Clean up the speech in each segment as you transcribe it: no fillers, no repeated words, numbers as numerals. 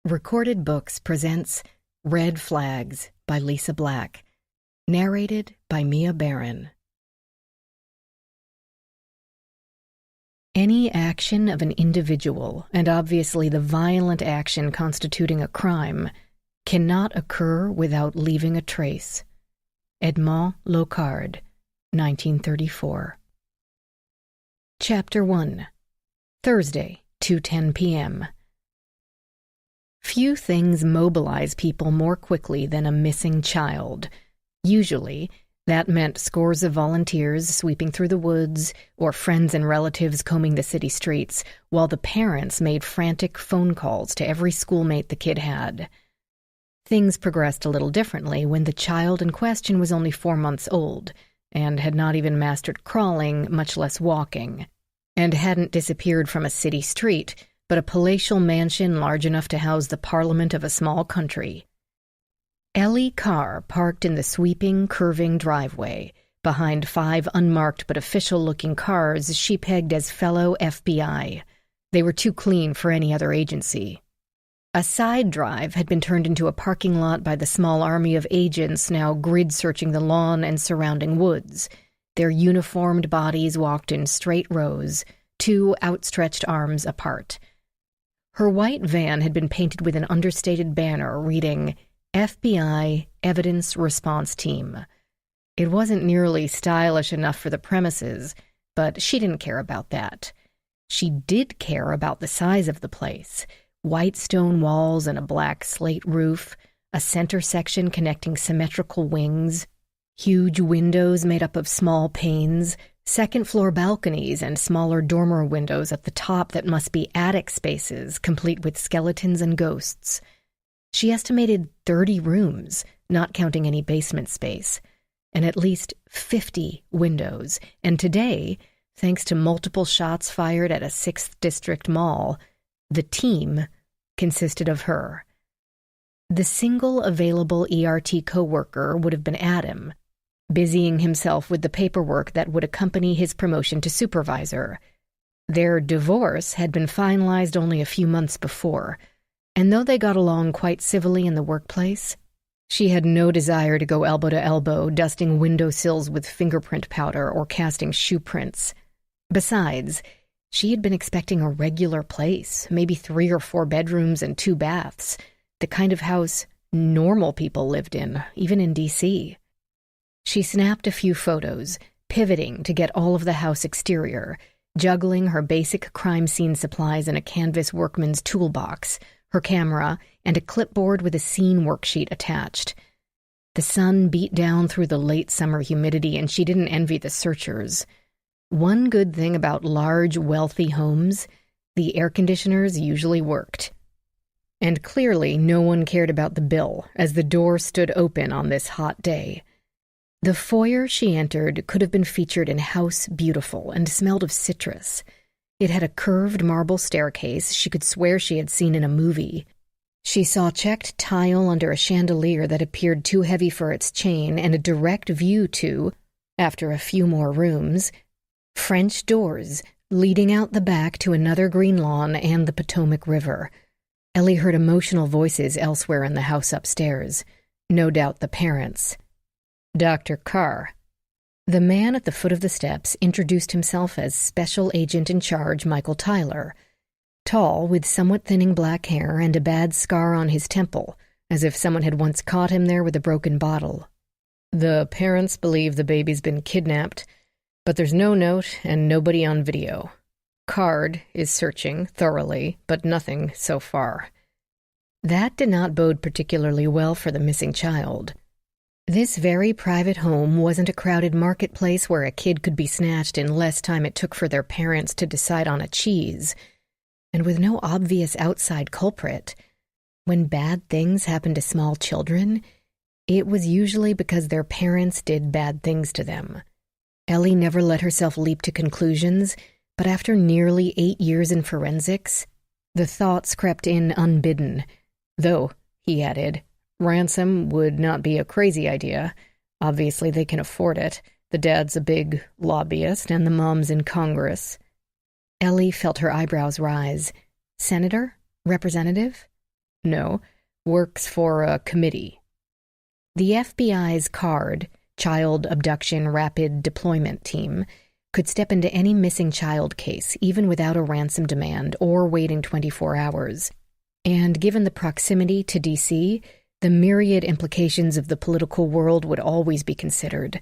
Recorded Books presents Red Flags by Lisa Black, narrated by Mia Barron. Any action of an individual, and obviously the violent action constituting a crime, cannot occur without leaving a trace. Edmond Locard, 1934. Chapter 1. Thursday, 2:10 p.m. Few things mobilize people more quickly than a missing child. Usually, that meant scores of volunteers sweeping through the woods, or friends and relatives combing the city streets, while the parents made frantic phone calls to every schoolmate the kid had. Things progressed a little differently when the child in question was only 4 months old, and had not even mastered crawling, much less walking, and hadn't disappeared from a city street, but a palatial mansion large enough to house the parliament of a small country. Ellie Carr parked in the sweeping, curving driveway, behind 5 unmarked but official-looking cars she pegged as fellow FBI. They were too clean for any other agency. A side drive had been turned into a parking lot by the small army of agents now grid-searching the lawn and surrounding woods. Their uniformed bodies walked in straight rows, 2 outstretched arms apart. Her white van had been painted with an understated banner reading, FBI Evidence Response Team. It wasn't nearly stylish enough for the premises, but she didn't care about that. She did care about the size of the place. White stone walls and a black slate roof, a center section connecting symmetrical wings, huge windows made up of small panes, second-floor balconies and smaller dormer windows at the top that must be attic spaces, complete with skeletons and ghosts. She estimated 30 rooms, not counting any basement space, and at least 50 windows. And today, thanks to multiple shots fired at a 6th District mall, the team consisted of her. The single available ERT coworker would have been Adam, busying himself with the paperwork that would accompany his promotion to supervisor. Their divorce had been finalized only a few months before, and though they got along quite civilly in the workplace, she had no desire to go elbow to elbow, dusting windowsills with fingerprint powder or casting shoe prints. Besides, she had been expecting a regular place, maybe 3 or 4 bedrooms and 2 baths, the kind of house normal people lived in, even in D.C. She snapped a few photos, pivoting to get all of the house exterior, juggling her basic crime scene supplies in a canvas workman's toolbox, her camera, and a clipboard with a scene worksheet attached. The sun beat down through the late summer humidity, and she didn't envy the searchers. One good thing about large, wealthy homes, the air conditioners usually worked. And clearly no one cared about the bill, as the door stood open on this hot day. The foyer she entered could have been featured in House Beautiful and smelled of citrus. It had a curved marble staircase she could swear she had seen in a movie. She saw checked tile under a chandelier that appeared too heavy for its chain and a direct view to, after a few more rooms, French doors leading out the back to another green lawn and the Potomac River. Ellie heard emotional voices elsewhere in the house upstairs, no doubt the parents. Dr. Carr. The man at the foot of the steps introduced himself as Special Agent in Charge Michael Tyler, tall with somewhat thinning black hair and a bad scar on his temple, as if someone had once caught him there with a broken bottle. The parents believe the baby's been kidnapped, but there's no note and nobody on video. Card is searching thoroughly, but nothing so far. That did not bode particularly well for the missing child. This very private home wasn't a crowded marketplace where a kid could be snatched in less time it took for their parents to decide on a cheese. And with no obvious outside culprit, when bad things happen to small children, it was usually because their parents did bad things to them. Ellie never let herself leap to conclusions, but after nearly 8 years in forensics, the thoughts crept in unbidden. Though, he added, ransom would not be a crazy idea. Obviously, they can afford it. The dad's a big lobbyist, and the mom's in Congress. Ellie felt her eyebrows rise. Senator? Representative? No, works for a committee. The FBI's CARD, Child Abduction Rapid Deployment Team, could step into any missing child case, even without a ransom demand or waiting 24 hours. And given the proximity to D.C., the myriad implications of the political world would always be considered.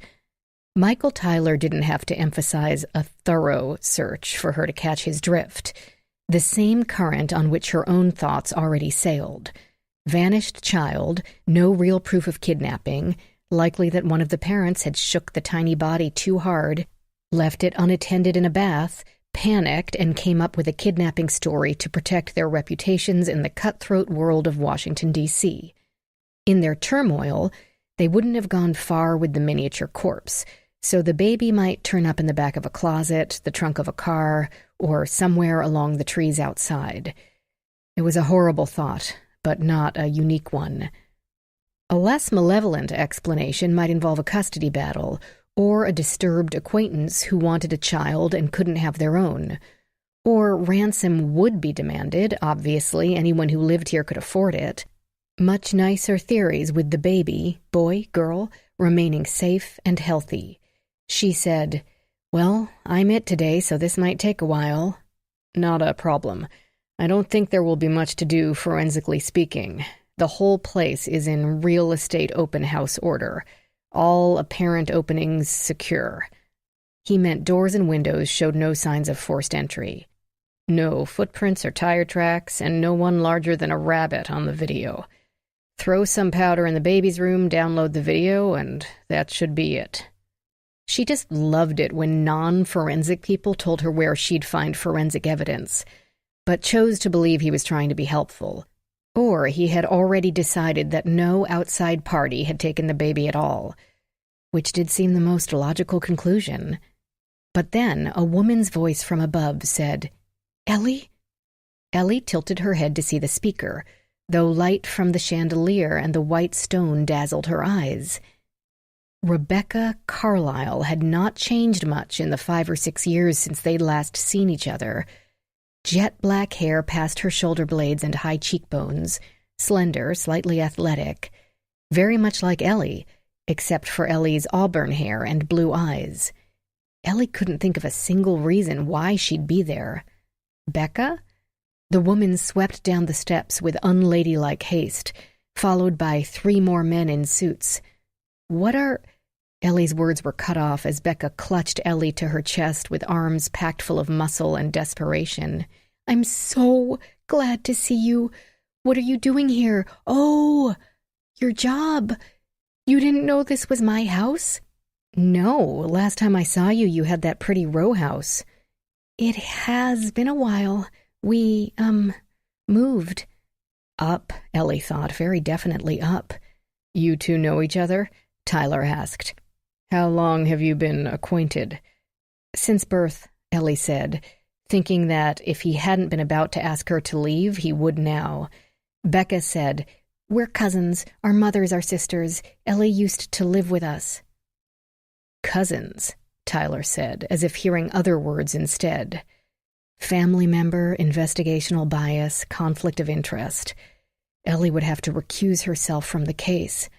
Michael Tyler didn't have to emphasize a thorough search for her to catch his drift. The same current on which her own thoughts already sailed. Vanished child, no real proof of kidnapping, likely that one of the parents had shook the tiny body too hard, left it unattended in a bath, panicked, and came up with a kidnapping story to protect their reputations in the cutthroat world of Washington, D.C. In their turmoil, they wouldn't have gone far with the miniature corpse, so the baby might turn up in the back of a closet, the trunk of a car, or somewhere along the trees outside. It was a horrible thought, but not a unique one. A less malevolent explanation might involve a custody battle, or a disturbed acquaintance who wanted a child and couldn't have their own. Or ransom would be demanded, obviously anyone who lived here could afford it. Much nicer theories with the baby, boy, girl, remaining safe and healthy. She said, "Well, I'm it today, so this might take a while." "Not a problem. I don't think there will be much to do, forensically speaking. The whole place is in real estate open house order. All apparent openings secure." He meant doors and windows showed no signs of forced entry. No footprints or tire tracks, and no one larger than a rabbit on the video. Throw some powder in the baby's room, download the video, and that should be it. She just loved it when non-forensic people told her where she'd find forensic evidence, but chose to believe he was trying to be helpful. Or he had already decided that no outside party had taken the baby at all, which did seem the most logical conclusion. But then a woman's voice from above said, "Ellie?" Ellie tilted her head to see the speaker, though light from the chandelier and the white stone dazzled her eyes. Rebecca Carlyle had not changed much in the 5 or 6 years since they'd last seen each other. Jet black hair past her shoulder blades and high cheekbones, slender, slightly athletic, very much like Ellie, except for Ellie's auburn hair and blue eyes. Ellie couldn't think of a single reason why she'd be there. Becca? The woman swept down the steps with unladylike haste, followed by 3 more men in suits. "What are—" Ellie's words were cut off as Becca clutched Ellie to her chest with arms packed full of muscle and desperation. "I'm so glad to see you. What are you doing here? Oh, your job. You didn't know this was my house?" "No, last time I saw you, you had that pretty row house." "It has been a while. We, moved." Up, Ellie thought, very definitely up. "You two know each other?" Tyler asked. "How long have you been acquainted?" "Since birth," Ellie said, thinking that if he hadn't been about to ask her to leave, he would now. Becca said, "We're cousins. Our mothers are sisters. Ellie used to live with us." "Cousins," Tyler said, as if hearing other words instead. Family member, investigational bias, conflict of interest. Ellie would have to recuse herself from the case.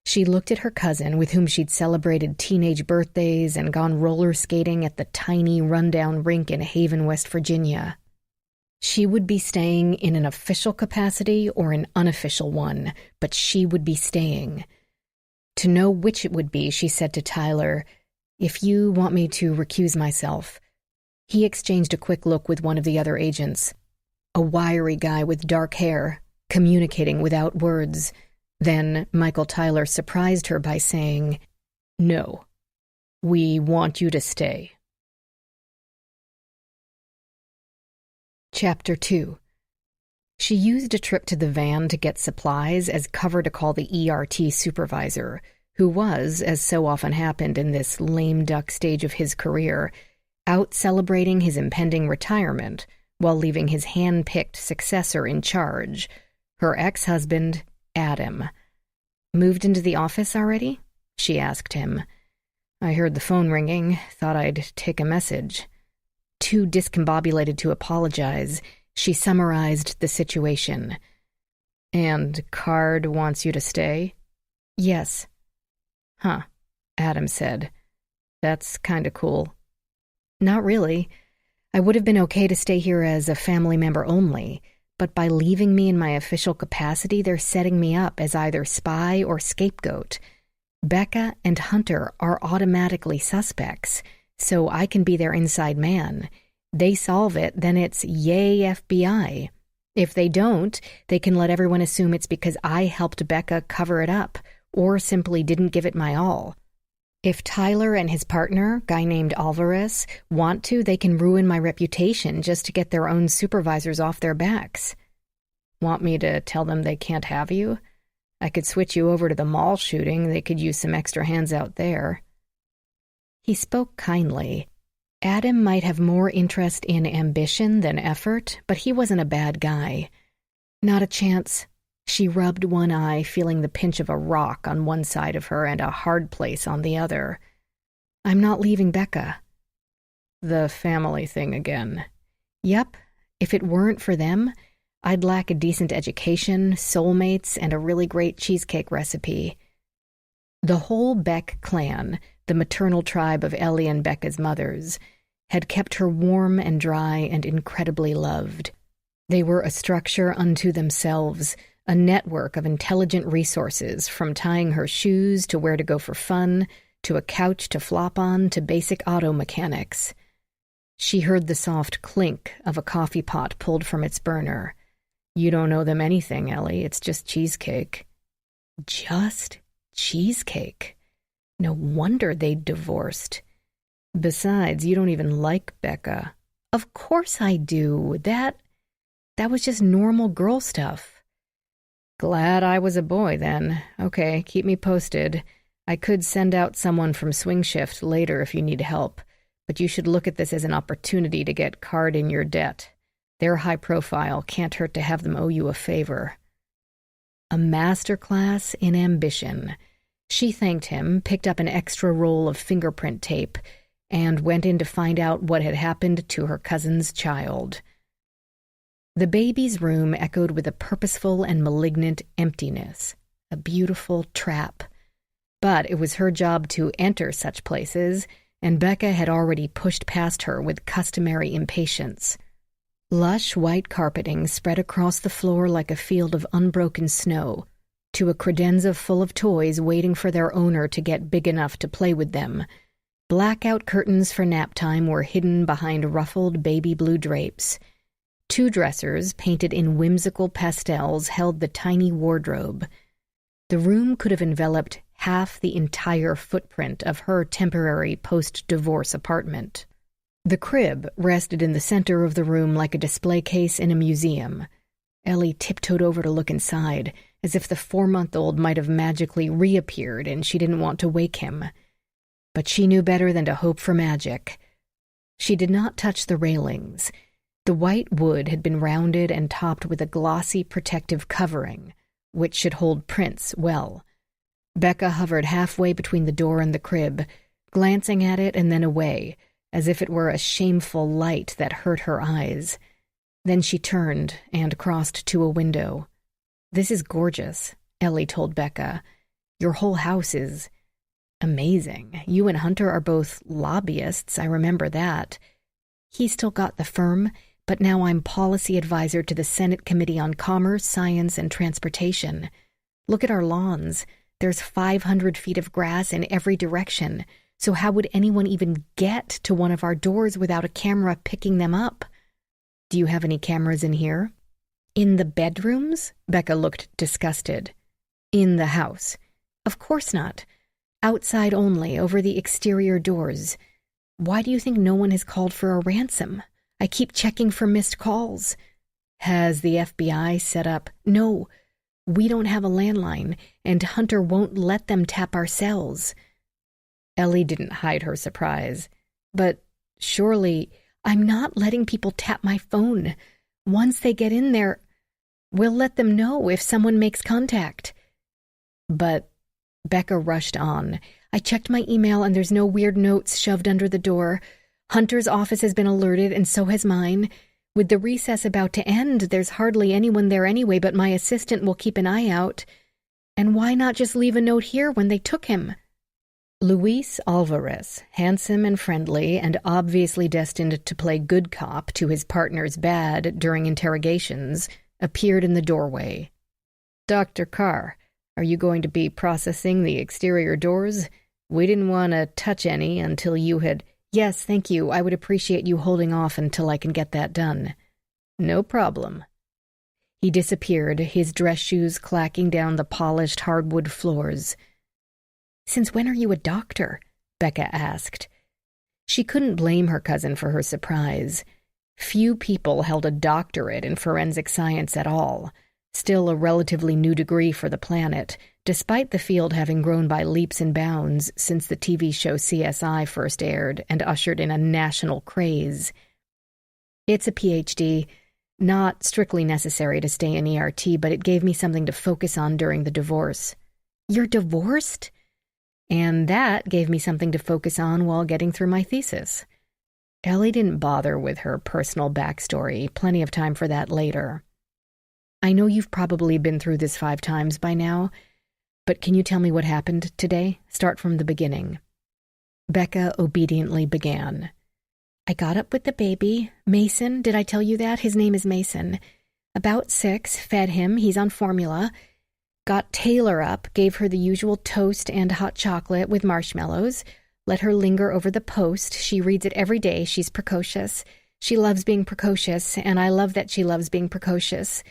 She looked at her cousin, with whom she'd celebrated teenage birthdays and gone roller skating at the tiny, rundown rink in Haven, West Virginia. She would be staying in an official capacity or an unofficial one, but she would be staying. To know which it would be, she said to Tyler, "If you want me to recuse myself." He exchanged a quick look with one of the other agents, a wiry guy with dark hair, communicating without words. Then Michael Tyler surprised her by saying, "No, we want you to stay." Chapter 2. She used a trip to the van to get supplies as cover to call the ERT supervisor, who was, as so often happened in this lame duck stage of his career, out celebrating his impending retirement while leaving his hand-picked successor in charge, her ex-husband, Adam. "Moved into the office already?" she asked him. "I heard the phone ringing, thought I'd take a message." Too discombobulated to apologize, she summarized the situation. And Card wants you to stay? Yes. Huh, Adam said. That's kinda cool. Not really. I would have been okay to stay here as a family member only, but by leaving me in my official capacity, they're setting me up as either spy or scapegoat. Becca and Hunter are automatically suspects, so I can be their inside man. They solve it, then it's yay FBI. If they don't, they can let everyone assume it's because I helped Becca cover it up, or simply didn't give it my all. If Tyler and his partner, guy named Alvarez, want to, they can ruin my reputation just to get their own supervisors off their backs. Want me to tell them they can't have you? I could switch you over to the mall shooting. They could use some extra hands out there. He spoke kindly. Adam might have more interest in ambition than effort, but he wasn't a bad guy. Not a chance. She rubbed one eye, feeling the pinch of a rock on one side of her and a hard place on the other. I'm not leaving Becca. The family thing again. Yep. If it weren't for them, I'd lack a decent education, soulmates, and a really great cheesecake recipe. The whole Beck clan, the maternal tribe of Ellie and Becca's mothers, had kept her warm and dry and incredibly loved. They were a structure unto themselves, a network of intelligent resources, from tying her shoes to where to go for fun, to a couch to flop on, to basic auto mechanics. She heard the soft clink of a coffee pot pulled from its burner. You don't owe them anything, Ellie. It's just cheesecake. Just cheesecake? No wonder they'd divorced. Besides, you don't even like Becca. Of course I do. That was just normal girl stuff. Glad I was a boy, then. Okay, keep me posted. I could send out someone from swing shift later if you need help, but you should look at this as an opportunity to get Card in your debt. They're high profile, can't hurt to have them owe you a favor. A masterclass in ambition. She thanked him, picked up an extra roll of fingerprint tape, and went in to find out what had happened to her cousin's child. The baby's room echoed with a purposeful and malignant emptiness, a beautiful trap. But it was her job to enter such places, and Becca had already pushed past her with customary impatience. Lush white carpeting spread across the floor like a field of unbroken snow, to a credenza full of toys waiting for their owner to get big enough to play with them. Blackout curtains for nap time were hidden behind ruffled baby blue drapes. 2 dressers, painted in whimsical pastels, held the tiny wardrobe. The room could have enveloped half the entire footprint of her temporary post-divorce apartment. The crib rested in the center of the room like a display case in a museum. Ellie tiptoed over to look inside, as if the 4-month-old might have magically reappeared and she didn't want to wake him. But she knew better than to hope for magic. She did not touch the railings. The white wood had been rounded and topped with a glossy protective covering, which should hold prints well. Becca hovered halfway between the door and the crib, glancing at it and then away, as if it were a shameful light that hurt her eyes. Then she turned and crossed to a window. "This is gorgeous," Ellie told Becca. "Your whole house is amazing. You and Hunter are both lobbyists, I remember that. He still got the firm, but now I'm policy advisor to the Senate Committee on Commerce, Science, and Transportation. Look at our lawns. There's 500 feet of grass in every direction, so how would anyone even get to one of our doors without a camera picking them up? Do you have any cameras in here?" "In the bedrooms?" Becca looked disgusted. "In the house." "Of course not. Outside only, over the exterior doors. Why do you think no one has called for a ransom? I keep checking for missed calls." "Has the FBI set up?" "No. We don't have a landline, and Hunter won't let them tap our cells." Ellie didn't hide her surprise. "But surely I'm not letting people tap my phone. Once they get in there, we'll let them know if someone makes contact." "But," Becca rushed on, "I checked my email and there's no weird notes shoved under the door. Hunter's office has been alerted and so has mine. With the recess about to end, there's hardly anyone there anyway, but my assistant will keep an eye out. And why not just leave a note here when they took him?" Luis Alvarez, handsome and friendly and obviously destined to play good cop to his partner's bad during interrogations, appeared in the doorway. "Dr. Carr, are you going to be processing the exterior doors? We didn't want to touch any until you had—" "Yes, thank you. I would appreciate you holding off until I can get that done." "No problem." He disappeared, his dress shoes clacking down the polished hardwood floors. "Since when are you a doctor?" Becca asked. She couldn't blame her cousin for her surprise. Few people held a doctorate in forensic science at all, still a relatively new degree for the planet, despite the field having grown by leaps and bounds since the TV show CSI first aired and ushered in a national craze. "It's a PhD, not strictly necessary to stay in ERT, but it gave me something to focus on during the divorce." "You're divorced?" "And that gave me something to focus on while getting through my thesis." Ellie didn't bother with her personal backstory, plenty of time for that later. "I know you've probably been through this 5 times by now, but can you tell me what happened today? Start from the beginning." Becca obediently began. "I got up with the baby. Mason, did I tell you that? His name is Mason. About 6, fed him, he's on formula. Got Taylor up, gave her the usual toast and hot chocolate with marshmallows. Let her linger over the post. She reads it every day. She's precocious. She loves being precocious, and I love that she loves being precocious."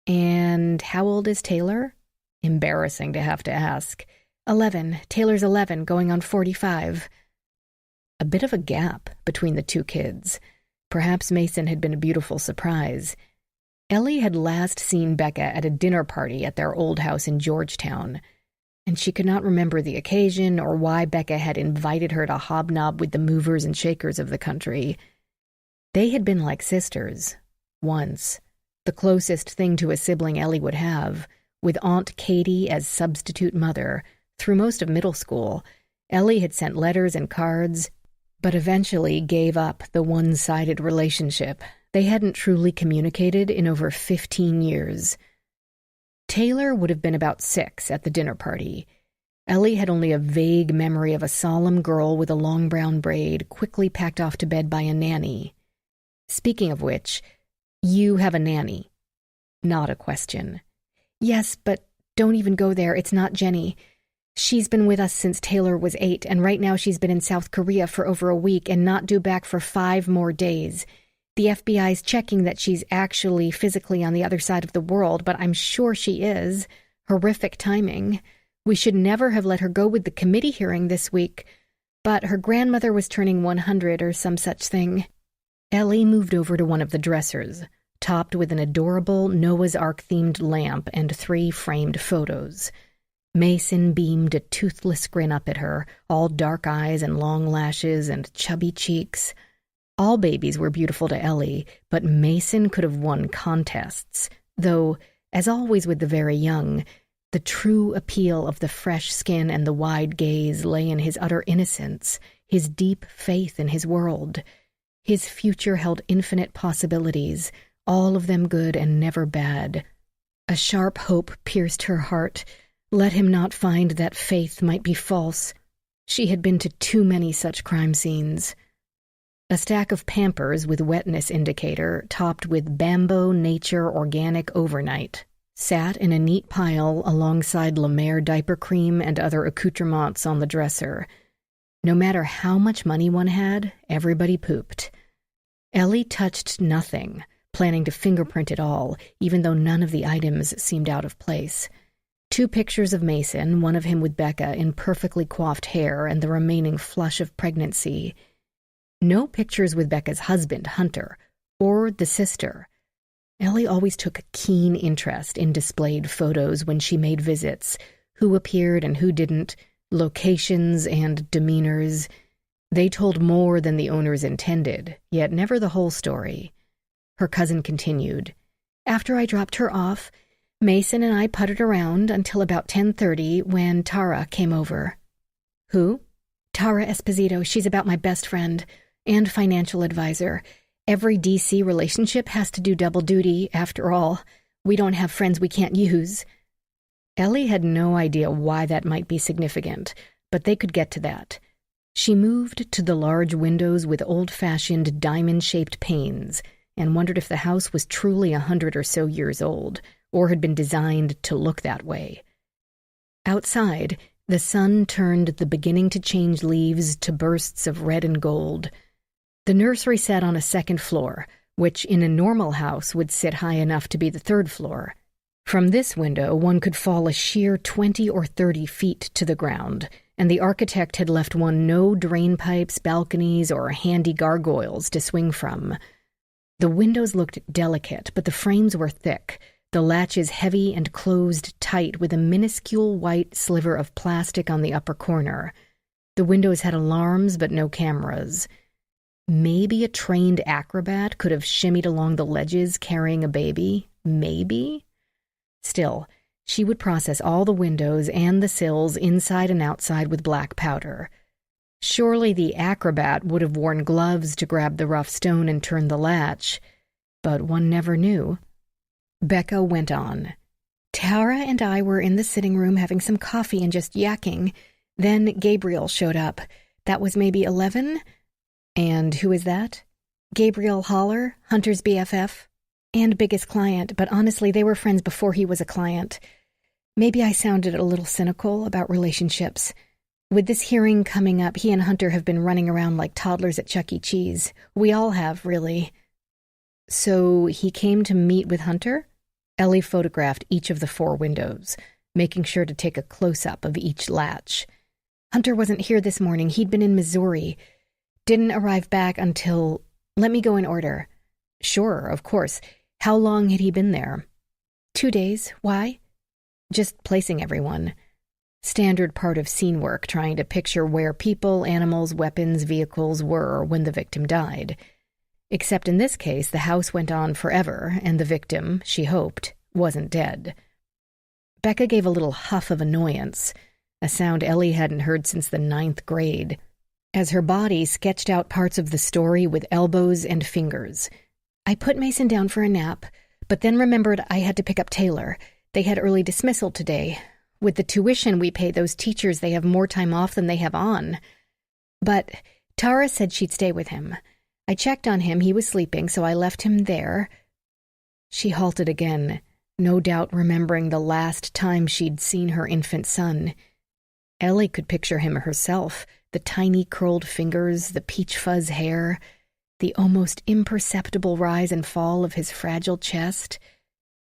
"And how old is Taylor?" Embarrassing to have to ask. 11. Taylor's 11, going on 45. A bit of a gap between the 2 kids. Perhaps Mason had been a beautiful surprise. Ellie had last seen Becca at a dinner party at their old house in Georgetown, and she could not remember the occasion or why Becca had invited her to hobnob with the movers and shakers of the country. They had been like sisters, once, the closest thing to a sibling Ellie would have, with Aunt Katie as substitute mother. Through most of middle school, Ellie had sent letters and cards, but eventually gave up the one-sided relationship. They hadn't truly communicated in over 15 years. Taylor would have been about 6 at the dinner party. Ellie had only a vague memory of a solemn girl with a long brown braid quickly packed off to bed by a nanny. Speaking of which, you have a nanny. Not a question. "Yes, but don't even go there. It's not Jenny. She's been with us since Taylor was 8, and right now she's been in South Korea for over a week and not due back for 5 more days. The FBI's checking that she's actually physically on the other side of the world, but I'm sure she is. Horrific timing. We should never have let her go with the committee hearing this week, but her grandmother was turning 100 or some such thing." Ellie moved over to one of the dressers, topped with an adorable Noah's Ark-themed lamp and 3 framed photos. Mason beamed a toothless grin up at her, all dark eyes and long lashes and chubby cheeks. All babies were beautiful to Ellie, but Mason could have won contests, though, as always with the very young, the true appeal of the fresh skin and the wide gaze lay in his utter innocence, his deep faith in his world. His future held infinite possibilities, all of them good and never bad. A sharp hope pierced her heart. Let him not find that faith might be false. She had been to too many such crime scenes. A stack of Pampers with wetness indicator, topped with Bambo Nature Organic Overnight, sat in a neat pile alongside La Mer diaper cream and other accoutrements on the dresser. No matter how much money one had, everybody pooped. Ellie touched nothing, planning to fingerprint it all, even though none of the items seemed out of place. 2 pictures of Mason, one of him with Becca in perfectly coiffed hair and the remaining flush of pregnancy. No pictures with Becca's husband, Hunter, or the sister. Ellie always took a keen interest in displayed photos when she made visits, who appeared and who didn't, locations and demeanors. They told more than the owners intended, yet never the whole story. Her cousin continued. "After I dropped her off, Mason and I puttered around until about 10:30 when Tara came over." "Who?" "Tara Esposito. She's about my best friend and financial advisor. Every DC relationship has to do double duty, after all. We don't have friends we can't use. Ellie had no idea why that might be significant, but they could get to that. She moved to the large windows with old-fashioned diamond-shaped panes and wondered if the house was truly 100 or so years old, or had been designed to look that way. Outside, the sun turned the beginning-to-change leaves to bursts of red and gold. The nursery sat on a second floor, which in a normal house would sit high enough to be the third floor. From this window, one could fall a sheer 20 or 30 feet to the ground, and the architect had left one no drain pipes, balconies, or handy gargoyles to swing from. The windows looked delicate, but the frames were thick, the latches heavy and closed tight with a minuscule white sliver of plastic on the upper corner. The windows had alarms, but no cameras. Maybe a trained acrobat could have shimmied along the ledges carrying a baby. Maybe? Still, she would process all the windows and the sills inside and outside with black powder. Surely the acrobat would have worn gloves to grab the rough stone and turn the latch, but one never knew. Becca went on. Tara and I were in the sitting room having some coffee and just yakking. Then Gabriel showed up. That was maybe 11? And who is that? Gabriel Haller, Hunter's BFF. And biggest client, but honestly, they were friends before he was a client. Maybe I sounded a little cynical about relationships. With this hearing coming up, he and Hunter have been running around like toddlers at Chuck E. Cheese. We all have, really. So he came to meet with Hunter? Ellie photographed each of the 4 windows, making sure to take a close-up of each latch. Hunter wasn't here this morning. He'd been in Missouri. Didn't arrive back until... Let me go in order. Sure, of course. How long had he been there? 2 days. Why? Just placing everyone. Standard part of scene work, trying to picture where people, animals, weapons, vehicles were when the victim died. Except in this case, the house went on forever, and the victim, she hoped, wasn't dead. Becca gave a little huff of annoyance, a sound Ellie hadn't heard since the 9th grade, as her body sketched out parts of the story with elbows and fingers. I put Mason down for a nap, but then remembered I had to pick up Taylor. They had early dismissal today. With the tuition we pay those teachers, they have more time off than they have on. But Tara said she'd stay with him. I checked on him. He was sleeping, so I left him there. She halted again, no doubt remembering the last time she'd seen her infant son. Ellie could picture him herself, the tiny curled fingers, the peach fuzz hair, the almost imperceptible rise and fall of his fragile chest.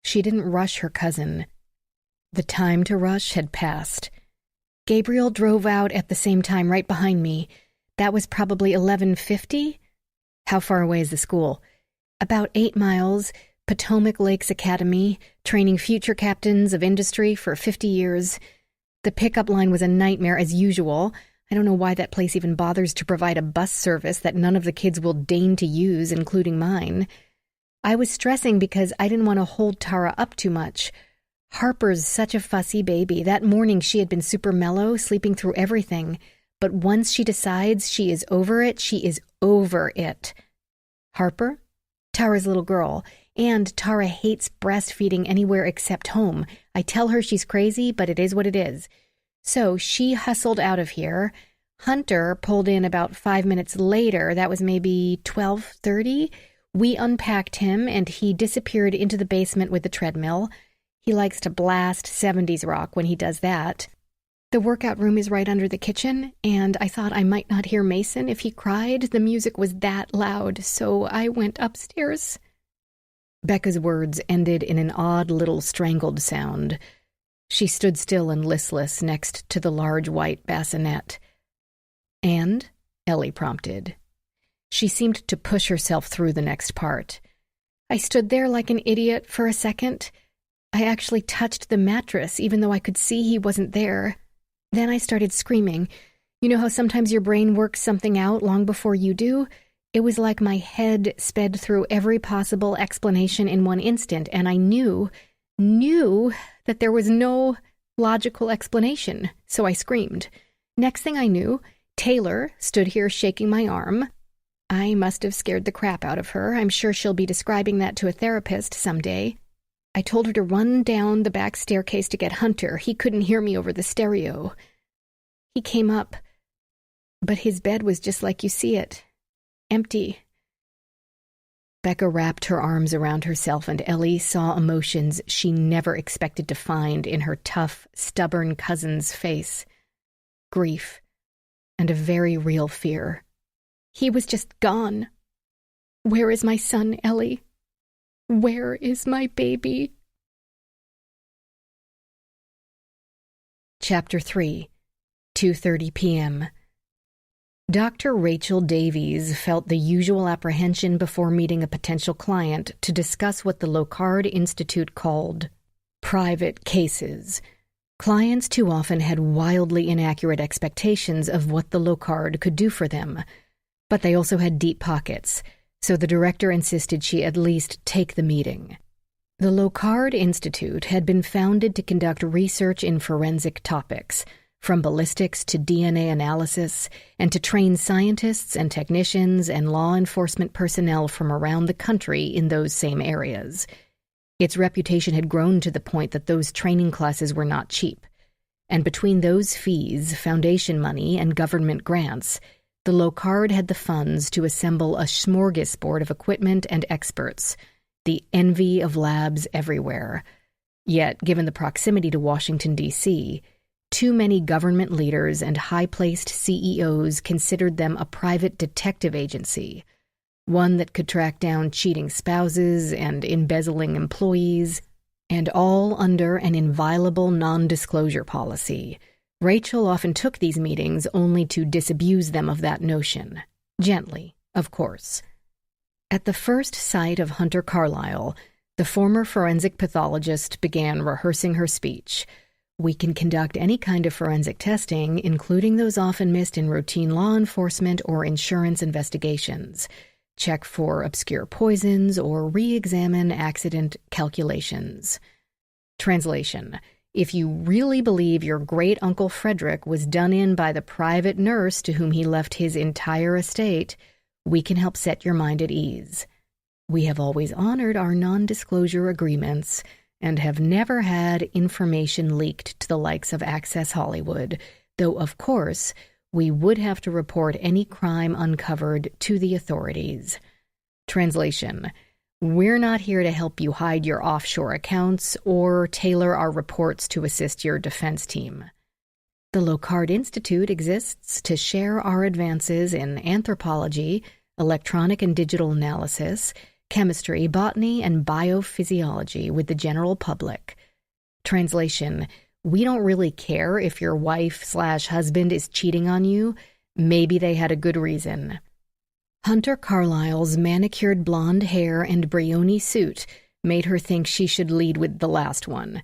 She didn't rush her cousin. The time to rush had passed. Gabriel drove out at the same time right behind me. That was probably 11:50? How far away is the school? About 8 miles, Potomac Lakes Academy, training future captains of industry for 50 years. The pickup line was a nightmare as usual. I don't know why that place even bothers to provide a bus service that none of the kids will deign to use, including mine. I was stressing because I didn't want to hold Tara up too much. Harper's such a fussy baby. That morning she had been super mellow, sleeping through everything. But once she decides she is over it, she is over it. Harper? Tara's little girl. And Tara hates breastfeeding anywhere except home. I tell her she's crazy, but it is what it is. So she hustled out of here. Hunter pulled in about 5 minutes later. That was maybe 12:30. We unpacked him, and he disappeared into the basement with the treadmill. He likes to blast 70s rock when he does that. The workout room is right under the kitchen, and I thought I might not hear Mason if he cried. The music was that loud, so I went upstairs. Becca's words ended in an odd little strangled sound. She stood still and listless next to the large white bassinet. And? Ellie prompted. She seemed to push herself through the next part. I stood there like an idiot for a second. I actually touched the mattress, even though I could see he wasn't there. Then I started screaming. You know how sometimes your brain works something out long before you do? It was like my head sped through every possible explanation in one instant, and I knew that there was no logical explanation, so I screamed. Next thing I knew, Taylor stood here shaking my arm. I must have scared the crap out of her. I'm sure she'll be describing that to a therapist someday. I told her to run down the back staircase to get Hunter. He couldn't hear me over the stereo. He came up, but his bed was just like you see it. Empty. Becca wrapped her arms around herself, and Ellie saw emotions she never expected to find in her tough, stubborn cousin's face. Grief, and a very real fear. He was just gone. Where is my son, Ellie? Where is my baby? Chapter 3, 2:30 p.m. Dr. Rachel Davies felt the usual apprehension before meeting a potential client to discuss what the Locard Institute called private cases. Clients too often had wildly inaccurate expectations of what the Locard could do for them, but they also had deep pockets, so the director insisted she at least take the meeting. The Locard Institute had been founded to conduct research in forensic topics, from ballistics to DNA analysis, and to train scientists and technicians and law enforcement personnel from around the country in those same areas. Its reputation had grown to the point that those training classes were not cheap, and between those fees, foundation money, and government grants, the Locard had the funds to assemble a smorgasbord of equipment and experts, the envy of labs everywhere. Yet, given the proximity to Washington, D.C., too many government leaders and high-placed CEOs considered them a private detective agency, one that could track down cheating spouses and embezzling employees, and all under an inviolable non-disclosure policy. Rachel often took these meetings only to disabuse them of that notion. Gently, of course. At the first sight of Hunter Carlyle, the former forensic pathologist began rehearsing her speech. We can conduct any kind of forensic testing, including those often missed in routine law enforcement or insurance investigations. Check for obscure poisons or re-examine accident calculations. Translation: if you really believe your great-uncle Frederick was done in by the private nurse to whom he left his entire estate, we can help set your mind at ease. We have always honored our non-disclosure agreements and have never had information leaked to the likes of Access Hollywood, though, of course, we would have to report any crime uncovered to the authorities. Translation: we're not here to help you hide your offshore accounts or tailor our reports to assist your defense team. The Locard Institute exists to share our advances in anthropology, electronic and digital analysis, chemistry, botany, and biophysiology with the general public. Translation: we don't really care if your wife/husband is cheating on you. Maybe they had a good reason. Hunter Carlyle's manicured blonde hair and Brioni suit made her think she should lead with the last one.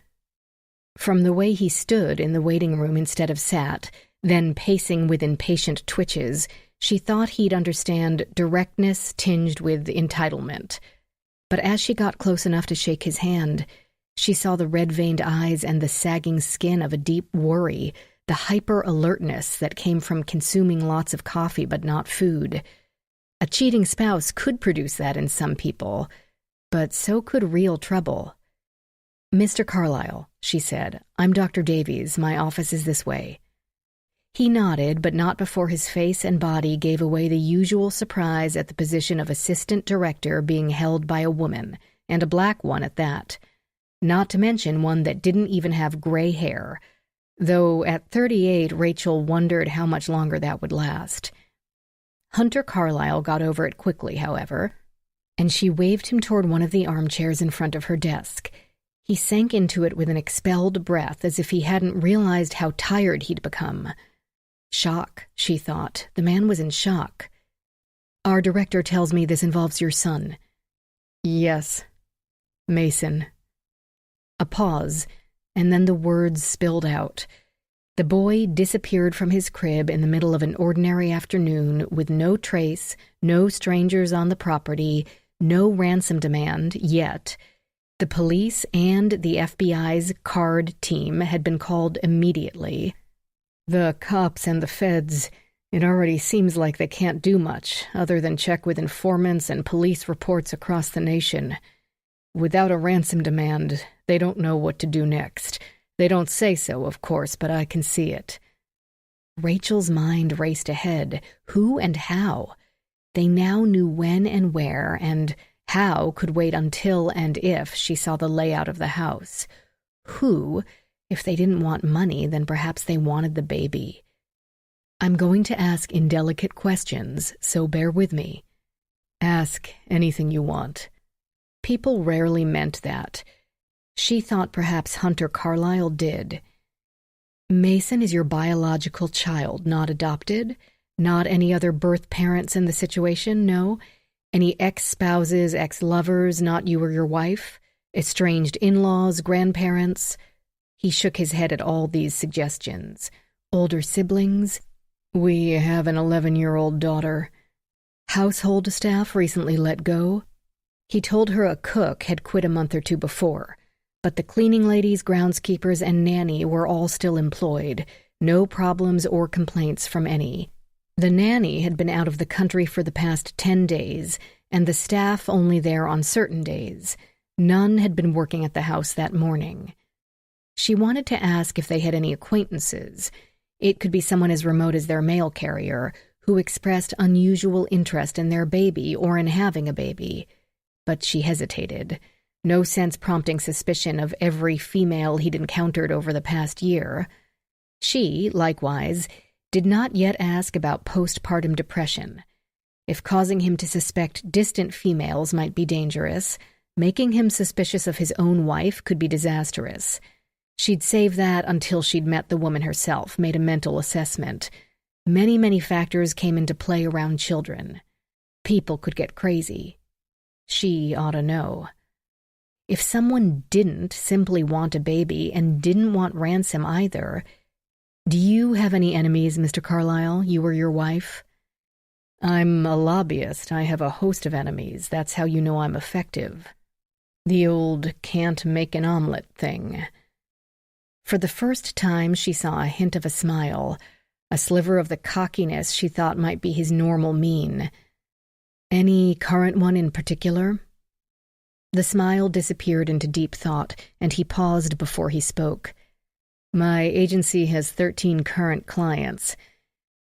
From the way he stood in the waiting room instead of sat, then pacing with impatient twitches, she thought he'd understand directness tinged with entitlement. But as she got close enough to shake his hand, she saw the red-veined eyes and the sagging skin of a deep worry, the hyper-alertness that came from consuming lots of coffee but not food. A cheating spouse could produce that in some people, but so could real trouble. "Mr. Carlyle," she said, "I'm Dr. Davies. My office is this way." He nodded, but not before his face and body gave away the usual surprise at the position of assistant director being held by a woman, and a black one at that. Not to mention one that didn't even have gray hair, though at 38 Rachel wondered how much longer that would last. Hunter Carlyle got over it quickly, however, and she waved him toward one of the armchairs in front of her desk. He sank into it with an expelled breath, as if he hadn't realized how tired he'd become. Shock, she thought. The man was in shock. "Our director tells me this involves your son." "Yes, Mason." A pause, and then the words spilled out. The boy disappeared from his crib in the middle of an ordinary afternoon with no trace, no strangers on the property, no ransom demand yet. The police and the FBI's card team had been called immediately. "The cops and the feds, It already seems like they can't do much other than check with informants and police reports across the nation. Without a ransom demand, they don't know what to do next. They don't say so, of course, but I can see it. Rachel's mind raced ahead. Who and how? They now knew when and where, and how could wait until and if she saw the layout of the house. Who? If they didn't want money, then perhaps they wanted the baby. I'm going to ask indelicate questions, so bear with me. Ask anything you want. People rarely meant that. She thought perhaps Hunter Carlyle did. Mason is your biological child, not adopted? Not any other birth parents in the situation, no? Any ex-spouses, ex-lovers, not you or your wife? Estranged in-laws, grandparents? He shook his head at all these suggestions. Older siblings? We have an 11-year-old daughter. Household staff recently let go? He told her a cook had quit a month or two before, but the cleaning ladies, groundskeepers, and nanny were all still employed. No problems or complaints from any. The nanny had been out of the country for the past 10 days, and the staff only there on certain days. None had been working at the house that morning. She wanted to ask if they had any acquaintances. It could be someone as remote as their mail carrier, who expressed unusual interest in their baby or in having a baby. But she hesitated. No sense prompting suspicion of every female he'd encountered over the past year. She, likewise, did not yet ask about postpartum depression. If causing him to suspect distant females might be dangerous, making him suspicious of his own wife could be disastrous. She'd save that until she'd met the woman herself, made a mental assessment. Many, many factors came into play around children. People could get crazy. She ought to know. If someone didn't simply want a baby and didn't want ransom either... Do you have any enemies, Mr. Carlyle, you or your wife? I'm a lobbyist. I have a host of enemies. That's how you know I'm effective. The old can't make an omelet thing. For the first time, she saw a hint of a smile, a sliver of the cockiness she thought might be his normal mien. Any current one in particular? The smile disappeared into deep thought, and he paused before he spoke. My agency has 13 current clients,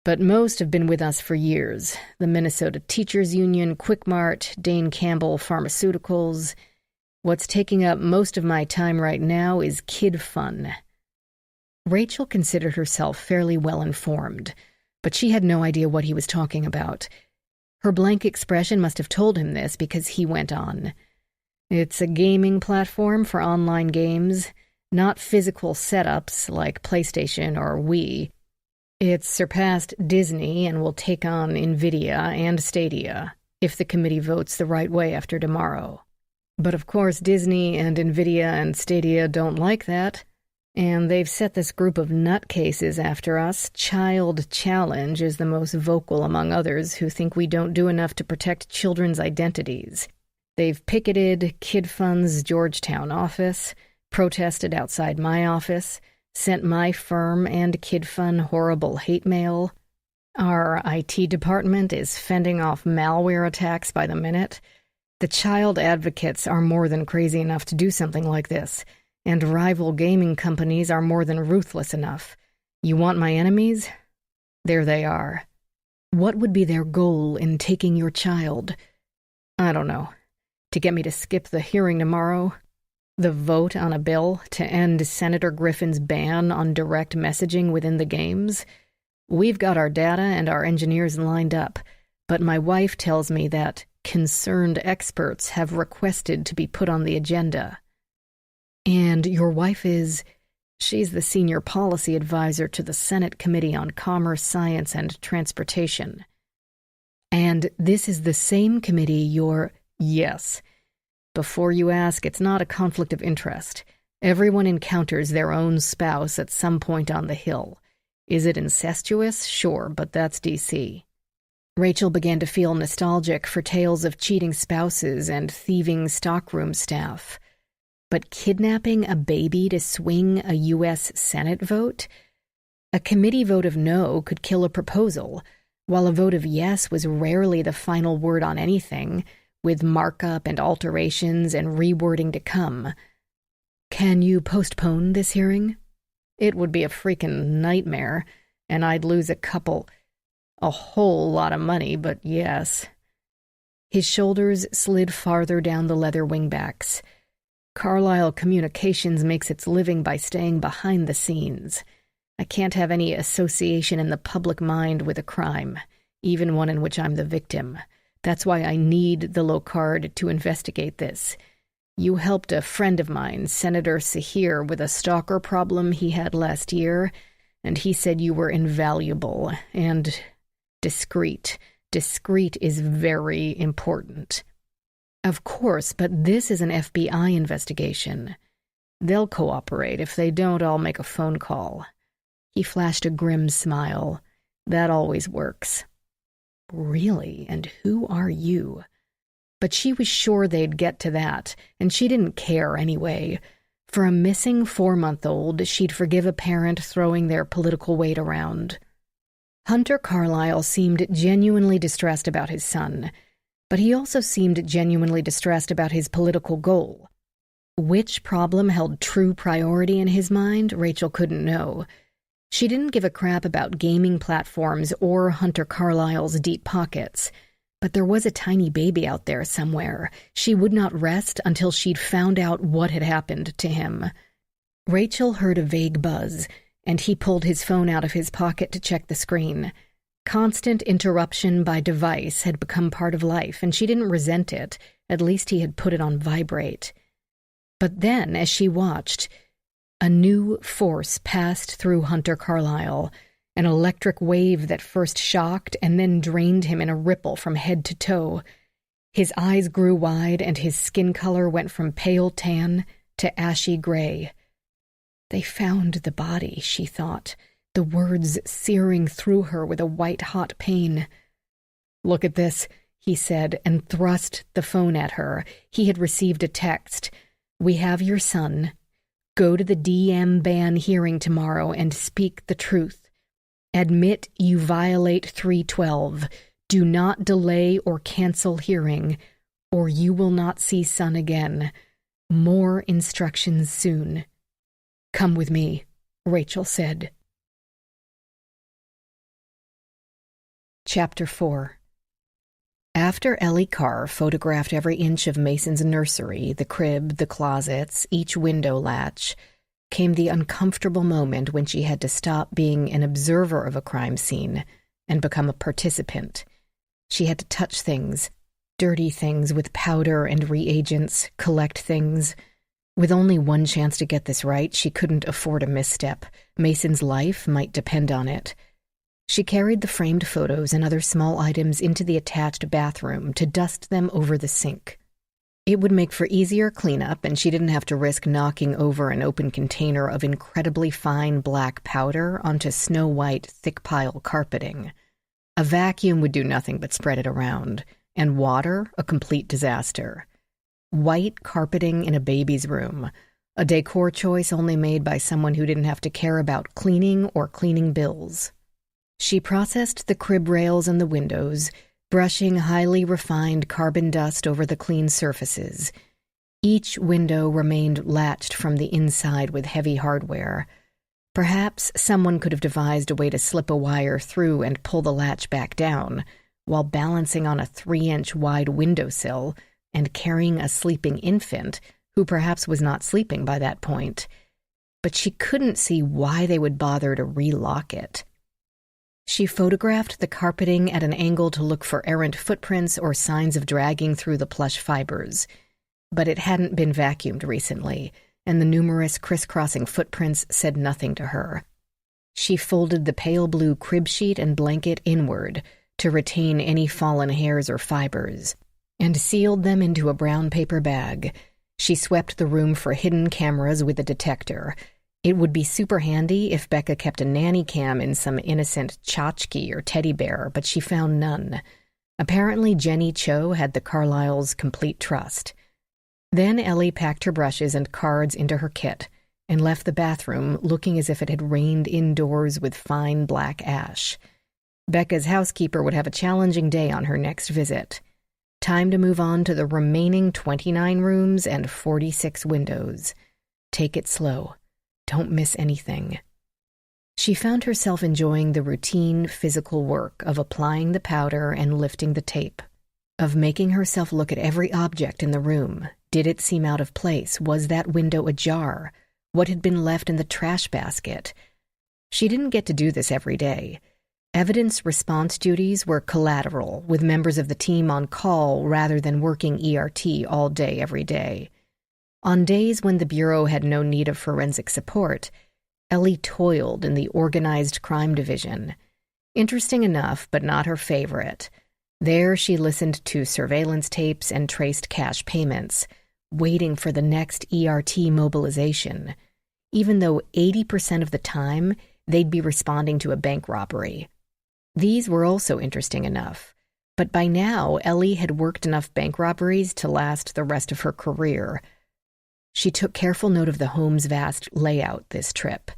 but most have been with us for years. The Minnesota Teachers Union, Quick-Mart, Dane Campbell Pharmaceuticals. What's taking up most of my time right now is kid fun. Rachel considered herself fairly well informed, but she had no idea what he was talking about. Her blank expression must have told him this because he went on. It's a gaming platform for online games. Not physical setups like PlayStation or Wii. It's surpassed Disney and will take on Nvidia and Stadia if the committee votes the right way after tomorrow. But of course Disney and Nvidia and Stadia don't like that, and they've set this group of nutcases after us. Child Challenge is the most vocal among others who think we don't do enough to protect children's identities. They've picketed Kid Fund's Georgetown office, protested outside my office, sent my firm and Kid Fun horrible hate mail. Our IT department is fending off malware attacks by the minute. The child advocates are more than crazy enough to do something like this, and rival gaming companies are more than ruthless enough. You want my enemies? There they are. What would be their goal in taking your child? I don't know. To get me to skip the hearing tomorrow? The vote on a bill to end Senator Griffin's ban on direct messaging within the games? We've got our data and our engineers lined up, but my wife tells me that concerned experts have requested to be put on the agenda. And your wife is... She's the senior policy advisor to the Senate Committee on Commerce, Science, and Transportation. And this is the same committee you're... Yes. Before you ask, it's not a conflict of interest. Everyone encounters their own spouse at some point on the Hill. Is it incestuous? Sure, but that's D.C. Rachel began to feel nostalgic for tales of cheating spouses and thieving stockroom staff. But kidnapping a baby to swing a U.S. Senate vote? A committee vote of no could kill a proposal, while a vote of yes was rarely the final word on anything, with markup and alterations and rewording to come. "Can you postpone this hearing?" "It would be a freaking nightmare, and I'd lose a whole lot of money, but yes." His shoulders slid farther down the leather wingbacks. "Carlisle Communications makes its living by staying behind the scenes. I can't have any association in the public mind with a crime, even one in which I'm the victim. That's why I need the Locard to investigate this. You helped a friend of mine, Senator Sahir, with a stalker problem he had last year, and he said you were invaluable and discreet. Discreet is very important." "Of course, but this is an FBI investigation. They'll cooperate. If they don't, I'll make a phone call." He flashed a grim smile. "That always works." "Really? And who are you?" But she was sure they'd get to that, and she didn't care anyway. For a missing 4-month-old, she'd forgive a parent throwing their political weight around. Hunter Carlisle seemed genuinely distressed about his son, but he also seemed genuinely distressed about his political goal. Which problem held true priority in his mind, Rachel couldn't know. She didn't give a crap about gaming platforms or Hunter Carlisle's deep pockets, but there was a tiny baby out there somewhere. She would not rest until she'd found out what had happened to him. Rachel heard a vague buzz, and he pulled his phone out of his pocket to check the screen. Constant interruption by device had become part of life, and she didn't resent it. At least he had put it on vibrate. But then, as she watched, a new force passed through Hunter Carlisle, an electric wave that first shocked and then drained him in a ripple from head to toe. His eyes grew wide, and his skin color went from pale tan to ashy gray. They found the body, she thought, the words searing through her with a white-hot pain. "Look at this," he said, and thrust the phone at her. He had received a text. "We have your son. Go to the DM ban hearing tomorrow and speak the truth. Admit you violate 312. Do not delay or cancel hearing, or you will not see son again. More instructions soon." "Come with me," Rachel said. Chapter 4. After Ellie Carr photographed every inch of Mason's nursery, the crib, the closets, each window latch, came the uncomfortable moment when she had to stop being an observer of a crime scene and become a participant. She had to touch things, dirty things with powder and reagents, collect things. With only one chance to get this right, she couldn't afford a misstep. Mason's life might depend on it. She carried the framed photos and other small items into the attached bathroom to dust them over the sink. It would make for easier cleanup, and she didn't have to risk knocking over an open container of incredibly fine black powder onto snow-white, thick-pile carpeting. A vacuum would do nothing but spread it around, and water a complete disaster. White carpeting in a baby's room, a decor choice only made by someone who didn't have to care about cleaning or cleaning bills. She processed the crib rails and the windows, brushing highly refined carbon dust over the clean surfaces. Each window remained latched from the inside with heavy hardware. Perhaps someone could have devised a way to slip a wire through and pull the latch back down, while balancing on a 3-inch wide windowsill and carrying a sleeping infant who perhaps was not sleeping by that point. But she couldn't see why they would bother to relock it. She photographed the carpeting at an angle to look for errant footprints or signs of dragging through the plush fibers. But it hadn't been vacuumed recently, and the numerous crisscrossing footprints said nothing to her. She folded the pale blue crib sheet and blanket inward to retain any fallen hairs or fibers, and sealed them into a brown paper bag. She swept the room for hidden cameras with a detector. It would be super handy if Becca kept a nanny cam in some innocent tchotchke or teddy bear, but she found none. Apparently Jenny Cho had the Carlisles' complete trust. Then Ellie packed her brushes and cards into her kit and left the bathroom looking as if it had rained indoors with fine black ash. Becca's housekeeper would have a challenging day on her next visit. Time to move on to the remaining 29 rooms and 46 windows. Take it slow. Don't miss anything. She found herself enjoying the routine physical work of applying the powder and lifting the tape, of making herself look at every object in the room. Did it seem out of place? Was that window ajar? What had been left in the trash basket? She didn't get to do this every day. Evidence response duties were collateral, with members of the team on call rather than working ERT all day every day. On days when the Bureau had no need of forensic support, Ellie toiled in the organized crime division. Interesting enough, but not her favorite. There she listened to surveillance tapes and traced cash payments, waiting for the next ERT mobilization, even though 80% of the time they'd be responding to a bank robbery. These were also interesting enough, but by now Ellie had worked enough bank robberies to last the rest of her career. She took careful note of the home's vast layout this trip.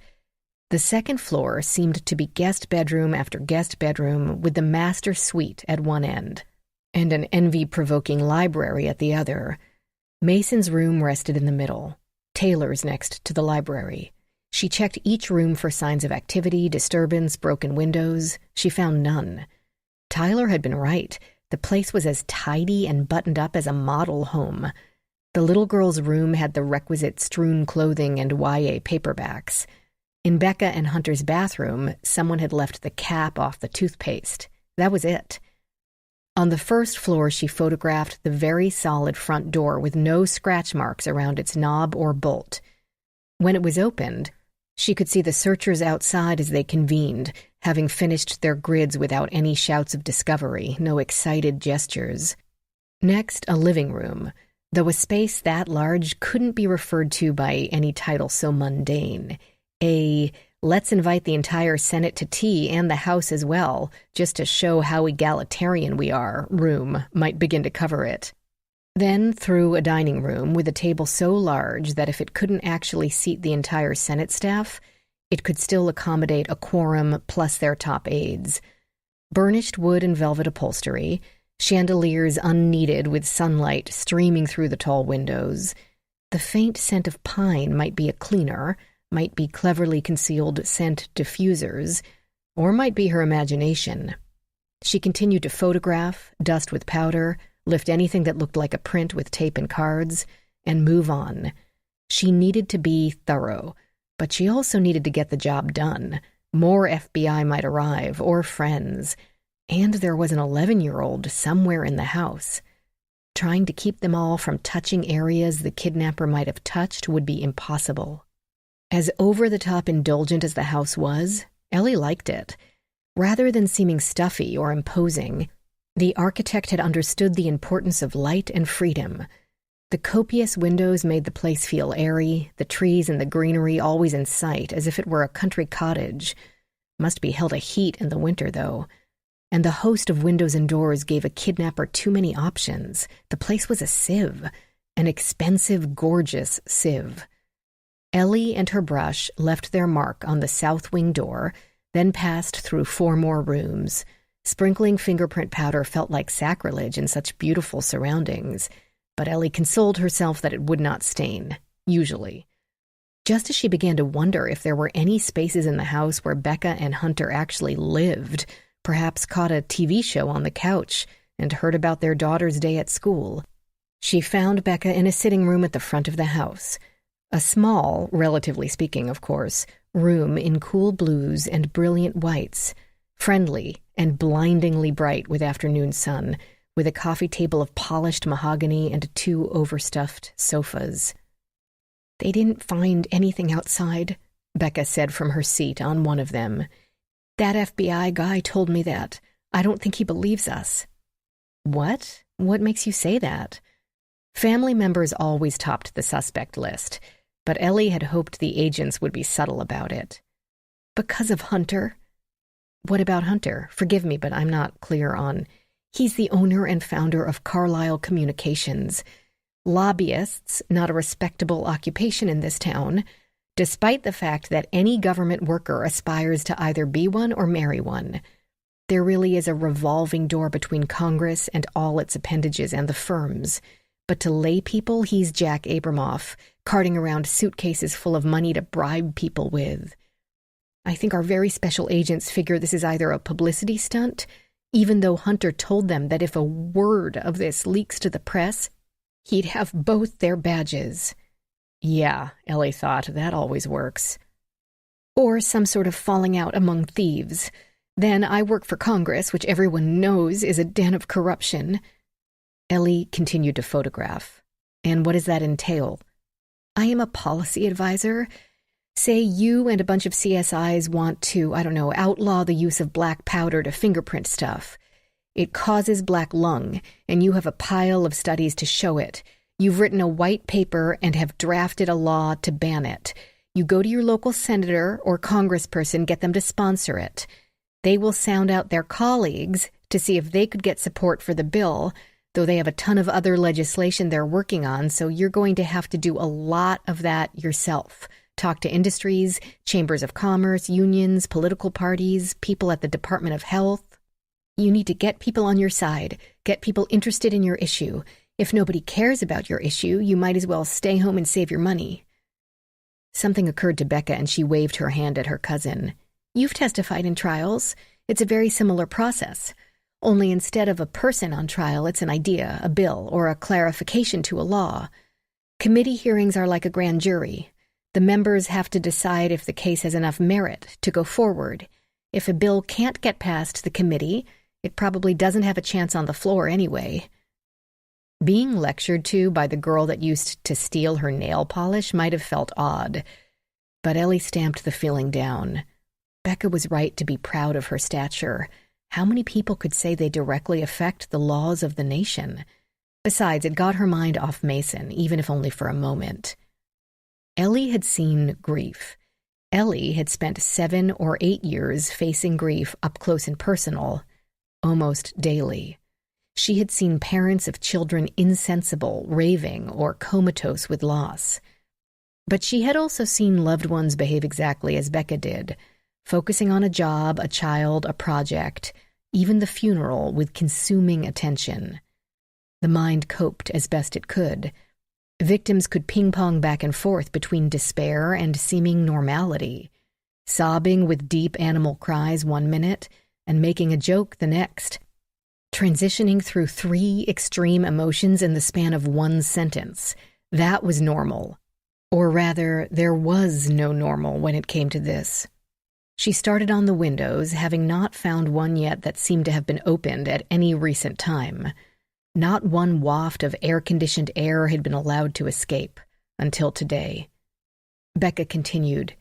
The second floor seemed to be guest bedroom after guest bedroom, with the master suite at one end and an envy-provoking library at the other. Mason's room rested in the middle, Taylor's next to the library. She checked each room for signs of activity, disturbance, broken windows. She found none. Tyler had been right. The place was as tidy and buttoned up as a model home. The little girl's room had the requisite strewn clothing and YA paperbacks. In Becca and Hunter's bathroom, someone had left the cap off the toothpaste. That was it. On the first floor, she photographed the very solid front door with no scratch marks around its knob or bolt. When it was opened, she could see the searchers outside as they convened, having finished their grids without any shouts of discovery, no excited gestures. Next, a living room, though a space that large couldn't be referred to by any title so mundane. Let's invite the entire Senate to tea and the House as well, just to show how egalitarian we are, room might begin to cover it. Then through a dining room with a table so large that if it couldn't actually seat the entire Senate staff, it could still accommodate a quorum plus their top aides. Burnished wood and velvet upholstery, chandeliers unneeded with sunlight streaming through the tall windows. The faint scent of pine might be a cleaner, might be cleverly concealed scent diffusers, or might be her imagination. She continued to photograph, dust with powder, lift anything that looked like a print with tape and cards, and move on. She needed to be thorough, but she also needed to get the job done. More FBI might arrive, or friends, and there was an 11-year-old somewhere in the house. Trying to keep them all from touching areas the kidnapper might have touched would be impossible. As over-the-top indulgent as the house was, Ellie liked it. Rather than seeming stuffy or imposing, the architect had understood the importance of light and freedom. The copious windows made the place feel airy, the trees and the greenery always in sight, as if it were a country cottage. Must be held a heat in the winter, though. And the host of windows and doors gave a kidnapper too many options. The place was a sieve, an expensive, gorgeous sieve. Ellie and her brush left their mark on the south wing door, then passed through 4 more rooms. Sprinkling fingerprint powder felt like sacrilege in such beautiful surroundings, but Ellie consoled herself that it would not stain, usually. Just as she began to wonder if there were any spaces in the house where Becca and Hunter actually lived, perhaps caught a TV show on the couch and heard about their daughter's day at school, she found Becca in a sitting room at the front of the house. A small, relatively speaking, of course, room in cool blues and brilliant whites, friendly and blindingly bright with afternoon sun, with a coffee table of polished mahogany and 2 overstuffed sofas. "They didn't find anything outside," Becca said from her seat on one of them. "That FBI guy told me that. I don't think he believes us." "What? What makes you say that?" Family members always topped the suspect list, but Ellie had hoped the agents would be subtle about it. "Because of Hunter." "What about Hunter? Forgive me, but I'm not clear on..." "He's the owner and founder of Carlisle Communications. Lobbyists, not a respectable occupation in this town, despite the fact that any government worker aspires to either be one or marry one. There really is a revolving door between Congress and all its appendages and the firms. But to lay people, he's Jack Abramoff, carting around suitcases full of money to bribe people with. I think our very special agents figure this is either a publicity stunt, even though Hunter told them that if a word of this leaks to the press, he'd have both their badges. Yeah, Ellie thought, that always works. Or some sort of falling out among thieves. Then I work for Congress, which everyone knows is a den of corruption. Ellie continued to photograph. And what does that entail? I am a policy advisor. Say you and a bunch of CSIs want to, outlaw the use of black powder to fingerprint stuff. It causes black lung, and you have a pile of studies to show it. You've written a white paper and have drafted a law to ban it. You go to your local senator or congressperson, get them to sponsor it. They will sound out their colleagues to see if they could get support for the bill, though they have a ton of other legislation they're working on, so you're going to have to do a lot of that yourself. Talk to industries, chambers of commerce, unions, political parties, people at the Department of Health. You need to get people on your side, get people interested in your issue. If nobody cares about your issue, you might as well stay home and save your money. Something occurred to Becca, and she waved her hand at her cousin. You've testified in trials. It's a very similar process. Only instead of a person on trial, it's an idea, a bill, or a clarification to a law. Committee hearings are like a grand jury. The members have to decide if the case has enough merit to go forward. If a bill can't get past the committee, it probably doesn't have a chance on the floor anyway. Being lectured to by the girl that used to steal her nail polish might have felt odd, but Ellie stamped the feeling down. Becca was right to be proud of her stature. How many people could say they directly affect the laws of the nation? Besides, it got her mind off Mason, even if only for a moment. Ellie had seen grief. Ellie had spent 7 or 8 years facing grief up close and personal, almost daily. She had seen parents of children insensible, raving, or comatose with loss. But she had also seen loved ones behave exactly as Becca did, focusing on a job, a child, a project, even the funeral with consuming attention. The mind coped as best it could. Victims could ping-pong back and forth between despair and seeming normality, sobbing with deep animal cries one minute and making a joke the next, transitioning through 3 extreme emotions in the span of 1 sentence. That was normal. Or rather, there was no normal when it came to this. She started on the windows, having not found one yet that seemed to have been opened at any recent time. Not one waft of air-conditioned air had been allowed to escape, until today. Becca continued,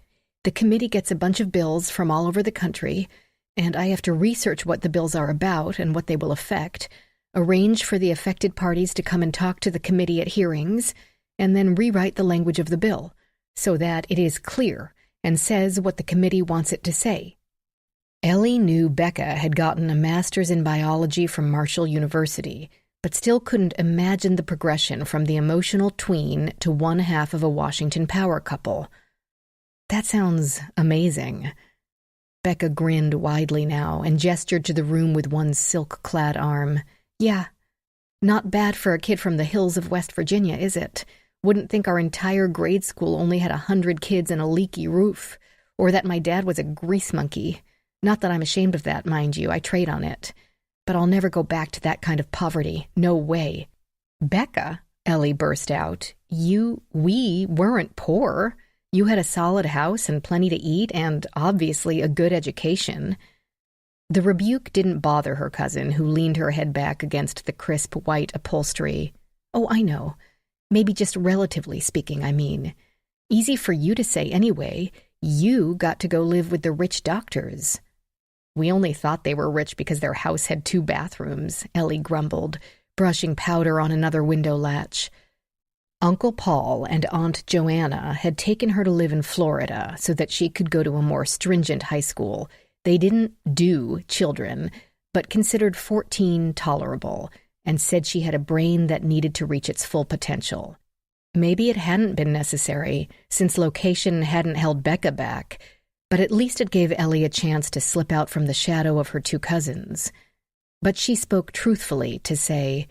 The committee gets a bunch of bills from all over the country, and I have to research what the bills are about and what they will affect, arrange for the affected parties to come and talk to the committee at hearings, and then rewrite the language of the bill, so that it is clear and says what the committee wants it to say. Ellie knew Becca had gotten a master's in biology from Marshall University, but still couldn't imagine the progression from the emotional tween to one half of a Washington power couple. That sounds amazing. Becca grinned widely now and gestured to the room with one silk-clad arm. Yeah, not bad for a kid from the hills of West Virginia, is it? Wouldn't think our entire grade school only had 100 kids and a leaky roof, or that my dad was a grease monkey. Not that I'm ashamed of that, mind you, I trade on it. But I'll never go back to that kind of poverty. No way. Becca, Ellie burst out, we weren't poor. You had a solid house and plenty to eat and, obviously, a good education. The rebuke didn't bother her cousin, who leaned her head back against the crisp white upholstery. Oh, I know. Maybe just relatively speaking, I mean. Easy for you to say anyway. You got to go live with the rich doctors. We only thought they were rich because their house had 2 bathrooms, Ellie grumbled, brushing powder on another window latch. Uncle Paul and Aunt Joanna had taken her to live in Florida so that she could go to a more stringent high school. They didn't do children, but considered 14 tolerable, and said she had a brain that needed to reach its full potential. Maybe it hadn't been necessary, since location hadn't held Becca back, But at least it gave Ellie a chance to slip out from the shadow of her two cousins. But she spoke truthfully to say,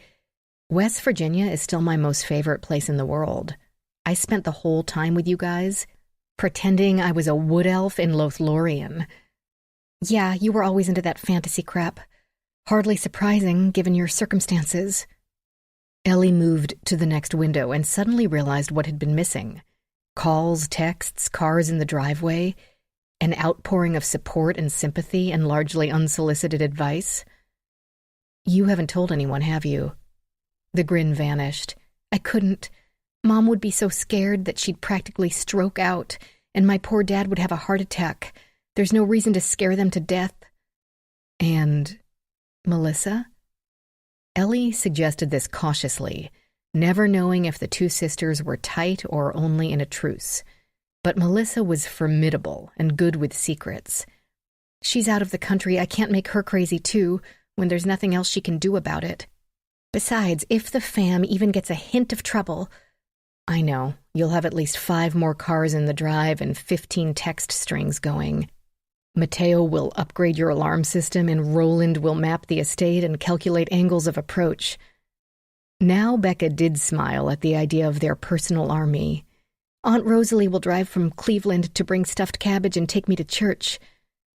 West Virginia is still my most favorite place in the world. I spent the whole time with you guys, pretending I was a wood elf in Lothlorien. Yeah, you were always into that fantasy crap. Hardly surprising, given your circumstances. Ellie moved to the next window and suddenly realized what had been missing. Calls, texts, cars in the driveway, an outpouring of support and sympathy and largely unsolicited advice. You haven't told anyone, have you? The grin vanished. I couldn't. Mom would be so scared that she'd practically stroke out, and my poor dad would have a heart attack. There's no reason to scare them to death. And Melissa? Ellie suggested this cautiously, never knowing if the two sisters were tight or only in a truce. But Melissa was formidable and good with secrets. She's out of the country. I can't make her crazy too, when there's nothing else she can do about it. Besides, if the fam even gets a hint of trouble... I know, you'll have at least 5 more cars in the drive and 15 text strings going. Mateo will upgrade your alarm system and Roland will map the estate and calculate angles of approach. Now Becca did smile at the idea of their personal army. Aunt Rosalie will drive from Cleveland to bring stuffed cabbage and take me to church,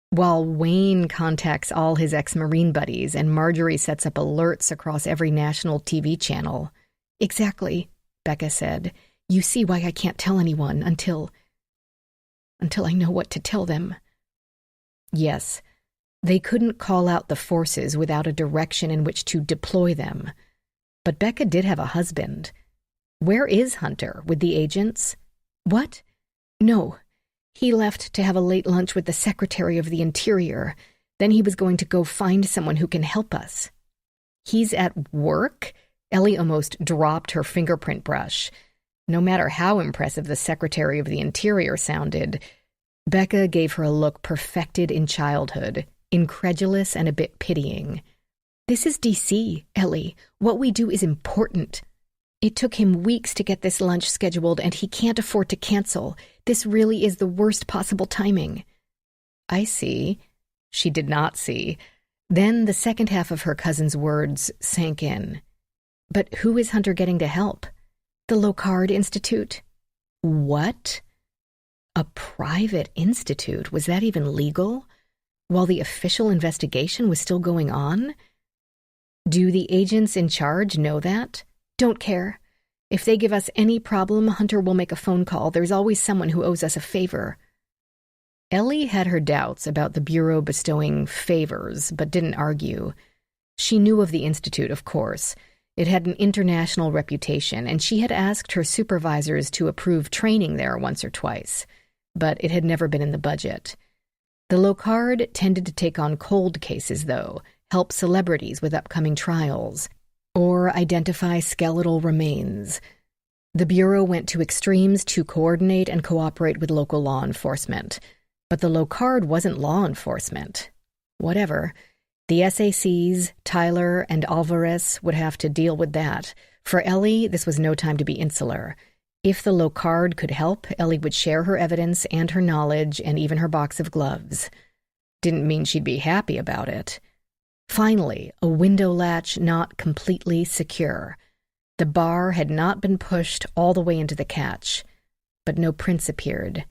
while Wayne contacts all his ex-Marine buddies and Marjorie sets up alerts across every national TV channel. Exactly, Becca said. You see why I can't tell anyone until I know what to tell them. Yes, they couldn't call out the forces without a direction in which to deploy them. But Becca did have a husband. Where is Hunter, with the agents? What? No. He left to have a late lunch with the Secretary of the Interior. Then he was going to go find someone who can help us. He's at work? Ellie almost dropped her fingerprint brush. No matter how impressive the Secretary of the Interior sounded, Becca gave her a look perfected in childhood, incredulous and a bit pitying. This is D.C., Ellie. What we do is important. It took him weeks to get this lunch scheduled, and he can't afford to cancel. This really is the worst possible timing. I see. She did not see. Then the second half of her cousin's words sank in. But who is Hunter getting to help? The Locard Institute. What? A private institute? Was that even legal? While the official investigation was still going on? Do the agents in charge know that? Don't care. If they give us any problem, Hunter will make a phone call. There's always someone who owes us a favor. Ellie had her doubts about the Bureau bestowing favors, but didn't argue. She knew of the Institute, of course. It had an international reputation, and she had asked her supervisors to approve training there once or twice, but it had never been in the budget. The Locard tended to take on cold cases, though, help celebrities with upcoming trials, or identify skeletal remains. The Bureau went to extremes to coordinate and cooperate with local law enforcement. But the Locard wasn't law enforcement. Whatever. The SACs, Tyler, and Alvarez would have to deal with that. For Ellie, this was no time to be insular. If the Locard could help, Ellie would share her evidence and her knowledge and even her box of gloves. Didn't mean she'd be happy about it. Finally, a window latch not completely secure. The bar had not been pushed all the way into the catch, but no prints appeared.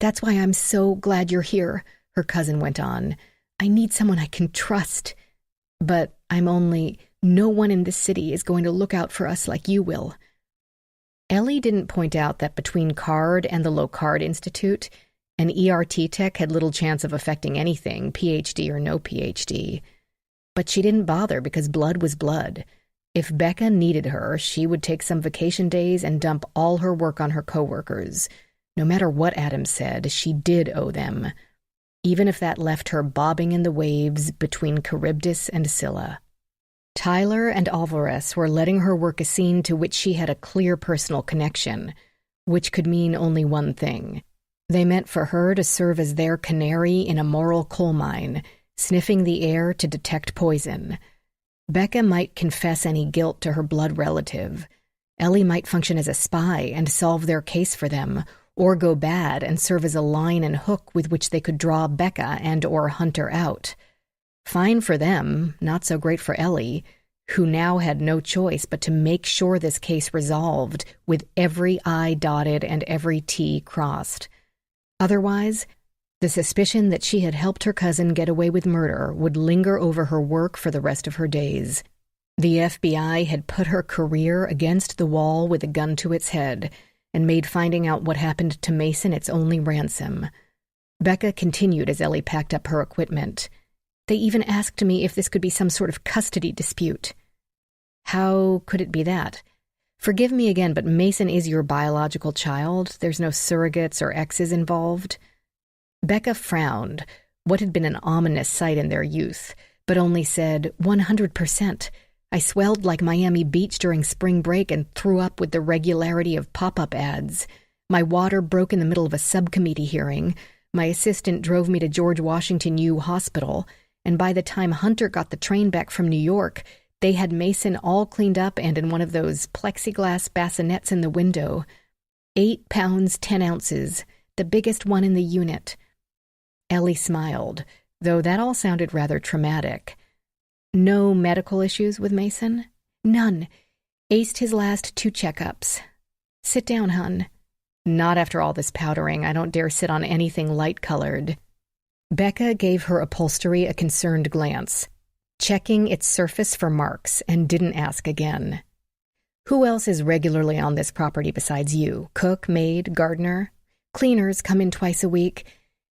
That's why I'm so glad you're here, her cousin went on. I need someone I can trust. But no one in this city is going to look out for us like you will. Ellie didn't point out that between Card and the Locard Institute, an ERT tech had little chance of affecting anything, PhD or no PhD. But she didn't bother because blood was blood. If Becca needed her, she would take some vacation days and dump all her work on her coworkers. No matter what Adam said, she did owe them, even if that left her bobbing in the waves between Charybdis and Scylla. Tyler and Alvarez were letting her work a scene to which she had a clear personal connection, which could mean only one thing. They meant for her to serve as their canary in a moral coal mine, sniffing the air to detect poison. Becca might confess any guilt to her blood relative. Ellie might function as a spy and solve their case for them, or go bad and serve as a line and hook with which they could draw Becca and or Hunter out. Fine for them, not so great for Ellie, who now had no choice but to make sure this case resolved with every I dotted and every T crossed. Otherwise, the suspicion that she had helped her cousin get away with murder would linger over her work for the rest of her days. The FBI had put her career against the wall with a gun to its head and made finding out what happened to Mason its only ransom. Becca continued as Ellie packed up her equipment. They even asked me if this could be some sort of custody dispute. How could it be that? Forgive me again, but Mason is your biological child. There's no surrogates or exes involved. Becca frowned, what had been an ominous sight in their youth, but only said, 100%. I swelled like Miami Beach during spring break and threw up with the regularity of pop-up ads. My water broke in the middle of a subcommittee hearing. My assistant drove me to George Washington U Hospital, and by the time Hunter got the train back from New York, they had Mason all cleaned up and in one of those plexiglass bassinets in the window. 8 pounds 10 ounces, the biggest one in the unit. Ellie smiled, though that all sounded rather traumatic. No medical issues with Mason? None. Aced his last 2 checkups. Sit down, hun. Not after all this powdering. I don't dare sit on anything light-colored. Becca gave her upholstery a concerned glance, checking its surface for marks, and didn't ask again. Who else is regularly on this property besides you? Cook, maid, gardener? Cleaners come in twice a week,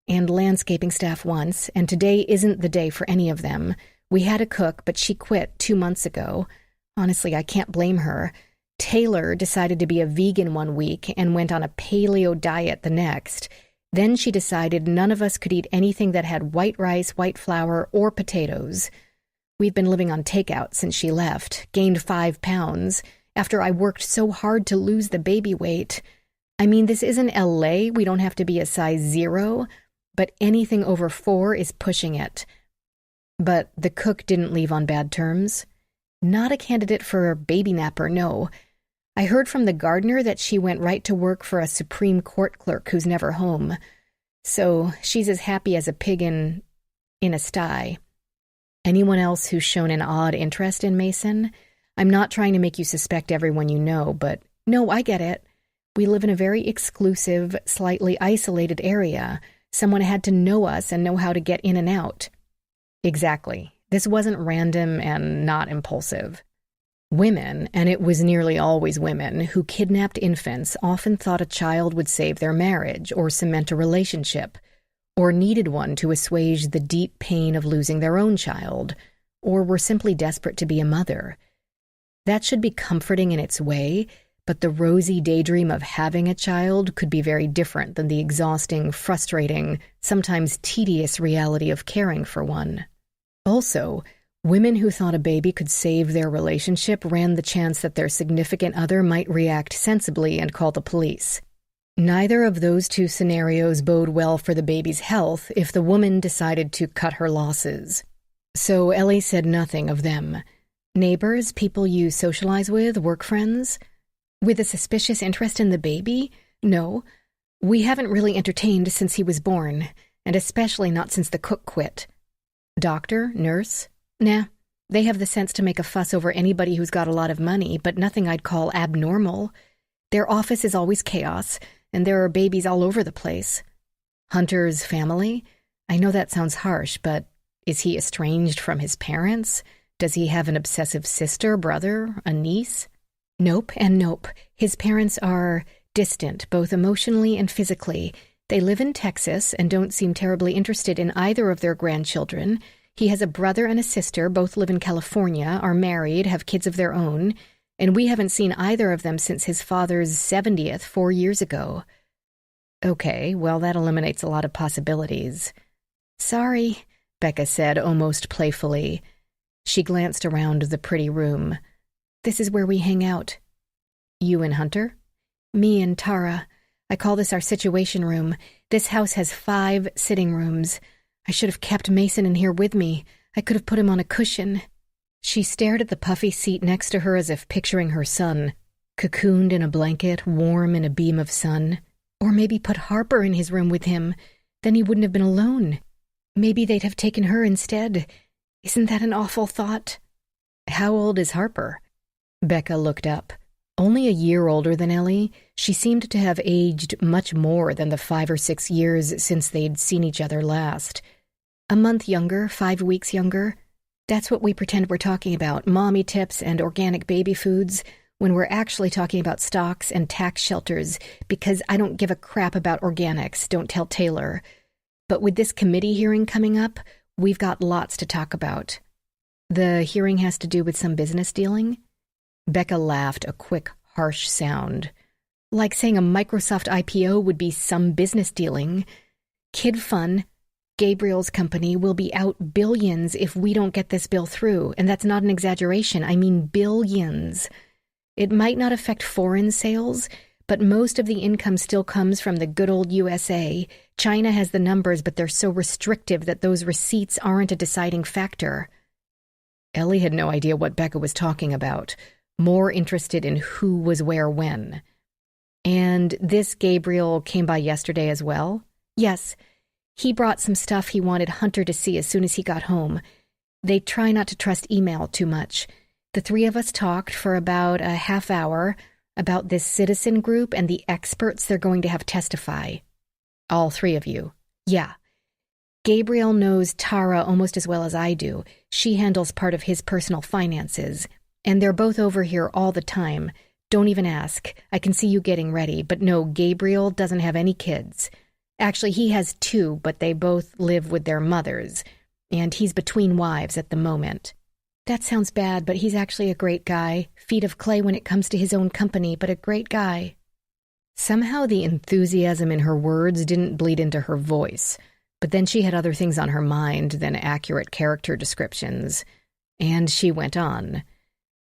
and landscaping staff once, and today isn't the day for any of them. We had a cook, but she quit 2 months ago. Honestly, I can't blame her. Taylor decided to be a vegan one week and went on a paleo diet the next. Then she decided none of us could eat anything that had white rice, white flour, or potatoes. We've been living on takeout since she left, gained 5 pounds, after I worked so hard to lose the baby weight. I mean, this isn't LA, we don't have to be a size 0, but anything over 4 is pushing it. But the cook didn't leave on bad terms. Not a candidate for baby napper, no. I heard from the gardener that she went right to work for a Supreme Court clerk who's never home. So she's as happy as a pig in a sty. Anyone else who's shown an odd interest in Mason? I'm not trying to make you suspect everyone you know, but no, I get it. We live in a very exclusive, slightly isolated area. Someone had to know us and know how to get in and out. Exactly. This wasn't random and not impulsive. Women, and it was nearly always women, who kidnapped infants often thought a child would save their marriage or cement a relationship, or needed one to assuage the deep pain of losing their own child, or were simply desperate to be a mother. That should be comforting in its way, but the rosy daydream of having a child could be very different than the exhausting, frustrating, sometimes tedious reality of caring for one. Also, women who thought a baby could save their relationship ran the chance that their significant other might react sensibly and call the police. Neither of those 2 scenarios bode well for the baby's health if the woman decided to cut her losses. So Ellie said nothing of them. Neighbors, people you socialize with, work friends? With a suspicious interest in the baby? No. We haven't really entertained since he was born, and especially not since the cook quit. Doctor? Nurse? Nah. They have the sense to make a fuss over anybody who's got a lot of money, but nothing I'd call abnormal. Their office is always chaos, and there are babies all over the place. Hunter's family? I know that sounds harsh, but is he estranged from his parents? Does he have an obsessive sister, brother, a niece? Nope and nope. His parents are distant, both emotionally and physically. They live in Texas and don't seem terribly interested in either of their grandchildren. He has a brother and a sister, both live in California, are married, have kids of their own, and we haven't seen either of them since his father's 70th 4 years ago. Okay, well, that eliminates a lot of possibilities. Sorry, Becca said almost playfully. She glanced around the pretty room. This is where we hang out. You and Hunter? Me and Tara. I call this our situation room. This house has 5 sitting rooms. I should have kept Mason in here with me. I could have put him on a cushion. She stared at the puffy seat next to her as if picturing her son, cocooned in a blanket, warm in a beam of sun. Or maybe put Harper in his room with him. Then he wouldn't have been alone. Maybe they'd have taken her instead. Isn't that an awful thought? How old is Harper? Becca looked up. Only a year older than Ellie, she seemed to have aged much more than the 5 or 6 years since they'd seen each other last. A month younger, 5 weeks younger. That's what we pretend we're talking about, mommy tips and organic baby foods, when we're actually talking about stocks and tax shelters, because I don't give a crap about organics, don't tell Taylor. But with this committee hearing coming up, we've got lots to talk about. The hearing has to do with some business dealing? Becca laughed, a quick, harsh sound. Like saying a Microsoft IPO would be some business dealing. Kid fun. Gabriel's company will be out billions if we don't get this bill through, and that's not an exaggeration. I mean billions. It might not affect foreign sales, but most of the income still comes from the good old USA. China has the numbers, but they're so restrictive that those receipts aren't a deciding factor. Ellie had no idea what Becca was talking about, more interested in who was where when. And this Gabriel came by yesterday as well? Yes. He brought some stuff he wanted Hunter to see as soon as he got home. They try not to trust email too much. The 3 of us talked for about a half hour about this citizen group and the experts they're going to have testify. All 3 of you? Yeah. Gabriel knows Tara almost as well as I do. She handles part of his personal finances. And they're both over here all the time. Don't even ask. I can see you getting ready. But no, Gabriel doesn't have any kids. Actually, he has 2, but they both live with their mothers. And he's between wives at the moment. That sounds bad, but he's actually a great guy. Feet of clay when it comes to his own company, but a great guy. Somehow the enthusiasm in her words didn't bleed into her voice. But then she had other things on her mind than accurate character descriptions. And she went on.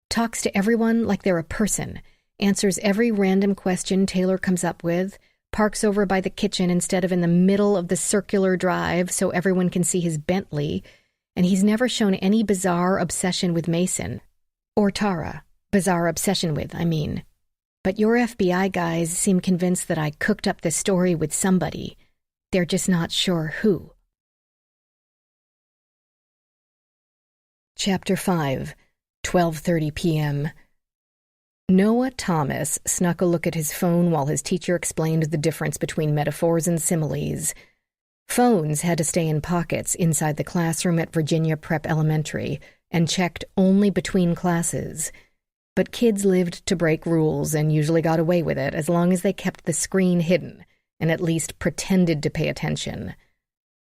Talks to everyone like they're a person. Answers every random question Taylor comes up with. Parks over by the kitchen instead of in the middle of the circular drive so everyone can see his Bentley. And he's never shown any bizarre obsession with Mason. Or Tara. Bizarre obsession with, I mean. But your FBI guys seem convinced that I cooked up this story with somebody. They're just not sure who. Chapter 5, 12:30 p.m. Noah Thomas snuck a look at his phone while his teacher explained the difference between metaphors and similes. Phones had to stay in pockets inside the classroom at Virginia Prep Elementary and checked only between classes. But kids lived to break rules and usually got away with it as long as they kept the screen hidden and at least pretended to pay attention.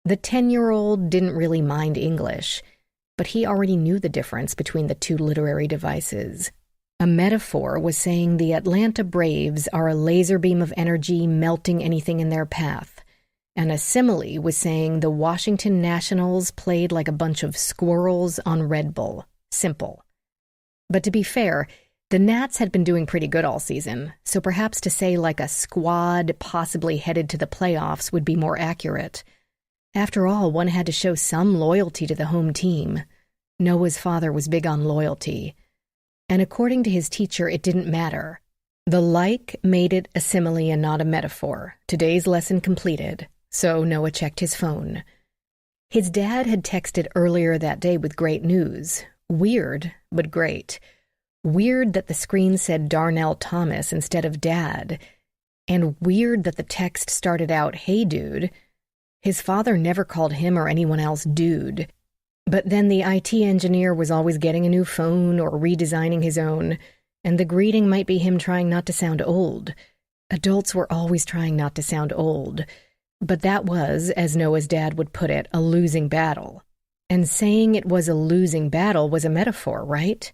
The 10-year-old didn't really mind English, but he already knew the difference between the 2 literary devices. A metaphor was saying the Atlanta Braves are a laser beam of energy melting anything in their path, and a simile was saying the Washington Nationals played like a bunch of squirrels on Red Bull. Simple. But to be fair, the Nats had been doing pretty good all season, so perhaps to say like a squad possibly headed to the playoffs would be more accurate. After all, one had to show some loyalty to the home team. Noah's father was big on loyalty. And according to his teacher, it didn't matter. The like made it a simile and not a metaphor. Today's lesson completed, so Noah checked his phone. His dad had texted earlier that day with great news. Weird, but great. Weird that the screen said Darnell Thomas instead of Dad. And weird that the text started out, "Hey, dude." His father never called him or anyone else dude. But then the IT engineer was always getting a new phone or redesigning his own, and the greeting might be him trying not to sound old. Adults were always trying not to sound old. But that was, as Noah's dad would put it, a losing battle. And saying it was a losing battle was a metaphor, right?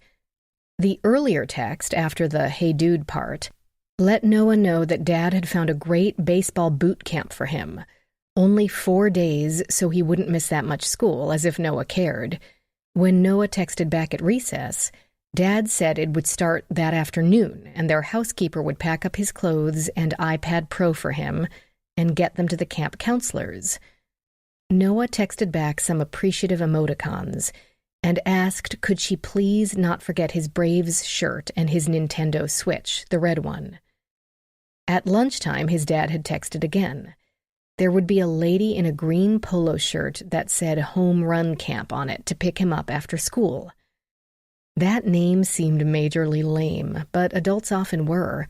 The earlier text, after the "hey dude" part, let Noah know that Dad had found a great baseball boot camp for him. Only 4 days, so he wouldn't miss that much school, as if Noah cared. When Noah texted back at recess, Dad said it would start that afternoon, and their housekeeper would pack up his clothes and iPad Pro for him and get them to the camp counselors. Noah texted back some appreciative emoticons and asked could she please not forget his Braves shirt and his Nintendo Switch, the red one. At lunchtime, his dad had texted again. There would be a lady in a green polo shirt that said Home Run Camp on it to pick him up after school. That name seemed majorly lame, but adults often were.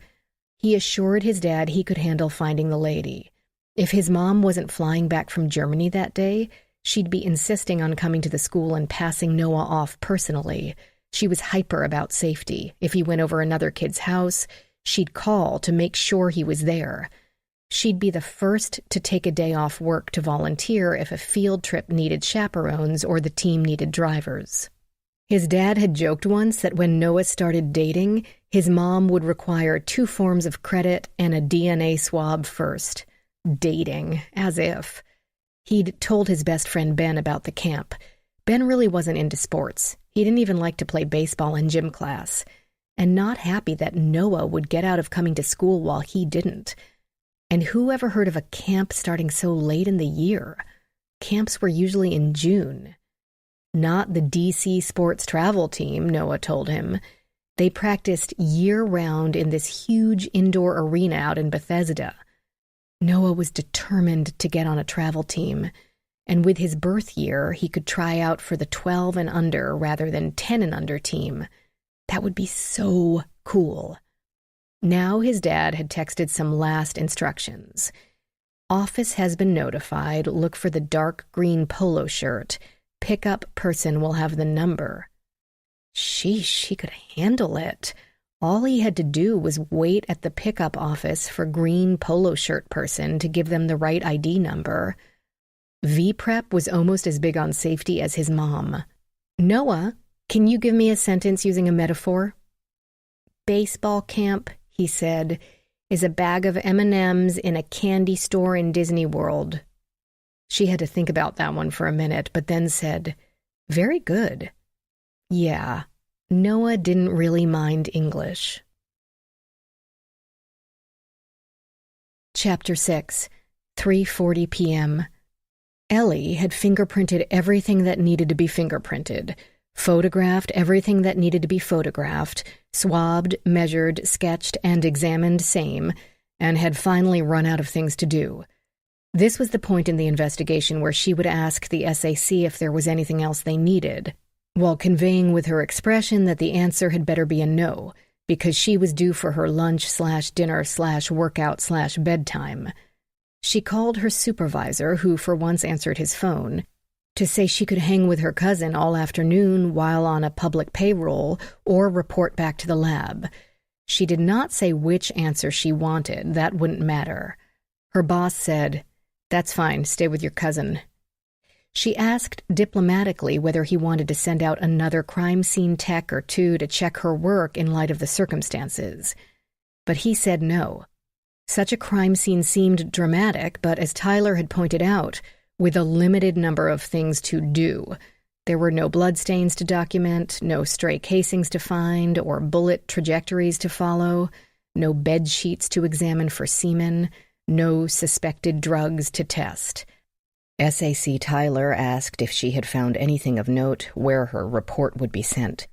He assured his dad he could handle finding the lady. If his mom wasn't flying back from Germany that day, she'd be insisting on coming to the school and passing Noah off personally. She was hyper about safety. If he went over another kid's house, she'd call to make sure he was there. She'd be the first to take a day off work to volunteer if a field trip needed chaperones or the team needed drivers. His dad had joked once that when Noah started dating, his mom would require 2 forms of credit and a DNA swab first. Dating, as if. He'd told his best friend Ben about the camp. Ben really wasn't into sports. He didn't even like to play baseball in gym class. And not happy that Noah would get out of coming to school while he didn't. And who ever heard of a camp starting so late in the year? Camps were usually in June. Not the DC sports travel team, Noah told him. They practiced year-round in this huge indoor arena out in Bethesda. Noah was determined to get on a travel team, and with his birth year, he could try out for the 12 and under rather than 10 and under team. That would be so cool. Now his dad had texted some last instructions. Office has been notified. Look for the dark green polo shirt. Pickup person will have the number. Sheesh, he could handle it. All he had to do was wait at the pickup office for green polo shirt person to give them the right ID number. V-Prep was almost as big on safety as his mom. Noah, can you give me a sentence using a metaphor? Baseball camp, he said, is a bag of M&Ms in a candy store in Disney World. She had to think about that one for a minute, but then said, very good. Yeah, Noah didn't really mind English. Chapter 6, 3:40 p.m. Ellie had fingerprinted everything that needed to be fingerprinted, photographed everything that needed to be photographed, swabbed, measured, sketched, and examined same, and had finally run out of things to do. This was the point in the investigation where she would ask the SAC if there was anything else they needed, while conveying with her expression that the answer had better be a no, because she was due for her lunch/dinner/workout/bedtime. She called her supervisor, who for once answered his phone, to say she could hang with her cousin all afternoon while on a public payroll or report back to the lab. She did not say which answer she wanted. That wouldn't matter. Her boss said, "That's fine, stay with your cousin." She asked diplomatically whether he wanted to send out another crime scene tech or two to check her work in light of the circumstances. But he said no. Such a crime scene seemed dramatic, but as Tyler had pointed out, with a limited number of things to do. There were no bloodstains to document, no stray casings to find or bullet trajectories to follow, no bed sheets to examine for semen, no suspected drugs to test. SAC Tyler asked if she had found anything of note, where her report would be sent.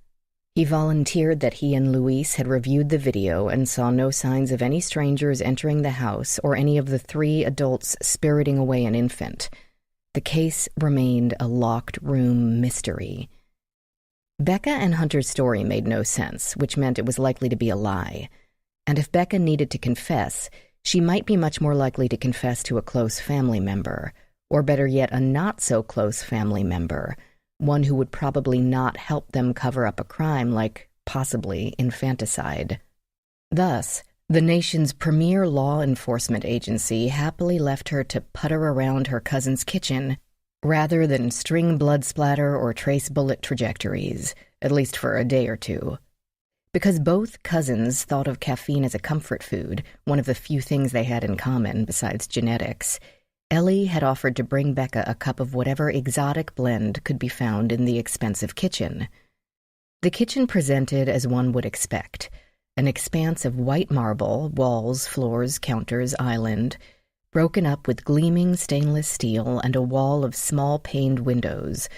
He volunteered that he and Luis had reviewed the video and saw no signs of any strangers entering the house or any of the 3 adults spiriting away an infant. The case remained a locked room mystery. Becca and Hunter's story made no sense, which meant it was likely to be a lie. And if Becca needed to confess, she might be much more likely to confess to a close family member, or better yet, a not-so-close family member, one who would probably not help them cover up a crime like, possibly, infanticide. Thus, the nation's premier law enforcement agency happily left her to putter around her cousin's kitchen rather than string blood splatter or trace bullet trajectories, at least for a day or two. Because both cousins thought of caffeine as a comfort food, one of the few things they had in common besides genetics, Ellie had offered to bring Becca a cup of whatever exotic blend could be found in the expensive kitchen. The kitchen presented as one would expect, an expanse of white marble, walls, floors, counters, island, broken up with gleaming stainless steel and a wall of small paned windows,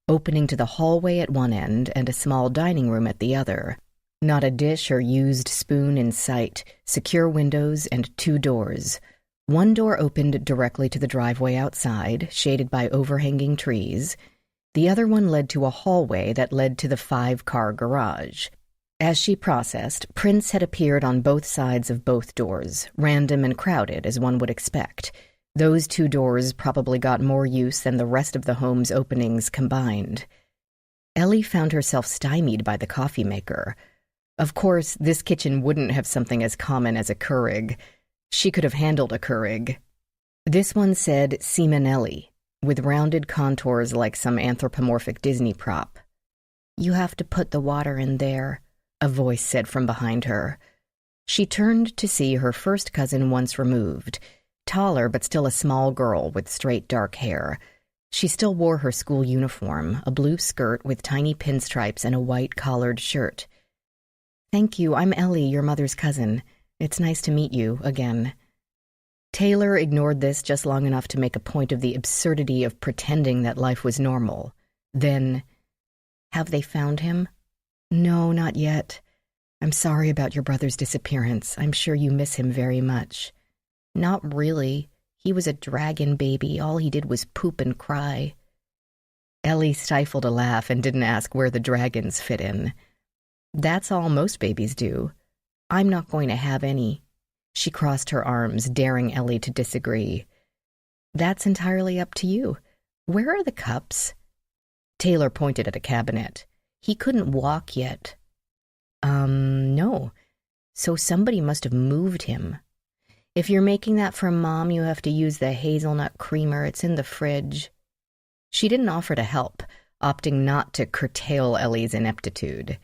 opening to the hallway at one end and a small dining room at the other. Not a dish or used spoon in sight, secure windows and 2 doors. One door opened directly to the driveway outside, shaded by overhanging trees. The other one led to a hallway that led to the 5-car garage. As she processed, prints had appeared on both sides of both doors, random and crowded, as one would expect. Those 2 doors probably got more use than the rest of the home's openings combined. Ellie found herself stymied by the coffee maker. Of course, this kitchen wouldn't have something as common as a Keurig. She could have handled a Keurig. This one said Simonelli, with rounded contours like some anthropomorphic Disney prop. "You have to put the water in there," a voice said from behind her. She turned to see her first cousin once removed, taller but still a small girl with straight dark hair. She still wore her school uniform, a blue skirt with tiny pinstripes and a white collared shirt. "Thank you, I'm Ellie, your mother's cousin. It's nice to meet you again." Taylor ignored this just long enough to make a point of the absurdity of pretending that life was normal. Then, "Have they found him?" "No, not yet. I'm sorry about your brother's disappearance. I'm sure you miss him very much." "Not really. He was a dragon baby. All he did was poop and cry." Ellie stifled a laugh and didn't ask where the dragons fit in. "That's all most babies do. I'm not going to have any." She crossed her arms, daring Ellie to disagree. "That's entirely up to you. Where are the cups?" Taylor pointed at a cabinet. "He couldn't walk yet." No. So somebody must have moved him. If you're making that for Mom, you have to use the hazelnut creamer. It's in the fridge." She didn't offer to help, opting not to curtail Ellie's ineptitude.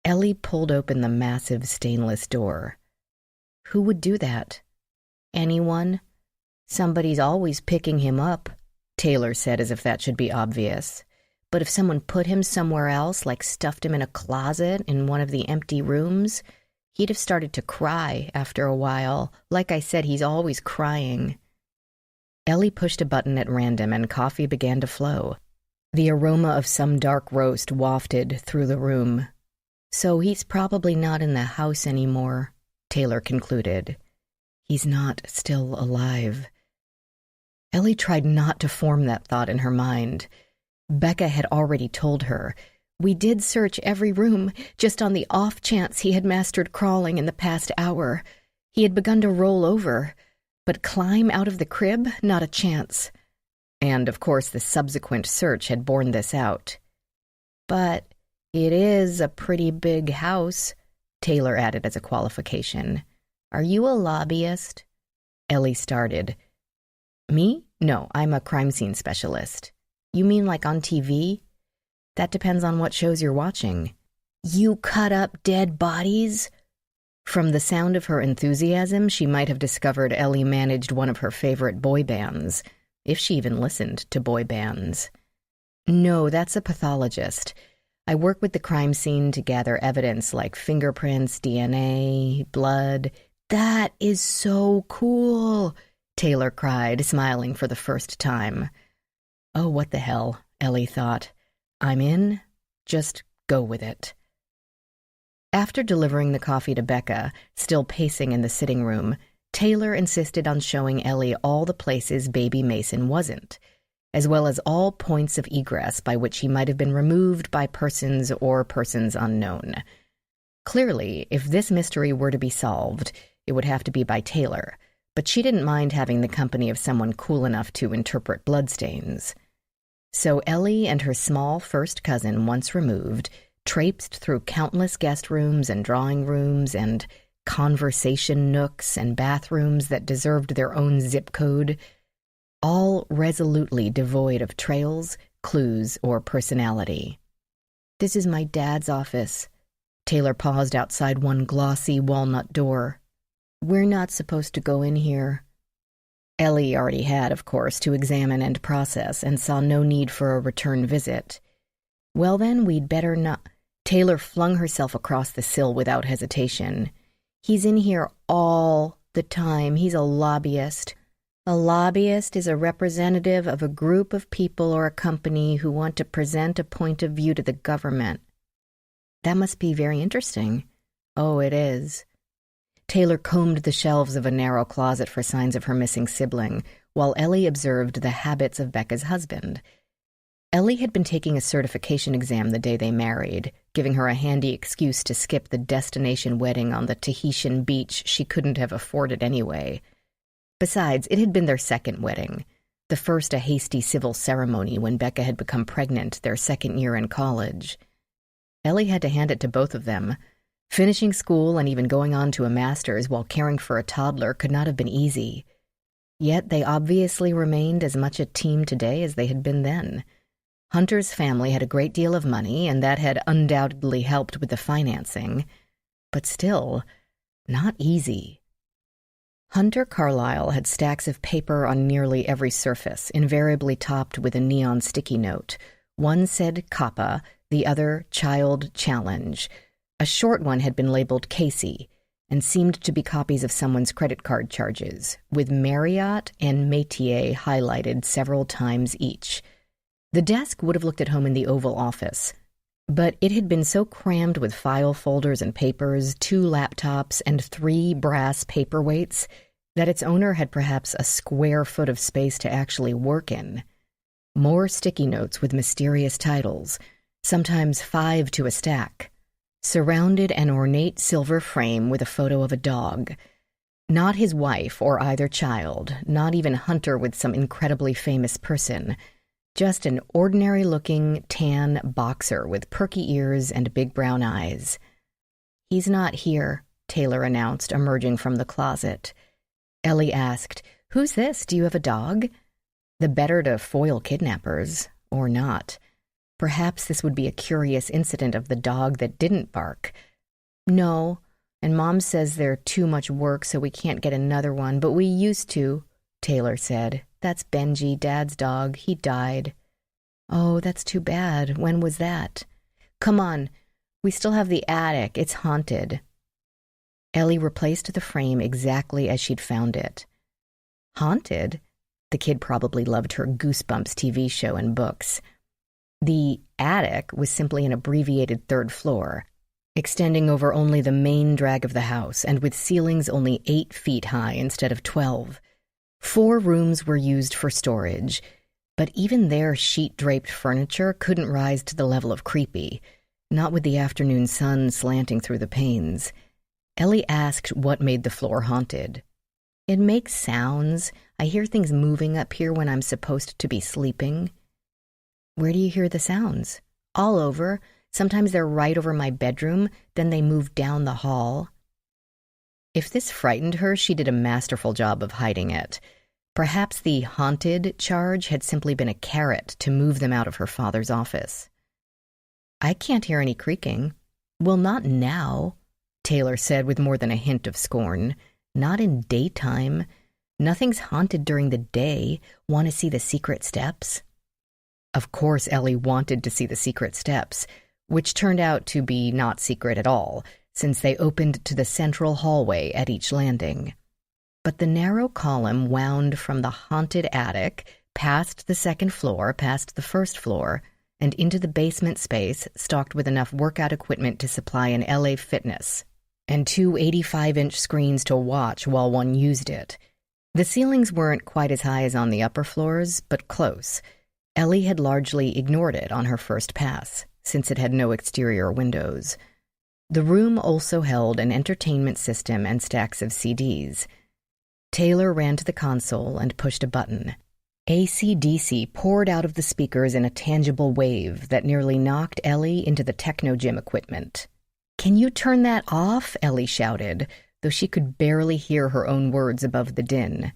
Ellie pulled open the massive stainless door. "Who would do that?" "Anyone. Somebody's always picking him up," Taylor said as if that should be obvious. "But if someone put him somewhere else, like stuffed him in a closet in one of the empty rooms, he'd have started to cry after a while. Like I said, he's always crying." Ellie pushed a button at random and coffee began to flow. The aroma of some dark roast wafted through the room. "So he's probably not in the house anymore," Taylor concluded. "He's not still alive." Ellie tried not to form that thought in her mind. Becca had already told her, "We did search every room, just on the off chance he had mastered crawling in the past hour. He had begun to roll over, but climb out of the crib? Not a chance." And, of course, the subsequent search had borne this out. "But it is a pretty big house," Taylor added as a qualification. "Are you a lobbyist?" Ellie started. "Me? No, I'm a crime scene specialist." "You mean like on TV?" "That depends on what shows you're watching." "You cut up dead bodies?" From the sound of her enthusiasm, she might have discovered Ellie managed one of her favorite boy bands, if she even listened to boy bands. "No, that's a pathologist. I work with the crime scene to gather evidence like fingerprints, DNA, blood." "That is so cool," Taylor cried, smiling for the first time. Oh, what the hell, Ellie thought. I'm in. Just go with it. After delivering the coffee to Becca, still pacing in the sitting room, Taylor insisted on showing Ellie all the places baby Mason wasn't, as well as all points of egress by which he might have been removed by persons or persons unknown. Clearly, if this mystery were to be solved, it would have to be by Taylor, but she didn't mind having the company of someone cool enough to interpret bloodstains. So Ellie and her small first cousin, once removed, traipsed through countless guest rooms and drawing rooms and conversation nooks and bathrooms that deserved their own zip code, all resolutely devoid of trails, clues, or personality. "This is my dad's office." Taylor paused outside one glossy walnut door. "We're not supposed to go in here." Ellie already had, of course, to examine and process, and saw no need for a return visit. "Well then, we'd better not—" Taylor flung herself across the sill without hesitation. "He's in here all the time. He's a lobbyist. A lobbyist is a representative of a group of people or a company who want to present a point of view to the government." That must be very interesting. Oh, it is. Taylor combed the shelves of a narrow closet for signs of her missing sibling, while Ellie observed the habits of Becca's husband. Ellie had been taking a certification exam the day they married, giving her a handy excuse to skip the destination wedding on the Tahitian beach she couldn't have afforded anyway. Besides, it had been their second wedding, the first a hasty civil ceremony when Becca had become pregnant their second year in college. Ellie had to hand it to both of them. Finishing school and even going on to a master's while caring for a toddler could not have been easy. Yet they obviously remained as much a team today as they had been then. Hunter's family had a great deal of money, and that had undoubtedly helped with the financing. But still, not easy. Hunter Carlyle had stacks of paper on nearly every surface, invariably topped with a neon sticky note. One said COPPA, the other Child Challenge. A short one had been labeled Casey, and seemed to be copies of someone's credit card charges, with Marriott and Métier highlighted several times each. The desk would have looked at home in the Oval Office, but it had been so crammed with file folders and papers, 2 laptops, and 3 brass paperweights that its owner had perhaps a square foot of space to actually work in. More sticky notes with mysterious titles, sometimes 5 to a stack, surrounded an ornate silver frame with a photo of a dog. Not his wife or either child, not even Hunter with some incredibly famous person, just an ordinary-looking tan boxer with perky ears and big brown eyes. "He's not here," Taylor announced, emerging from the closet. Ellie asked, "Who's this? Do you have a dog?" The better to foil kidnappers, or not. Perhaps this would be a curious incident of the dog that didn't bark. "No, and Mom says they're too much work, so we can't get another one, but we used to," Taylor said. "That's Benji, Dad's dog. He died." "Oh, that's too bad. When was that?" "Come on. We still have the attic. It's haunted." Ellie replaced the frame exactly as she'd found it. Haunted? The kid probably loved her Goosebumps TV show and books. The attic was simply an abbreviated 3rd floor, extending over only the main drag of the house and with ceilings only 8 feet high instead of 12. 4 rooms were used for storage, but even their sheet-draped furniture couldn't rise to the level of creepy, not with the afternoon sun slanting through the panes. Ellie asked what made the floor haunted. "It makes sounds. I hear things moving up here when I'm supposed to be sleeping." "Where do you hear the sounds?" "All over. Sometimes they're right over my bedroom, then they move down the hall." If this frightened her, she did a masterful job of hiding it. Perhaps the haunted charge had simply been a carrot to move them out of her father's office. "I can't hear any creaking." "Well, not now," Taylor said with more than a hint of scorn. "Not in daytime. Nothing's haunted during the day. Want to see the secret steps?" Of course Ellie wanted to see the secret steps, which turned out to be not secret at all, since they opened to the central hallway at each landing. But the narrow column wound from the haunted attic, past the 2nd floor, past the 1st floor, and into the basement space stocked with enough workout equipment to supply an LA Fitness, and 2 85-inch screens to watch while one used it. The ceilings weren't quite as high as on the upper floors, but close. Ellie had largely ignored it on her first pass, since it had no exterior windows. The room also held an entertainment system and stacks of CDs. Taylor ran to the console and pushed a button. AC/DC poured out of the speakers in a tangible wave that nearly knocked Ellie into the techno gym equipment. "Can you turn that off?" Ellie shouted, though she could barely hear her own words above the din.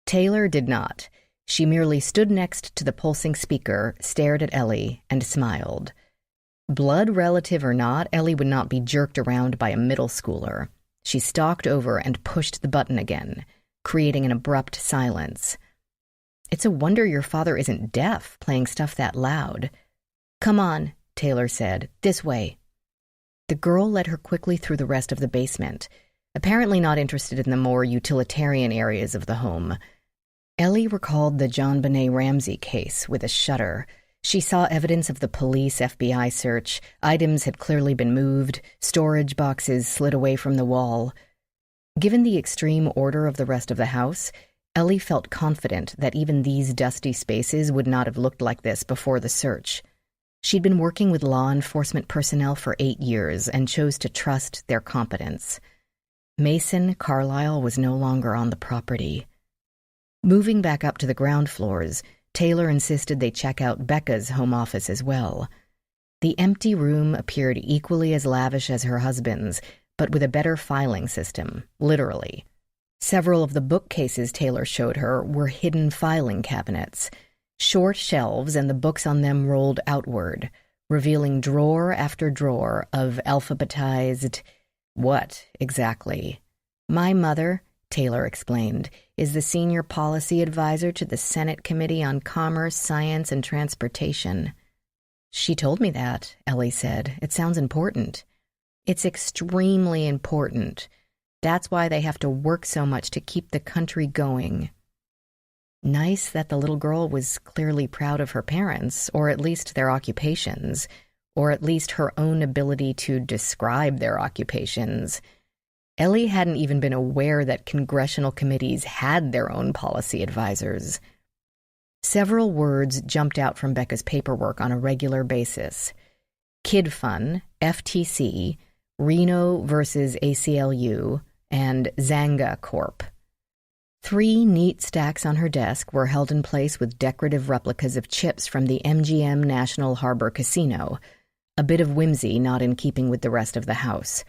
Taylor did not. She merely stood next to the pulsing speaker, stared at Ellie, and smiled. Blood relative or not, Ellie would not be jerked around by a middle schooler. She stalked over and pushed the button again, creating an abrupt silence. "It's a wonder your father isn't deaf, playing stuff that loud." "Come on," Taylor said. "This way." The girl led her quickly through the rest of the basement, apparently not interested in the more utilitarian areas of the home. Ellie recalled the JonBenet Ramsey case with a shudder. She saw evidence of the police FBI search. Items had clearly been moved, storage boxes slid away from the wall. Given the extreme order of the rest of the house, Ellie felt confident that even these dusty spaces would not have looked like this before the search. She'd been working with law enforcement personnel for 8 years and chose to trust their competence. Mason Carlisle was no longer on the property. Moving back up to the ground floors, Taylor insisted they check out Becca's home office as well. The empty room appeared equally as lavish as her husband's, but with a better filing system, literally. Several of the bookcases Taylor showed her were hidden filing cabinets, short shelves and the books on them rolled outward, revealing drawer after drawer of alphabetized... What, exactly? My mother, Taylor explained, is the senior policy advisor to the Senate Committee on Commerce, Science, and Transportation. She told me that, Ellie said. It sounds important. It's extremely important. That's why they have to work so much to keep the country going. Nice that the little girl was clearly proud of her parents, or at least their occupations, or at least her own ability to describe their occupations. Ellie hadn't even been aware that congressional committees had their own policy advisors. Several words jumped out from Becca's paperwork on a regular basis. Kid Fun, FTC, Reno versus ACLU, and Zanga Corp. 3 neat stacks on her desk were held in place with decorative replicas of chips from the MGM National Harbor Casino, a bit of whimsy not in keeping with the rest of the house.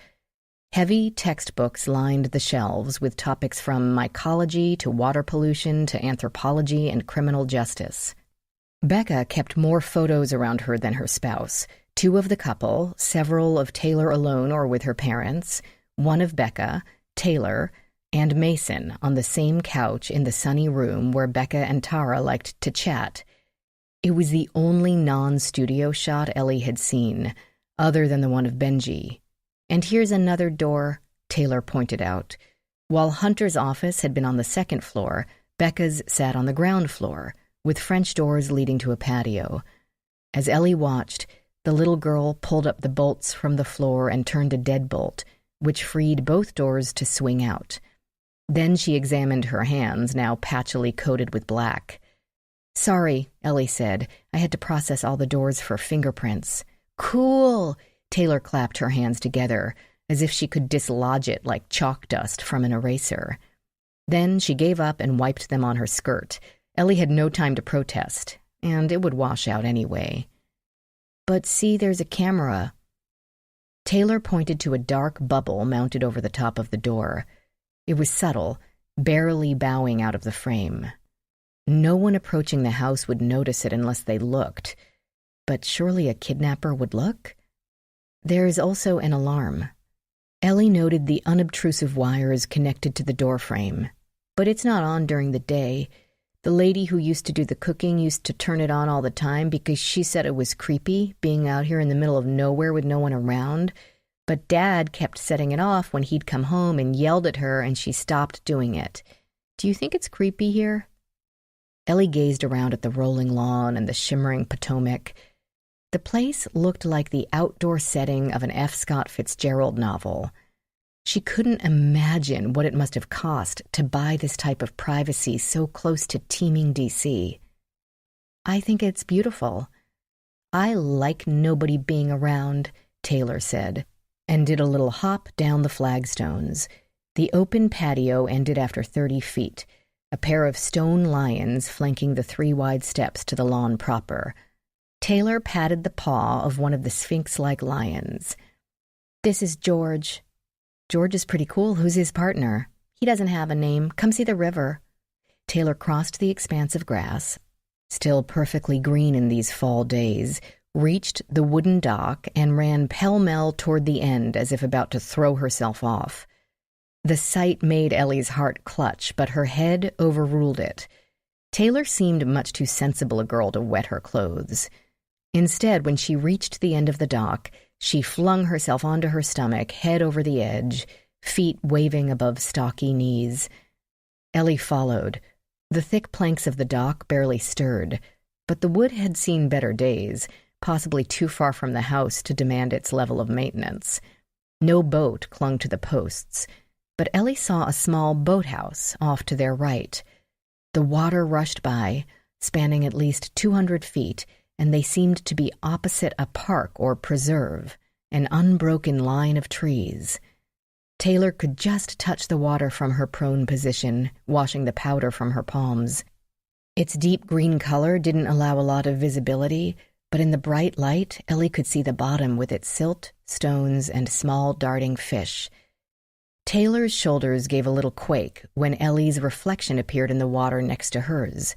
Heavy textbooks lined the shelves with topics from mycology to water pollution to anthropology and criminal justice. Becca kept more photos around her than her spouse, 2 of the couple, several of Taylor alone or with her parents, 1 of Becca, Taylor, and Mason on the same couch in the sunny room where Becca and Tara liked to chat. It was the only non-studio shot Ellie had seen, other than the one of Benji. And here's another door, Taylor pointed out. While Hunter's office had been on the 2nd floor, Becca's sat on the ground floor, with French doors leading to a patio. As Ellie watched, the little girl pulled up the bolts from the floor and turned a deadbolt, which freed both doors to swing out. Then she examined her hands, now patchily coated with black. Sorry, Ellie said. I had to process all the doors for fingerprints. Cool! Taylor clapped her hands together, as if she could dislodge it like chalk dust from an eraser. Then she gave up and wiped them on her skirt. Ellie had no time to protest, and it would wash out anyway. But see, there's a camera. Taylor pointed to a dark bubble mounted over the top of the door. It was subtle, barely bowing out of the frame. No one approaching the house would notice it unless they looked. But surely a kidnapper would look? There is also an alarm. Ellie noted the unobtrusive wires connected to the doorframe. But it's not on during the day. The lady who used to do the cooking used to turn it on all the time because she said it was creepy, being out here in the middle of nowhere with no one around. But Dad kept setting it off when he'd come home and yelled at her, and she stopped doing it. Do you think it's creepy here? Ellie gazed around at the rolling lawn and the shimmering Potomac. The place looked like the outdoor setting of an F. Scott Fitzgerald novel. She couldn't imagine what it must have cost to buy this type of privacy so close to teeming D.C. I think it's beautiful. I like nobody being around, Taylor said, and did a little hop down the flagstones. The open patio ended after 30 feet, a pair of stone lions flanking the 3 wide steps to the lawn proper. Taylor patted the paw of one of the sphinx-like lions. This is George. George is pretty cool. Who's his partner? He doesn't have a name. Come see the river. Taylor crossed the expanse of grass, still perfectly green in these fall days, reached the wooden dock, and ran pell-mell toward the end as if about to throw herself off. The sight made Ellie's heart clutch, but her head overruled it. Taylor seemed much too sensible a girl to wet her clothes. Instead, when she reached the end of the dock, she flung herself onto her stomach, head over the edge, feet waving above stocky knees. Ellie followed. The thick planks of the dock barely stirred. But the wood had seen better days, possibly too far from the house to demand its level of maintenance. No boat clung to the posts, but Ellie saw a small boathouse off to their right. The water rushed by, spanning at least 200 feet, and they seemed to be opposite a park or preserve, an unbroken line of trees. Taylor could just touch the water from her prone position, washing the powder from her palms. Its deep green color didn't allow a lot of visibility, but in the bright light, Ellie could see the bottom with its silt, stones, and small darting fish. Taylor's shoulders gave a little quake when Ellie's reflection appeared in the water next to hers,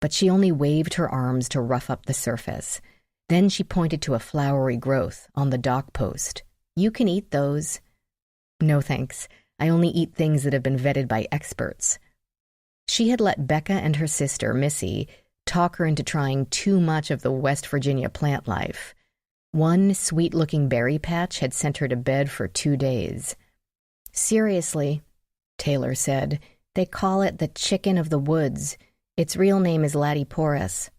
but she only waved her arms to rough up the surface. Then she pointed to a flowery growth on the dock post. "You can eat those." "No, thanks. I only eat things that have been vetted by experts." She had let Becca and her sister, Missy, talk her into trying too much of the West Virginia plant life. One sweet-looking berry patch had sent her to bed for 2 days. "Seriously," Taylor said, "they call it the chicken of the woods. Its real name is Latiporus."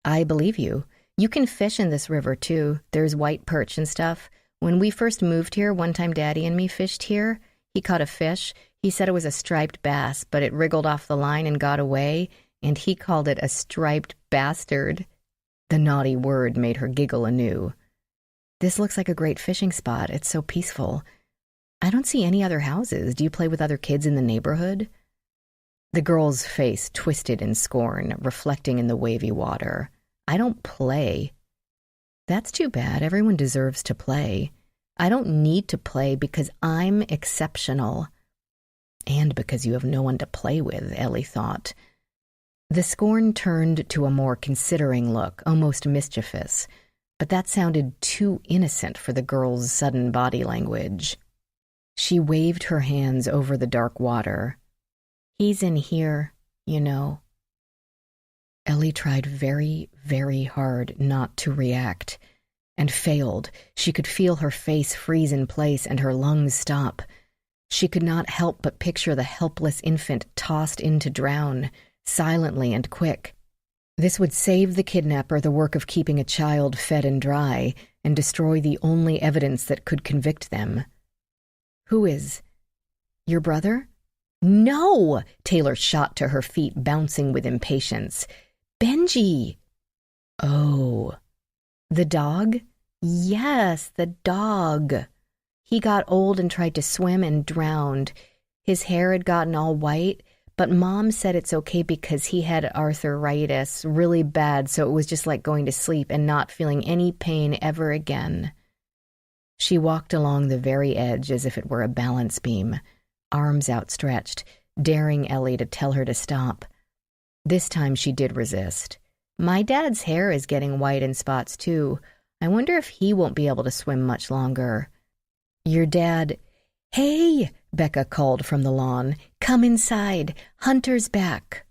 "I believe you. You can fish in this river, too. There's white perch and stuff. When we first moved here, one time Daddy and me fished here. He caught a fish. He said it was a striped bass, but it wriggled off the line and got away, and he called it a striped bastard." The naughty word made her giggle anew. "This looks like a great fishing spot. It's so peaceful. I don't see any other houses. Do you play with other kids in the neighborhood?" The girl's face twisted in scorn, reflecting in the wavy water. "I don't play." "That's too bad. Everyone deserves to play." "I don't need to play because I'm exceptional." "And because you have no one to play with," Ellie thought. The scorn turned to a more considering look, almost mischievous, but that sounded too innocent for the girl's sudden body language. She waved her hands over the dark water. "He's in here, you know." Ellie tried very, very hard not to react, and failed. She could feel her face freeze in place and her lungs stop. She could not help but picture the helpless infant tossed in to drown, silently and quick. This would save the kidnapper the work of keeping a child fed and dry, and destroy the only evidence that could convict them. "Who is? Your brother?" "No!" Taylor shot to her feet, bouncing with impatience. "Benji!" "Oh. The dog?" "Yes, the dog. He got old and tried to swim and drowned. His hair had gotten all white, but Mom said it's okay because he had arthritis, really bad, so it was just like going to sleep and not feeling any pain ever again." She walked along the very edge as if it were a balance beam, arms outstretched, daring Ellie to tell her to stop. This time she did resist. "My dad's hair is getting white in spots too. I wonder if he won't be able to swim much longer." "Your dad—" "Hey!" Becca called from the lawn. "Come inside. Hunter's back."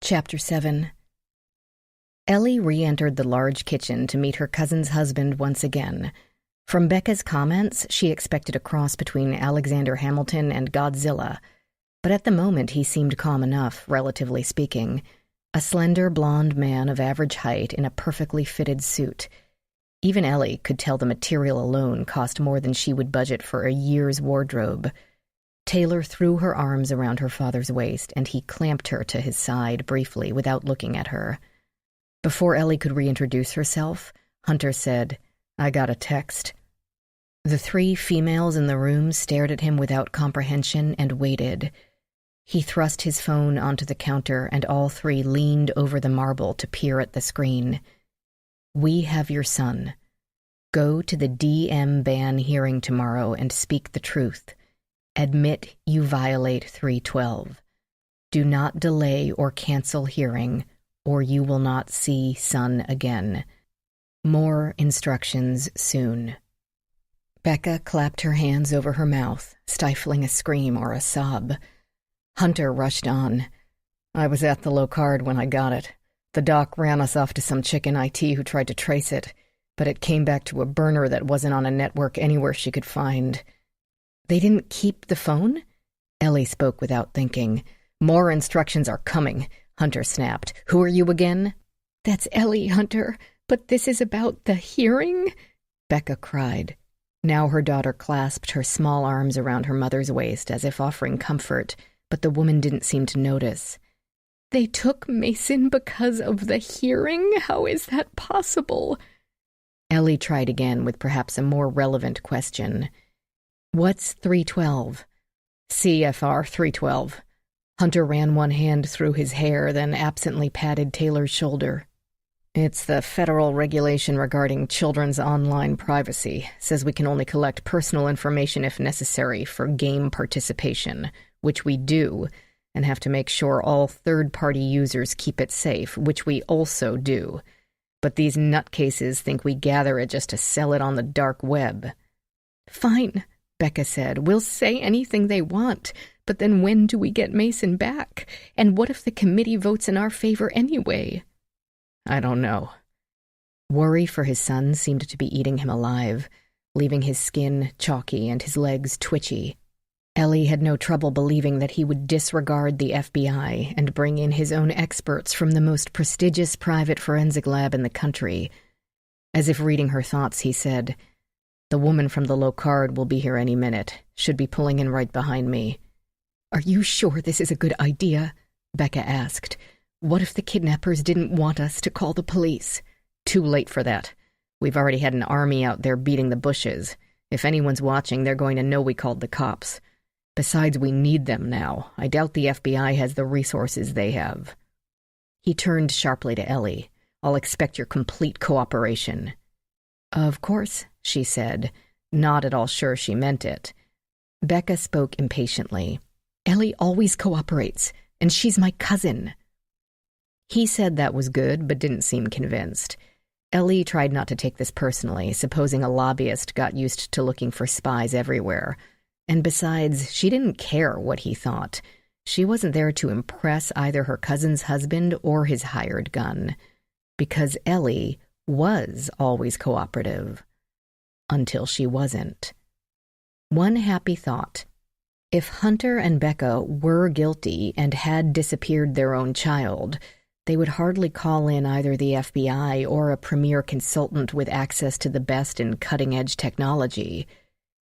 Chapter 7. Ellie re-entered the large kitchen to meet her cousin's husband once again. From Becca's comments, she expected a cross between Alexander Hamilton and Godzilla, but at the moment he seemed calm enough, relatively speaking. A slender blonde man of average height in a perfectly fitted suit. Even Ellie could tell the material alone cost more than she would budget for a year's wardrobe. Taylor threw her arms around her father's waist, and he clamped her to his side briefly without looking at her. Before Ellie could reintroduce herself, Hunter said, "I got a text." The 3 females in the room stared at him without comprehension and waited. He thrust his phone onto the counter, and all 3 leaned over the marble to peer at the screen. "We have your son. Go to the DM ban hearing tomorrow and speak the truth. Admit you violate 312. Do not delay or cancel hearing, or you will not see son again. More instructions soon." Becca clapped her hands over her mouth, stifling a scream or a sob. Hunter rushed on. "I was at the Locard when I got it. The doc ran us off to some chick in IT who tried to trace it, but it came back to a burner that wasn't on a network anywhere she could find." "They didn't keep the phone?" Ellie spoke without thinking. More instructions are coming, Hunter snapped. Who are you again? That's Ellie, Hunter, but this is about the hearing? Becca cried. Now her daughter clasped her small arms around her mother's waist as if offering comfort, but the woman didn't seem to notice. They took Mason because of the hearing? How is that possible? Ellie tried again with perhaps a more relevant question. What's 312? CFR 312. Hunter ran one hand through his hair, then absently patted Taylor's shoulder. It's the federal regulation regarding children's online privacy. Says we can only collect personal information if necessary for game participation, which we do, and have to make sure all third-party users keep it safe, which we also do. But these nutcases think we gather it just to sell it on the dark web. Fine, Becca said. We'll say anything they want, but then when do we get Mason back? And what if the committee votes in our favor anyway? I don't know. Worry for his son seemed to be eating him alive, leaving his skin chalky and his legs twitchy. Ellie had no trouble believing that he would disregard the FBI and bring in his own experts from the most prestigious private forensic lab in the country. As if reading her thoughts, he said, "The woman from the low card will be here any minute. Should be pulling in right behind me." Are you sure this is a good idea? Becca asked. What if the kidnappers didn't want us to call the police? Too late for that. We've already had an army out there beating the bushes. If anyone's watching, they're going to know we called the cops. Besides, we need them now. I doubt the FBI has the resources they have. He turned sharply to Ellie. I'll expect your complete cooperation. Of course, she said, not at all sure she meant it. Becca spoke impatiently. Ellie always cooperates, and she's my cousin. He said that was good, but didn't seem convinced. Ellie tried not to take this personally, supposing a lobbyist got used to looking for spies everywhere. And besides, she didn't care what he thought. She wasn't there to impress either her cousin's husband or his hired gun. Because Ellie was always cooperative. Until she wasn't. One happy thought. If Hunter and Becca were guilty and had disappeared their own child, they would hardly call in either the FBI or a premier consultant with access to the best in cutting-edge technology.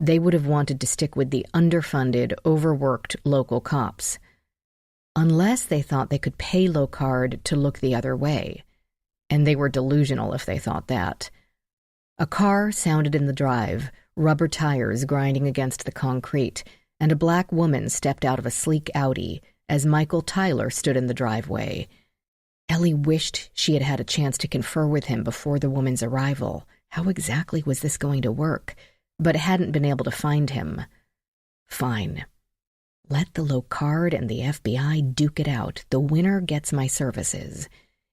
They would have wanted to stick with the underfunded, overworked local cops. Unless they thought they could pay Locard to look the other way. And they were delusional if they thought that. A car sounded in the drive, rubber tires grinding against the concrete, and a black woman stepped out of a sleek Audi as Michael Tyler stood in the driveway. Ellie wished she had had a chance to confer with him before the woman's arrival. How exactly was this going to work? But hadn't been able to find him. Fine. Let the Locard and the FBI duke it out. The winner gets my services.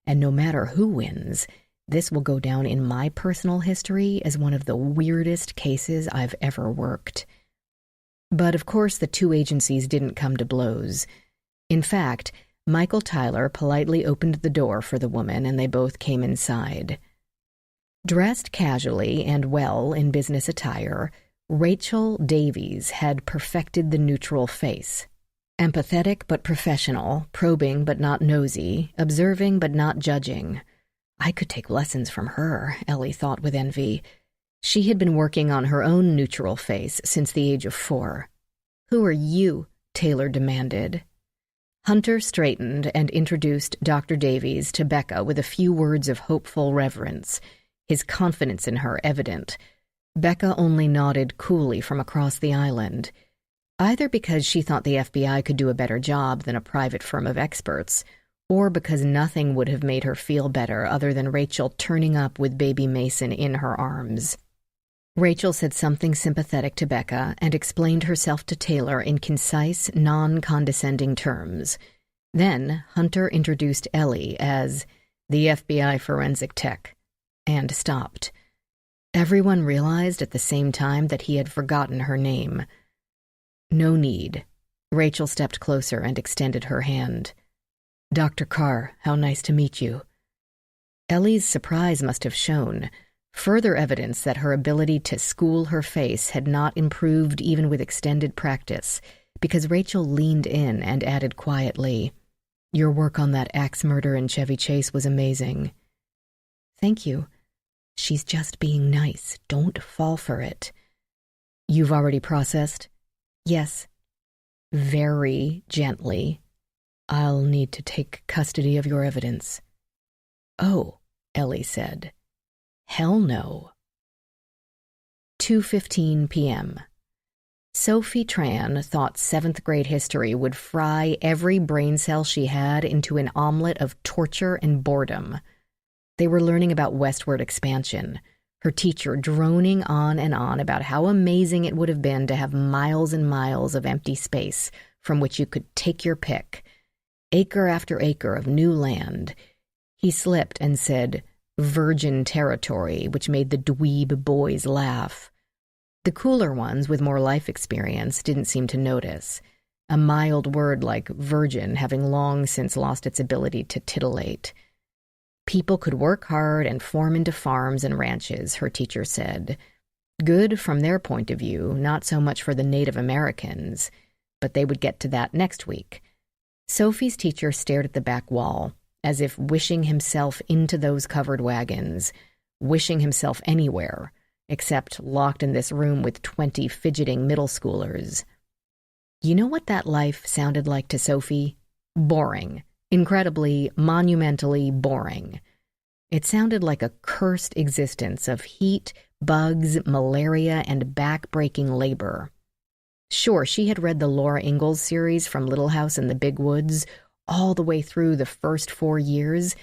And no matter who wins, this will go down in my personal history as one of the weirdest cases I've ever worked. But of course the two agencies didn't come to blows. In fact, Michael Tyler politely opened the door for the woman and they both came inside. Dressed casually and well in business attire, Rachel Davies had perfected the neutral face. Empathetic but professional, probing but not nosy, observing but not judging. I could take lessons from her, Ellie thought with envy. She had been working on her own neutral face since the age of 4. "Who are you?" Taylor demanded. Hunter straightened and introduced Dr. Davies to Becca with a few words of hopeful reverence, his confidence in her evident. Becca only nodded coolly from across the island, either because she thought the FBI could do a better job than a private firm of experts, or because nothing would have made her feel better other than Rachel turning up with baby Mason in her arms. Rachel said something sympathetic to Becca and explained herself to Taylor in concise, non-condescending terms. Then Hunter introduced Ellie as the FBI forensic tech, and stopped. Everyone realized at the same time that he had forgotten her name. No need. Rachel stepped closer and extended her hand. "Dr. Carr, how nice to meet you." Ellie's surprise must have shown, further evidence that her ability to school her face had not improved even with extended practice, because Rachel leaned in and added quietly, "Your work on that axe murder in Chevy Chase was amazing." "Thank you." "She's just being nice. Don't fall for it." "You've already processed?" "Yes." Very gently, "I'll need to take custody of your evidence." "Oh," Ellie said. "Hell no." 2:15 p.m. Sophie Tran thought 7th grade history would fry every brain cell she had into an omelet of torture and boredom. They were learning about westward expansion, her teacher droning on and on about how amazing it would have been to have miles and miles of empty space from which you could take your pick, acre after acre of new land. He slipped and said, "virgin territory," which made the dweeb boys laugh. The cooler ones with more life experience didn't seem to notice, a mild word like virgin having long since lost its ability to titillate. People could work hard and form into farms and ranches, her teacher said. Good from their point of view, not so much for the Native Americans, but they would get to that next week. Sophie's teacher stared at the back wall, as if wishing himself into those covered wagons, wishing himself anywhere, except locked in this room with 20 fidgeting middle schoolers. You know what that life sounded like to Sophie? Boring. Incredibly, monumentally boring. It sounded like a cursed existence of heat, bugs, malaria, and back-breaking labor. Sure, she had read the Laura Ingalls series from Little House in the Big Woods all the way through the first 4 years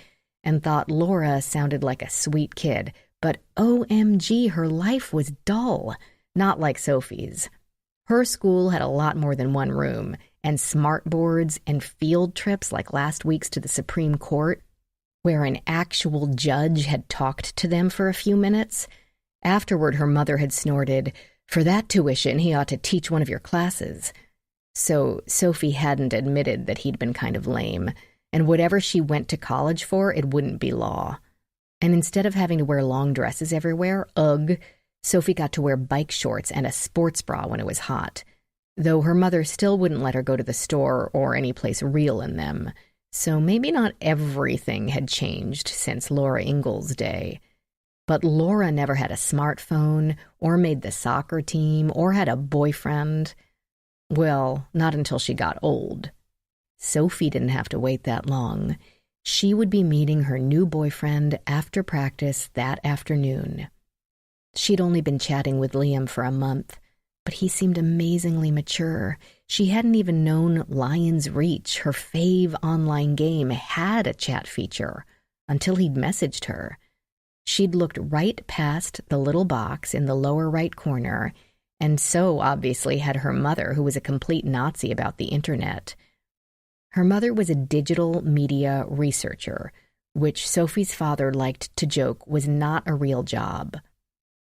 and thought Laura sounded like a sweet kid, but OMG, her life was dull, not like Sophie's. Her school had a lot more than one room, and smart boards and field trips like last week's to the Supreme Court, where an actual judge had talked to them for a few minutes. Afterward, her mother had snorted, "For that tuition, he ought to teach one of your classes." So Sophie hadn't admitted that he'd been kind of lame, and whatever she went to college for, it wouldn't be law. And instead of having to wear long dresses everywhere, ugh, Sophie got to wear bike shorts and a sports bra when it was hot, though her mother still wouldn't let her go to the store or any place real in them. So maybe not everything had changed since Laura Ingalls' day. But Laura never had a smartphone, or made the soccer team, or had a boyfriend. Well, not until she got old. Sophie didn't have to wait that long. She would be meeting her new boyfriend after practice that afternoon. She'd only been chatting with Liam for a month, but he seemed amazingly mature. She hadn't even known Lion's Reach, her fave online game, had a chat feature until he'd messaged her. She'd looked right past the little box in the lower right corner, and so obviously had her mother, who was a complete Nazi about the internet. Her mother was a digital media researcher, which Sophie's father liked to joke was not a real job.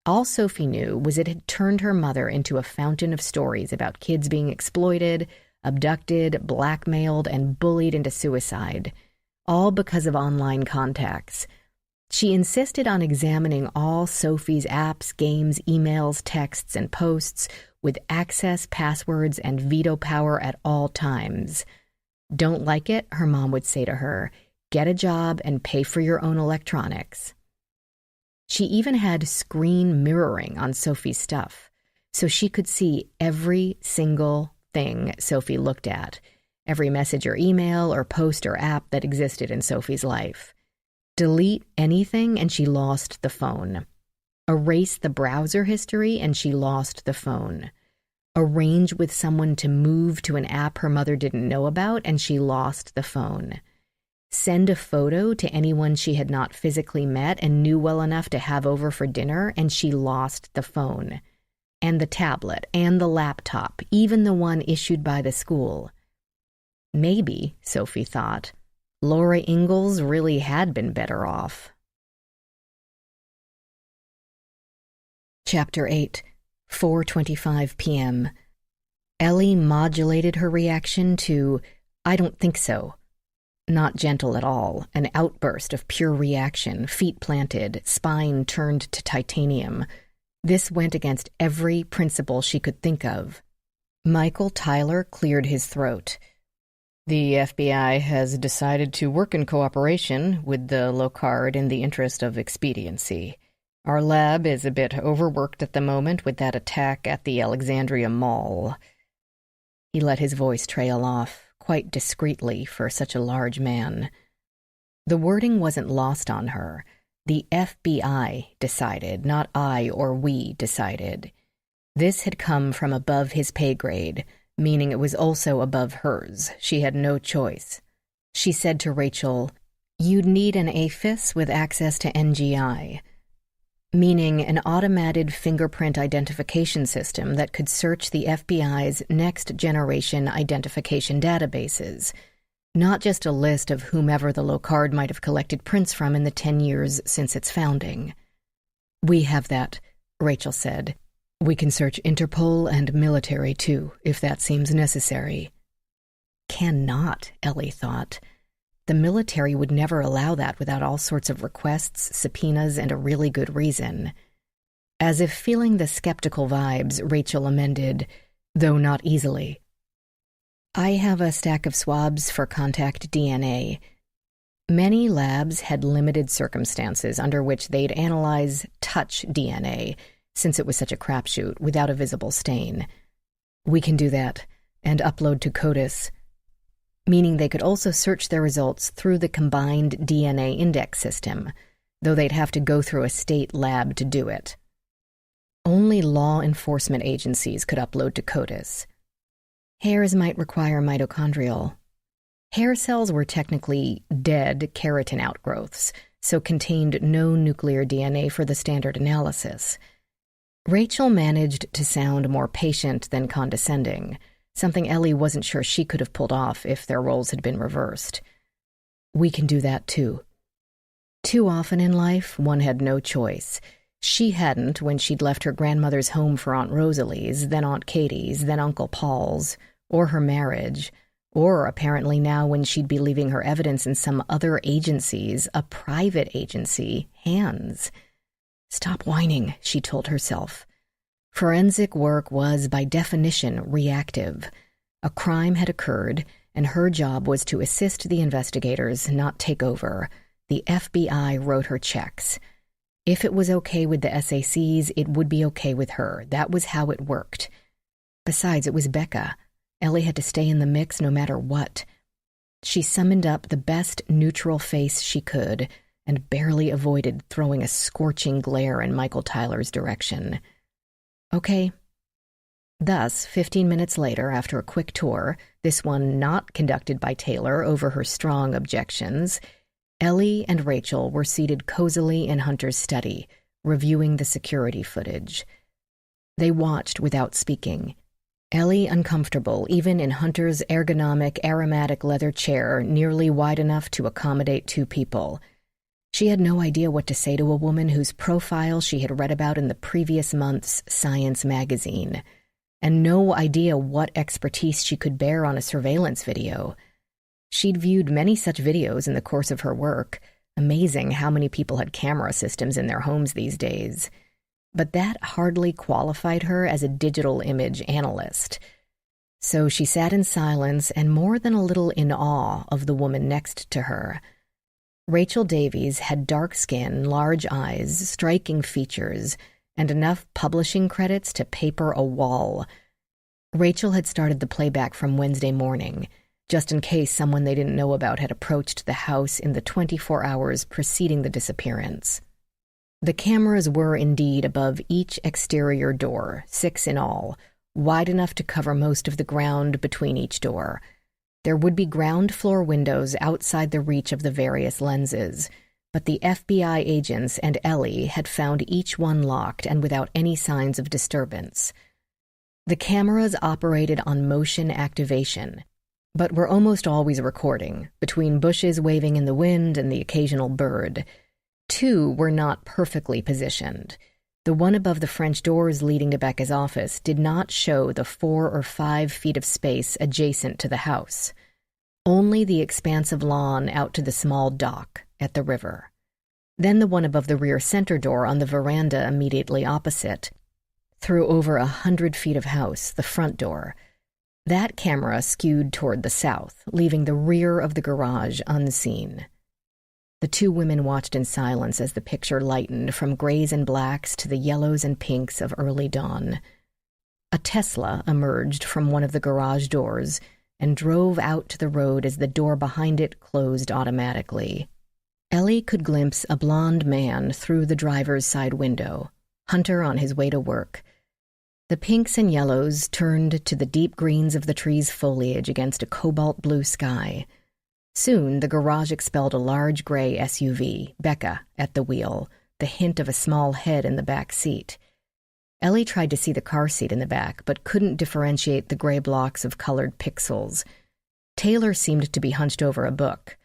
All Sophie knew was it had turned her mother into a fountain of stories about kids being exploited, abducted, blackmailed, and bullied into suicide, all because of online contacts. She insisted on examining all Sophie's apps, games, emails, texts, and posts with access, passwords, and veto power at all times. Don't like it, her mom would say to her, get a job and pay for your own electronics. She even had screen mirroring on Sophie's stuff, so she could see every single thing Sophie looked at, every message or email or post or app that existed in Sophie's life. Delete anything and she lost the phone. Erase the browser history and she lost the phone. Arrange with someone to move to an app her mother didn't know about and she lost the phone. Send a photo to anyone she had not physically met and knew well enough to have over for dinner and she lost the phone. And the tablet and the laptop, even the one issued by the school. Maybe, Sophie thought, Laura Ingalls really had been better off. Chapter 8, 4:25 p.m. Ellie modulated her reaction to, "I don't think so." Not gentle at all, an outburst of pure reaction, feet planted, spine turned to titanium. This went against every principle she could think of. Michael Tyler cleared his throat. The FBI has decided to work in cooperation with the Locard in the interest of expediency. Our lab is a bit overworked at the moment with that attack at the Alexandria Mall. He let his voice trail off, quite discreetly for such a large man. The wording wasn't lost on her. The FBI decided, not I or we decided. This had come from above his pay grade, meaning it was also above hers. She had no choice. She said to Rachel, "You'd need an AFIS with access to NGI," meaning an automated fingerprint identification system that could search the FBI's next-generation identification databases, not just a list of whomever the Locard might have collected prints from in the 10 years since its founding. "We have that," Rachel said. "We can search Interpol and military, too, if that seems necessary." Cannot, Ellie thought. The military would never allow that without all sorts of requests, subpoenas, and a really good reason. As if feeling the skeptical vibes, Rachel amended, though not easily. "I have a stack of swabs for contact DNA." Many labs had limited circumstances under which they'd analyze touch DNA, since it was such a crapshoot, without a visible stain. "We can do that, and upload to CODIS," meaning they could also search their results through the combined DNA index system, though they'd have to go through a state lab to do it. Only law enforcement agencies could upload to CODIS. Hairs might require mitochondrial. Hair cells were technically dead keratin outgrowths, so contained no nuclear DNA for the standard analysis. Rachel managed to sound more patient than condescending, something Ellie wasn't sure she could have pulled off if their roles had been reversed. "We can do that, too." Too often in life, one had no choice. She hadn't when she'd left her grandmother's home for Aunt Rosalie's, then Aunt Katie's, then Uncle Paul's, or her marriage, or apparently now when she'd be leaving her evidence in some other agency's, a private agency, hands. Stop whining, she told herself. Forensic work was, by definition, reactive. A crime had occurred, and her job was to assist the investigators, not take over. The FBI wrote her checks. If it was okay with the SACs, it would be okay with her. That was how it worked. Besides, it was Becca. Ellie had to stay in the mix no matter what. She summoned up the best neutral face she could and barely avoided throwing a scorching glare in Michael Tyler's direction. Okay. Thus, 15 minutes later, after a quick tour, this one not conducted by Taylor over her strong objections, Ellie and Rachel were seated cozily in Hunter's study, reviewing the security footage. They watched without speaking. Ellie uncomfortable, even in Hunter's ergonomic, aromatic leather chair nearly wide enough to accommodate two people. She had no idea what to say to a woman whose profile she had read about in the previous month's Science magazine, and no idea what expertise she could bear on a surveillance video. She'd viewed many such videos in the course of her work. Amazing how many people had camera systems in their homes these days. But that hardly qualified her as a digital image analyst. So she sat in silence and more than a little in awe of the woman next to her. Rachel Davies had dark skin, large eyes, striking features, and enough publishing credits to paper a wall. Rachel had started the playback from Wednesday morning, just in case someone they didn't know about had approached the house in the 24 hours preceding the disappearance. The cameras were indeed above each exterior door, 6 in all, wide enough to cover most of the ground between each door. There would be ground floor windows outside the reach of the various lenses, but the FBI agents and Ellie had found each one locked and without any signs of disturbance. The cameras operated on motion activation, but were almost always recording, between bushes waving in the wind and the occasional bird. 2 were not perfectly positioned. The one above the French doors leading to Becca's office did not show the 4 or 5 feet of space adjacent to the house. Only the expansive lawn out to the small dock at the river. Then the one above the rear center door on the veranda immediately opposite. Through over 100 feet of house, the front door, That camera skewed toward the south, leaving the rear of the garage unseen. The two women watched in silence as the picture lightened from grays and blacks to the yellows and pinks of early dawn. A Tesla emerged from one of the garage doors and drove out to the road as the door behind it closed automatically. Ellie could glimpse a blond man through the driver's side window, Hunter on his way to work. The pinks and yellows turned to the deep greens of the tree's foliage against a cobalt blue sky. Soon the garage expelled a large gray SUV, Becca, at the wheel, the hint of a small head in the back seat. Ellie tried to see the car seat in the back, but couldn't differentiate the gray blocks of colored pixels. Taylor seemed to be hunched over a book.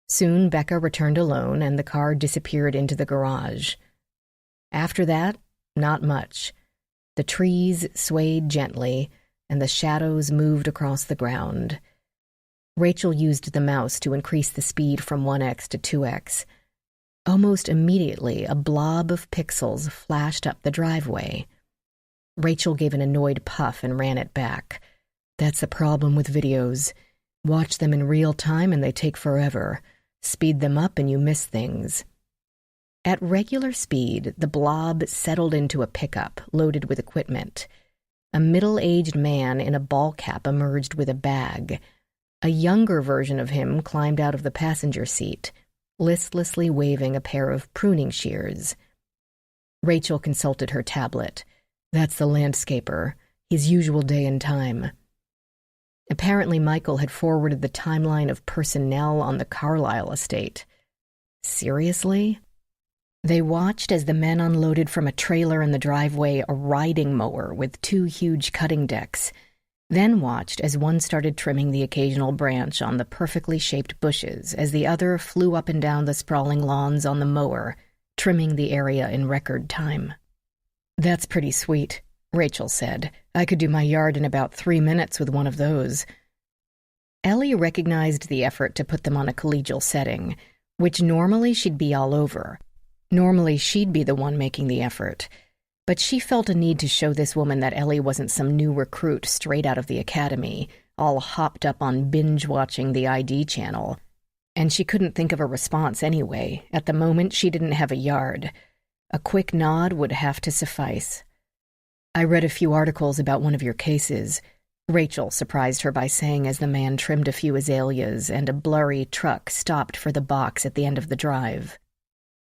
Soon Becca returned alone, and the car disappeared into the garage. After that, not much. The trees swayed gently, and the shadows moved across the ground. Rachel used the mouse to increase the speed from 1x to 2x. Almost immediately, a blob of pixels flashed up the driveway. Rachel gave an annoyed puff and ran it back. That's the problem with videos. Watch them in real time and they take forever. Speed them up and you miss things. At regular speed, the blob settled into a pickup loaded with equipment. A middle-aged man in a ball cap emerged with a bag. A younger version of him climbed out of the passenger seat, listlessly waving a pair of pruning shears. Rachel consulted her tablet. That's the landscaper, his usual day and time. Apparently Michael had forwarded the timeline of personnel on the Carlisle estate. Seriously? They watched as the men unloaded from a trailer in the driveway a riding mower with 2 huge cutting decks, then watched as one started trimming the occasional branch on the perfectly shaped bushes as the other flew up and down the sprawling lawns on the mower, trimming the area in record time. That's pretty sweet, Rachel said. I could do my yard in about 3 minutes with one of those. Ellie recognized the effort to put them on a collegial setting, which normally she'd be all over. Normally she'd be the one making the effort. But she felt a need to show this woman that Ellie wasn't some new recruit straight out of the academy, all hopped up on binge-watching the ID channel. And she couldn't think of a response anyway. At the moment, she didn't have a yard. A quick nod would have to suffice. I read a few articles about one of your cases, Rachel surprised her by saying as the man trimmed a few azaleas and a blurry truck stopped for the box at the end of the drive.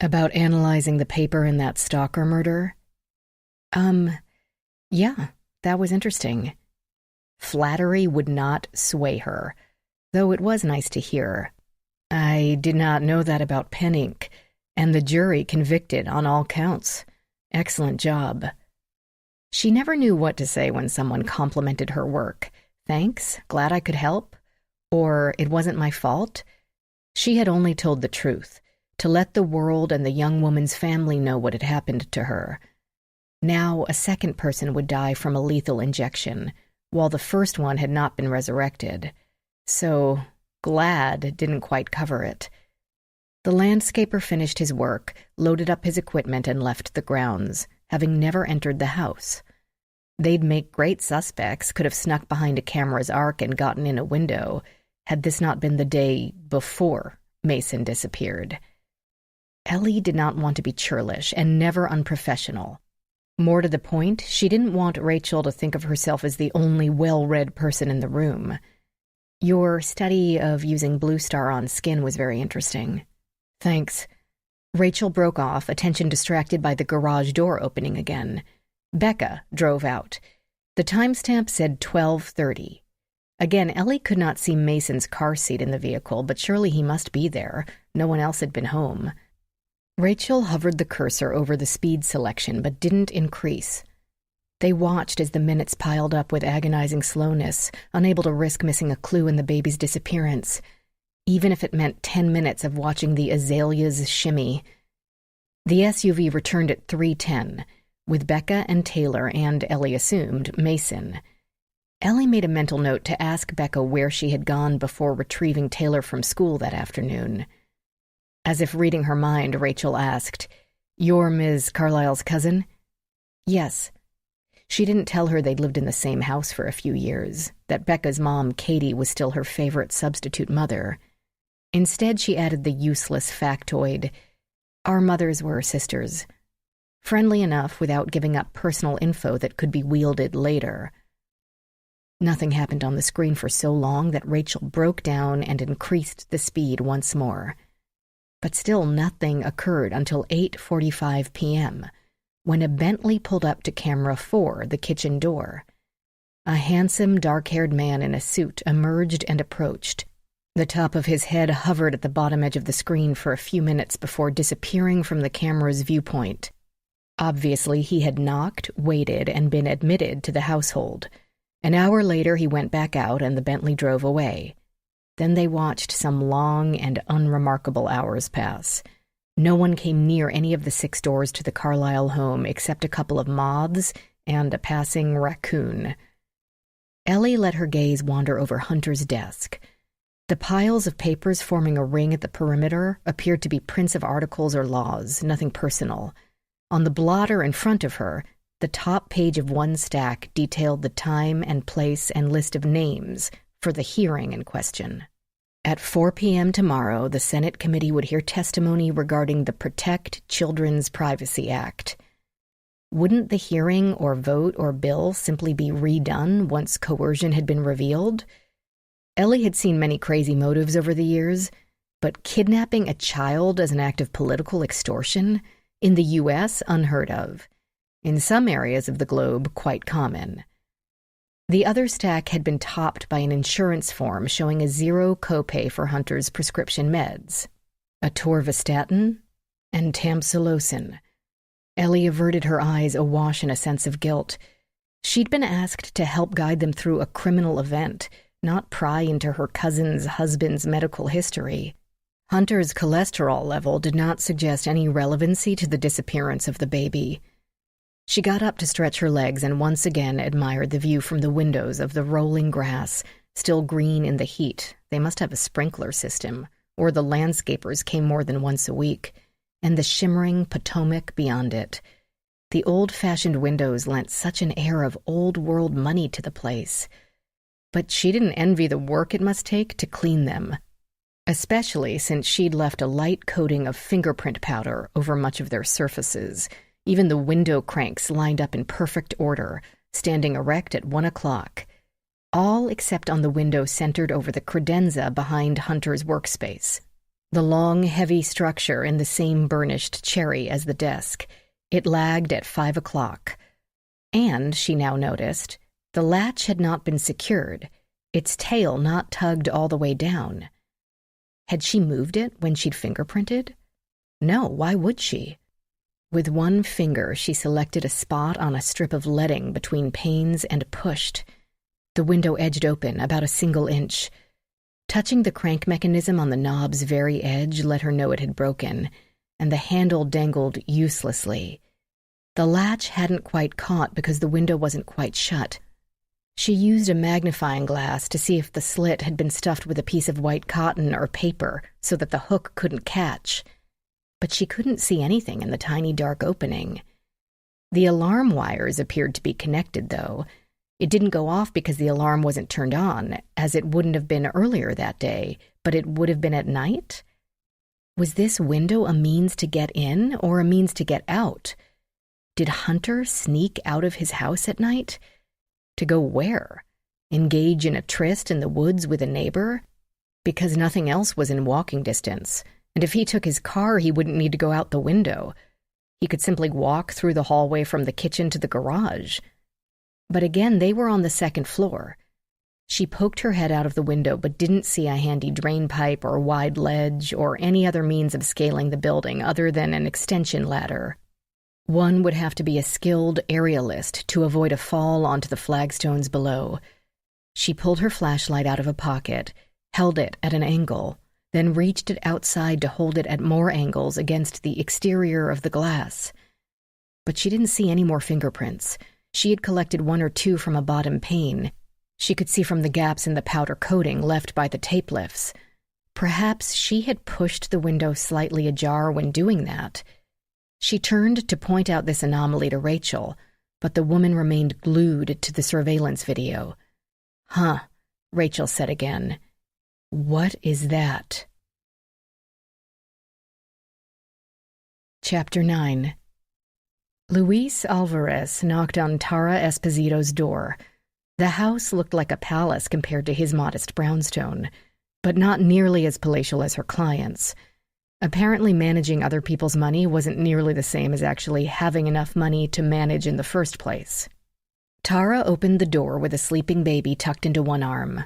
About analyzing the paper in that stalker murder? Yeah, that was interesting. Flattery would not sway her, though it was nice to hear. I did not know that about pen ink, and the jury convicted on all counts. Excellent job. She never knew what to say when someone complimented her work. Thanks, glad I could help. Or it wasn't my fault. She had only told the truth, to let the world and the young woman's family know what had happened to her. Now a second person would die from a lethal injection, while the first one had not been resurrected. So glad didn't quite cover it. The landscaper finished his work, loaded up his equipment, and left the grounds, having never entered the house. They'd make great suspects, could have snuck behind a camera's arc and gotten in a window, had this not been the day before Mason disappeared. Ellie did not want to be churlish and never unprofessional. More to the point, she didn't want Rachel to think of herself as the only well-read person in the room. Your study of using Blue Star on skin was very interesting. Thanks. Rachel broke off, attention distracted by the garage door opening again. Becca drove out. The timestamp said 12:30. Again, Ellie could not see Mason's car seat in the vehicle, but surely he must be there. No one else had been home. Rachel hovered the cursor over the speed selection, but didn't increase. They watched as the minutes piled up with agonizing slowness, unable to risk missing a clue in the baby's disappearance, even if it meant 10 minutes of watching the azaleas shimmy. The SUV returned at 3:10, with Becca and Taylor and, Ellie assumed, Mason. Ellie made a mental note to ask Becca where she had gone before retrieving Taylor from school that afternoon. As if reading her mind, Rachel asked, "You're Ms. Carlisle's cousin?" "Yes." She didn't tell her they'd lived in the same house for a few years, that Becca's mom, Katie, was still her favorite substitute mother. Instead, she added the useless factoid, "Our mothers were sisters." Friendly enough without giving up personal info that could be wielded later. Nothing happened on the screen for so long that Rachel broke down and increased the speed once more. But still nothing occurred until 8:45 p.m., when a Bentley pulled up to camera 4, the kitchen door. A handsome, dark-haired man in a suit emerged and approached. The top of his head hovered at the bottom edge of the screen for a few minutes before disappearing from the camera's viewpoint. Obviously, he had knocked, waited, and been admitted to the household. An hour later, he went back out and the Bentley drove away. Then they watched some long and unremarkable hours pass. No one came near any of the 6 doors to the Carlyle home except a couple of moths and a passing raccoon. Ellie let her gaze wander over Hunter's desk. The piles of papers forming a ring at the perimeter appeared to be prints of articles or laws, nothing personal. On the blotter in front of her, the top page of one stack detailed the time and place and list of names for the hearing in question. At 4 p.m. tomorrow, the Senate committee would hear testimony regarding the Protect Children's Privacy Act. Wouldn't the hearing or vote or bill simply be redone once coercion had been revealed? Ellie had seen many crazy motives over the years, but kidnapping a child as an act of political extortion? In the U.S., unheard of. In some areas of the globe, quite common. The other stack had been topped by an insurance form showing a 0 copay for Hunter's prescription meds. Atorvastatin and tamsulosin. Ellie averted her eyes, awash in a sense of guilt. She'd been asked to help guide them through a criminal event, not pry into her cousin's husband's medical history. Hunter's cholesterol level did not suggest any relevancy to the disappearance of the baby. She got up to stretch her legs and once again admired the view from the windows of the rolling grass, still green in the heat. They must have a sprinkler system, or the landscapers came more than once a week, and the shimmering Potomac beyond it. The old-fashioned windows lent such an air of old-world money to the place. But she didn't envy the work it must take to clean them, especially since she'd left a light coating of fingerprint powder over much of their surfaces. Even the window cranks lined up in perfect order, standing erect at 1 o'clock. All except on the window centered over the credenza behind Hunter's workspace. The long, heavy structure in the same burnished cherry as the desk. It lagged at 5 o'clock. And, she now noticed, the latch had not been secured, its tail not tugged all the way down. Had she moved it when she'd fingerprinted? No, why would she? With one finger, she selected a spot on a strip of leading between panes and pushed. The window edged open about a single inch. Touching the crank mechanism on the knob's very edge let her know it had broken, and the handle dangled uselessly. The latch hadn't quite caught because the window wasn't quite shut. She used a magnifying glass to see if the slit had been stuffed with a piece of white cotton or paper so that the hook couldn't catch. But she couldn't see anything in the tiny dark opening. The alarm wires appeared to be connected, though. It didn't go off because the alarm wasn't turned on, as it wouldn't have been earlier that day, but it would have been at night? Was this window a means to get in or a means to get out? Did Hunter sneak out of his house at night? To go where? Engage in a tryst in the woods with a neighbor? Because nothing else was in walking distance. And if he took his car, he wouldn't need to go out the window. He could simply walk through the hallway from the kitchen to the garage. But again, they were on the 2nd floor. She poked her head out of the window but didn't see a handy drain pipe or wide ledge or any other means of scaling the building other than an extension ladder. One would have to be a skilled aerialist to avoid a fall onto the flagstones below. She pulled her flashlight out of a pocket, held it at an angle, then reached it outside to hold it at more angles against the exterior of the glass. But she didn't see any more fingerprints. She had collected 1 or 2 from a bottom pane. She could see from the gaps in the powder coating left by the tape lifts. Perhaps she had pushed the window slightly ajar when doing that. She turned to point out this anomaly to Rachel, but the woman remained glued to the surveillance video. "Huh," Rachel said again. "What is that?" Chapter 9. Luis Alvarez knocked on Tara Esposito's door. The house looked like a palace compared to his modest brownstone, but not nearly as palatial as her client's. Apparently managing other people's money wasn't nearly the same as actually having enough money to manage in the first place. Tara opened the door with a sleeping baby tucked into one arm.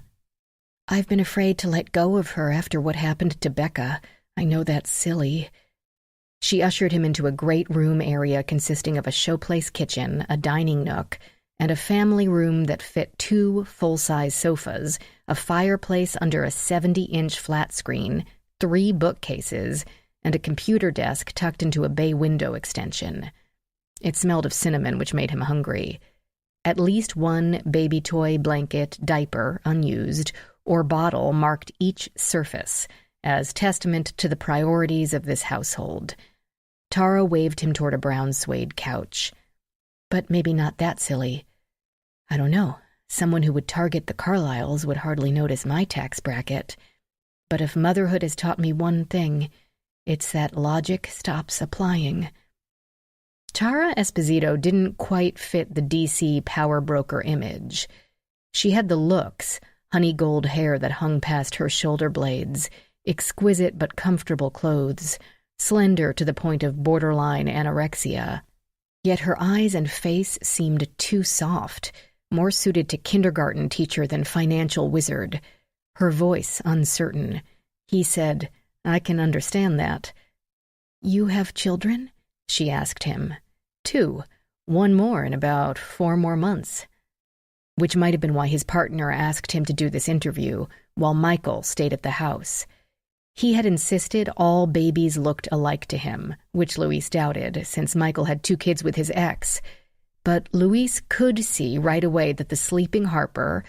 "I've been afraid to let go of her after what happened to Becca. I know that's silly." She ushered him into a great room area consisting of a showplace kitchen, a dining nook, and a family room that fit 2 full-size sofas, a fireplace under a 70-inch flat screen, 3 bookcases, and a computer desk tucked into a bay window extension. It smelled of cinnamon, which made him hungry. At least one baby toy, blanket, diaper, unused, or bottle marked each surface as testament to the priorities of this household. Tara waved him toward a brown suede couch. "But maybe not that silly. I don't know. Someone who would target the Carlyles would hardly notice my tax bracket. But if motherhood has taught me one thing, it's that logic stops applying." Tara Esposito didn't quite fit the DC power broker image. She had the looks, honey gold hair that hung past her shoulder blades, exquisite but comfortable clothes, slender to the point of borderline anorexia. Yet her eyes and face seemed too soft, more suited to kindergarten teacher than financial wizard. Her voice uncertain. He said, "I can understand that." "You have children?" she asked him. "2. One more in about 4 more months." Which might have been why his partner asked him to do this interview, while Michael stayed at the house. He had insisted all babies looked alike to him, which Luis doubted, since Michael had 2 kids with his ex. But Luis could see right away that the sleeping Harper,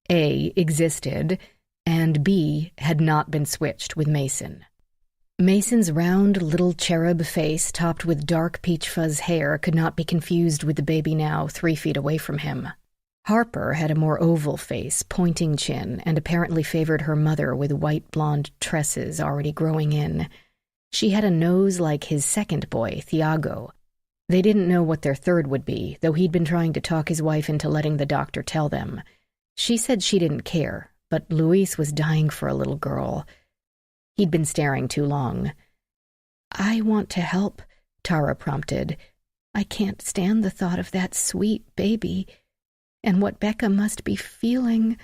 A, existed, and B, had not been switched with Mason. Mason's round little cherub face topped with dark peach fuzz hair could not be confused with the baby now 3 feet away from him. Harper had a more oval face, pointing chin, and apparently favored her mother with white blonde tresses already growing in. She had a nose like his second boy, Thiago. They didn't know what their third would be, though he'd been trying to talk his wife into letting the doctor tell them. She said she didn't care, but Luis was dying for a little girl. He'd been staring too long. "I want to help," Tara prompted. "I can't stand the thought of that sweet baby. And what Becca must be feeling.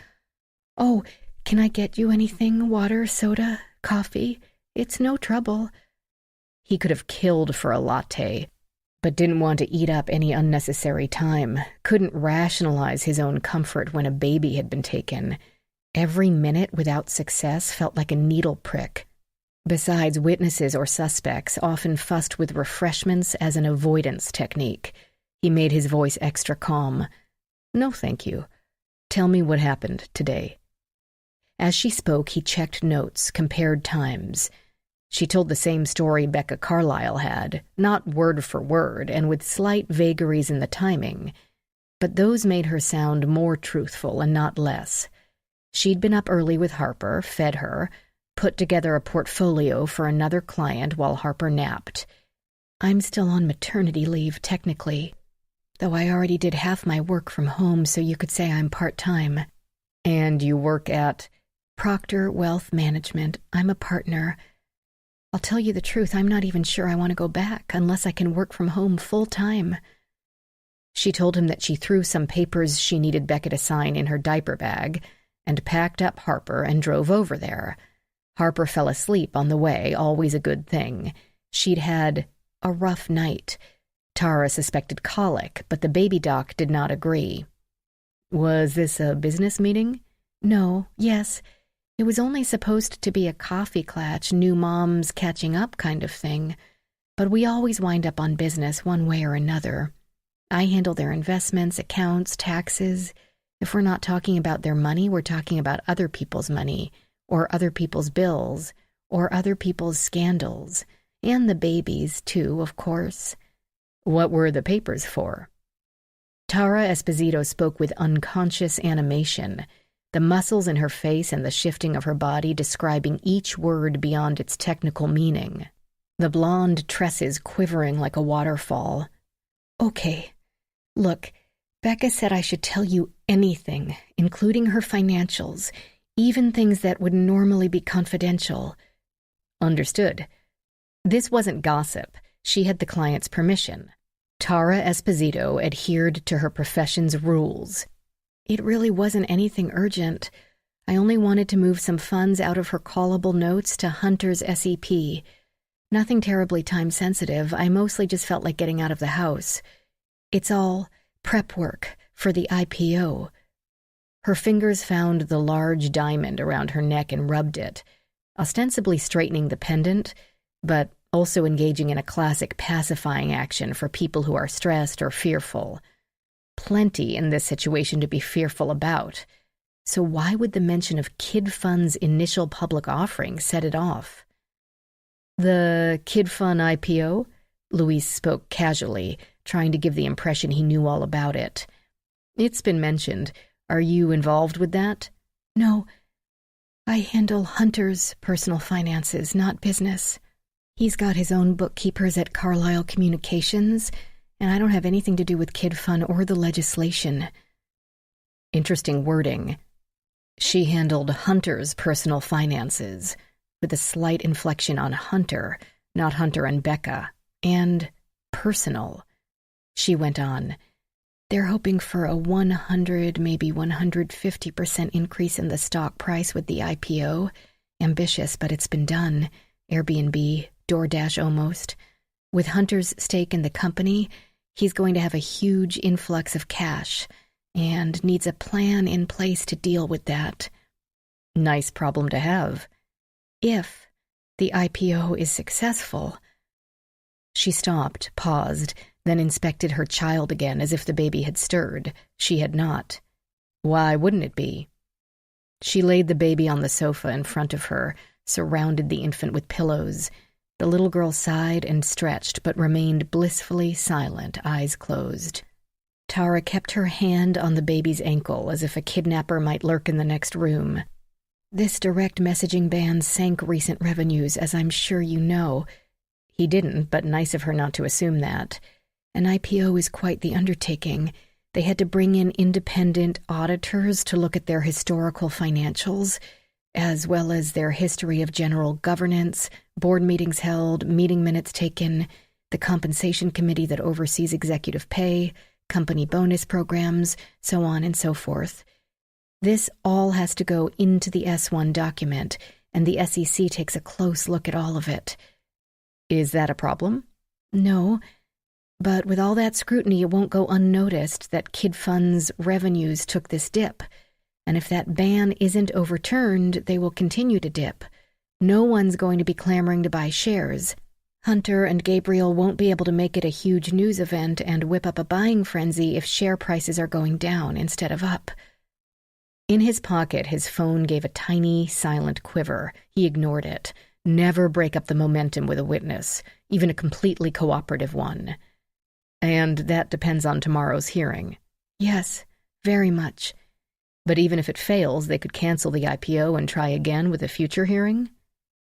Oh, can I get you anything? Water, soda, coffee? It's no trouble." He could have killed for a latte, but didn't want to eat up any unnecessary time, couldn't rationalize his own comfort when a baby had been taken. Every minute without success felt like a needle prick. Besides, witnesses or suspects often fussed with refreshments as an avoidance technique. He made his voice extra calm. "No, thank you. Tell me what happened today." As she spoke, he checked notes, compared times. She told the same story Becca Carlyle had, not word for word, and with slight vagaries in the timing. But those made her sound more truthful and not less. She'd been up early with Harper, fed her, put together a portfolio for another client while Harper napped. "I'm still on maternity leave, technically. Though I already did half my work from home, so you could say I'm part-time." "And you work at?" "Proctor Wealth Management. I'm a partner. I'll tell you the truth, I'm not even sure I want to go back unless I can work from home full-time." She told him that she threw some papers she needed Becca to sign in her diaper bag and packed up Harper and drove over there. Harper fell asleep on the way, always a good thing. She'd had a rough night. Tara suspected colic, but the baby doc did not agree. "Was this a business meeting?" "No, yes. It was only supposed to be a coffee clatch, new moms catching up kind of thing. But we always wind up on business one way or another. I handle their investments, accounts, taxes. If we're not talking about their money, we're talking about other people's money, or other people's bills, or other people's scandals. And the babies, too, of course." "What were the papers for?" Tara Esposito spoke with unconscious animation, the muscles in her face and the shifting of her body describing each word beyond its technical meaning, the blonde tresses quivering like a waterfall. Okay, look, Becca said I should tell you anything, including her financials, even things that would normally be confidential. Understood. This wasn't gossip. She had the client's permission. Tara Esposito adhered to her profession's rules. It really wasn't anything urgent. I only wanted to move some funds out of her callable notes to Hunter's SEP. Nothing terribly time-sensitive. I mostly just felt like getting out of the house. It's all prep work for the IPO. Her fingers found the large diamond around her neck and rubbed it, ostensibly straightening the pendant, but also engaging in a classic pacifying action for people who are stressed or fearful. Plenty in this situation to be fearful about. So why would the mention of Kid Fund's initial public offering set it off? The Kid Fund IPO? Luis spoke casually, trying to give the impression he knew all about it. It's been mentioned. Are you involved with that? No. I handle Hunter's personal finances, not business. He's got his own bookkeepers at Carlisle Communications, and I don't have anything to do with Kid Fund or the legislation. Interesting wording. She handled Hunter's personal finances, with a slight inflection on Hunter, not Hunter and Becca, and personal. She went on. They're hoping for a 100, maybe 150% increase in the stock price with the IPO. Ambitious, but it's been done. Airbnb, DoorDash almost. With Hunter's stake in the company, he's going to have a huge influx of cash and needs a plan in place to deal with that. Nice problem to have. If the IPO is successful. She stopped, paused, then inspected her child again as if the baby had stirred. She had not. Why wouldn't it be? She laid the baby on the sofa in front of her, surrounded the infant with pillows. The little girl sighed and stretched, but remained blissfully silent, eyes closed. Tara kept her hand on the baby's ankle as if a kidnapper might lurk in the next room. This direct messaging ban sank recent revenues, as I'm sure you know. He didn't, but nice of her not to assume that. An IPO is quite the undertaking. They had to bring in independent auditors to look at their historical financials, as well as their history of general governance, board meetings held, meeting minutes taken, the compensation committee that oversees executive pay, company bonus programs, so on and so forth. This all has to go into the S1 document, and the SEC takes a close look at all of it. Is that a problem? No, but with all that scrutiny, it won't go unnoticed that Kid Fund's revenues took this dip. And if that ban isn't overturned, they will continue to dip. No one's going to be clamoring to buy shares. Hunter and Gabriel won't be able to make it a huge news event and whip up a buying frenzy if share prices are going down instead of up. In his pocket, his phone gave a tiny, silent quiver. He ignored it. Never break up the momentum with a witness, even a completely cooperative one. And that depends on tomorrow's hearing. Yes, very much. But even if it fails, they could cancel the IPO and try again with a future hearing?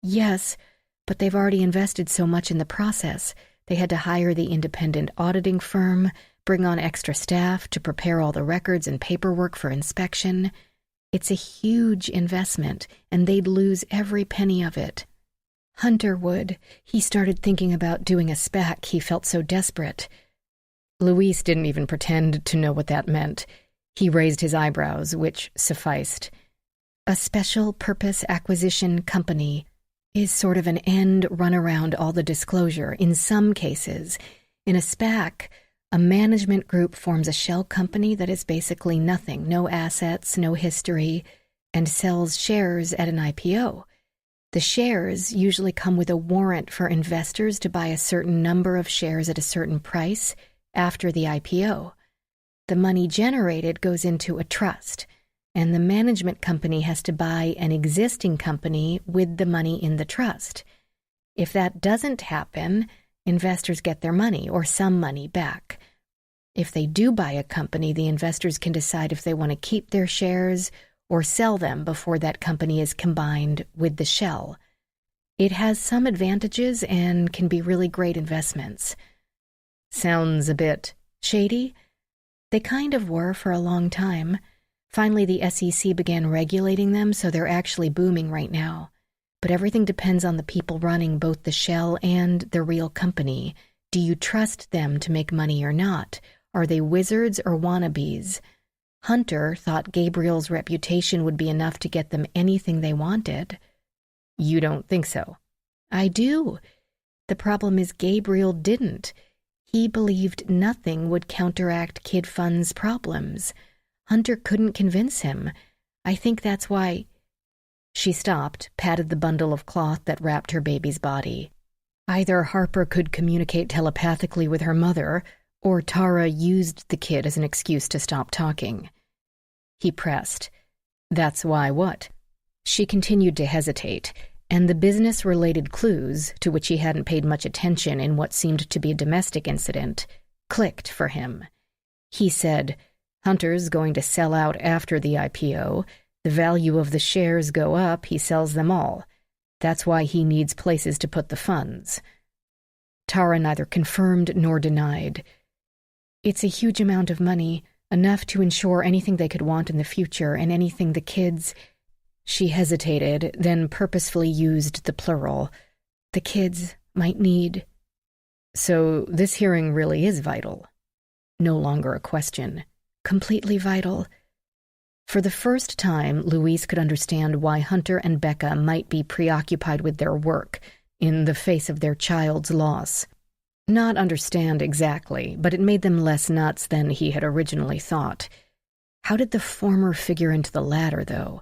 Yes, but they've already invested so much in the process. They had to hire the independent auditing firm, bring on extra staff to prepare all the records and paperwork for inspection. It's a huge investment, and they'd lose every penny of it. Hunter would. He started thinking about doing a SPAC. He felt so desperate. Luis didn't even pretend to know what that meant. He raised his eyebrows, which sufficed. A special purpose acquisition company is sort of an end run around all the disclosure in some cases. In a SPAC, a management group forms a shell company that is basically nothing, no assets, no history, and sells shares at an IPO. The shares usually come with a warrant for investors to buy a certain number of shares at a certain price after the IPO. The money generated goes into a trust, and the management company has to buy an existing company with the money in the trust. If that doesn't happen, investors get their money or some money back. If they do buy a company, the investors can decide if they want to keep their shares or sell them before that company is combined with the shell. It has some advantages and can be really great investments. Sounds a bit shady? They kind of were for a long time. Finally, the SEC began regulating them, so they're actually booming right now. But everything depends on the people running both the shell and the real company. Do you trust them to make money or not? Are they wizards or wannabes? Hunter thought Gabriel's reputation would be enough to get them anything they wanted. You don't think so? I do. The problem is Gabriel didn't. He believed nothing would counteract Kid Fun's problems. Hunter couldn't convince him. I think that's why... She stopped, patted the bundle of cloth that wrapped her baby's body. Either Harper could communicate telepathically with her mother, or Tara used the kid as an excuse to stop talking. He pressed. That's why what? She continued to hesitate, and the business-related clues, to which he hadn't paid much attention in what seemed to be a domestic incident, clicked for him. He said, Hunter's going to sell out after the IPO. The value of the shares go up, he sells them all. That's why he needs places to put the funds. Tara neither confirmed nor denied. It's a huge amount of money, enough to ensure anything they could want in the future and anything the kids... She hesitated, then purposefully used the plural. The kids might need. So this hearing really is vital. No longer a question. Completely vital. For the first time, Louise could understand why Hunter and Becca might be preoccupied with their work in the face of their child's loss. Not understand exactly, but it made them less nuts than he had originally thought. How did the former figure into the latter, though?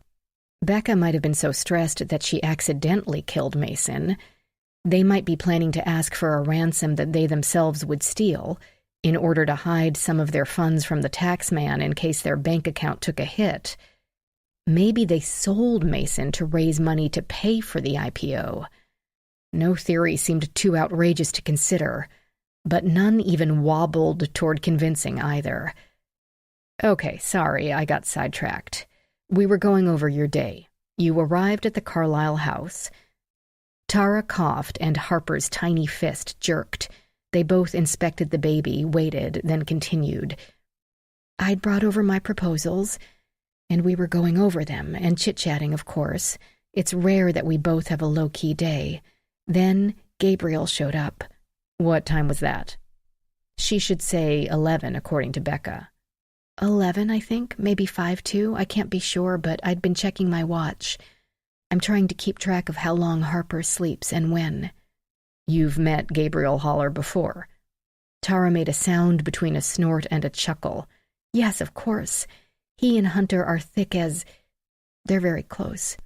Becca might have been so stressed that she accidentally killed Mason. They might be planning to ask for a ransom that they themselves would steal, in order to hide some of their funds from the taxman in case their bank account took a hit. Maybe they sold Mason to raise money to pay for the IPO. No theory seemed too outrageous to consider, but none even wobbled toward convincing either. Okay, sorry, I got sidetracked. We were going over your day. You arrived at the Carlyle house. Tara coughed and Harper's tiny fist jerked. They both inspected the baby, waited, then continued. I'd brought over my proposals, and we were going over them, and chit-chatting, of course. It's rare that we both have a low-key day. Then Gabriel showed up. What time was that? She should say 11, according to Becca. 11, I think, maybe 5 too. I can't be sure, but I'd been checking my watch. I'm trying to keep track of how long Harper sleeps and when. You've met Gabriel Haller before. Tara made a sound between a snort and a chuckle. Yes, of course. He and Hunter are thick as... They're very close.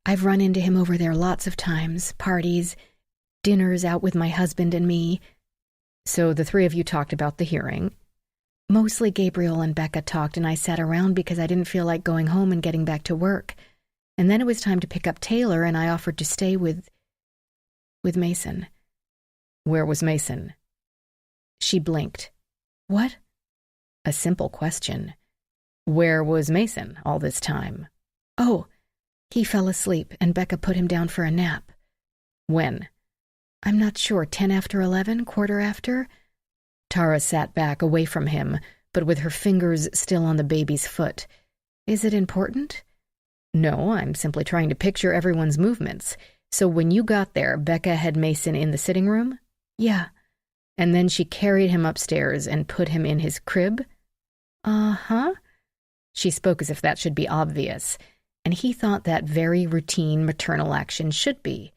I've run into him over there lots of times, parties, dinners out with my husband and me. So the three of you talked about the hearing. Mostly Gabriel and Becca talked, and I sat around because I didn't feel like going home and getting back to work. And then it was time to pick up Taylor, and I offered to stay with Mason. Where was Mason? She blinked. What? A simple question. Where was Mason all this time? Oh, he fell asleep, and Becca put him down for a nap. When? I'm not sure, 10 after 11, quarter after? Tara sat back away from him, but with her fingers still on the baby's foot. Is it important? No, I'm simply trying to picture everyone's movements. So when you got there, Becca had Mason in the sitting room? Yeah. And then she carried him upstairs and put him in his crib? Uh-huh. She spoke as if that should be obvious, and he thought that very routine maternal action should be.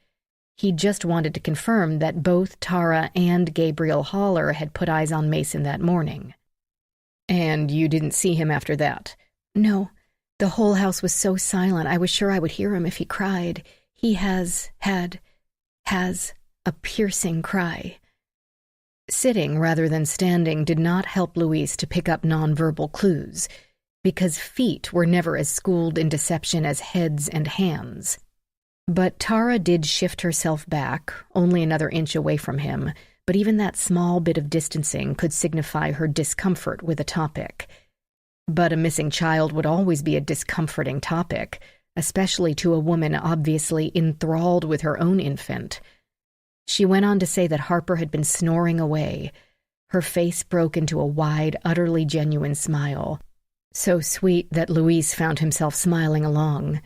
He just wanted to confirm that both Tara and Gabriel Haller had put eyes on Mason that morning. And you didn't see him after that? No. The whole house was so silent, I was sure I would hear him if he cried. He has a piercing cry. Sitting rather than standing did not help Louise to pick up nonverbal clues, because feet were never as schooled in deception as heads and hands. But Tara did shift herself back, only another inch away from him, but even that small bit of distancing could signify her discomfort with a topic. But a missing child would always be a discomforting topic, especially to a woman obviously enthralled with her own infant. She went on to say that Harper had been snoring away. Her face broke into a wide, utterly genuine smile, so sweet that Luis found himself smiling along.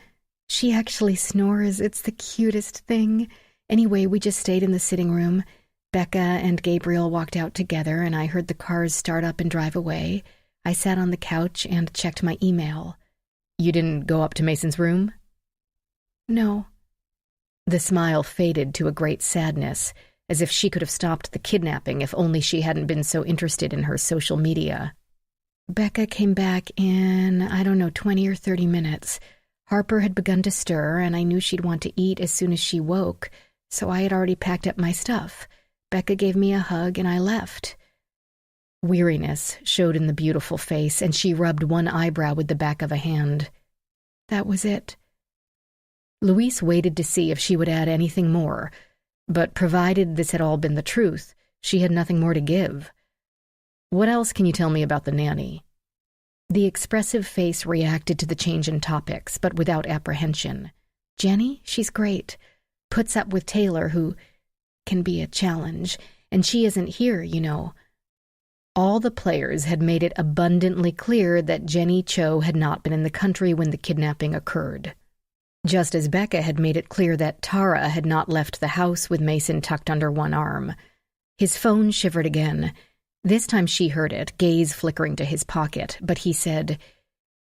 "She actually snores. It's the cutest thing. Anyway, we just stayed in the sitting room. Becca and Gabriel walked out together, and I heard the cars start up and drive away. I sat on the couch and checked my email." "You didn't go up to Mason's room?" "No." The smile faded to a great sadness, as if she could have stopped the kidnapping if only she hadn't been so interested in her social media. "Becca came back in, 20 or 30 minutes. Harper had begun to stir, and I knew she'd want to eat as soon as she woke, so I had already packed up my stuff. Becca gave me a hug, and I left." Weariness showed in the beautiful face, and she rubbed one eyebrow with the back of a hand. "That was it." Luis waited to see if she would add anything more, but provided this had all been the truth, she had nothing more to give. "What else can you tell me about the nanny?" The expressive face reacted to the change in topics, but without apprehension. "Jenny, she's great. Puts up with Taylor, who can be a challenge, and she isn't here, you know." All the players had made it abundantly clear that Jenny Cho had not been in the country when the kidnapping occurred. Just as Becca had made it clear that Tara had not left the house with Mason tucked under one arm. His phone shivered again. This time she heard it, gaze flickering to his pocket, but he said,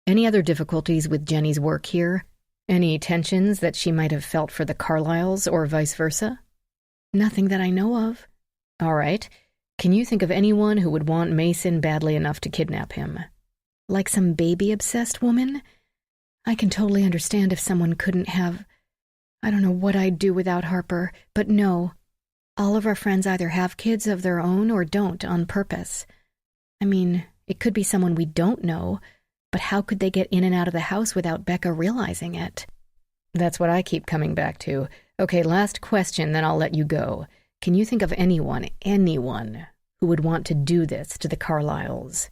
"Any other difficulties with Jenny's work here? Any tensions that she might have felt for the Carlyles or vice versa?" "Nothing that I know of." "All right. Can you think of anyone who would want Mason badly enough to kidnap him?" "Like some baby-obsessed woman? I can totally understand if someone couldn't have... I don't know what I'd do without Harper, but no. All of our friends either have kids of their own or don't on purpose. I mean, it could be someone we don't know, but how could they get in and out of the house without Becca realizing it?" "That's what I keep coming back to. Okay, last question, then I'll let you go. Can you think of anyone who would want to do this to the Carlyles?"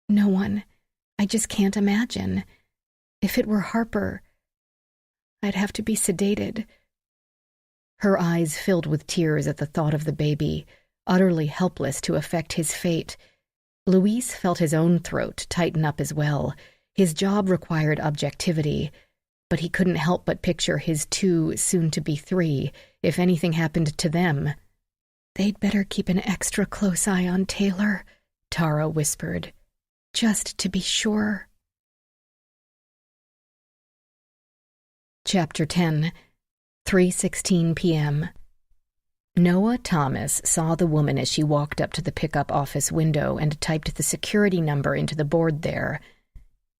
"No one. I just can't imagine. If it were Harper, I'd have to be sedated." Her eyes filled with tears at the thought of the baby, utterly helpless to affect his fate. Luis felt his own throat tighten up as well. His job required objectivity, but he couldn't help but picture his 2, soon-to-be 3, if anything happened to them. "They'd better keep an extra close eye on Taylor," Tara whispered, "just to be sure." Chapter 10, 3:16 p.m. Noah Thomas saw the woman as she walked up to the pickup office window and typed the security number into the board there.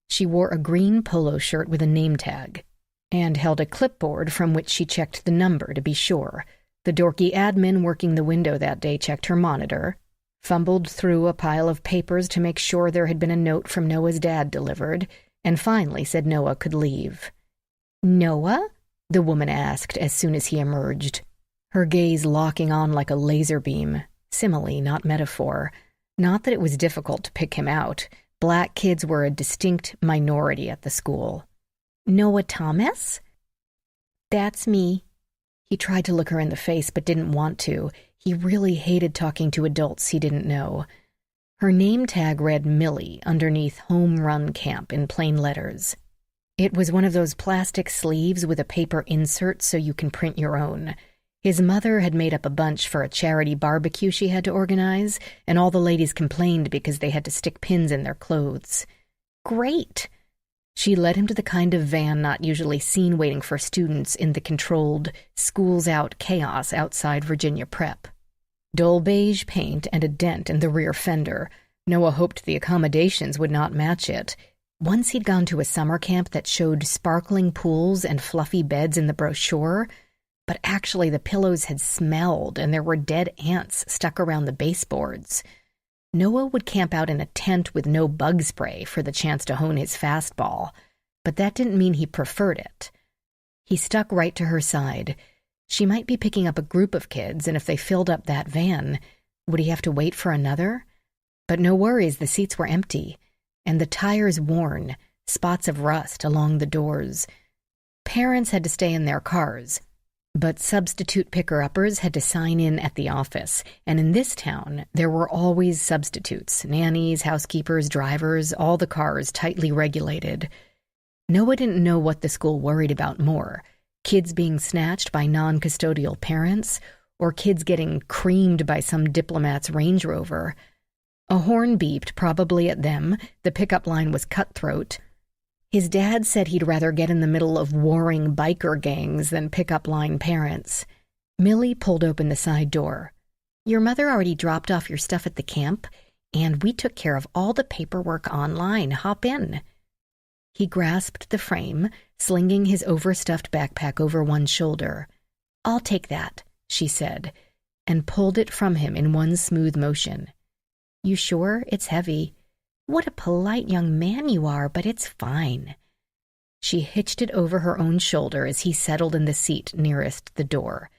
She wore a green polo shirt with a name tag and held a clipboard from which she checked the number to be sure. The dorky admin working the window that day checked her monitor, fumbled through a pile of papers to make sure there had been a note from Noah's dad delivered, and finally said Noah could leave. "Noah?" the woman asked as soon as he emerged, her gaze locking on like a laser beam, simile, not metaphor. Not that it was difficult to pick him out. Black kids were a distinct minority at the school. "Noah Thomas?" "That's me." He tried to look her in the face but didn't want to. He really hated talking to adults he didn't know. Her name tag read Millie underneath Home Run Camp in plain letters. It was one of those plastic sleeves with a paper insert so you can print your own. His mother had made up a bunch for a charity barbecue she had to organize, and all the ladies complained because they had to stick pins in their clothes. "Great!" She led him to the kind of van not usually seen waiting for students in the controlled, schools-out chaos outside Virginia Prep. Dull beige paint and a dent in the rear fender. Noah hoped the accommodations would not match it. Once he'd gone to a summer camp that showed sparkling pools and fluffy beds in the brochure, but actually the pillows had smelled and there were dead ants stuck around the baseboards. Noah would camp out in a tent with no bug spray for the chance to hone his fastball, but that didn't mean he preferred it. He stuck right to her side. She might be picking up a group of kids, and if they filled up that van, would he have to wait for another? But no worries, the seats were empty, and the tires worn, spots of rust along the doors. Parents had to stay in their cars, but substitute picker-uppers had to sign in at the office, and in this town, there were always substitutes, nannies, housekeepers, drivers, all the cars tightly regulated. Noah didn't know what the school worried about more, kids being snatched by non-custodial parents, or kids getting creamed by some diplomat's Range Rover. A horn beeped, probably at them. The pickup line was cutthroat. His dad said he'd rather get in the middle of warring biker gangs than pick-up line parents. Millie pulled open the side door. "Your mother already dropped off your stuff at the camp, and we took care of all the paperwork online. Hop in." He grasped the frame, slinging his overstuffed backpack over one shoulder. "I'll take that," she said, and pulled it from him in one smooth motion. "You sure? It's heavy." "What a polite young man you are, but it's fine." She hitched it over her own shoulder as he settled in the seat nearest the door.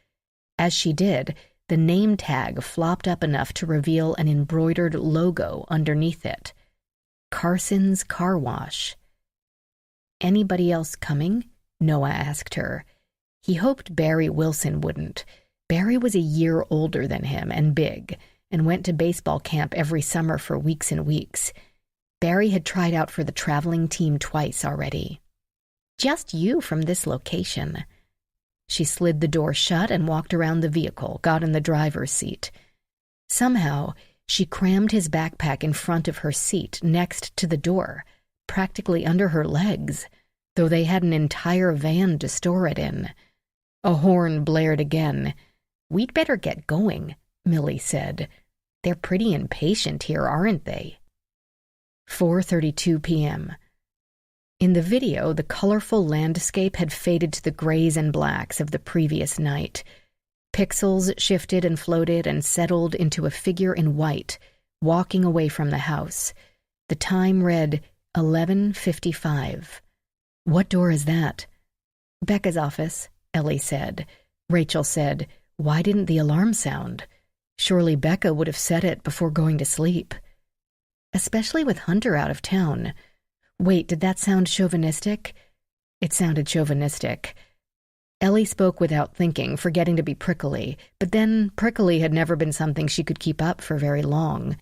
As she did, the name tag flopped up enough to reveal an embroidered logo underneath it. Carson's Car Wash. "Anybody else coming?" Noah asked her. He hoped Barry Wilson wouldn't. Barry was a year older than him and big, and went to baseball camp every summer for weeks and weeks. Barry had tried out for the traveling team twice already. "Just you from this location." She slid the door shut and walked around the vehicle, got in the driver's seat. Somehow, she crammed his backpack in front of her seat next to the door, practically under her legs, though they had an entire van to store it in. A horn blared again. "We'd better get going," Millie said. "They're pretty impatient here, aren't they?" 4:32 p.m. In the video, the colorful landscape had faded to the grays and blacks of the previous night. Pixels shifted and floated and settled into a figure in white, walking away from the house. The time read 11:55. "What door is that?" "Becca's office," Ellie said. Rachel said, "Why didn't the alarm sound? Surely Becca would have set it before going to sleep." "Especially with Hunter out of town." "Wait, did that sound chauvinistic?" It sounded chauvinistic. Ellie spoke without thinking, forgetting to be prickly, but then prickly had never been something she could keep up for very long.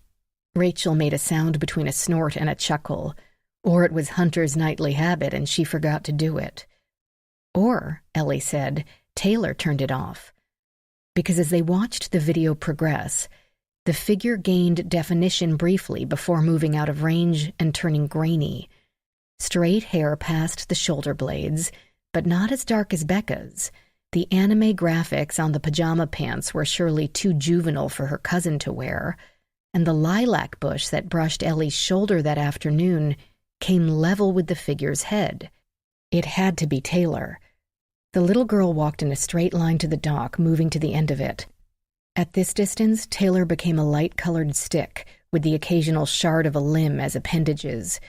Rachel made a sound between a snort and a chuckle. Or it was Hunter's nightly habit and she forgot to do it. Or, Ellie said, Taylor turned it off. Because as they watched the video progress, the figure gained definition briefly before moving out of range and turning grainy. Straight hair past the shoulder blades, but not as dark as Becca's. The anime graphics on the pajama pants were surely too juvenile for her cousin to wear, and the lilac bush that brushed Ellie's shoulder that afternoon came level with the figure's head. It had to be Taylor. The little girl walked in a straight line to the dock, moving to the end of it. At this distance, Taylor became a light-colored stick, with the occasional shard of a limb as appendages,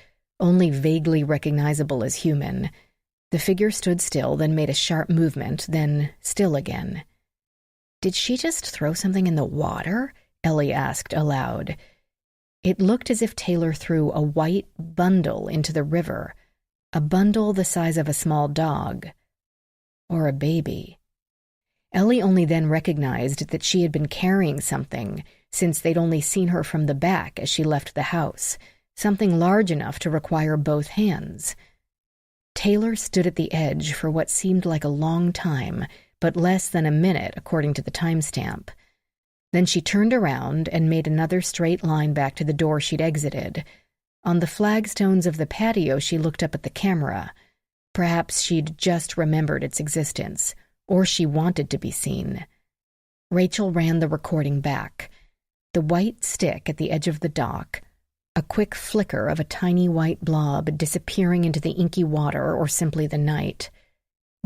only vaguely recognizable as human. The figure stood still, then made a sharp movement, then still again. "Did she just throw something in the water?" Ellie asked aloud. It looked as if Taylor threw a white bundle into the river, a bundle the size of a small dog. Or a baby. Ellie only then recognized that she had been carrying something, since they'd only seen her from the back as she left the house, something large enough to require both hands. Taylor stood at the edge for what seemed like a long time, but less than a minute according to the timestamp. Then she turned around and made another straight line back to the door she'd exited. On the flagstones of the patio, she looked up at the camera. Perhaps she'd just remembered its existence, or she wanted to be seen. Rachel ran the recording back. The white stick at the edge of the dock, a quick flicker of a tiny white blob disappearing into the inky water or simply the night.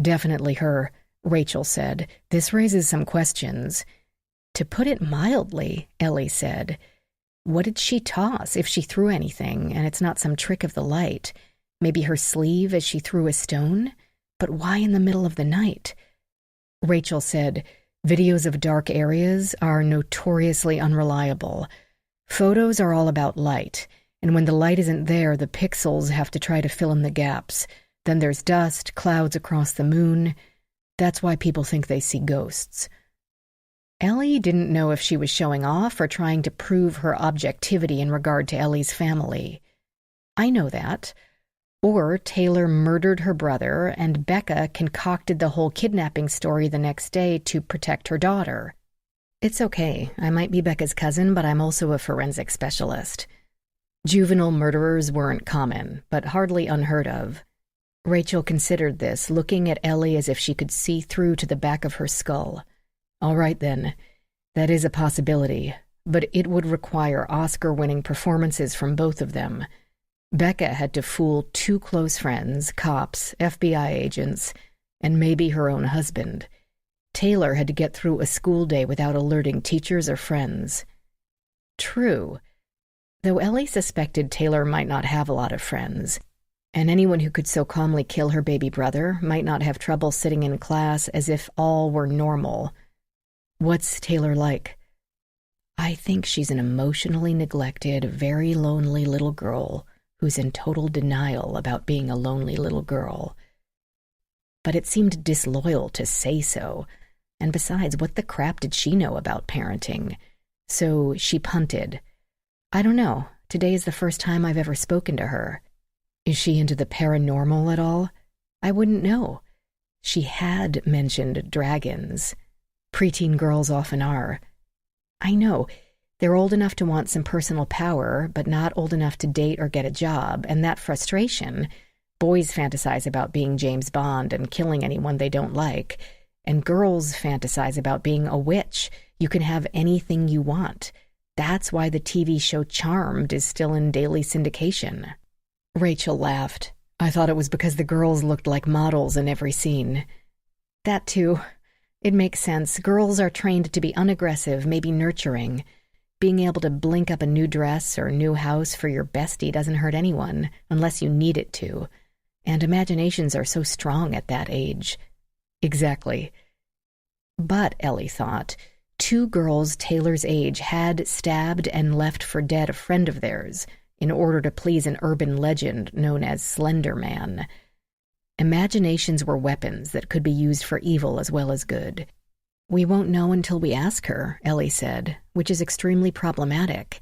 "Definitely her," Rachel said. "This raises some questions." "To put it mildly," Ellie said. "What did she toss, if she threw anything, and it's not some trick of the light? Maybe her sleeve as she threw a stone? But why in the middle of the night?" Rachel said, "Videos of dark areas are notoriously unreliable. Photos are all about light, and when the light isn't there, the pixels have to try to fill in the gaps. Then there's dust, clouds across the moon. That's why people think they see ghosts." Ellie didn't know if she was showing off or trying to prove her objectivity in regard to Ellie's family. "I know that." Or Taylor murdered her brother, and Becca concocted the whole kidnapping story the next day to protect her daughter. "It's okay. I might be Becca's cousin, but I'm also a forensic specialist." Juvenile murderers weren't common, but hardly unheard of. Rachel considered this, looking at Ellie as if she could see through to the back of her skull. "All right, then. That is a possibility, but it would require Oscar-winning performances from both of them. Becca had to fool 2 close friends, cops, FBI agents, and maybe her own husband. Taylor had to get through a school day without alerting teachers or friends." True, though Ellie suspected Taylor might not have a lot of friends, and anyone who could so calmly kill her baby brother might not have trouble sitting in class as if all were normal. "What's Taylor like?" "I think she's an emotionally neglected, very lonely little girl who's in total denial about being a lonely little girl." But it seemed disloyal to say so, and besides, what the crap did she know about parenting? So she punted. "I don't know. Today is the first time I've ever spoken to her." "Is she into the paranormal at all?" "I wouldn't know." She had mentioned dragons. Preteen girls often are. "I know. They're old enough to want some personal power, but not old enough to date or get a job, and that frustration, boys fantasize about being James Bond and killing anyone they don't like, and girls fantasize about being a witch. You can have anything you want. That's why the TV show Charmed is still in daily syndication." Rachel laughed. "I thought it was because the girls looked like models in every scene." "That too. It makes sense. Girls are trained to be unaggressive, maybe nurturing. Being able to blink up a new dress or new house for your bestie doesn't hurt anyone, unless you need it to. And imaginations are so strong at that age." "Exactly." But, Ellie thought, 2 girls Taylor's age had stabbed and left for dead a friend of theirs in order to please an urban legend known as Slender Man. Imaginations were weapons that could be used for evil as well as good. "We won't know until we ask her," Ellie said, which is extremely problematic.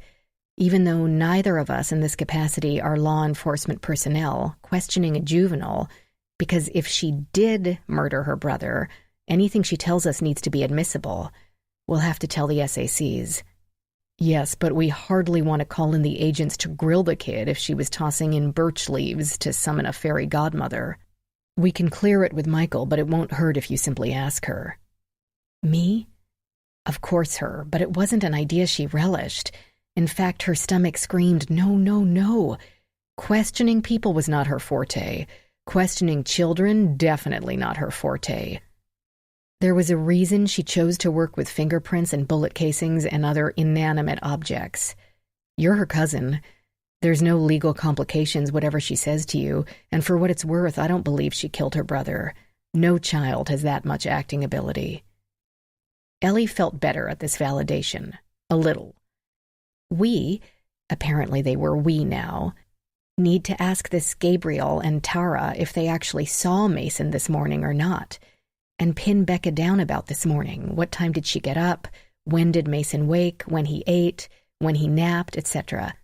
Even though neither of us in this capacity are law enforcement personnel, questioning a juvenile, because if she did murder her brother, anything she tells us needs to be admissible. We'll have to tell the SACs. "Yes, but we hardly want to call in the agents to grill the kid if she was tossing in birch leaves to summon a fairy godmother. We can clear it with Michael, but it won't hurt if you simply ask her." "Me?" Of course her, but it wasn't an idea she relished. In fact, her stomach screamed, "No, no, no." Questioning people was not her forte. Questioning children, definitely not her forte. There was a reason she chose to work with fingerprints and bullet casings and other inanimate objects. You're her cousin. There's no legal complications whatever she says to you, and for what it's worth, I don't believe she killed her brother. No child has that much acting ability. Ellie felt better at this validation. A little. We, apparently they were we now, need to ask this Gabriel and Tara if they actually saw Mason this morning or not, and pin Becca down about this morning. What time did she get up? When did Mason wake? When he ate? When he napped? Etc.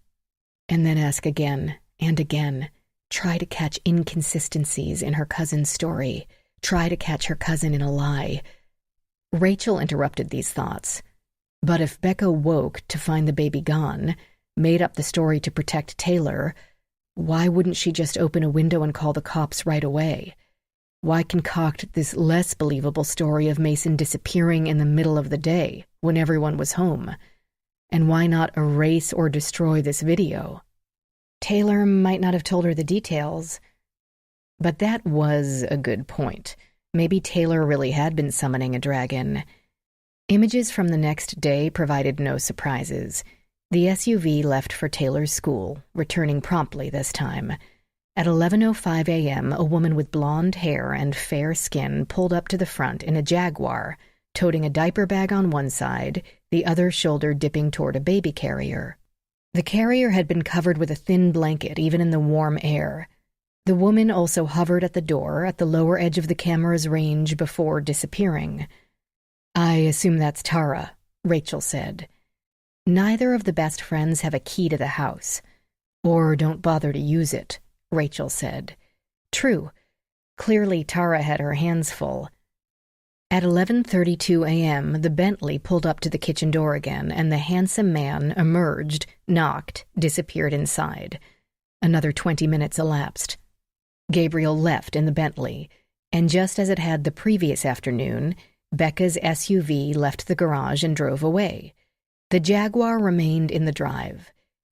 And then ask again and again. Try to catch inconsistencies in her cousin's story. Try to catch her cousin in a lie. Rachel interrupted these thoughts. But if Becca woke to find the baby gone, made up the story to protect Taylor, why wouldn't she just open a window and call the cops right away? Why concoct this less believable story of Mason disappearing in the middle of the day when everyone was home? And why not erase or destroy this video? Taylor might not have told her the details. But that was a good point. Maybe Taylor really had been summoning a dragon. Images from the next day provided no surprises. The SUV left for Taylor's school, returning promptly this time. At 11:05 a.m., a woman with blonde hair and fair skin pulled up to the front in a Jaguar, toting a diaper bag on one side, the other shoulder dipping toward a baby carrier. The carrier had been covered with a thin blanket even in the warm air. The woman also hovered at the door at the lower edge of the camera's range before disappearing. "I assume that's Tara," Rachel said. "Neither of the best friends have a key to the house. Or don't bother to use it," Rachel said. True. Clearly Tara had her hands full. At 11:32 a.m., the Bentley pulled up to the kitchen door again, and the handsome man emerged, knocked, disappeared inside. Another 20 minutes elapsed. Gabriel left in the Bentley, and just as it had the previous afternoon, Becca's SUV left the garage and drove away. The Jaguar remained in the drive.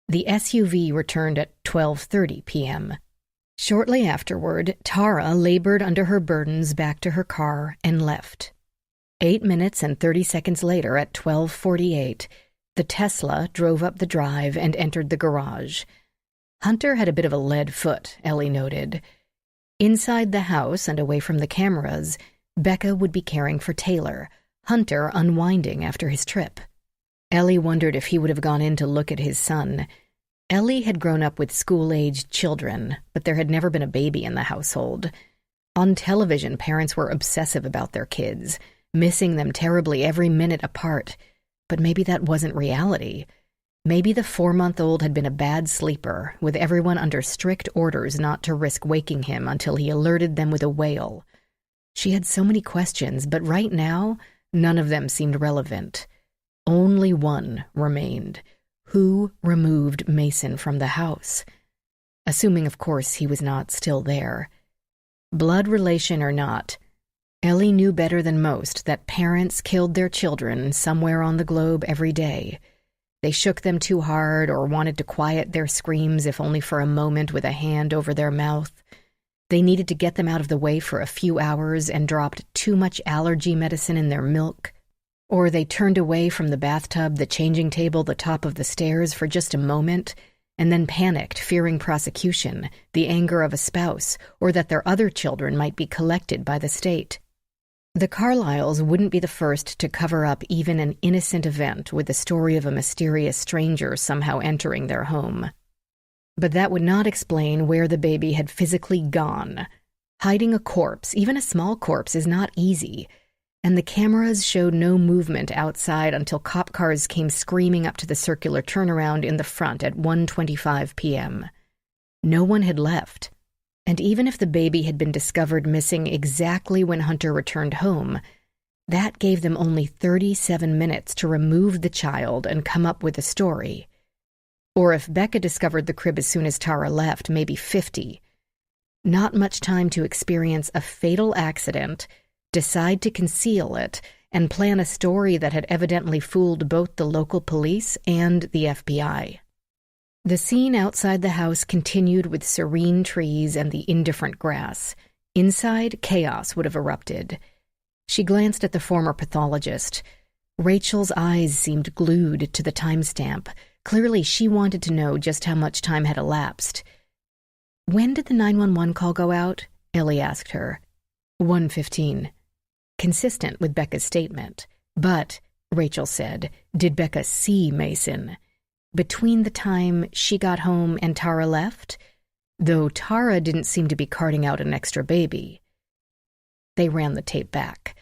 The SUV returned at 12:30 p.m. Shortly afterward, Tara labored under her burdens back to her car and left. 8 minutes and 30 seconds later, at 12:48, the Tesla drove up the drive and entered the garage. Hunter had a bit of a lead foot, Ellie noted. Inside the house and away from the cameras, Becca would be caring for Taylor, Hunter unwinding after his trip. Ellie wondered if he would have gone in to look at his son. Ellie had grown up with school-aged children, but there had never been a baby in the household. On television, parents were obsessive about their kids, missing them terribly every minute apart. But maybe that wasn't reality. Maybe the 4-month-old had been a bad sleeper, with everyone under strict orders not to risk waking him until he alerted them with a wail. She had so many questions, but right now, none of them seemed relevant. Only one remained. Who removed Mason from the house? Assuming, of course, he was not still there. Blood relation or not, Ellie knew better than most that parents killed their children somewhere on the globe every day. They shook them too hard or wanted to quiet their screams, if only for a moment, with a hand over their mouth. They needed to get them out of the way for a few hours and dropped too much allergy medicine in their milk. Or they turned away from the bathtub, the changing table, the top of the stairs for just a moment, and then panicked, fearing prosecution, the anger of a spouse, or that their other children might be collected by the state. The Carlyles wouldn't be the first to cover up even an innocent event with the story of a mysterious stranger somehow entering their home. But that would not explain where the baby had physically gone. Hiding a corpse, even a small corpse, is not easy, and the cameras showed no movement outside until cop cars came screaming up to the circular turnaround in the front at 1:25 p.m. No one had left, and even if the baby had been discovered missing exactly when Hunter returned home, that gave them only 37 minutes to remove the child and come up with a story. Or if Becca discovered the crib as soon as Tara left, maybe 50. Not much time to experience a fatal accident, decide to conceal it, and plan a story that had evidently fooled both the local police and the FBI. The scene outside the house continued with serene trees and the indifferent grass. Inside, chaos would have erupted. She glanced at the former pathologist. Rachel's eyes seemed glued to the timestamp. Clearly, she wanted to know just how much time had elapsed. "When did the 911 call go out?" Ellie asked her. 1:15. Consistent with Becca's statement. But, Rachel said, did Becca see Mason? Between the time she got home and Tara left? Though Tara didn't seem to be carting out an extra baby. They ran the tape back.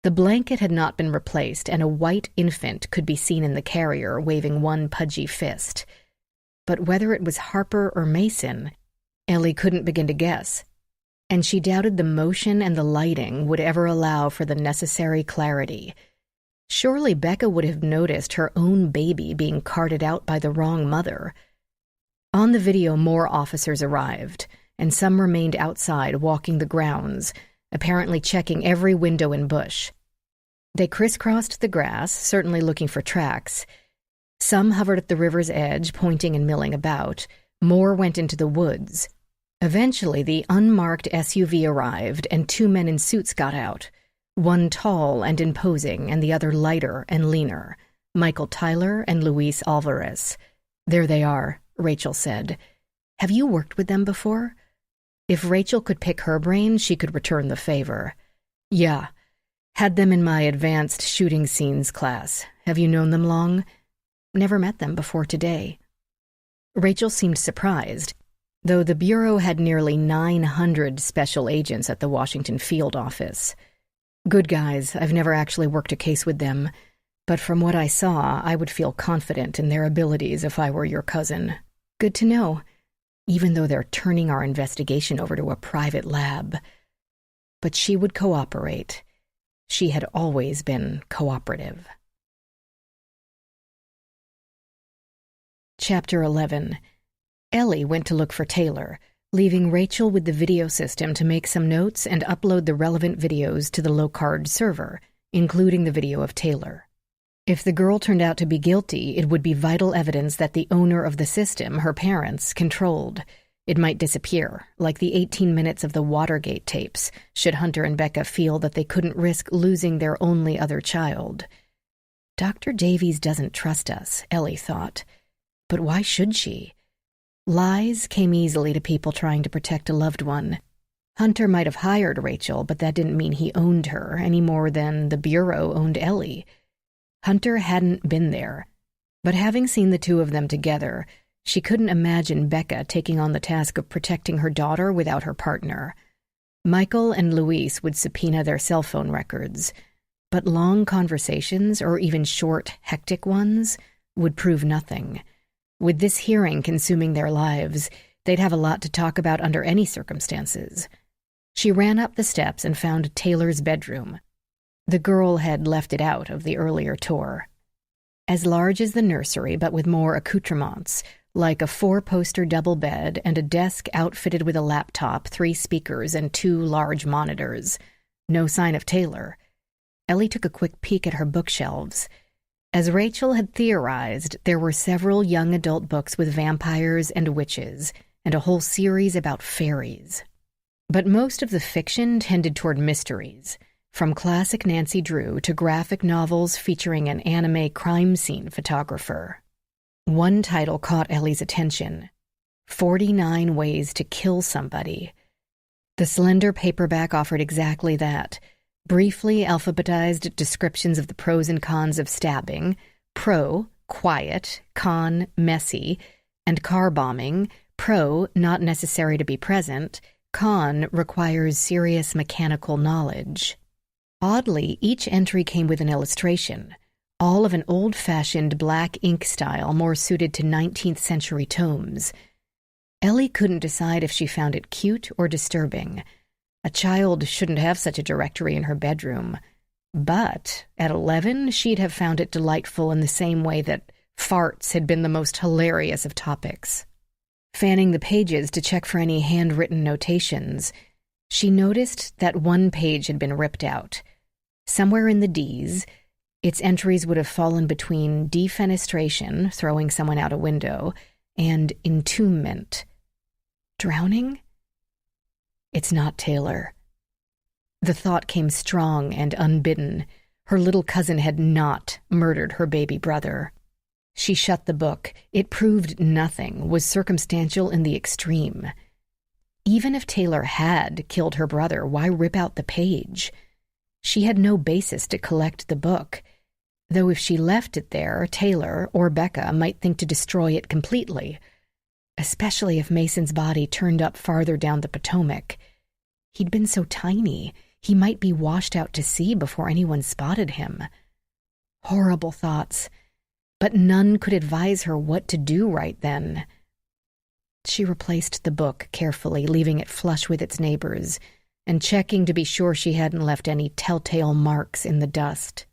The blanket had not been replaced, and a white infant could be seen in the carrier waving one pudgy fist. But whether it was Harper or Mason, Ellie couldn't begin to guess. And she doubted the motion and the lighting would ever allow for the necessary clarity. Surely Becca would have noticed her own baby being carted out by the wrong mother. On the video, more officers arrived, and some remained outside walking the grounds, apparently checking every window and bush. They crisscrossed the grass, certainly looking for tracks. Some hovered at the river's edge, pointing and milling about. More went into the woods. Eventually, the unmarked SUV arrived, and 2 men in suits got out. One tall and imposing, and the other lighter and leaner. Michael Tyler and Luis Alvarez. "There they are," Rachel said. "Have you worked with them before?" If Rachel could pick her brain, she could return the favor. Yeah, had them in my advanced shooting scenes class. Have you known them long? Never met them before today. Rachel seemed surprised, though the Bureau had nearly 900 special agents at the Washington field office. Good guys, I've never actually worked a case with them, but from what I saw, I would feel confident in their abilities if I were your cousin. Good to know, even though they're turning our investigation over to a private lab. But she would cooperate. She had always been cooperative. Chapter 11. Ellie went to look for Taylor, leaving Rachel with the video system to make some notes and upload the relevant videos to the low-card server, including the video of Taylor. If the girl turned out to be guilty, it would be vital evidence that the owner of the system, her parents, controlled. It might disappear, like the 18 minutes of the Watergate tapes, should Hunter and Becca feel that they couldn't risk losing their only other child. Dr. Davies doesn't trust us, Ellie thought. But why should she? Lies came easily to people trying to protect a loved one. Hunter might have hired Rachel, but that didn't mean he owned her any more than the Bureau owned Ellie. Hunter hadn't been there, but having seen the two of them together, she couldn't imagine Becca taking on the task of protecting her daughter without her partner. Michael and Luis would subpoena their cell phone records, but long conversations, or even short, hectic ones, would prove nothing. With this hearing consuming their lives, they'd have a lot to talk about under any circumstances. She ran up the steps and found Taylor's bedroom. The girl had left it out of the earlier tour. As large as the nursery, but with more accoutrements, like a 4-poster double bed and a desk outfitted with a laptop, 3 speakers, and 2 large monitors. No sign of Taylor. Ellie took a quick peek at her bookshelves. As Rachel had theorized, there were several young adult books with vampires and witches, and a whole series about fairies. But most of the fiction tended toward mysteries, from classic Nancy Drew to graphic novels featuring an anime crime scene photographer. One title caught Ellie's attention: 49 Ways to Kill Somebody. The slender paperback offered exactly that: briefly alphabetized descriptions of the pros and cons of stabbing: pro, quiet; con, messy; and car bombing: pro, not necessary to be present; con, requires serious mechanical knowledge. Oddly, each entry came with an illustration, all of an old-fashioned black ink style more suited to 19th century tomes. Ellie couldn't decide if she found it cute or disturbing. A child shouldn't have such a directory in her bedroom. But at 11, she'd have found it delightful in the same way that farts had been the most hilarious of topics. Fanning the pages to check for any handwritten notations, she noticed that one page had been ripped out. Somewhere in the D's, its entries would have fallen between defenestration, throwing someone out a window, and entombment. Drowning? It's not Taylor. The thought came strong and unbidden. Her little cousin had not murdered her baby brother. She shut the book. It proved nothing, was circumstantial in the extreme. Even if Taylor had killed her brother, why rip out the page? She had no basis to collect the book, though if she left it there, Taylor or Becca might think to destroy it completely, especially if Mason's body turned up farther down the Potomac. He'd been so tiny, he might be washed out to sea before anyone spotted him. Horrible thoughts, but none could advise her what to do right then. She replaced the book carefully, leaving it flush with its neighbors, and checking to be sure she hadn't left any telltale marks in the dust.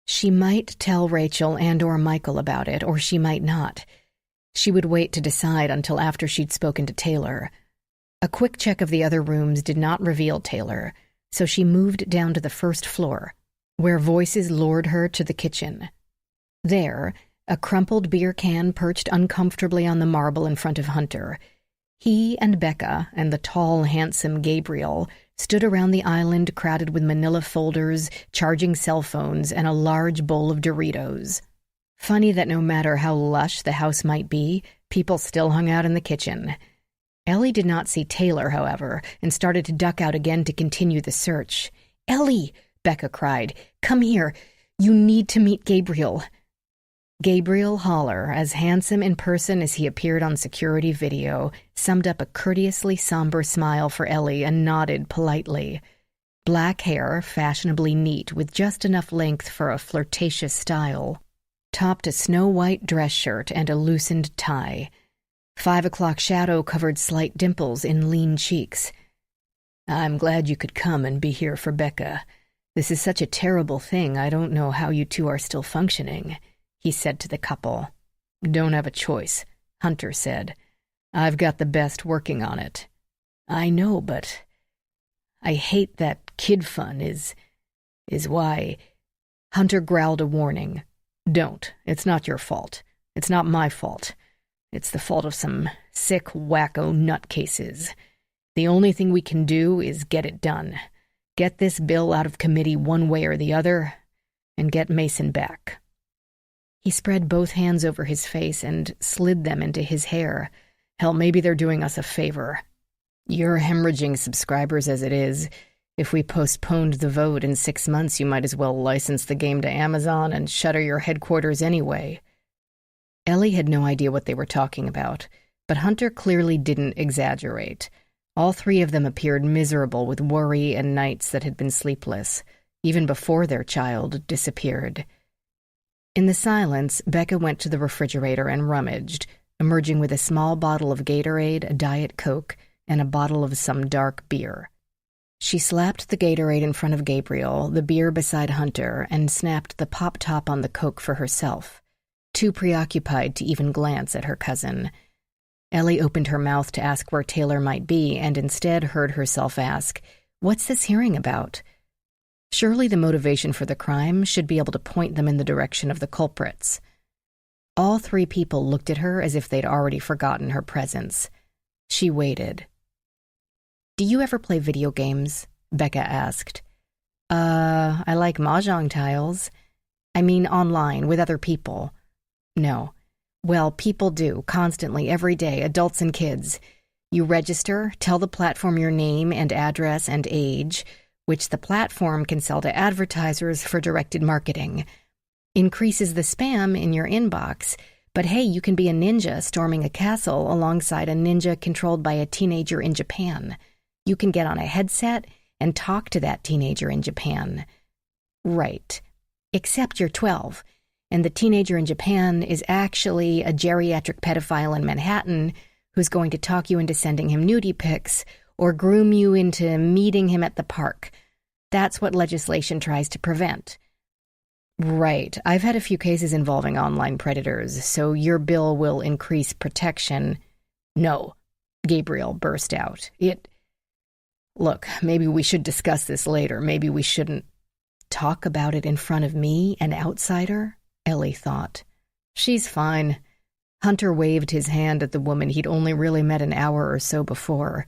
She might tell Rachel and/or Michael about it, or she might not. She would wait to decide until after she'd spoken to Taylor. A quick check of the other rooms did not reveal Taylor, so she moved down to the first floor, where voices lured her to the kitchen. There, a crumpled beer can perched uncomfortably on the marble in front of Hunter. He and Becca and the tall, handsome Gabriel stood around the island crowded with manila folders, charging cell phones, and a large bowl of Doritos. Funny that no matter how lush the house might be, people still hung out in the kitchen. Ellie did not see Taylor, however, and started to duck out again to continue the search. "Ellie!" Becca cried. "Come here. You need to meet Gabriel." Gabriel Haller, as handsome in person as he appeared on security video, summed up a courteously somber smile for Ellie and nodded politely. Black hair, fashionably neat with just enough length for a flirtatious style, topped a snow-white dress shirt and a loosened tie. 5 o'clock shadow covered slight dimples in lean cheeks. "I'm glad you could come and be here for Becca. This is such a terrible thing, I don't know how you two are still functioning," he said to the couple. "Don't have a choice," Hunter said. "I've got the best working on it." "I know, but I hate that kid fun is why—" Hunter growled a warning. "Don't. It's not your fault. It's not my fault. It's the fault of some sick, wacko nutcases. The only thing we can do is get it done. Get this bill out of committee one way or the other, and get Mason back." He spread both hands over his face and slid them into his hair. "Hell, maybe they're doing us a favor. You're hemorrhaging subscribers as it is. If we postponed the vote in 6 months, you might as well license the game to Amazon and shutter your headquarters anyway." Ellie had no idea what they were talking about, but Hunter clearly didn't exaggerate. All three of them appeared miserable with worry and nights that had been sleepless, even before their child disappeared. In the silence, Becca went to the refrigerator and rummaged, emerging with a small bottle of Gatorade, a Diet Coke, and a bottle of some dark beer. She slapped the Gatorade in front of Gabriel, the beer beside Hunter, and snapped the pop top on the Coke for herself, too preoccupied to even glance at her cousin. Ellie opened her mouth to ask where Taylor might be, and instead heard herself ask, "What's this hearing about?" Surely the motivation for the crime should be able to point them in the direction of the culprits. All three people looked at her as if they'd already forgotten her presence. She waited. "Do you ever play video games?" Becca asked. I like mahjong tiles. I mean online, with other people." "No." "Well, people do, constantly, every day, adults and kids. You register, tell the platform your name and address and age, which the platform can sell to advertisers for directed marketing. Increases the spam in your inbox, but hey, you can be a ninja storming a castle alongside a ninja controlled by a teenager in Japan. You can get on a headset and talk to that teenager in Japan." "Right. Except you're 12, and the teenager in Japan is actually a geriatric pedophile in Manhattan who's going to talk you into sending him nudie pics or groom you into meeting him at the park. That's what legislation tries to prevent." "Right. I've had a few cases involving online predators, so your bill will increase protection." "No," Gabriel burst out. Look, maybe we should discuss this later. Maybe we shouldn't." "Talk about it in front of me, an outsider?" Ellie thought. "She's fine." Hunter waved his hand at the woman he'd only really met an hour or so before.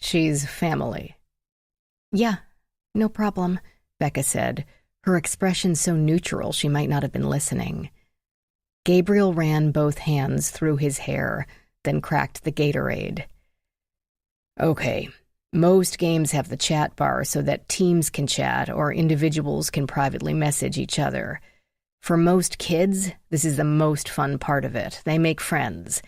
"She's family." "Yeah, no problem," Becca said, her expression so neutral she might not have been listening. Gabriel ran both hands through his hair, then cracked the Gatorade. "Okay. Most games have the chat bar so that teams can chat or individuals can privately message each other. For most kids, this is the most fun part of it. They make friends.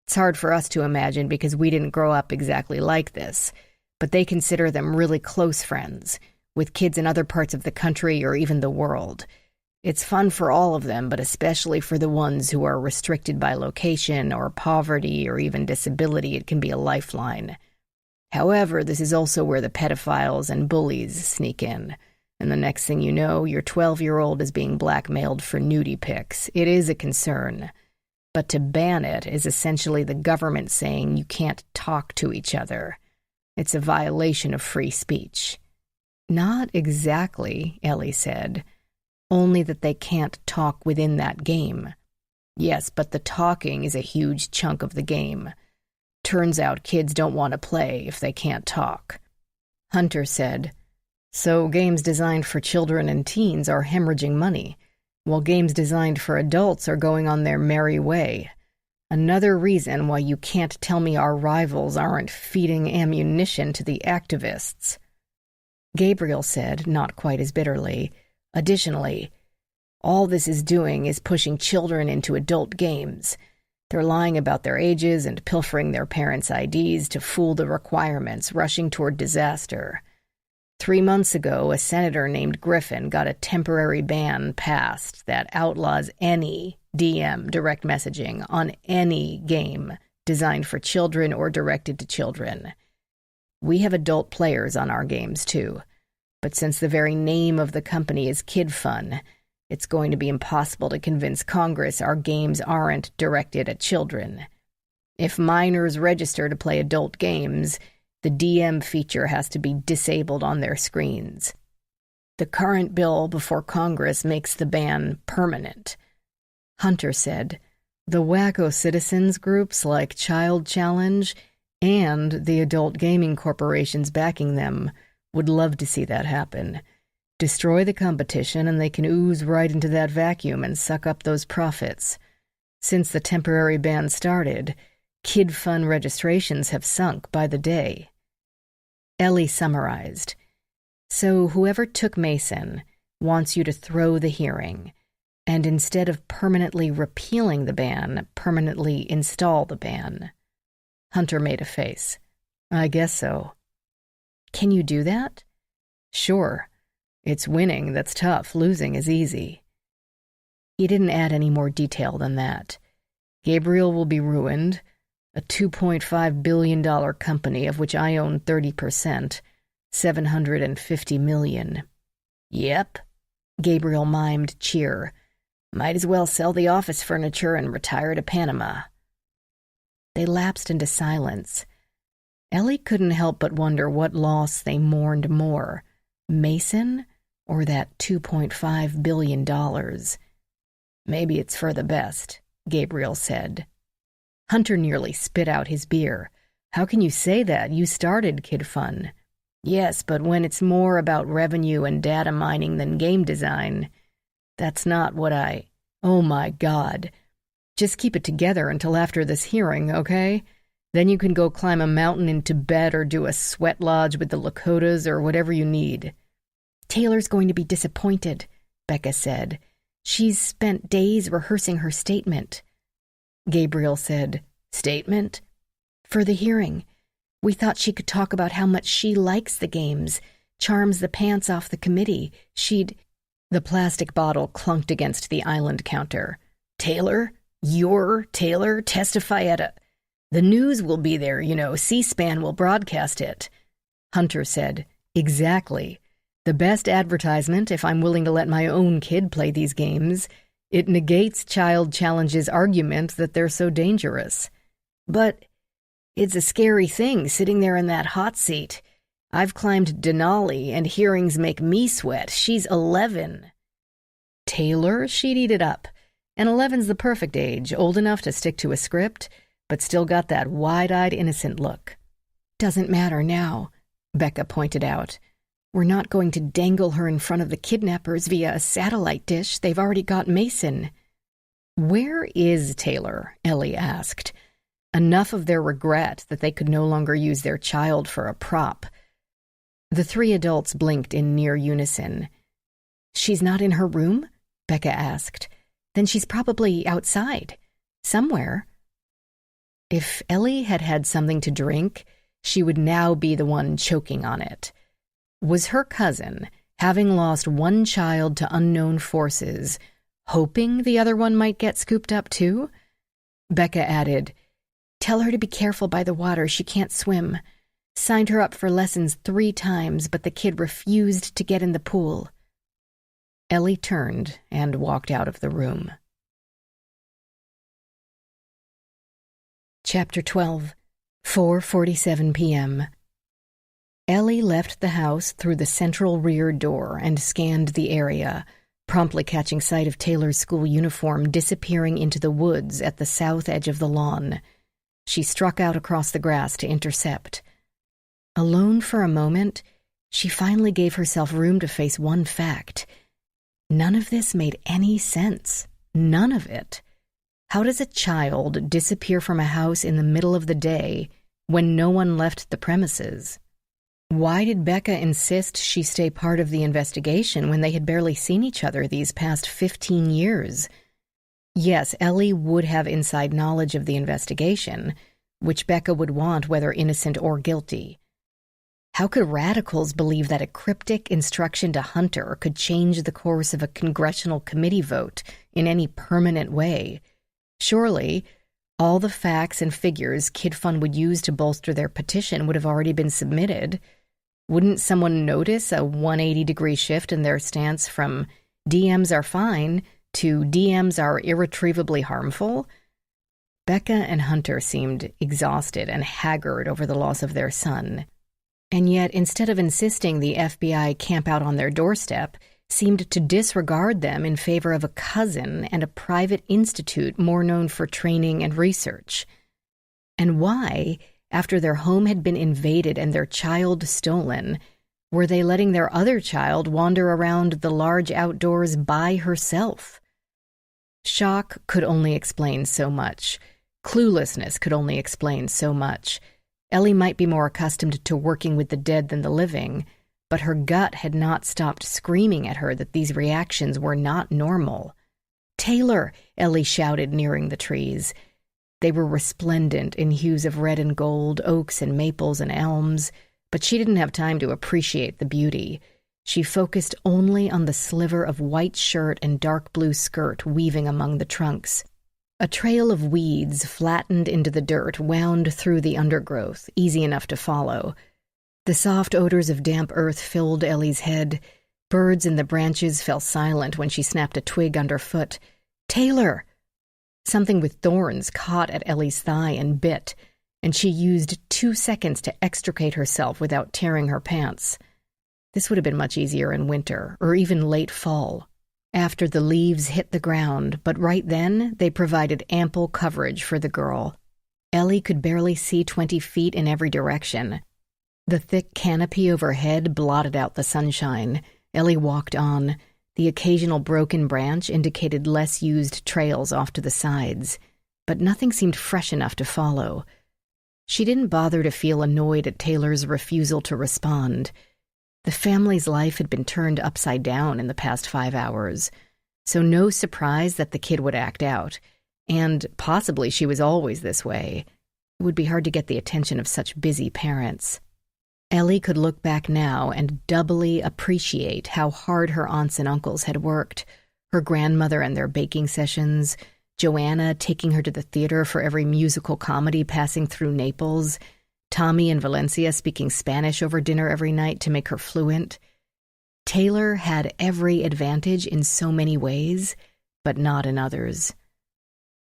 It's hard for us to imagine because we didn't grow up exactly like this, but they consider them really close friends, with kids in other parts of the country or even the world. It's fun for all of them, but especially for the ones who are restricted by location or poverty or even disability, it can be a lifeline. However, this is also where the pedophiles and bullies sneak in, and the next thing you know, your 12-year-old is being blackmailed for nudie pics. It is a concern. But to ban it is essentially the government saying you can't talk to each other. It's a violation of free speech." "Not exactly," Ellie said. "Only that they can't talk within that game." "Yes, but the talking is a huge chunk of the game. Turns out kids don't want to play if they can't talk." Hunter said, "So games designed for children and teens are hemorrhaging money, while games designed for adults are going on their merry way. Another reason why you can't tell me our rivals aren't feeding ammunition to the activists." Gabriel said, not quite as bitterly, "Additionally, all this is doing is pushing children into adult games. They're lying about their ages and pilfering their parents' IDs to fool the requirements, rushing toward disaster. 3 months ago, a senator named Griffin got a temporary ban passed that outlaws any DM direct messaging on any game designed for children or directed to children. We have adult players on our games, too, but since the very name of the company is Kid Fun, it's going to be impossible to convince Congress our games aren't directed at children. If minors register to play adult games, the DM feature has to be disabled on their screens. The current bill before Congress makes the ban permanent." Hunter said, "The wacko citizens groups like Child Challenge and the adult gaming corporations backing them would love to see that happen. Destroy the competition and they can ooze right into that vacuum and suck up those profits. Since the temporary ban started, Kid Fun registrations have sunk by the day." Ellie summarized, "So whoever took Mason wants you to throw the hearing, and instead of permanently repealing the ban, permanently install the ban." Hunter made a face. "I guess so." "Can you do that?" "Sure. It's winning that's tough, losing is easy." He didn't add any more detail than that. "Gabriel will be ruined. A $2.5 billion company of which I own 30%, $750 million. "Yep," Gabriel mimed cheer. "Might as well sell the office furniture and retire to Panama." They lapsed into silence. Ellie couldn't help but wonder what loss they mourned more, Mason or that $2.5 billion. "Maybe it's for the best," Gabriel said. Hunter nearly spit out his beer. "How can you say that? You started Kid Fun." "Yes, but when it's more about revenue and data mining than game design, that's not what I—" "Oh my God. Just keep it together until after this hearing, okay? Then you can go climb a mountain in Tibet or do a sweat lodge with the Lakotas or whatever you need." "Taylor's going to be disappointed," Becca said. "She's spent days rehearsing her statement." Gabriel said, "Statement?" "For the hearing. We thought she could talk about how much she likes the games, charms the pants off the committee. She'd—" The plastic bottle clunked against the island counter. "Taylor? Your Taylor? Testify at a— The news will be there, you know. C-SPAN will broadcast it." Hunter said, "Exactly. The best advertisement if I'm willing to let my own kid play these games. It negates Child Challenge's argument that they're so dangerous." "But it's a scary thing sitting there in that hot seat. I've climbed Denali, and hearings make me sweat. She's 11. "Taylor, she'd eat it up. And 11's the perfect age, old enough to stick to a script, but still got that wide-eyed innocent look." "Doesn't matter now," Becca pointed out. "We're not going to dangle her in front of the kidnappers via a satellite dish. They've already got Mason." "Where is Taylor?" Ellie asked. Enough of their regret that they could no longer use their child for a prop. The three adults blinked in near unison. "She's not in her room?" Becca asked. "Then she's probably outside. Somewhere." If Ellie had had something to drink, she would now be the one choking on it. Was her cousin, having lost one child to unknown forces, hoping the other one might get scooped up too? Becca added, "Tell her to be careful by the water. She can't swim. Signed her up for lessons 3 times, but the kid refused to get in the pool." Ellie turned and walked out of the room. Chapter 12, 4:47 p.m. Ellie left the house through the central rear door and scanned the area, promptly catching sight of Taylor's school uniform disappearing into the woods at the south edge of the lawn. She struck out across the grass to intercept. Alone for a moment, she finally gave herself room to face one fact. None of this made any sense. None of it. How does a child disappear from a house in the middle of the day when no one left the premises? Why did Becca insist she stay part of the investigation when they had barely seen each other these past 15 years? Yes, Ellie would have inside knowledge of the investigation, which Becca would want whether innocent or guilty. How could radicals believe that a cryptic instruction to Hunter could change the course of a congressional committee vote in any permanent way? Surely, all the facts and figures Kid Fun would use to bolster their petition would have already been submitted. Wouldn't someone notice a 180-degree shift in their stance from DMs are fine to DMs are irretrievably harmful? Becca and Hunter seemed exhausted and haggard over the loss of their son. And yet, instead of insisting the FBI camp out on their doorstep, seemed to disregard them in favor of a cousin and a private institute more known for training and research. And why, after their home had been invaded and their child stolen, were they letting their other child wander around the large outdoors by herself? Shock could only explain so much. Cluelessness could only explain so much. Ellie might be more accustomed to working with the dead than the living, but her gut had not stopped screaming at her that these reactions were not normal. "Taylor!" Ellie shouted, nearing the trees. They were resplendent in hues of red and gold, oaks and maples and elms, but she didn't have time to appreciate the beauty. She focused only on the sliver of white shirt and dark blue skirt weaving among the trunks. A trail of weeds flattened into the dirt wound through the undergrowth, easy enough to follow. The soft odors of damp earth filled Ellie's head. Birds in the branches fell silent when she snapped a twig underfoot. "Taylor!" Something with thorns caught at Ellie's thigh and bit, and she used 2 seconds to extricate herself without tearing her pants. This would have been much easier in winter, or even late fall, after the leaves hit the ground, but right then they provided ample coverage for the girl. Ellie could barely see 20 feet in every direction. The thick canopy overhead blotted out the sunshine. Ellie walked on. The occasional broken branch indicated less used trails off to the sides, but nothing seemed fresh enough to follow. She didn't bother to feel annoyed at Taylor's refusal to respond. The family's life had been turned upside down in the past 5 hours, so no surprise that the kid would act out, and possibly she was always this way. It would be hard to get the attention of such busy parents. Ellie could look back now and doubly appreciate how hard her aunts and uncles had worked, her grandmother and their baking sessions, Joanna taking her to the theater for every musical comedy passing through Naples, Tommy and Valencia speaking Spanish over dinner every night to make her fluent. Taylor had every advantage in so many ways, but not in others.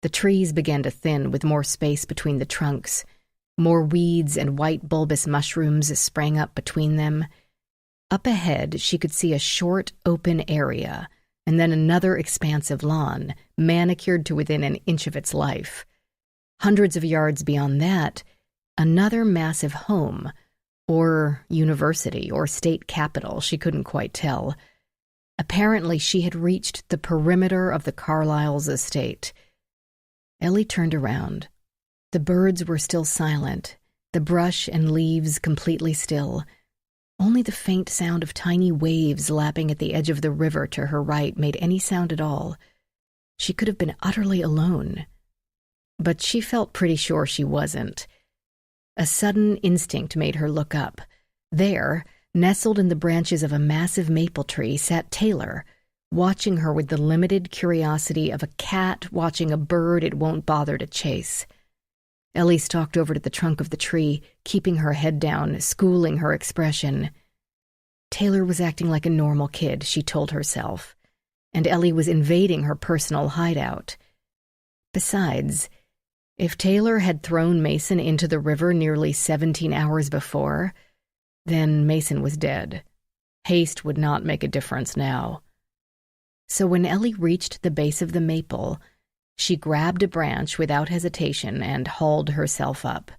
The trees began to thin with more space between the trunks. More weeds and white bulbous mushrooms sprang up between them. Up ahead, she could see a short, open area, and then another expanse of lawn, manicured to within an inch of its life. Hundreds of yards beyond that, another massive home, or university, or state capitol, she couldn't quite tell. Apparently, she had reached the perimeter of the Carlyle's estate. Ellie turned around. The birds were still silent, the brush and leaves completely still. Only the faint sound of tiny waves lapping at the edge of the river to her right made any sound at all. She could have been utterly alone. But she felt pretty sure she wasn't. A sudden instinct made her look up. There, nestled in the branches of a massive maple tree, sat Taylor, watching her with the limited curiosity of a cat watching a bird it won't bother to chase. Ellie stalked over to the trunk of the tree, keeping her head down, schooling her expression. Taylor was acting like a normal kid, she told herself, and Ellie was invading her personal hideout. Besides, if Taylor had thrown Mason into the river nearly 17 hours before, then Mason was dead. Haste would not make a difference now. So when Ellie reached the base of the maple, she grabbed a branch without hesitation and hauled herself up.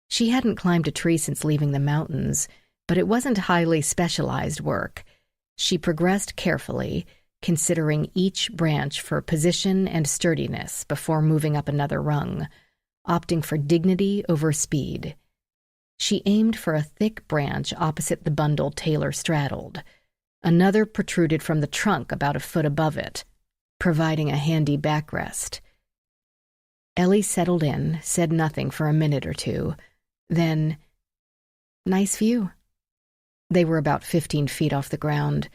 She hadn't climbed a tree since leaving the mountains, but it wasn't highly specialized work. She progressed carefully, considering each branch for position and sturdiness before moving up another rung, opting for dignity over speed. She aimed for a thick branch opposite the bundle Taylor straddled. Another protruded from the trunk about a foot above it, providing a handy backrest. Ellie settled in, said nothing for a minute or two, then, "Nice view." They were about 15 feet off the ground.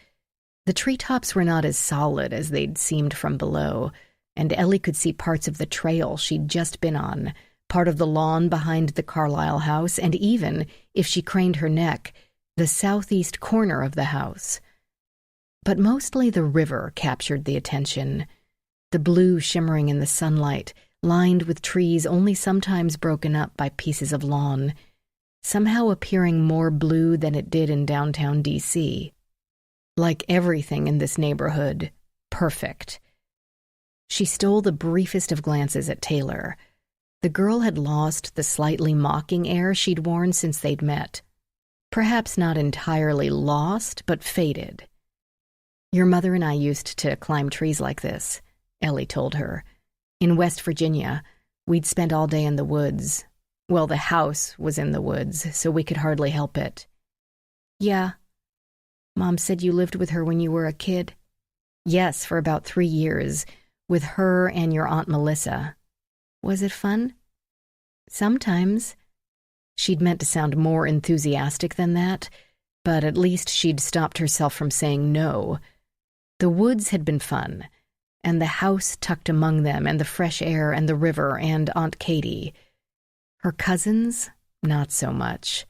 The treetops were not as solid as they'd seemed from below, and Ellie could see parts of the trail she'd just been on, part of the lawn behind the Carlisle house, and even, if she craned her neck, the southeast corner of the house. But mostly the river captured the attention, the blue shimmering in the sunlight, lined with trees only sometimes broken up by pieces of lawn, somehow appearing more blue than it did in downtown D.C. Like everything in this neighborhood, perfect. She stole the briefest of glances at Taylor. The girl had lost the slightly mocking air she'd worn since they'd met. Perhaps not entirely lost, but faded. "Your mother and I used to climb trees like this," Ellie told her. "In West Virginia, we'd spend all day in the woods. Well, the house was in the woods, so we could hardly help it." "Yeah. Mom said you lived with her when you were a kid." "Yes, for about 3 years, with her and your Aunt Melissa." "Was it fun?" "Sometimes." She'd meant to sound more enthusiastic than that, but at least she'd stopped herself from saying no. The woods had been fun, and the house tucked among them, and the fresh air, and the river, and Aunt Katie. Her cousins, not so much.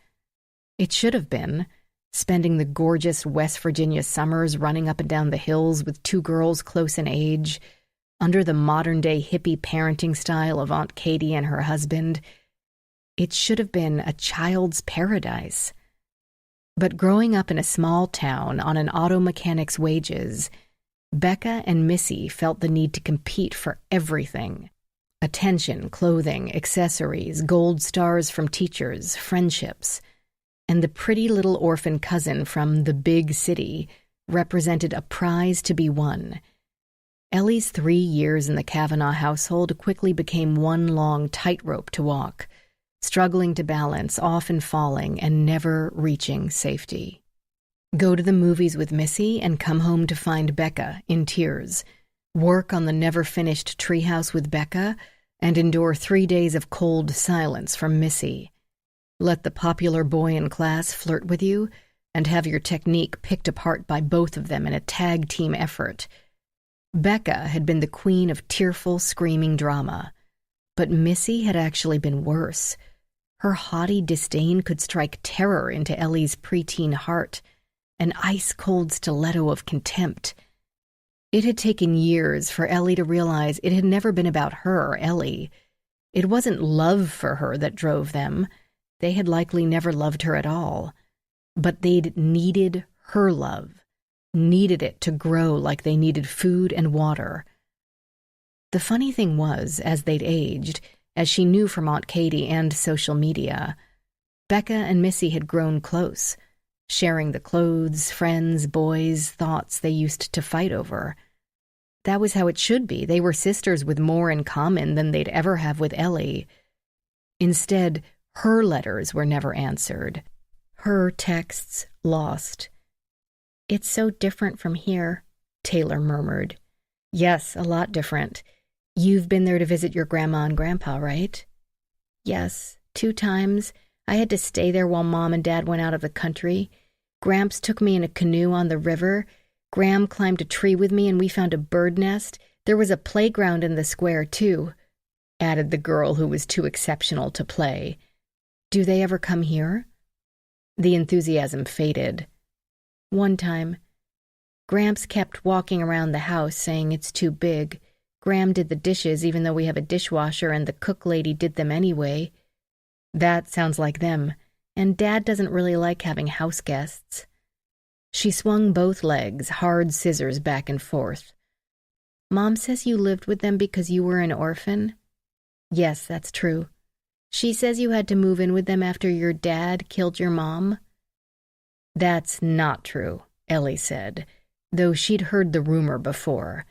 It should have been, spending the gorgeous West Virginia summers running up and down the hills with 2 girls close in age, under the modern-day hippie parenting style of Aunt Katie and her husband. It should have been a child's paradise. But growing up in a small town on an auto mechanic's wages, Becca and Missy felt the need to compete for everything. Attention, clothing, accessories, gold stars from teachers, friendships. And the pretty little orphan cousin from the big city represented a prize to be won. Ellie's 3 years in the Kavanaugh household quickly became one long tightrope to walk, struggling to balance, often falling, and never reaching safety. Go to the movies with Missy and come home to find Becca in tears, work on the never-finished treehouse with Becca, and endure 3 days of cold silence from Missy. Let the popular boy in class flirt with you, and have your technique picked apart by both of them in a tag-team effort. Becca had been the queen of tearful, screaming drama, but Missy had actually been worse. Her haughty disdain could strike terror into Ellie's preteen heart, an ice-cold stiletto of contempt. It had taken years for Ellie to realize it had never been about her, Ellie. It wasn't love for her that drove them. They had likely never loved her at all. But they'd needed her love, needed it to grow like they needed food and water. The funny thing was, as they'd aged, as she knew from Aunt Katie and social media, Becca and Missy had grown close, sharing the clothes, friends, boys, thoughts they used to fight over. That was how it should be. They were sisters with more in common than they'd ever have with Ellie. Instead, her letters were never answered, her texts lost. "It's so different from here," Taylor murmured. "Yes, a lot different. You've been there to visit your grandma and grandpa, right?" "Yes, 2 times. I had to stay there while Mom and Dad went out of the country. Gramps took me in a canoe on the river. Gram climbed a tree with me and we found a bird nest. There was a playground in the square, too," added the girl who was too exceptional to play. "Do they ever come here?" The enthusiasm faded. "One time. Gramps kept walking around the house saying it's too big. Gram did the dishes even though we have a dishwasher and the cook lady did them anyway." "That sounds like them. And Dad doesn't really like having house guests." She swung both legs, hard scissors back and forth. "Mom says you lived with them because you were an orphan?" "Yes, that's true." "She says you had to move in with them after your dad killed your mom?" "That's not true," Ellie said. though she'd heard the rumor before.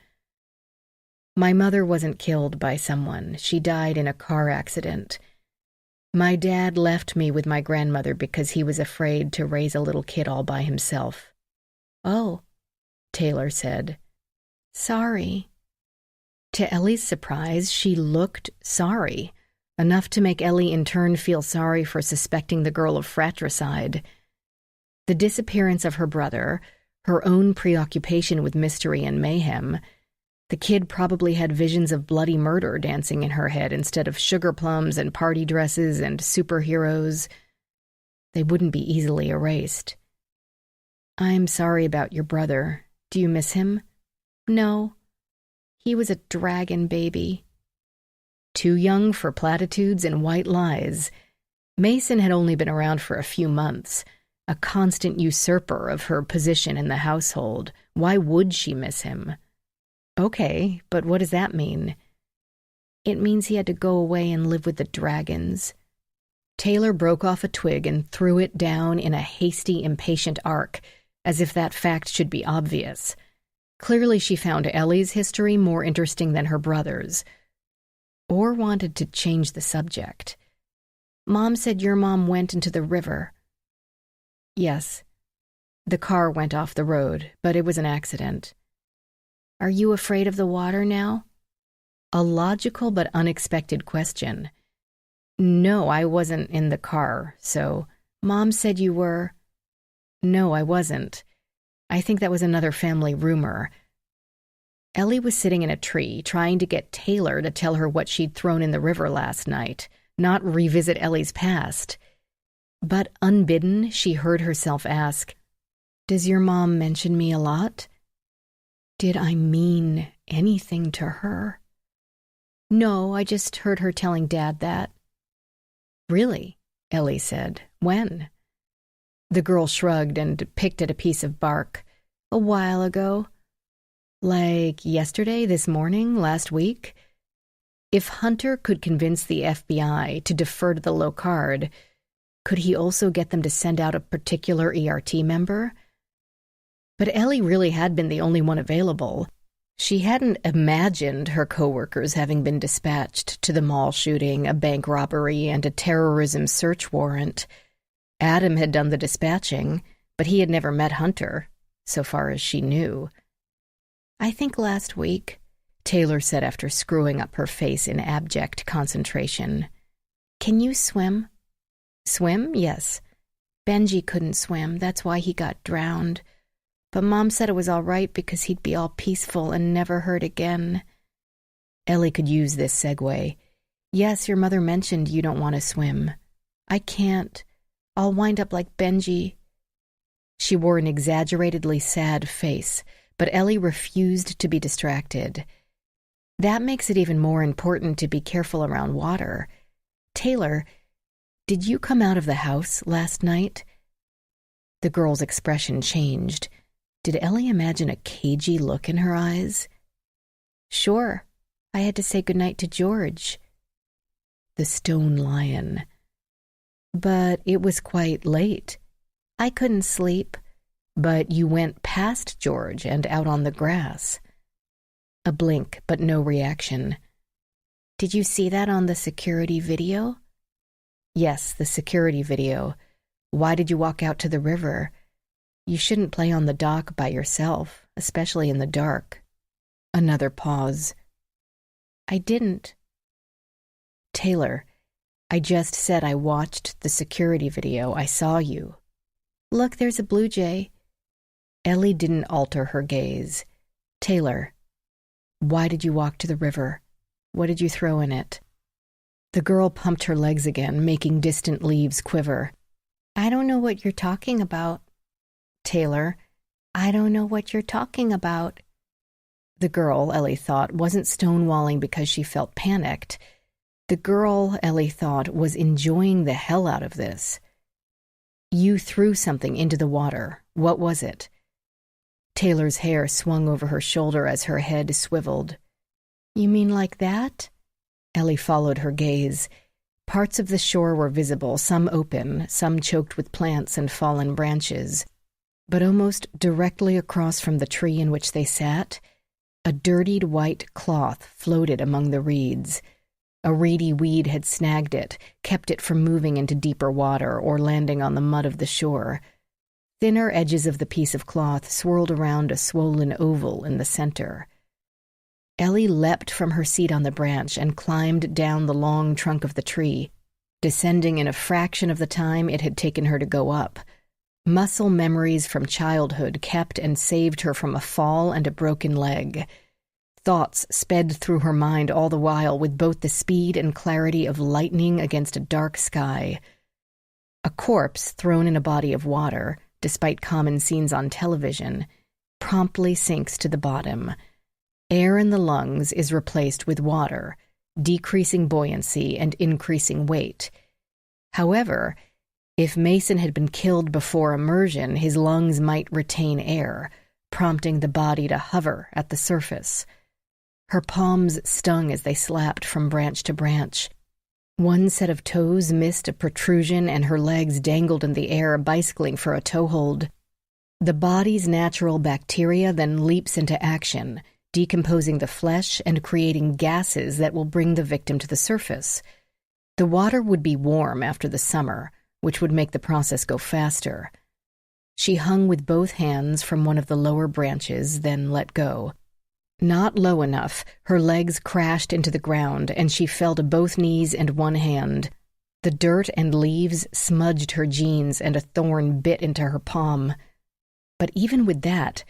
My mother wasn't killed by someone. She died in a car accident. My dad left me with my grandmother because he was afraid to raise a little kid all by himself. Oh, Taylor said. Sorry. To Ellie's surprise, she looked sorry, enough to make Ellie in turn feel sorry for suspecting the girl of fratricide. The disappearance of her brother, her own preoccupation with mystery and mayhem. The kid probably had visions of bloody murder dancing in her head instead of sugar plums and party dresses and superheroes. They wouldn't be easily erased. I'm sorry about your brother. Do you miss him? No. He was a dragon baby. Too young for platitudes and white lies. Mason had only been around for a few months, a constant usurper of her position in the household. Why would she miss him? Okay, but what does that mean? It means he had to go away and live with the dragons. Taylor broke off a twig and threw it down in a hasty, impatient arc, as if that fact should be obvious. Clearly she found Ellie's history more interesting than her brother's, or wanted to change the subject. Mom said your mom went into the river. Yes. The car went off the road, but it was an accident. Are you afraid of the water now? A logical but unexpected question. No, I wasn't in the car, so... Mom said you were. No, I wasn't. I think that was another family rumor. Ellie was sitting in a tree, trying to get Taylor to tell her what she'd thrown in the river last night, not revisit Ellie's past. But unbidden, she heard herself ask, "Does your mom mention me a lot? Did I mean anything to her?" No, I just heard her telling Dad that. Really? Ellie said. When? The girl shrugged and picked at a piece of bark. A while ago. Like yesterday, this morning, last week? If Hunter could convince the FBI to defer to the Locard, could he also get them to send out a particular ERT member? But Ellie really had been the only one available. She hadn't imagined her coworkers having been dispatched to the mall shooting, a bank robbery, and a terrorism search warrant. Adam had done the dispatching, but he had never met Hunter, so far as she knew. I think last week, Taylor said after screwing up her face in abject concentration. Can you swim? Swim? Yes. Benji couldn't swim, that's why he got drowned. But Mom said it was all right because he'd be all peaceful and never hurt again. Ellie could use this segue. Yes, your mother mentioned you don't want to swim. I can't. I'll wind up like Benji. She wore an exaggeratedly sad face, but Ellie refused to be distracted. That makes it even more important to be careful around water. Taylor, did you come out of the house last night? The girl's expression changed. Did Ellie imagine a cagey look in her eyes? Sure. I had to say goodnight to George. The stone lion. But it was quite late. I couldn't sleep. But you went past George and out on the grass. A blink, but no reaction. Did you see that on the security video? Yes, the security video. Why did you walk out to the river? You shouldn't play on the dock by yourself, especially in the dark. Another pause. I didn't. Taylor, I just said I watched the security video. I saw you. Look, there's a blue jay. Ellie didn't alter her gaze. Taylor, why did you walk to the river? What did you throw in it? The girl pumped her legs again, making distant leaves quiver. I don't know what you're talking about. Taylor, I don't know what you're talking about. The girl, Ellie thought, wasn't stonewalling because she felt panicked. The girl, Ellie thought, was enjoying the hell out of this. You threw something into the water. What was it? Taylor's hair swung over her shoulder as her head swiveled. You mean like that? Ellie followed her gaze. Parts of the shore were visible, some open, some choked with plants and fallen branches. But almost directly across from the tree in which they sat, a dirtied white cloth floated among the reeds. A reedy weed had snagged it, kept it from moving into deeper water or landing on the mud of the shore. Thinner edges of the piece of cloth swirled around a swollen oval in the center. Ellie leapt from her seat on the branch and climbed down the long trunk of the tree, descending in a fraction of the time it had taken her to go up. Muscle memories from childhood kept and saved her from a fall and a broken leg. Thoughts sped through her mind all the while with both the speed and clarity of lightning against a dark sky. A corpse thrown in a body of water, despite common scenes on television, promptly sinks to the bottom. Air in the lungs is replaced with water, decreasing buoyancy and increasing weight. However, if Mason had been killed before immersion, his lungs might retain air, prompting the body to hover at the surface. Her palms stung as they slapped from branch to branch. One set of toes missed a protrusion and her legs dangled in the air, bicycling for a toehold. The body's natural bacteria then leaps into action, decomposing the flesh and creating gases that will bring the victim to the surface. The water would be warm after the summer, which would make the process go faster. She hung with both hands from one of the lower branches, then let go. Not low enough, her legs crashed into the ground, and she fell to both knees and one hand. The dirt and leaves smudged her jeans, and a thorn bit into her palm. But even with that,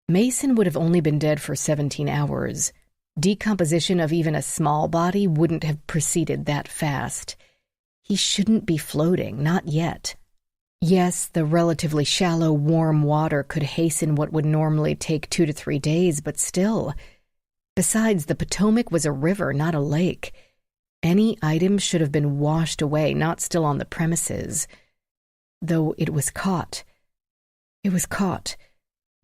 Mason would have only been dead for 17 hours. Decomposition of even a small body wouldn't have proceeded that fast. He shouldn't be floating, not yet. Yes, the relatively shallow, warm water could hasten what would normally take 2 to 3 days, but still. Besides, the Potomac was a river, not a lake. Any item should have been washed away, not still on the premises. Though it was caught. It was caught.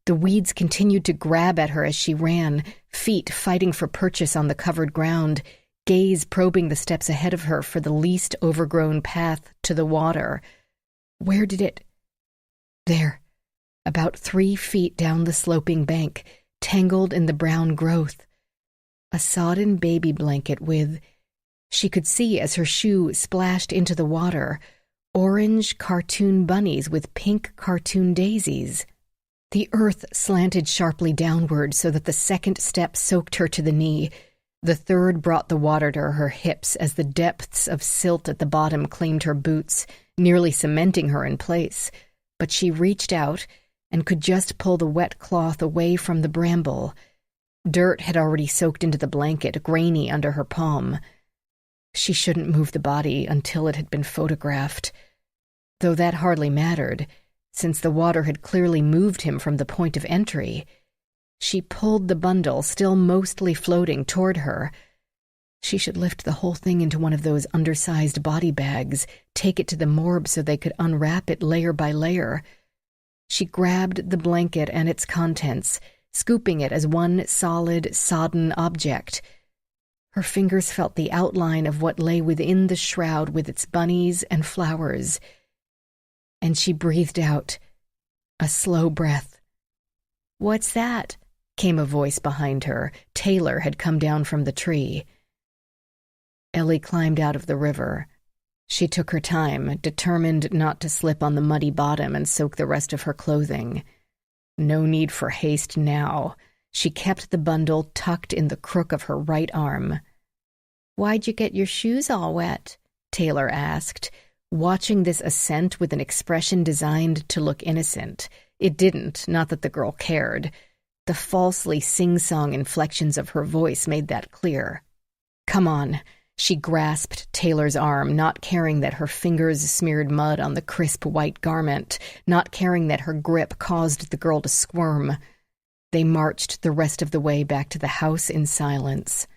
The weeds continued to grab at her as she ran, feet fighting for purchase on the covered ground, gaze probing the steps ahead of her for the least overgrown path to the water. Where did it? There, about 3 feet down the sloping bank, tangled in the brown growth. A sodden baby blanket with, she could see as her shoe splashed into the water, orange cartoon bunnies with pink cartoon daisies. The earth slanted sharply downward so that the second step soaked her to the knee. The third brought the water to her hips as the depths of silt at the bottom claimed her boots, nearly cementing her in place. But she reached out and could just pull the wet cloth away from the bramble. Dirt had already soaked into the blanket, grainy under her palm. She shouldn't move the body until it had been photographed. Though that hardly mattered, since the water had clearly moved him from the point of entry. She pulled the bundle, still mostly floating, toward her. She should lift the whole thing into one of those undersized body bags, take it to the morgue so they could unwrap it layer by layer. She grabbed the blanket and its contents, scooping it as one solid, sodden object. Her fingers felt the outline of what lay within the shroud with its bunnies and flowers. And she breathed out, a slow breath. "What's that?" came a voice behind her. Taylor had come down from the tree. Ellie climbed out of the river. She took her time, determined not to slip on the muddy bottom and soak the rest of her clothing. No need for haste now. She kept the bundle tucked in the crook of her right arm. "Why'd you get your shoes all wet?" Taylor asked, watching this ascent with an expression designed to look innocent. It didn't, not that the girl cared. The falsely sing-song inflections of her voice made that clear. "Come on." She grasped Taylor's arm, not caring that her fingers smeared mud on the crisp white garment, not caring that her grip caused the girl to squirm. They marched the rest of the way back to the house in silence.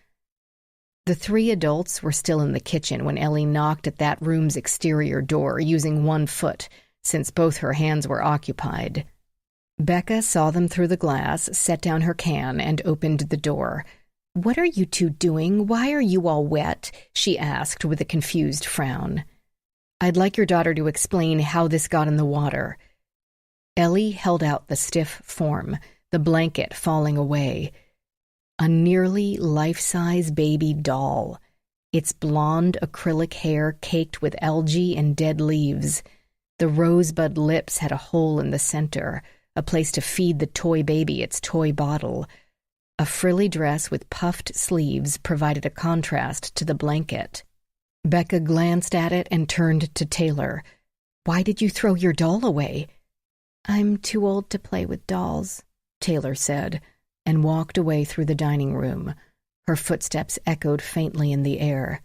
The 3 adults were still in the kitchen when Ellie knocked at that room's exterior door, using one foot, since both her hands were occupied. Becca saw them through the glass, set down her can, and opened the door. "What are you two doing? Why are you all wet?" she asked with a confused frown. "I'd like your daughter to explain how this got in the water." Ellie held out the stiff form, the blanket falling away. A nearly life-size baby doll, its blonde acrylic hair caked with algae and dead leaves. The rosebud lips had a hole in the center, a place to feed the toy baby its toy bottle. A frilly dress with puffed sleeves provided a contrast to the blanket. Becca glanced at it and turned to Taylor. "Why did you throw your doll away?" "I'm too old to play with dolls," Taylor said, and walked away through the dining room. Her footsteps echoed faintly in the air.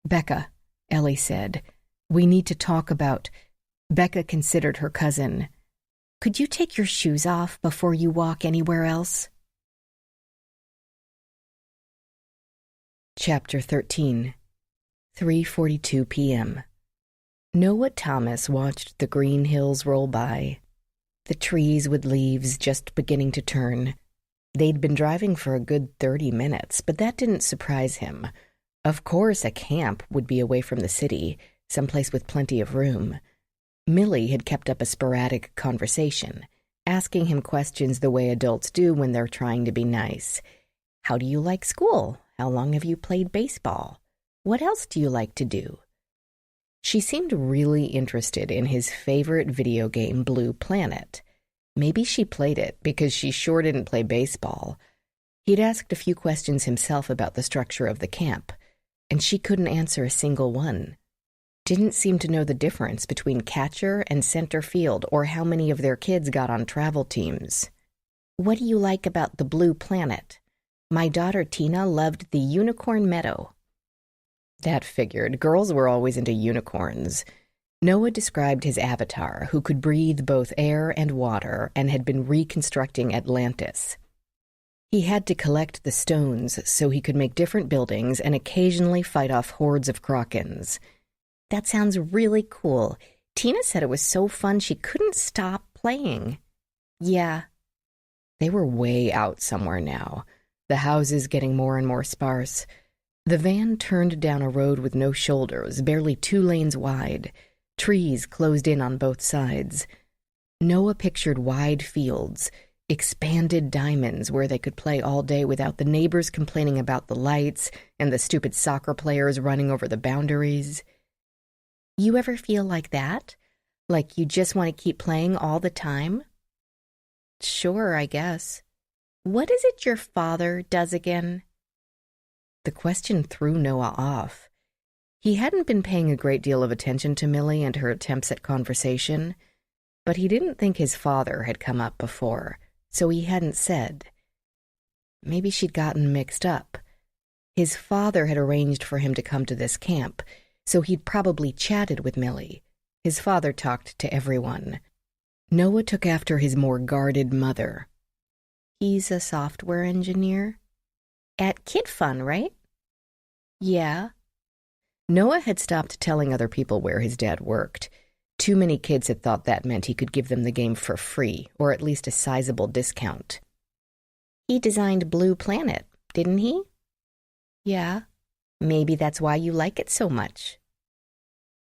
"Becca," Ellie said, "we need to talk about—" Becca considered her cousin. "Could you take your shoes off before you walk anywhere else?" Chapter 13. 3:42 p.m. Noah Thomas watched the green hills roll by, the trees with leaves just beginning to turn. They'd been driving for a good 30 minutes, but that didn't surprise him. Of course, a camp would be away from the city, someplace with plenty of room. Millie had kept up a sporadic conversation, asking him questions the way adults do when they're trying to be nice. "How do you like school? How long have you played baseball? What else do you like to do?" She seemed really interested in his favorite video game, Blue Planet. Maybe she played it because she sure didn't play baseball. He'd asked a few questions himself about the structure of the camp, and she couldn't answer a single one. Didn't seem to know the difference between catcher and center field or how many of their kids got on travel teams. "What do you like about the Blue Planet?" "My daughter Tina loved the Unicorn Meadow." That figured. Girls were always into unicorns. Noah described his avatar, who could breathe both air and water and had been reconstructing Atlantis. He had to collect the stones so he could make different buildings and occasionally fight off hordes of Krakens. "That sounds really cool. Tina said it was so fun she couldn't stop playing." "Yeah." They were way out somewhere now, the houses getting more and more sparse. The van turned down a road with no shoulders, barely 2 lanes wide. Trees closed in on both sides. Noah pictured wide fields, expanded diamonds where they could play all day without the neighbors complaining about the lights and the stupid soccer players running over the boundaries. "You ever feel like that? Like you just want to keep playing all the time?" "Sure, I guess." "What is it your father does again?" The question threw Noah off. He hadn't been paying a great deal of attention to Millie and her attempts at conversation, but he didn't think his father had come up before, so he hadn't said. Maybe she'd gotten mixed up. His father had arranged for him to come to this camp, so he'd probably chatted with Millie. His father talked to everyone. Noah took after his more guarded mother. "He's a software engineer?" "At Kid Fun, right?" "Yeah." Noah had stopped telling other people where his dad worked. Too many kids had thought that meant he could give them the game for free, or at least a sizable discount. "He designed Blue Planet, didn't he?" "Yeah." "Maybe that's why you like it so much."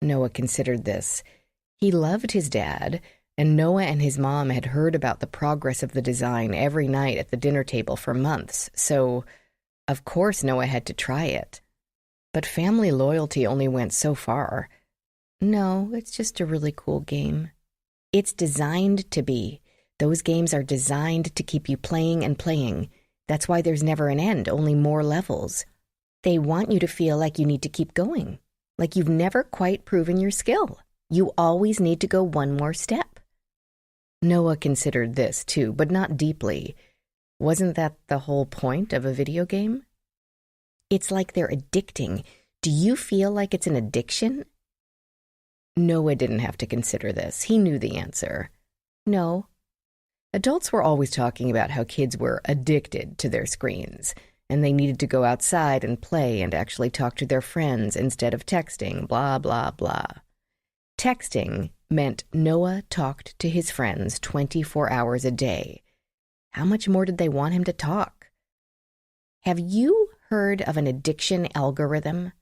Noah considered this. He loved his dad, and Noah and his mom had heard about the progress of the design every night at the dinner table for months, so of course Noah had to try it. But family loyalty only went so far. "No, it's just a really cool game." "It's designed to be. Those games are designed to keep you playing and playing. That's why there's never an end, only more levels. They want you to feel like you need to keep going, like you've never quite proven your skill. You always need to go one more step." Noah considered this too, but not deeply. Wasn't that the whole point of a video game? "It's like they're addicting. Do you feel like it's an addiction?" Noah didn't have to consider this. He knew the answer. "No." Adults were always talking about how kids were addicted to their screens, and they needed to go outside and play and actually talk to their friends instead of texting, blah, blah, blah. Texting meant Noah talked to his friends 24 hours a day. How much more did they want him to talk? "Have you heard of an addiction algorithm?"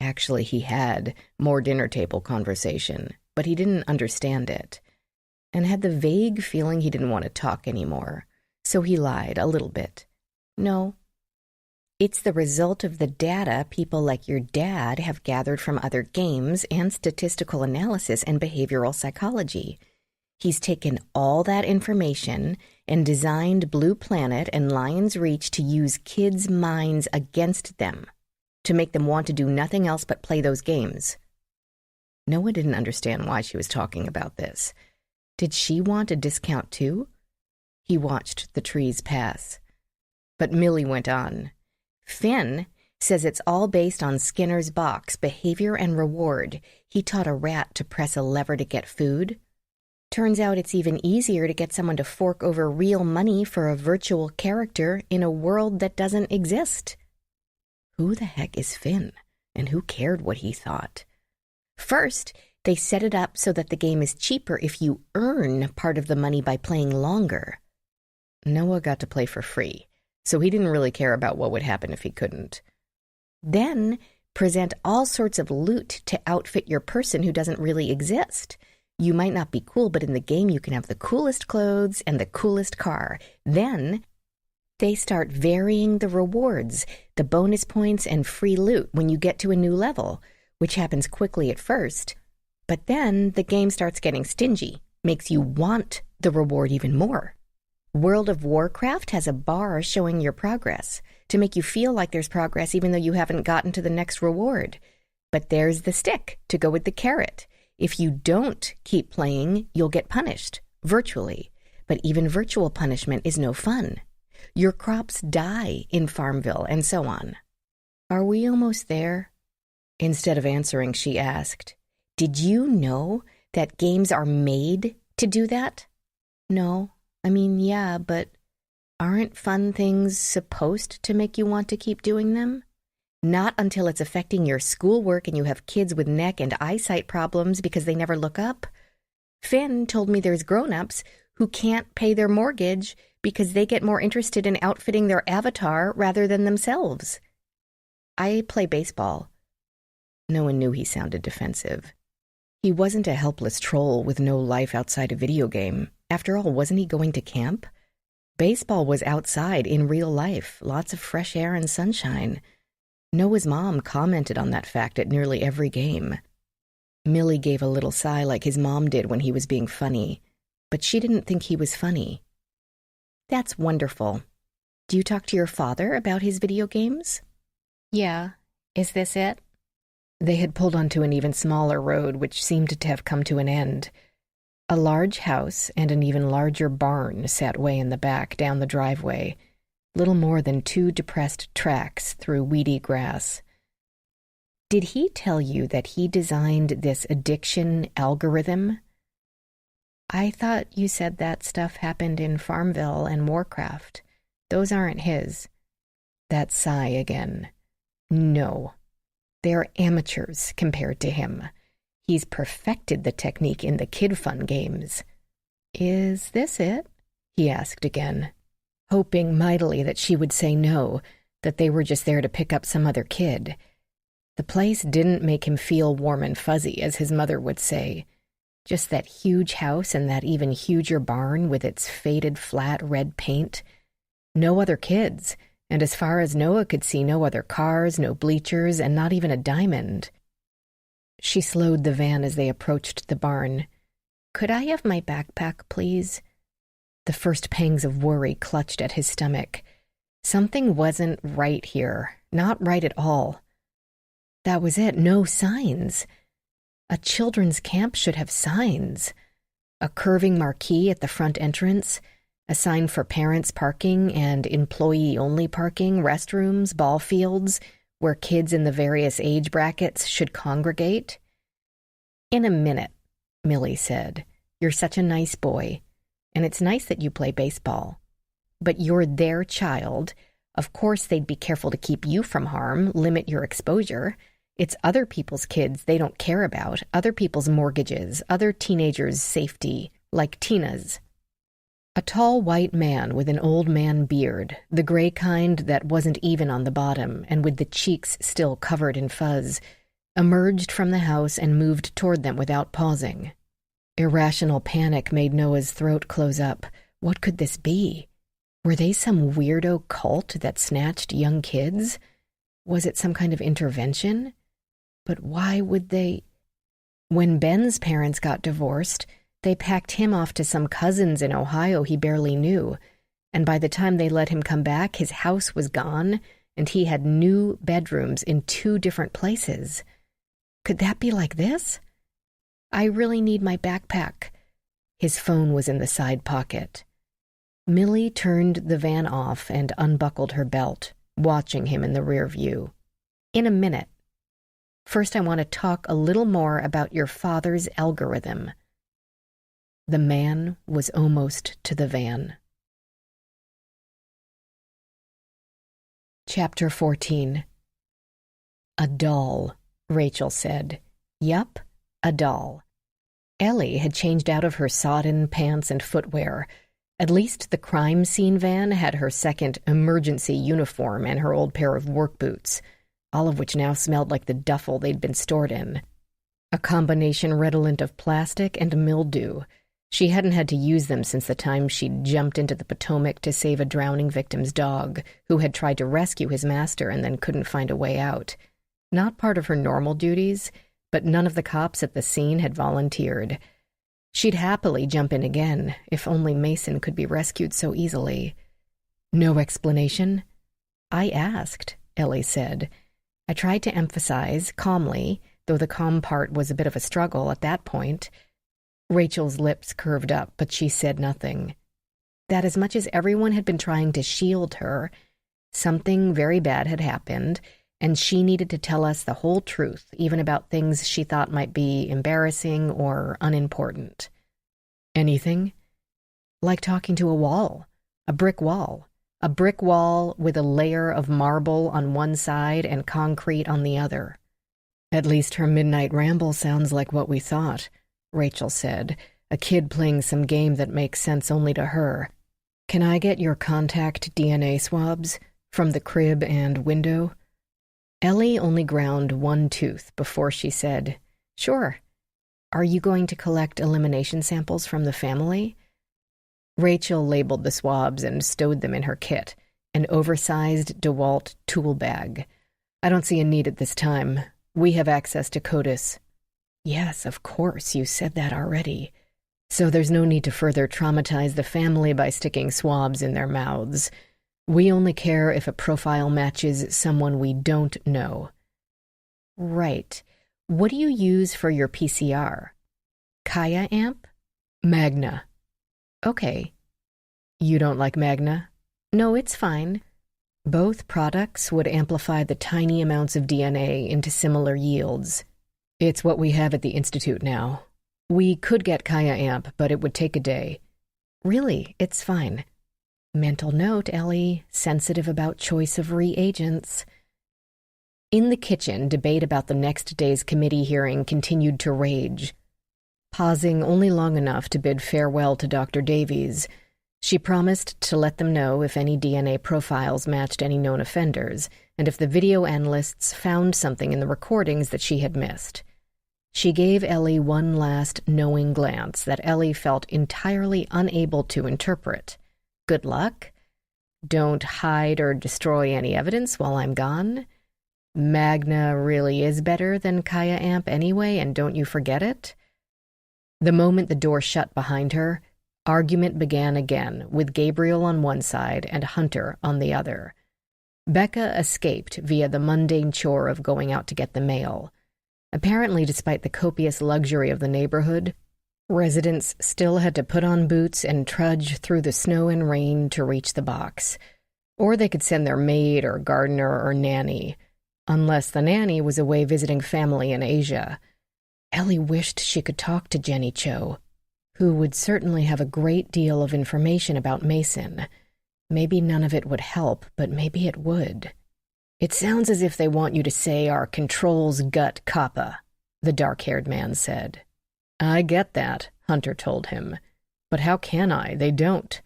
Actually, he had more dinner table conversation, but he didn't understand it. and had the vague feeling he didn't want to talk anymore. So he lied a little bit. No. It's the result of the data people like your dad have gathered from other games and statistical analysis and behavioral psychology. He's taken all that information and designed Blue Planet and Lion's Reach to use kids' minds against them, to make them want to do nothing else but play those games. Noah didn't understand why she was talking about this. Did she want a discount too? He watched the trees pass. But Millie went on. Finn says it's all based on Skinner's box, behavior and reward. He taught a rat to press a lever to get food. Turns out it's even easier to get someone to fork over real money for a virtual character in a world that doesn't exist. Who the heck is Finn, and who cared what he thought? First, they set it up so that the game is cheaper if you earn part of the money by playing longer. Noah got to play for free, so he didn't really care about what would happen if he couldn't. Then, present all sorts of loot to outfit your person who doesn't really exist. You might not be cool, but in the game you can have the coolest clothes and the coolest car. Then, they start varying the rewards, the bonus points and free loot when you get to a new level, which happens quickly at first. But then the game starts getting stingy, makes you want the reward even more. World of Warcraft has a bar showing your progress to make you feel like there's progress even though you haven't gotten to the next reward. But there's the stick to go with the carrot. If you don't keep playing, you'll get punished, virtually. But even virtual punishment is no fun. Your crops die in Farmville, and so on. Are we almost there? Instead of answering, she asked, Did you know that games are made to do that? No. I mean, yeah, but aren't fun things supposed to make you want to keep doing them? Not until it's affecting your schoolwork and you have kids with neck and eyesight problems because they never look up. Finn told me there's grown-ups who can't pay their mortgage because they get more interested in outfitting their avatar rather than themselves. I play baseball. No one knew he sounded defensive. He wasn't a helpless troll with no life outside a video game. After all, wasn't he going to camp? Baseball was outside in real life, lots of fresh air and sunshine. Noah's mom commented on that fact at nearly every game. Millie gave a little sigh like his mom did when he was being funny, but she didn't think he was funny. That's wonderful. Do you talk to your father about his video games? Yeah. Is this it? They had pulled onto an even smaller road, which seemed to have come to an end. A large house and an even larger barn sat way in the back down the driveway, little more than 2 depressed tracks through weedy grass. Did he tell you that he designed this addiction algorithm? I thought you said that stuff happened in Farmville and Warcraft. Those aren't his. That sigh again. No. They're amateurs compared to him. He's perfected the technique in the kid fun games. Is this it? He asked again, hoping mightily that she would say no, that they were just there to pick up some other kid. The place didn't make him feel warm and fuzzy, as his mother would say. Just that huge house and that even huger barn with its faded flat red paint. No other kids, and as far as Noah could see, no other cars, no bleachers, and not even a diamond. She slowed the van as they approached the barn. Could I have my backpack, please? The first pangs of worry clutched at his stomach. Something wasn't right here, not right at all. That was it, no signs. A children's camp should have signs. A curving marquee at the front entrance, a sign for parents parking and employee-only parking, restrooms, ball fields, where kids in the various age brackets should congregate. In a minute, Millie said. You're such a nice boy, and it's nice that you play baseball. But you're their child. Of course they'd be careful to keep you from harm, limit your exposure. It's other people's kids they don't care about, other people's mortgages, other teenagers' safety, like Tina's. A tall white man with an old man beard, the gray kind that wasn't even on the bottom and with the cheeks still covered in fuzz, emerged from the house and moved toward them without pausing. Irrational panic made Noah's throat close up. What could this be? Were they some weirdo cult that snatched young kids? Was it some kind of intervention? But why would they? When Ben's parents got divorced, they packed him off to some cousins in Ohio he barely knew, and by the time they let him come back, his house was gone, and he had new bedrooms in 2 different places. Could that be like this? I really need my backpack. His phone was in the side pocket. Millie turned the van off and unbuckled her belt, watching him in the rear view. In a minute. First, I want to talk a little more about your father's algorithm. The man was almost to the van. Chapter 14. A doll, Rachel said. Yup, a doll. Ellie had changed out of her sodden pants and footwear. At least the crime scene van had her second emergency uniform and her old pair of work boots, all of which now smelled like the duffel they'd been stored in. A combination redolent of plastic and mildew. She hadn't had to use them since the time she'd jumped into the Potomac to save a drowning victim's dog, who had tried to rescue his master and then couldn't find a way out. Not part of her normal duties, but none of the cops at the scene had volunteered. She'd happily jump in again, if only Mason could be rescued so easily. No explanation? I asked, Ellie said. I tried to emphasize, calmly, though the calm part was a bit of a struggle at that point. Rachel's lips curved up, but she said nothing. That as much as everyone had been trying to shield her, something very bad had happened, and she needed to tell us the whole truth, even about things she thought might be embarrassing or unimportant. Anything? Like talking to a wall, a brick wall with a layer of marble on one side and concrete on the other. At least her midnight ramble sounds like what we thought, Rachel said, a kid playing some game that makes sense only to her. Can I get your contact DNA swabs from the crib and window? Ellie only ground one tooth before she said, Sure. Are you going to collect elimination samples from the family? Rachel labeled the swabs and stowed them in her kit, an oversized DeWalt tool bag. I don't see a need at this time. We have access to CODIS. Yes, of course, you said that already. So there's no need to further traumatize the family by sticking swabs in their mouths. We only care if a profile matches someone we don't know. Right. What do you use for your PCR? Kaya amp? Magna. Okay. You don't like Magna? No, it's fine. Both products would amplify the tiny amounts of DNA into similar yields. It's what we have at the Institute now. We could get Kaya amp, but it would take a day. Really, it's fine. Mental note, Ellie, sensitive about choice of reagents. In the kitchen, debate about the next day's committee hearing continued to rage. Pausing only long enough to bid farewell to Dr. Davies, she promised to let them know if any DNA profiles matched any known offenders, and if the video analysts found something in the recordings that she had missed. She gave Ellie one last knowing glance that Ellie felt entirely unable to interpret. Good luck. Don't hide or destroy any evidence while I'm gone. Magna really is better than Kaya amp anyway, and don't you forget it. The moment the door shut behind her, argument began again, with Gabriel on one side and Hunter on the other. Becca escaped via the mundane chore of going out to get the mail. Apparently, despite the copious luxury of the neighborhood, residents still had to put on boots and trudge through the snow and rain to reach the box. Or they could send their maid or gardener or nanny, unless the nanny was away visiting family in Asia. Ellie wished she could talk to Jenny Cho, who would certainly have a great deal of information about Mason. Maybe none of it would help, but maybe it would. It sounds as if they want you to say our control's gut kappa, the dark-haired man said. I get that, Hunter told him. But how can I? They don't.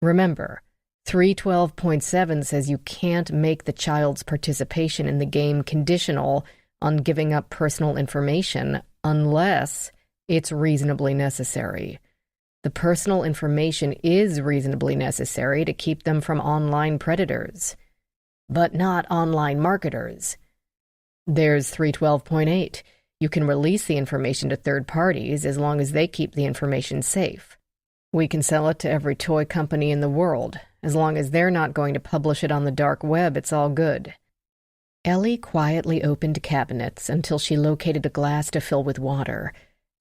Remember, 312.7 says you can't make the child's participation in the game conditional on giving up personal information unless It's reasonably necessary. The personal information is reasonably necessary to keep them from online predators. But not online marketers. There's 312.8. You can release the information to third parties as long as they keep the information safe. We can sell it to every toy company in the world. As long as they're not going to publish it on the dark web, it's all good. Ellie quietly opened cabinets until she located a glass to fill with water.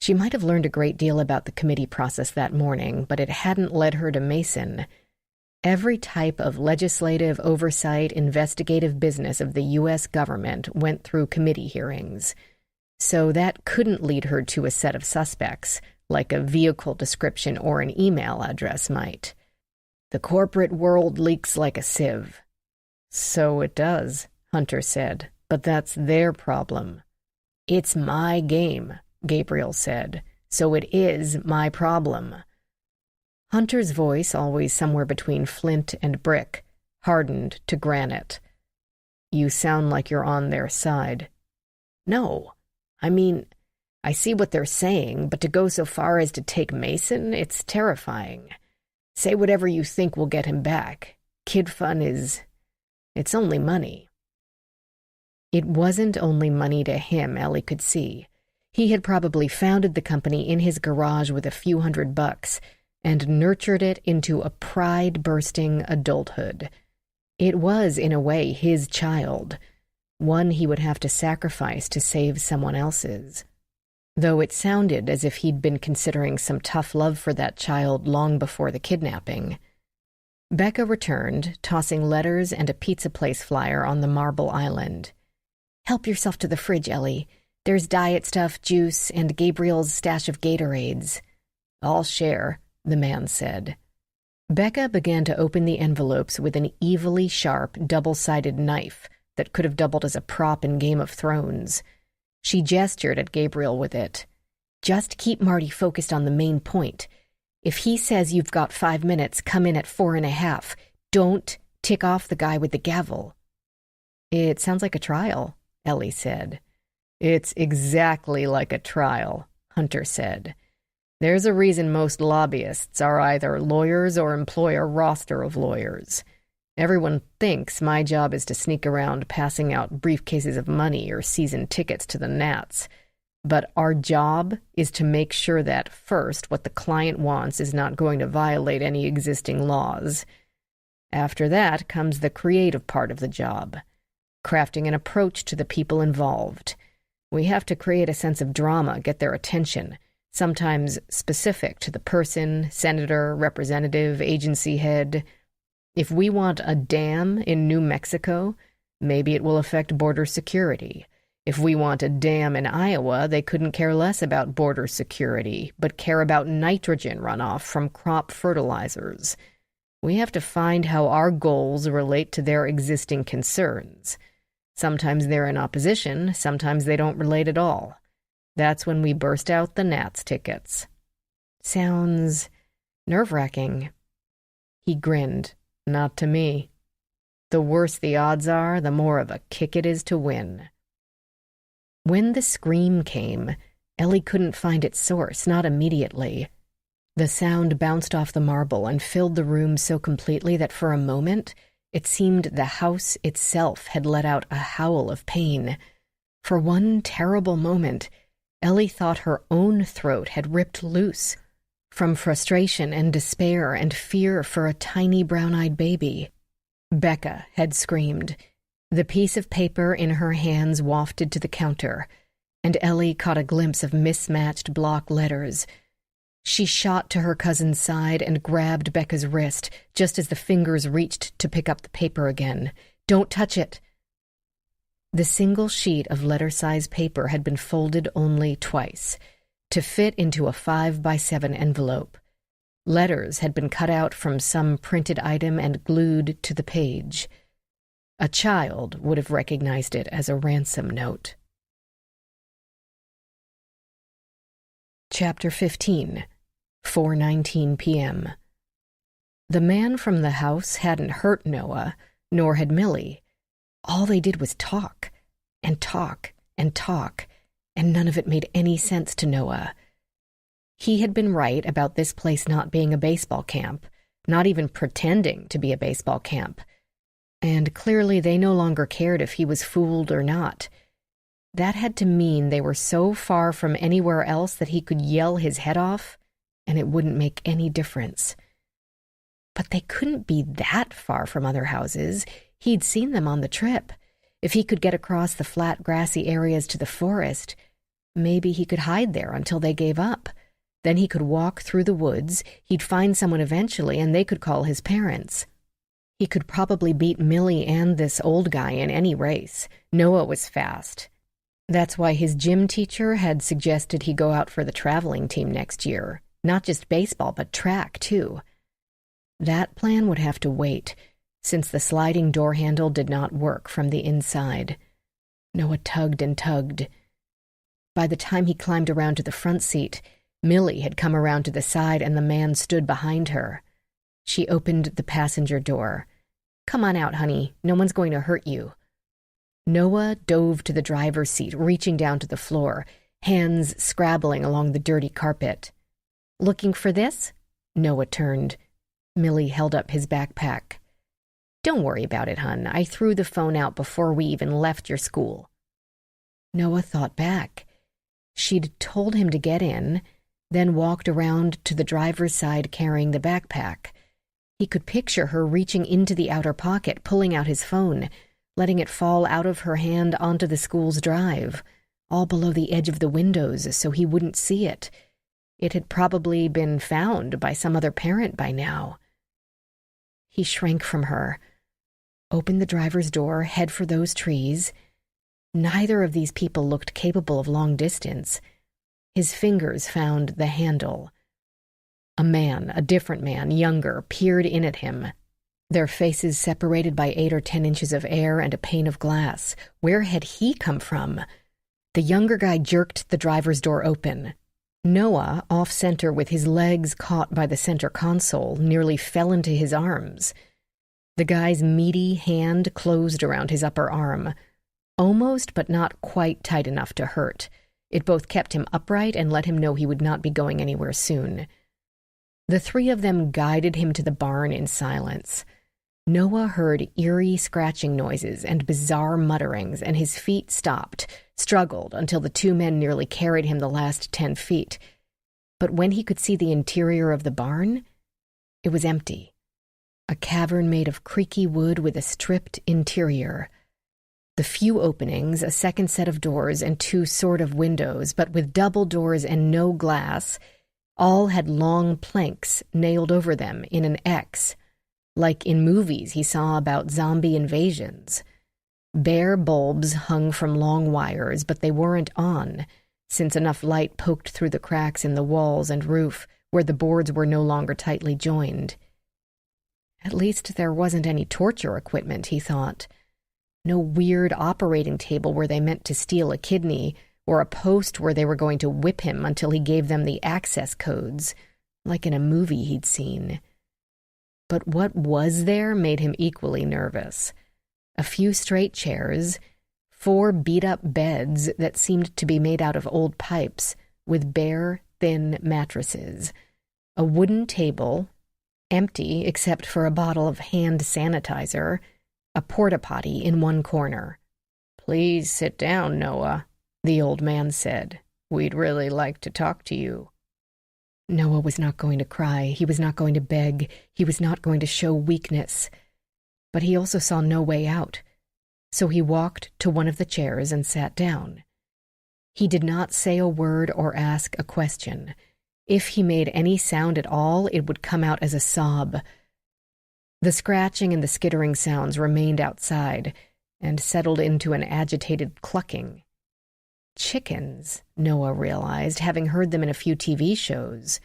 She might have learned a great deal about the committee process that morning, but it hadn't led her to Mason. Every type of legislative, oversight, investigative business of the U.S. government went through committee hearings. So that couldn't lead her to a set of suspects, like a vehicle description or an email address might. The corporate world leaks like a sieve. So it does, Hunter said, but that's their problem. It's my game, Gabriel said, so it is my problem. Hunter's voice, always somewhere between flint and brick, hardened to granite. You sound like you're on their side. No, I mean, I see what they're saying, but to go so far as to take Mason, it's terrifying. Say whatever you think will get him back. Kid fun it's only money. It wasn't only money to him, Ellie could see. He had probably founded the company in his garage with a few $100 and nurtured it into a pride-bursting adulthood. It was, in a way, his child, one he would have to sacrifice to save someone else's. Though it sounded as if he'd been considering some tough love for that child long before the kidnapping. Becca returned, tossing letters and a pizza place flyer on the marble island. Help yourself to the fridge, Ellie. There's diet stuff, juice, and Gabriel's stash of Gatorades. I'll share, the man said. Becca began to open the envelopes with an evilly sharp, double-sided knife that could have doubled as a prop in Game of Thrones. She gestured at Gabriel with it. Just keep Marty focused on the main point. If he says you've got 5 minutes, come in at 4.5. Don't tick off the guy with the gavel. It sounds like a trial, Ellie said. It's exactly like a trial, Hunter said. There's a reason most lobbyists are either lawyers or employ a roster of lawyers. Everyone thinks my job is to sneak around passing out briefcases of money or season tickets to the Nats. But our job is to make sure that, first, what the client wants is not going to violate any existing laws. After that comes the creative part of the job, crafting an approach to the people involved. We have to create a sense of drama, get their attention, sometimes specific to the person, senator, representative, agency head. If we want a dam in New Mexico, maybe it will affect border security. If we want a dam in Iowa, they couldn't care less about border security, but care about nitrogen runoff from crop fertilizers. We have to find how our goals relate to their existing concerns. Sometimes they're in opposition, sometimes they don't relate at all. That's when we burst out the Nats tickets. Sounds nerve-wracking. He grinned. Not to me. The worse the odds are, the more of a kick it is to win. When the scream came, Ellie couldn't find its source, not immediately. The sound bounced off the marble and filled the room so completely that for a moment it seemed the house itself had let out a howl of pain. For one terrible moment, Ellie thought her own throat had ripped loose, from frustration and despair and fear for a tiny brown-eyed baby. Becca had screamed. The piece of paper in her hands wafted to the counter, and Ellie caught a glimpse of mismatched block letters. She shot to her cousin's side and grabbed Becca's wrist just as the fingers reached to pick up the paper again. Don't touch it! The single sheet of letter-size paper had been folded only twice, to fit into a 5x7 envelope. Letters had been cut out from some printed item and glued to the page. A child would have recognized it as a ransom note. Chapter 15, 4:19 p.m. The man from the house hadn't hurt Noah, nor had Millie. All they did was talk, and talk, and talk, and none of it made any sense to Noah. He had been right about this place not being a baseball camp, not even pretending to be a baseball camp. And clearly they no longer cared if he was fooled or not. That had to mean they were so far from anywhere else that he could yell his head off, and it wouldn't make any difference. But they couldn't be that far from other houses. He'd seen them on the trip. If he could get across the flat, grassy areas to the forest, maybe he could hide there until they gave up. Then he could walk through the woods, he'd find someone eventually, and they could call his parents. He could probably beat Millie and this old guy in any race. Noah was fast. That's why his gym teacher had suggested he go out for the traveling team next year. Not just baseball, but track, too. That plan would have to wait, since the sliding door handle did not work from the inside. Noah tugged and tugged. By the time he climbed around to the front seat, Millie had come around to the side and the man stood behind her. She opened the passenger door. "Come on out, honey. No one's going to hurt you." Noah dove to the driver's seat, reaching down to the floor, hands scrabbling along the dirty carpet. "Looking for this?" Noah turned. Millie held up his backpack. "Don't worry about it, hun. I threw the phone out before we even left your school." Noah thought back. She'd told him to get in, then walked around to the driver's side carrying the backpack. He could picture her reaching into the outer pocket, pulling out his phone, letting it fall out of her hand onto the school's drive, all below the edge of the windows so he wouldn't see it. It had probably been found by some other parent by now. He shrank from her, opened the driver's door, head for those trees. Neither of these people looked capable of long distance. His fingers found the handle. A man, a different man, younger, peered in at him, their faces separated by 8 or 10 inches of air and a pane of glass. Where had he come from? The younger guy jerked the driver's door open. Noah, off-center with his legs caught by the center console, nearly fell into his arms. The guy's meaty hand closed around his upper arm, almost but not quite tight enough to hurt. It both kept him upright and let him know he would not be going anywhere soon. The three of them guided him to the barn in silence. Noah heard eerie scratching noises and bizarre mutterings, and his feet stopped, struggled until the two men nearly carried him the last 10 feet. But when he could see the interior of the barn, it was empty. A cavern made of creaky wood with a stripped interior. The few openings, a second set of doors and 2 sort of windows, but with double doors and no glass, all had long planks nailed over them in an X, like in movies he saw about zombie invasions. Bare bulbs hung from long wires, but they weren't on, since enough light poked through the cracks in the walls and roof where the boards were no longer tightly joined. At least there wasn't any torture equipment, he thought. No weird operating table where they meant to steal a kidney, or a post where they were going to whip him until he gave them the access codes, like in a movie he'd seen. But what was there made him equally nervous. A few straight chairs, 4 beat-up beds that seemed to be made out of old pipes, with bare, thin mattresses, a wooden table, empty except for a bottle of hand sanitizer, a porta-potty in one corner. "Please sit down, Noah," the old man said. "We'd really like to talk to you." Noah was not going to cry. He was not going to beg. He was not going to show weakness. But he also saw no way out. So he walked to one of the chairs and sat down. He did not say a word or ask a question. If he made any sound at all, it would come out as a sob. The scratching and the skittering sounds remained outside and settled into an agitated clucking. Chickens, Noah realized, having heard them in a few TV shows.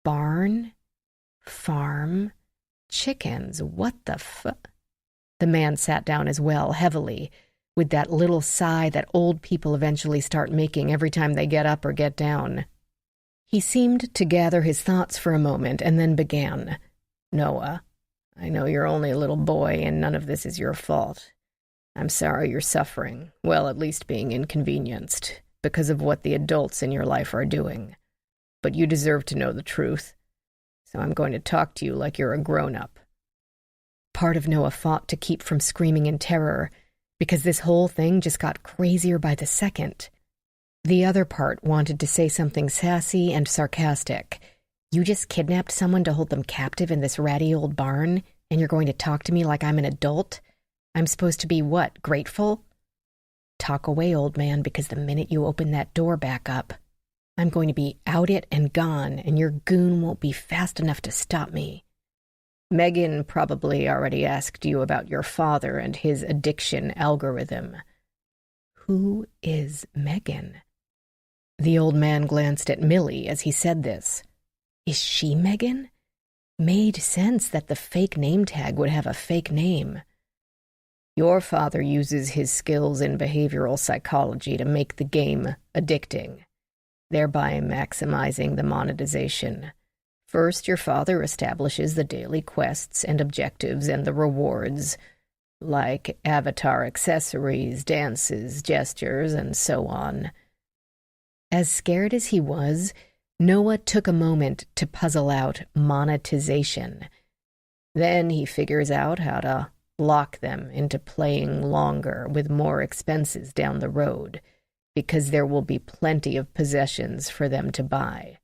Barn, farm, chickens, what the The man sat down as well, heavily, with that little sigh that old people eventually start making every time they get up or get down. He seemed to gather his thoughts for a moment and then began. "Noah, I know you're only a little boy and none of this is your fault. I'm sorry you're suffering, well, at least being inconvenienced, because of what the adults in your life are doing. but you deserve to know the truth. So I'm going to talk to you like you're a grown-up. Part of Noah fought to keep from screaming in terror, because this whole thing just got crazier by the second. The other part wanted to say something sassy and sarcastic. You just kidnapped someone to hold them captive in this ratty old barn, and you're going to talk to me like I'm an adult? I'm supposed to be what, grateful? Talk away, old man, because the minute you open that door back up, I'm going to be out it and gone, and your goon won't be fast enough to stop me. Megan probably already asked you about your father and his addiction algorithm. Who is Megan? The old man glanced at Millie as he said this. Is she Megan? Made sense that the fake name tag would have a fake name. Your father uses his skills in behavioral psychology to make the game addicting, thereby maximizing the monetization. First, your father establishes the daily quests and objectives and the rewards, like avatar accessories, dances, gestures, and so on. As scared as he was, Noah took a moment to puzzle out monetization. Then he figures out how to lock them into playing longer with more expenses down the road, because there will be plenty of possessions for them to buy.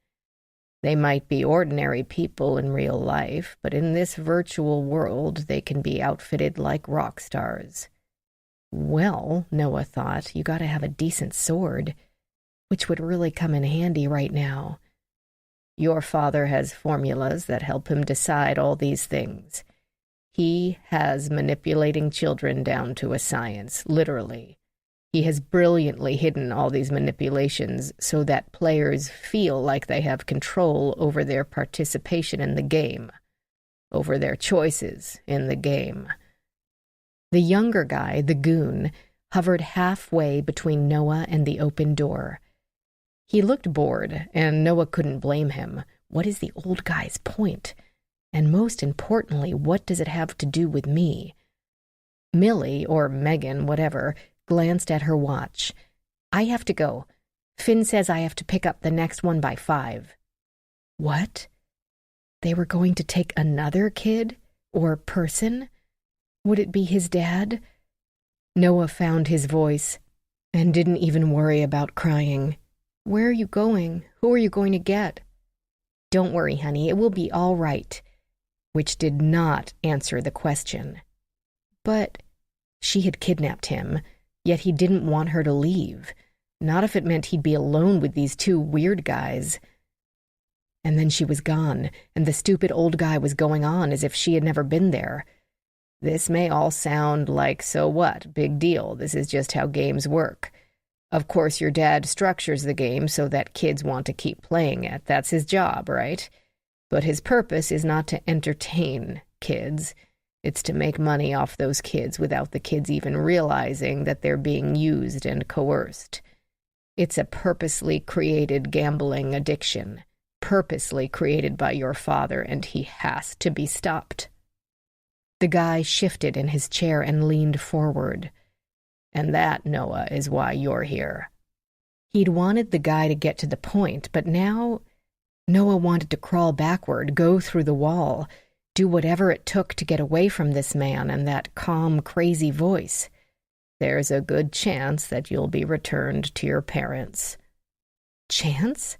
They might be ordinary people in real life, but in this virtual world they can be outfitted like rock stars. Well, Noah thought, you gotta have a decent sword, which would really come in handy right now. Your father has formulas that help him decide all these things. He has manipulating children down to a science, literally. He has brilliantly hidden all these manipulations so that players feel like they have control over their participation in the game, over their choices in the game. The younger guy, the goon, hovered halfway between Noah and the open door. He looked bored, and Noah couldn't blame him. What is the old guy's point? And most importantly, what does it have to do with me? Millie, or Megan, whatever, glanced at her watch. I have to go. Finn says I have to pick up the next one by 5. What? They were going to take another kid? Or person? Would it be his dad? Noah found his voice and didn't even worry about crying. Where are you going? Who are you going to get? Don't worry, honey, it will be all right. Which did not answer the question. But she had kidnapped him, yet he didn't want her to leave. Not if it meant he'd be alone with these 2 weird guys. And then she was gone, and the stupid old guy was going on as if she had never been there. This may all sound like, so what, big deal, this is just how games work. Of course, your dad structures the game so that kids want to keep playing it. That's his job, right? But his purpose is not to entertain kids. It's to make money off those kids without the kids even realizing that they're being used and coerced. It's a purposely created gambling addiction, purposely created by your father, and he has to be stopped. The guy shifted in his chair and leaned forward. And that, Noah, is why you're here. He'd wanted the guy to get to the point, but now Noah wanted to crawl backward, go through the wall, do whatever it took to get away from this man and that calm, crazy voice. There's a good chance that you'll be returned to your parents. Chance?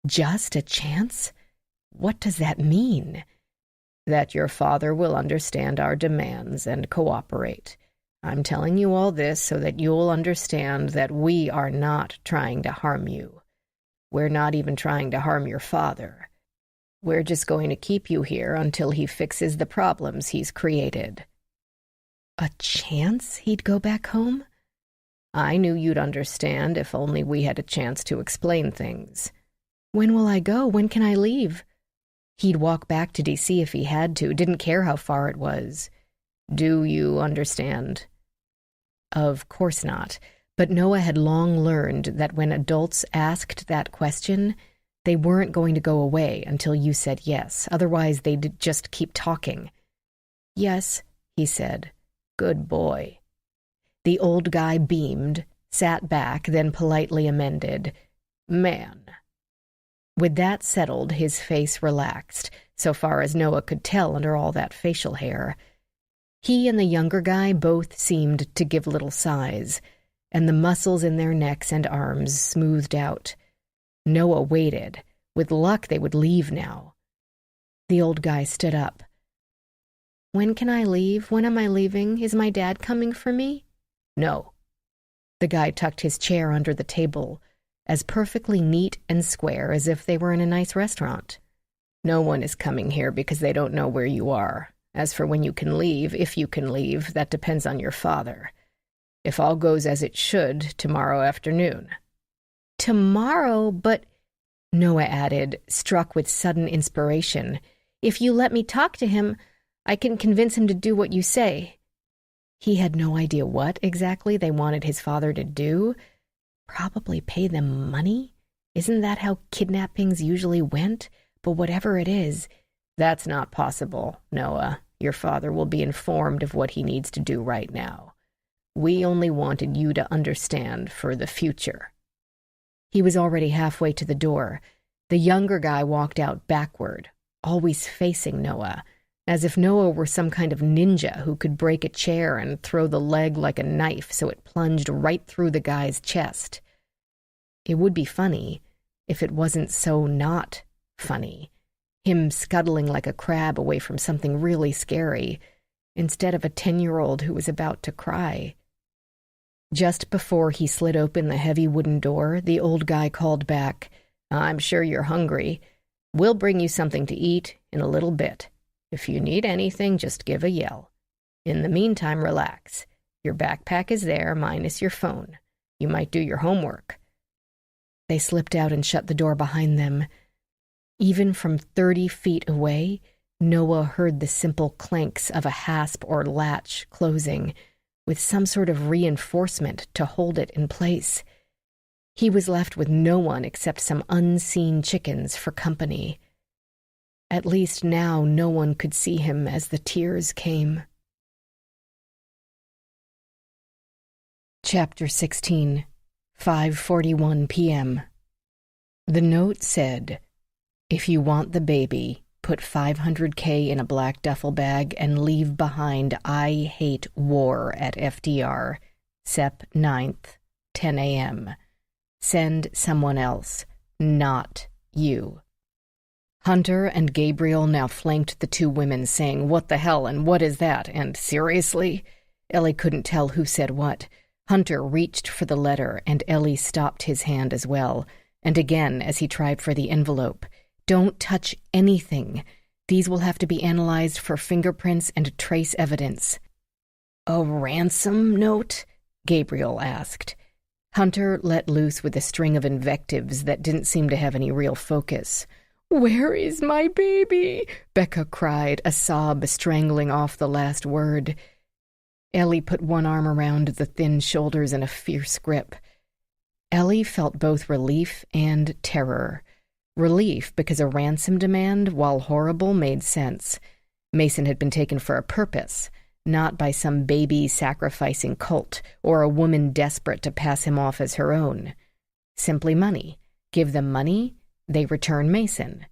Just a chance? What does that mean? That your father will understand our demands and cooperate. I'm telling you all this so that you'll understand that we are not trying to harm you. We're not even trying to harm your father. We're just going to keep you here until he fixes the problems he's created. A chance he'd go back home? I knew you'd understand if only we had a chance to explain things. When will I go? When can I leave? He'd walk back to D.C. if he had to, didn't care how far it was. Do you understand? Of course not, but Noah had long learned that when adults asked that question, they weren't going to go away until you said yes, otherwise they'd just keep talking. Yes, he said. Good boy. The old guy beamed, sat back, then politely amended. Man. With that settled, his face relaxed, so far as Noah could tell under all that facial hair. He and the younger guy both seemed to give little sighs, and the muscles in their necks and arms smoothed out. Noah waited. With luck, they would leave now. The old guy stood up. "When can I leave? When am I leaving? Is my dad coming for me?" "No." The guy tucked his chair under the table, as perfectly neat and square as if they were in a nice restaurant. "No one is coming here because they don't know where you are. As for when you can leave, if you can leave, that depends on your father. If all goes as it should, tomorrow afternoon." "Tomorrow? But," Noah added, struck with sudden inspiration, "if you let me talk to him, I can convince him to do what you say." He had no idea what exactly they wanted his father to do. Probably pay them money? Isn't that how kidnappings usually went? But whatever it is, "That's not possible, Noah. Your father will be informed of what he needs to do right now. We only wanted you to understand for the future." He was already halfway to the door. The younger guy walked out backward, always facing Noah, as if Noah were some kind of ninja who could break a chair and throw the leg like a knife so it plunged right through the guy's chest. It would be funny if it wasn't so not funny. Him scuttling like a crab away from something really scary, instead of a 10-year-old who was about to cry. Just before he slid open the heavy wooden door, the old guy called back, "I'm sure you're hungry. We'll bring you something to eat in a little bit. If you need anything, just give a yell. In the meantime, relax. Your backpack is there, minus your phone. You might do your homework." They slipped out and shut the door behind them. Even from 30 feet away, Noah heard the simple clanks of a hasp or latch closing, with some sort of reinforcement to hold it in place. He was left with no one except some unseen chickens for company. At least now no one could see him as the tears came. Chapter 16, 5:41 p.m. The note said, "If you want the baby, put $500K in a black duffel bag and leave behind I hate war at FDR, Sep 9th, 10 a.m. Send someone else, not you." Hunter and Gabriel now flanked the two women, saying, "What the hell, and what is that, and seriously?" Ellie couldn't tell who said what. Hunter reached for the letter, and Ellie stopped his hand as well, and again as he tried for the envelope. "Don't touch anything. These will have to be analyzed for fingerprints and trace evidence." "A ransom note?" Gabriel asked. Hunter let loose with a string of invectives that didn't seem to have any real focus. "Where is my baby?" Becca cried, a sob strangling off the last word. Ellie put one arm around the thin shoulders in a fierce grip. Ellie felt both relief and terror. Relief because a ransom demand, while horrible, made sense. Mason had been taken for a purpose, not by some baby-sacrificing cult or a woman desperate to pass him off as her own. Simply money. Give them money, they return Mason.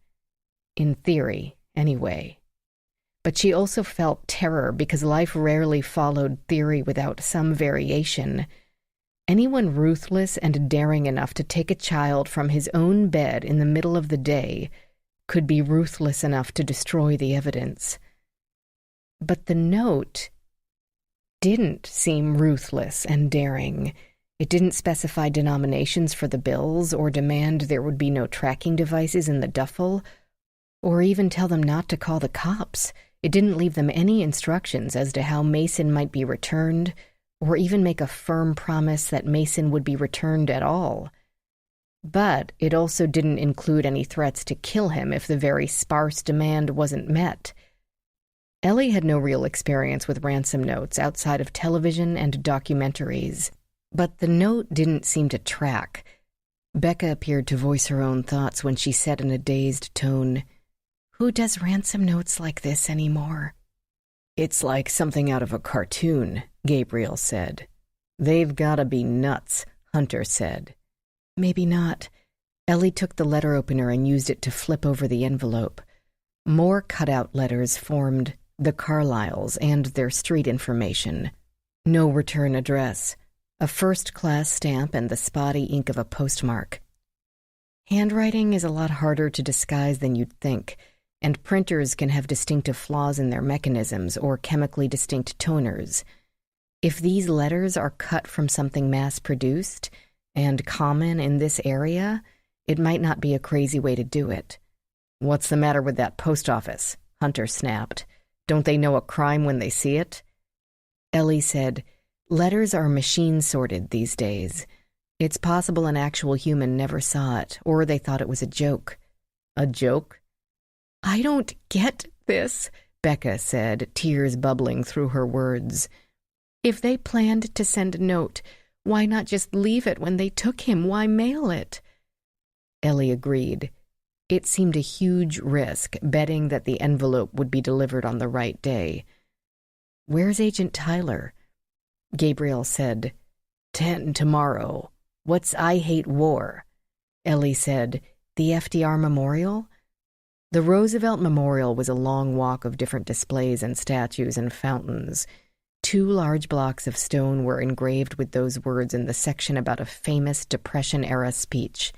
In theory, anyway. But she also felt terror because life rarely followed theory without some variation. Anyone ruthless and daring enough to take a child from his own bed in the middle of the day could be ruthless enough to destroy the evidence. But the note didn't seem ruthless and daring. It didn't specify denominations for the bills or demand there would be no tracking devices in the duffel, or even tell them not to call the cops. It didn't leave them any instructions as to how Mason might be returned, or even make a firm promise that Mason would be returned at all. But it also didn't include any threats to kill him if the very sparse demand wasn't met. Ellie had no real experience with ransom notes outside of television and documentaries, but the note didn't seem to track. Becca appeared to voice her own thoughts when she said in a dazed tone, "Who does ransom notes like this anymore?" "It's like something out of a cartoon," Gabriel said. "They've gotta be nuts," Hunter said. "Maybe not. Ellie took the letter opener and used it to flip over the envelope. More cutout letters formed the Carlyles and their street information. No return address, a first-class stamp, and the spotty ink of a postmark. Handwriting is a lot harder to disguise than you'd think, and printers can have distinctive flaws in their mechanisms or chemically distinct toners. If these letters are cut from something mass-produced and common in this area, it might not be a crazy way to do it. "What's the matter with that post office?" Hunter snapped. "Don't they know a crime when they see it?" Ellie said, "Letters are machine-sorted these days. It's possible an actual human never saw it, or they thought it was a joke." "A joke?" "I don't get this," Becca said, tears bubbling through her words. "If they planned to send a note, why not just leave it when they took him? Why mail it?" Ellie agreed. It seemed a huge risk, betting that the envelope would be delivered on the right day. "Where's Agent Tyler?" Gabriel said, 10 tomorrow. What's I Hate War?" Ellie said, "The FDR Memorial?" The Roosevelt Memorial was a long walk of different displays and statues and fountains. 2 large blocks of stone were engraved with those words in the section about a famous Depression-era speech.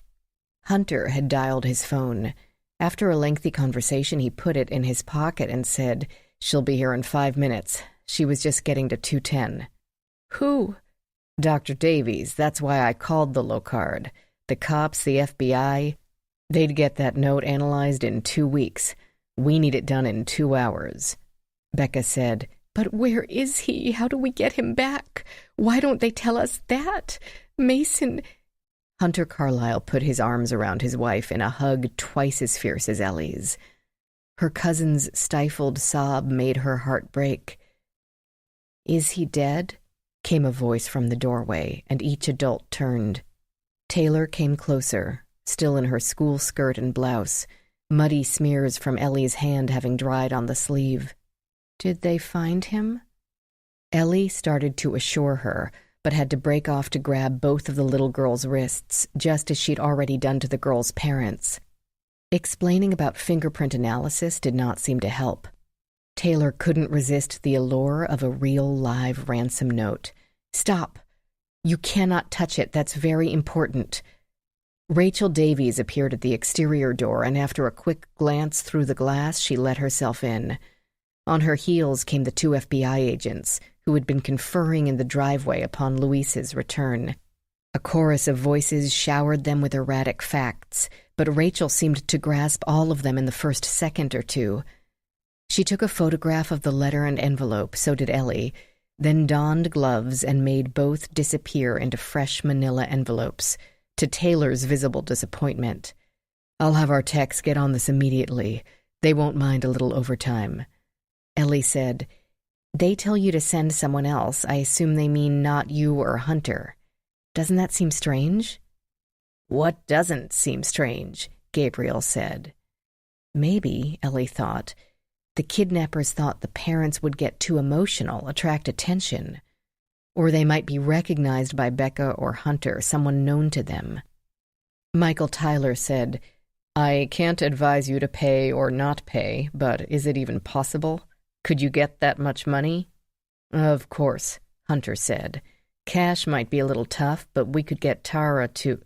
Hunter had dialed his phone. After a lengthy conversation, he put it in his pocket and said, "She'll be here in 5 minutes. She was just getting to 210. "Who?" "Dr. Davies. That's why I called the Locard. The cops, the FBI, they'd get that note analyzed in 2 weeks. We need it done in 2 hours. Becca said, "But where is he? How do we get him back? Why don't they tell us that? Mason—" Hunter Carlyle put his arms around his wife in a hug twice as fierce as Ellie's. Her cousin's stifled sob made her heart break. "Is he dead?" came a voice from the doorway, and each adult turned. Taylor came closer, still in her school skirt and blouse, muddy smears from Ellie's hand having dried on the sleeve. "Did they find him?" Ellie started to assure her, but had to break off to grab both of the little girl's wrists, just as she'd already done to the girl's parents. Explaining about fingerprint analysis did not seem to help. Taylor couldn't resist the allure of a real live ransom note. "Stop! You cannot touch it. That's very important." Rachel Davies appeared at the exterior door, and after a quick glance through the glass, she let herself in. On her heels came the 2 FBI agents, who had been conferring in the driveway upon Luis's return. A chorus of voices showered them with erratic facts, but Rachel seemed to grasp all of them in the first second or two. She took a photograph of the letter and envelope, so did Ellie, then donned gloves and made both disappear into fresh manila envelopes, to Taylor's visible disappointment. "I'll have our techs get on this immediately. They won't mind a little overtime." Ellie said, "They tell you to send someone else. I assume they mean not you or Hunter. Doesn't that seem strange?" "What doesn't seem strange?" Gabriel said. Maybe, Ellie thought, the kidnappers thought the parents would get too emotional, attract attention. Or they might be recognized by Becca or Hunter, someone known to them. Michael Tyler said, "I can't advise you to pay or not pay, but is it even possible? Could you get that much money?" "Of course," Hunter said. "Cash might be a little tough, but we could get Tara to—"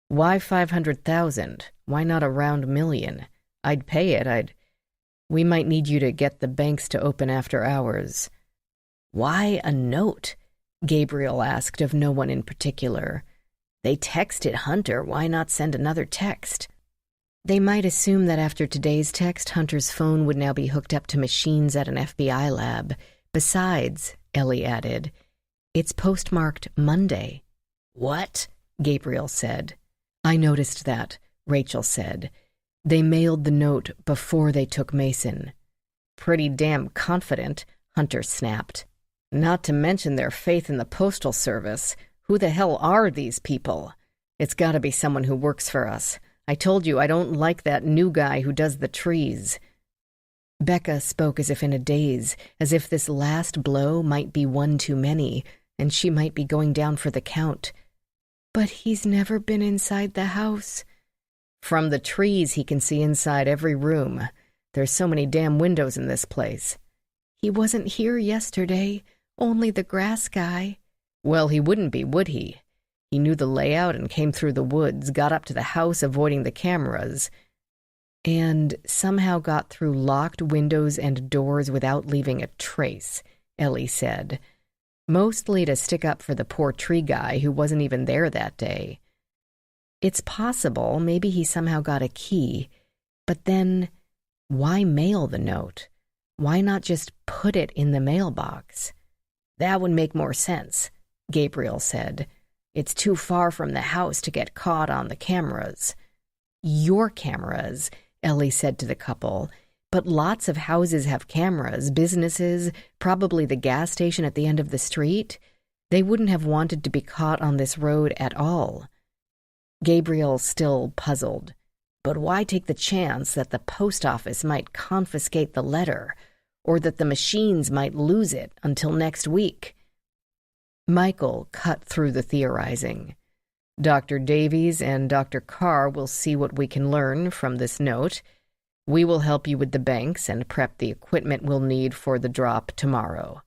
"Why 500,000? Why not a round million? I'd pay it, We might need you to get the banks to open after hours." "Why a note?" Gabriel asked of no one in particular. "They texted Hunter. Why not send another text?" They might assume that after today's text, Hunter's phone would now be hooked up to machines at an FBI lab. Besides, Ellie added, it's postmarked Monday. "What?" Gabriel said. "I noticed that," Rachel said. "They mailed the note before they took Mason." "Pretty damn confident," Hunter snapped. "Not to mention their faith in the Postal Service. Who the hell are these people? It's got to be someone who works for us. I told you I don't like that new guy who does the trees." Becca spoke as if in a daze, as if this last blow might be one too many, and she might be going down for the count. "But he's never been inside the house." From the trees, he can see inside every room. There's so many damn windows in this place. He wasn't here yesterday, only the grass guy. Well, he wouldn't be, would he? He knew the layout and came through the woods, got up to the house avoiding the cameras, and somehow got through locked windows and doors without leaving a trace, Ellie said. Mostly to stick up for the poor tree guy who wasn't even there that day. It's possible maybe he somehow got a key, but then why mail the note? Why not just put it in the mailbox? That would make more sense, Gabriel said. It's too far from the house to get caught on the cameras. Your cameras, Ellie said to the couple, but lots of houses have cameras, businesses, probably the gas station at the end of the street. They wouldn't have wanted to be caught on this road at all. Gabriel still puzzled. But why take the chance that the post office might confiscate the letter, or that the machines might lose it until next week? Michael cut through the theorizing. Dr. Davies and Dr. Carr will see what we can learn from this note. We will help you with the banks and prep the equipment we'll need for the drop tomorrow.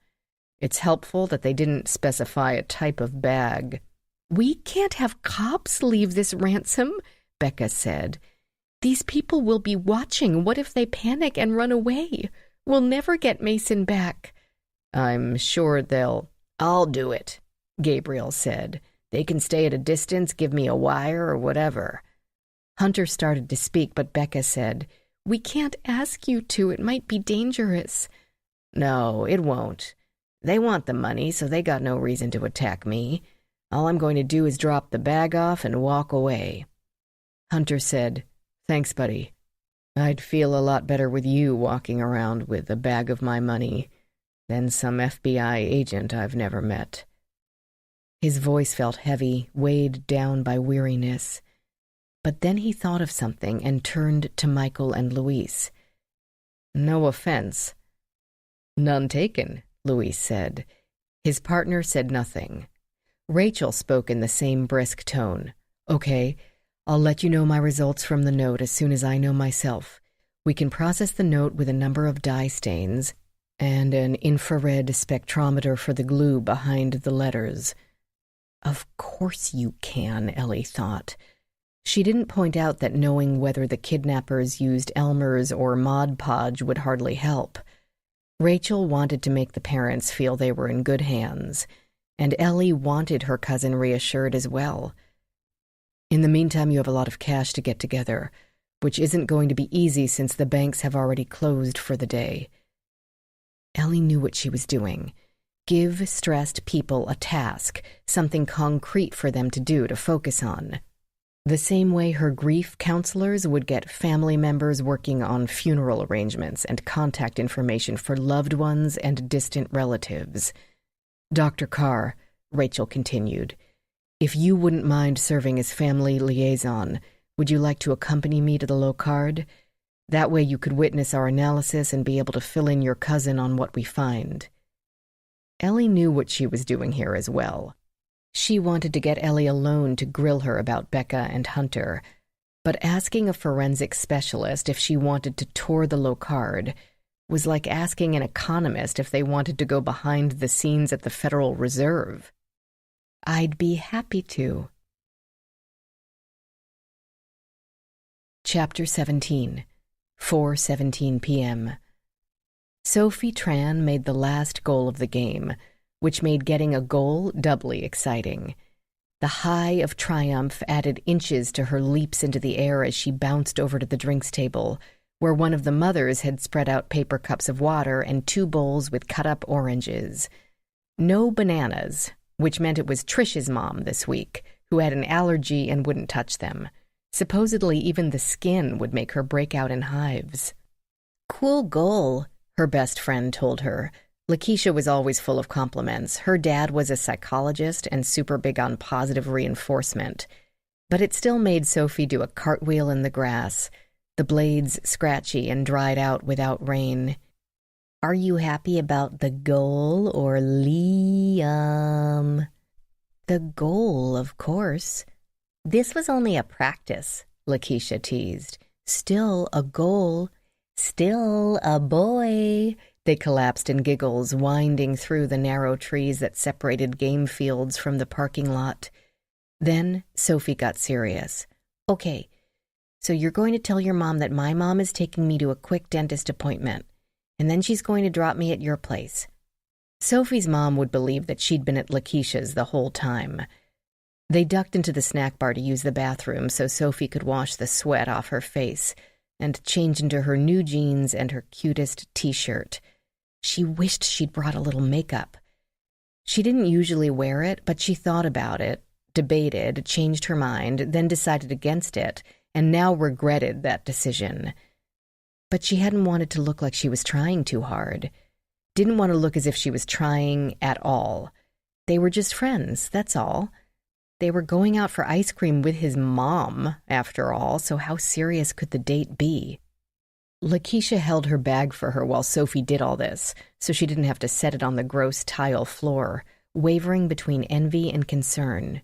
It's helpful that they didn't specify a type of bag. We can't have cops leave this ransom, Becca said. These people will be watching. What if they panic and run away? We'll never get Mason back. I'm sure they'll... I'll do it, Gabriel said. They can stay at a distance, give me a wire or whatever. Hunter started to speak, but Becca said, We can't ask you to. It might be dangerous. No, it won't. They want the money, so they got no reason to attack me. All I'm going to do is drop the bag off and walk away. Hunter said, Thanks, buddy. I'd feel a lot better with you walking around with a bag of my money than some FBI agent I've never met. His voice felt heavy, weighed down by weariness. But then he thought of something and turned to Michael and Louise. No offense. None taken, Louise said. His partner said nothing. Rachel spoke in the same brisk tone. Okay, I'll let you know my results from the note as soon as I know myself. We can process the note with a number of dye stains and an infrared spectrometer for the glue behind the letters. Of course you can, Ellie thought. She didn't point out that knowing whether the kidnappers used Elmer's or Mod Podge would hardly help. Rachel wanted to make the parents feel they were in good hands, and Ellie wanted her cousin reassured as well. In the meantime, you have a lot of cash to get together, which isn't going to be easy since the banks have already closed for the day. Ellie knew what she was doing. Give stressed people a task, something concrete for them to do, to focus on. The same way her grief counselors would get family members working on funeral arrangements and contact information for loved ones and distant relatives. Dr. Carr, Rachel continued, if you wouldn't mind serving as family liaison, would you like to accompany me to the Locard? That way you could witness our analysis and be able to fill in your cousin on what we find. Ellie knew what she was doing here as well. She wanted to get Ellie alone to grill her about Becca and Hunter, but asking a forensic specialist if she wanted to tour the Locard was like asking an economist if they wanted to go behind the scenes at the Federal Reserve. I'd be happy to. Chapter 17, 4:17 p.m. Sophie Tran made the last goal of the game, which made getting a goal doubly exciting. The high of triumph added inches to her leaps into the air as she bounced over to the drinks table, where one of the mothers had spread out paper cups of water and 2 bowls with cut-up oranges. No bananas, which meant it was Trish's mom this week, who had an allergy and wouldn't touch them. Supposedly even the skin would make her break out in hives. Cool goal, her best friend told her. Lakeisha was always full of compliments. Her dad was a psychologist and super big on positive reinforcement. But it still made Sophie do a cartwheel in the grass, the blades scratchy and dried out without rain. Are you happy about the goal or Liam? The goal, of course. This was only a practice, Lakeisha teased. Still a goal. Still a boy. They collapsed in giggles, winding through the narrow trees that separated game fields from the parking lot. Then Sophie got serious. Okay, so you're going to tell your mom that my mom is taking me to a quick dentist appointment, and then she's going to drop me at your place. Sophie's mom would believe that she'd been at Lakeisha's the whole time. They ducked into the snack bar to use the bathroom so Sophie could wash the sweat off her face and change into her new jeans and her cutest t-shirt. She wished she'd brought a little makeup. She didn't usually wear it, but she thought about it, debated, changed her mind, then decided against it, and now regretted that decision. But she hadn't wanted to look like she was trying too hard. Didn't want to look as if she was trying at all. They were just friends, that's all. They were going out for ice cream with his mom, after all, so how serious could the date be? Lakeisha held her bag for her while Sophie did all this, so she didn't have to set it on the gross tile floor, wavering between envy and concern.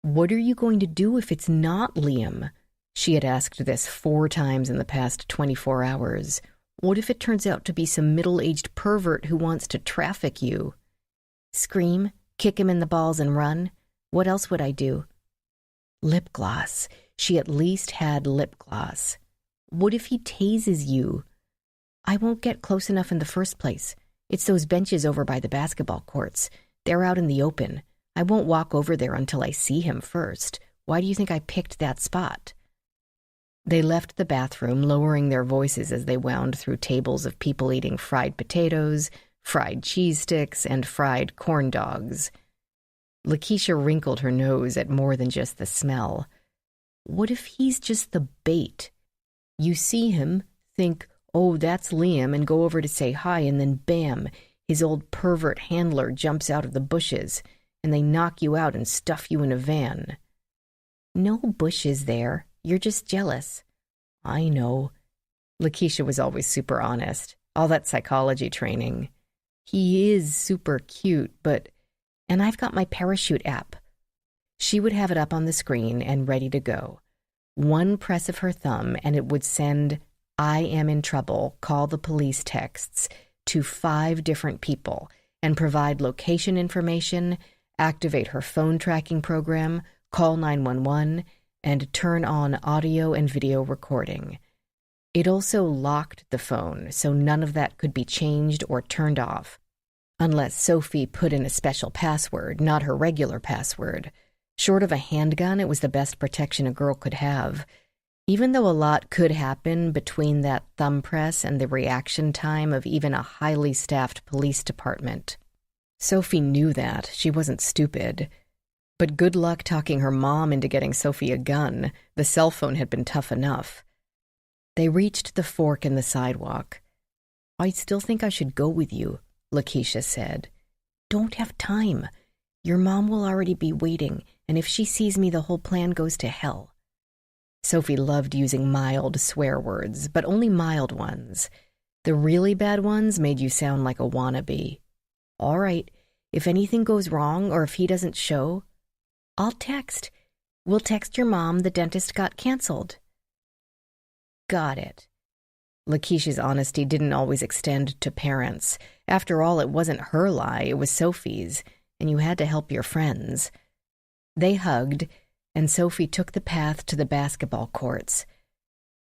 What are you going to do if it's not Liam? She had asked this 4 times in the past 24 hours. What if it turns out to be some middle-aged pervert who wants to traffic you? Scream, kick him in the balls and run? What else would I do? Lip gloss. She at least had lip gloss. What if he tases you? I won't get close enough in the first place. It's those benches over by the basketball courts. They're out in the open. I won't walk over there until I see him first. Why do you think I picked that spot? They left the bathroom, lowering their voices as they wound through tables of people eating fried potatoes, fried cheese sticks, and fried corn dogs. Lakeisha wrinkled her nose at more than just the smell. What if he's just the bait? You see him, think, oh, that's Liam, and go over to say hi, and then bam, his old pervert handler jumps out of the bushes, and they knock you out and stuff you in a van. No bushes there. You're just jealous. I know. Lakeisha was always super honest. All that psychology training. He is super cute, but... And I've got my parachute app. She would have it up on the screen and ready to go. One press of her thumb and it would send "I am in trouble, call the police" texts to 5 different people and provide location information, activate her phone tracking program, call 911, and turn on audio and video recording. It also locked the phone, so none of that could be changed or turned off, unless Sophie put in a special password, not her regular password. Short of a handgun, it was the best protection a girl could have, even though a lot could happen between that thumb press and the reaction time of even a highly staffed police department. Sophie knew that. She wasn't stupid. But good luck talking her mom into getting Sophie a gun. The cell phone had been tough enough. They reached the fork in the sidewalk. I still think I should go with you, Lakeisha said. Don't have time. Your mom will already be waiting, and if she sees me, the whole plan goes to hell. Sophie loved using mild swear words, but only mild ones. The really bad ones made you sound like a wannabe. All right, if anything goes wrong or if he doesn't show, I'll text. We'll text your mom the dentist got canceled. Got it. Lakeisha's honesty didn't always extend to parents. After all, it wasn't her lie, it was Sophie's, and you had to help your friends. They hugged, and Sophie took the path to the basketball courts.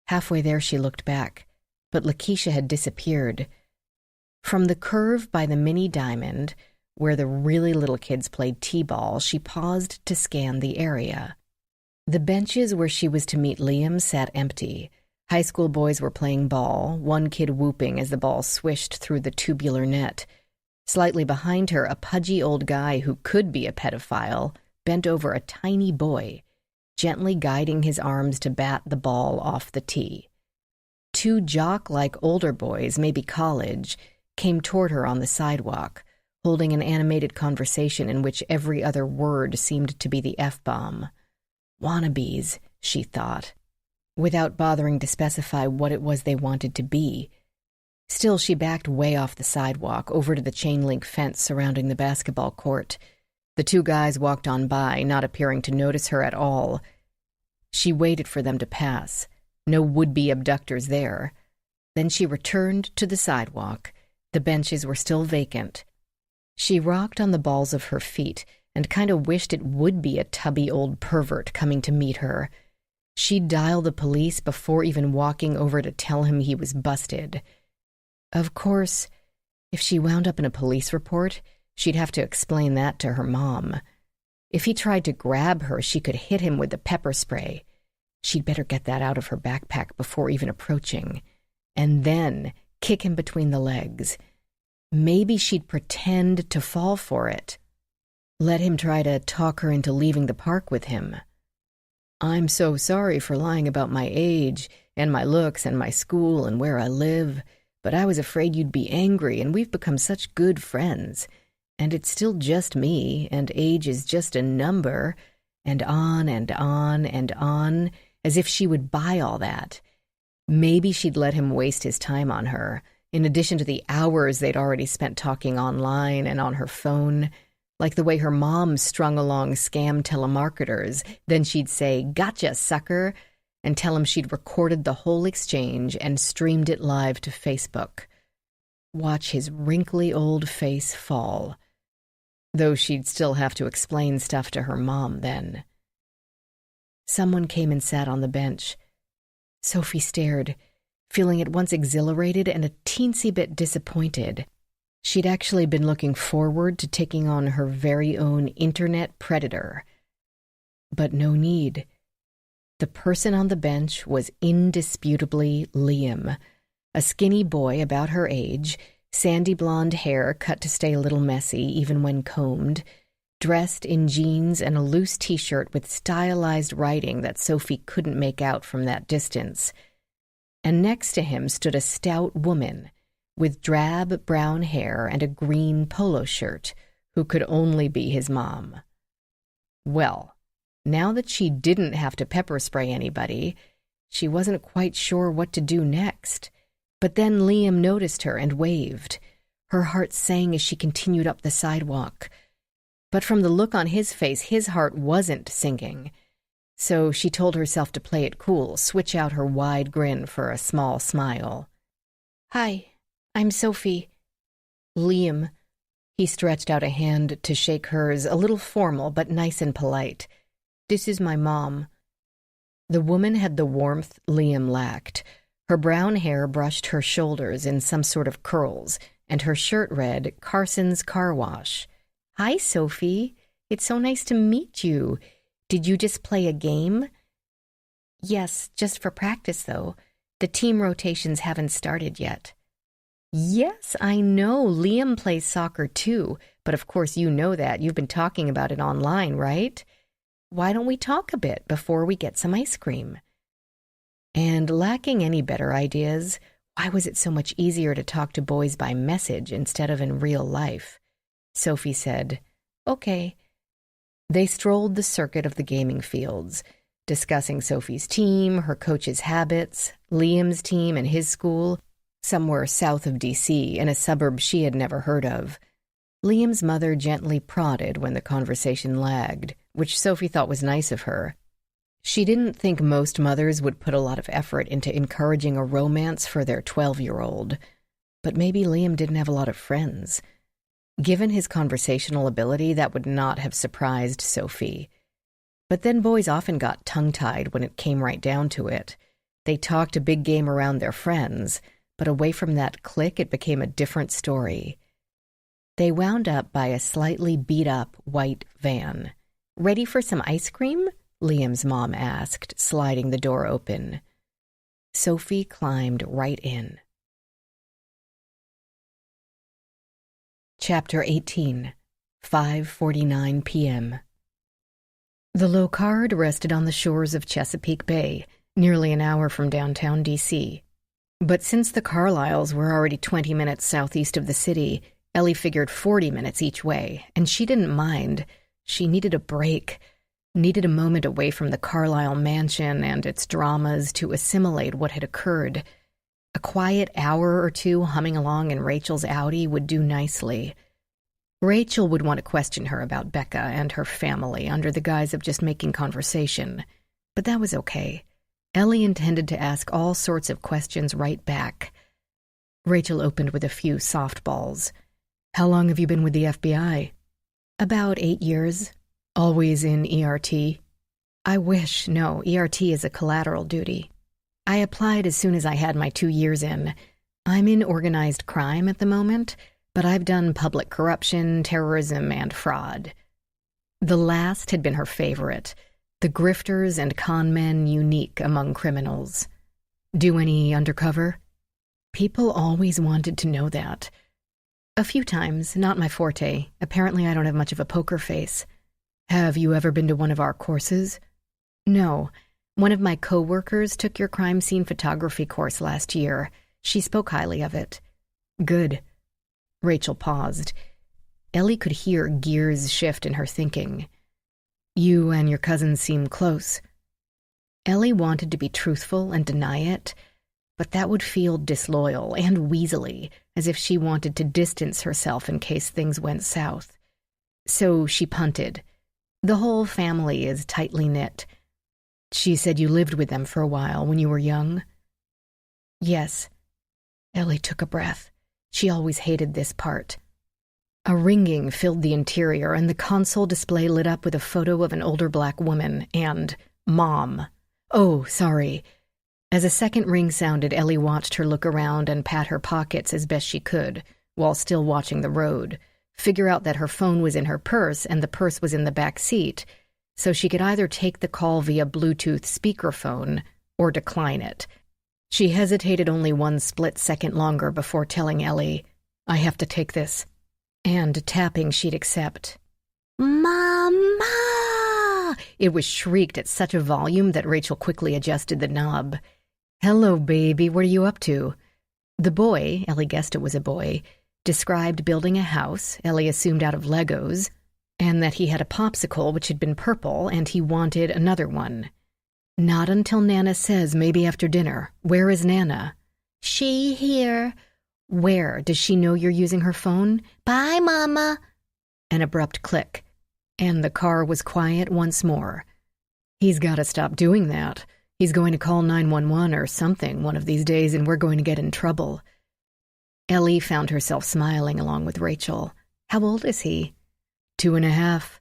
Halfway there, she looked back, but Lakeisha had disappeared. From the curve by the mini diamond, where the really little kids played t-ball, she paused to scan the area. The benches where she was to meet Liam sat empty. High school boys were playing ball, one kid whooping as the ball swished through the tubular net. Slightly behind her, a pudgy old guy who could be a pedophile bent over a tiny boy, gently guiding his arms to bat the ball off the tee. 2 jock-like older boys, maybe college, came toward her on the sidewalk, holding an animated conversation in which every other word seemed to be the F-bomb. Wannabes, she thought, without bothering to specify what it was they wanted to be. Still, she backed way off the sidewalk, over to the chain-link fence surrounding the basketball court. The 2 guys walked on by, not appearing to notice her at all. She waited for them to pass. No would-be abductors there. Then she returned to the sidewalk. The benches were still vacant. She rocked on the balls of her feet and kind of wished it would be a tubby old pervert coming to meet her. She'd dial the police before even walking over to tell him he was busted. Of course, if she wound up in a police report, she'd have to explain that to her mom. If he tried to grab her, she could hit him with the pepper spray. She'd better get that out of her backpack before even approaching. And then kick him between the legs. Maybe she'd pretend to fall for it. Let him try to talk her into leaving the park with him. I'm so sorry for lying about my age and my looks and my school and where I live, but I was afraid you'd be angry, and we've become such good friends. And it's still just me, and age is just a number, and on and on and on, as if she would buy all that. Maybe she'd let him waste his time on her, in addition to the hours they'd already spent talking online and on her phone, like the way her mom strung along scam telemarketers. Then she'd say, "Gotcha, sucker," and tell him she'd recorded the whole exchange and streamed it live to Facebook. Watch his wrinkly old face fall. Though she'd still have to explain stuff to her mom then. Someone came and sat on the bench. Sophie stared, feeling at once exhilarated and a teensy bit disappointed. She'd actually been looking forward to taking on her very own internet predator. But no need. The person on the bench was indisputably Liam, a skinny boy about her age, sandy blonde hair cut to stay a little messy even when combed, dressed in jeans and a loose t-shirt with stylized writing that Sophie couldn't make out from that distance. And next to him stood a stout woman with drab brown hair and a green polo shirt, who could only be his mom. Well, now that she didn't have to pepper spray anybody, she wasn't quite sure what to do next. But then Liam noticed her and waved. Her heart sang as she continued up the sidewalk. But from the look on his face, his heart wasn't singing. So she told herself to play it cool, switch out her wide grin for a small smile. "Hi, I'm Sophie." "Liam." He stretched out a hand to shake hers, a little formal but nice and polite. "This is my mom." The woman had the warmth Liam lacked. Her brown hair brushed her shoulders in some sort of curls, and her shirt read, "Carson's Car Wash." "Hi, Sophie. It's so nice to meet you. Did you just play a game?" "Yes, just for practice, though. The team rotations haven't started yet." "Yes, I know. Liam plays soccer, too. But of course you know that. You've been talking about it online, right? Why don't we talk a bit before we get some ice cream?" And lacking any better ideas, why was it so much easier to talk to boys by message instead of in real life? Sophie said, "Okay." They strolled the circuit of the gaming fields, discussing Sophie's team, her coach's habits, Liam's team and his school, somewhere south of D.C., in a suburb she had never heard of. Liam's mother gently prodded when the conversation lagged, which Sophie thought was nice of her. She didn't think most mothers would put a lot of effort into encouraging a romance for their 12-year-old. But maybe Liam didn't have a lot of friends. Given his conversational ability, that would not have surprised Sophie. But then boys often got tongue-tied when it came right down to it. They talked a big game around their friends, but away from that clique, it became a different story. They wound up by a slightly beat-up white van. "Ready for some ice cream?" Liam's mom asked, sliding the door open. Sophie climbed right in. Chapter 18, 5:49 p.m. The Locard rested on the shores of Chesapeake Bay, nearly an hour from downtown D.C. But since the Carlyles were already 20 minutes southeast of the city, Ellie figured 40 minutes each way, and she didn't mind. She needed a break, needed a moment away from the Carlyle mansion and its dramas to assimilate what had occurred. A quiet hour or two humming along in Rachel's Audi would do nicely. Rachel would want to question her about Becca and her family under the guise of just making conversation. But that was okay. Ellie intended to ask all sorts of questions right back. Rachel opened with a few softballs. How long have you been with the FBI? About 8 years. Always in ERT? I wish. No, ERT is a collateral duty. I applied as soon as I had my 2 years in. I'm in organized crime at the moment, but I've done public corruption, terrorism, and fraud. The last had been her favorite. The grifters and con men unique among criminals. Do any undercover? People always wanted to know that. A few times, not my forte. Apparently I don't have much of a poker face. Have you ever been to one of our courses? No. One of my co-workers took your crime scene photography course last year. She spoke highly of it. Good. Rachel paused. Ellie could hear gears shift in her thinking. You and your cousins seem close. Ellie wanted to be truthful and deny it, but that would feel disloyal and weaselly, as if she wanted to distance herself in case things went south. So she punted. The whole family is tightly knit. She said you lived with them for a while when you were young? Yes. Ellie took a breath. She always hated this part. A ringing filled the interior, and the console display lit up with a photo of an older black woman and Mom. Oh, sorry. As a second ring sounded, Ellie watched her look around and pat her pockets as best she could, while still watching the road, figure out that her phone was in her purse and the purse was in the back seat, so she could either take the call via Bluetooth speakerphone or decline it. She hesitated only one split second longer before telling Ellie, I have to take this, and tapping she'd accept. Mama! It was shrieked at such a volume that Rachel quickly adjusted the knob. Hello, baby, what are you up to? The boy, Ellie guessed it was a boy, described building a house, Ellie assumed out of Legos, and that he had a popsicle which had been purple and he wanted another one. Not until Nana says maybe after dinner. Where is Nana? She here. Where? Does she know you're using her phone? Bye, Mama. An abrupt click, and the car was quiet once more. He's got to stop doing that. He's going to call 911 or something one of these days, and we're going to get in trouble. Ellie found herself smiling along with Rachel. How old is he? 2.5.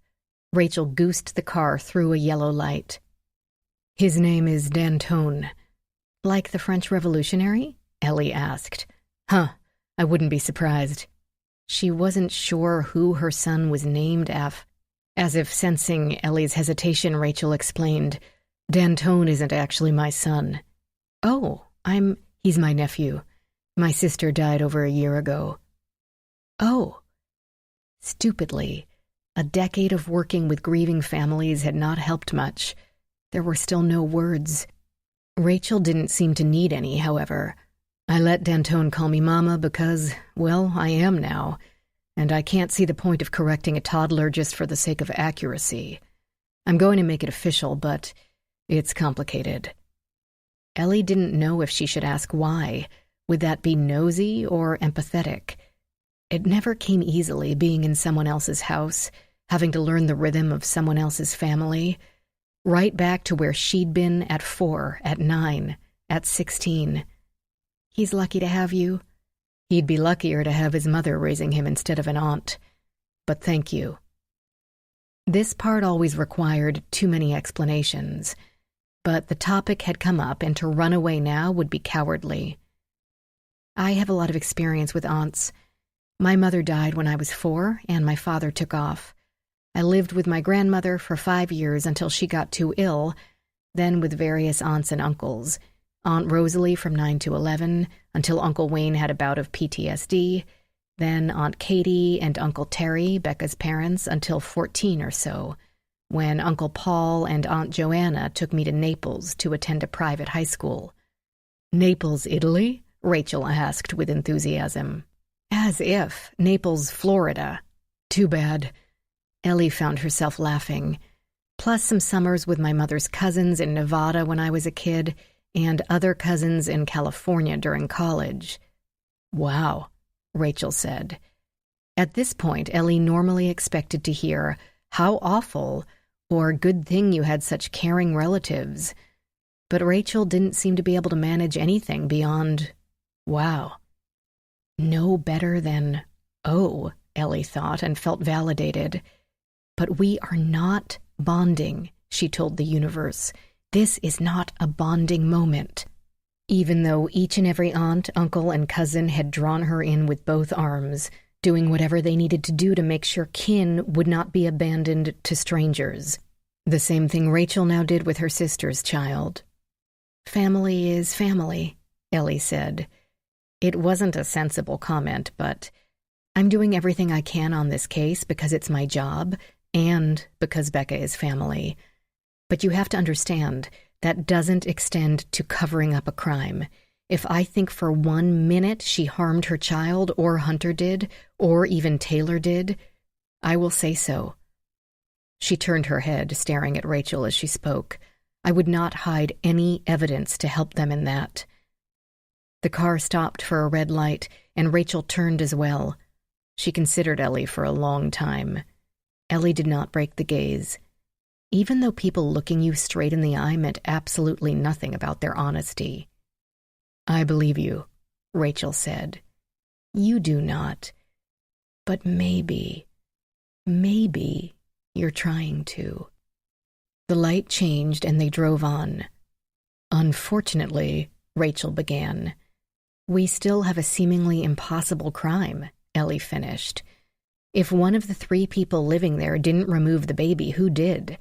Rachel goosed the car through a yellow light. His name is Danton. Like the French Revolutionary? Ellie asked. Huh, I wouldn't be surprised. She wasn't sure who her son was named after. As if sensing Ellie's hesitation, Rachel explained, Danton isn't actually my son. Oh, he's my nephew. My sister died over a year ago. Oh. Stupidly, a decade of working with grieving families had not helped much. There were still no words. Rachel didn't seem to need any, however. I let Danton call me Mama because, well, I am now, and I can't see the point of correcting a toddler just for the sake of accuracy. I'm going to make it official, but it's complicated. Ellie didn't know if she should ask why. Would that be nosy or empathetic? It never came easily being in someone else's house, having to learn the rhythm of someone else's family. Right back to where she'd been at 4, at 9, at 16. He's lucky to have you. He'd be luckier to have his mother raising him instead of an aunt. But thank you. This part always required too many explanations. But the topic had come up, and to run away now would be cowardly. I have a lot of experience with aunts. My mother died when I was 4, and my father took off. I lived with my grandmother for 5 years until she got too ill, then with various aunts and uncles. Aunt Rosalie from 9 to 11, until Uncle Wayne had a bout of PTSD, then Aunt Katie and Uncle Terry, Becca's parents, until 14 or so, when Uncle Paul and Aunt Joanna took me to Naples to attend a private high school. Naples, Italy? Rachel asked with enthusiasm. As if. Naples, Florida. Too bad. Ellie found herself laughing. Plus some summers with my mother's cousins in Nevada when I was a kid, and other cousins in California during college. Wow, Rachel said. At this point, Ellie normally expected to hear, how awful, or good thing you had such caring relatives. But Rachel didn't seem to be able to manage anything beyond, wow. No better than, oh, Ellie thought and felt validated. But we are not bonding, she told the universe. This is not a bonding moment. Even though each and every aunt, uncle, and cousin had drawn her in with both arms, doing whatever they needed to do to make sure kin would not be abandoned to strangers. The same thing Rachel now did with her sister's child. Family is family, Ellie said. It wasn't a sensible comment, but I'm doing everything I can on this case because it's my job and because Becca is family. But you have to understand, that doesn't extend to covering up a crime. If I think for 1 minute she harmed her child, or Hunter did, or even Taylor did, I will say so. She turned her head, staring at Rachel as she spoke. I would not hide any evidence to help them in that. The car stopped for a red light, and Rachel turned as well. She considered Ellie for a long time. Ellie did not break the gaze. Even though people looking you straight in the eye meant absolutely nothing about their honesty. I believe you, Rachel said. You do not. But maybe you're trying to. The light changed and they drove on. Unfortunately, Rachel began. We still have a seemingly impossible crime, Ellie finished. If one of the 3 people living there didn't remove the baby, who did?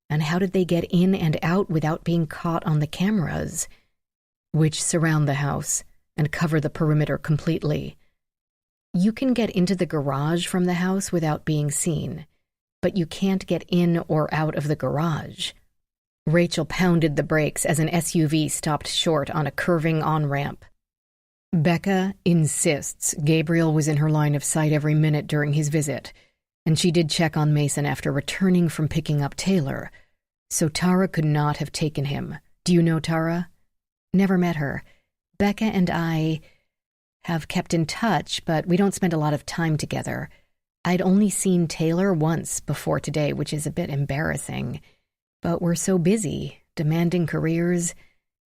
And how did they get in and out without being caught on the cameras, which surround the house and cover the perimeter completely? You can get into the garage from the house without being seen, but you can't get in or out of the garage. Rachel pounded the brakes as an SUV stopped short on a curving on-ramp. Becca insists Gabriel was in her line of sight every minute during his visit, and she did check on Mason after returning from picking up Taylor, so Tara could not have taken him. Do you know Tara? Never met her. Becca and I have kept in touch, but we don't spend a lot of time together. I'd only seen Taylor once before today, which is a bit embarrassing. But we're so busy, demanding careers.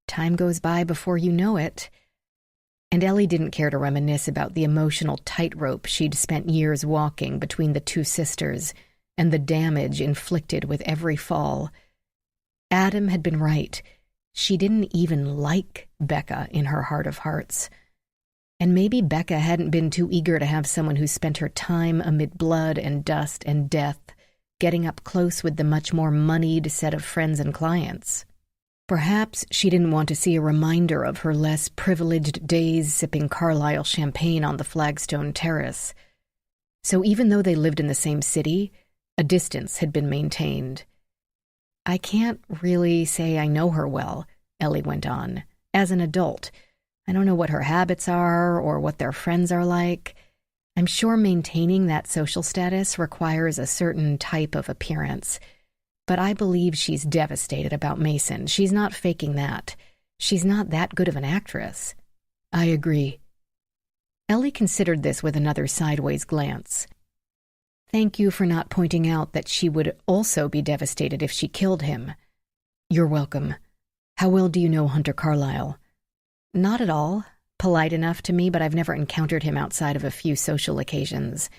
Time goes by before you know it. And Ellie didn't care to reminisce about the emotional tightrope she'd spent years walking between the 2 sisters and the damage inflicted with every fall. Adam had been right. She didn't even like Becca in her heart of hearts. And maybe Becca hadn't been too eager to have someone who spent her time amid blood and dust and death, getting up close with the much more moneyed set of friends and clients. Perhaps she didn't want to see a reminder of her less privileged days sipping Carlisle champagne on the flagstone terrace. So even though they lived in the same city, a distance had been maintained. I can't really say I know her well, Ellie went on. As an adult, I don't know what her habits are or what their friends are like. I'm sure maintaining that social status requires a certain type of appearance. But I believe she's devastated about Mason. She's not faking that. She's not that good of an actress. I agree. Ellie considered this with another sideways glance. Thank you for not pointing out that she would also be devastated if she killed him. You're welcome. How well do you know Hunter Carlisle? Not at all. Polite enough to me, but I've never encountered him outside of a few social occasions.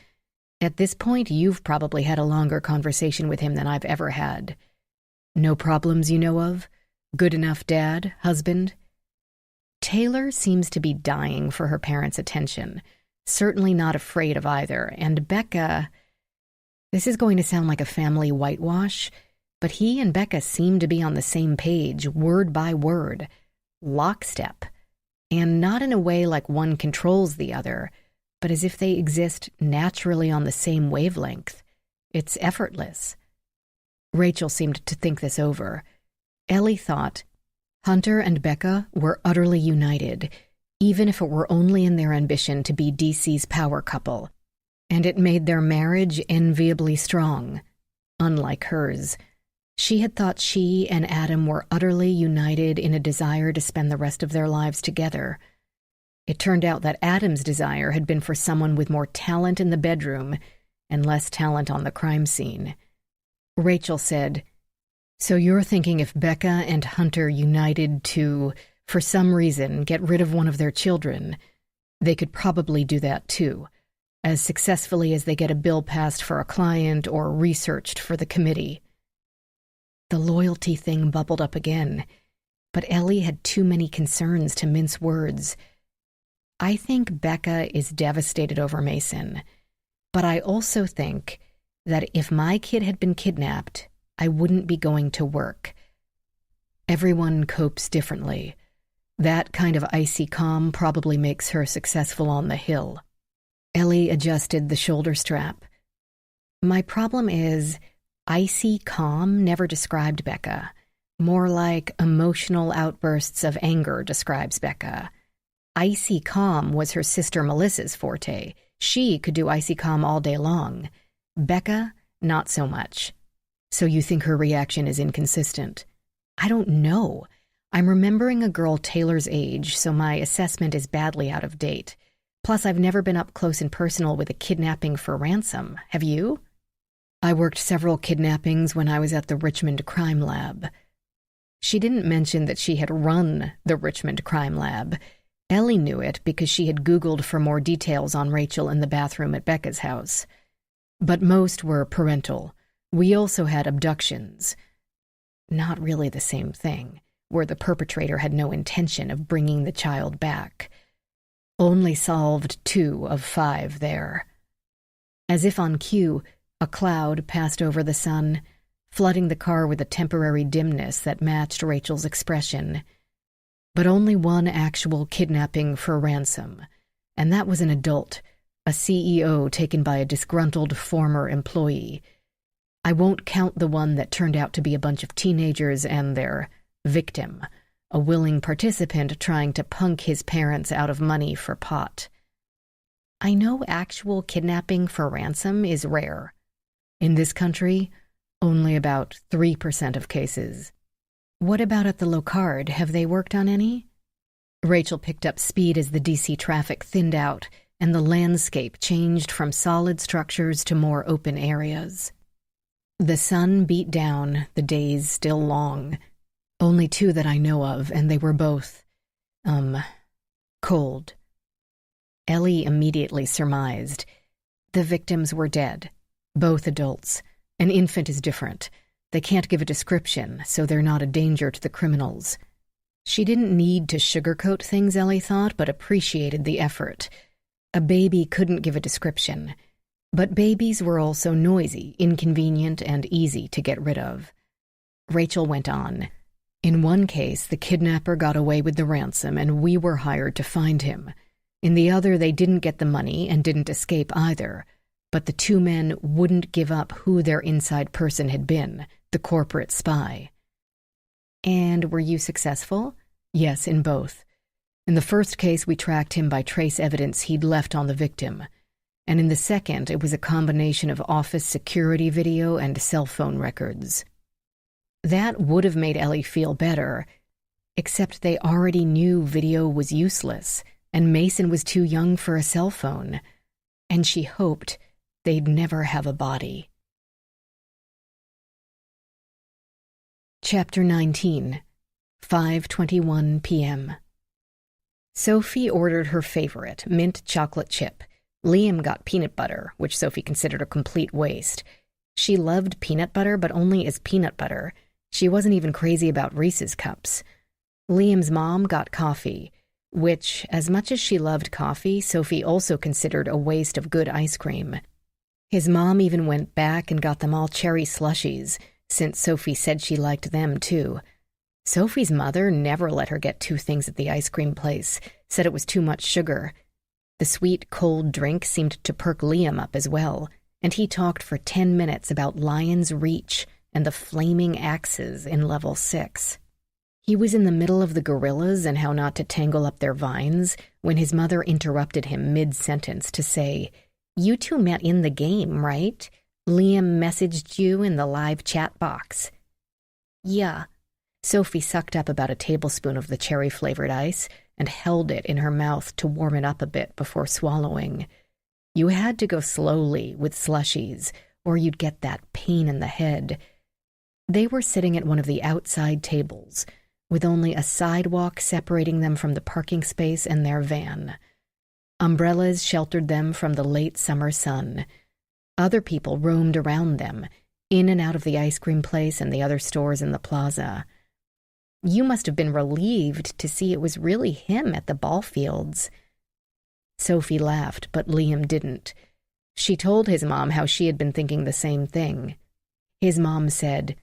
At this point, you've probably had a longer conversation with him than I've ever had. No problems you know of? Good enough dad, husband? Taylor seems to be dying for her parents' attention, certainly not afraid of either, and Becca... This is going to sound like a family whitewash, but he and Becca seem to be on the same page, word by word, lockstep, and not in a way like one controls the other, but as if they exist naturally on the same wavelength. It's effortless. Rachel seemed to think this over. Ellie thought Hunter and Becca were utterly united, even if it were only in their ambition to be DC's power couple, and it made their marriage enviably strong, unlike hers. She had thought she and Adam were utterly united in a desire to spend the rest of their lives together. It turned out that Adam's desire had been for someone with more talent in the bedroom and less talent on the crime scene. Rachel said, So you're thinking if Becca and Hunter united to, for some reason, get rid of one of their children, they could probably do that too, as successfully as they get a bill passed for a client or researched for the committee. The loyalty thing bubbled up again, but Ellie had too many concerns to mince words. I think Becca is devastated over Mason, but I also think that if my kid had been kidnapped, I wouldn't be going to work. Everyone copes differently. That kind of icy calm probably makes her successful on the hill. Ellie adjusted the shoulder strap. My problem is, icy calm never described Becca. More like emotional outbursts of anger describes Becca. Icy calm was her sister Melissa's forte. She could do icy calm all day long. Becca, not so much. So you think her reaction is inconsistent? I don't know. I'm remembering a girl Taylor's age, so my assessment is badly out of date. Plus, I've never been up close and personal with a kidnapping for ransom. Have you? I worked several kidnappings when I was at the Richmond Crime Lab. She didn't mention that she had run the Richmond Crime Lab. Ellie knew it because she had Googled for more details on Rachel in the bathroom at Becca's house. But most were parental. We also had abductions. Not really the same thing, where the perpetrator had no intention of bringing the child back. Only solved 2 of 5 there. As if on cue, a cloud passed over the sun, flooding the car with a temporary dimness that matched Rachel's expression. But only one actual kidnapping for ransom, and that was an adult, a CEO taken by a disgruntled former employee. I won't count the one that turned out to be a bunch of teenagers and their victim, a willing participant trying to punk his parents out of money for pot. I know actual kidnapping for ransom is rare. In this country, only about 3% of cases. What about at the Locard? Have they worked on any? Rachel picked up speed as the DC traffic thinned out and the landscape changed from solid structures to more open areas. The sun beat down, the days still long. Only 2 that I know of, and they were both, cold. Ellie immediately surmised. The victims were dead, both adults. An infant is different. They can't give a description, so they're not a danger to the criminals. She didn't need to sugarcoat things, Ellie thought, but appreciated the effort. A baby couldn't give a description. But babies were also noisy, inconvenient, and easy to get rid of. Rachel went on. In one case, the kidnapper got away with the ransom, and we were hired to find him. In the other, they didn't get the money and didn't escape either. But the 2 men wouldn't give up who their inside person had been, the corporate spy. And were you successful? Yes, in both. In the first case, we tracked him by trace evidence he'd left on the victim. And in the second, it was a combination of office security video and cell phone records. That would have made Ellie feel better, except they already knew video was useless, and Mason was too young for a cell phone, and she hoped they'd never have a body. Chapter 19, 5:21 p.m. Sophie ordered her favorite, mint chocolate chip. Liam got peanut butter, which Sophie considered a complete waste. She loved peanut butter, but only as peanut butter. She wasn't even crazy about Reese's cups. Liam's mom got coffee, which, as much as she loved coffee, Sophie also considered a waste of good ice cream. His mom even went back and got them all cherry slushies, since Sophie said she liked them too. Sophie's mother never let her get 2 things at the ice cream place, said it was too much sugar. The sweet, cold drink seemed to perk Liam up as well, and he talked for 10 minutes about Lion's Reach and the flaming axes in Level 6. He was in the middle of the gorillas and how not to tangle up their vines when his mother interrupted him mid-sentence to say, "You 2 met in the game, right? Liam messaged you in the live chat box." "Yeah." Sophie sucked up about a tablespoon of the cherry-flavored ice and held it in her mouth to warm it up a bit before swallowing. You had to go slowly with slushies, or you'd get that pain in the head. They were sitting at one of the outside tables, with only a sidewalk separating them from the parking space and their van. Umbrellas sheltered them from the late summer sun. Other people roamed around them, in and out of the ice cream place and the other stores in the plaza. You must have been relieved to see it was really him at the ball fields. Sophie laughed, but Liam didn't. She told his mom how she had been thinking the same thing. His mom said,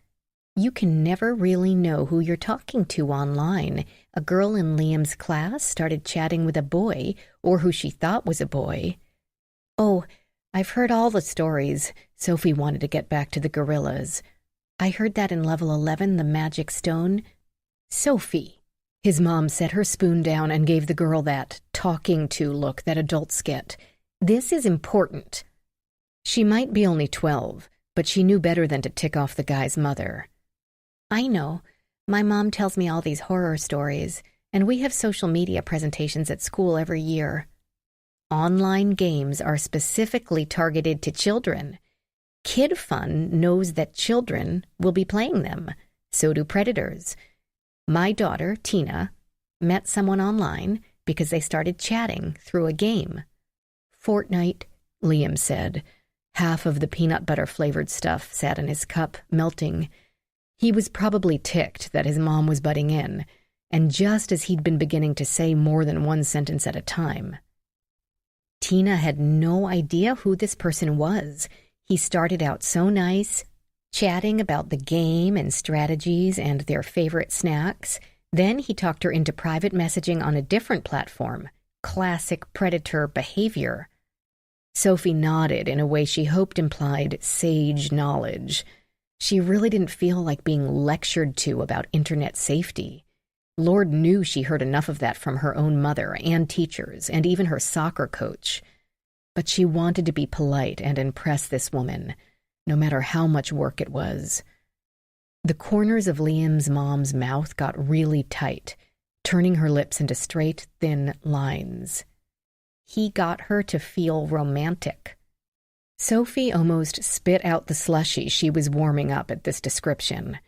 "You can never really know who you're talking to online. A girl in Liam's class started chatting with a boy, or who she thought was a boy." "Oh, I've heard all the stories." Sophie wanted to get back to the gorillas. "I heard that in level 11, the magic stone." "Sophie." His mom set her spoon down and gave the girl that talking to look that adults get. "This is important." She might be only 12, but she knew better than to tick off the guy's mother. "I know. My mom tells me all these horror stories, and we have social media presentations at school every year. Online games are specifically targeted to children. Kid Fun knows that children will be playing them. So do predators. My daughter, Tina, met someone online because they started chatting through a game." "Fortnite," Liam said. Half of the peanut butter-flavored stuff sat in his cup, melting. He was probably ticked that his mom was butting in, and just as he'd been beginning to say more than one sentence at a time. Tina had no idea who this person was. He started out so nice, chatting about the game and strategies and their favorite snacks. Then he talked her into private messaging on a different platform. Classic predator behavior. Sophie nodded in a way she hoped implied sage knowledge. She really didn't feel like being lectured to about internet safety. Lord knew she heard enough of that from her own mother and teachers and even her soccer coach. But she wanted to be polite and impress this woman, no matter how much work it was. The corners of Liam's mom's mouth got really tight, turning her lips into straight, thin lines. He got her to feel romantic. Sophie almost spit out the slushie she was warming up at this description.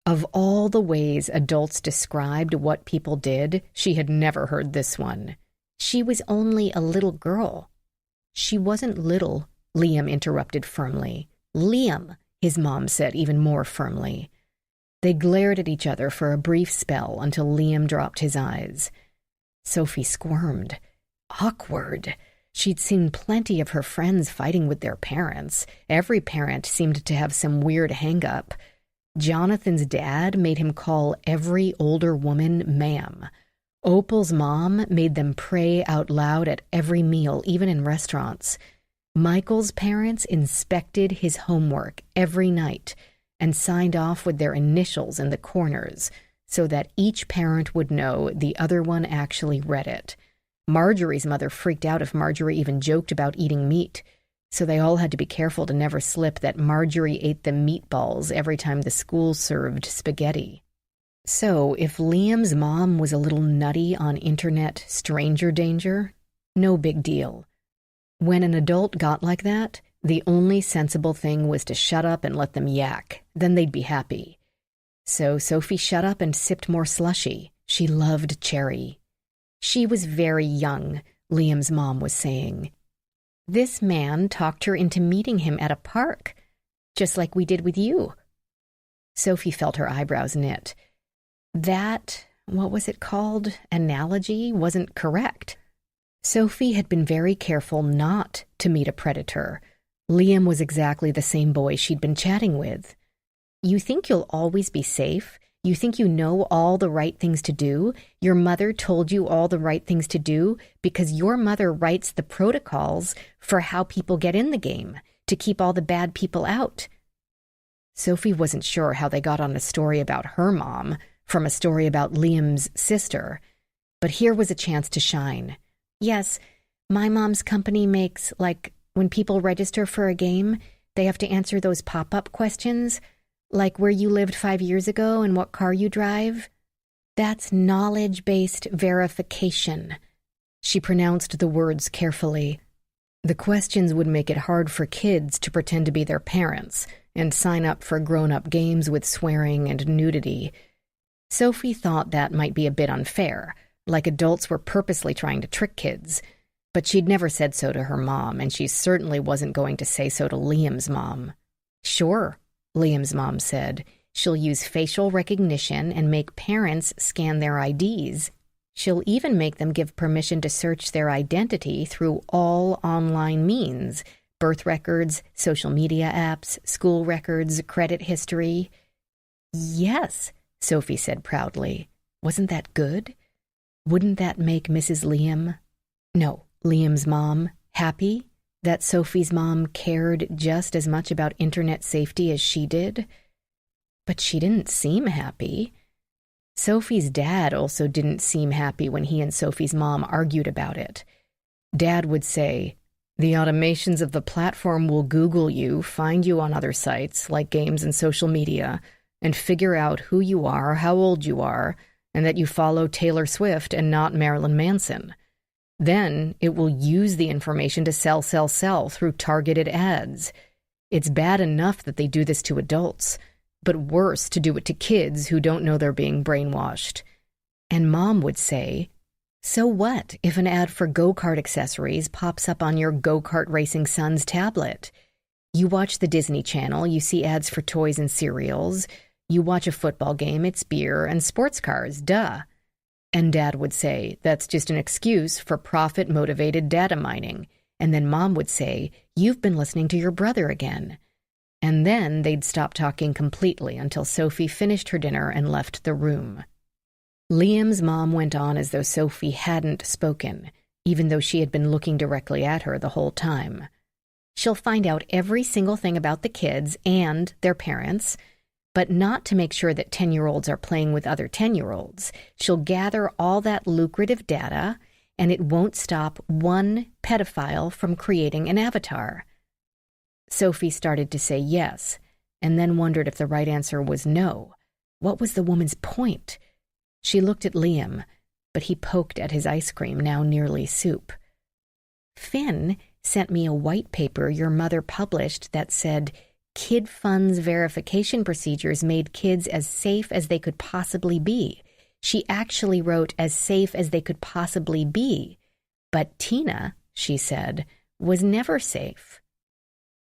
Of all the ways adults described what people did, she had never heard this one. She was only a little girl. "She wasn't little," Liam interrupted firmly. "Liam," his mom said even more firmly. They glared at each other for a brief spell until Liam dropped his eyes. Sophie squirmed. Awkward. She'd seen plenty of her friends fighting with their parents. Every parent seemed to have some weird hang-up. Jonathan's dad made him call every older woman ma'am. Opal's mom made them pray out loud at every meal, even in restaurants. Michael's parents inspected his homework every night and signed off with their initials in the corners so that each parent would know the other one actually read it. Marjorie's mother freaked out if Marjorie even joked about eating meat, so they all had to be careful to never slip that Marjorie ate the meatballs every time the school served spaghetti. So, if Liam's mom was a little nutty on internet stranger danger, no big deal. When an adult got like that, the only sensible thing was to shut up and let them yak. Then they'd be happy. So Sophie shut up and sipped more slushie. She loved cherry. She was very young, Liam's mom was saying. This man talked her into meeting him at a park, just like we did with you. Sophie felt her eyebrows knit. That, what was it called, analogy wasn't correct. Sophie had been very careful not to meet a predator. Liam was exactly the same boy she'd been chatting with. You think you'll always be safe? You think you know all the right things to do? Your mother told you all the right things to do because your mother writes the protocols for how people get in the game, to keep all the bad people out. Sophie wasn't sure how they got on a story about her mom from a story about Liam's sister, but here was a chance to shine. Yes, my mom's company makes, like, when people register for a game, they have to answer those pop-up questions, like where you lived 5 years ago and what car you drive. That's knowledge-based verification. She pronounced the words carefully. The questions would make it hard for kids to pretend to be their parents and sign up for grown-up games with swearing and nudity. Sophie thought that might be a bit unfair, like adults were purposely trying to trick kids. But she'd never said so to her mom, and she certainly wasn't going to say so to Liam's mom. "Sure," Liam's mom said. "She'll use facial recognition and make parents scan their IDs. She'll even make them give permission to search their identity through all online means: birth records, social media apps, school records, credit history." "Yes," Sophie said proudly. "Wasn't that good? Wouldn't that make Mrs. Liam, no, Liam's mom, happy that Sophie's mom cared just as much about internet safety as she did?" But she didn't seem happy. Sophie's dad also didn't seem happy when he and Sophie's mom argued about it. Dad would say, "The automations of the platform will Google you, find you on other sites like games and social media, and figure out who you are, how old you are, and that you follow Taylor Swift and not Marilyn Manson. Then it will use the information to sell through targeted ads. It's bad enough that they do this to adults, but worse to do it to kids who don't know they're being brainwashed." And Mom would say, "So what if an ad for go-kart accessories pops up on your go-kart racing son's tablet? You watch the Disney Channel, you see ads for toys and cereals. You watch a football game, it's beer and sports cars, duh." And Dad would say, "That's just an excuse for profit-motivated data mining." And then Mom would say, "You've been listening to your brother again." And then they'd stop talking completely until Sophie finished her dinner and left the room. Liam's mom went on as though Sophie hadn't spoken, even though she had been looking directly at her the whole time. "She'll find out every single thing about the kids and their parents, but not to make sure that 10-year-olds are playing with other 10-year-olds. She'll gather all that lucrative data, and it won't stop one pedophile from creating an avatar." Sophie started to say yes, and then wondered if the right answer was no. What was the woman's point? She looked at Liam, but he poked at his ice cream, now nearly soup. "Finn sent me a white paper your mother published that said Kid Funds verification procedures made kids as safe as they could possibly be. She actually wrote as safe as they could possibly be. But Tina," she said, "was never safe."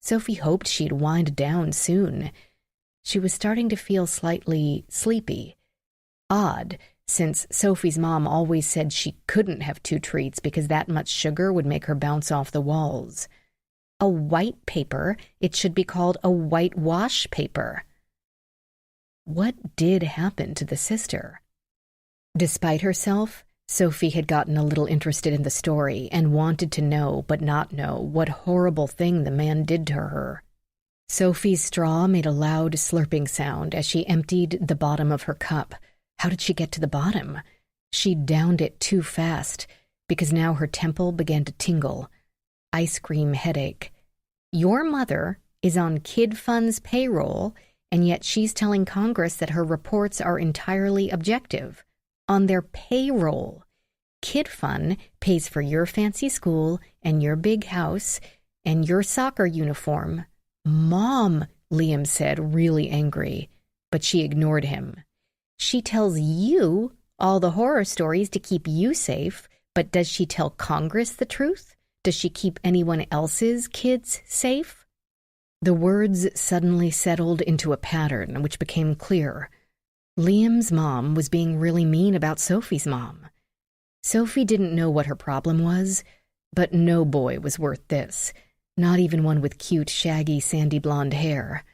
Sophie hoped she'd wind down soon. She was starting to feel slightly sleepy. Odd, since Sophie's mom always said she couldn't have 2 treats because that much sugar would make her bounce off the walls. A white paper, it should be called a whitewash paper. What did happen to the sister? Despite herself, Sophie had gotten a little interested in the story and wanted to know, but not know, what horrible thing the man did to her. Sophie's straw made a loud slurping sound as she emptied the bottom of her cup. How did she get to the bottom? She downed it too fast, because now her temple began to tingle. Ice cream headache. Your mother is on Kid Fund's payroll, and yet she's telling Congress that her reports are entirely objective. On their payroll. Kid Fund pays for your fancy school and your big house and your soccer uniform. Mom, Liam said, really angry, but she ignored him. She tells you all the horror stories to keep you safe, but does she tell Congress the truth? Does she keep anyone else's kids safe? The words suddenly settled into a pattern which became clear. Liam's mom was being really mean about Sophie's mom. Sophie didn't know what her problem was, but no boy was worth this, not even one with cute, shaggy, sandy blonde hair.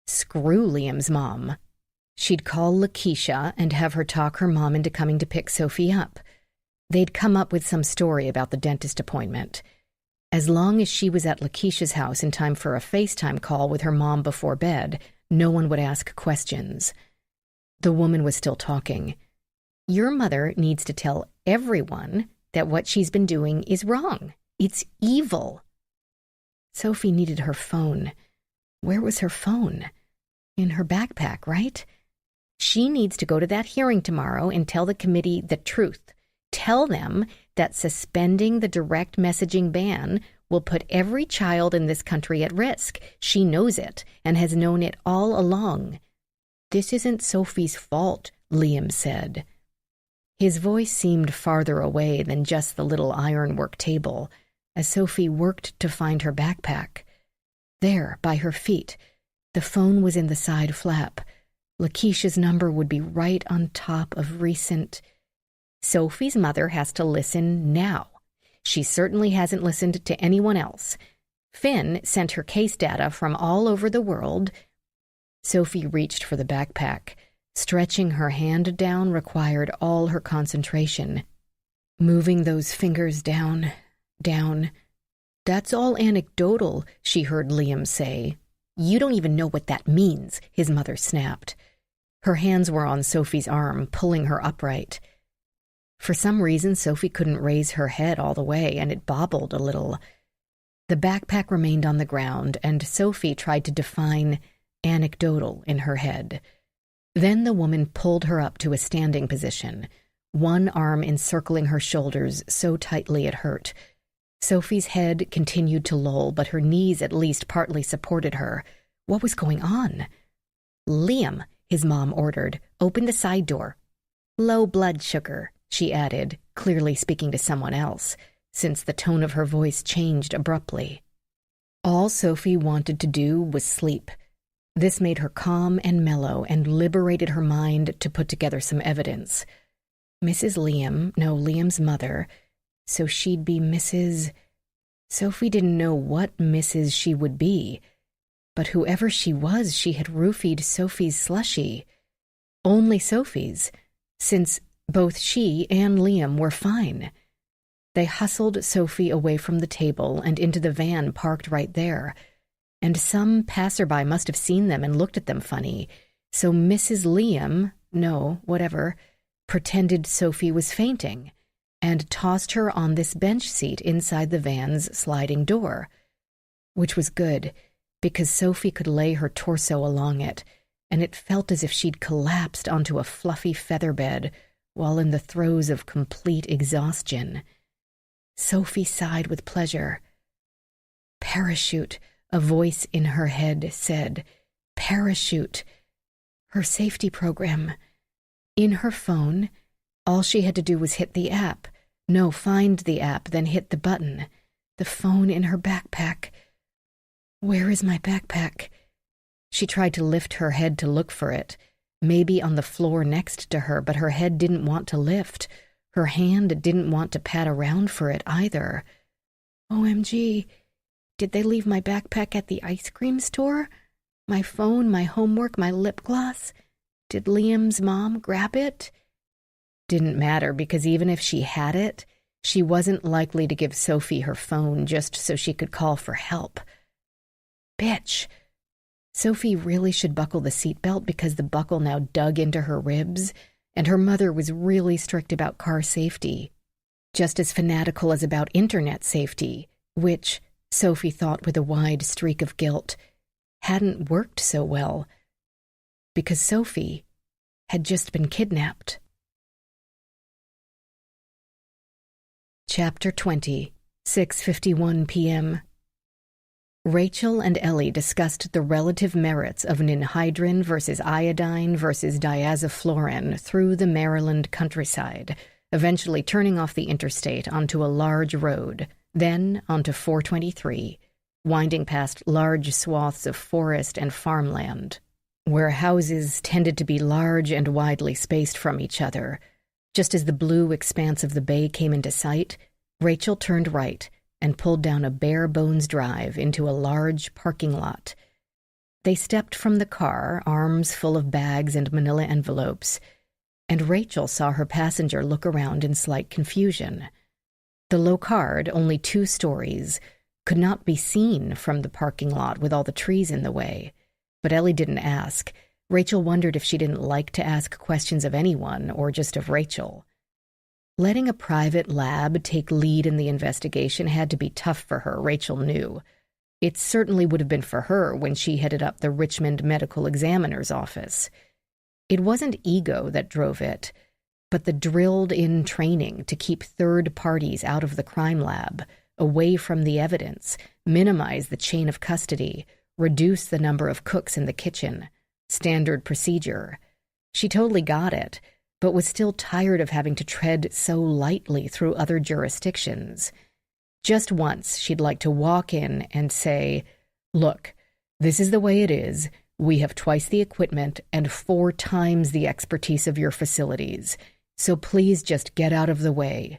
Screw Liam's mom. She'd call Lakeisha and have her talk her mom into coming to pick Sophie up. They'd come up with some story about the dentist appointment. As long as she was at Lakeisha's house in time for a FaceTime call with her mom before bed, no one would ask questions. The woman was still talking. Your mother needs to tell everyone that what she's been doing is wrong. It's evil. Sophie needed her phone. Where was her phone? In her backpack, right? She needs to go to that hearing tomorrow and tell the committee the truth. Tell them that suspending the direct messaging ban will put every child in this country at risk. She knows it and has known it all along. This isn't Sophie's fault, Liam said. His voice seemed farther away than just the little ironwork table, as Sophie worked to find her backpack. There, by her feet, the phone was in the side flap. Lakeisha's number would be right on top of recent. Sophie's mother has to listen now. She certainly hasn't listened to anyone else. Finn sent her case data from all over the world. Sophie reached for the backpack. Stretching her hand down required all her concentration. Moving those fingers down. That's all anecdotal, she heard Liam say. You don't even know what that means, his mother snapped. Her hands were on Sophie's arm, pulling her upright. For some reason, Sophie couldn't raise her head all the way, and it bobbled a little. The backpack remained on the ground, and Sophie tried to define anecdotal in her head. Then the woman pulled her up to a standing position, one arm encircling her shoulders so tightly it hurt. Sophie's head continued to loll, but her knees at least partly supported her. What was going on? Liam, his mom ordered, open the side door. Low blood sugar, she added, clearly speaking to someone else, since the tone of her voice changed abruptly. All Sophie wanted to do was sleep. This made her calm and mellow and liberated her mind to put together some evidence. Liam's mother, so she'd be Mrs. Sophie didn't know what Mrs. she would be, but whoever she was, she had roofied Sophie's slushie. Only Sophie's, since both she and Liam were fine. They hustled Sophie away from the table and into the van parked right there, and some passerby must have seen them and looked at them funny, so Mrs. Liam, pretended Sophie was fainting, and tossed her on this bench seat inside the van's sliding door, which was good, because Sophie could lay her torso along it, and it felt as if she'd collapsed onto a fluffy feather bed while in the throes of complete exhaustion. Sophie sighed with pleasure. Parachute, a voice in her head said. Parachute. Her safety program. In her phone, all she had to do was hit the app. Find the app, then hit the button. The phone in her backpack. Where is my backpack? She tried to lift her head to look for it, maybe on the floor next to her, but her head didn't want to lift. Her hand didn't want to pat around for it either. OMG, did they leave my backpack at the ice cream store? My phone, my homework, my lip gloss? Did Liam's mom grab it? Didn't matter, because even if she had it, she wasn't likely to give Sophie her phone just so she could call for help. Bitch. Sophie really should buckle the seatbelt because the buckle now dug into her ribs, and her mother was really strict about car safety, just as fanatical as about internet safety, which, Sophie thought with a wide streak of guilt, hadn't worked so well, because Sophie had just been kidnapped. Chapter 20, 6:51 p.m. Rachel and Ellie discussed the relative merits of ninhydrin versus iodine versus diazofluorine through the Maryland countryside, eventually turning off the interstate onto a large road, then onto 423, winding past large swaths of forest and farmland, where houses tended to be large and widely spaced from each other. Just as the blue expanse of the bay came into sight, Rachel turned right and pulled down a bare-bones drive into a large parking lot. They stepped from the car, arms full of bags and manila envelopes, and Rachel saw her passenger look around in slight confusion. The Locard, only 2 stories, could not be seen from the parking lot with all the trees in the way, but Ellie didn't ask. Rachel wondered if she didn't like to ask questions of anyone or just of Rachel. Letting a private lab take lead in the investigation had to be tough for her, Rachel knew. It certainly would have been for her when she headed up the Richmond Medical Examiner's office. It wasn't ego that drove it, but the drilled-in training to keep third parties out of the crime lab, away from the evidence, minimize the chain of custody, reduce the number of cooks in the kitchen. Standard procedure. She totally got it, but was still tired of having to tread so lightly through other jurisdictions. Just once, she'd like to walk in and say, "Look, this is the way it is. We have twice the equipment and 4 times the expertise of your facilities, so please just get out of the way."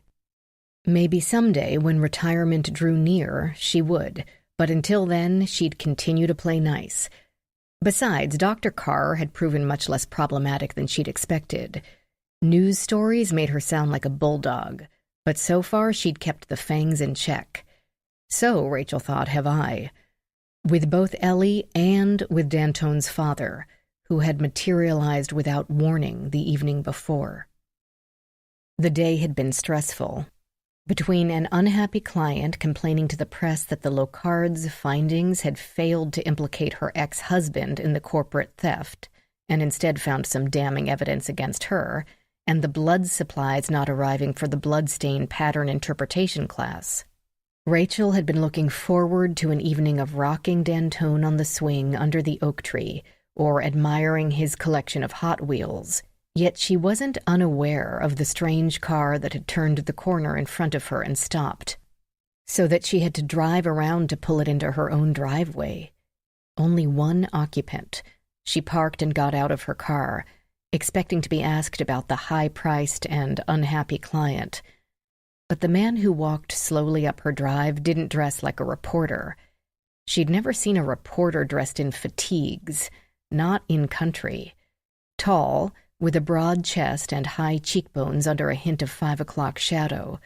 Maybe someday, when retirement drew near, she would, but until then, she'd continue to play nice. Besides, Dr. Carr had proven much less problematic than she'd expected. News stories made her sound like a bulldog, but so far she'd kept the fangs in check. So, Rachel thought, have I. With both Ellie and with Dantone's father, who had materialized without warning the evening before. The day had been stressful. Between an unhappy client complaining to the press that the Locard's findings had failed to implicate her ex-husband in the corporate theft, and instead found some damning evidence against her, and the blood supplies not arriving for the bloodstain pattern interpretation class, Rachel had been looking forward to an evening of rocking Dantone on the swing under the oak tree, or admiring his collection of Hot Wheels. Yet she wasn't unaware of the strange car that had turned the corner in front of her and stopped, so that she had to drive around to pull it into her own driveway. Only one occupant. She parked and got out of her car, expecting to be asked about the high-priced and unhappy client. But the man who walked slowly up her drive didn't dress like a reporter. She'd never seen a reporter dressed in fatigues, not in country. Tall, with a broad chest and high cheekbones under a hint of 5 o'clock shadow.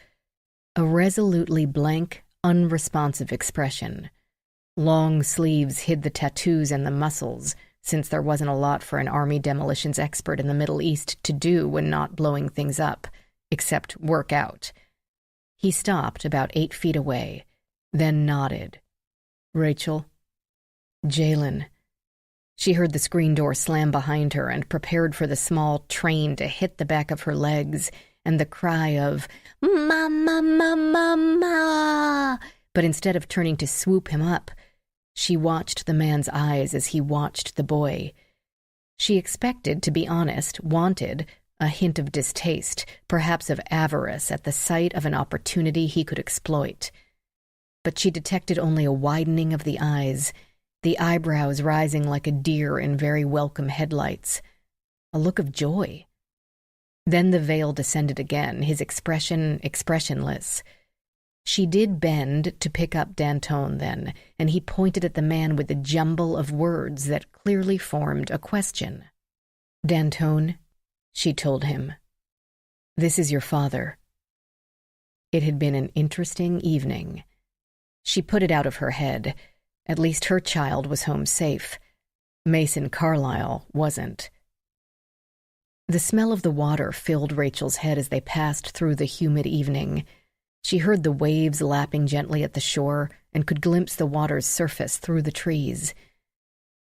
A resolutely blank, unresponsive expression. Long sleeves hid the tattoos and the muscles, since there wasn't a lot for an army demolitions expert in the Middle East to do when not blowing things up, except work out. He stopped about 8 feet away, then nodded. "Rachel?" "Jalen." She heard the screen door slam behind her and prepared for the small train to hit the back of her legs and the cry of, "Mama, mama, mama!" But instead of turning to swoop him up, she watched the man's eyes as he watched the boy. She expected, to be honest, wanted, a hint of distaste, perhaps of avarice at the sight of an opportunity he could exploit. But she detected only a widening of the eyes, the eyebrows rising like a deer in very welcome headlights. A look of joy. Then the veil descended again, his expression expressionless. She did bend to pick up Dantone then, and he pointed at the man with a jumble of words that clearly formed a question. "Dantone," she told him, "this is your father." It had been an interesting evening. She put it out of her head. At least her child was home safe. Mason Carlyle wasn't. The smell of the water filled Rachel's head as they passed through the humid evening. She heard the waves lapping gently at the shore and could glimpse the water's surface through the trees.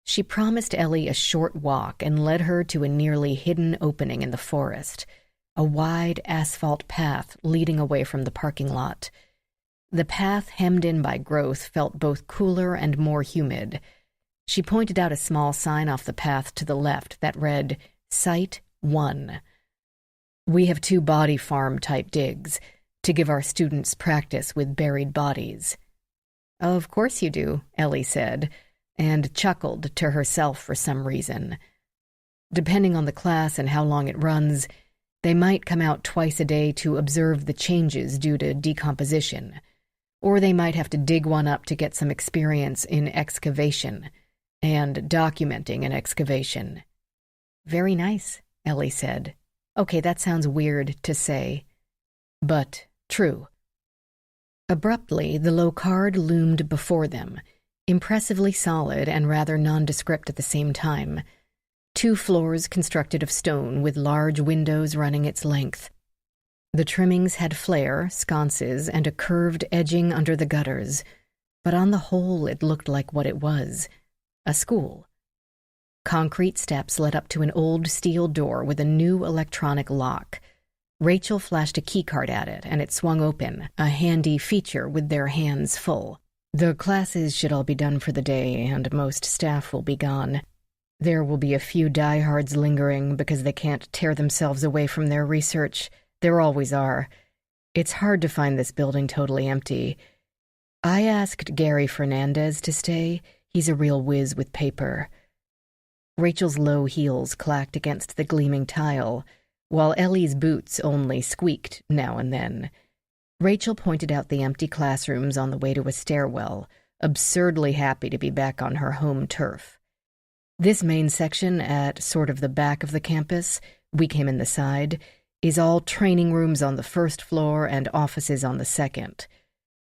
She promised Ellie a short walk and led her to a nearly hidden opening in the forest, a wide asphalt path leading away from the parking lot. The path, hemmed in by growth, felt both cooler and more humid. She pointed out a small sign off the path to the left that read, "Site 1. We have 2 body farm-type digs to give our students practice with buried bodies." "Of course you do," Ellie said, and chuckled to herself for some reason. "Depending on the class and how long it runs, they might come out twice a day to observe the changes due to decomposition. Or they might have to dig one up to get some experience in excavation and documenting an excavation." "Very nice," Ellie said. "Okay, that sounds weird to say, but true." Abruptly, the Locard loomed before them, impressively solid and rather nondescript at the same time. 2 floors constructed of stone with large windows running its length. The trimmings had flare, sconces, and a curved edging under the gutters, but on the whole it looked like what it was, a school. Concrete steps led up to an old steel door with a new electronic lock. Rachel flashed a keycard at it, and it swung open, a handy feature with their hands full. The classes should all be done for the day, and most staff will be gone. There will be a few diehards lingering because they can't tear themselves away from their research. There always are. It's hard to find this building totally empty. I asked Gary Fernandez to stay. He's a real whiz with paper. Rachel's low heels clacked against the gleaming tile, while Ellie's boots only squeaked now and then. Rachel pointed out the empty classrooms on the way to a stairwell, absurdly happy to be back on her home turf. This main section at sort of the back of the campus, we came in the side, is all training rooms on the first floor and offices on the second.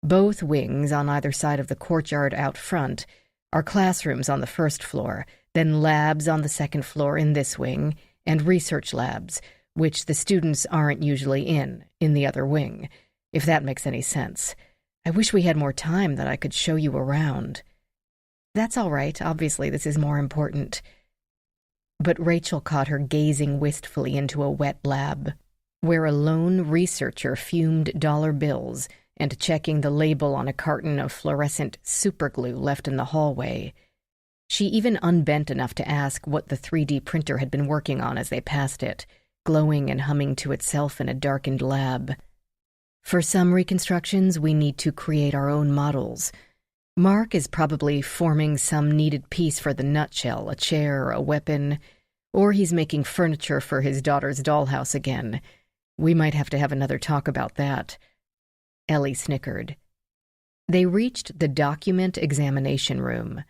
Both wings on either side of the courtyard out front are classrooms on the first floor, then labs on the second floor in this wing, and research labs, which the students aren't usually in the other wing, if that makes any sense. I wish we had more time that I could show you around. That's all right. Obviously, this is more important. But Rachel caught her gazing wistfully into a wet lab, where a lone researcher fumed dollar bills and checking the label on a carton of fluorescent superglue left in the hallway. She even unbent enough to ask what the 3D printer had been working on as they passed it, glowing and humming to itself in a darkened lab. For some reconstructions, we need to create our own models. Mark is probably forming some needed piece for the nutshell, a chair, a weapon, or he's making furniture for his daughter's dollhouse again. We might have to have another talk about that. Ellie snickered. They reached the document examination room.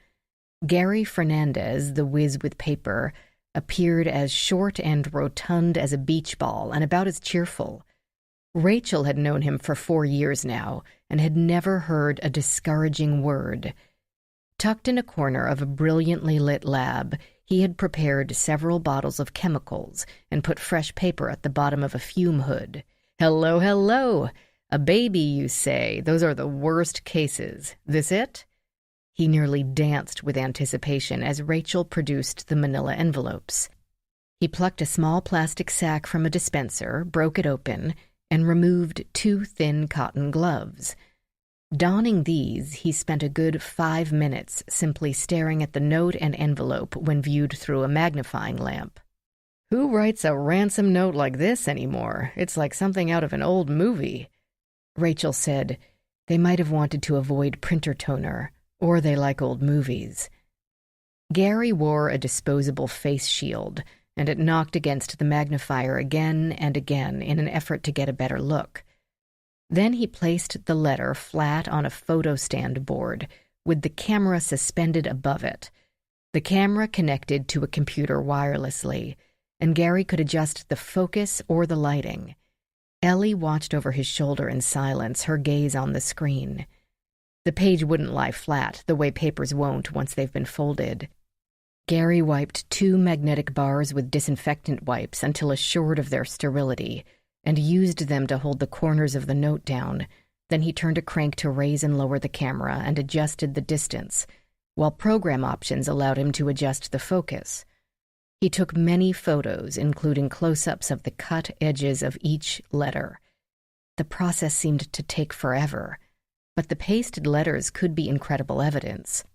Gary Fernandez, the whiz with paper, appeared as short and rotund as a beach ball and about as cheerful. Rachel had known him for 4 years now and had never heard a discouraging word. Tucked in a corner of a brilliantly lit lab, he had prepared several bottles of chemicals and put fresh paper at the bottom of a fume hood. "Hello, hello! A baby, you say? Those are the worst cases. This it?" He nearly danced with anticipation as Rachel produced the manila envelopes. He plucked a small plastic sack from a dispenser, broke it open, and removed 2 thin cotton gloves. Donning these, he spent a good 5 minutes simply staring at the note and envelope when viewed through a magnifying lamp. "Who writes a ransom note like this anymore? It's like something out of an old movie." Rachel said, "They might have wanted to avoid printer toner, or they like old movies." Gary wore a disposable face shield, and it knocked against the magnifier again and again in an effort to get a better look. Then he placed the letter flat on a photo stand board, with the camera suspended above it. The camera connected to a computer wirelessly, and Gary could adjust the focus or the lighting. Ellie watched over his shoulder in silence, her gaze on the screen. The page wouldn't lie flat, the way papers won't once they've been folded. Gary wiped 2 magnetic bars with disinfectant wipes until assured of their sterility, and used them to hold the corners of the note down. Then he turned a crank to raise and lower the camera and adjusted the distance, while program options allowed him to adjust the focus. He took many photos, including close-ups of the cut edges of each letter. The process seemed to take forever, but the pasted letters could be incredible evidence.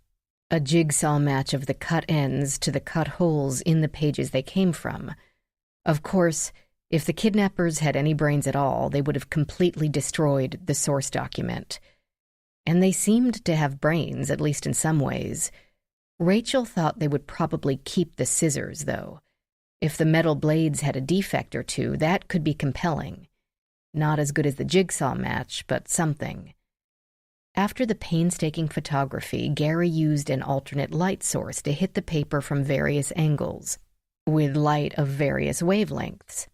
A jigsaw match of the cut ends to the cut holes in the pages they came from. Of course, if the kidnappers had any brains at all, they would have completely destroyed the source document. And they seemed to have brains, at least in some ways. Rachel thought they would probably keep the scissors, though. If the metal blades had a defect or two, that could be compelling. Not as good as the jigsaw match, but something. After the painstaking photography, Gary used an alternate light source to hit the paper from various angles, with light of various wavelengths.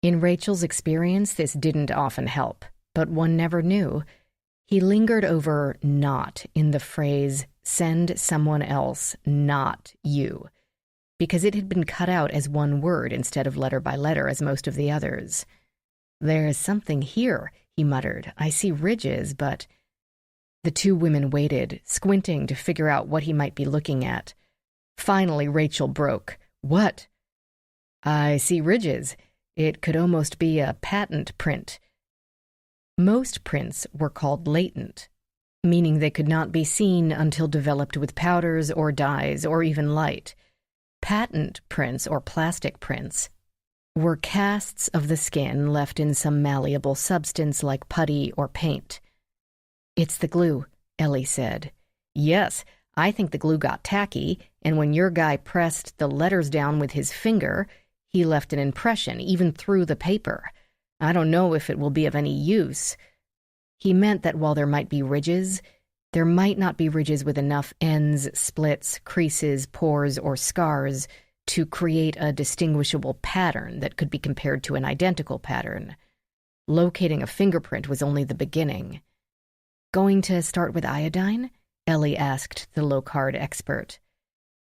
In Rachel's experience, this didn't often help, but one never knew. He lingered over "not" in the phrase, "send someone else, not you," because it had been cut out as one word instead of letter by letter as most of the others. "There's something here," he muttered. "I see ridges, but—" The 2 women waited, squinting to figure out what he might be looking at. Finally, Rachel broke. "What?" "I see ridges. It could almost be a patent print. Most prints were called latent, meaning they could not be seen until developed with powders or dyes or even light. Patent prints, or plastic prints, were casts of the skin left in some malleable substance like putty or paint. "It's the glue," Ellie said. "Yes, I think the glue got tacky, and when your guy pressed the letters down with his finger, he left an impression, even through the paper. I don't know if it will be of any use." He meant that while there might be ridges, there might not be ridges with enough ends, splits, creases, pores, or scars to create a distinguishable pattern that could be compared to an identical pattern. Locating a fingerprint was only the beginning. "Going to start with iodine?" Ellie asked the low-card expert.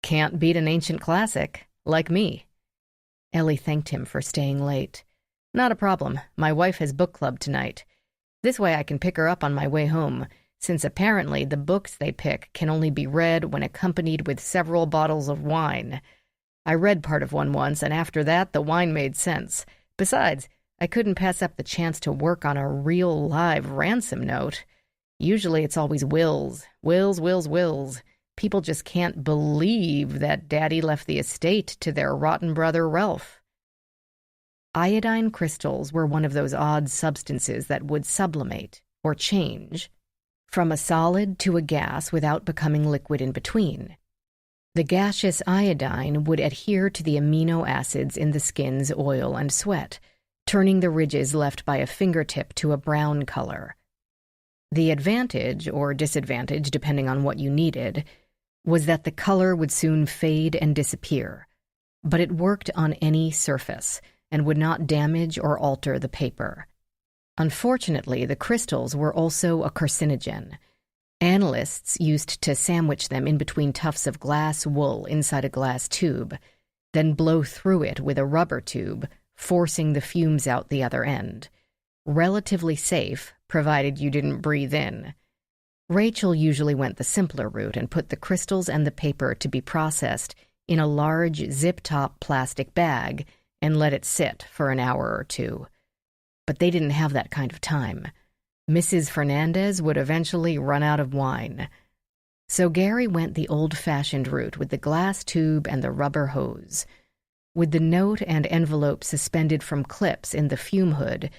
"Can't beat an ancient classic, like me." Ellie thanked him for staying late. "Not a problem. My wife has book club tonight. This way I can pick her up on my way home, since apparently the books they pick can only be read when accompanied with several bottles of wine. I read part of one once, and after that the wine made sense. Besides, I couldn't pass up the chance to work on a real live ransom note. Usually it's always wills. People just can't believe that Daddy left the estate to their rotten brother Ralph." Iodine crystals were one of those odd substances that would sublimate, or change, from a solid to a gas without becoming liquid in between. The gaseous iodine would adhere to the amino acids in the skin's oil and sweat, turning the ridges left by a fingertip to a brown color. The advantage, or disadvantage depending on what you needed, was that the color would soon fade and disappear, but it worked on any surface and would not damage or alter the paper. Unfortunately, the crystals were also a carcinogen. Analysts used to sandwich them in between tufts of glass wool inside a glass tube, then blow through it with a rubber tube, forcing the fumes out the other end. Relatively safe, provided you didn't breathe in. Rachel usually went the simpler route and put the crystals and the paper to be processed in a large zip-top plastic bag and let it sit for an hour or two. But they didn't have that kind of time. Mrs. Fernandez would eventually run out of wine. So Gary went the old-fashioned route with the glass tube and the rubber hose. With the note and envelope suspended from clips in the fume hood,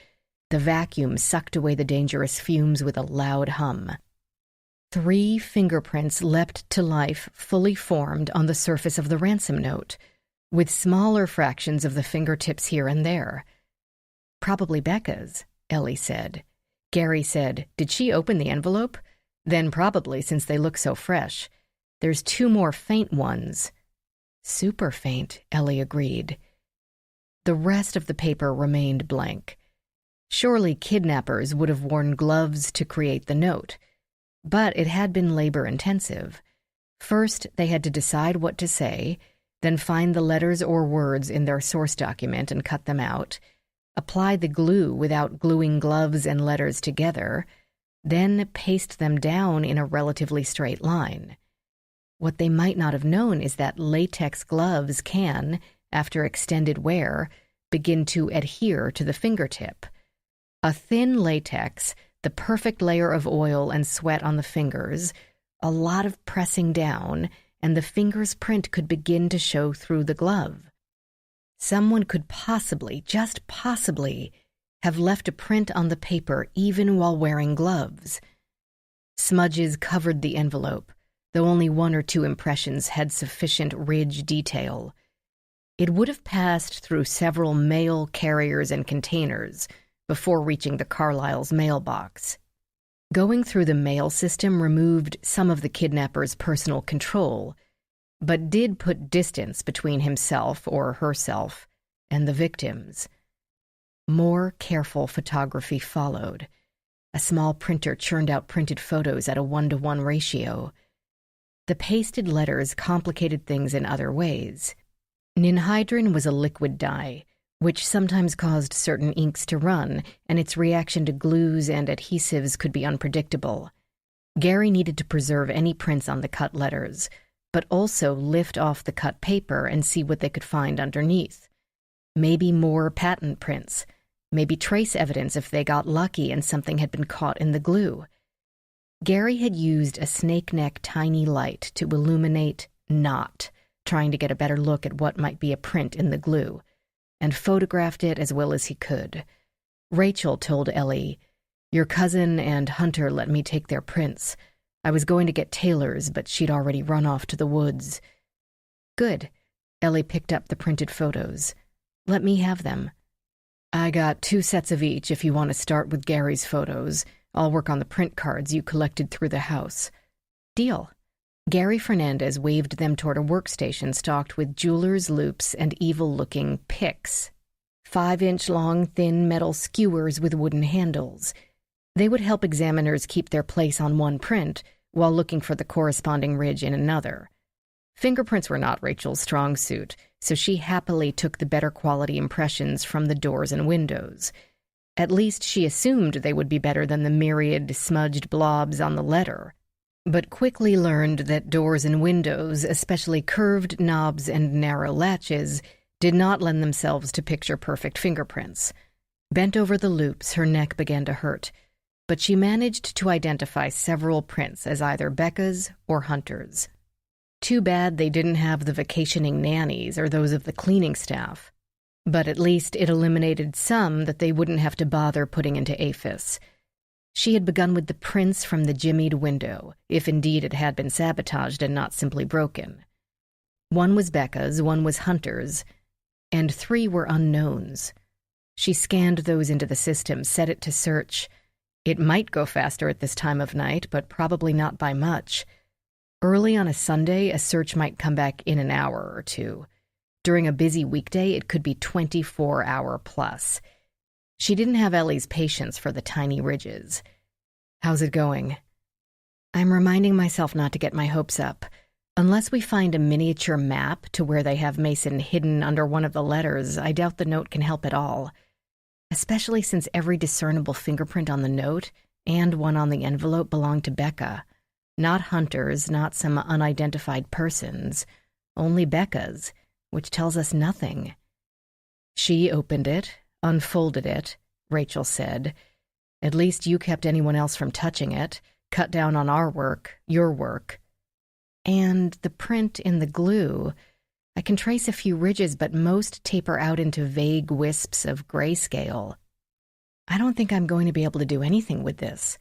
the vacuum sucked away the dangerous fumes with a loud hum. 3 fingerprints leapt to life, fully formed on the surface of the ransom note, with smaller fractions of the fingertips here and there. "Probably Becca's," Ellie said. Gary said, "Did she open the envelope?" "Then probably, since they look so fresh. There's 2 more faint ones." "Super faint," Ellie agreed. The rest of the paper remained blank. Surely kidnappers would have worn gloves to create the note, but it had been labor-intensive. First, they had to decide what to say, then find the letters or words in their source document and cut them out, apply the glue without gluing gloves and letters together, then paste them down in a relatively straight line. What they might not have known is that latex gloves can, after extended wear, begin to adhere to the fingertip. A thin latex, the perfect layer of oil and sweat on the fingers, a lot of pressing down, and the finger's print could begin to show through the glove. Someone could possibly, just possibly, have left a print on the paper even while wearing gloves. Smudges covered the envelope, though only 1 or 2 impressions had sufficient ridge detail. It would have passed through several mail carriers and containers before reaching the Carlyle's mailbox. Going through the mail system removed some of the kidnapper's personal control, but did put distance between himself or herself and the victims. More careful photography followed. A small printer churned out printed photos at a 1-to-1 ratio. The pasted letters complicated things in other ways. Ninhydrin was a liquid dye, which sometimes caused certain inks to run, and its reaction to glues and adhesives could be unpredictable. Gary needed to preserve any prints on the cut letters, but also lift off the cut paper and see what they could find underneath. Maybe more patent prints. Maybe trace evidence if they got lucky and something had been caught in the glue. Gary had used a snake-neck tiny light to illuminate "not," trying to get a better look at what might be a print in the glue, and photographed it as well as he could. Rachel told Ellie, "Your cousin and Hunter let me take their prints. I was going to get Taylor's, but she'd already run off to the woods." "Good." Ellie picked up the printed photos. "Let me have them." "I got 2 sets of each if you want to start with Gary's photos. I'll work on the print cards you collected through the house." "Deal." Gary Fernandez waved them toward a workstation stocked with jeweler's loupes and evil-looking picks. 5-inch-long, thin metal skewers with wooden handles. They would help examiners keep their place on one print while looking for the corresponding ridge in another. Fingerprints were not Rachel's strong suit, so she happily took the better quality impressions from the doors and windows. At least she assumed they would be better than the myriad smudged blobs on the letter, but quickly learned that doors and windows, especially curved knobs and narrow latches, did not lend themselves to picture-perfect fingerprints. Bent over the loupes, her neck began to hurt, but she managed to identify several prints as either Becca's or Hunter's. Too bad they didn't have the vacationing nannies or those of the cleaning staff. But at least it eliminated some that they wouldn't have to bother putting into APHIS. She had begun with the prints from the jimmied window, if indeed it had been sabotaged and not simply broken. 1 was Becca's, 1 was Hunter's, and 3 were unknowns. She scanned those into the system, set it to search. It might go faster at this time of night, but probably not by much. Early on a Sunday, a search might come back in an hour or 2. During a busy weekday, it could be 24-hour plus. She didn't have Ellie's patience for the tiny ridges. "How's it going?" "I'm reminding myself not to get my hopes up. Unless we find a miniature map to where they have Mason hidden under one of the letters, I doubt the note can help at all. Especially since every discernible fingerprint on the note and one on the envelope belonged to Becca. Not Hunter's, not some unidentified person's, only Becca's, which tells us nothing." "She opened it, unfolded it," Rachel said. "At least you kept anyone else from touching it, cut down on our work, your work." "And the print in the glue. I can trace a few ridges, but most taper out into vague wisps of grayscale. I don't think I'm going to be able to do anything with this."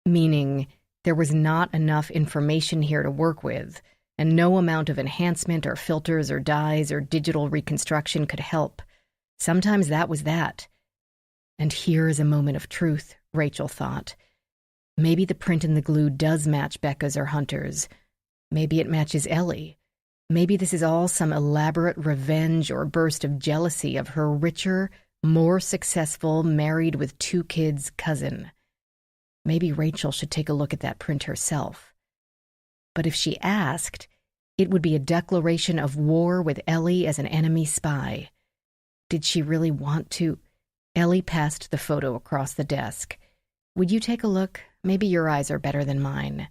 Meaning, there was not enough information here to work with, and no amount of enhancement or filters or dyes or digital reconstruction could help. Sometimes that was that. And here is a moment of truth, Rachel thought. Maybe the print in the glue does match Becca's or Hunter's. Maybe it matches Ellie. Maybe this is all some elaborate revenge or burst of jealousy of her richer, more successful, married with 2 kids cousin. Maybe Rachel should take a look at that print herself. But if she asked, it would be a declaration of war with Ellie as an enemy spy. Did she really want to? Ellie passed the photo across the desk. "Would you take a look? Maybe your eyes are better than mine."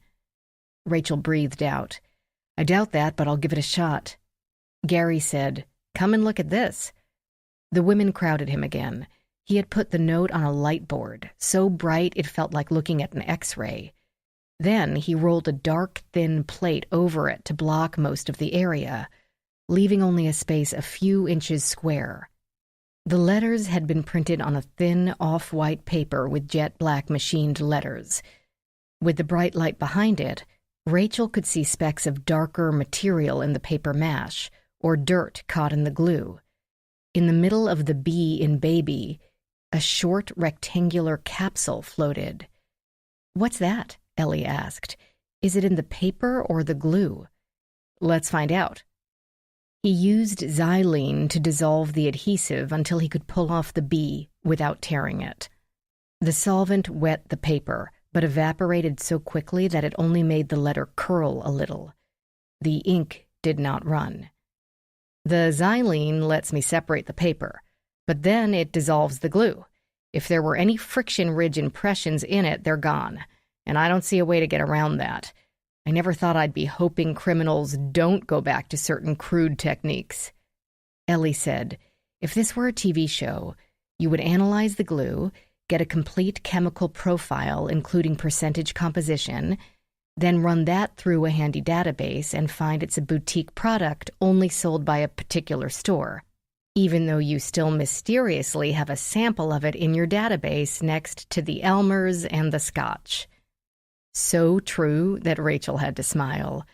Rachel breathed out. "I doubt that, but I'll give it a shot." Gary said, "Come and look at this." The women crowded him again. He had put the note on a light board, so bright it felt like looking at an X-ray. Then he rolled a dark, thin plate over it to block most of the area, leaving only a space a few inches square. The letters had been printed on a thin, off-white paper with jet-black machined letters. With the bright light behind it, Rachel could see specks of darker material in the paper mache, or dirt caught in the glue. In the middle of the B in baby, a short rectangular capsule floated. "What's that?" Ellie asked. "Is it in the paper or the glue?" "Let's find out." He used xylene to dissolve the adhesive until he could pull off the B without tearing it. The solvent wet the paper, but evaporated so quickly that it only made the letter curl a little. The ink did not run. "The xylene lets me separate the paper, but then it dissolves the glue. If there were any friction ridge impressions in it, they're gone, and I don't see a way to get around that. I never thought I'd be hoping criminals don't go back to certain crude techniques." Ellie said, If this were a TV show, you would analyze the glue, get a complete chemical profile including percentage composition, then run that through a handy database and find it's a boutique product only sold by a particular store, even though you still mysteriously have a sample of it in your database next to the Elmers and the Scotch. So true that Rachel had to smile.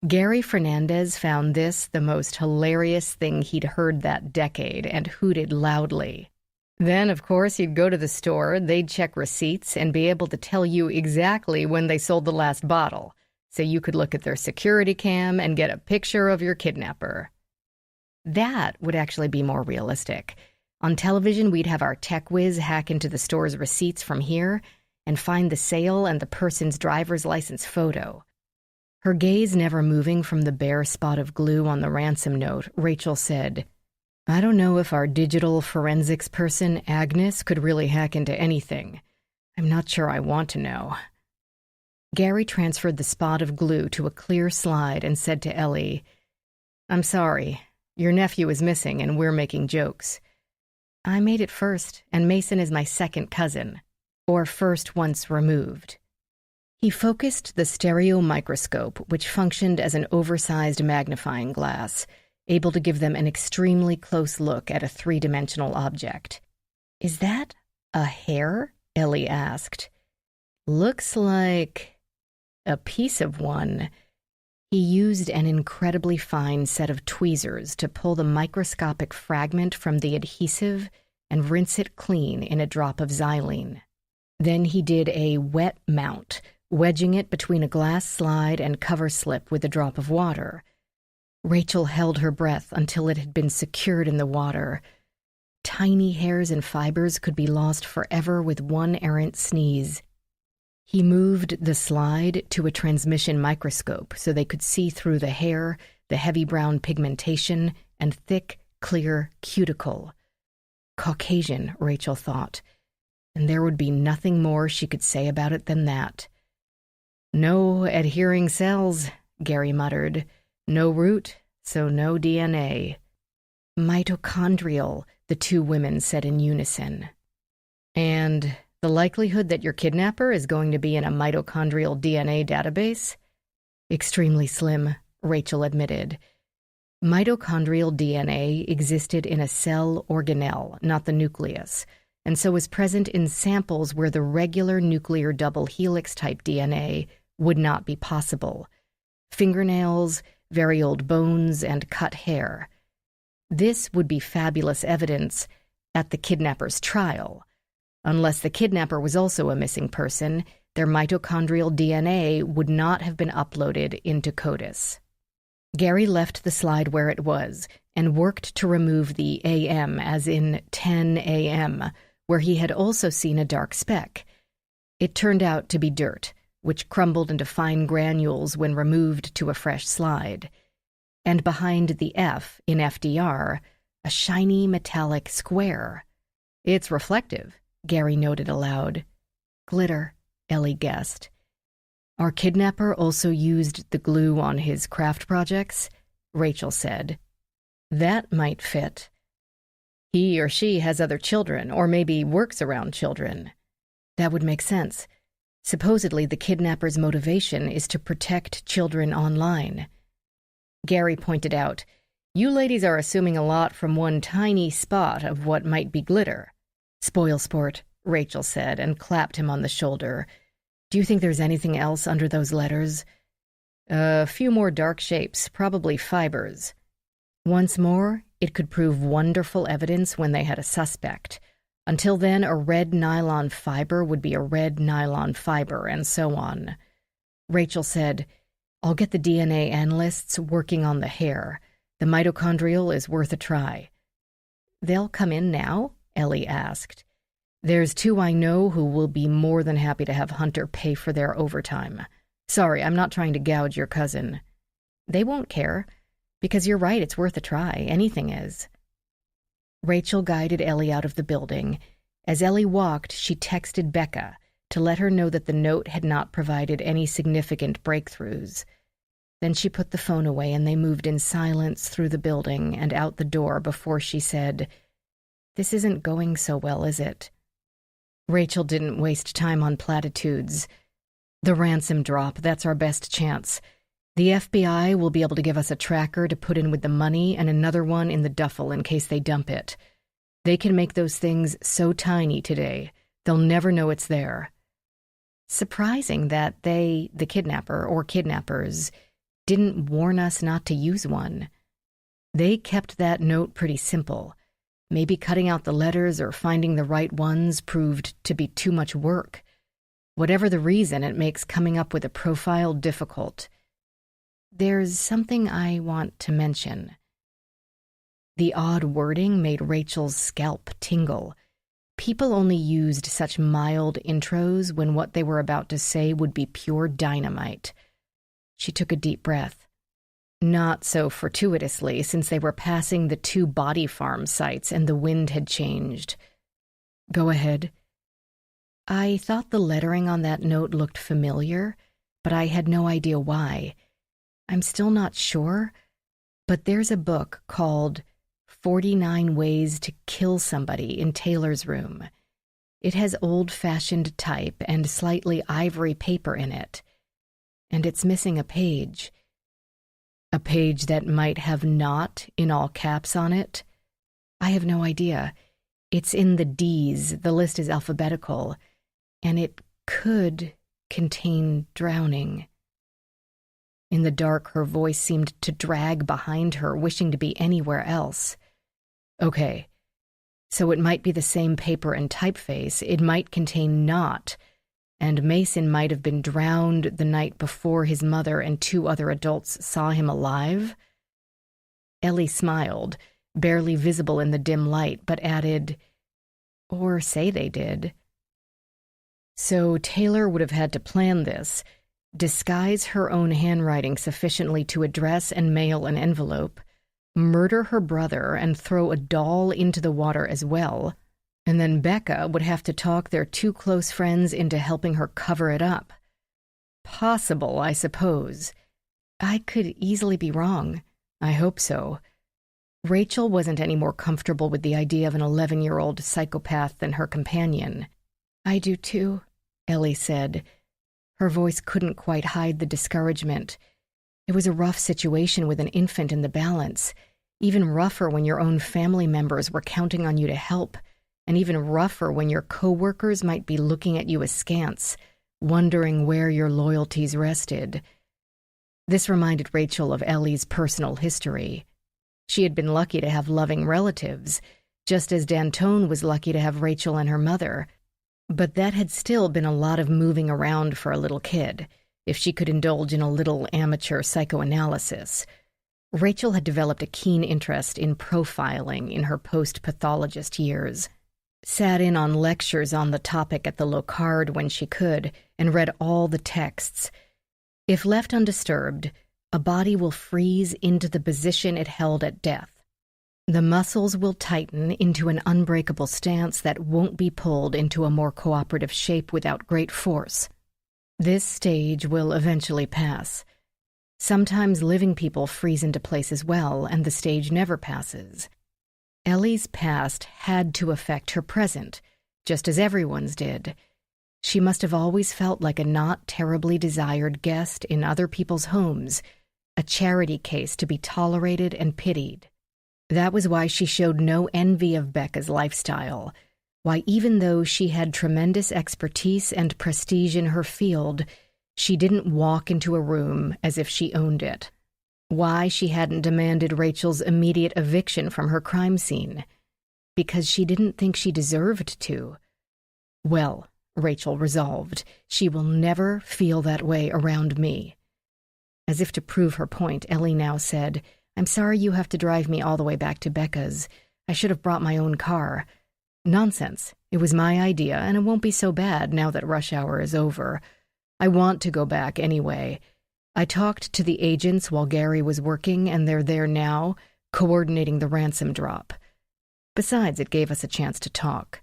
Gary Fernandez found this the most hilarious thing he'd heard that decade and hooted loudly. Then, of course, you'd go to the store, they'd check receipts, and be able to tell you exactly when they sold the last bottle, so you could look at their security cam and get a picture of your kidnapper. That would actually be more realistic. On television, we'd have our tech whiz hack into the store's receipts from here and find the sale and the person's driver's license photo. Her gaze never moving from the bare spot of glue on the ransom note, Rachel said, "I don't know if our digital forensics person, Agnes, could really hack into anything. I'm not sure I want to know." Gary transferred the spot of glue to a clear slide and said to Ellie, "I'm sorry. Your nephew is missing and we're making jokes. I made it first, and Mason is my second cousin, or first once removed." He focused the stereo microscope, which functioned as an oversized magnifying glass, able to give them an extremely close look at a three-dimensional object. "Is that a hair?" Ellie asked. "Looks like a piece of one." He used an incredibly fine set of tweezers to pull the microscopic fragment from the adhesive and rinse it clean in a drop of xylene. Then he did a wet mount, wedging it between a glass slide and cover slip with a drop of water. Rachel held her breath until it had been secured in the water. Tiny hairs and fibers could be lost forever with one errant sneeze. He moved the slide to a transmission microscope so they could see through the hair, the heavy brown pigmentation, and thick, clear cuticle. Caucasian, Rachel thought, and there would be nothing more she could say about it than that. "No adhering cells," Gary muttered. "No root, so no DNA." "Mitochondrial," the two women said in unison. "And the likelihood that your kidnapper is going to be in a mitochondrial DNA database?" "Extremely slim," Rachel admitted. Mitochondrial DNA existed in a cell organelle, not the nucleus, and so was present in samples where the regular nuclear double helix type DNA would not be possible. Fingernails, very old bones, and cut hair. This would be fabulous evidence at the kidnapper's trial. Unless the kidnapper was also a missing person, their mitochondrial DNA would not have been uploaded into CODIS. Gary left the slide where it was and worked to remove the AM, as in 10 a.m., where he had also seen a dark speck. It turned out to be dirt, which crumbled into fine granules when removed to a fresh slide. And behind the F in FDR, a shiny metallic square. "It's reflective," Gary noted aloud. "Glitter," Ellie guessed. "Our kidnapper also used the glue on his craft projects," Rachel said. "That might fit. He or she has other children, or maybe works around children. That would make sense. Supposedly, the kidnapper's motivation is to protect children online." Gary pointed out, "You ladies are assuming a lot from one tiny spot of what might be glitter." "Spoil sport," Rachel said, and clapped him on the shoulder. "Do you think there's anything else under those letters?" "A few more dark shapes, probably fibers." Once more, it could prove wonderful evidence when they had a suspect. Until then, a red nylon fiber would be a red nylon fiber, and so on. Rachel said, "I'll get the DNA analysts working on the hair. The mitochondrial is worth a try." "They'll come in now?" Ellie asked. "There's two I know who will be more than happy to have Hunter pay for their overtime. Sorry, I'm not trying to gouge your cousin." "They won't care. Because you're right, it's worth a try. Anything is." Rachel guided Ellie out of the building. As Ellie walked, she texted Becca to let her know that the note had not provided any significant breakthroughs. Then she put the phone away and they moved in silence through the building and out the door before she said, "This isn't going so well, is it?" Rachel didn't waste time on platitudes. "The ransom drop, that's our best chance. The FBI will be able to give us a tracker to put in with the money and another one in the duffel in case they dump it. They can make those things so tiny today, they'll never know it's there." Surprising that they, the kidnapper or kidnappers, didn't warn us not to use one. They kept that note pretty simple. Maybe cutting out the letters or finding the right ones proved to be too much work. Whatever the reason, it makes coming up with a profile difficult. There's something I want to mention. The odd wording made Rachel's scalp tingle. People only used such mild intros when what they were about to say would be pure dynamite. She took a deep breath. Not so fortuitously, since they were passing the 2 body farm sites and the wind had changed. "Go ahead." "I thought the lettering on that note looked familiar, but I had no idea why. I'm still not sure, but there's a book called 49 Ways to Kill Somebody in Taylor's room. It has old-fashioned type and slightly ivory paper in it. And it's missing a page. A page that might have 'not' in all caps on it? I have no idea. It's in the D's, the list is alphabetical, and it could contain drowning." In the dark, her voice seemed to drag behind her, wishing to be anywhere else. "Okay, so it might be the same paper and typeface. It might contain 'not,' and Mason might have been drowned the night before his mother and 2 other adults saw him alive." Ellie smiled, barely visible in the dim light, but added, "Or say they did." So Taylor would have had to plan this, disguise her own handwriting sufficiently to address and mail an envelope, murder her brother and throw a doll into the water as well, and then Becca would have to talk their 2 close friends into helping her cover it up. Possible, I suppose. I could easily be wrong. I hope so. Rachel wasn't any more comfortable with the idea of an 11-year-old psychopath than her companion. "I do too," Ellie said. Her voice couldn't quite hide the discouragement. It was a rough situation with an infant in the balance, even rougher when your own family members were counting on you to help, and even rougher when your co-workers might be looking at you askance, wondering where your loyalties rested. This reminded Rachel of Ellie's personal history. She had been lucky to have loving relatives, just as D'Antone was lucky to have Rachel and her mother. But that had still been a lot of moving around for a little kid, if she could indulge in a little amateur psychoanalysis. Rachel had developed a keen interest in profiling in her post-pathologist years, sat in on lectures on the topic at the Locard when she could, and read all the texts. If left undisturbed, a body will freeze into the position it held at death. The muscles will tighten into an unbreakable stance that won't be pulled into a more cooperative shape without great force. This stage will eventually pass. Sometimes living people freeze into place as well, and the stage never passes. Ellie's past had to affect her present, just as everyone's did. She must have always felt like a not terribly desired guest in other people's homes, a charity case to be tolerated and pitied. That was why she showed no envy of Becca's lifestyle, why even though she had tremendous expertise and prestige in her field, she didn't walk into a room as if she owned it. Why she hadn't demanded Rachel's immediate eviction from her crime scene. Because she didn't think she deserved to. Well, Rachel resolved, she will never feel that way around me. As if to prove her point, Ellie now said, "I'm sorry you have to drive me all the way back to Becca's. I should have brought my own car." "Nonsense. It was my idea, and it won't be so bad now that rush hour is over. I want to go back anyway. I talked to the agents while Gary was working, and they're there now, coordinating the ransom drop. Besides, it gave us a chance to talk."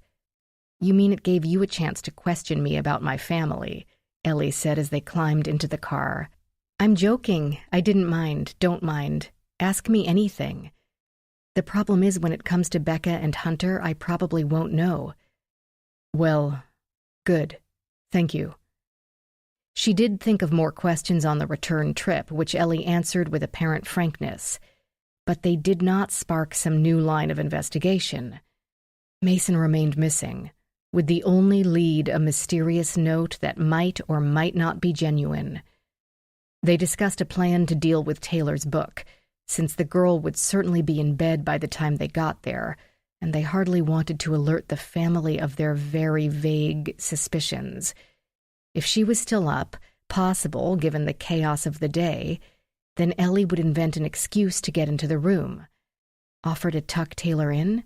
"You mean it gave you a chance to question me about my family?" Ellie said as they climbed into the car. I'm joking. I didn't mind. Don't mind. Ask me anything. The problem is when it comes to Becca and Hunter, I probably won't know. Well, good. Thank you. She did think of more questions on the return trip, which Ellie answered with apparent frankness. But they did not spark some new line of investigation. Mason remained missing, with the only lead a mysterious note that might or might not be genuine. They discussed a plan to deal with Taylor's book, since the girl would certainly be in bed by the time they got there, and they hardly wanted to alert the family of their very vague suspicions. If she was still up, possible given the chaos of the day, then Ellie would invent an excuse to get into the room. Offer to tuck Taylor in?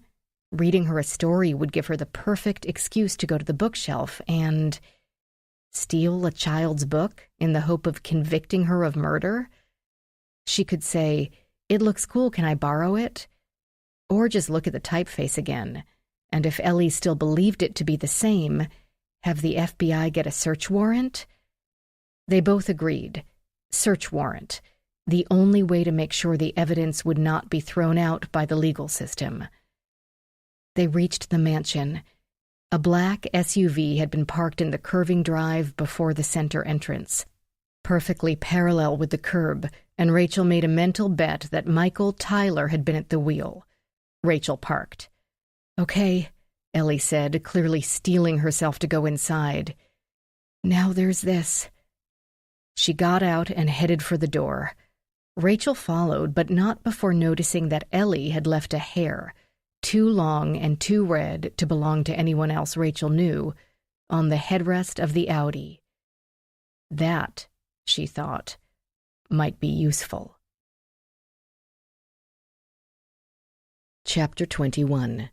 Reading her a story would give her the perfect excuse to go to the bookshelf and steal a child's book in the hope of convicting her of murder? She could say, "It looks cool, can I borrow it?" Or just look at the typeface again, and if Ellie still believed it to be the same, have the FBI get a search warrant? They both agreed. Search warrant. The only way to make sure the evidence would not be thrown out by the legal system. They reached the mansion. A black SUV had been parked in the curving drive before the center entrance, perfectly parallel with the curb, and Rachel made a mental bet that Michael Tyler had been at the wheel. Rachel parked. "Okay," Ellie said, clearly steeling herself to go inside. "Now there's this." She got out and headed for the door. Rachel followed, but not before noticing that Ellie had left a hair, too long and too red to belong to anyone else Rachel knew, on the headrest of the Audi. That, she thought, might be useful. Chapter 21,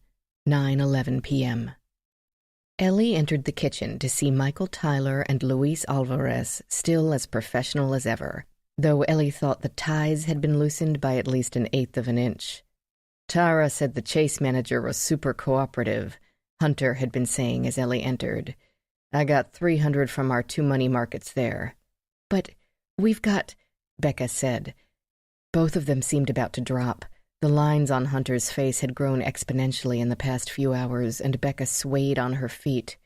9:11 p.m. Ellie entered the kitchen to see Michael Tyler and Luis Alvarez still as professional as ever, though Ellie thought the ties had been loosened by at least 1/8 of an inch. Tara said the chase manager was super cooperative, Hunter had been saying as Ellie entered. "I got 300 from our 2 money markets there." "But we've got," Becca said. Both of them seemed about to drop. The lines on Hunter's face had grown exponentially in the past few hours, and Becca swayed on her feet.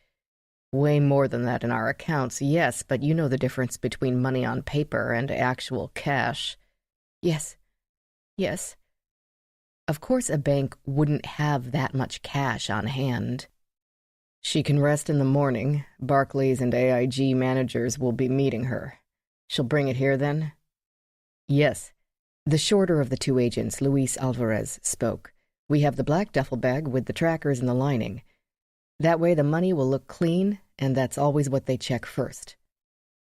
"Way more than that in our accounts, yes, but you know the difference between money on paper and actual cash." Yes. Of course a bank wouldn't have that much cash on hand. "She can rest in the morning. Barclays and AIG managers will be meeting her. She'll bring it here then?" "Yes." The shorter of the 2 agents, Luis Alvarez, spoke. "We have the black duffel bag with the trackers in the lining. That way the money will look clean, and that's always what they check first."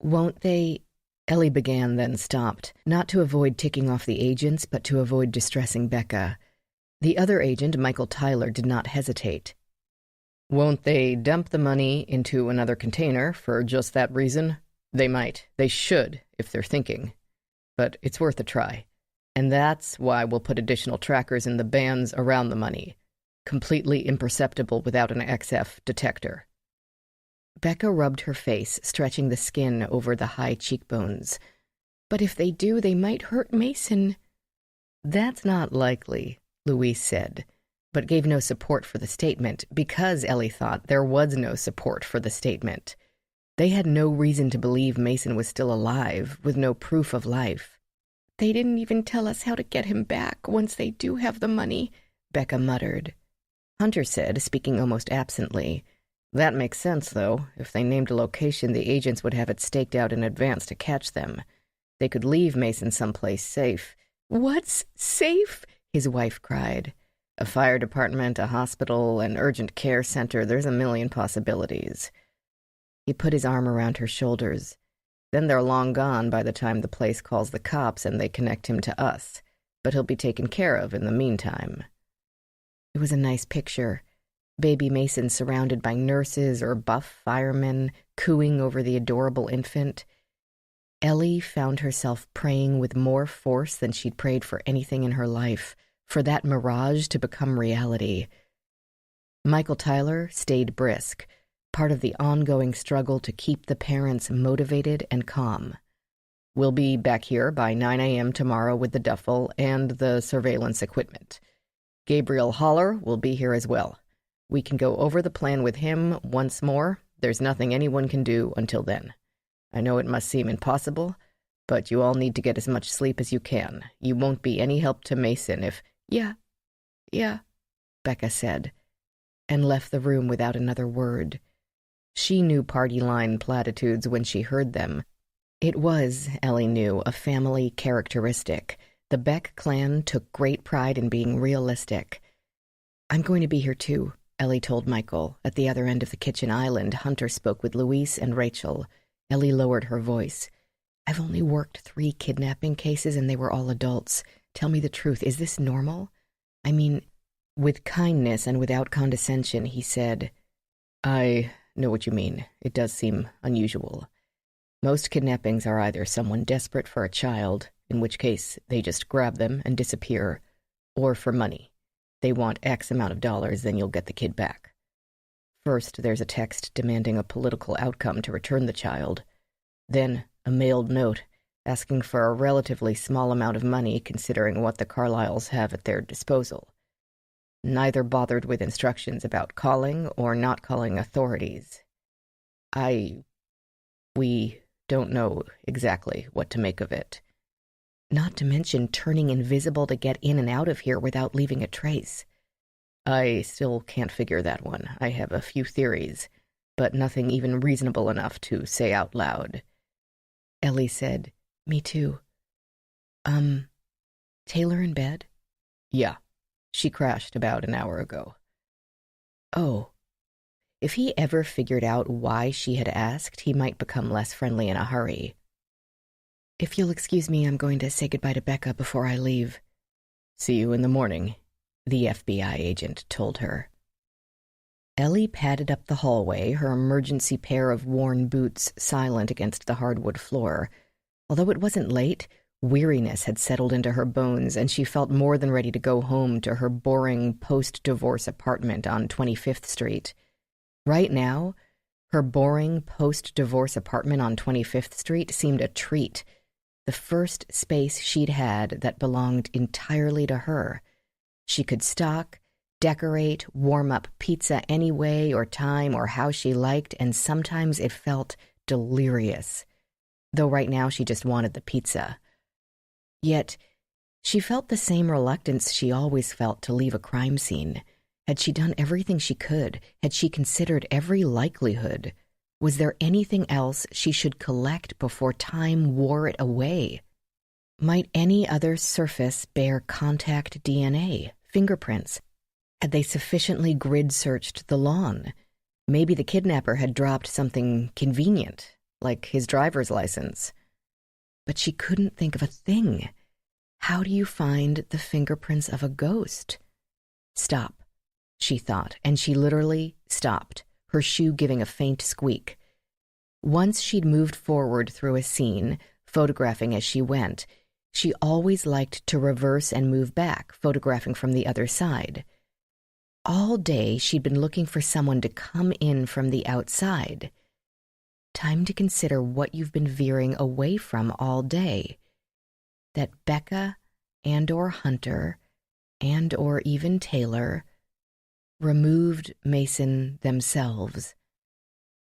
"Won't they—" Ellie began, then stopped, not to avoid ticking off the agents, but to avoid distressing Becca. The other agent, Michael Tyler, did not hesitate. "Won't they dump the money into another container for just that reason? They might. They should, if they're thinking. But it's worth a try. And that's why we'll put additional trackers in the bands around the money, completely imperceptible without an XF detector." Becca rubbed her face, stretching the skin over the high cheekbones. "But if they do, they might hurt Mason." "That's not likely," Luis said, but gave no support for the statement because Ellie thought there was no support for the statement. They had no reason to believe Mason was still alive, with no proof of life. "They didn't even tell us how to get him back once they do have the money," Becca muttered. Hunter said, speaking almost absently, "That makes sense, though. If they named a location, the agents would have it staked out in advance to catch them. They could leave Mason someplace safe." "What's safe?" his wife cried. "A fire department, a hospital, an urgent care center. There's a million possibilities." He put his arm around her shoulders. "Then they're long gone by the time the place calls the cops and they connect him to us. But he'll be taken care of in the meantime." It was a nice picture. Baby Mason surrounded by nurses or buff firemen, cooing over the adorable infant. Ellie found herself praying with more force than she'd prayed for anything in her life, for that mirage to become reality. Michael Tyler stayed brisk, part of the ongoing struggle to keep the parents motivated and calm. We'll be back here by 9 a.m. tomorrow with the duffel and the surveillance equipment. Gabriel Haller will be here as well. We can go over the plan with him once more. There's nothing anyone can do until then. I know it must seem impossible, but you all need to get as much sleep as you can. You won't be any help to Mason if— Yeah, Becca said, and left the room without another word. She knew party line platitudes when she heard them. It was, Ellie knew, a family characteristic. The Beck clan took great pride in being realistic. I'm going to be here too, Ellie told Michael. At the other end of the kitchen island, Hunter spoke with Louise and Rachel. Ellie lowered her voice. I've only worked 3 kidnapping cases and they were all adults. Tell me the truth, is this normal? I mean, with kindness and without condescension, he said, I know what you mean. It does seem unusual. Most kidnappings are either someone desperate for a child, in which case they just grab them and disappear, or for money. They want X amount of dollars, then you'll get the kid back. First, there's a text demanding a political outcome to return the child. Then, a mailed note asking for a relatively small amount of money considering what the Carlyles have at their disposal. Neither bothered with instructions about calling or not calling authorities. We don't know exactly what to make of it. Not to mention turning invisible to get in and out of here without leaving a trace. I still can't figure that one. I have a few theories, but nothing even reasonable enough to say out loud. Ellie said, Me too. Taylor in bed? Yeah. She crashed about an hour ago. Oh. If he ever figured out why she had asked, he might become less friendly in a hurry. If you'll excuse me, I'm going to say goodbye to Becca before I leave. See you in the morning, the FBI agent told her. Ellie padded up the hallway, her emergency pair of worn boots silent against the hardwood floor. Although it wasn't late, weariness had settled into her bones, and she felt more than ready to go home to her boring post-divorce apartment on 25th Street. Right now, her boring post-divorce apartment on 25th Street seemed a treat, the first space she'd had that belonged entirely to her. She could stock, decorate, warm up pizza any way or time or how she liked, and sometimes it felt delirious. Though right now she just wanted the pizza. Yet, she felt the same reluctance she always felt to leave a crime scene. Had she done everything she could? Had she considered every likelihood? Was there anything else she should collect before time wore it away? Might any other surface bear contact DNA, fingerprints? Had they sufficiently grid-searched the lawn? Maybe the kidnapper had dropped something convenient, like his driver's license. But she couldn't think of a thing. How do you find the fingerprints of a ghost? Stop, she thought, and she literally stopped, her shoe giving a faint squeak. Once she'd moved forward through a scene, photographing as she went, she always liked to reverse and move back, photographing from the other side. All day she'd been looking for someone to come in from the outside. Time to consider what you've been veering away from all day. That Becca and/or Hunter and/or even Taylor removed Mason themselves.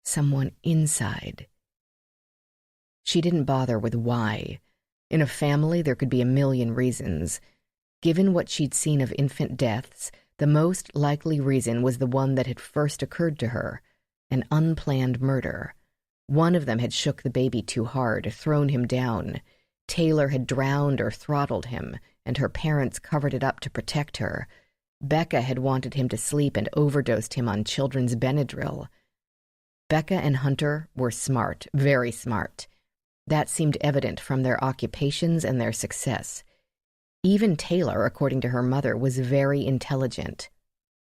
Someone inside. She didn't bother with why. In a family, there could be a million reasons. Given what she'd seen of infant deaths, the most likely reason was the one that had first occurred to her, an unplanned murder. One of them had shook the baby too hard, thrown him down. Taylor had drowned or throttled him, and her parents covered it up to protect her. Becca had wanted him to sleep and overdosed him on children's Benadryl. Becca and Hunter were smart, very smart. That seemed evident from their occupations and their success. Even Taylor, according to her mother, was very intelligent.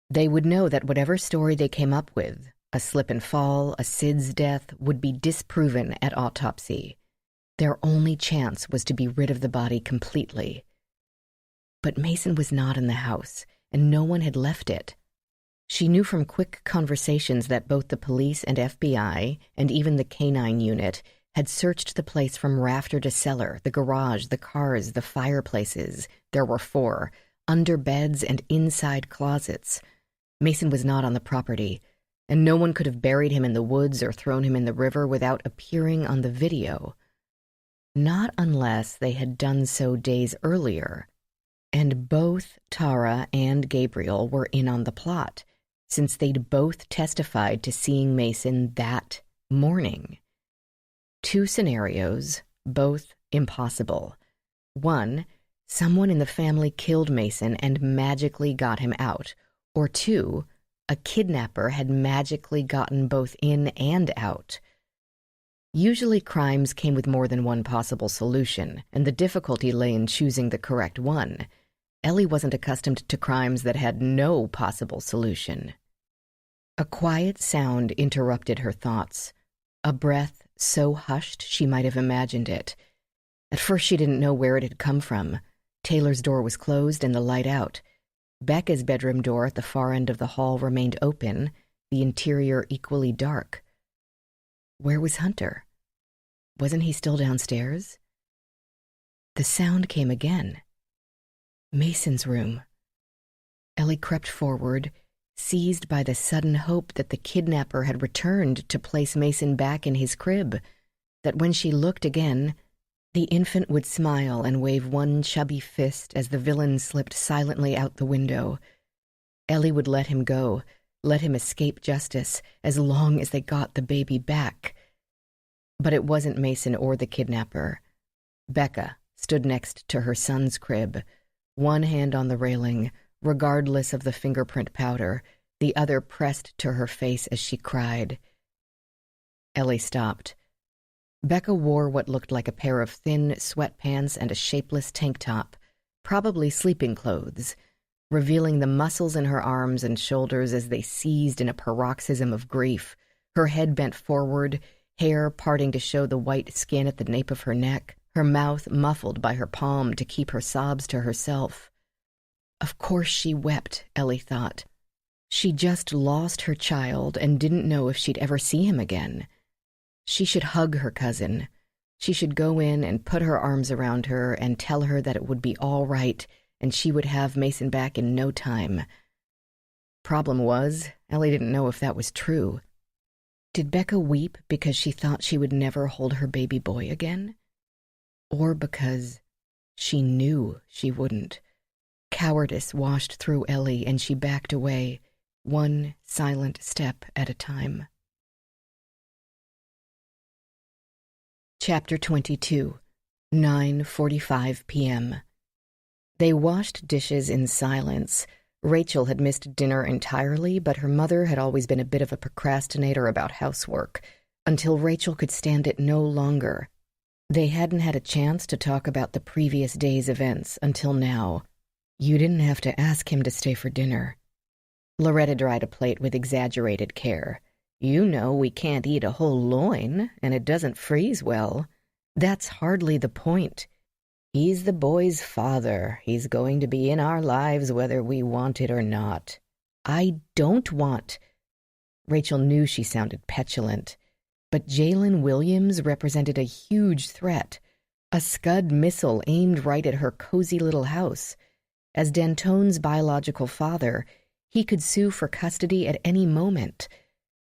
They would know that whatever story they came up with, a slip and fall, a Sid's death, would be disproven at autopsy. Their only chance was to be rid of the body completely. But Mason was not in the house, and no one had left it. She knew from quick conversations that both the police and FBI, and even the canine unit, had searched the place from rafter to cellar, the garage, the cars, the fireplaces. There were 4, under beds and inside closets. Mason was not on the property, and no one could have buried him in the woods or thrown him in the river without appearing on the video. Not unless they had done so days earlier. And both Tara and Gabriel were in on the plot, since they'd both testified to seeing Mason that morning. 2 scenarios, both impossible. 1, someone in the family killed Mason and magically got him out. Or 2, a kidnapper had magically gotten both in and out. Usually crimes came with more than one possible solution, and the difficulty lay in choosing the correct one. Ellie wasn't accustomed to crimes that had no possible solution. A quiet sound interrupted her thoughts, a breath so hushed she might have imagined it. At first she didn't know where it had come from. Taylor's door was closed and the light out. Becca's bedroom door at the far end of the hall remained open, the interior equally dark. Where was Hunter? Wasn't he still downstairs? The sound came again. Mason's room. Ellie crept forward, seized by the sudden hope that the kidnapper had returned to place Mason back in his crib, that when she looked again, the infant would smile and wave one chubby fist as the villain slipped silently out the window. Ellie would let him go, let him escape justice, as long as they got the baby back. But it wasn't Mason or the kidnapper. Becca stood next to her son's crib, one hand on the railing, regardless of the fingerprint powder, the other pressed to her face as she cried. Ellie stopped. Becca wore what looked like a pair of thin sweatpants and a shapeless tank top, probably sleeping clothes, revealing the muscles in her arms and shoulders as they seized in a paroxysm of grief, her head bent forward, hair parting to show the white skin at the nape of her neck, her mouth muffled by her palm to keep her sobs to herself. Of course she wept, Ellie thought. She just lost her child and didn't know if she'd ever see him again. She should hug her cousin. She should go in and put her arms around her and tell her that it would be all right and she would have Mason back in no time. Problem was, Ellie didn't know if that was true. Did Becca weep because she thought she would never hold her baby boy again? Or because she knew she wouldn't? Cowardice washed through Ellie and she backed away, one silent step at a time. Chapter 22, 9:45 p.m. They washed dishes in silence. Rachel had missed dinner entirely, but her mother had always been a bit of a procrastinator about housework, until Rachel could stand it no longer. They hadn't had a chance to talk about the previous day's events until now. You didn't have to ask him to stay for dinner. Loretta dried a plate with exaggerated care. You know we can't eat a whole loin, and it doesn't freeze well. That's hardly the point. He's the boy's father. He's going to be in our lives whether we want it or not. I don't want. Rachel knew she sounded petulant, but Jalen Williams represented a huge threat, a Scud missile aimed right at her cozy little house. As Dantone's biological father, he could sue for custody at any moment.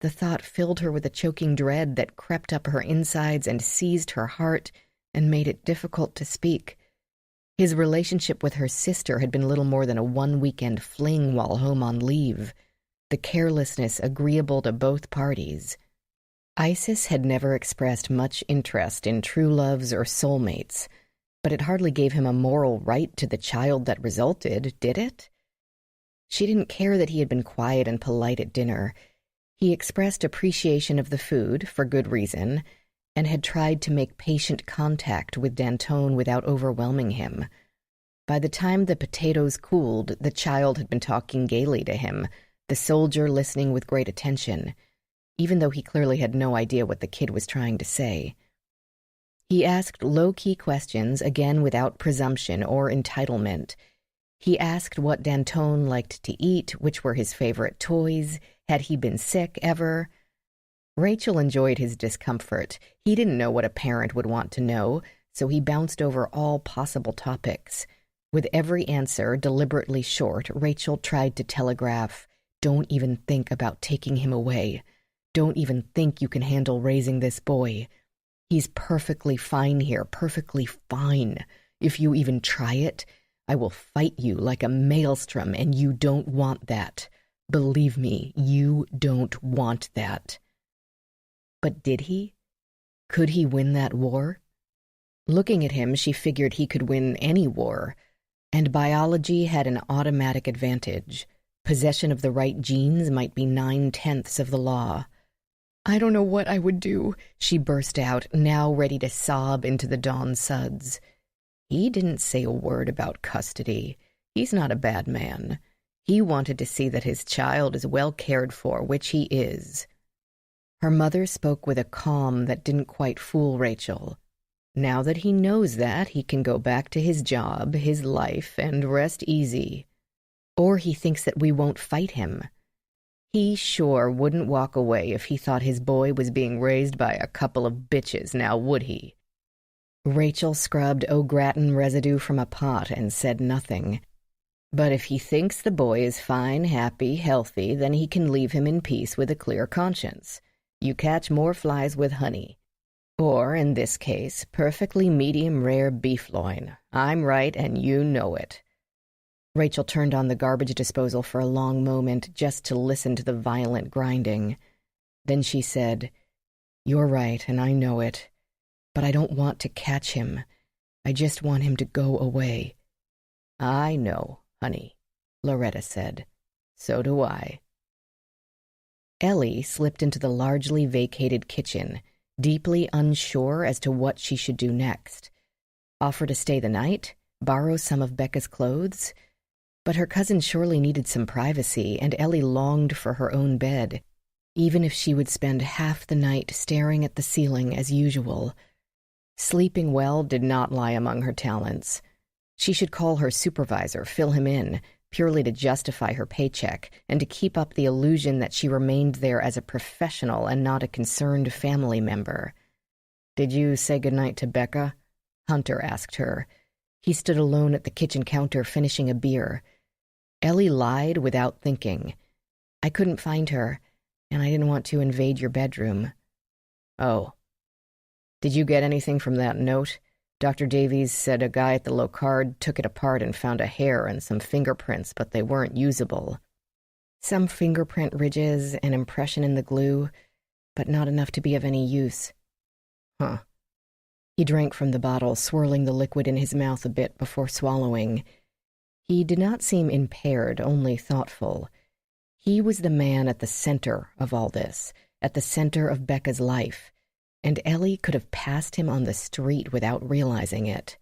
The thought filled her with a choking dread that crept up her insides and seized her heart and made it difficult to speak. His relationship with her sister had been little more than a one-weekend fling while home on leave, the carelessness agreeable to both parties. Isis had never expressed much interest in true loves or soulmates, but it hardly gave him a moral right to the child that resulted, did it? She didn't care that he had been quiet and polite at dinner. He expressed appreciation of the food, for good reason, and had tried to make patient contact with Dantone without overwhelming him. By the time the potatoes cooled, the child had been talking gaily to him, the soldier listening with great attention, even though he clearly had no idea what the kid was trying to say. He asked low-key questions, again without presumption or entitlement. He asked what Dantone liked to eat, which were his favorite toys, had he been sick ever. Rachel enjoyed his discomfort. He didn't know what a parent would want to know, so he bounced over all possible topics. With every answer deliberately short, Rachel tried to telegraph, "Don't even think about taking him away. Don't even think you can handle raising this boy. He's perfectly fine here, perfectly fine. If you even try it, I will fight you like a maelstrom, and you don't want that. Believe me, you don't want that." But did he? Could he win that war? Looking at him, she figured he could win any war, and biology had an automatic advantage. Possession of the right genes might be 9/10 of the law. "I don't know what I would do," she burst out, now ready to sob into the dawn suds. He didn't say a word about custody. He's not a bad man. He wanted to see that his child is well cared for, which he is. Her mother spoke with a calm that didn't quite fool Rachel. Now that he knows that, he can go back to his job, his life, and rest easy. Or he thinks that we won't fight him. He sure wouldn't walk away if he thought his boy was being raised by a couple of bitches, now would he? Rachel scrubbed au gratin residue from a pot and said nothing. But if he thinks the boy is fine, happy, healthy, then he can leave him in peace with a clear conscience. You catch more flies with honey. Or, in this case, perfectly medium-rare beef loin. I'm right, and you know it. Rachel turned on the garbage disposal for a long moment just to listen to the violent grinding. Then she said, "You're right, and I know it. But I don't want to catch him. I just want him to go away." "I know, honey," Loretta said. "So do I." Ellie slipped into the largely vacated kitchen, deeply unsure as to what she should do next. Offer to stay the night? Borrow some of Becca's clothes? But her cousin surely needed some privacy, and Ellie longed for her own bed, even if she would spend half the night staring at the ceiling as usual. Sleeping well did not lie among her talents. She should call her supervisor, fill him in, purely to justify her paycheck, and to keep up the illusion that she remained there as a professional and not a concerned family member. "Did you say goodnight to Becca?" Hunter asked her. He stood alone at the kitchen counter finishing a beer. Ellie lied without thinking. "I couldn't find her, and I didn't want to invade your bedroom." "Oh. Did you get anything from that note? Dr. Davies said a guy at the Locard took it apart and found a hair and some fingerprints, but they weren't usable." "Some fingerprint ridges, an impression in the glue, but not enough to be of any use." "Huh." He drank from the bottle, swirling the liquid in his mouth a bit before swallowing. He did not seem impaired, only thoughtful. He was the man at the center of all this, at the center of Becca's life, and Ellie could have passed him on the street without realizing it.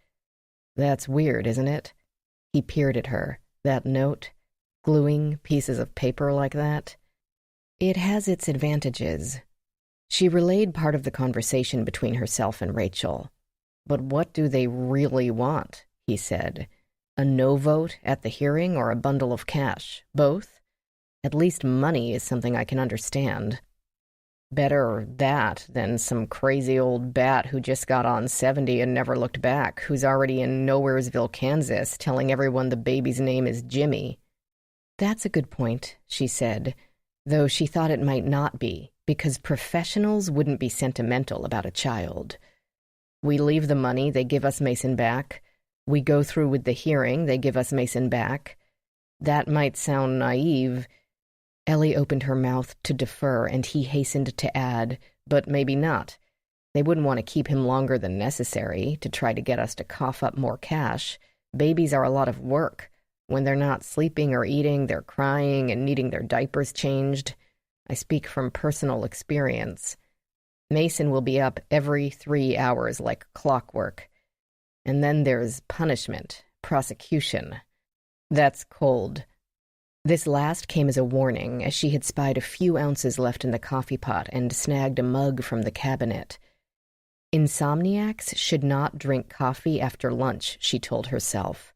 "That's weird, isn't it?" He peered at her. "That note? Gluing pieces of paper like that?" "It has its advantages." She relayed part of the conversation between herself and Rachel. "But what do they really want?" he said. "A no vote at the hearing or a bundle of cash? Both? At least money is something I can understand. Better that than some crazy old bat who just got on 70 and never looked back, who's already in Nowheresville, Kansas, telling everyone the baby's name is Jimmy." "That's a good point," she said, though she thought it might not be, because professionals wouldn't be sentimental about a child. "We leave the money, they give us Mason back. We go through with the hearing, they give us Mason back. That might sound naive." Ellie opened her mouth to defer, and he hastened to add, "But maybe not. They wouldn't want to keep him longer than necessary to try to get us to cough up more cash. Babies are a lot of work. When they're not sleeping or eating, they're crying and needing their diapers changed. I speak from personal experience. Mason will be up every 3 hours like clockwork. And then there's punishment, prosecution. That's cold." This last came as a warning, as she had spied a few ounces left in the coffee pot and snagged a mug from the cabinet. Insomniacs should not drink coffee after lunch, she told herself.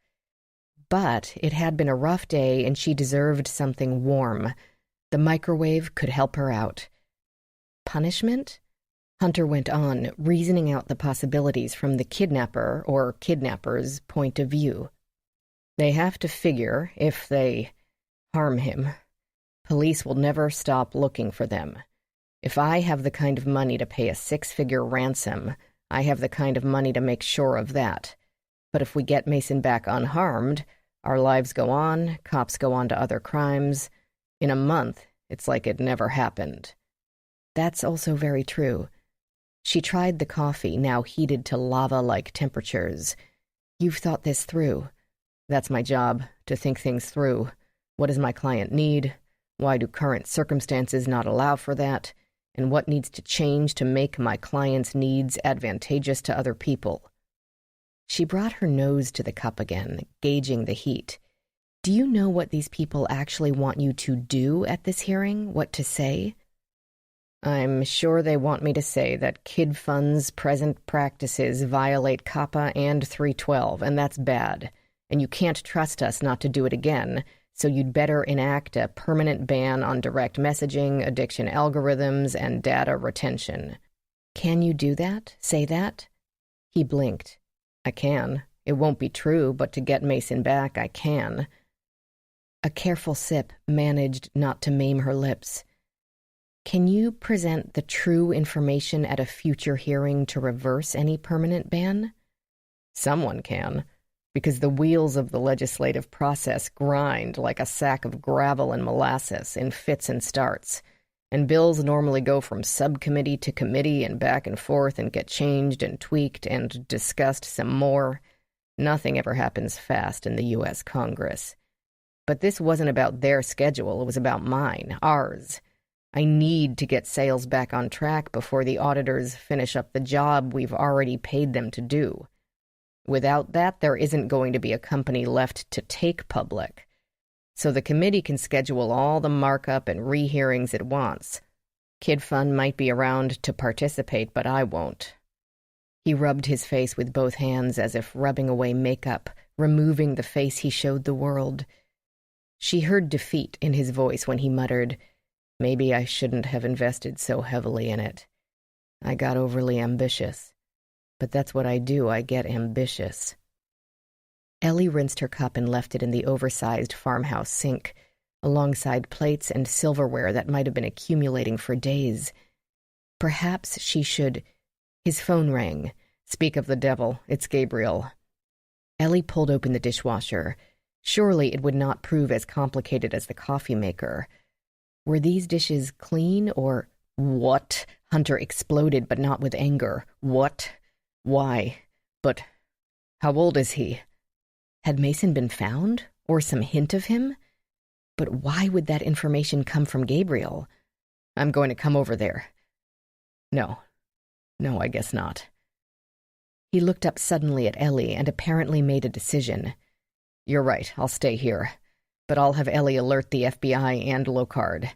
But it had been a rough day, and she deserved something warm. The microwave could help her out. Punishment? Hunter went on, reasoning out the possibilities from the kidnapper or kidnapper's point of view. They have to figure, if they harm him, police will never stop looking for them. If I have the kind of money to pay a 6-figure ransom, I have the kind of money to make sure of that. But if we get Mason back unharmed, our lives go on, cops go on to other crimes. In a month, it's like it never happened. That's also very true. She tried the coffee, now heated to lava-like temperatures. You've thought this through. That's my job, to think things through. What does my client need? Why do current circumstances not allow for that? And what needs to change to make my client's needs advantageous to other people? She brought her nose to the cup again, gauging the heat. Do you know what these people actually want you to do at this hearing? What to say? I'm sure they want me to say that Kid Fund's present practices violate COPPA and 312, and that's bad. And you can't trust us not to do it again, so you'd better enact a permanent ban on direct messaging, addiction algorithms, and data retention. Can you do that? Say that? He blinked. I can. It won't be true, but to get Mason back, I can. A careful sip managed not to maim her lips. Can you present the true information at a future hearing to reverse any permanent ban? Someone can, because the wheels of the legislative process grind like a sack of gravel and molasses in fits and starts, and bills normally go from subcommittee to committee and back and forth and get changed and tweaked and discussed some more. Nothing ever happens fast in the U.S. Congress. But this wasn't about their schedule, it was about mine, ours. I need to get sales back on track before the auditors finish up the job we've already paid them to do. Without that, there isn't going to be a company left to take public. So the committee can schedule all the markup and rehearings it wants. Kid Fund might be around to participate, but I won't. He rubbed his face with both hands as if rubbing away makeup, removing the face he showed the world. She heard defeat in his voice when he muttered, "Maybe I shouldn't have invested so heavily in it. I got overly ambitious. But that's what I do, I get ambitious." Ellie rinsed her cup and left it in the oversized farmhouse sink, alongside plates and silverware that might have been accumulating for days. Perhaps she should... His phone rang. Speak of the devil, it's Gabriel. Ellie pulled open the dishwasher. Surely it would not prove as complicated as the coffee maker. Were these dishes clean or... What? Hunter exploded, but not with anger. What? Why? But how old is he? Had Mason been found? Or some hint of him? But why would that information come from Gabriel? I'm going to come over there. No, I guess not. He looked up suddenly at Ellie and apparently made a decision. You're right, I'll stay here. But I'll have Ellie alert the FBI and Locard.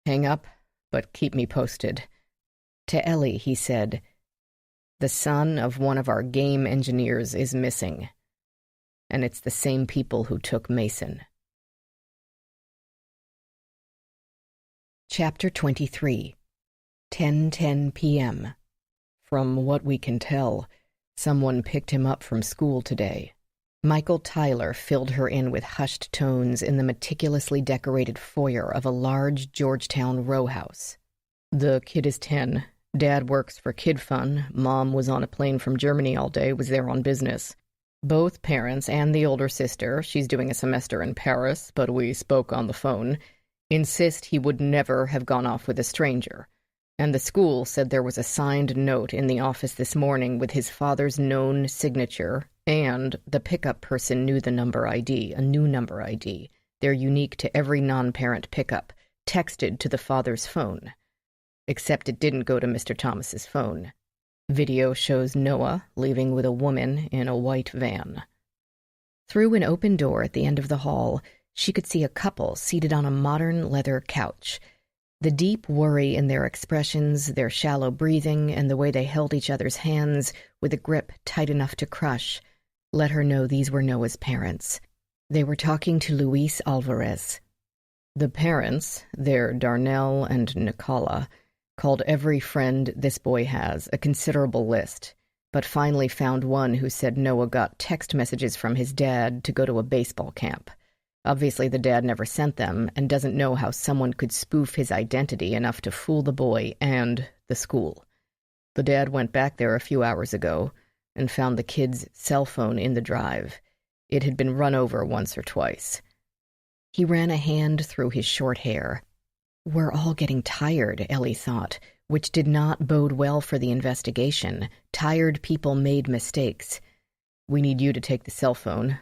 Hang up, but keep me posted. To Ellie, he said, the son of one of our game engineers is missing. And it's the same people who took Mason. Chapter 23. 10:10 p.m. From what we can tell, someone picked him up from school today. Michael Tyler filled her in with hushed tones in the meticulously decorated foyer of a large Georgetown row house. The kid is 10. Dad works for Kid Fun. Mom was on a plane from Germany all day, was there on business. Both parents and the older sister, she's doing a semester in Paris, but we spoke on the phone, insist he would never have gone off with a stranger. And the school said there was a signed note in the office this morning with his father's known signature, and the pickup person knew the number ID, a new number ID. They're unique to every non-parent pickup, texted to the father's phone. Except it didn't go to Mr. Thomas's phone. Video shows Noah leaving with a woman in a white van. Through an open door at the end of the hall, she could see a couple seated on a modern leather couch. The deep worry in their expressions, their shallow breathing, and the way they held each other's hands with a grip tight enough to crush, let her know these were Noah's parents. They were talking to Luis Alvarez. The parents, they're Darnell and Nicola, Called every friend this boy has, a considerable list, but finally found one who said Noah got text messages from his dad to go to a baseball camp. Obviously, the dad never sent them and doesn't know how someone could spoof his identity enough to fool the boy and the school. The dad went back there a few hours ago and found the kid's cell phone in the drive. It had been run over once or twice. He ran a hand through his short hair. We're all getting tired, Ellie thought, which did not bode well for the investigation. Tired people made mistakes. We need you to take the cell phone.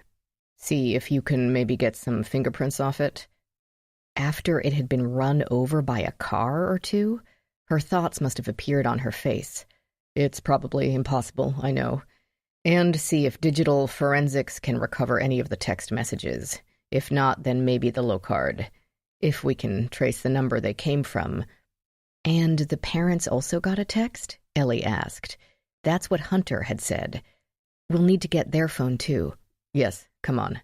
See if you can maybe get some fingerprints off it. After it had been run over by a car or two, her thoughts must have appeared on her face. It's probably impossible, I know. And see if digital forensics can recover any of the text messages. If not, then maybe the locard. If we can trace the number they came from. And the parents also got a text? Ellie asked. That's what Hunter had said. We'll need to get their phone, too. Yes, come on.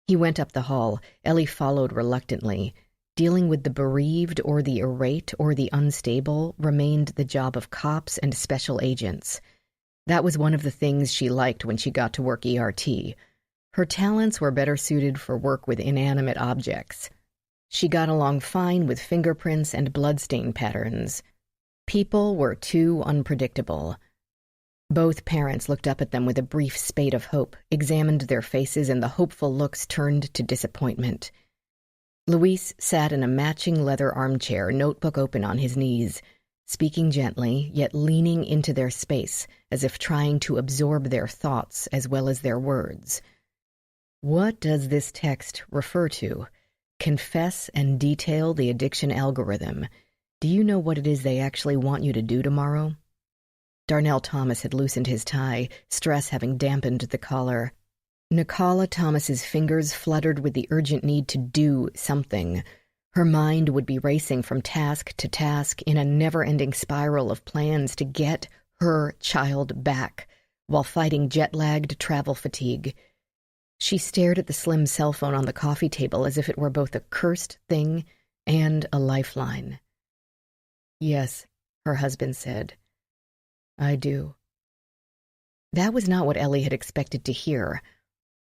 He went up the hall. Ellie followed reluctantly. Dealing with the bereaved or the irate or the unstable remained the job of cops and special agents. That was one of the things she liked when she got to work ERT. Her talents were better suited for work with inanimate objects. She got along fine with fingerprints and bloodstain patterns. People were too unpredictable. Both parents looked up at them with a brief spate of hope, examined their faces, and the hopeful looks turned to disappointment. Luis sat in a matching leather armchair, notebook open on his knees, speaking gently, yet leaning into their space, as if trying to absorb their thoughts as well as their words. What does this text refer to? Confess and detail the addiction algorithm. Do you know what it is they actually want you to do tomorrow? Darnell Thomas had loosened his tie, stress having dampened the collar. Nicola Thomas's fingers fluttered with the urgent need to do something. Her mind would be racing from task to task in a never-ending spiral of plans to get her child back, while fighting jet-lagged travel fatigue. She stared at the slim cell phone on the coffee table as if it were both a cursed thing and a lifeline. Yes, her husband said. I do. That was not what Ellie had expected to hear.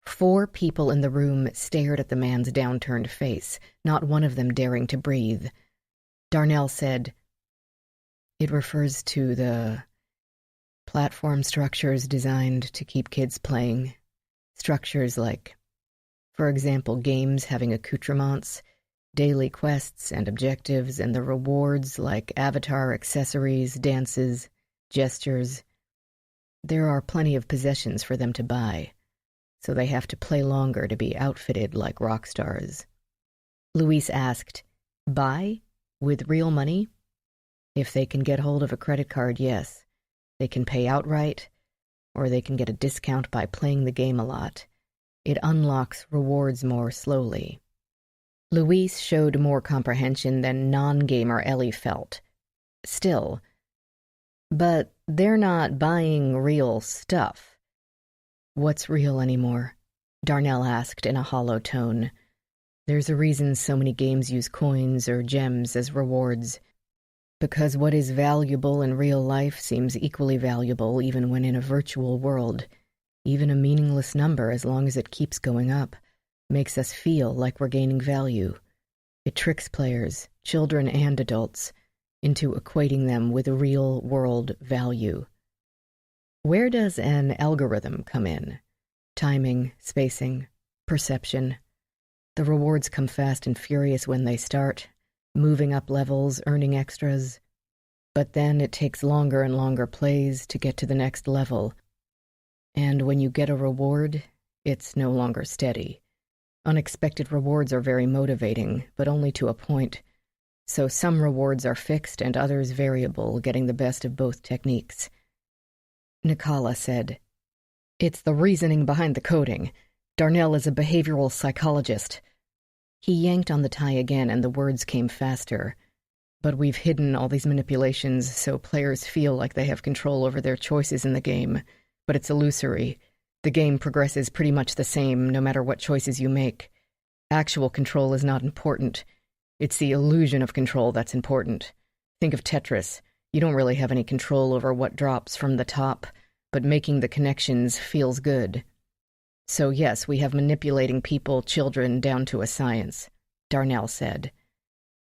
4 people in the room stared at the man's downturned face, not one of them daring to breathe. Darnell said, It refers to the platform structures designed to keep kids playing. Structures like, for example, games having accoutrements, daily quests and objectives, and the rewards like avatar accessories, dances, gestures. There are plenty of possessions for them to buy, so they have to play longer to be outfitted like rock stars. Luis asked, Buy? With real money? If they can get hold of a credit card, yes. They can pay outright, or they can get a discount by playing the game a lot. It unlocks rewards more slowly. Luis showed more comprehension than non-gamer Ellie felt. Still, but they're not buying real stuff. What's real anymore? Darnell asked in a hollow tone. There's a reason so many games use coins or gems as rewards. Because what is valuable in real life seems equally valuable even when in a virtual world. Even a meaningless number, as long as it keeps going up, makes us feel like we're gaining value. It tricks players, children and adults, into equating them with real-world value. Where does an algorithm come in? Timing, spacing, perception. The rewards come fast and furious when they start, moving up levels, earning extras. But then it takes longer and longer plays to get to the next level. And when you get a reward, it's no longer steady. Unexpected rewards are very motivating, but only to a point. So some rewards are fixed and others variable, getting the best of both techniques. Nicola said, It's the reasoning behind the coding. Darnell is a behavioral psychologist. He yanked on the tie again, and the words came faster. But we've hidden all these manipulations so players feel like they have control over their choices in the game. But it's illusory. The game progresses pretty much the same no matter what choices you make. Actual control is not important. It's the illusion of control that's important. Think of Tetris. You don't really have any control over what drops from the top, but making the connections feels good. So yes, we have manipulating people, children, down to a science, Darnell said.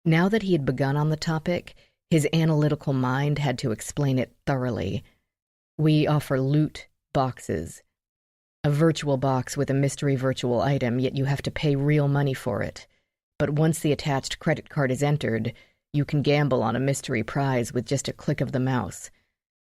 Now that he had begun on the topic, his analytical mind had to explain it thoroughly. We offer loot boxes. A virtual box with a mystery virtual item, yet you have to pay real money for it. But once the attached credit card is entered, you can gamble on a mystery prize with just a click of the mouse.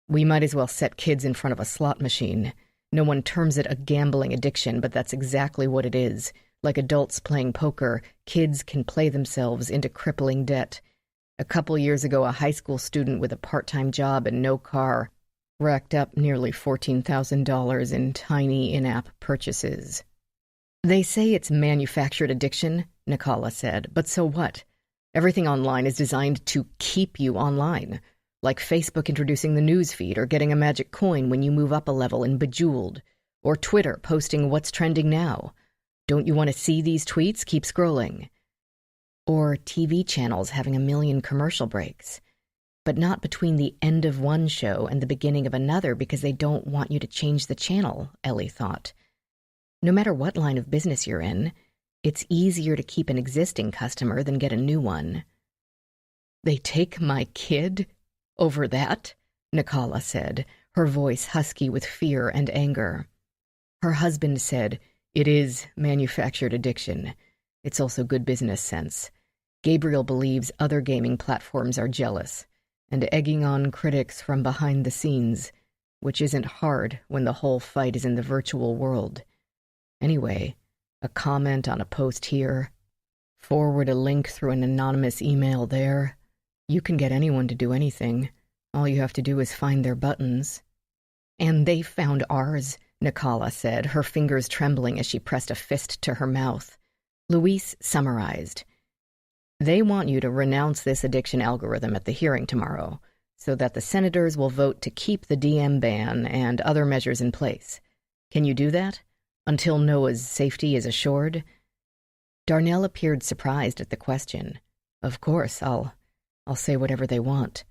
We might as well set kids in front of a slot machine. No one terms it a gambling addiction, but that's exactly what it is. Like adults playing poker, kids can play themselves into crippling debt. A couple years ago, a high school student with a part-time job and no car racked up nearly $14,000 in tiny in-app purchases. They say it's manufactured addiction, Nikala said, but so what? Everything online is designed to keep you online, like Facebook introducing the news feed or getting a magic coin when you move up a level in Bejeweled, or Twitter posting what's trending now. Don't you want to see these tweets? Keep scrolling. Or TV channels having a million commercial breaks, but not between the end of one show and the beginning of another because they don't want you to change the channel, Ellie thought. No matter what line of business you're in, it's easier to keep an existing customer than get a new one. They take my kid over that? Nikala said, her voice husky with fear and anger. Her husband said, "It is manufactured addiction. It's also good business sense. Gabriel believes other gaming platforms are jealous and egging on critics from behind the scenes, which isn't hard when the whole fight is in the virtual world. Anyway, a comment on a post here, forward a link through an anonymous email there. You can get anyone to do anything. All you have to do is find their buttons." "And they found ours," Nikala said, her fingers trembling as she pressed a fist to her mouth. Luis summarized. "They want you to renounce this addiction algorithm at the hearing tomorrow, so that the senators will vote to keep the DM ban and other measures in place. Can you do that? Until Noah's safety is assured?" Darnell appeared surprised at the question. "Of course, I'll say whatever they want."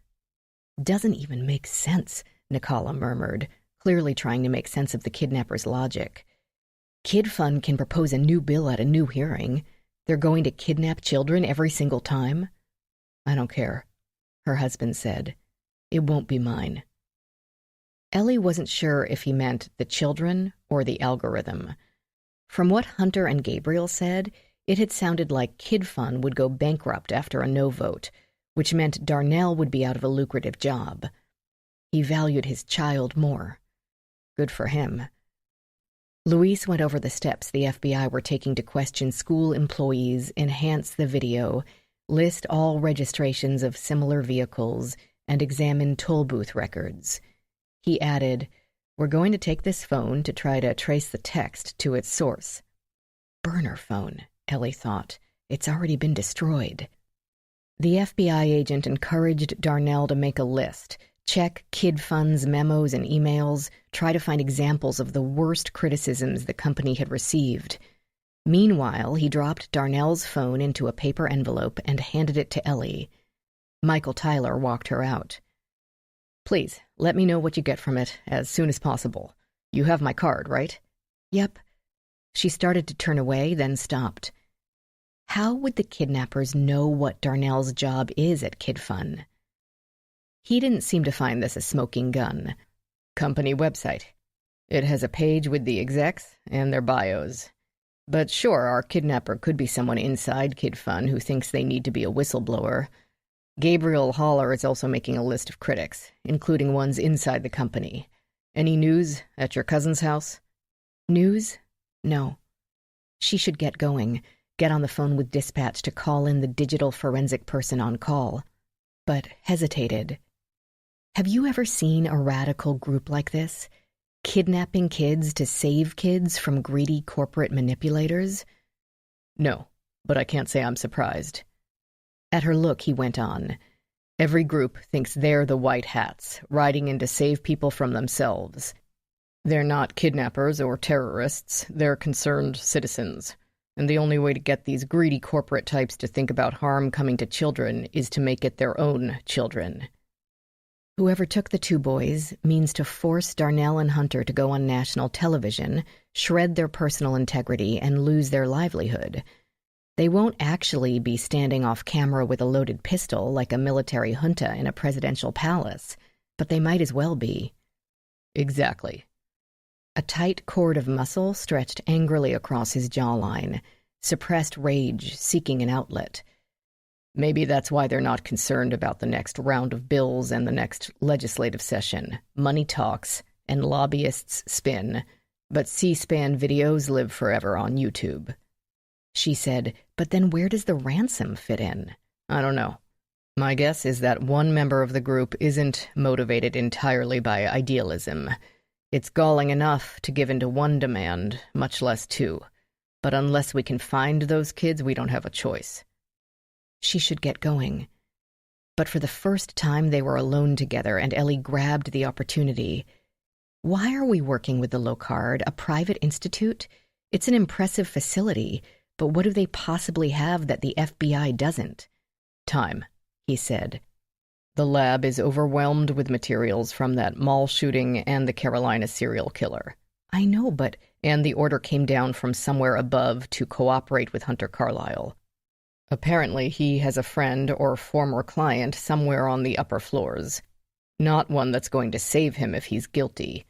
"Doesn't even make sense," Nikala murmured, clearly trying to make sense of the kidnapper's logic. Kid Fund can propose a new bill at a new hearing. They're going to kidnap children every single time? "I don't care," her husband said. "It won't be mine." Ellie wasn't sure if he meant the children or the algorithm. From what Hunter and Gabriel said, it had sounded like Kid Fund would go bankrupt after a no vote, which meant Darnell would be out of a lucrative job. He valued his child more. Good for him. Luis went over the steps the FBI were taking to question school employees, enhance the video, list all registrations of similar vehicles, and examine toll booth records. He added, "We're going to take this phone to try to trace the text to its source." Burner phone, Ellie thought. It's already been destroyed. The FBI agent encouraged Darnell to make a list, check Kid Fund's memos and emails, try to find examples of the worst criticisms the company had received. Meanwhile, he dropped Darnell's phone into a paper envelope and handed it to Ellie. Michael Tyler walked her out. "Please, let me know what you get from it as soon as possible. You have my card, right?" "Yep." She started to turn away, then stopped. How would the kidnappers know what Darnell's job is at Kid Fun? He didn't seem to find this a smoking gun. "Company website. It has a page with the execs and their bios. But sure, our kidnapper could be someone inside Kid Fun who thinks they need to be a whistleblower. Gabriel Haller is also making a list of critics, including ones inside the company. Any news at your cousin's house?" "News? No." She should get going, get on the phone with dispatch to call in the digital forensic person on call, but hesitated. Have you ever seen a radical group like this? Kidnapping kids to save kids from greedy corporate manipulators? "No, but I can't say I'm surprised." At her look, he went on. "Every group thinks they're the white hats, riding in to save people from themselves. They're not kidnappers or terrorists, they're concerned citizens. and the only way to get these greedy corporate types to think about harm coming to children is to make it their own children. Whoever took the two boys means to force Darnell and Hunter to go on national television, shred their personal integrity, and lose their livelihood. They won't actually be standing off camera with a loaded pistol like a military junta in a presidential palace, but they might as well be. Exactly. A tight cord of muscle stretched angrily across his jawline, suppressed rage seeking an outlet. Maybe that's why they're not concerned about the next round of bills and the next legislative session. Money talks, and lobbyists spin, but C-SPAN videos live forever on YouTube. She said, but then where does the ransom fit in? I don't know. My guess is that one member of the group isn't motivated entirely by idealism. It's galling enough to give in to one demand, much less two. But unless we can find those kids, we don't have a choice. She should get going. But for the first time, they were alone together, and Ellie grabbed the opportunity. Why are we working with the Locard, a private institute? It's an impressive facility, but what do they possibly have that the FBI doesn't? Time, he said. The lab is overwhelmed with materials from that mall shooting and the Carolina serial killer. I know, but... And the order came down from somewhere above to cooperate with Hunter Carlyle. Apparently, he has a friend or former client somewhere on the upper floors. Not one that's going to save him if he's guilty.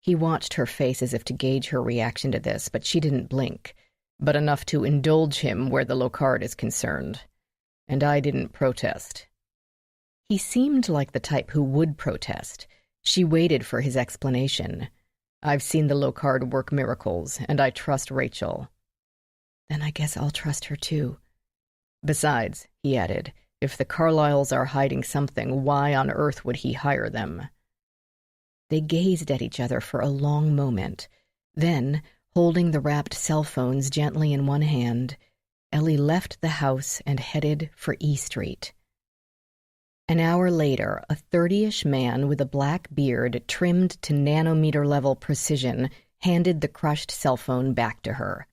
He watched her face as if to gauge her reaction to this, but she didn't blink. But enough to indulge him where the Locard is concerned. And I didn't protest. He seemed like the type who would protest. She waited for his explanation. I've seen the Locard work miracles, and I trust Rachel. Then I guess I'll trust her too. Besides, he added, if the Carlyles are hiding something, why on earth would he hire them? They gazed at each other for a long moment. Then, holding the wrapped cell phones gently in one hand, Ellie left the house and headed for E Street. An hour later, a 30-ish man with a black beard trimmed to nanometer-level precision handed the crushed cell phone back to her.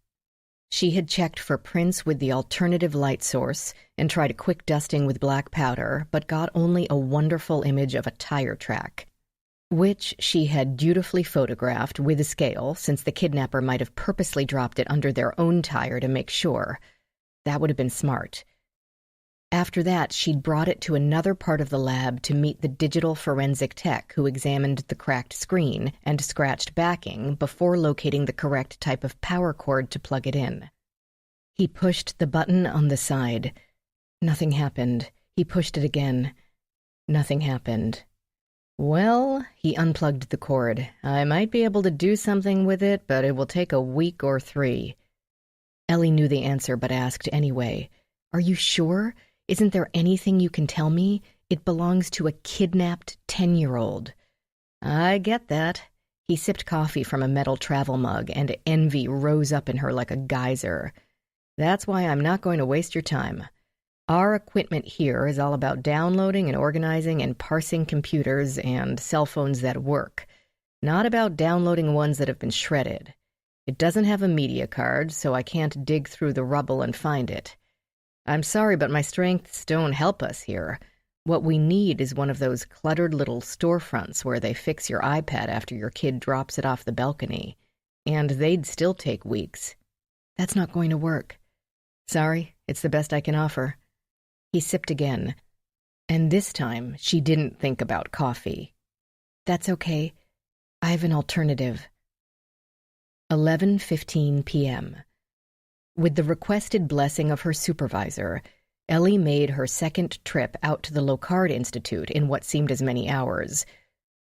She had checked for prints with the alternative light source and tried a quick dusting with black powder, but got only a wonderful image of a tire track, which she had dutifully photographed with a scale, since the kidnapper might have purposely dropped it under their own tire to make sure. That would have been smart. After that, she'd brought it to another part of the lab to meet the digital forensic tech who examined the cracked screen and scratched backing before locating the correct type of power cord to plug it in. He pushed the button on the side. Nothing happened. He pushed it again. Nothing happened. Well, he unplugged the cord. I might be able to do something with it, but it will take a week or 3. Ellie knew the answer, but asked anyway. Are you sure? Isn't there anything you can tell me? It belongs to a kidnapped 10-year-old. I get that. He sipped coffee from a metal travel mug, and envy rose up in her like a geyser. That's why I'm not going to waste your time. Our equipment here is all about downloading and organizing and parsing computers and cell phones that work, not about downloading ones that have been shredded. It doesn't have a media card, so I can't dig through the rubble and find it. I'm sorry, but my strengths don't help us here. What we need is one of those cluttered little storefronts where they fix your iPad after your kid drops it off the balcony. And they'd still take weeks. That's not going to work. Sorry, it's the best I can offer. He sipped again, and this time she didn't think about coffee. That's okay. I have an alternative. 11:15 p.m. With the requested blessing of her supervisor, Ellie made her second trip out to the Locard Institute in what seemed as many hours.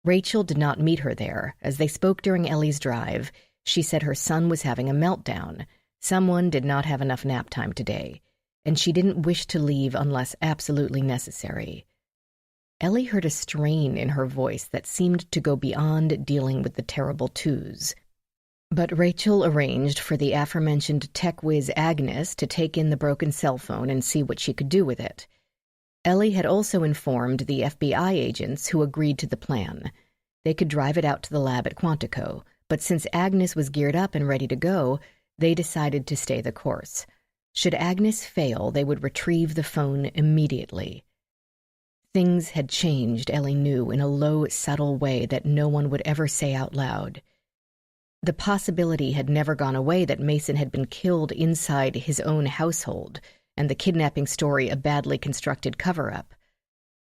Rachel did not meet her there. As they spoke during Ellie's drive, she said her son was having a meltdown. Someone did not have enough nap time today, and she didn't wish to leave unless absolutely necessary. Ellie heard a strain in her voice that seemed to go beyond dealing with the terrible twos. But Rachel arranged for the aforementioned tech whiz Agnes to take in the broken cell phone and see what she could do with it. Ellie had also informed the FBI agents who agreed to the plan. They could drive it out to the lab at Quantico, but since Agnes was geared up and ready to go, they decided to stay the course. Should Agnes fail, they would retrieve the phone immediately. Things had changed, Ellie knew, in a low, subtle way that no one would ever say out loud. The possibility had never gone away that Mason had been killed inside his own household, and the kidnapping story a badly constructed cover-up.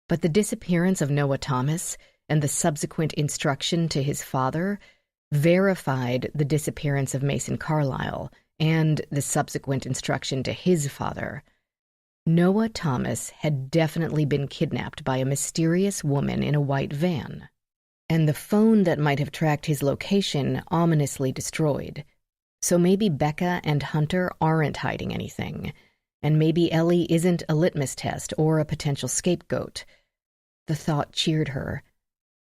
But the disappearance of Noah Thomas and the subsequent instruction to his father verified the disappearance of Mason Carlyle and the subsequent instruction to his father. Noah Thomas had definitely been kidnapped by a mysterious woman in a white van, and the phone that might have tracked his location ominously destroyed. So maybe Becca and Hunter aren't hiding anything, and maybe Ellie isn't a litmus test or a potential scapegoat. The thought cheered her.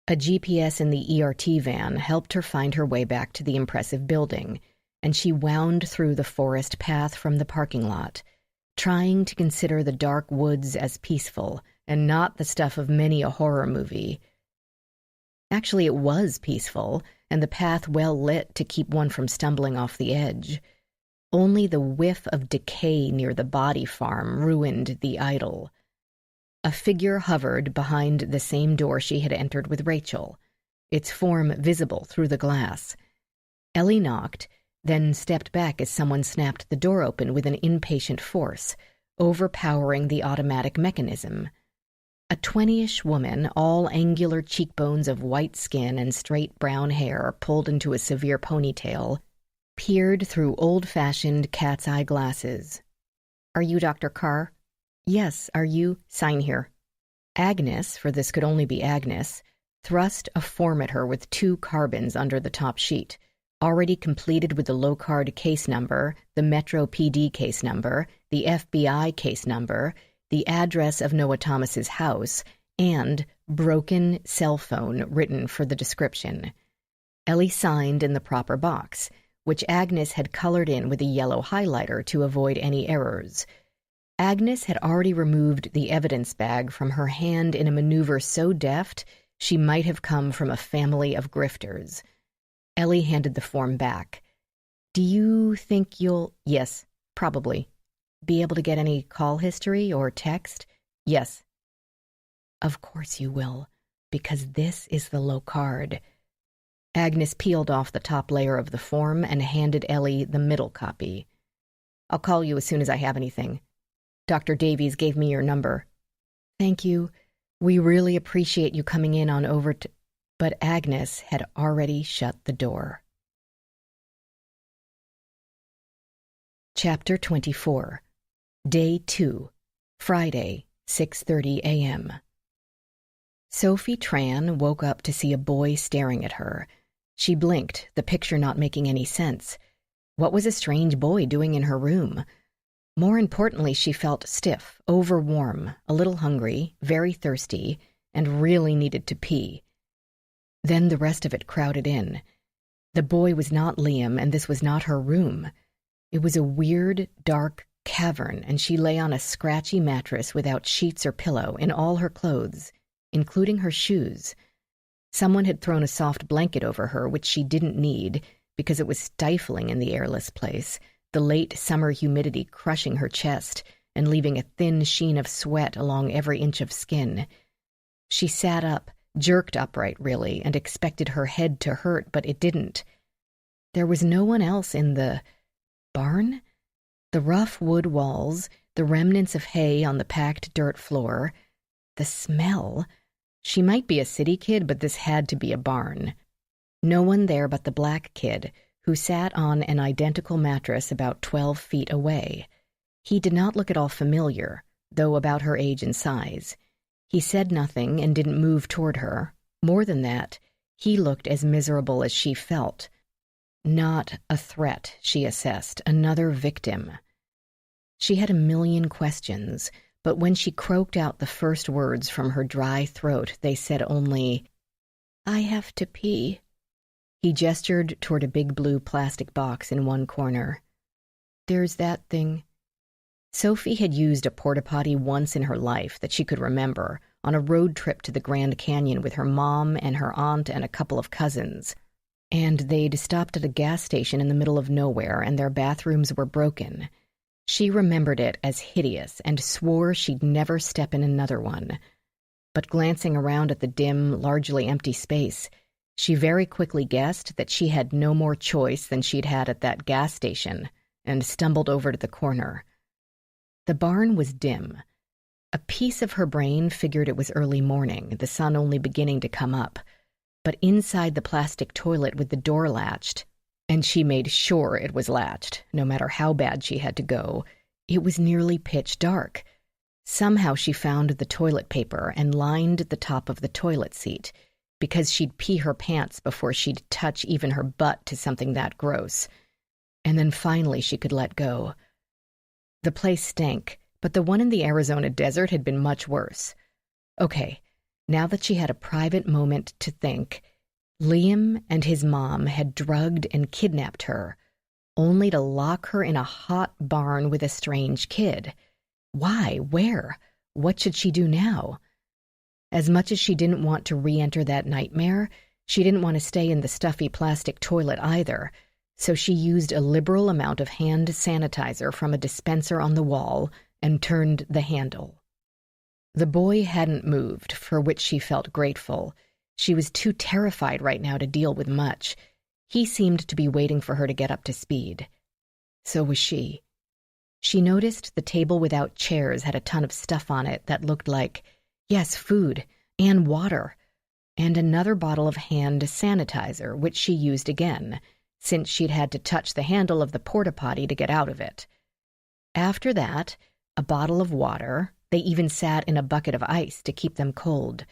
A GPS in the ERT van helped her find her way back to the impressive building, and she wound through the forest path from the parking lot, trying to consider the dark woods as peaceful and not the stuff of many a horror movie. Actually, it was peaceful, and the path well lit to keep one from stumbling off the edge. Only the whiff of decay near the body farm ruined the idyll. A figure hovered behind the same door she had entered with Rachel, its form visible through the glass. Ellie knocked, then stepped back as someone snapped the door open with an impatient force, overpowering the automatic mechanism. A 20-ish woman, all angular cheekbones of white skin and straight brown hair pulled into a severe ponytail, peered through old-fashioned cat's-eye glasses. "Are you Dr. Carr?" "Yes, are you?" "Sign here." Agnes, for this could only be Agnes, thrust a form at her with 2 carbons under the top sheet, already completed with the low-card case number, the Metro PD case number, the FBI case number, the address of Noah Thomas's house, and broken cell phone written for the description. Ellie signed in the proper box, which Agnes had colored in with a yellow highlighter to avoid any errors. Agnes had already removed the evidence bag from her hand in a maneuver so deft she might have come from a family of grifters. Ellie handed the form back. "Do you think you'll—" "Yes, probably." "Be able to get any call history or text?" "Yes." "Of course you will, because this is the low card." Agnes peeled off the top layer of the form and handed Ellie the middle copy. "I'll call you as soon as I have anything. Dr. Davies gave me your number." "Thank you. We really appreciate you coming in on over to—" But Agnes had already shut the door. Chapter 24. Day 2. Friday, 6:30 a.m. Sophie Tran woke up to see a boy staring at her. She blinked, the picture not making any sense. What was a strange boy doing in her room? More importantly, she felt stiff, overwarm, a little hungry, very thirsty, and really needed to pee. Then the rest of it crowded in. The boy was not Liam, and this was not her room. It was a weird, dark cavern, and she lay on a scratchy mattress without sheets or pillow, in all her clothes, including her shoes. Someone had thrown a soft blanket over her, which she didn't need, because it was stifling in the airless place, the late summer humidity crushing her chest and leaving a thin sheen of sweat along every inch of skin. She sat up, jerked upright, really, and expected her head to hurt, but it didn't. There was no one else in the barn? The rough wood walls, the remnants of hay on the packed dirt floor, the smell. She might be a city kid, but this had to be a barn. No one there but the black kid, who sat on an identical mattress about 12 feet away. He did not look at all familiar, though about her age and size. He said nothing and didn't move toward her. More than that, he looked as miserable as she felt. Not a threat, she assessed, another victim. She had a million questions, but when she croaked out the first words from her dry throat, they said only, "I have to pee." He gestured toward a big blue plastic box in one corner. "There's that thing." Sophie had used a porta-potty once in her life that she could remember, on a road trip to the Grand Canyon with her mom and her aunt and a couple of cousins. and they'd stopped at a gas station in the middle of nowhere, and their bathrooms were broken. She remembered it as hideous and swore she'd never step in another one. But glancing around at the dim, largely empty space, she very quickly guessed that she had no more choice than she'd had at that gas station, and stumbled over to the corner. The barn was dim. A piece of her brain figured it was early morning, the sun only beginning to come up. But inside the plastic toilet with the door latched, and she made sure it was latched, no matter how bad she had to go, it was nearly pitch dark. Somehow she found the toilet paper and lined the top of the toilet seat, because she'd pee her pants before she'd touch even her butt to something that gross. And then finally she could let go. The place stank, but the one in the Arizona desert had been much worse. Okay, now that she had a private moment to think, Liam and his mom had drugged and kidnapped her, only to lock her in a hot barn with a strange kid. Why? Where? What should she do now? As much as she didn't want to re-enter that nightmare, she didn't want to stay in the stuffy plastic toilet either, so she used a liberal amount of hand sanitizer from a dispenser on the wall and turned the handle. The boy hadn't moved, for which she felt grateful. She was too terrified right now to deal with much. He seemed to be waiting for her to get up to speed. So was she. She noticed the table without chairs had a ton of stuff on it that looked like, yes, food and water, and another bottle of hand sanitizer, which she used again, since she'd had to touch the handle of the porta-potty to get out of it. After that, a bottle of water. They even sat in a bucket of ice to keep them cold.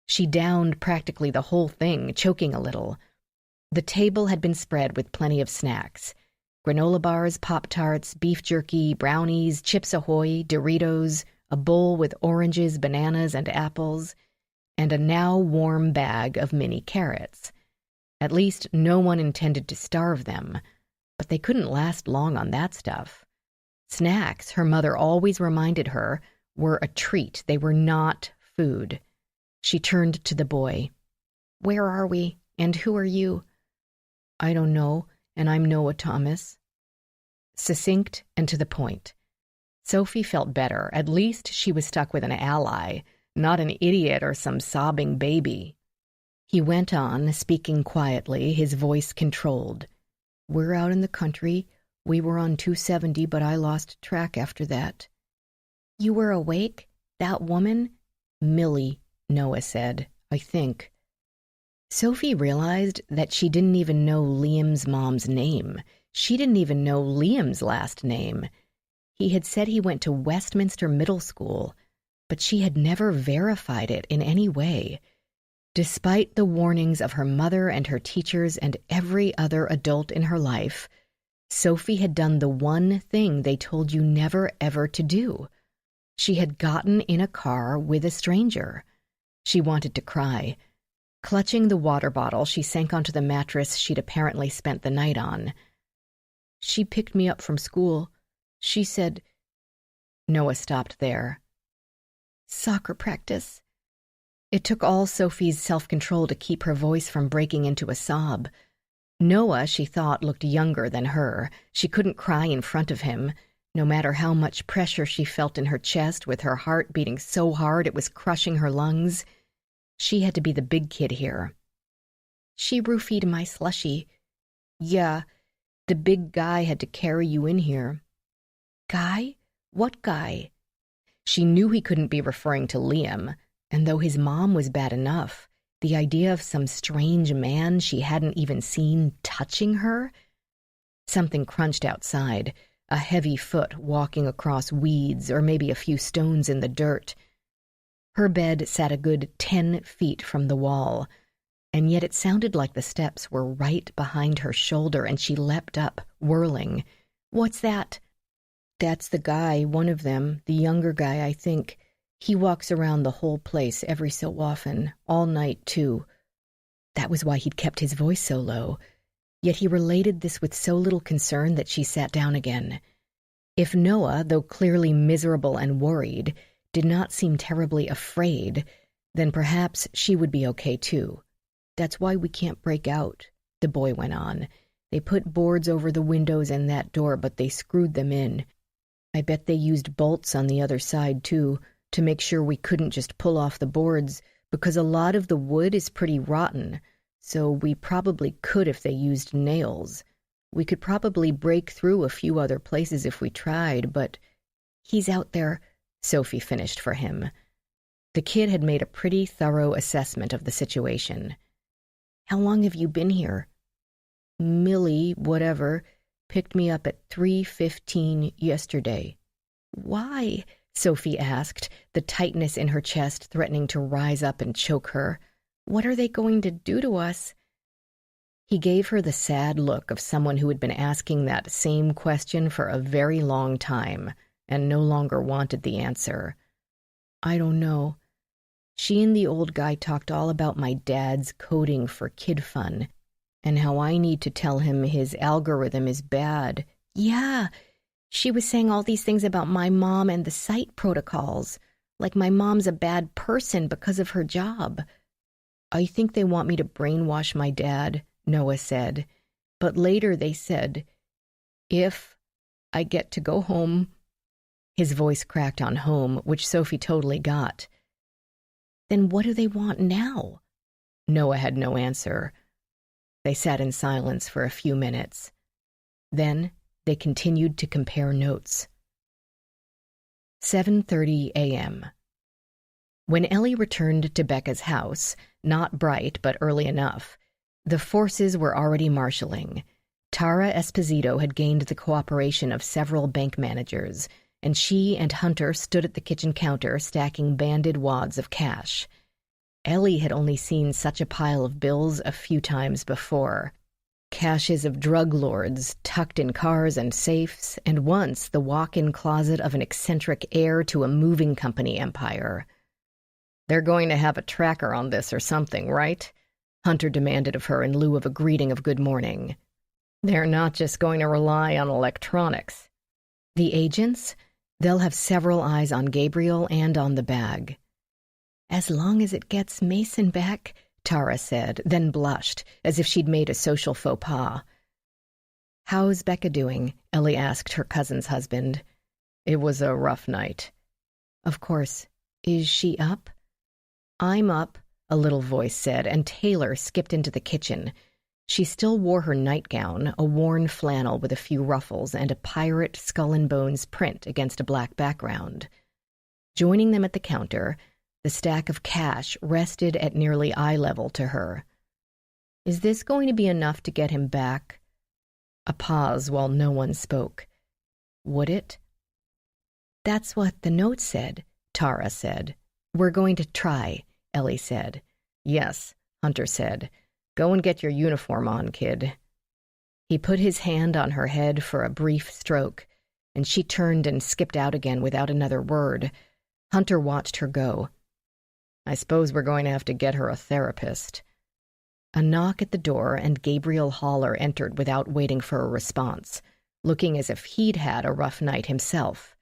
She downed practically the whole thing, choking a little. The table had been spread with plenty of snacks. Granola bars, Pop-Tarts, beef jerky, brownies, Chips Ahoy, Doritos, a bowl with oranges, bananas, and apples, and a now warm bag of mini carrots. At least no one intended to starve them, but they couldn't last long on that stuff. Snacks, her mother always reminded her, were a treat. They were not food. She turned to the boy. "Where are we? And who are you?" "I don't know, and I'm Noah Thomas." Succinct and to the point. Sophie felt better. At least she was stuck with an ally, not an idiot or some sobbing baby. He went on, speaking quietly, his voice controlled. "We're out in the country. We were on 270, but I lost track after that." "You were awake? That woman?" "Millie," Noah said, "I think." Sophie realized that she didn't even know Liam's mom's name. She didn't even know Liam's last name. He had said he went to Westminster Middle School, but she had never verified it in any way. Despite the warnings of her mother and her teachers and every other adult in her life, Sophie had done the one thing they told you never ever to do. She had gotten in a car with a stranger. She wanted to cry. Clutching the water bottle, she sank onto the mattress she'd apparently spent the night on. "She picked me up from school. She said—" Noah stopped there. "Soccer practice." It took all Sophie's self-control to keep her voice from breaking into a sob. Noah, she thought, looked younger than her. She couldn't cry in front of him, no matter how much pressure she felt in her chest, with her heart beating so hard it was crushing her lungs. She had to be the big kid here. "She roofied my slushie." "Yeah, the big guy had to carry you in here." "Guy? What guy?" She knew he couldn't be referring to Liam, and though his mom was bad enough, the idea of some strange man she hadn't even seen touching her? Something crunched outside, a heavy foot walking across weeds or maybe a few stones in the dirt. Her bed sat a good 10 feet from the wall, and yet it sounded like the steps were right behind her shoulder, and she leapt up, whirling. "What's that?" "That's the guy, one of them, the younger guy, I think. He walks around the whole place every so often, all night, too." That was why he'd kept his voice so low. Yet he related this with so little concern that she sat down again. If Noah, though clearly miserable and worried, did not seem terribly afraid, then perhaps she would be okay, too. "That's why we can't break out." the boy went on. "They put boards over the windows and that door, but they screwed them in. I bet they used bolts on the other side, too, to make sure we couldn't just pull off the boards, because a lot of the wood is pretty rotten, so we probably could if they used nails. We could probably break through a few other places if we tried, but he's out there," Sophie finished for him. The kid had made a pretty thorough assessment of the situation. "How long have you been here?" "Millie, whatever, picked me up at 3:15 yesterday." "Why?" Sophie asked, the tightness in her chest threatening to rise up and choke her. "What are they going to do to us?" He gave her the sad look of someone who had been asking that same question for a very long time and no longer wanted the answer. "I don't know. She and the old guy talked all about my dad's coding for kid fun and how I need to tell him his algorithm is bad." "Yeah, she was saying all these things about my mom and the site protocols, like my mom's a bad person because of her job." "I think they want me to brainwash my dad," Noah said. "But later they said, if I get to go home." His voice cracked on home, which Sophie totally got. "Then what do they want now?" Noah had no answer. They sat in silence for a few minutes. Then they continued to compare notes. 7:30 a.m. When Ellie returned to Becca's house, not bright but early enough, the forces were already marshalling. Tara Esposito had gained the cooperation of several bank managers, and she and Hunter stood at the kitchen counter stacking banded wads of cash. Ellie had only seen such a pile of bills a few times before. Caches of drug lords tucked in cars and safes, and once the walk-in closet of an eccentric heir to a moving company empire. "They're going to have a tracker on this or something, right?" Hunter demanded of her in lieu of a greeting of good morning. "They're not just going to rely on electronics." "The agents? They'll have several eyes on Gabriel and on the bag." "As long as it gets Mason back," Tara said, then blushed, as if she'd made a social faux pas. "How's Becca doing?" Ellie asked her cousin's husband. "It was a rough night." "Of course. Is she up?" "I'm up," a little voice said, and Taylor skipped into the kitchen. She still wore her nightgown, a worn flannel with a few ruffles, and a pirate skull and bones print against a black background. Joining them at the counter, the stack of cash rested at nearly eye level to her. "Is this going to be enough to get him back?" A pause while no one spoke. "Would it?" "That's what the note said," Tara said. "We're going to try," Ellie said. "Yes," Hunter said. "Go and get your uniform on, kid." He put his hand on her head for a brief stroke, and she turned and skipped out again without another word. Hunter watched her go. "I suppose we're going to have to get her a therapist." A knock at the door, and Gabriel Haller entered without waiting for a response, looking as if he'd had a rough night himself.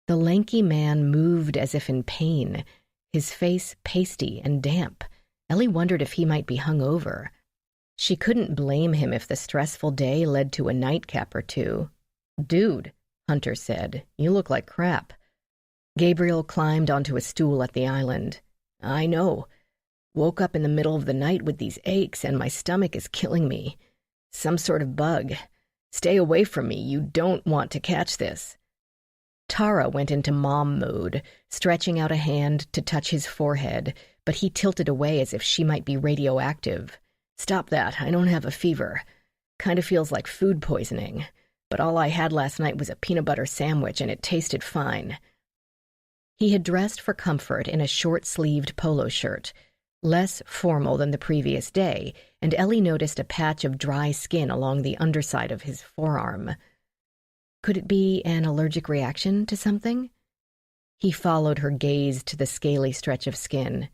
The lanky man moved as if in pain, his face pasty and damp. Ellie wondered if he might be hungover. She couldn't blame him if the stressful day led to a nightcap or two. "Dude," Hunter said, "you look like crap." Gabriel climbed onto a stool at the island. "I know. Woke up in the middle of the night with these aches, and my stomach is killing me. Some sort of bug. Stay away from me. You don't want to catch this." Tara went into mom mode, stretching out a hand to touch his forehead, but he tilted away as if she might be radioactive. "Stop that. I don't have a fever. Kind of feels like food poisoning. But all I had last night was a peanut butter sandwich, and it tasted fine." He had dressed for comfort in a short-sleeved polo shirt, less formal than the previous day, and Ellie noticed a patch of dry skin along the underside of his forearm. Could it be an allergic reaction to something? He followed her gaze to the scaly stretch of skin.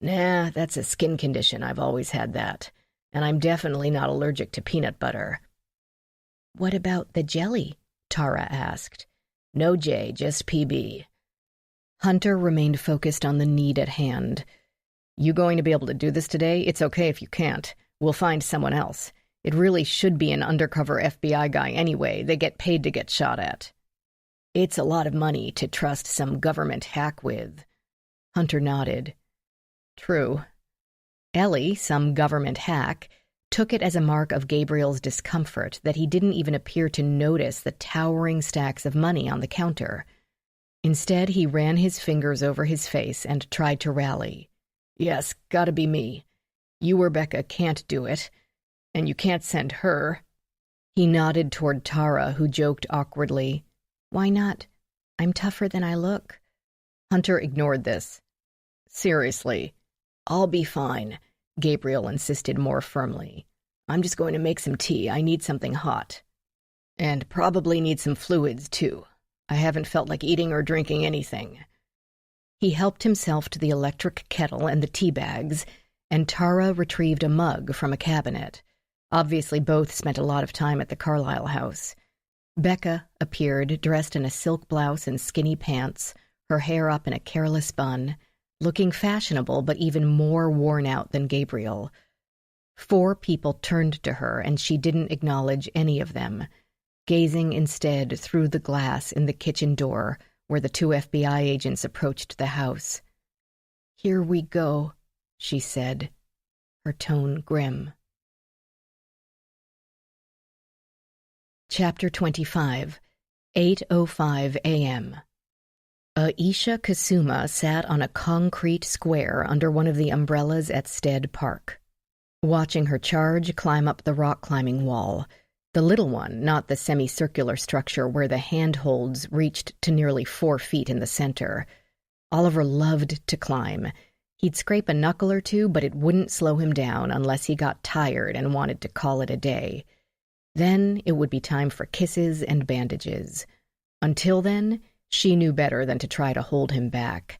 "Nah, that's a skin condition. I've always had that. And I'm definitely not allergic to peanut butter." "What about the jelly?" Tara asked. "No J, just PB." Hunter remained focused on the need at hand. "You going to be able to do this today? It's okay if you can't. We'll find someone else. It really should be an undercover FBI guy anyway. They get paid to get shot at. It's a lot of money to trust some government hack with. Hunter nodded. True. Ellie, some government hack, took it as a mark of Gabriel's discomfort that he didn't even appear to notice the towering stacks of money on the counter. Instead, he ran his fingers over his face and tried to rally. Yes, gotta be me. You or Becca can't do it, and you can't send her. He nodded toward Tara, who joked awkwardly, Why not? I'm tougher than I look. Hunter ignored this. Seriously, I'll be fine, Gabriel insisted more firmly. I'm just going to make some tea. I need something hot. And probably need some fluids, too. I haven't felt like eating or drinking anything. He helped himself to the electric kettle and the tea bags, and Tara retrieved a mug from a cabinet. Obviously, both spent a lot of time at the Carlyle house. Becca appeared, dressed in a silk blouse and skinny pants, her hair up in a careless bun, looking fashionable but even more worn out than Gabriel. 4 people turned to her, and she didn't acknowledge any of them, gazing instead through the glass in the kitchen door where the 2 FBI agents approached the house. Here we go, she said, her tone grim. Chapter 25, 8:05 a.m. Aisha Kasuma sat on a concrete square under one of the umbrellas at Stead Park, watching her charge climb up the rock-climbing wall, the little one, not the semicircular structure where the handholds reached to nearly 4 feet in the center. Oliver loved to climb. He'd scrape a knuckle or two, but it wouldn't slow him down unless he got tired and wanted to call it a day. Then it would be time for kisses and bandages. Until then, she knew better than to try to hold him back.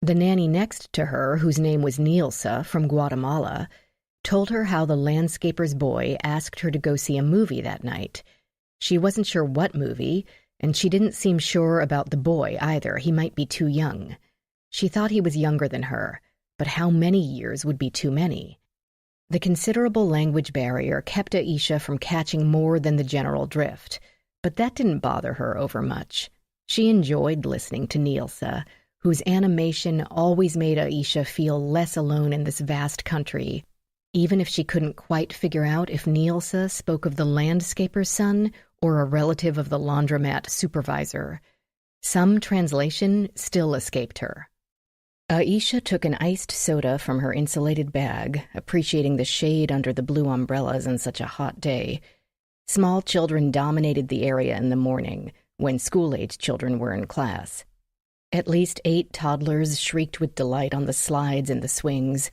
The nanny next to her, whose name was Nielsa from Guatemala, told her how the landscaper's boy asked her to go see a movie that night. She wasn't sure what movie, and she didn't seem sure about the boy either. He might be too young. She thought he was younger than her, but how many years would be too many? The considerable language barrier kept Aisha from catching more than the general drift, but that didn't bother her overmuch. She enjoyed listening to Nielsa, whose animation always made Aisha feel less alone in this vast country, even if she couldn't quite figure out if Nielsa spoke of the landscaper's son or a relative of the laundromat supervisor. Some translation still escaped her. Aisha took an iced soda from her insulated bag, appreciating the shade under the blue umbrellas on such a hot day. Small children dominated the area in the morning, when school-age children were in class. At least 8 toddlers shrieked with delight on the slides and the swings.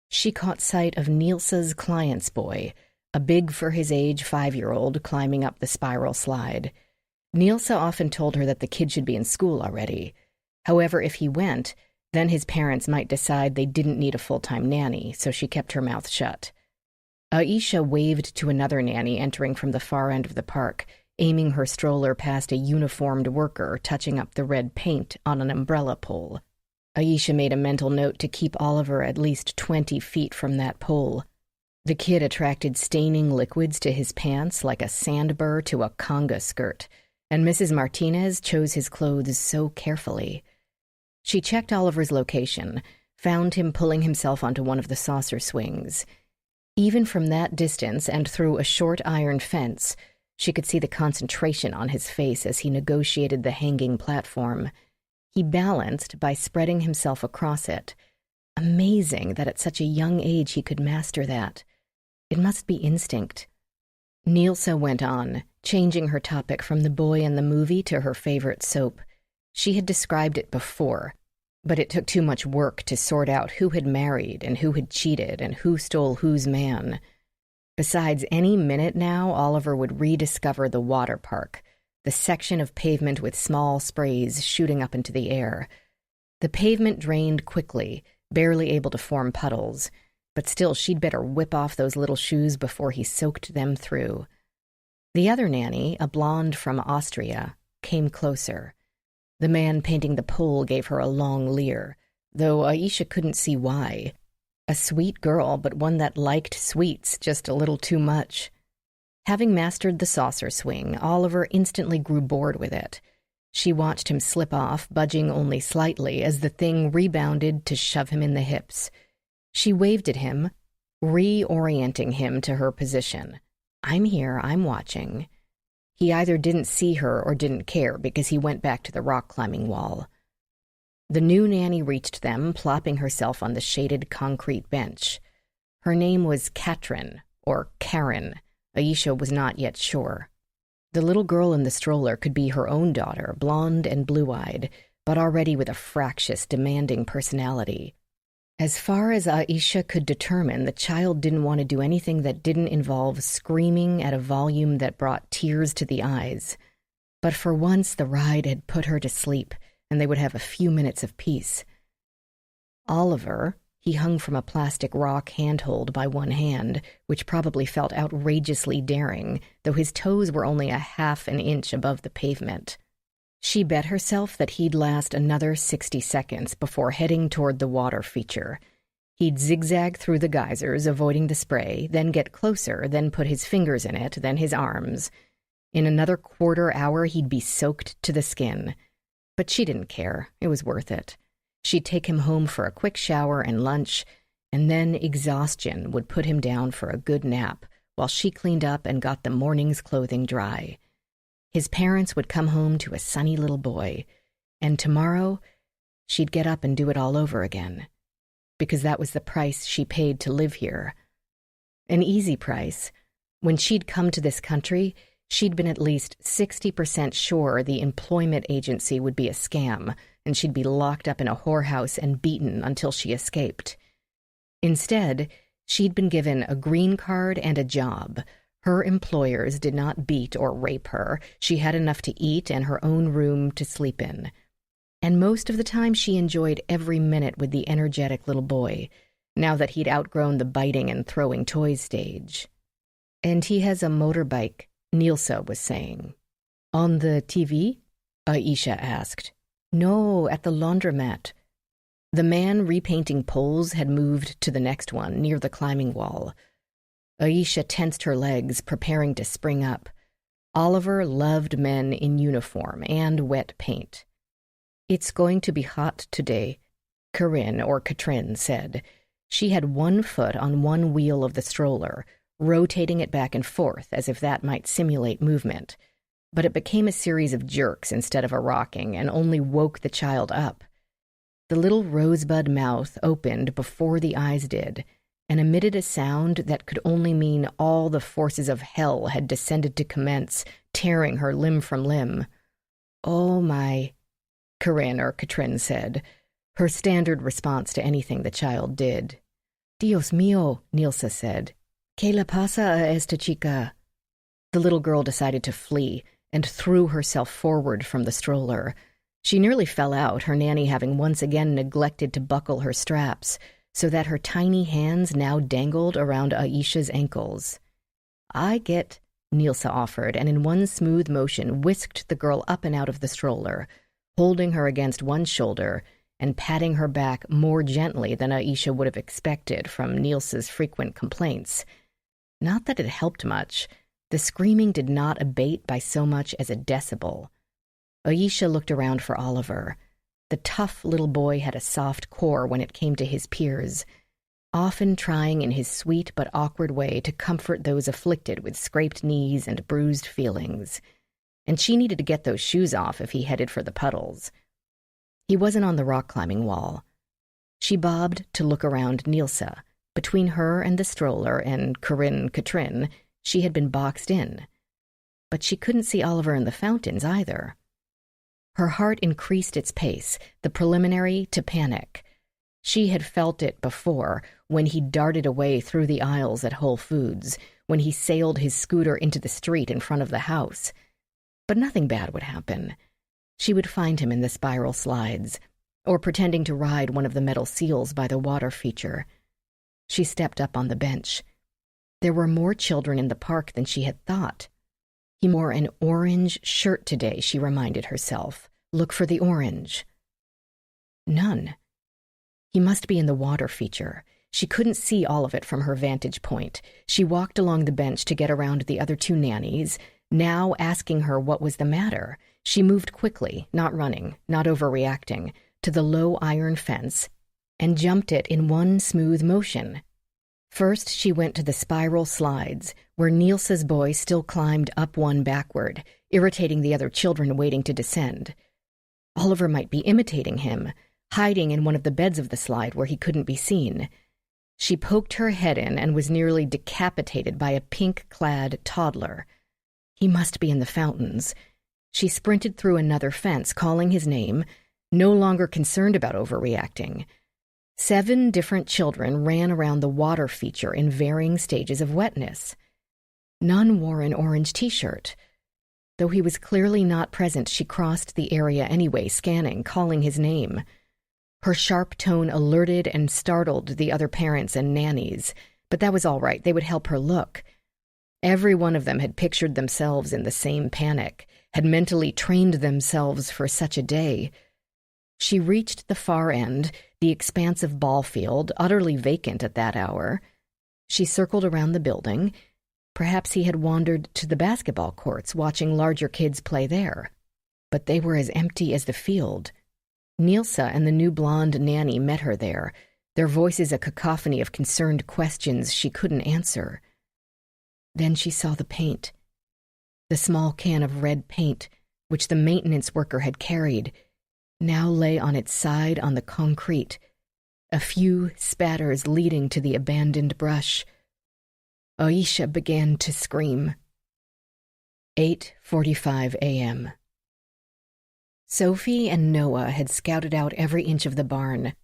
She caught sight of Nielsa's client's boy, a big-for-his-age 5-year-old climbing up the spiral slide. Nielsa often told her that the kid should be in school already. However, if he went, then his parents might decide they didn't need a full-time nanny, so she kept her mouth shut. Aisha waved to another nanny entering from the far end of the park, aiming her stroller past a uniformed worker touching up the red paint on an umbrella pole. Aisha made a mental note to keep Oliver at least 20 feet from that pole. The kid attracted staining liquids to his pants like a sandburr to a conga skirt, and Mrs. Martinez chose his clothes so carefully. She checked Oliver's location, found him pulling himself onto one of the saucer swings. Even from that distance and through a short iron fence, she could see the concentration on his face as he negotiated the hanging platform. He balanced by spreading himself across it. Amazing that at such a young age he could master that. It must be instinct. Nielsa went on, changing her topic from the boy and the movie to her favorite soap. She had described it before, but it took too much work to sort out who had married and who had cheated and who stole whose man. Besides, any minute now, Oliver would rediscover the water park, the section of pavement with small sprays shooting up into the air. The pavement drained quickly, barely able to form puddles, but still she'd better whip off those little shoes before he soaked them through. The other nanny, a blonde from Austria, came closer. The man painting the pole gave her a long leer, though Aisha couldn't see why. A sweet girl, but one that liked sweets just a little too much. Having mastered the saucer swing, Oliver instantly grew bored with it. She watched him slip off, budging only slightly as the thing rebounded to shove him in the hips. She waved at him, reorienting him to her position. I'm here, I'm watching. He either didn't see her or didn't care because he went back to the rock climbing wall. The new nanny reached them, plopping herself on the shaded concrete bench. Her name was Katrin, or Karen. Aisha was not yet sure. The little girl in the stroller could be her own daughter, blonde and blue-eyed, but already with a fractious, demanding personality. As far as Aisha could determine, the child didn't want to do anything that didn't involve screaming at a volume that brought tears to the eyes. But for once, the ride had put her to sleep, and they would have a few minutes of peace. Oliver, he hung from a plastic rock handhold by one hand, which probably felt outrageously daring, though his toes were only a half an inch above the pavement. She bet herself that he'd last another 60 seconds before heading toward the water feature. He'd zigzag through the geysers, avoiding the spray, then get closer, then put his fingers in it, then his arms. In another quarter hour, he'd be soaked to the skin. But she didn't care. It was worth it. She'd take him home for a quick shower and lunch, and then exhaustion would put him down for a good nap while she cleaned up and got the morning's clothing dry. His parents would come home to a sunny little boy, and tomorrow she'd get up and do it all over again, because that was the price she paid to live here. An easy price. When she'd come to this country, she'd been at least 60% sure the employment agency would be a scam, and she'd be locked up in a whorehouse and beaten until she escaped. Instead, she'd been given a green card and a job. Her employers did not beat or rape her. She had enough to eat and her own room to sleep in. And most of the time she enjoyed every minute with the energetic little boy, now that he'd outgrown the biting and throwing toys stage. And he has a motorbike, Nilsa was saying. On the TV? Aisha asked. No, at the laundromat. The man repainting poles had moved to the next one, near the climbing wall. Aisha tensed her legs, preparing to spring up. Oliver loved men in uniform and wet paint. It's going to be hot today, Corinne, or Katrin, said. She had one foot on one wheel of the stroller, rotating it back and forth as if that might simulate movement. But it became a series of jerks instead of a rocking and only woke the child up. The little rosebud mouth opened before the eyes did, and emitted a sound that could only mean all the forces of hell had descended to commence, tearing her limb from limb. Oh my, Corinne or Katrin said, her standard response to anything the child did. Dios mío, Nilsa said. ¿Qué le pasa a esta chica? The little girl decided to flee and threw herself forward from the stroller. She nearly fell out, her nanny having once again neglected to buckle her straps, so that her tiny hands now dangled around Aisha's ankles. I get, Nilsa offered, and in one smooth motion whisked the girl up and out of the stroller, holding her against one shoulder and patting her back more gently than Aisha would have expected from Nilsa's frequent complaints. Not that it helped much. The screaming did not abate by so much as a decibel. Aisha looked around for Oliver. The tough little boy had a soft core when it came to his peers, often trying in his sweet but awkward way to comfort those afflicted with scraped knees and bruised feelings. And she needed to get those shoes off if he headed for the puddles. He wasn't on the rock climbing wall. She bobbed to look around Nilsa. Between her and the stroller and Katrin, she had been boxed in. But she couldn't see Oliver in the fountains either. Her heart increased its pace, the preliminary to panic. She had felt it before, when he darted away through the aisles at Whole Foods, when he sailed his scooter into the street in front of the house. But nothing bad would happen. She would find him in the spiral slides, or pretending to ride one of the metal seals by the water feature. She stepped up on the bench. There were more children in the park than she had thought. He wore an orange shirt today, she reminded herself. Look for the orange. None. He must be in the water feature. She couldn't see all of it from her vantage point. She walked along the bench to get around the other two nannies, now asking her what was the matter. She moved quickly, not running, not overreacting, to the low iron fence and jumped it in one smooth motion. First, she went to the spiral slides, where Nielsa's boy still climbed up one backward, irritating the other children waiting to descend. Oliver might be imitating him, hiding in one of the beds of the slide where he couldn't be seen. She poked her head in and was nearly decapitated by a pink-clad toddler. He must be in the fountains. She sprinted through another fence, calling his name, no longer concerned about overreacting. 7 different children ran around the water feature in varying stages of wetness. None wore an orange t-shirt. Though he was clearly not present, she crossed the area anyway, scanning, calling his name. Her sharp tone alerted and startled the other parents and nannies, but that was all right. They would help her look. Every one of them had pictured themselves in the same panic, had mentally trained themselves for such a day. She reached the far end, the expansive ball field, utterly vacant at that hour. She circled around the building. Perhaps he had wandered to the basketball courts, watching larger kids play there. But they were as empty as the field. Nielsa and the new blonde nanny met her there, their voices a cacophony of concerned questions she couldn't answer. Then she saw the paint. The small can of red paint, which the maintenance worker had carried, now lay on its side on the concrete, a few spatters leading to the abandoned brush. Aisha began to scream. 8:45 a.m. Sophie and Noah had scouted out every inch of the barn,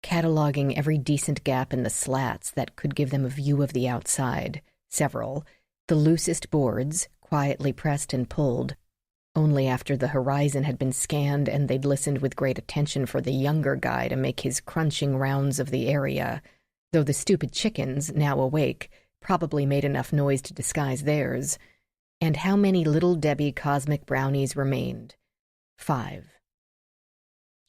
cataloging every decent gap in the slats that could give them a view of the outside. Several, the loosest boards, quietly pressed and pulled, only after the horizon had been scanned and they'd listened with great attention for the younger guy to make his crunching rounds of the area, though the stupid chickens, now awake, probably made enough noise to disguise theirs. And how many Little Debbie cosmic brownies remained? 5.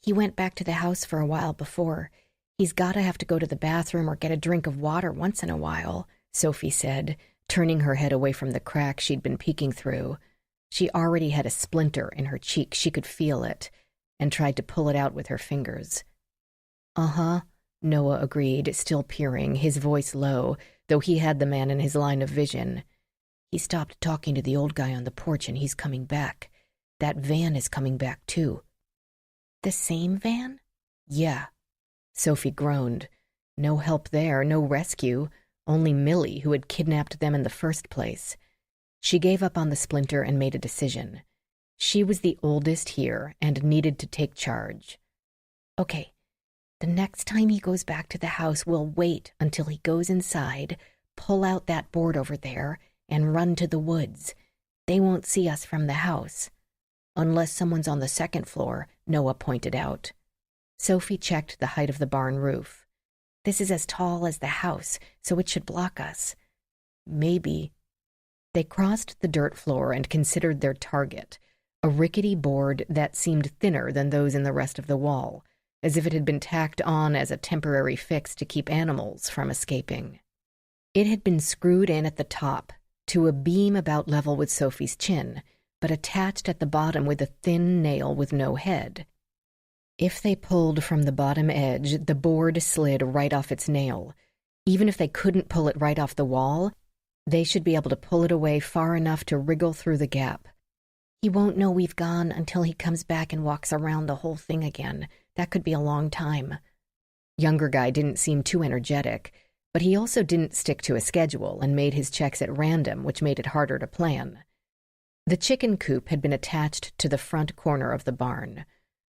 He went back to the house for a while before. He's gotta have to go to the bathroom or get a drink of water once in a while, Sophie said, turning her head away from the crack she'd been peeking through. She already had a splinter in her cheek, she could feel it, and tried to pull it out with her fingers. Uh-huh, Noah agreed, still peering, his voice low, though he had the man in his line of vision. He stopped talking to the old guy on the porch and he's coming back. That van is coming back too. The same van? Yeah. Sophie groaned. No help there, no rescue, only Millie, who had kidnapped them in the first place. She gave up on the splinter and made a decision. She was the oldest here and needed to take charge. Okay, the next time he goes back to the house, we'll wait until he goes inside, pull out that board over there, and run to the woods. They won't see us from the house. Unless someone's on the second floor, Noah pointed out. Sophie checked the height of the barn roof. This is as tall as the house, so it should block us. Maybe. They crossed the dirt floor and considered their target, a rickety board that seemed thinner than those in the rest of the wall, as if it had been tacked on as a temporary fix to keep animals from escaping. It had been screwed in at the top, to a beam about level with Sophie's chin, but attached at the bottom with a thin nail with no head. If they pulled from the bottom edge, the board slid right off its nail. Even if they couldn't pull it right off the wall, they should be able to pull it away far enough to wriggle through the gap. He won't know we've gone until he comes back and walks around the whole thing again. That could be a long time. Younger guy didn't seem too energetic, but he also didn't stick to a schedule and made his checks at random, which made it harder to plan. The chicken coop had been attached to the front corner of the barn.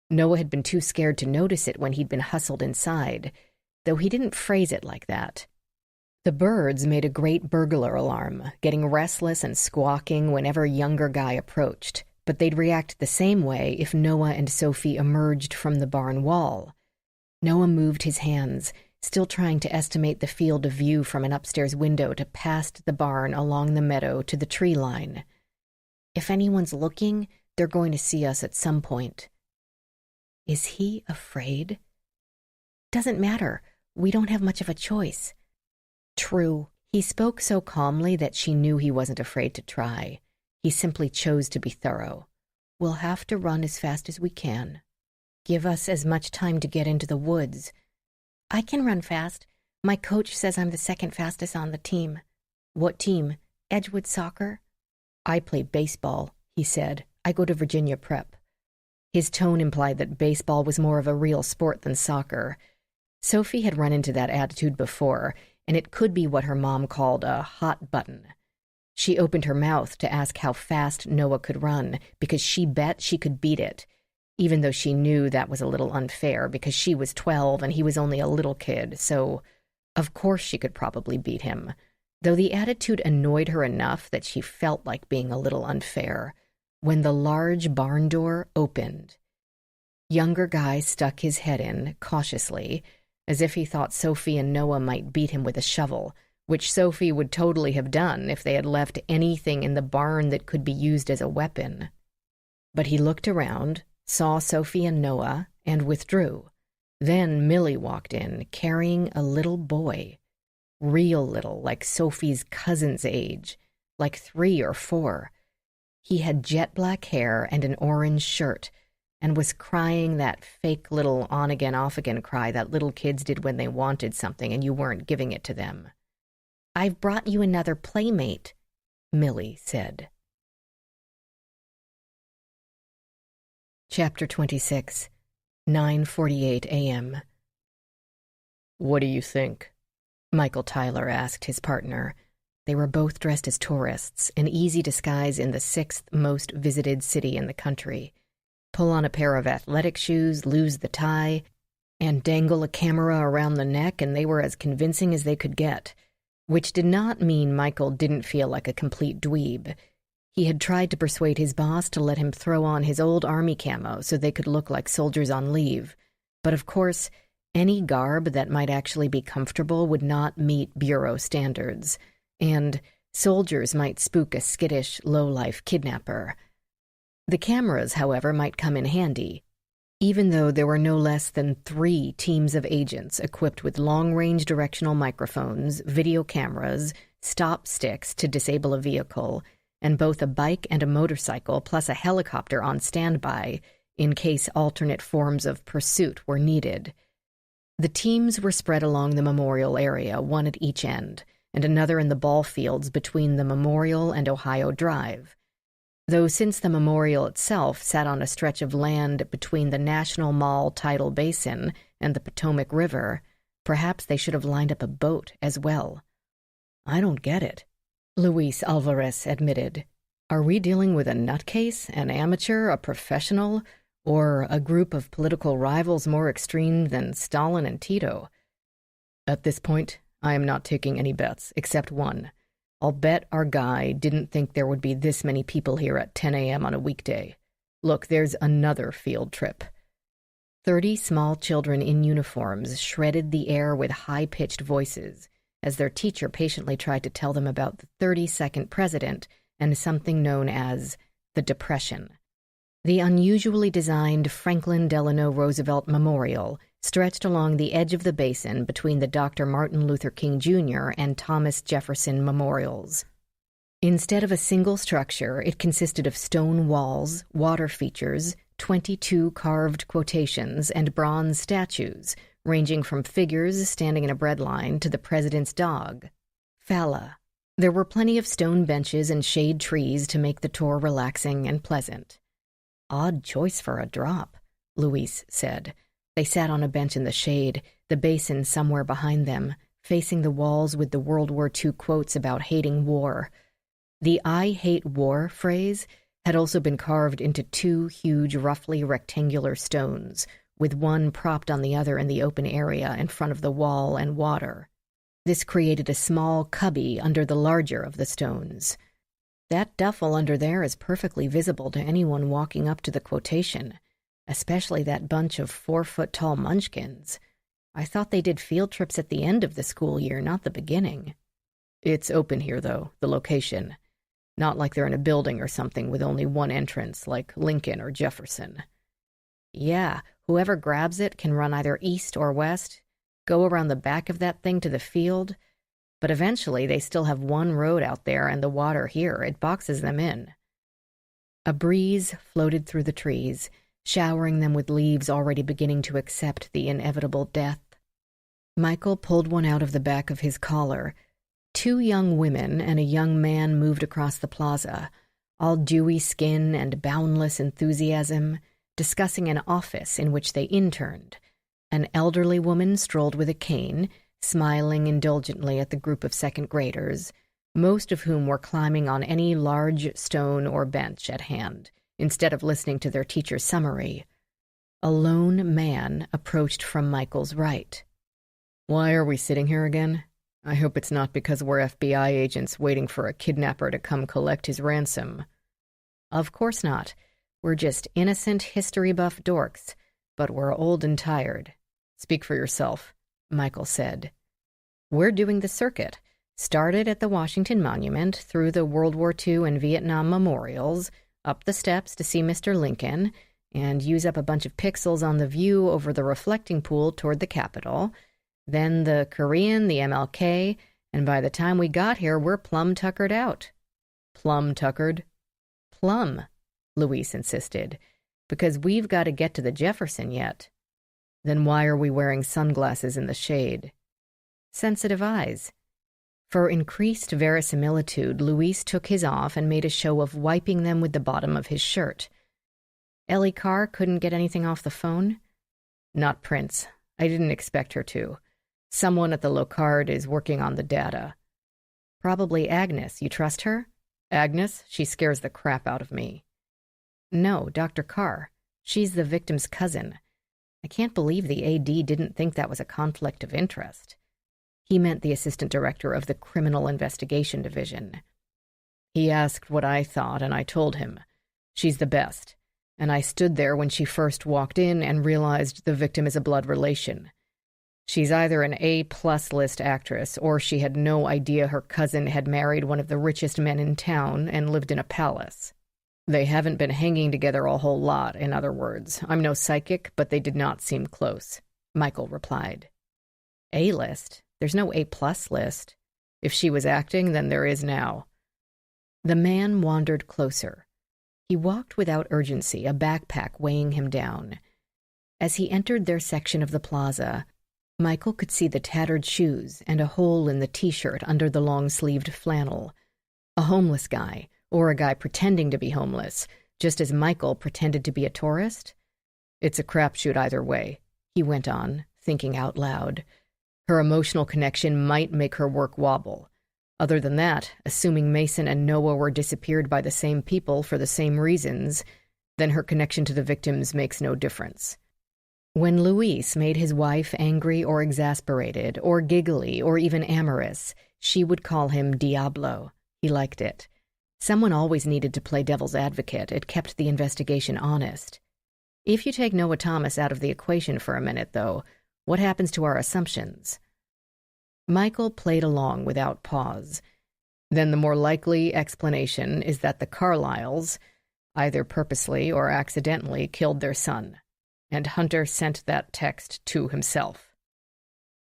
Noah had been too scared to notice it when he'd been hustled inside, though he didn't phrase it like that. The birds made a great burglar alarm, getting restless and squawking whenever younger guy approached, but they'd react the same way if Noah and Sophie emerged from the barn wall. Noah moved his hands, still trying to estimate the field of view from an upstairs window to past the barn along the meadow to the tree line. If anyone's looking, they're going to see us at some point. Is he afraid? Doesn't matter. We don't have much of a choice." True. He spoke so calmly that she knew he wasn't afraid to try. He simply chose to be thorough. "We'll have to run as fast as we can. Give us as much time to get into the woods." "I can run fast. My coach says I'm the second fastest on the team." "What team?" "Edgewood Soccer." "I play baseball," he said. "I go to Virginia Prep." His tone implied that baseball was more of a real sport than soccer. Sophie had run into that attitude before, and it could be what her mom called a hot button. She opened her mouth to ask how fast Noah could run, because she bet she could beat it, even though she knew that was a little unfair because she was 12 and he was only a little kid, so of course she could probably beat him, though the attitude annoyed her enough that she felt like being a little unfair. When the large barn door opened, younger guy stuck his head in, cautiously, as if he thought Sophie and Noah might beat him with a shovel, which Sophie would totally have done if they had left anything in the barn that could be used as a weapon. But he looked around, saw Sophie and Noah, and withdrew. Then Millie walked in, carrying a little boy. Real little, like Sophie's cousin's age, like 3 or 4. He had jet black hair and an orange shirt, and was crying that fake little on-again, off-again cry that little kids did when they wanted something and you weren't giving it to them. "I've brought you another playmate," Millie said. Chapter 26, 9:48 a.m. "What do you think?" Michael Tyler asked his partner. They were both dressed as tourists, an easy disguise in the 6th most visited city in the country. Pull on a pair of athletic shoes, lose the tie, and dangle a camera around the neck, and they were as convincing as they could get. Which did not mean Michael didn't feel like a complete dweeb. He had tried to persuade his boss to let him throw on his old army camo so they could look like soldiers on leave. But of course, any garb that might actually be comfortable would not meet bureau standards, and soldiers might spook a skittish, low-life kidnapper. The cameras, however, might come in handy, even though there were no less than 3 teams of agents equipped with long-range directional microphones, video cameras, stop sticks to disable a vehicle, and both a bike and a motorcycle plus a helicopter on standby in case alternate forms of pursuit were needed. The teams were spread along the memorial area, one at each end, and another in the ball fields between the memorial and Ohio Drive. Though since the memorial itself sat on a stretch of land between the National Mall tidal basin and the Potomac River, perhaps they should have lined up a boat as well. "I don't get it," Luis Alvarez admitted. "Are we dealing with a nutcase, an amateur, a professional, or a group of political rivals more extreme than Stalin and Tito?" "At this point, I am not taking any bets, except one. I'll bet our guy didn't think there would be this many people here at 10 a.m. on a weekday. Look, there's another field trip." 30 small children in uniforms shredded the air with high-pitched voices as their teacher patiently tried to tell them about the 32nd president and something known as the Depression. The unusually designed Franklin Delano Roosevelt Memorial stretched along the edge of the basin between the Dr. Martin Luther King Jr. and Thomas Jefferson memorials. Instead of a single structure, it consisted of stone walls, water features, 22 carved quotations, and bronze statues, ranging from figures standing in a bread line to the president's dog, Fala. There were plenty of stone benches and shade trees to make the tour relaxing and pleasant. "Odd choice for a drop," Luis said. They sat on a bench in the shade, the basin somewhere behind them, facing the walls with the World War II quotes about hating war. The "I hate war" phrase had also been carved into 2 huge, roughly rectangular stones, with one propped on the other in the open area in front of the wall and water. This created a small cubby under the larger of the stones. "That duffel under there is perfectly visible to anyone walking up to the quotation, especially that bunch of 4-foot-tall munchkins. I thought they did field trips at the end of the school year, not the beginning." "It's open here, though, the location. Not like they're in a building or something with only one entrance, like Lincoln or Jefferson." "Yeah, whoever grabs it can run either east or west. go around the back of that thing to the field. But eventually they still have one road out there, and the water here, it boxes them in. A breeze floated through the trees, showering them with leaves already beginning to accept the inevitable death. Michael pulled one out of the back of his collar. 2 young women and a young man moved across the plaza, all dewy skin and boundless enthusiasm, discussing an office in which they interned. An elderly woman strolled with a cane, smiling indulgently at the group of second graders, most of whom were climbing on any large stone or bench at hand, instead of listening to their teacher's summary. A lone man approached from Michael's right. "Why are we sitting here again? I hope it's not because we're FBI agents waiting for a kidnapper to come collect his ransom." "Of course not. We're just innocent history-buff dorks, but we're old and tired." "Speak for yourself," Michael said. "We're doing the circuit. Started at the Washington Monument, through the World War II and Vietnam memorials, up the steps to see Mr. Lincoln, and use up a bunch of pixels on the view over the reflecting pool toward the Capitol, then the Korean, the MLK, and by the time we got here, we're plum-tuckered out." "Plum-tuckered?" "Plum," Louise insisted, "because we've got to get to the Jefferson yet." "Then why are we wearing sunglasses in the shade?" "Sensitive eyes." For increased verisimilitude, Luis took his off and made a show of wiping them with the bottom of his shirt. "Ellie Carr couldn't get anything off the phone?" "Not Prince. I didn't expect her to. Someone at the Locard is working on the data." "Probably Agnes. You trust her?" "Agnes? She scares the crap out of me." "No, Dr. Carr. She's the victim's cousin. I can't believe the AD didn't think that was a conflict of interest." He meant the assistant director of the Criminal Investigation Division. "He asked what I thought, and I told him. She's the best. And I stood there when she first walked in and realized the victim is a blood relation. She's either an A-plus list actress, or she had no idea her cousin had married one of the richest men in town and lived in a palace. They haven't been hanging together a whole lot, in other words. I'm no psychic, but they did not seem close," Michael replied. "A-list? There's no A-plus list. If she was acting, then there is now." The man wandered closer. He walked without urgency, a backpack weighing him down. As he entered their section of the plaza, Michael could see the tattered shoes and a hole in the T-shirt under the long-sleeved flannel. A homeless guy, or a guy pretending to be homeless, just as Michael pretended to be a tourist? "It's a crapshoot either way," he went on, thinking out loud. "Her emotional connection might make her work wobble. Other than that, assuming Mason and Noah were disappeared by the same people for the same reasons, then her connection to the victims makes no difference." When Luis made his wife angry or exasperated, or giggly, or even amorous, she would call him Diablo. He liked it. Someone always needed to play devil's advocate. It kept the investigation honest. If you take Noah Thomas out of the equation for a minute, though, what happens to our assumptions? Michael played along without pause. Then the more likely explanation is that the Carlyles, either purposely or accidentally, killed their son, and Hunter sent that text to himself.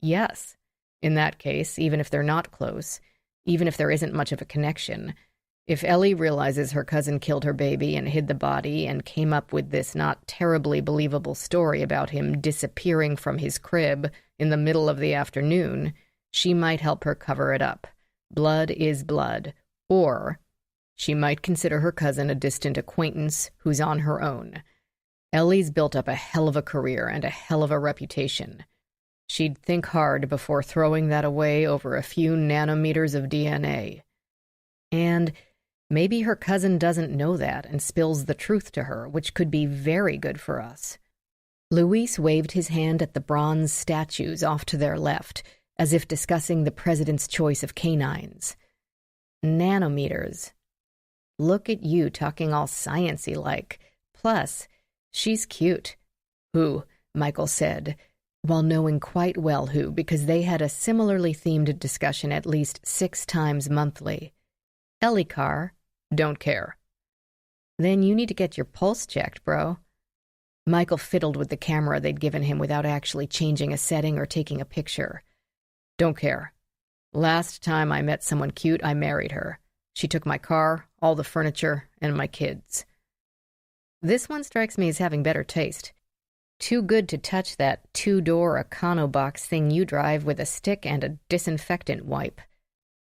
Yes. In that case, even if they're not close, even if there isn't much of a connection, if Ellie realizes her cousin killed her baby and hid the body and came up with this not terribly believable story about him disappearing from his crib in the middle of the afternoon, she might help her cover it up. Blood is blood. Or she might consider her cousin a distant acquaintance who's on her own. Ellie's built up a hell of a career and a hell of a reputation. She'd think hard before throwing that away over a few nanometers of DNA. And maybe her cousin doesn't know that and spills the truth to her, which could be very good for us. Luis waved his hand at the bronze statues off to their left, as if discussing the president's choice of canines. Nanometers. Look at you talking all science-y like. Plus, she's cute. Who? Michael said, while knowing quite well who, because they had a similarly themed discussion at least 6 times monthly. Ellie Carr. Don't care. Then you need to get your pulse checked, bro. Michael fiddled with the camera they'd given him without actually changing a setting or taking a picture. Don't care. Last time I met someone cute, I married her. She took my car, all the furniture, and my kids. This one strikes me as having better taste. Too good to touch that 2-door Econobox thing you drive with a stick and a disinfectant wipe.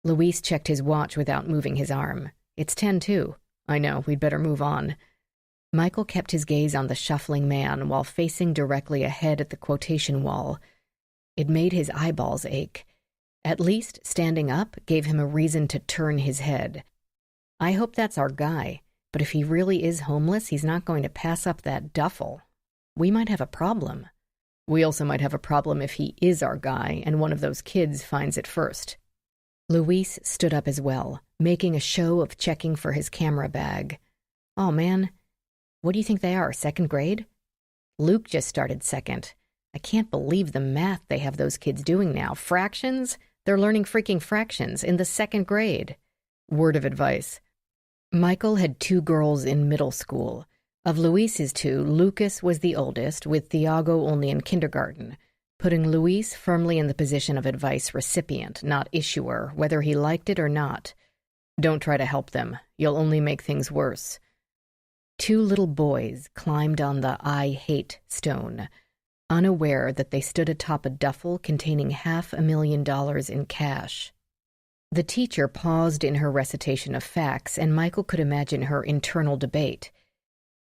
Luis checked his watch without moving his arm. It's 10:02. I know, we'd better move on. Michael kept his gaze on the shuffling man while facing directly ahead at the quotation wall. It made his eyeballs ache. At least standing up gave him a reason to turn his head. I hope that's our guy, but if he really is homeless, he's not going to pass up that duffel. We might have a problem. We also might have a problem if he is our guy and one of those kids finds it first. Luis stood up as well, making a show of checking for his camera bag. Oh, man. What do you think they are, 2nd grade? Luke just started 2nd. I can't believe the math they have those kids doing now. Fractions? They're learning freaking fractions in the 2nd grade. Word of advice. Michael had 2 girls in middle school. Of Luis's 2, Lucas was the oldest, with Thiago only in kindergarten, putting Luis firmly in the position of advice recipient, not issuer, whether he liked it or not. Don't try to help them. You'll only make things worse. 2 little boys climbed on the I hate stone, unaware that they stood atop a duffel containing $500,000 in cash. The teacher paused in her recitation of facts, and Michael could imagine her internal debate.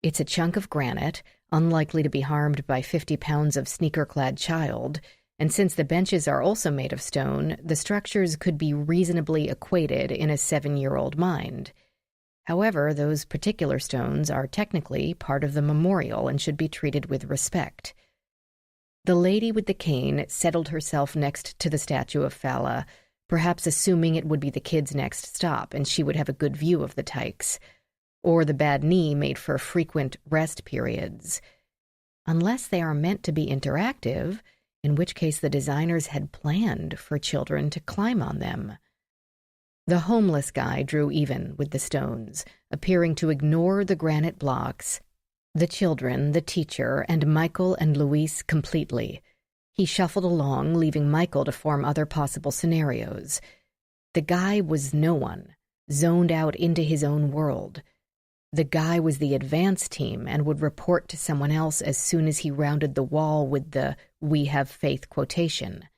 It's a chunk of granite, unlikely to be harmed by 50 pounds of sneaker-clad child, and since the benches are also made of stone, the structures could be reasonably equated in a 7-year-old mind. However, those particular stones are technically part of the memorial and should be treated with respect. The lady with the cane settled herself next to the statue of Fala, perhaps assuming it would be the kid's next stop and she would have a good view of the tykes. Or the bad knee made for frequent rest periods. Unless they are meant to be interactive, in which case the designers had planned for children to climb on them. The homeless guy drew even with the stones, appearing to ignore the granite blocks, the children, the teacher, and Michael and Luis completely. He shuffled along, leaving Michael to form other possible scenarios. The guy was no one, zoned out into his own world. The guy was the advance team and would report to someone else as soon as he rounded the wall with the "We have faith" quotation.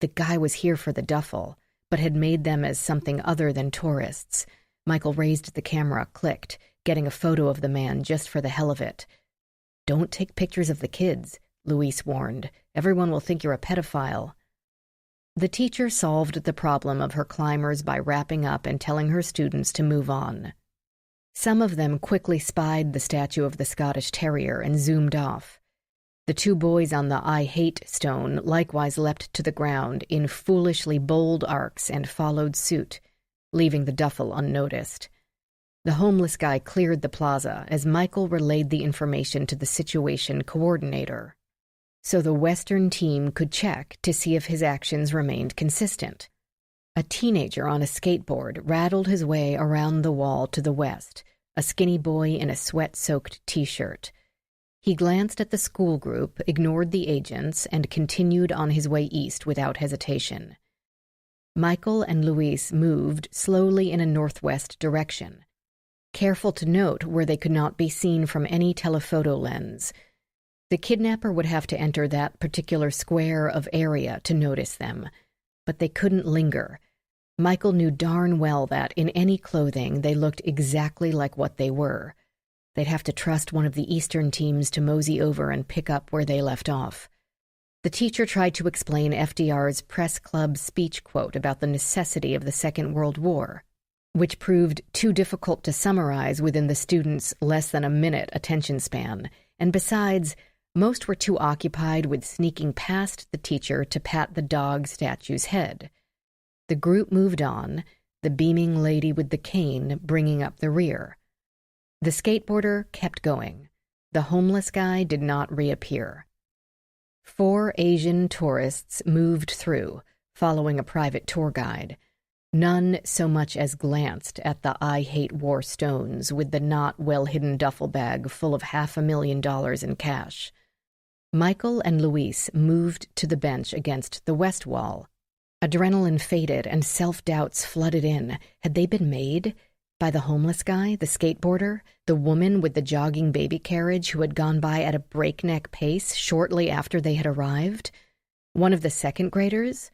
The guy was here for the duffel, but had made them as something other than tourists. Michael raised the camera, clicked, getting a photo of the man just for the hell of it. Don't take pictures of the kids, Luis warned. Everyone will think you're a pedophile. The teacher solved the problem of her climbers by wrapping up and telling her students to move on. Some of them quickly spied the statue of the Scottish Terrier and zoomed off. The 2 boys on the I hate stone likewise leapt to the ground in foolishly bold arcs and followed suit, leaving the duffel unnoticed. The homeless guy cleared the plaza as Michael relayed the information to the situation coordinator, so the Western team could check to see if his actions remained consistent. A teenager on a skateboard rattled his way around the wall to the west, a skinny boy in a sweat-soaked t-shirt. He glanced at the school group, ignored the agents, and continued on his way east without hesitation. Michael and Luis moved slowly in a northwest direction, careful to note where they could not be seen from any telephoto lens. The kidnapper would have to enter that particular square of area to notice them, but they couldn't linger. Michael knew darn well that in any clothing they looked exactly like what they were. They'd have to trust one of the Eastern teams to mosey over and pick up where they left off. The teacher tried to explain FDR's press club speech quote about the necessity of the Second World War, which proved too difficult to summarize within the students' less than a minute attention span, and besides, most were too occupied with sneaking past the teacher to pat the dog statue's head. The group moved on, the beaming lady with the cane bringing up the rear. The skateboarder kept going. The homeless guy did not reappear. 4 Asian tourists moved through, following a private tour guide. None so much as glanced at the I Hate War stones with the not well-hidden duffel bag full of $500,000 in cash. Michael and Luis moved to the bench against the west wall. Adrenaline faded and self-doubts flooded in. Had they been made by the homeless guy, the skateboarder, the woman with the jogging baby carriage who had gone by at a breakneck pace shortly after they had arrived? One of the second graders?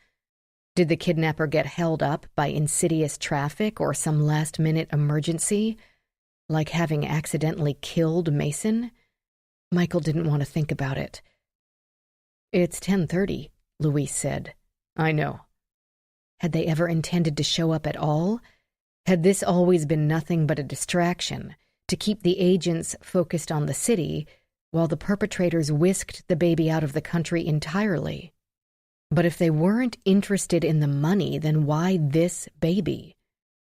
Did the kidnapper get held up by insidious traffic or some last-minute emergency, like having accidentally killed Mason? Michael didn't want to think about it. "It's 10:30, Luis said. "I know." Had they ever intended to show up at all? Had this always been nothing but a distraction, to keep the agents focused on the city, while the perpetrators whisked the baby out of the country entirely? But if they weren't interested in the money, then why this baby?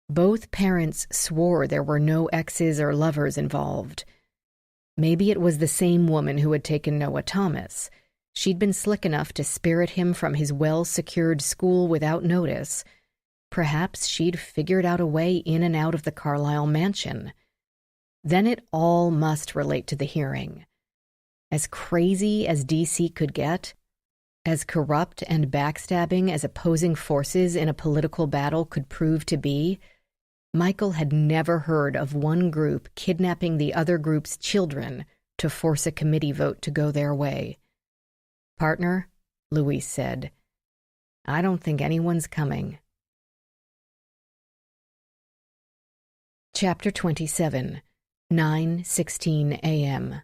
Both parents swore there were no exes or lovers involved. Maybe it was the same woman who had taken Noah Thomas. She'd been slick enough to spirit him from his well-secured school without notice. Perhaps she'd figured out a way in and out of the Carlisle mansion. Then it all must relate to the hearing. As crazy as DC could get, as corrupt and backstabbing as opposing forces in a political battle could prove to be, Michael had never heard of one group kidnapping the other group's children to force a committee vote to go their way. "Partner," Luis said, "I don't think anyone's coming." Chapter 27, 9:16 a.m.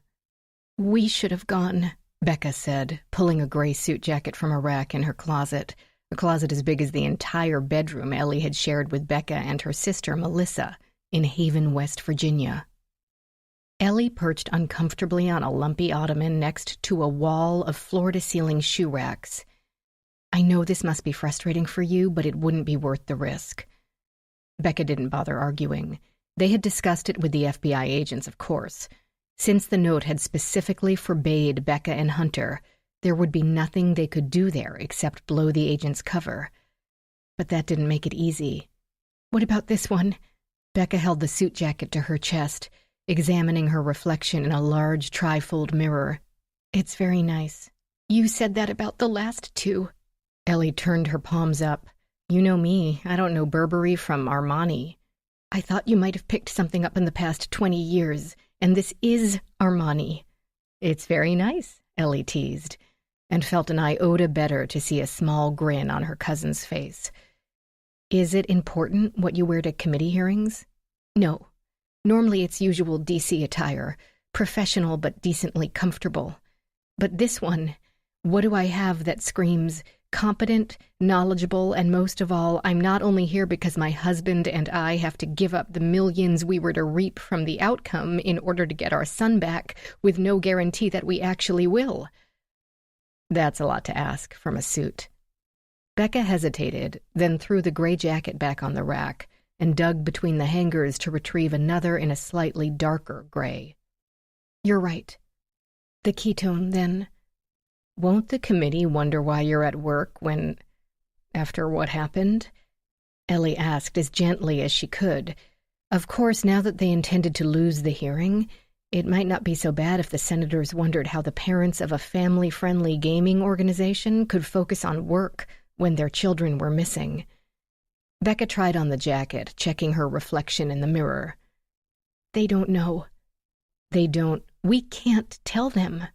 "We should have gone," Becca said, pulling a gray suit jacket from a rack in her closet, a closet as big as the entire bedroom Ellie had shared with Becca and her sister Melissa in Haven, West Virginia. Ellie perched uncomfortably on a lumpy ottoman next to a wall of floor-to-ceiling shoe racks. "I know this must be frustrating for you, but it wouldn't be worth the risk." Becca didn't bother arguing. They had discussed it with the FBI agents, of course. Since the note had specifically forbade Becca and Hunter, there would be nothing they could do there except blow the agents' cover. But that didn't make it easy. "What about this one?" Becca held the suit jacket to her chest, examining her reflection in a large trifold mirror. "It's very nice." "You said that about the last two." Ellie turned her palms up. "You know me, I don't know Burberry from Armani." "I thought you might have picked something up in the past 20 years, and this is Armani." "It's very nice," Ellie teased, and felt an iota better to see a small grin on her cousin's face. "Is it important what you wear to committee hearings?" "No. Normally it's usual DC attire, professional but decently comfortable. But this one, what do I have that screams competent, knowledgeable, and most of all, I'm not only here because my husband and I have to give up the millions we were to reap from the outcome in order to get our son back, with no guarantee that we actually will." That's a lot to ask from a suit. Becca hesitated, then threw the gray jacket back on the rack and dug between the hangers to retrieve another in a slightly darker gray. "You're right. The ketone, then." "Won't the committee wonder why you're at work when, after what happened?" Ellie asked as gently as she could. Of course, now that they intended to lose the hearing, it might not be so bad if the senators wondered how the parents of a family-friendly gaming organization could focus on work when their children were missing. Becca tried on the jacket, checking her reflection in the mirror. "They don't know." "They don't. We can't tell them.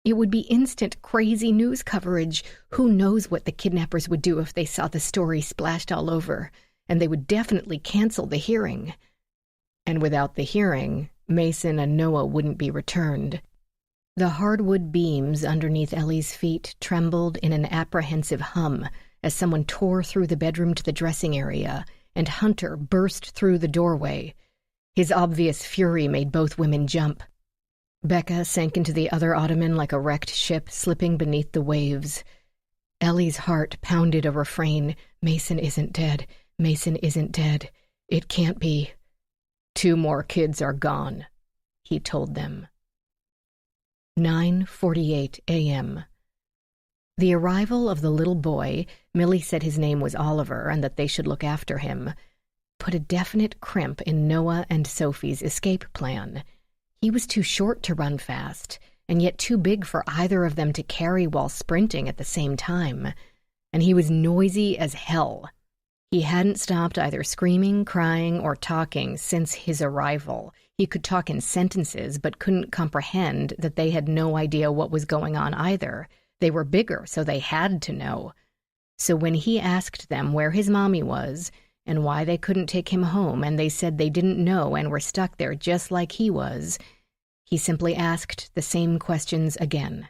It would be instant crazy news coverage. Who knows what the kidnappers would do if they saw the story splashed all over, and they would definitely cancel the hearing. And without the hearing, Mason and Noah wouldn't be returned." The hardwood beams underneath Ellie's feet trembled in an apprehensive hum as someone tore through the bedroom to the dressing area, and Hunter burst through the doorway. His obvious fury made both women jump. Becca sank into the other ottoman like a wrecked ship slipping beneath the waves. Ellie's heart pounded a refrain. "Mason isn't dead. Mason isn't dead. It can't be." "2 more kids are gone," he told them. 9:48 a.m. The arrival of the little boy, Millie said his name was Oliver and that they should look after him, put a definite crimp in Noah and Sophie's escape plan. He was too short to run fast, and yet too big for either of them to carry while sprinting at the same time. And he was noisy as hell. He hadn't stopped either screaming, crying, or talking since his arrival. He could talk in sentences, but couldn't comprehend that they had no idea what was going on either. They were bigger, so they had to know. So when he asked them where his mommy was and why they couldn't take him home, and they said they didn't know and were stuck there just like he was, he simply asked the same questions again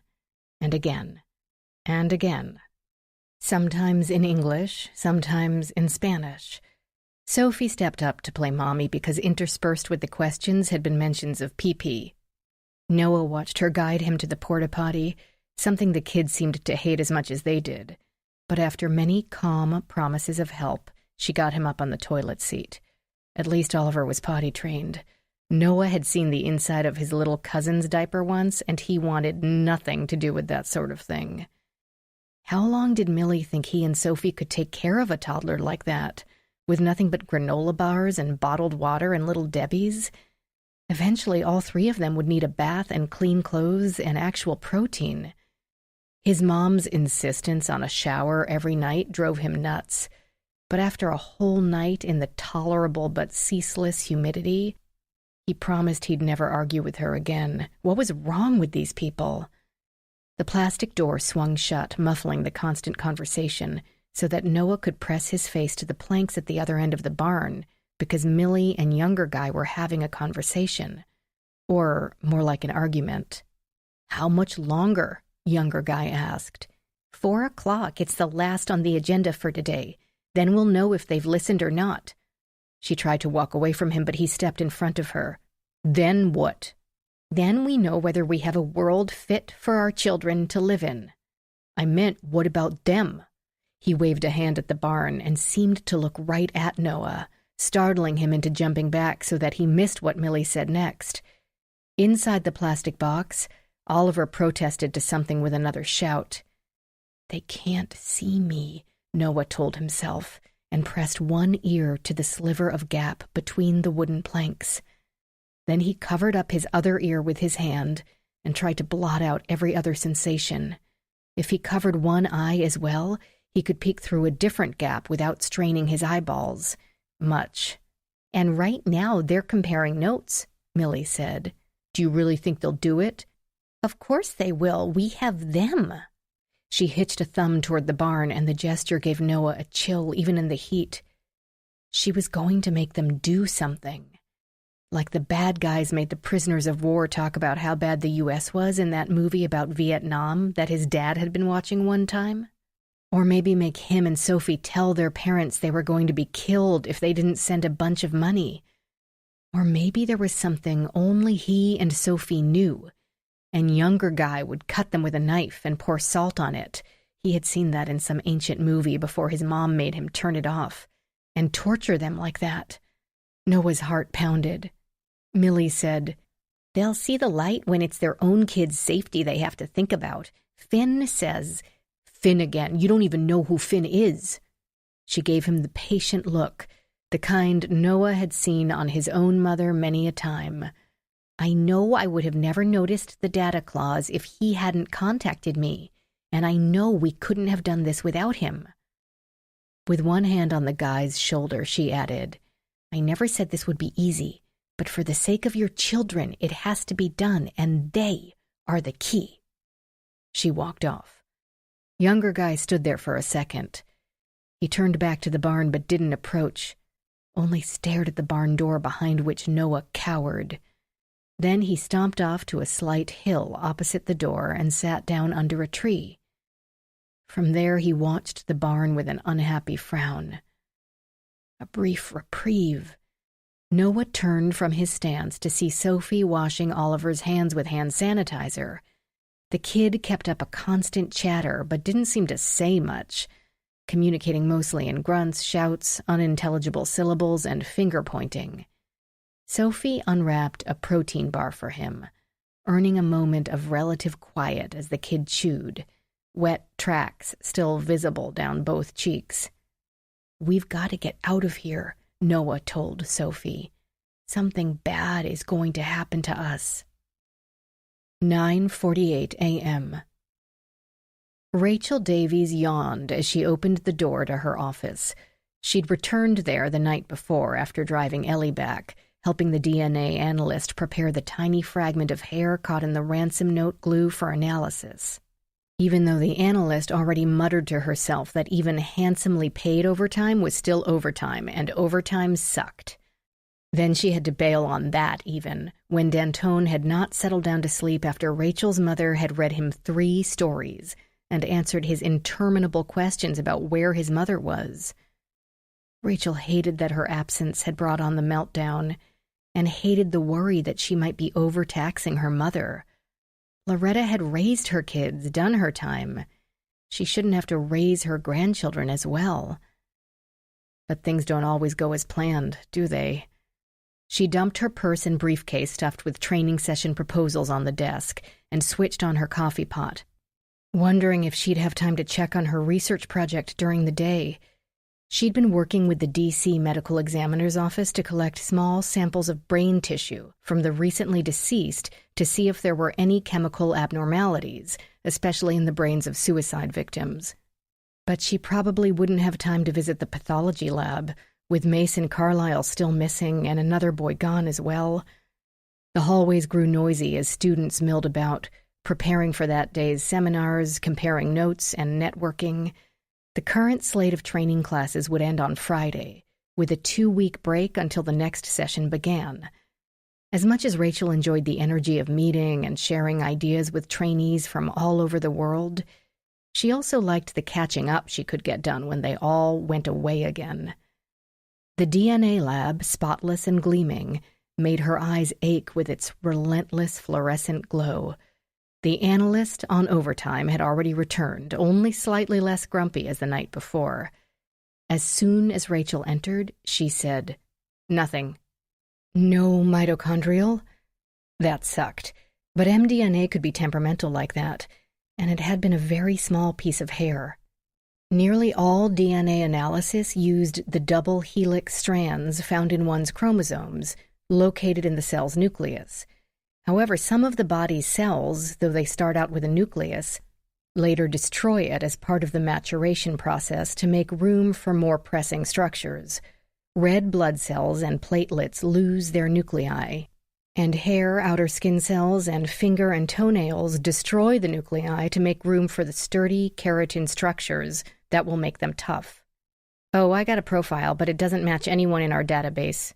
and again and again. Sometimes in English, sometimes in Spanish. Sophie stepped up to play mommy because interspersed with the questions had been mentions of pee-pee. Noah watched her guide him to the porta-potty, something the kids seemed to hate as much as they did. But after many calm promises of help, she got him up on the toilet seat. At least Oliver was potty-trained. Noah had seen the inside of his little cousin's diaper once, and he wanted nothing to do with that sort of thing. How long did Millie think he and Sophie could take care of a toddler like that, with nothing but granola bars and bottled water and Little Debbie's? Eventually, all three of them would need a bath and clean clothes and actual protein. His mom's insistence on a shower every night drove him nuts, but after a whole night in the tolerable but ceaseless humidity, he promised he'd never argue with her again. What was wrong with these people? The plastic door swung shut, muffling the constant conversation, so that Noah could press his face to the planks at the other end of the barn, because Millie and younger guy were having a conversation. Or more like an argument. "How much longer?" younger guy asked. 4 o'clock. It's the last on the agenda for today. Then we'll know if they've listened or not. She tried to walk away from him, but he stepped in front of her. Then what? Then we know whether we have a world fit for our children to live in. I meant, what about them? He waved a hand at the barn and seemed to look right at Noah, startling him into jumping back so that he missed what Millie said next. Inside the plastic box, Oliver protested to something with another shout. They can't see me, Noah told himself, and pressed one ear to the sliver of gap between the wooden planks. Then he covered up his other ear with his hand and tried to blot out every other sensation. If he covered one eye as well, he could peek through a different gap without straining his eyeballs. Much. And right now they're comparing notes, Millie said. Do you really think they'll do it? Of course they will. We have them. She hitched a thumb toward the barn, and the gesture gave Noah a chill even in the heat. She was going to make them do something. Like the bad guys made the prisoners of war talk about how bad the U.S. was in that movie about Vietnam that his dad had been watching one time. Or maybe make him and Sophie tell their parents they were going to be killed if they didn't send a bunch of money. Or maybe there was something only he and Sophie knew, and younger guy would cut them with a knife and pour salt on it. He had seen that in some ancient movie before his mom made him turn it off, and torture them like that. Noah's heart pounded. Millie said, They'll see the light when it's their own kids' safety they have to think about. Finn says, Finn again, you don't even know who Finn is. She gave him the patient look, the kind Noah had seen on his own mother many a time. I know I would have never noticed the data clause if he hadn't contacted me, and I know we couldn't have done this without him. With one hand on the guy's shoulder, she added, I never said this would be easy, but for the sake of your children, it has to be done, and they are the key. She walked off. Younger guy stood there for a second. He turned back to the barn but didn't approach, only stared at the barn door behind which Noah cowered. Then he stomped off to a slight hill opposite the door and sat down under a tree. From there he watched the barn with an unhappy frown. A brief reprieve. Noah turned from his stance to see Sophie washing Oliver's hands with hand sanitizer. The kid kept up a constant chatter but didn't seem to say much, communicating mostly in grunts, shouts, unintelligible syllables, and finger-pointing. Sophie unwrapped a protein bar for him, earning a moment of relative quiet as the kid chewed. wet tracks still visible down both cheeks. "We've got to get out of here," Noah told Sophie. "Something bad is going to happen to us." 9:48 a.m. Rachel Davies yawned as she opened the door to her office. She'd returned there the night before after driving Ellie back, helping the DNA analyst prepare the tiny fragment of hair caught in the ransom note glue for analysis. Even though the analyst already muttered to herself that even handsomely paid overtime was still overtime, and overtime sucked. Then she had to bail on that even, when D'Antone had not settled down to sleep after Rachel's mother had read him 3 stories and answered his interminable questions about where his mother was. Rachel hated that her absence had brought on the meltdown, and hated the worry that she might be overtaxing her mother. Loretta had raised her kids, done her time. She shouldn't have to raise her grandchildren as well. But things don't always go as planned, do they? She dumped her purse and briefcase stuffed with training session proposals on the desk and switched on her coffee pot, wondering if she'd have time to check on her research project during the day. She'd been working with the D.C. Medical Examiner's Office to collect small samples of brain tissue from the recently deceased to see if there were any chemical abnormalities, especially in the brains of suicide victims. But she probably wouldn't have time to visit the pathology lab, with Mason Carlisle still missing and another boy gone as well. The hallways grew noisy as students milled about, preparing for that day's seminars, comparing notes, and networking. The current slate of training classes would end on Friday, with a 2-week break until the next session began. As much as Rachel enjoyed the energy of meeting and sharing ideas with trainees from all over the world, she also liked the catching up she could get done when they all went away again. The DNA lab, spotless and gleaming, made her eyes ache with its relentless fluorescent glow. The analyst on overtime had already returned, only slightly less grumpy as the night before. As soon as Rachel entered, she said, "Nothing." "No mitochondrial?" That sucked, but mDNA could be temperamental like that, and it had been a very small piece of hair. Nearly all DNA analysis used the double helix strands found in one's chromosomes, located in the cell's nucleus. However, some of the body's cells, though they start out with a nucleus, later destroy it as part of the maturation process to make room for more pressing structures. Red blood cells and platelets lose their nuclei, and hair, outer skin cells, and finger and toenails destroy the nuclei to make room for the sturdy keratin structures that will make them tough. "Oh, I got a profile, but it doesn't match anyone in our database."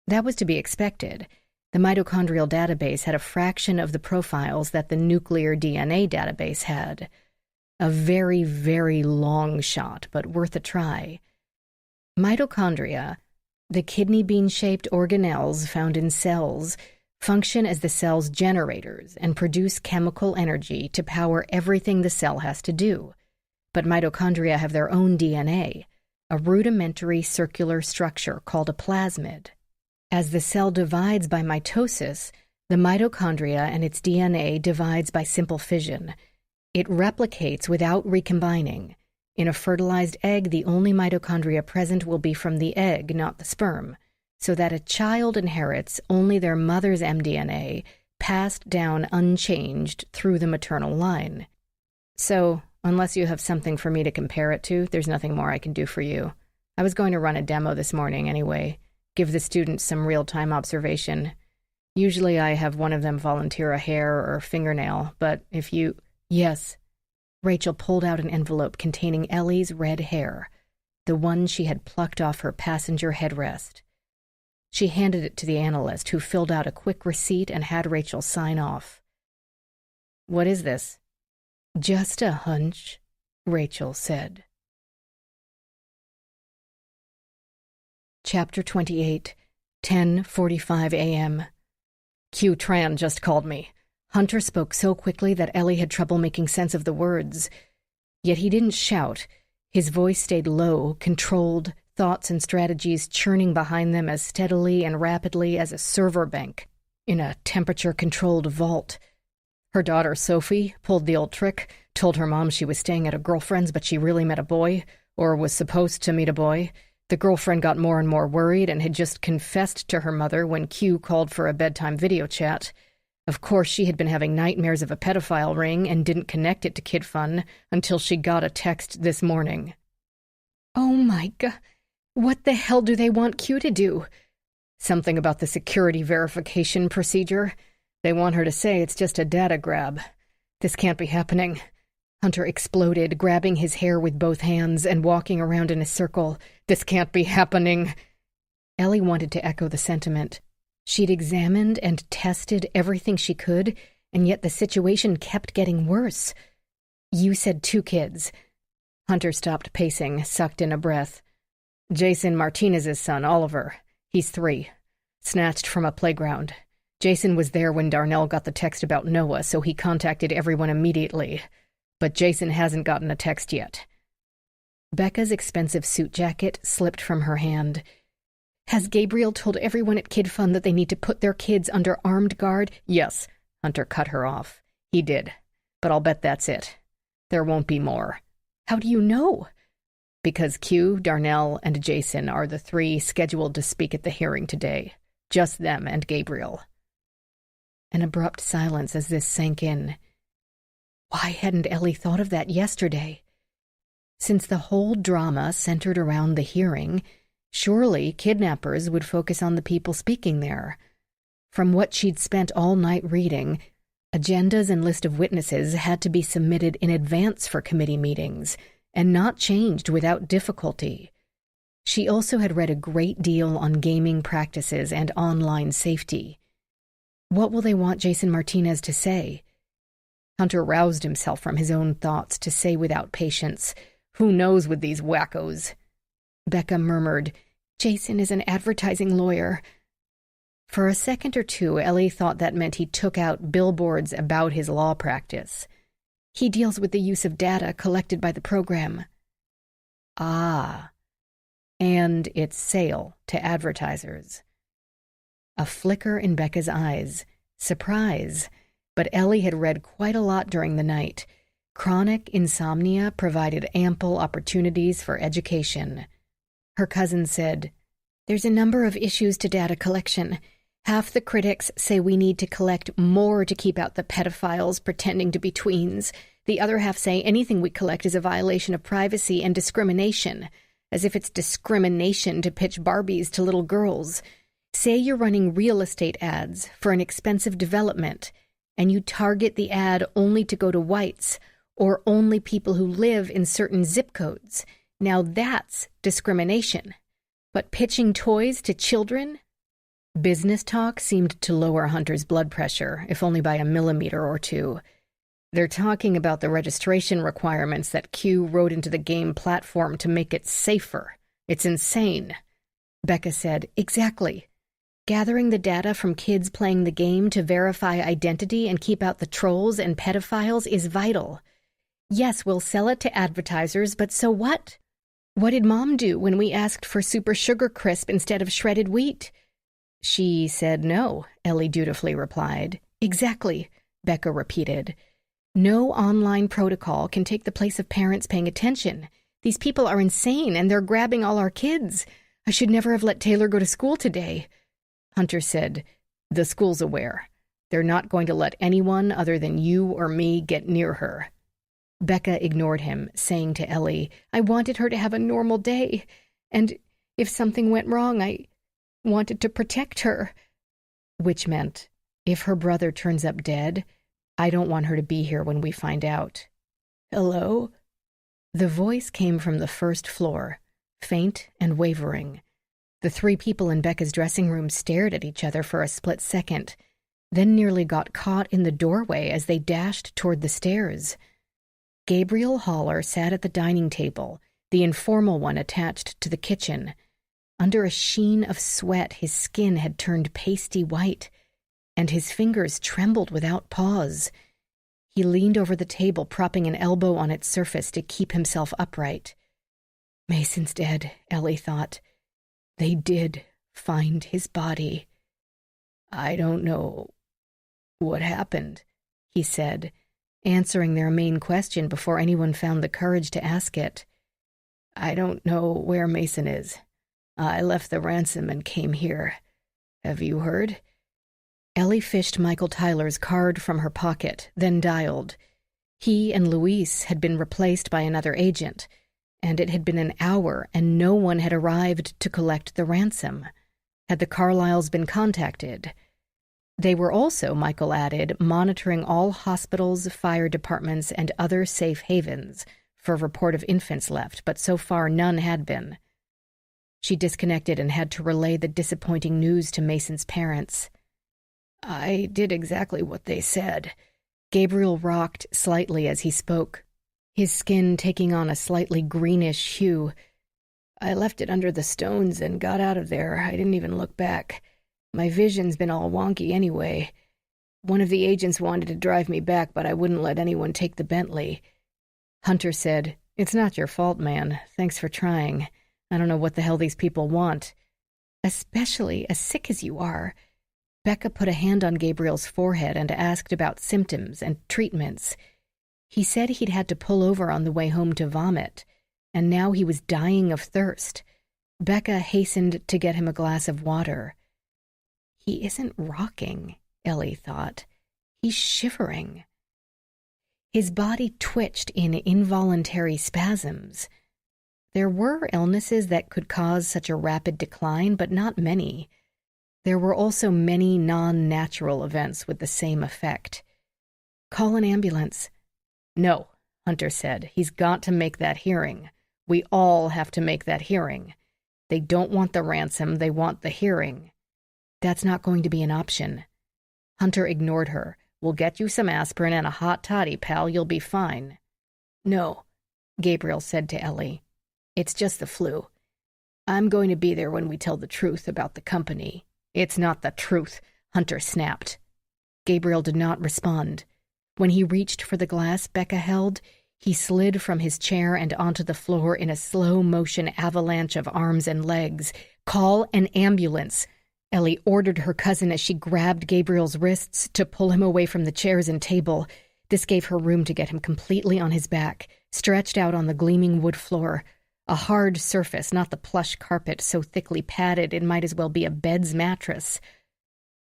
That was to be expected. The mitochondrial database had a fraction of the profiles that the nuclear DNA database had. A very, very long shot, but worth a try. Mitochondria, the kidney bean-shaped organelles found in cells, function as the cell's generators and produce chemical energy to power everything the cell has to do. But mitochondria have their own DNA, a rudimentary circular structure called a plasmid. As the cell divides by mitosis, the mitochondria and its DNA divides by simple fission. It replicates without recombining. In a fertilized egg, the only mitochondria present will be from the egg, not the sperm, so that a child inherits only their mother's mDNA, passed down unchanged through the maternal line. So, unless you have something for me to compare it to, there's nothing more I can do for you. I was going to run a demo this morning anyway. Give the students some real-time observation. Usually I have one of them volunteer a hair or fingernail, but if you... Yes. Rachel pulled out an envelope containing Ellie's red hair, the one she had plucked off her passenger headrest. She handed it to the analyst, who filled out a quick receipt and had Rachel sign off. "What is this?" "Just a hunch," Rachel said. Chapter 28, 10:45 a.m. Q Tran just called me. Hunter spoke so quickly that Ellie had trouble making sense of the words. Yet he didn't shout. His voice stayed low, controlled, thoughts and strategies churning behind them as steadily and rapidly as a server bank in a temperature-controlled vault. Her daughter, Sophie, pulled the old trick, Told her mom she was staying at a girlfriend's, but she really met a boy, or was supposed to meet a boy. The girlfriend got more and more worried and had just confessed to her mother when Q called for a bedtime video chat. Of course, she had been having nightmares of a pedophile ring and didn't connect it to Kid Fun until she got a text this morning. Oh my God, what the hell do they want Q to do? Something about the security verification procedure. They want her to say it's just a data grab. This can't be happening. Hunter exploded, grabbing his hair with both hands and walking around in a circle. This can't be happening. Ellie wanted to echo the sentiment. She'd examined and tested everything she could, and yet the situation kept getting worse. You said 2 kids. Hunter stopped pacing, sucked in a breath. Jason Martinez's son, Oliver. He's 3. Snatched from a playground. Jason was there when Darnell got the text about Noah, so he contacted everyone immediately. But Jason hasn't gotten a text yet. Becca's expensive suit jacket slipped from her hand. Has Gabriel told everyone at Kid Fun that they need to put their kids under armed guard? Yes, Hunter cut her off. He did. But I'll bet that's it. There won't be more. How do you know? Because Q, Darnell, and Jason are the 3 scheduled to speak at the hearing today. Just them and Gabriel. An abrupt silence as this sank in. Why hadn't Ellie thought of that yesterday? Since the whole drama centered around the hearing, surely kidnappers would focus on the people speaking there. From what she'd spent all night reading, agendas and list of witnesses had to be submitted in advance for committee meetings, and not changed without difficulty. She also had read a great deal on gaming practices and online safety. What will they want Jason Martinez to say? Hunter roused himself from his own thoughts to say without patience, "Who knows with these wackos?" Becca murmured, "Jason is an advertising lawyer." For a second or two, Ellie thought that meant he took out billboards about his law practice. He deals with the use of data collected by the program. Ah, and its sale to advertisers. A flicker in Becca's eyes. Surprise. But Ellie had read quite a lot during the night. Chronic insomnia provided ample opportunities for education. Her cousin said, "There's a number of issues to data collection. Half the critics say we need to collect more to keep out the pedophiles pretending to be tweens. The other half say anything we collect is a violation of privacy and discrimination, as if it's discrimination to pitch Barbies to little girls. Say you're running real estate ads for an expensive development, and you target the ad only to go to whites, or only people who live in certain zip codes. Now that's discrimination. But pitching toys to children?" Business talk seemed to lower Hunter's blood pressure, if only by a millimeter or 2. They're talking about the registration requirements that Q wrote into the game platform to make it safer. It's insane. Becca said, "Exactly. Gathering the data from kids playing the game to verify identity and keep out the trolls and pedophiles is vital. Yes, we'll sell it to advertisers, but so what? What did Mom do when we asked for Super Sugar Crisp instead of shredded wheat?" "She said no," Ellie dutifully replied. "Exactly," Becca repeated. "No online protocol can take the place of parents paying attention. These people are insane, and they're grabbing all our kids. I should never have let Taylor go to school today." Hunter said, "The school's aware. They're not going to let anyone other than you or me get near her." Becca ignored him, saying to Ellie, "I wanted her to have a normal day, and if something went wrong, I wanted to protect her." Which meant, if her brother turns up dead, I don't want her to be here when we find out. "Hello?" The voice came from the first floor, faint and wavering. The 3 people in Becca's dressing room stared at each other for a split second, then nearly got caught in the doorway as they dashed toward the stairs. Gabriel Haller sat at the dining table, the informal one attached to the kitchen. Under a sheen of sweat, his skin had turned pasty white, and his fingers trembled without pause. He leaned over the table, propping an elbow on its surface to keep himself upright. Mason's dead, Ellie thought. They did find his body. "I don't know what happened," he said, answering their main question before anyone found the courage to ask it. "I don't know where Mason is. I left the ransom and came here. Have you heard?" Ellie fished Michael Tyler's card from her pocket, then dialed. He and Luis had been replaced by another agent, and it had been an hour and no one had arrived to collect the ransom. Had the Carlyles been contacted? They were also, Michael added, monitoring all hospitals, fire departments, and other safe havens for a report of infants left, but so far none had been. She disconnected and had to relay the disappointing news to Mason's parents. "I did exactly what they said." Gabriel rocked slightly as he spoke, his skin taking on a slightly greenish hue. "I left it under the stones and got out of there. I didn't even look back. My vision's been all wonky anyway. One of the agents wanted to drive me back, but I wouldn't let anyone take the Bentley." Hunter said, "It's not your fault, man. Thanks for trying. I don't know what the hell these people want. Especially as sick as you are." Becca put a hand on Gabriel's forehead and asked about symptoms and treatments. He said he'd had to pull over on the way home to vomit, and now he was dying of thirst. Becca hastened to get him a glass of water. He isn't rocking, Ellie thought. He's shivering. His body twitched in involuntary spasms. There were illnesses that could cause such a rapid decline, but not many. There were also many non-natural events with the same effect. "Call an ambulance." "No," Hunter said. "He's got to make that hearing. We all have to make that hearing. They don't want the ransom, they want the hearing." "That's not going to be an option." Hunter ignored her. "We'll get you some aspirin and a hot toddy, pal. You'll be fine." "No," Gabriel said to Ellie. "It's just the flu. I'm going to be there when we tell the truth about the company." "It's not the truth," Hunter snapped. Gabriel did not respond. When he reached for the glass Becca held, he slid from his chair and onto the floor in a slow-motion avalanche of arms and legs. "Call an ambulance," Ellie ordered her cousin as she grabbed Gabriel's wrists to pull him away from the chairs and table. This gave her room to get him completely on his back, stretched out on the gleaming wood floor. A hard surface, not the plush carpet so thickly padded it might as well be a bed's mattress.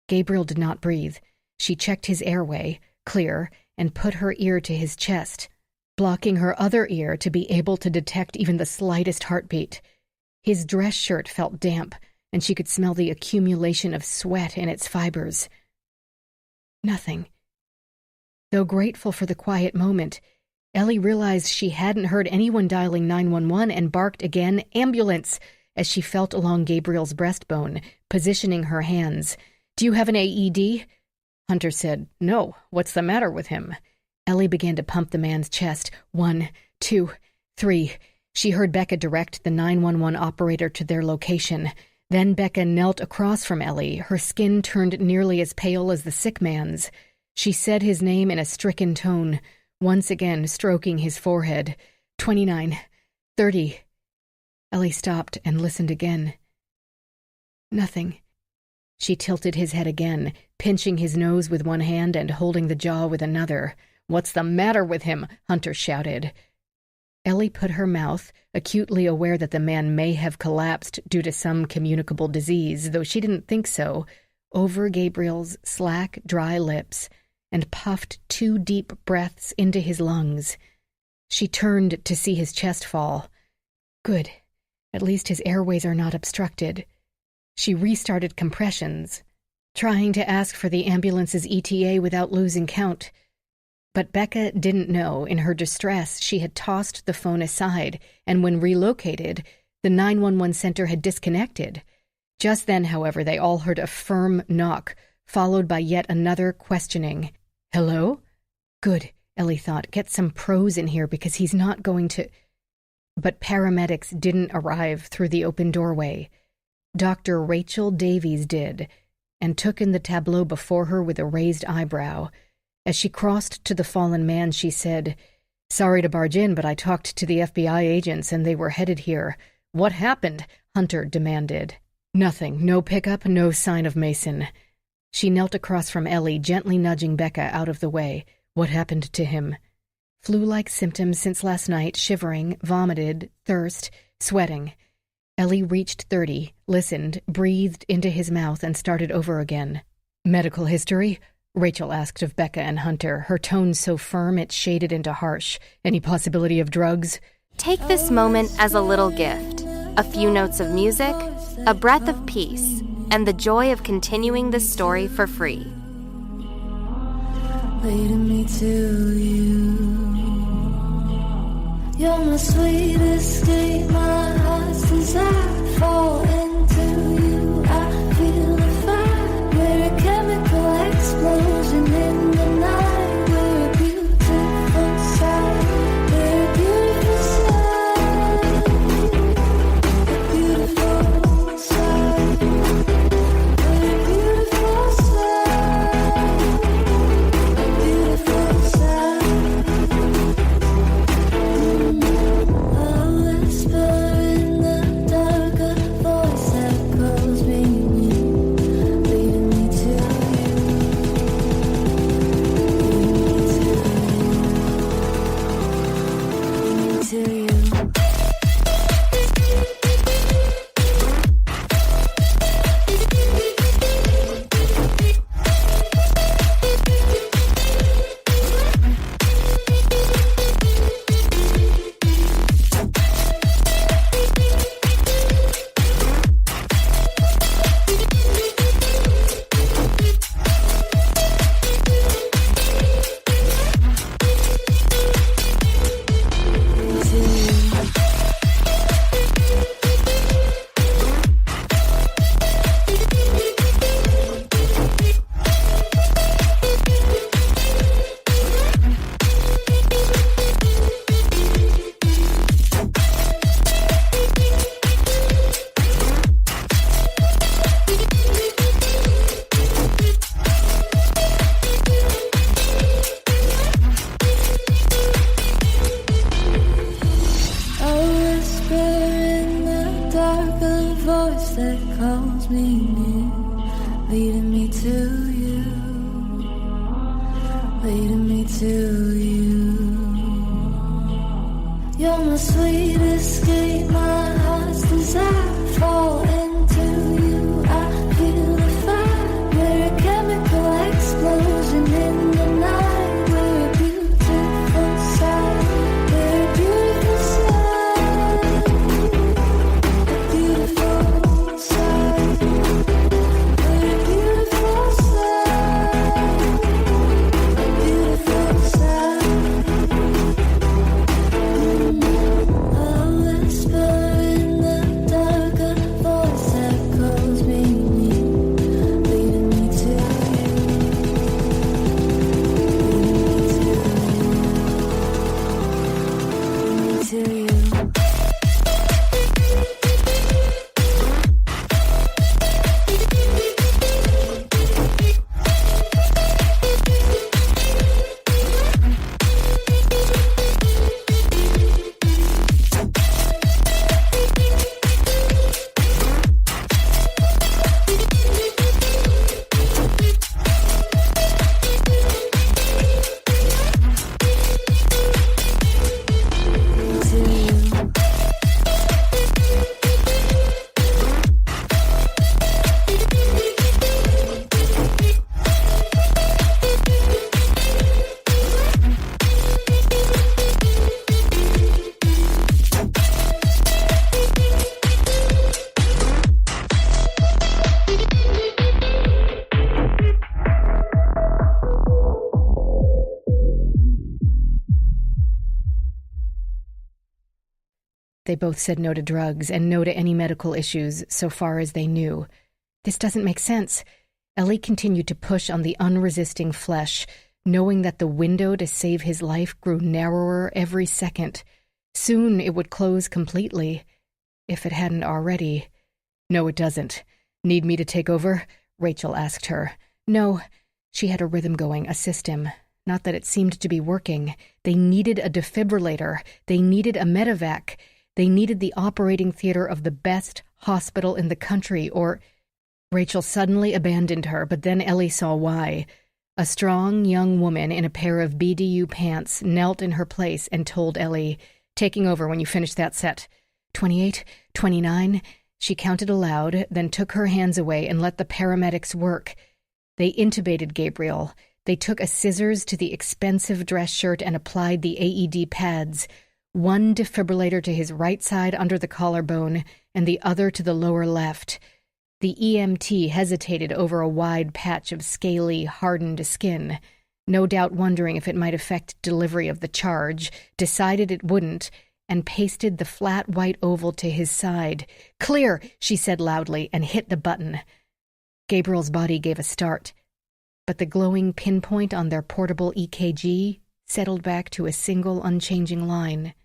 Gabriel did not breathe. She checked his airway, clear, and put her ear to his chest, blocking her other ear to be able to detect even the slightest heartbeat. His dress shirt felt damp, and she could smell the accumulation of sweat in its fibers. Nothing. Though grateful for the quiet moment, Ellie realized she hadn't heard anyone dialing 911 and barked again, "Ambulance!" as she felt along Gabriel's breastbone, positioning her hands. "Do you have an AED?" Hunter said, "No. What's the matter with him?" Ellie began to pump the man's chest. 1, 2, 3. She heard Becca direct the 911 operator to their location. Then Becca knelt across from Ellie, her skin turned nearly as pale as the sick man's. She said his name in a stricken tone, once again stroking his forehead. 29, 30. Ellie stopped and listened again. Nothing. She tilted his head again, pinching his nose with one hand and holding the jaw with another. "What's the matter with him?" Hunter shouted. Ellie put her mouth, acutely aware that the man may have collapsed due to some communicable disease, though she didn't think so, over Gabriel's slack, dry lips, and puffed 2 deep breaths into his lungs. She turned to see his chest fall. Good. At least his airways are not obstructed. She restarted compressions, trying to ask for the ambulance's ETA without losing count. But Becca didn't know, in her distress, she had tossed the phone aside, and when relocated, the 911 center had disconnected. Just then, however, they all heard a firm knock, followed by yet another questioning. "Hello?" Good, Ellie thought. Get some pros in here because he's not going to... But paramedics didn't arrive through the open doorway. Dr. Rachel Davies did, and took in the tableau before her with a raised eyebrow. As she crossed to the fallen man, she said, "Sorry to barge in, but I talked to the FBI agents and they were headed here." "What happened?" Hunter demanded. "Nothing. No pickup, no sign of Mason." She knelt across from Ellie, gently nudging Becca out of the way. What happened to him? Flu-like symptoms since last night, shivering, vomited, thirst, sweating. Ellie reached 30, listened, breathed into his mouth, and started over again. Medical history? Rachel asked of Becca and Hunter, her tone so firm it shaded into harsh. Any possibility of drugs? Take this moment as a little gift. A few notes of music, a breath of peace, and the joy of continuing this story for free. Leading me to you. You're my sweet escape, my heart's desire. Fall into you, I feel a fire. We're a chemical explosion in the night. We're a beautiful sight. We're a beautiful sight. A beautiful sight. We're a beautiful sight. A beautiful sight. A whisper in the dark, a voice that calls me near, leading me to you, leading me to you. That calls me near, leading me to you, leading me to you. You're my sweet escape, my heart's desire. Fall into you, I feel the fire. We're a chemical explosion in the night. We're a beautiful sight. We're a beautiful sight. A beautiful sight. We're a beautiful sight. A beautiful sight. A whisper in the dark, a voice that calls me near, leading me to you, leading me to you, leading me to you. They both said no to drugs and no to any medical issues so far as they knew. This doesn't make sense. Ellie continued to push on the unresisting flesh, knowing that the window to save his life grew narrower every second. Soon it would close completely, if it hadn't already. No, it doesn't. Need me to take over? Rachel asked her. No. She had a rhythm going, a system. Not that it seemed to be working. They needed a defibrillator. They needed a medevac. They needed the operating theater of the best hospital in the country, or... Rachel suddenly abandoned her, but then Ellie saw why. A strong young woman in a pair of BDU pants knelt in her place and told Ellie, "Taking over when you finish that set. 28, 29. She counted aloud, then took her hands away and let the paramedics work. They intubated Gabriel. They took a scissors to the expensive dress shirt and applied the AED pads. One defibrillator to his right side under the collarbone and the other to the lower left. The EMT hesitated over a wide patch of scaly, hardened skin, no doubt wondering if it might affect delivery of the charge, decided it wouldn't, and pasted the flat white oval to his side. "Clear," she said loudly, and hit the button. Gabriel's body gave a start, but the glowing pinpoint on their portable EKG settled back to a single unchanging line.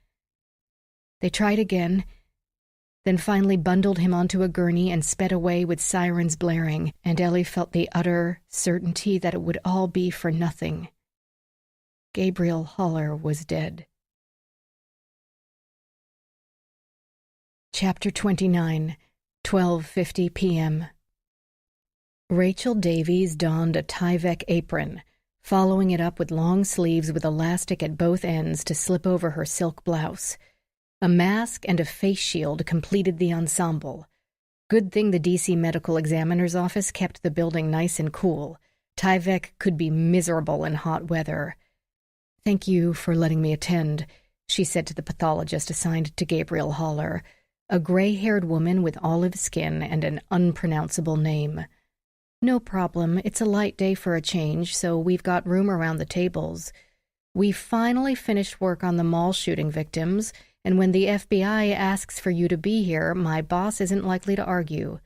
They tried again, then finally bundled him onto a gurney and sped away with sirens blaring, and Ellie felt the utter certainty that it would all be for nothing. Gabriel Haller was dead. Chapter 29, 12:50 p.m. Rachel Davies donned a Tyvek apron, following it up with long sleeves with elastic at both ends to slip over her silk blouse. A mask and a face shield completed the ensemble. Good thing the D.C. Medical Examiner's Office kept the building nice and cool. Tyvek could be miserable in hot weather. "Thank you for letting me attend," she said to the pathologist assigned to Gabriel Haller, a gray-haired woman with olive skin and an unpronounceable name. "No problem. It's a light day for a change, so we've got room around the tables. We've finally finished work on the mall shooting victims, and when the FBI asks for you to be here, my boss isn't likely to argue."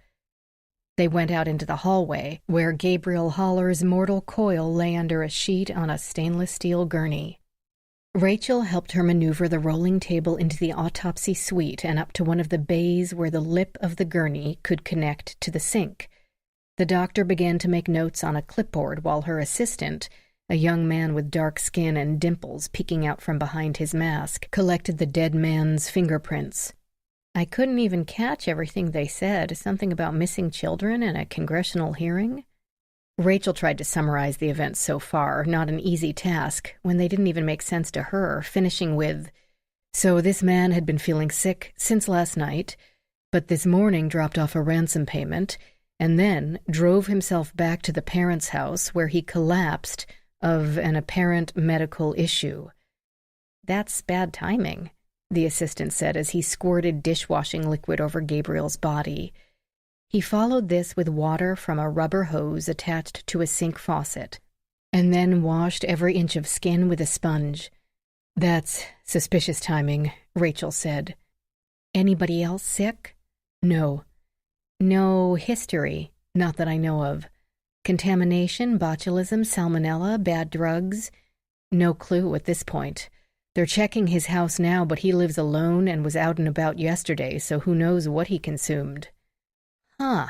They went out into the hallway, where Gabriel Haller's mortal coil lay under a sheet on a stainless steel gurney. Rachel helped her maneuver the rolling table into the autopsy suite and up to one of the bays where the lip of the gurney could connect to the sink. The doctor began to make notes on a clipboard while her assistant, a young man with dark skin and dimples peeking out from behind his mask, collected the dead man's fingerprints. "I couldn't even catch everything they said, something about missing children and a congressional hearing." Rachel tried to summarize the events so far, not an easy task, when they didn't even make sense to her, finishing with, "So this man had been feeling sick since last night, but this morning dropped off a ransom payment, and then drove himself back to the parents' house where he collapsed of an apparent medical issue." "That's bad timing," the assistant said as he squirted dishwashing liquid over Gabriel's body. He followed this with water from a rubber hose attached to a sink faucet, and then washed every inch of skin with a sponge. "That's suspicious timing," Rachel said. "Anybody else sick?" "No. No history, not that I know of. Contamination, botulism, salmonella, bad drugs? No clue at this point. They're checking his house now, but he lives alone and was out and about yesterday, so who knows what he consumed." "Huh."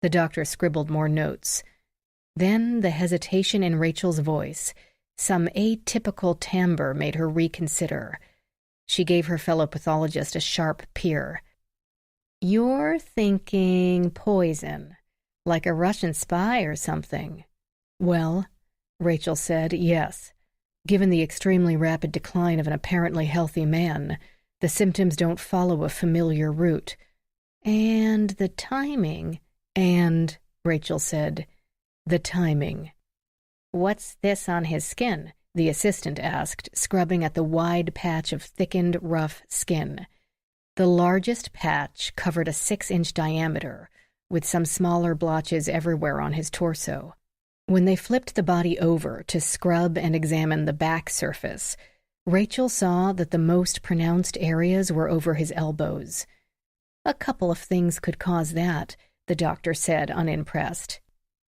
The doctor scribbled more notes. Then the hesitation in Rachel's voice, some atypical timbre, made her reconsider. She gave her fellow pathologist a sharp peer. "You're thinking poison, like a Russian spy or something?" "Well," Rachel said, "yes. Given the extremely rapid decline of an apparently healthy man, the symptoms don't follow a familiar route." "And the timing." "And," Rachel said, "the timing." "What's this on his skin?" the assistant asked, scrubbing at the wide patch of thickened, rough skin. The largest patch covered a 6-inch diameter, with some smaller blotches everywhere on his torso. When they flipped the body over to scrub and examine the back surface, Rachel saw that the most pronounced areas were over his elbows. "A couple of things could cause that," the doctor said, unimpressed.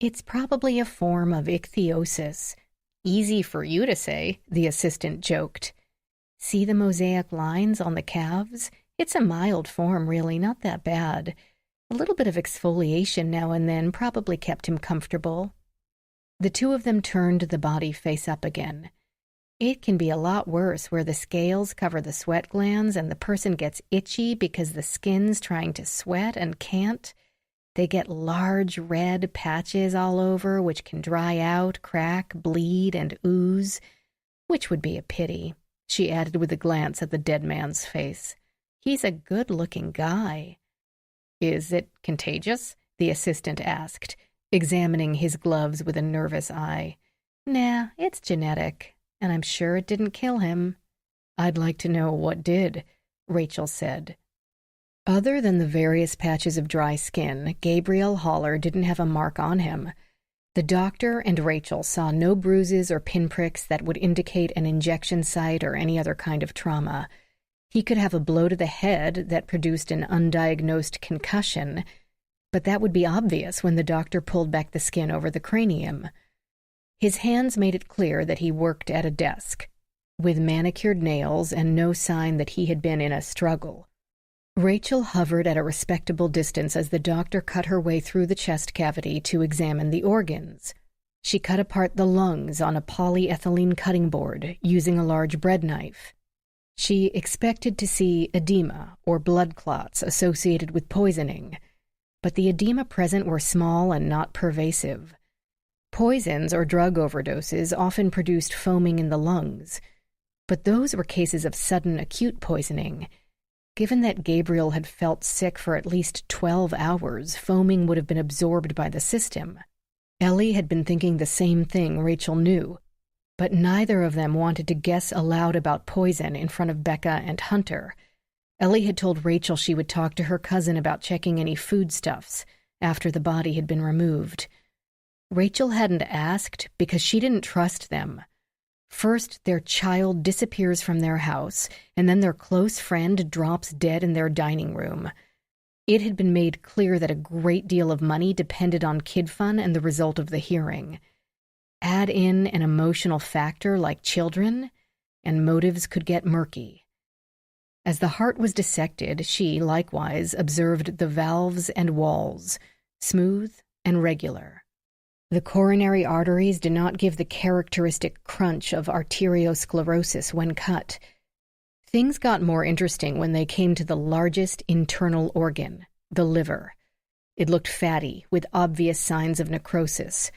"It's probably a form of ichthyosis." "Easy for you to say," the assistant joked. "See the mosaic lines on the calves? It's a mild form, really, not that bad. A little bit of exfoliation now and then probably kept him comfortable." The two of them turned the body face up again. "It can be a lot worse, where the scales cover the sweat glands and the person gets itchy because the skin's trying to sweat and can't. They get large red patches all over, which can dry out, crack, bleed, and ooze, which would be a pity, she added with a glance at the dead man's face. He's a good-looking guy. Is it contagious? The assistant asked, examining his gloves with a nervous eye. Nah, it's genetic, and I'm sure it didn't kill him. I'd like to know what did, Rachel said. Other than the various patches of dry skin, Gabriel Haller didn't have a mark on him. The doctor and Rachel saw no bruises or pinpricks that would indicate an injection site or any other kind of trauma. He could have a blow to the head that produced an undiagnosed concussion, but that would be obvious when the doctor pulled back the skin over the cranium. His hands made it clear that he worked at a desk, with manicured nails and no sign that he had been in a struggle. Rachel hovered at a respectable distance as the doctor cut her way through the chest cavity to examine the organs. She cut apart the lungs on a polyethylene cutting board using a large bread knife. She expected to see edema or blood clots associated with poisoning, but the edema present were small and not pervasive. Poisons or drug overdoses often produced foaming in the lungs, but those were cases of sudden acute poisoning. Given that Gabriel had felt sick for at least 12 hours, foaming would have been absorbed by the system. Ellie had been thinking the same thing Rachel knew, but neither of them wanted to guess aloud about poison in front of Becca and Hunter. Ellie had told Rachel she would talk to her cousin about checking any foodstuffs after the body had been removed. Rachel hadn't asked because she didn't trust them. First, their child disappears from their house, and then their close friend drops dead in their dining room. It had been made clear that a great deal of money depended on kid fun and the result of the hearing. Add in an emotional factor like children, and motives could get murky. As the heart was dissected, she, likewise, observed the valves and walls, smooth and regular. The coronary arteries did not give the characteristic crunch of arteriosclerosis when cut. Things got more interesting when they came to the largest internal organ, the liver. It looked fatty, with obvious signs of necrosis,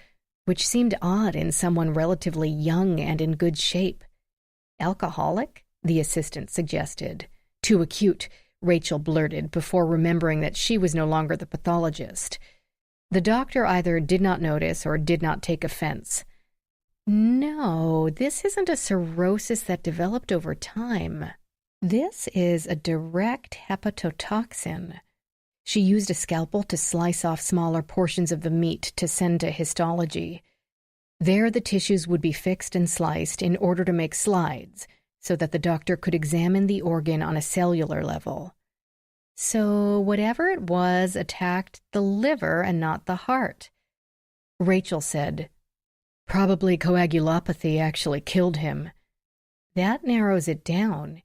which seemed odd in someone relatively young and in good shape. Alcoholic? The assistant suggested. Too acute, Rachel blurted, before remembering that she was no longer the pathologist. The doctor either did not notice or did not take offense. No, this isn't a cirrhosis that developed over time. This is a direct hepatotoxin. She used a scalpel to slice off smaller portions of the meat to send to histology. There the tissues would be fixed and sliced in order to make slides, so that the doctor could examine the organ on a cellular level. So whatever it was attacked the liver and not the heart. Rachel said, Probably coagulopathy actually killed him. That narrows it down.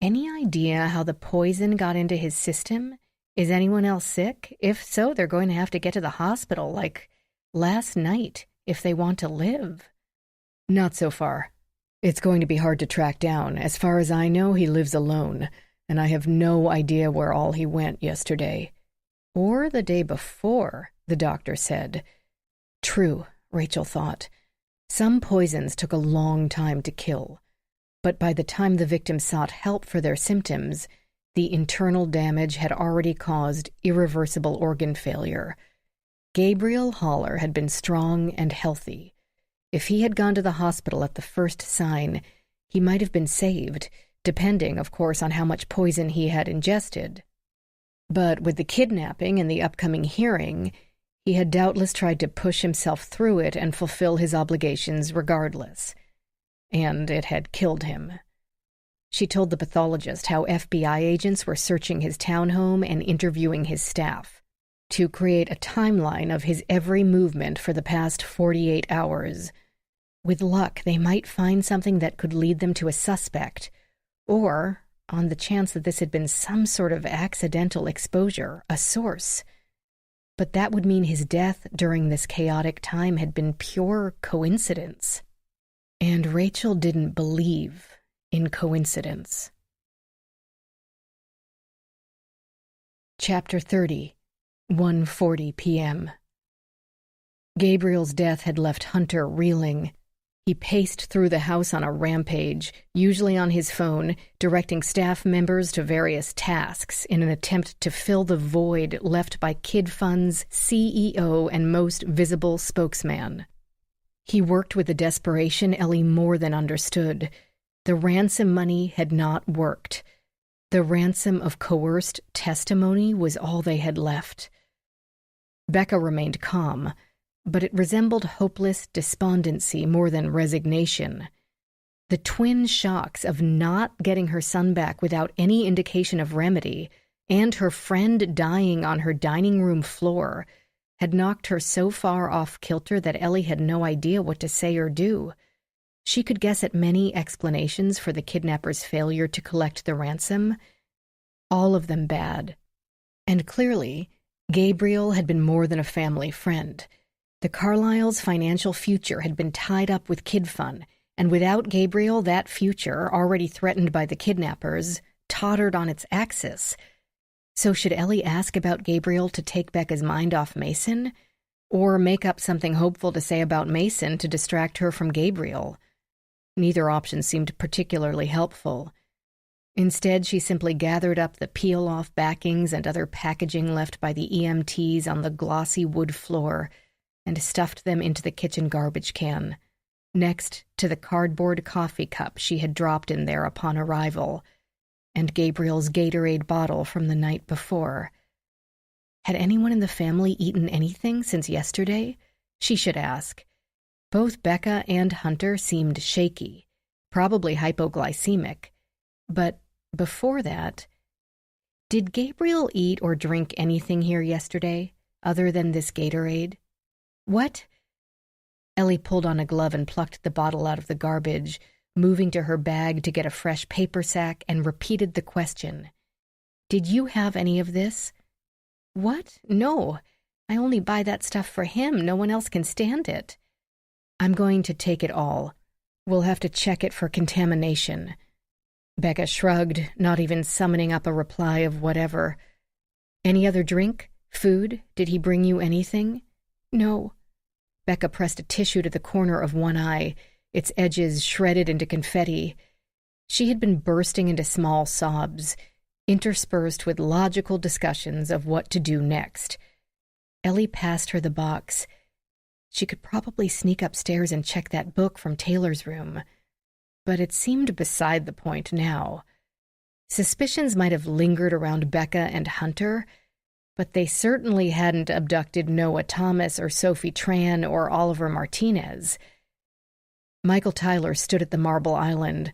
Any idea how the poison got into his system? Is anyone else sick? If so, they're going to have to get to the hospital, like last night, if they want to live. Not so far. It's going to be hard to track down. As far as I know, he lives alone, and I have no idea where all he went yesterday. Or the day before, the doctor said. True, Rachel thought. Some poisons took a long time to kill, but by the time the victim sought help for their symptoms, the internal damage had already caused irreversible organ failure. Gabriel Haller had been strong and healthy. If he had gone to the hospital at the first sign, he might have been saved, depending, of course, on how much poison he had ingested. But with the kidnapping and the upcoming hearing, he had doubtless tried to push himself through it and fulfill his obligations regardless. And it had killed him. She told the pathologist how FBI agents were searching his townhome and interviewing his staff to create a timeline of his every movement for the past 48 hours. With luck, they might find something that could lead them to a suspect, or, on the chance that this had been some sort of accidental exposure, a source. But that would mean his death during this chaotic time had been pure coincidence. And Rachel didn't believe in coincidence. Chapter 30. 1:40 p.m. Gabriel's death had left Hunter reeling. He paced through the house on a rampage, usually on his phone, directing staff members to various tasks in an attempt to fill the void left by Kid Fund's CEO and most visible spokesman. He worked with a desperation Ellie more than understood. The ransom money had not worked. The ransom of coerced testimony was all they had left. Becca remained calm, but it resembled hopeless despondency more than resignation. The twin shocks of not getting her son back without any indication of remedy, and her friend dying on her dining room floor, had knocked her so far off kilter that Ellie had no idea what to say or do. She could guess at many explanations for the kidnapper's failure to collect the ransom, all of them bad. And clearly, Gabriel had been more than a family friend. The Carlyles' financial future had been tied up with Kid Fun, and without Gabriel, that future, already threatened by the kidnappers, tottered on its axis. So should Ellie ask about Gabriel to take Becca's mind off Mason? Or make up something hopeful to say about Mason to distract her from Gabriel? Neither option seemed particularly helpful. Instead, she simply gathered up the peel-off backings and other packaging left by the EMTs on the glossy wood floor and stuffed them into the kitchen garbage can, next to the cardboard coffee cup she had dropped in there upon arrival, and Gabriel's Gatorade bottle from the night before. Had anyone in the family eaten anything since yesterday? She should ask. Both Becca and Hunter seemed shaky, probably hypoglycemic. But before that, did Gabriel eat or drink anything here yesterday, other than this Gatorade? What? Ellie pulled on a glove and plucked the bottle out of the garbage, moving to her bag to get a fresh paper sack, and repeated the question. Did you have any of this? What? No. I only buy that stuff for him. No one else can stand it. I'm going to take it all. We'll have to check it for contamination. Becca shrugged, not even summoning up a reply of whatever. Any other drink? Food? Did he bring you anything? No. Becca pressed a tissue to the corner of one eye, its edges shredded into confetti. She had been bursting into small sobs, interspersed with logical discussions of what to do next. Ellie passed her the box. She could probably sneak upstairs and check that book from Taylor's room. But it seemed beside the point now. Suspicions might have lingered around Becca and Hunter, but they certainly hadn't abducted Noah Thomas or Sophie Tran or Oliver Martinez. Michael Tyler stood at the Marble Island,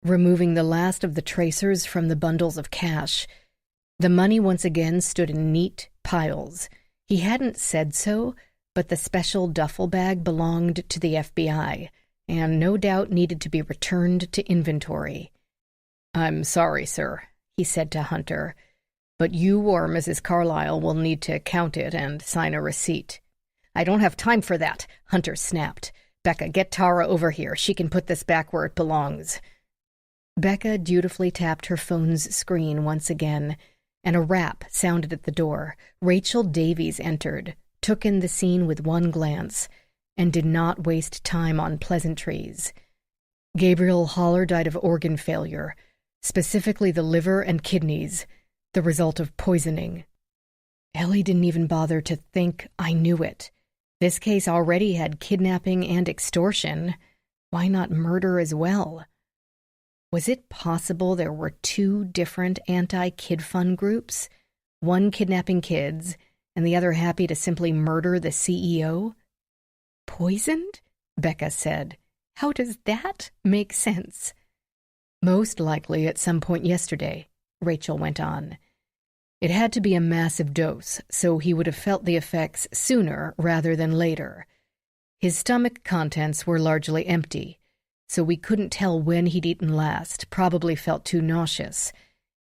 removing the last of the tracers from the bundles of cash. The money once again stood in neat piles. He hadn't said so, but the special duffel bag belonged to the FBI, and no doubt needed to be returned to inventory. "I'm sorry, sir," he said to Hunter, "but you or Mrs. Carlyle will need to count it and sign a receipt." "I don't have time for that," Hunter snapped. "Becca, get Tara over here. She can put this back where it belongs." Becca dutifully tapped her phone's screen once again, and a rap sounded at the door. Rachel Davies entered, took in the scene with one glance, and did not waste time on pleasantries. Gabriel Haller died of organ failure, specifically the liver and kidneys, the result of poisoning. Ellie didn't even bother to think I knew it. This case already had kidnapping and extortion. Why not murder as well? Was it possible there were two different anti-Kid Fun groups, one kidnapping kids and the other happy to simply murder the CEO? "Poisoned?" Becca said. "How does that make sense?" "Most likely at some point yesterday," Rachel went on. "It had to be a massive dose, so he would have felt the effects sooner rather than later. His stomach contents were largely empty, so we couldn't tell when he'd eaten last, probably felt too nauseous.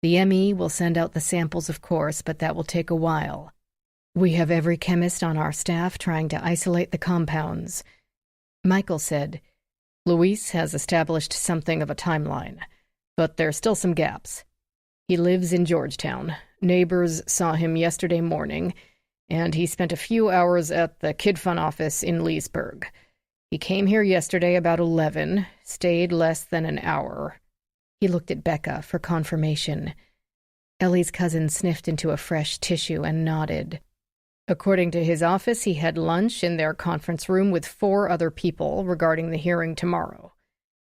The ME will send out the samples, of course, but that will take a while. We have every chemist on our staff trying to isolate the compounds." Michael said, "Luis has established something of a timeline, but there's still some gaps. He lives in Georgetown. Neighbors saw him yesterday morning. and he spent a few hours at the Kid Fun office in Leesburg. He came here yesterday about 11, stayed less than an hour. He looked at Becca for confirmation. Ellie's cousin sniffed into a fresh tissue and nodded. According to his office, he had lunch in their conference room with 4 other people regarding the hearing tomorrow.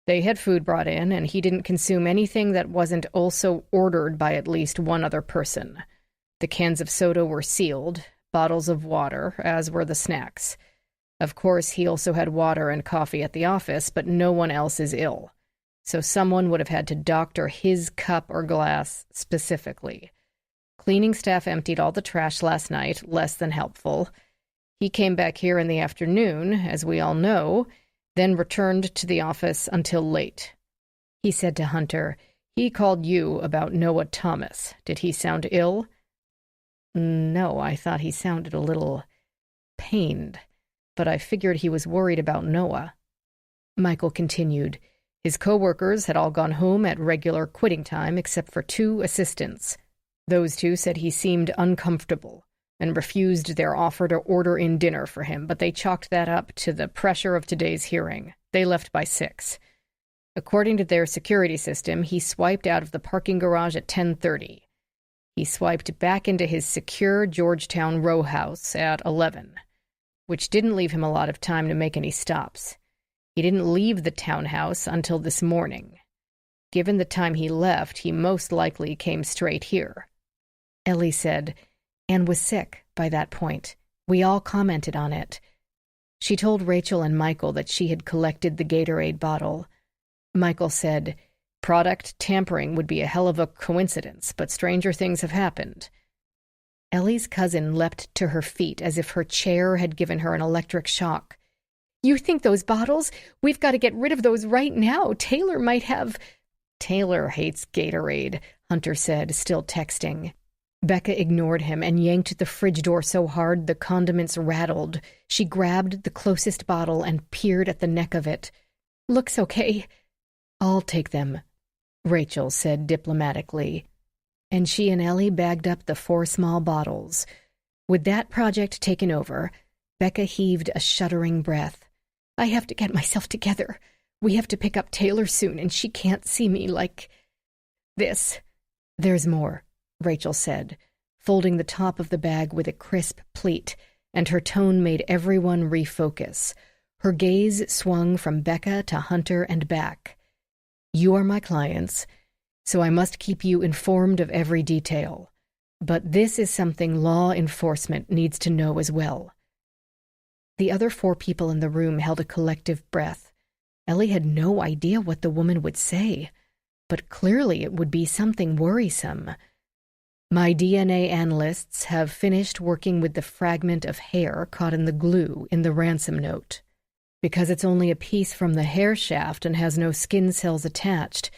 They had food brought in, and he didn't consume anything that wasn't also ordered by at least one other person. The cans of soda were sealed, bottles of water, as were the snacks. Of course, he also had water and coffee at the office, but no one else is ill. So someone would have had to doctor his cup or glass specifically. Cleaning staff emptied all the trash last night, less than helpful. He came back here in the afternoon, as we all know, then returned to the office until late. He said to Hunter, "He called you about Noah Thomas. Did he sound ill?" "No, I thought he sounded a little pained, but I figured he was worried about Noah." Michael continued. His co-workers had all gone home at regular quitting time except for 2 assistants. Those 2 said he seemed uncomfortable and refused their offer to order in dinner for him, but they chalked that up to the pressure of today's hearing. They left by 6. According to their security system, he swiped out of the parking garage at 10:30. He swiped back into his secure Georgetown row house at 11, which didn't leave him a lot of time to make any stops. He didn't leave the townhouse until this morning. Given the time he left, he most likely came straight here. Ellie said, "Anne was sick by that point. We all commented on it." She told Rachel and Michael that she had collected the Gatorade bottle. Michael said, "Product tampering would be a hell of a coincidence, but stranger things have happened." Ellie's cousin leapt to her feet as if her chair had given her an electric shock. "You think those bottles? We've got to get rid of those right now. Taylor might have—" "Taylor hates Gatorade," Hunter said, still texting. Becca ignored him and yanked the fridge door so hard the condiments rattled. She grabbed the closest bottle and peered at the neck of it. "Looks okay." "I'll take them," Rachel said diplomatically. And she and Ellie bagged up the 4 small bottles. With that project taken over, Becca heaved a shuddering breath. "I have to get myself together. We have to pick up Taylor soon, and she can't see me like this." "There's more," Rachel said, folding the top of the bag with a crisp pleat, and her tone made everyone refocus. Her gaze swung from Becca to Hunter and back. "You are my clients, so I must keep you informed of every detail. But this is something law enforcement needs to know as well." The other 4 people in the room held a collective breath. Ellie had no idea what the woman would say, but clearly it would be something worrisome. "My DNA analysts have finished working with the fragment of hair caught in the glue in the ransom note. Because it's only a piece from the hair shaft and has no skin cells attached,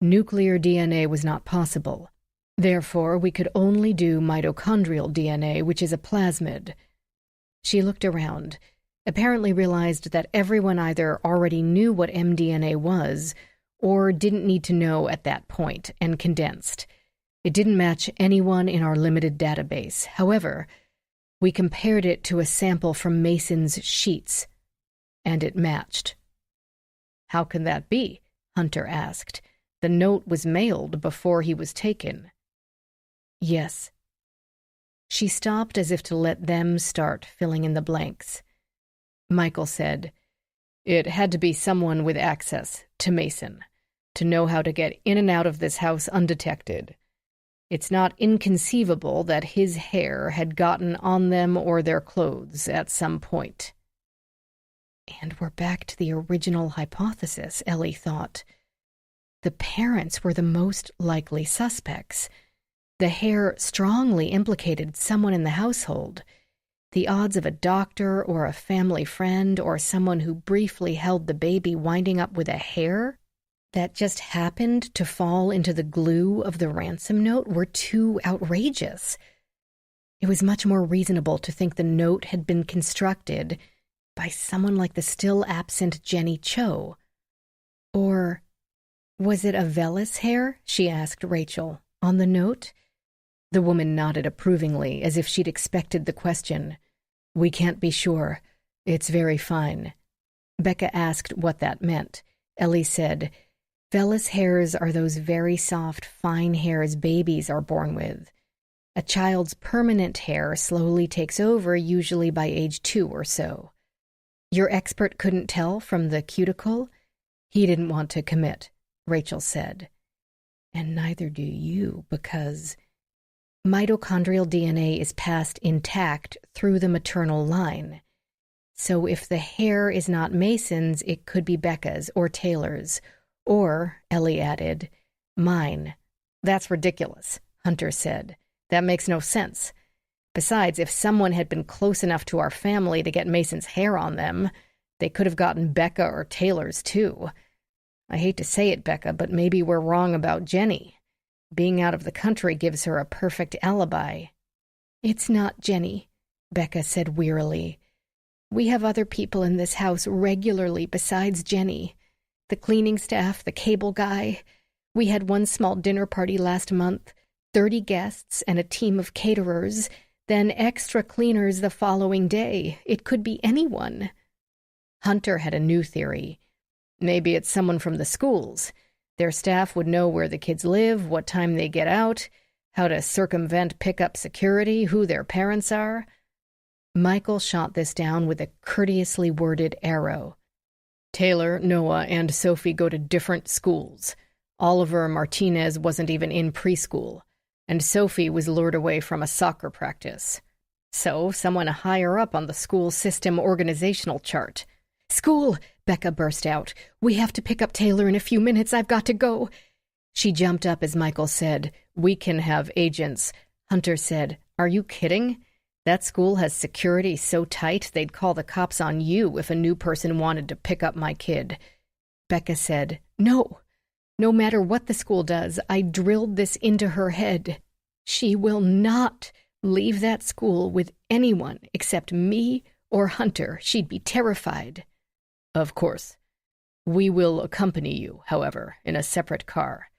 nuclear DNA was not possible. Therefore, we could only do mitochondrial DNA, which is a plasmid." She looked around, apparently realized that everyone either already knew what mDNA was or didn't need to know at that point, and condensed. It didn't match anyone in our limited database. However, we compared it to a sample from Mason's sheets, and it matched. "How can that be?" Hunter asked. "The note was mailed before he was taken." "Yes." She stopped as if to let them start filling in the blanks. Michael said, "It had to be someone with access to Mason, to know how to get in and out of this house undetected. It's not inconceivable that his hair had gotten on them or their clothes at some point." And we're back to the original hypothesis, Ellie thought. The parents were the most likely suspects. The hair strongly implicated someone in the household. The odds of a doctor or a family friend or someone who briefly held the baby winding up with a hair that just happened to fall into the glue of the ransom note were too outrageous. It was much more reasonable to think the note had been constructed by someone like the still-absent Jenny Cho. Or was it a vellus hair, she asked Rachel, on the note? The woman nodded approvingly, as if she'd expected the question. "We can't be sure. It's very fine." Becca asked what that meant. Ellie said, "Vellus hairs are those very soft, fine hairs babies are born with. A child's permanent hair slowly takes over, usually by age 2 or so. Your expert couldn't tell from the cuticle?" "He didn't want to commit," Rachel said. "And neither do you, because mitochondrial DNA is passed intact through the maternal line. So if the hair is not Mason's, it could be Becca's or Taylor's. Or," Ellie added, "mine." "That's ridiculous," Hunter said. "That makes no sense. Besides, if someone had been close enough to our family to get Mason's hair on them, they could have gotten Becca or Taylor's too. I hate to say it, Becca, but maybe we're wrong about Jenny. Being out of the country gives her a perfect alibi." "It's not Jenny," Becca said wearily. "We have other people in this house regularly besides Jenny. The cleaning staff, the cable guy. We had one small dinner party last month, 30 guests and a team of caterers, then extra cleaners the following day. It could be anyone." Hunter had a new theory. "Maybe it's someone from the schools. Their staff would know where the kids live, what time they get out, how to circumvent pickup security, who their parents are." Michael shot this down with a courteously worded arrow. "Taylor, Noah, and Sophie go to different schools. Oliver Martinez wasn't even in preschool, and Sophie was lured away from a soccer practice. So someone higher up on the school system organizational chart." "School!" Becca burst out. "We have to pick up Taylor in a few minutes. I've got to go." She jumped up as Michael said, "We can have agents." Hunter said, "Are you kidding? That school has security so tight they'd call the cops on you if a new person wanted to pick up my kid." Becca said, "No. No matter what the school does, I drilled this into her head. She will not leave that school with anyone except me or Hunter. She'd be terrified." "Of course. We will accompany you, however, in a separate car."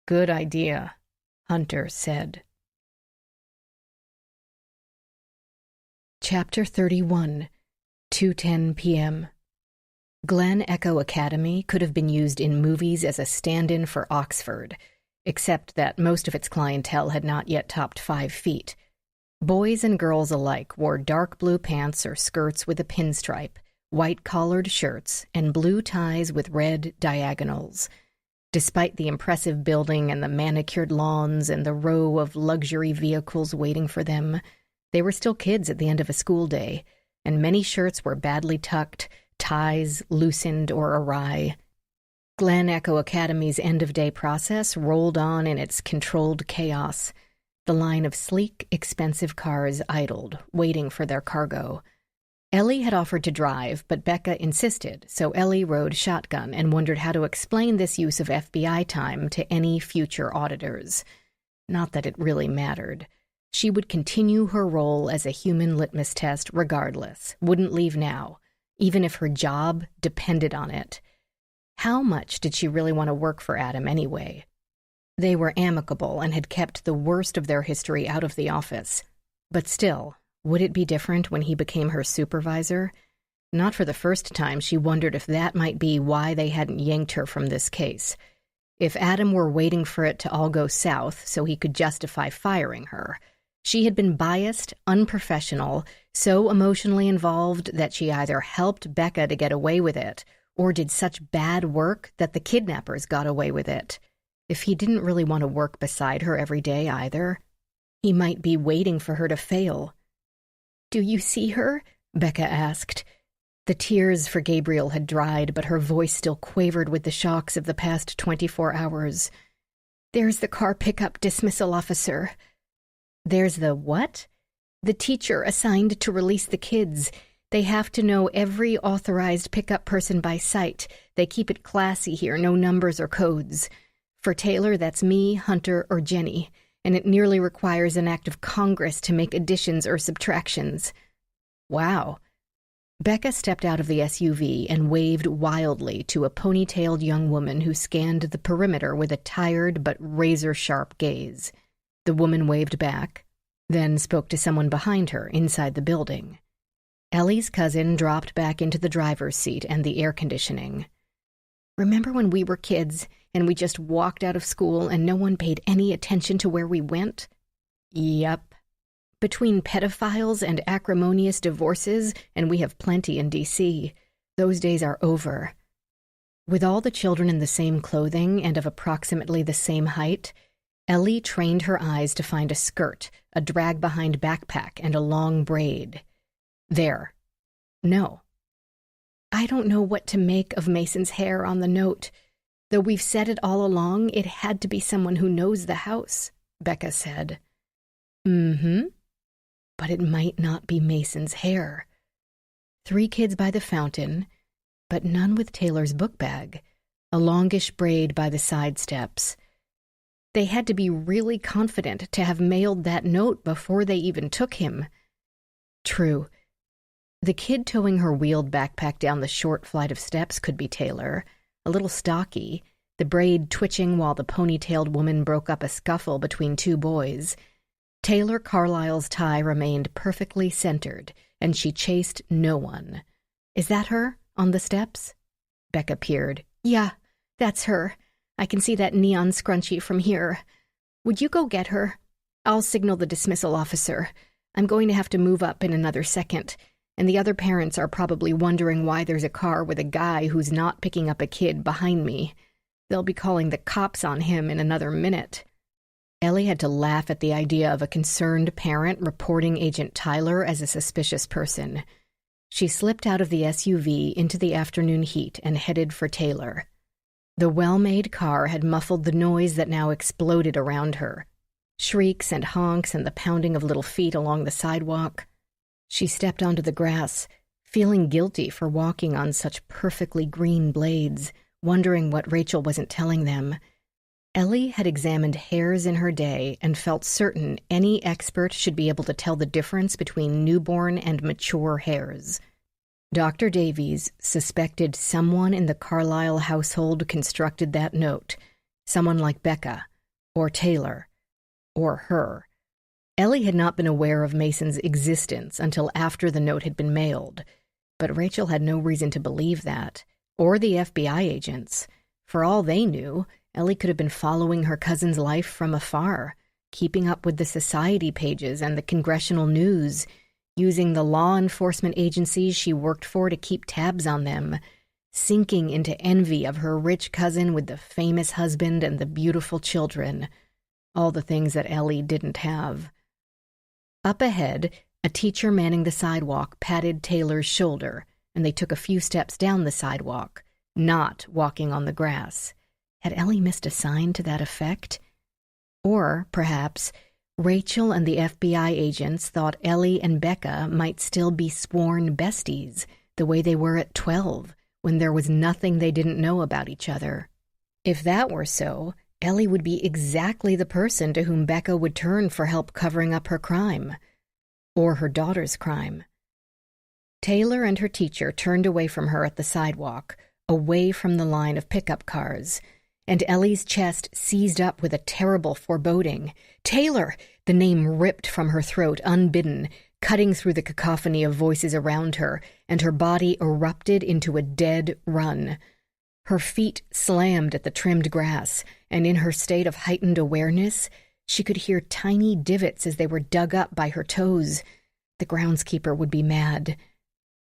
"Good idea," Hunter said. Chapter 31, 2:10 p.m. Glen Echo Academy could have been used in movies as a stand-in for Oxford, except that most of its clientele had not yet topped 5 feet. Boys and girls alike wore dark blue pants or skirts with a pinstripe, white-collared shirts, and blue ties with red diagonals. Despite the impressive building and the manicured lawns and the row of luxury vehicles waiting for them, they were still kids at the end of a school day, and many shirts were badly tucked, ties loosened or awry. Glen Echo Academy's end-of-day process rolled on in its controlled chaos. The line of sleek, expensive cars idled, waiting for their cargo. Ellie had offered to drive, but Becca insisted, so Ellie rode shotgun and wondered how to explain this use of FBI time to any future auditors. Not that it really mattered. She would continue her role as a human litmus test regardless, wouldn't leave now, even if her job depended on it. How much did she really want to work for Adam anyway? They were amicable and had kept the worst of their history out of the office. But still, would it be different when he became her supervisor? Not for the first time, she wondered if that might be why they hadn't yanked her from this case. If Adam were waiting for it to all go south so he could justify firing her. She had been biased, unprofessional, so emotionally involved that she either helped Becca to get away with it or did such bad work that the kidnappers got away with it. If he didn't really want to work beside her every day either, he might be waiting for her to fail. "Do you see her?" Becca asked. The tears for Gabriel had dried, but her voice still quavered with the shocks of the past 24 hours. "There's the car pickup dismissal officer." "There's the what?" "The teacher assigned to release the kids. They have to know every authorized pickup person by sight. They keep it classy here, no numbers or codes. For Taylor, that's me, Hunter, or Jenny, and it nearly requires an act of Congress to make additions or subtractions." "Wow." Becca stepped out of the SUV and waved wildly to a ponytailed young woman who scanned the perimeter with a tired but razor-sharp gaze. The woman waved back, then spoke to someone behind her inside the building. Ellie's cousin dropped back into the driver's seat and the air conditioning. "Remember when we were kids and we just walked out of school and no one paid any attention to where we went?" "Yep. Between pedophiles and acrimonious divorces, and we have plenty in D.C., those days are over." With all the children in the same clothing and of approximately the same height, Ellie trained her eyes to find a skirt, a drag-behind backpack, and a long braid. There. No. "I don't know what to make of Mason's hair on the note. Though we've said it all along, it had to be someone who knows the house," Becca said. But it might not be Mason's hair. 3 kids by the fountain, but none with Taylor's book bag, a longish braid by the side steps. They had to be really confident to have mailed that note before they even took him. True. The kid towing her wheeled backpack down the short flight of steps could be Taylor, a little stocky, the braid twitching while the ponytailed woman broke up a scuffle between 2 boys. Taylor Carlisle's tie remained perfectly centered, and she chased no one. "Is that her, on the steps?" Becca peered. "Yeah, that's her. I can see that neon scrunchie from here. Would you go get her? I'll signal the dismissal officer. I'm going to have to move up in another second, and the other parents are probably wondering why there's a car with a guy who's not picking up a kid behind me. They'll be calling the cops on him in another minute." Ellie had to laugh at the idea of a concerned parent reporting Agent Tyler as a suspicious person. She slipped out of the SUV into the afternoon heat and headed for Taylor. The well-made car had muffled the noise that now exploded around her. Shrieks and honks and the pounding of little feet along the sidewalk. She stepped onto the grass, feeling guilty for walking on such perfectly green blades, wondering what Rachel wasn't telling them. Ellie had examined hairs in her day and felt certain any expert should be able to tell the difference between newborn and mature hairs. Dr. Davies suspected someone in the Carlisle household constructed that note, someone like Becca, or Taylor, or her. Ellie had not been aware of Mason's existence until after the note had been mailed, but Rachel had no reason to believe that, or the FBI agents. For all they knew, Ellie could have been following her cousin's life from afar, keeping up with the society pages and the congressional news, using the law enforcement agencies she worked for to keep tabs on them, sinking into envy of her rich cousin with the famous husband and the beautiful children, all the things that Ellie didn't have. Up ahead, a teacher manning the sidewalk patted Taylor's shoulder, and they took a few steps down the sidewalk, not walking on the grass. Had Ellie missed a sign to that effect? Or, perhaps, Rachel and the FBI agents thought Ellie and Becca might still be sworn besties, the way they were at 12, when there was nothing they didn't know about each other. If that were so, Ellie would be exactly the person to whom Becca would turn for help covering up her crime. Or her daughter's crime. Taylor and her teacher turned away from her at the sidewalk, away from the line of pickup cars, and Ellie's chest seized up with a terrible foreboding. "Taylor!" The name ripped from her throat unbidden, cutting through the cacophony of voices around her, and her body erupted into a dead run. Her feet slammed at the trimmed grass, and in her state of heightened awareness, she could hear tiny divots as they were dug up by her toes. The groundskeeper would be mad.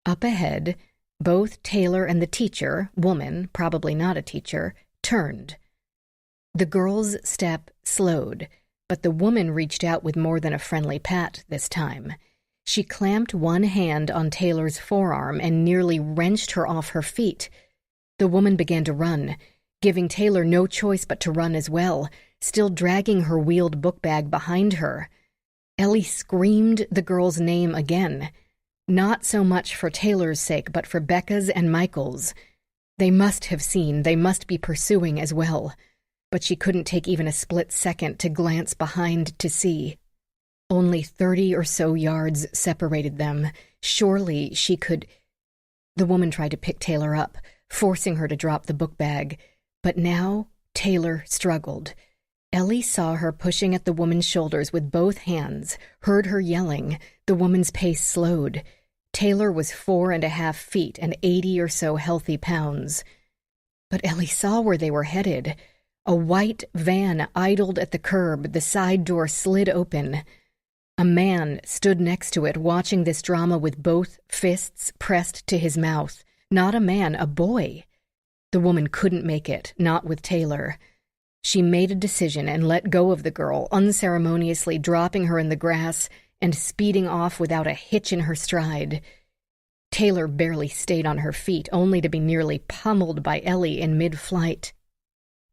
Up ahead, both Taylor and the teacher, woman, probably not a teacher, turned. The girl's step slowed, but the woman reached out with more than a friendly pat this time. She clamped one hand on Taylor's forearm and nearly wrenched her off her feet. The woman began to run, giving Taylor no choice but to run as well, still dragging her wheeled book bag behind her. Ellie screamed the girl's name again, not so much for Taylor's sake, but for Becca's and Michael's. They must have seen, they must be pursuing as well, but she couldn't take even a split second to glance behind to see. Only 30 or so yards separated them. Surely she could... The woman tried to pick Taylor up, forcing her to drop the book bag, but now Taylor struggled. Ellie saw her pushing at the woman's shoulders with both hands, heard her yelling. The woman's pace slowed. Taylor was 4.5 feet and 80 or so healthy pounds. But Ellie saw where they were headed. A white van idled at the curb, the side door slid open. A man stood next to it, watching this drama with both fists pressed to his mouth. Not a man, a boy. The woman couldn't make it, not with Taylor. She made a decision and let go of the girl, unceremoniously dropping her in the grass and speeding off without a hitch in her stride. Taylor barely stayed on her feet, only to be nearly pummeled by Ellie in mid-flight.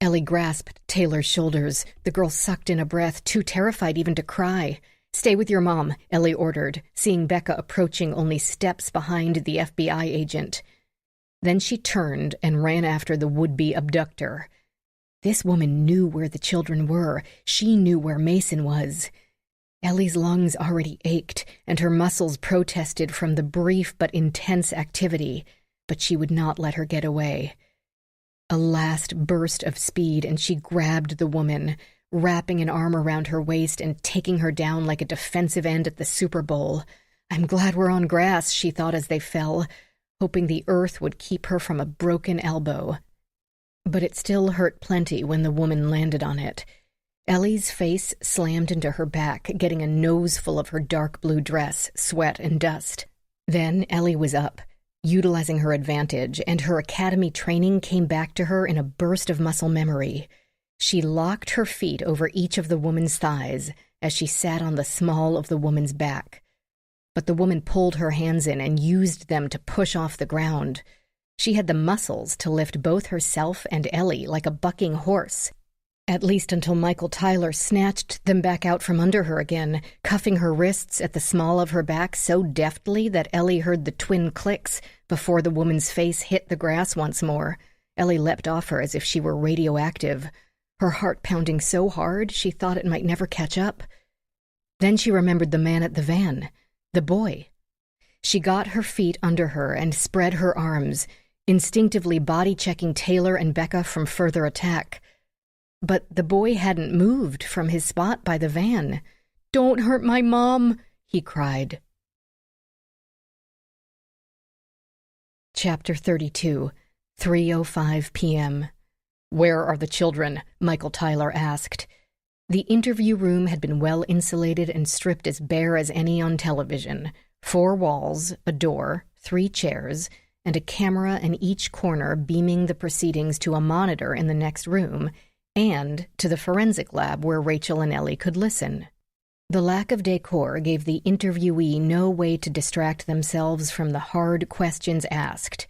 Ellie grasped Taylor's shoulders. The girl sucked in a breath, too terrified even to cry. "Stay with your mom," Ellie ordered, seeing Becca approaching only steps behind the FBI agent. Then she turned and ran after the would-be abductor. This woman knew where the children were. She knew where Mason was. Ellie's lungs already ached, and her muscles protested from the brief but intense activity, but she would not let her get away. A last burst of speed, and she grabbed the woman, wrapping an arm around her waist and taking her down like a defensive end at the Super Bowl. "I'm glad we're on grass," she thought as they fell, hoping the earth would keep her from a broken elbow. But it still hurt plenty when the woman landed on it. Ellie's face slammed into her back, getting a nose full of her dark blue dress, sweat, and dust. Then Ellie was up, utilizing her advantage, and her academy training came back to her in a burst of muscle memory. She locked her feet over each of the woman's thighs as she sat on the small of the woman's back. But the woman pulled her hands in and used them to push off the ground. She had the muscles to lift both herself and Ellie like a bucking horse, at least until Michael Tyler snatched them back out from under her again, cuffing her wrists at the small of her back so deftly that Ellie heard the twin clicks before the woman's face hit the grass once more. Ellie leapt off her as if she were radioactive, her heart pounding so hard she thought it might never catch up. Then she remembered the man at the van, the boy. She got her feet under her and spread her arms, instinctively body-checking Taylor and Becca from further attack. But the boy hadn't moved from his spot by the van. "Don't hurt my mom," he cried. Chapter 32, 3:05 p.m. "Where are the children?" Michael Tyler asked. The interview room had been well insulated and stripped as bare as any on television. 4 walls, a door, 3 chairs, and a camera in each corner beaming the proceedings to a monitor in the next room and to the forensic lab where Rachel and Ellie could listen. The lack of decor gave the interviewee no way to distract themselves from the hard questions asked,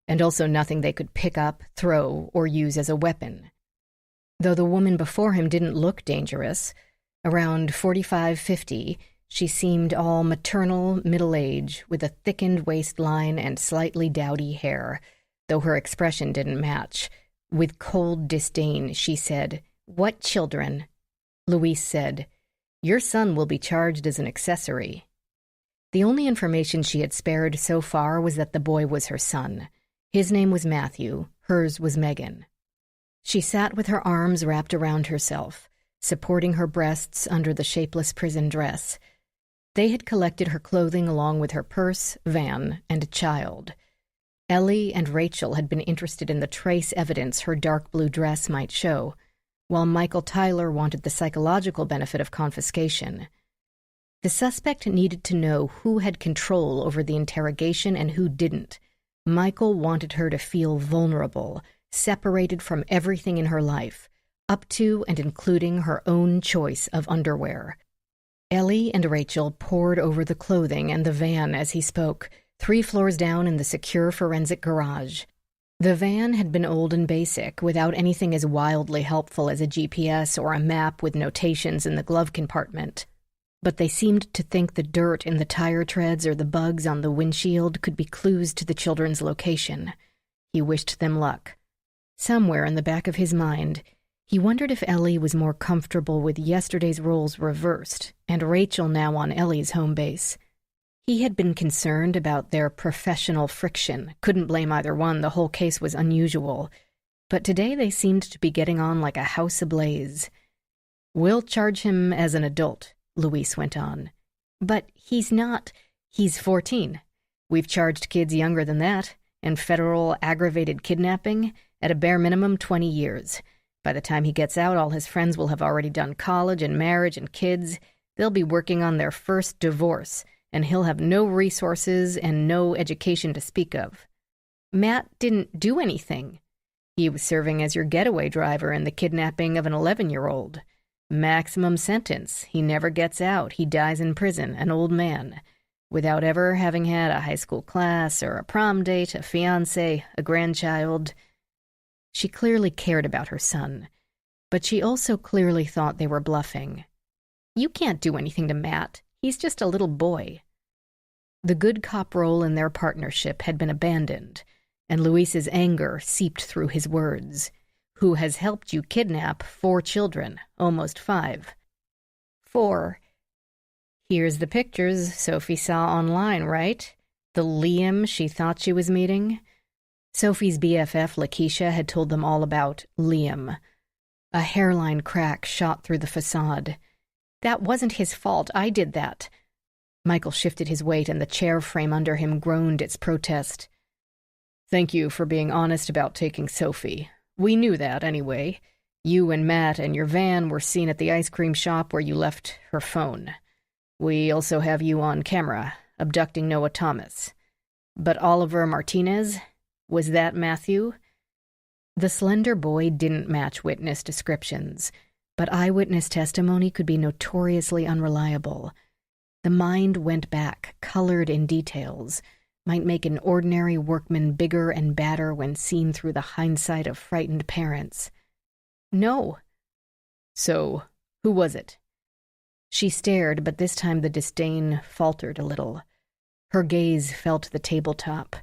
and also nothing they could pick up, throw, or use as a weapon. Though the woman before him didn't look dangerous, around 45-50, she seemed all maternal middle age, with a thickened waistline and slightly dowdy hair, though her expression didn't match. With cold disdain, she said, "What children?" Louise said, "Your son will be charged as an accessory." The only information she had spared so far was that the boy was her son. His name was Matthew, hers was Megan. She sat with her arms wrapped around herself, supporting her breasts under the shapeless prison dress. They had collected her clothing along with her purse, van, and a child. Ellie and Rachel had been interested in the trace evidence her dark blue dress might show, while Michael Tyler wanted the psychological benefit of confiscation. The suspect needed to know who had control over the interrogation and who didn't. Michael wanted her to feel vulnerable, separated from everything in her life, up to and including her own choice of underwear. Ellie and Rachel pored over the clothing and the van as he spoke, 3 floors down in the secure forensic garage. The van had been old and basic, without anything as wildly helpful as a GPS or a map with notations in the glove compartment. But they seemed to think the dirt in the tire treads or the bugs on the windshield could be clues to the children's location. He wished them luck. Somewhere in the back of his mind, he wondered if Ellie was more comfortable with yesterday's roles reversed, and Rachel now on Ellie's home base. He had been concerned about their professional friction, couldn't blame either one, the whole case was unusual. But today they seemed to be getting on like a house ablaze. We'll charge him as an adult, Luis went on. But he's 14. We've charged kids younger than that, and federal aggravated kidnapping, at a bare minimum 20 years. By the time he gets out, all his friends will have already done college and marriage and kids. They'll be working on their first divorce, and he'll have no resources and no education to speak of. Matt didn't do anything. He was serving as your getaway driver in the kidnapping of an 11-year-old. Maximum sentence. He never gets out. He dies in prison, an old man, without ever having had a high school class or a prom date, a fiancé, a grandchild. She clearly cared about her son, but she also clearly thought they were bluffing. You can't do anything to Matt. He's just a little boy. The good cop role in their partnership had been abandoned, and Luis's anger seeped through his words. Who has helped you kidnap 4 children, almost 5? 4. Here's the pictures Sophie saw online, right? The Liam she thought she was meeting? Sophie's BFF, Lakeisha, had told them all about Liam. A hairline crack shot through the facade. That wasn't his fault. I did that. Michael shifted his weight, and the chair frame under him groaned its protest. Thank you for being honest about taking Sophie. We knew that, anyway. You and Matt and your van were seen at the ice cream shop where you left her phone. We also have you on camera, abducting Noah Thomas. But Oliver Martinez? Was that Matthew? The slender boy didn't match witness descriptions, but eyewitness testimony could be notoriously unreliable. The mind went back, colored in details, might make an ordinary workman bigger and badder when seen through the hindsight of frightened parents. No. So, who was it? She stared, but this time the disdain faltered a little. Her gaze fell to the tabletop.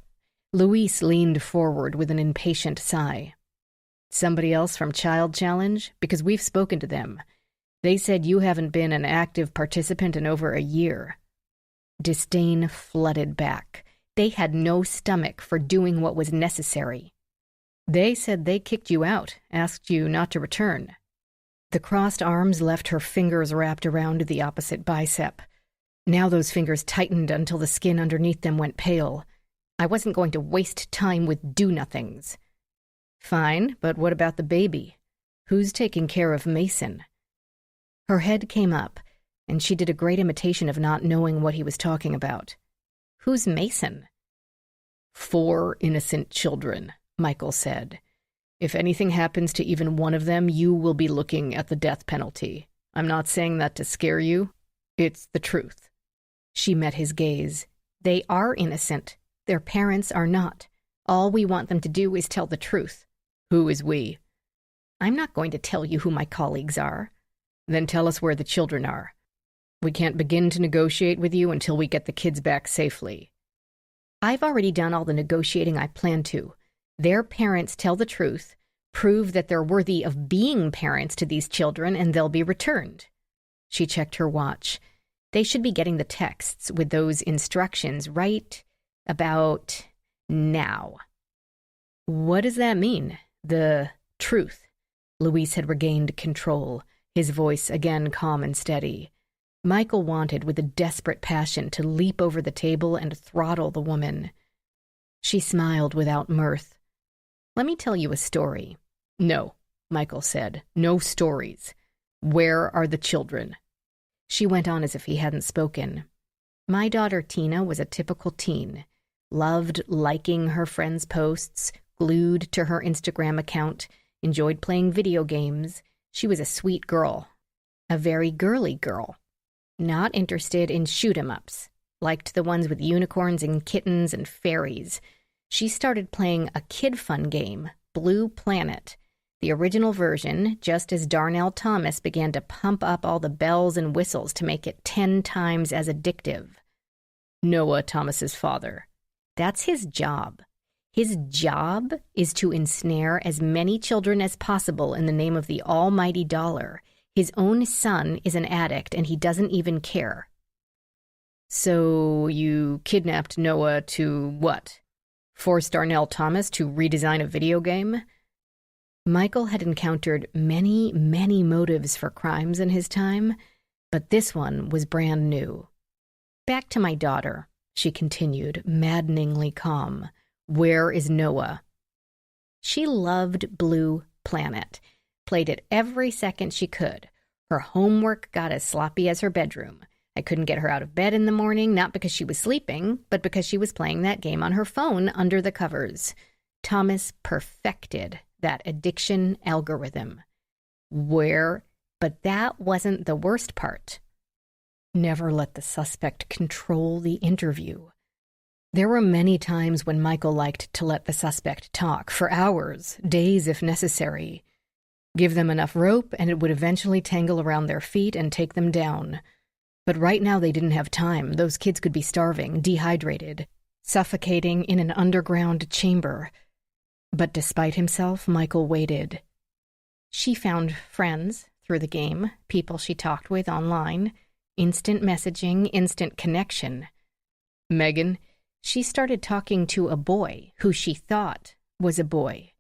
Luis leaned forward with an impatient sigh. Somebody else from Child Challenge? Because we've spoken to them. They said you haven't been an active participant in over a year. Disdain flooded back. They had no stomach for doing what was necessary. They said they kicked you out, asked you not to return. The crossed arms left her fingers wrapped around the opposite bicep. Now those fingers tightened until the skin underneath them went pale. I wasn't going to waste time with do-nothings. Fine, but what about the baby? Who's taking care of Mason? Her head came up, and she did a great imitation of not knowing what he was talking about. Who's Mason? 4 innocent children, Michael said. If anything happens to even one of them, you will be looking at the death penalty. I'm not saying that to scare you. It's the truth. She met his gaze. They are innocent. Their parents are not. All we want them to do is tell the truth. Who is we? I'm not going to tell you who my colleagues are. Then tell us where the children are. We can't begin to negotiate with you until we get the kids back safely. I've already done all the negotiating I plan to. Their parents tell the truth, prove that they're worthy of being parents to these children, and they'll be returned. She checked her watch. They should be getting the texts with those instructions right about now. What does that mean? The truth. Luis had regained control, his voice again calm and steady. Michael wanted, with a desperate passion, to leap over the table and throttle the woman. She smiled without mirth. Let me tell you a story. No, Michael said. No stories. Where are the children? She went on as if he hadn't spoken. My daughter Tina was a typical teen. Loved liking her friends' posts, glued to her Instagram account, enjoyed playing video games. She was a sweet girl. A very girly girl. Not interested in shoot-em-ups. Liked the ones with unicorns and kittens and fairies. She started playing a kid-fun game, Blue Planet. The original version, just as Darnell Thomas began to pump up all the bells and whistles to make it 10 times as addictive. Noah Thomas's father. That's his job. His job is to ensnare as many children as possible in the name of the almighty dollar. His own son is an addict, and he doesn't even care. So you kidnapped Noah to what? Force Darnell Thomas to redesign a video game? Michael had encountered many, many motives for crimes in his time, but this one was brand new. "Back to my daughter," she continued, maddeningly calm. "Where is Noah?" She loved Blue Planet, played it every second she could. Her homework got as sloppy as her bedroom. I couldn't get her out of bed in the morning, not because she was sleeping, but because she was playing that game on her phone under the covers. Thomas perfected that addiction algorithm. But that wasn't the worst part. Never let the suspect control the interview. There were many times when Michael liked to let the suspect talk, for hours, days if necessary. Give them enough rope and it would eventually tangle around their feet and take them down. But right now they didn't have time. Those kids could be starving, dehydrated, suffocating in an underground chamber. But despite himself, Michael waited. She found friends through the game, people she talked with online, instant messaging, instant connection. Megan, she started talking to a boy who she thought was a boy,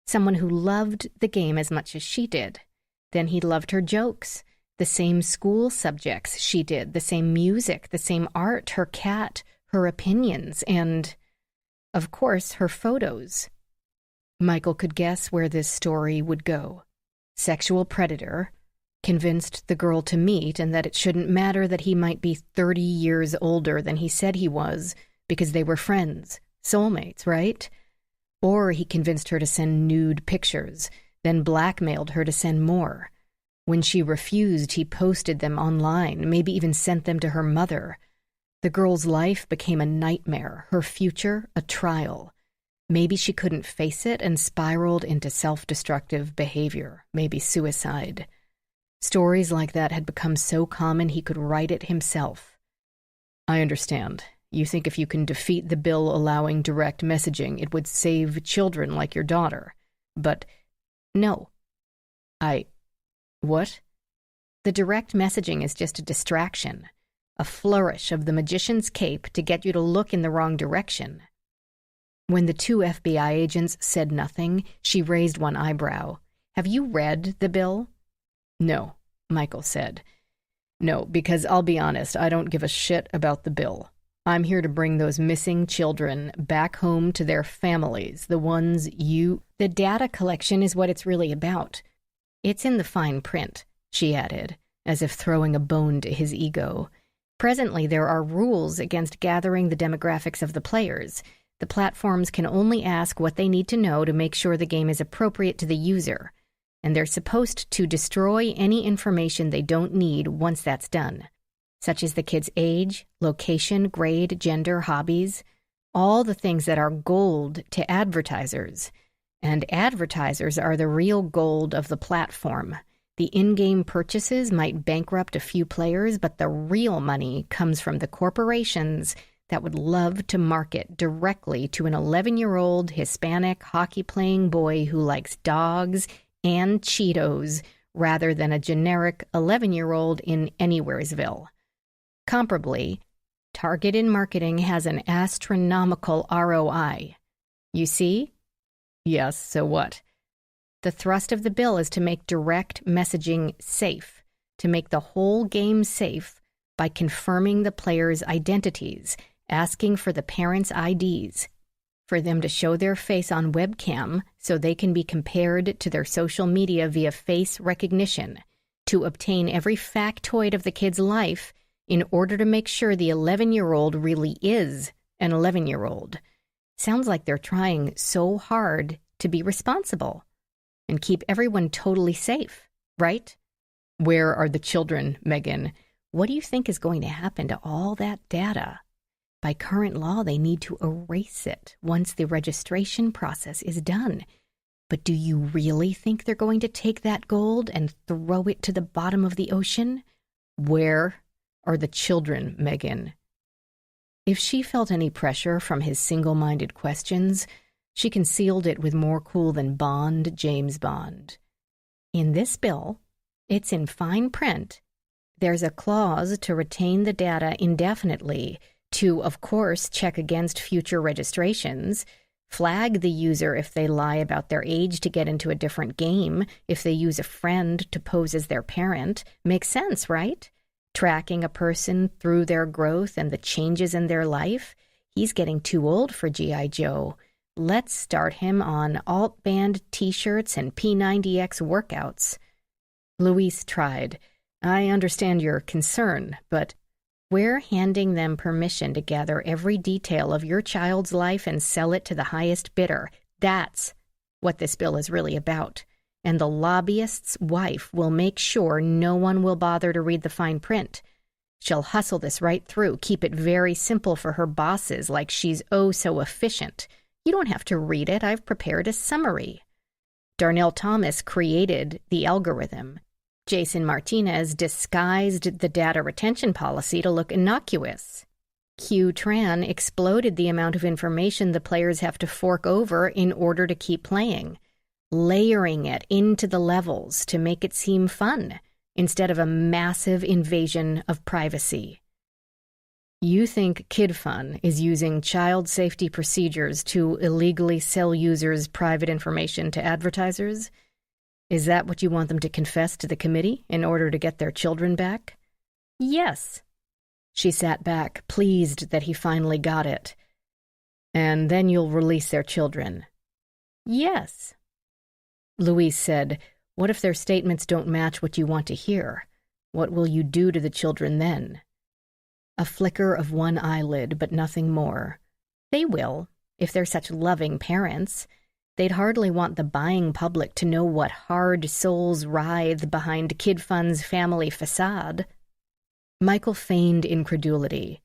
someone who loved the game as much as she did. Then he loved her jokes, the same school subjects she did, the same music, the same art, her cat, her opinions, and, of course, her photos. Michael could guess where this story would go. Sexual predator, convinced the girl to meet and that it shouldn't matter that he might be 30 years older than he said he was because they were friends, soulmates, right? Or he convinced her to send nude pictures, then blackmailed her to send more. When she refused, he posted them online, maybe even sent them to her mother. The girl's life became a nightmare, her future a trial. Maybe she couldn't face it and spiraled into self-destructive behavior, maybe suicide. Stories like that had become so common he could write it himself. I understand. You think if you can defeat the bill allowing direct messaging, it would save children like your daughter. But no. What? The direct messaging is just a distraction, a flourish of the magician's cape to get you to look in the wrong direction. When the two FBI agents said nothing, she raised one eyebrow. Have you read the bill? No, Michael said. No, because I'll be honest, I don't give a shit about the bill. I'm here to bring those missing children back home to their families, the ones you... The data collection is what it's really about. It's in the fine print, she added, as if throwing a bone to his ego. Presently, there are rules against gathering the demographics of the players. The platforms can only ask what they need to know to make sure the game is appropriate to the user, and they're supposed to destroy any information they don't need once that's done, such as the kid's age, location, grade, gender, hobbies, all the things that are gold to advertisers. And advertisers are the real gold of the platform. The in-game purchases might bankrupt a few players, but the real money comes from the corporations that would love to market directly to an 11-year-old Hispanic hockey-playing boy who likes dogs and Cheetos rather than a generic 11-year-old in Anywheresville. Comparably, targeted marketing has an astronomical ROI. You see? Yes, so what? The thrust of the bill is to make direct messaging safe, to make the whole game safe by confirming the players' identities, asking for the parents' IDs, for them to show their face on webcam so they can be compared to their social media via face recognition, to obtain every factoid of the kid's life in order to make sure the 11-year-old really is an 11-year-old. Sounds like they're trying so hard to be responsible and keep everyone totally safe, right? Where are the children, Megan? What do you think is going to happen to all that data? By current law, they need to erase it once the registration process is done. But do you really think they're going to take that gold and throw it to the bottom of the ocean? Where are the children, Megan? If she felt any pressure from his single-minded questions, she concealed it with more cool than Bond, James Bond. In this bill, it's in fine print. There's a clause to retain the data indefinitely, to, of course, check against future registrations, Flag the user if they lie about their age to get into a different game, if they use a friend to pose as their parent. Makes sense, right? Tracking a person through their growth and the changes in their life. He's getting too old for G.I. Joe. Let's start him on alt-band t-shirts and P90X workouts. Louise tried. I understand your concern, but we're handing them permission to gather every detail of your child's life and sell it to the highest bidder. That's what this bill is really about. And the lobbyist's wife will make sure no one will bother to read the fine print. She'll hustle this right through, keep it very simple for her bosses, like she's oh so efficient. You don't have to read it. I've prepared a summary. Darnell Thomas created the algorithm. Jason Martinez disguised the data retention policy to look innocuous. Q Tran exploded the amount of information the players have to fork over in order to keep playing, layering it into the levels to make it seem fun instead of a massive invasion of privacy. You think KidFun is using child safety procedures to illegally sell users' private information to advertisers? Is that what you want them to confess to the committee in order to get their children back? Yes. She sat back, pleased that he finally got it. And then you'll release their children. Yes. Louise said, what if their statements don't match what you want to hear? What will you do to the children then? A flicker of one eyelid, but nothing more. They will, if they're such loving parents. They'd hardly want the buying public to know what hard souls writhe behind KidFun's family facade. Michael feigned incredulity.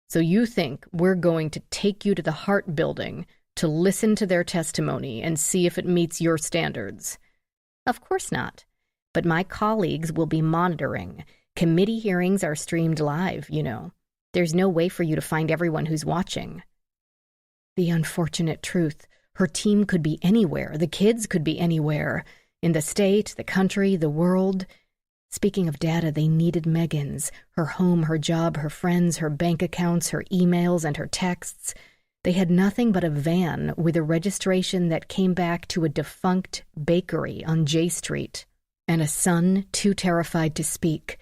So you think we're going to take you to the Hart Building to listen to their testimony and see if it meets your standards? Of course not. But my colleagues will be monitoring. Committee hearings are streamed live, you know. There's no way for you to find everyone who's watching. The unfortunate truth. Her team could be anywhere. The kids could be anywhere. In the state, the country, the world. Speaking of data, they needed Megan's. Her home, her job, her friends, her bank accounts, her emails, and her texts. They had nothing but a van with a registration that came back to a defunct bakery on J Street, and a son too terrified to speak.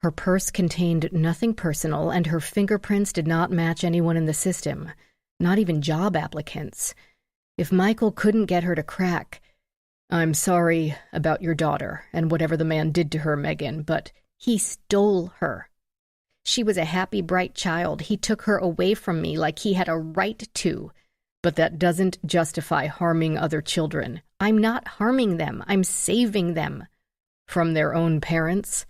Her purse contained nothing personal, and her fingerprints did not match anyone in the system, not even job applicants. If Michael couldn't get her to crack, I'm sorry about your daughter and whatever the man did to her, Megan, but he stole her. She was a happy, bright child. He took her away from me like he had a right to. But that doesn't justify harming other children. I'm not harming them. I'm saving them from their own parents.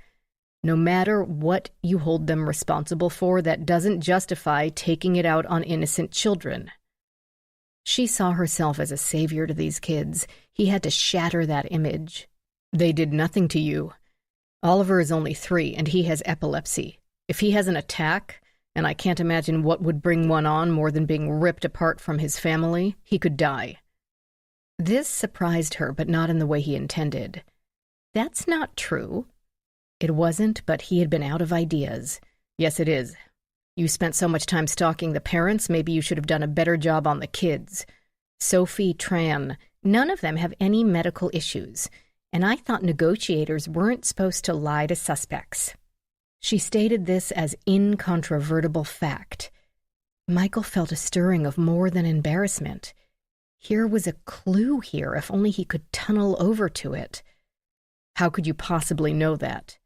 No matter what you hold them responsible for, that doesn't justify taking it out on innocent children. She saw herself as a savior to these kids. He had to shatter that image. They did nothing to you. Oliver is only 3, and he has epilepsy. If he has an attack, and I can't imagine what would bring one on more than being ripped apart from his family, he could die. This surprised her, but not in the way he intended. That's not true. It wasn't, but he had been out of ideas. Yes, it is. You spent so much time stalking the parents, maybe you should have done a better job on the kids. Sophie Tran, none of them have any medical issues, and I thought negotiators weren't supposed to lie to suspects. She stated this as incontrovertible fact. Michael felt a stirring of more than embarrassment. Here was a clue here, if only he could tunnel over to it. How could you possibly know that?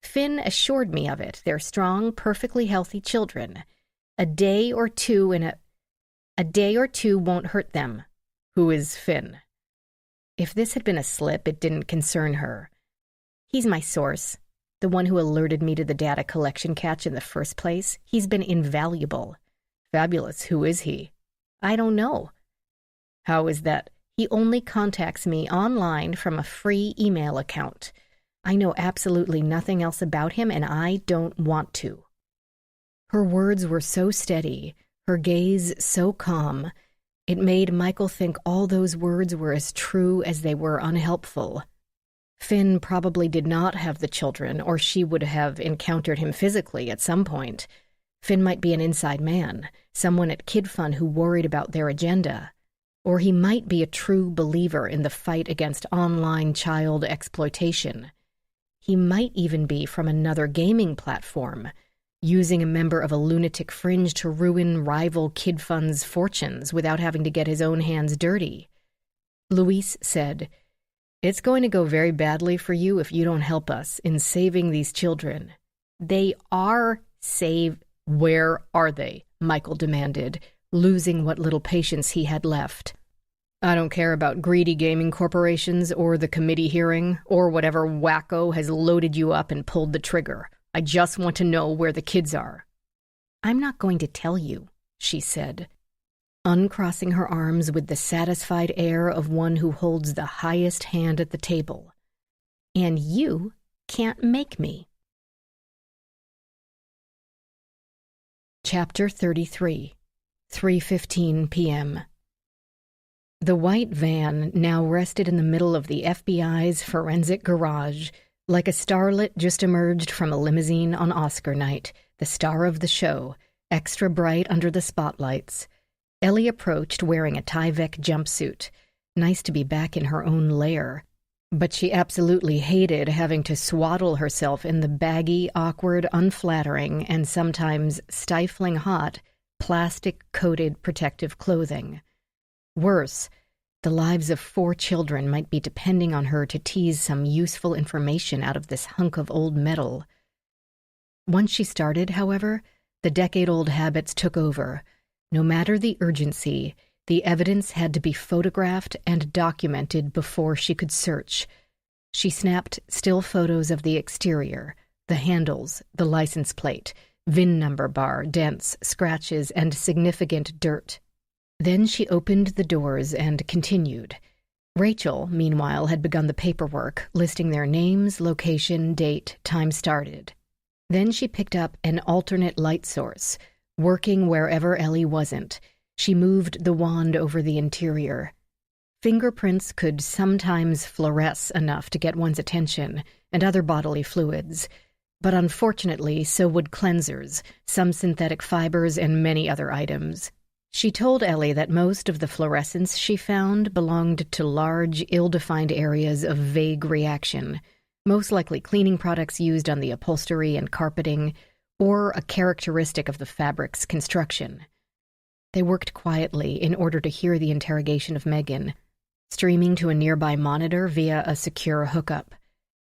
Finn assured me of it. They're strong, perfectly healthy children. A day or two won't hurt them. Who is Finn? If this had been a slip, it didn't concern her. He's my source, the one who alerted me to the data collection catch in the first place. He's been invaluable. Fabulous. Who is he? I don't know. How is that? He only contacts me online from a free email account. I know absolutely nothing else about him, and I don't want to. Her words were so steady, her gaze so calm, it made Michael think all those words were as true as they were unhelpful. Finn probably did not have the children, or she would have encountered him physically at some point. Finn might be an inside man, someone at KidFun who worried about their agenda. Or he might be a true believer in the fight against online child exploitation. He might even be from another gaming platform, using a member of a lunatic fringe to ruin rival kid funds' fortunes without having to get his own hands dirty. Luis said, "It's going to go very badly for you if you don't help us in saving these children." "They are saved." "Where are they?" Michael demanded, losing what little patience he had left. "I don't care about greedy gaming corporations or the committee hearing or whatever wacko has loaded you up and pulled the trigger. I just want to know where the kids are." "I'm not going to tell you," she said, uncrossing her arms with the satisfied air of one who holds the highest hand at the table. "And you can't make me." Chapter 33, 3:15 p.m. The white van now rested in the middle of the FBI's forensic garage, like a starlet just emerged from a limousine on Oscar night, the star of the show, extra bright under the spotlights. Ellie approached wearing a Tyvek jumpsuit. Nice to be back in her own lair. But she absolutely hated having to swaddle herself in the baggy, awkward, unflattering, and sometimes stifling hot, plastic-coated protective clothing. Worse, the lives of 4 children might be depending on her to tease some useful information out of this hunk of old metal. Once she started, however, the decade-old habits took over. No matter the urgency, the evidence had to be photographed and documented before she could search. She snapped still photos of the exterior, the handles, the license plate, VIN number bar, dents, scratches, and significant dirt. Then she opened the doors and continued. Rachel, meanwhile, had begun the paperwork, listing their names, location, date, time started. Then she picked up an alternate light source, working wherever Ellie wasn't. She moved the wand over the interior. Fingerprints could sometimes fluoresce enough to get one's attention, and other bodily fluids. But unfortunately, so would cleansers, some synthetic fibers, and many other items. She told Ellie that most of the fluorescence she found belonged to large, ill-defined areas of vague reaction, most likely cleaning products used on the upholstery and carpeting, or a characteristic of the fabric's construction. They worked quietly in order to hear the interrogation of Megan, streaming to a nearby monitor via a secure hookup.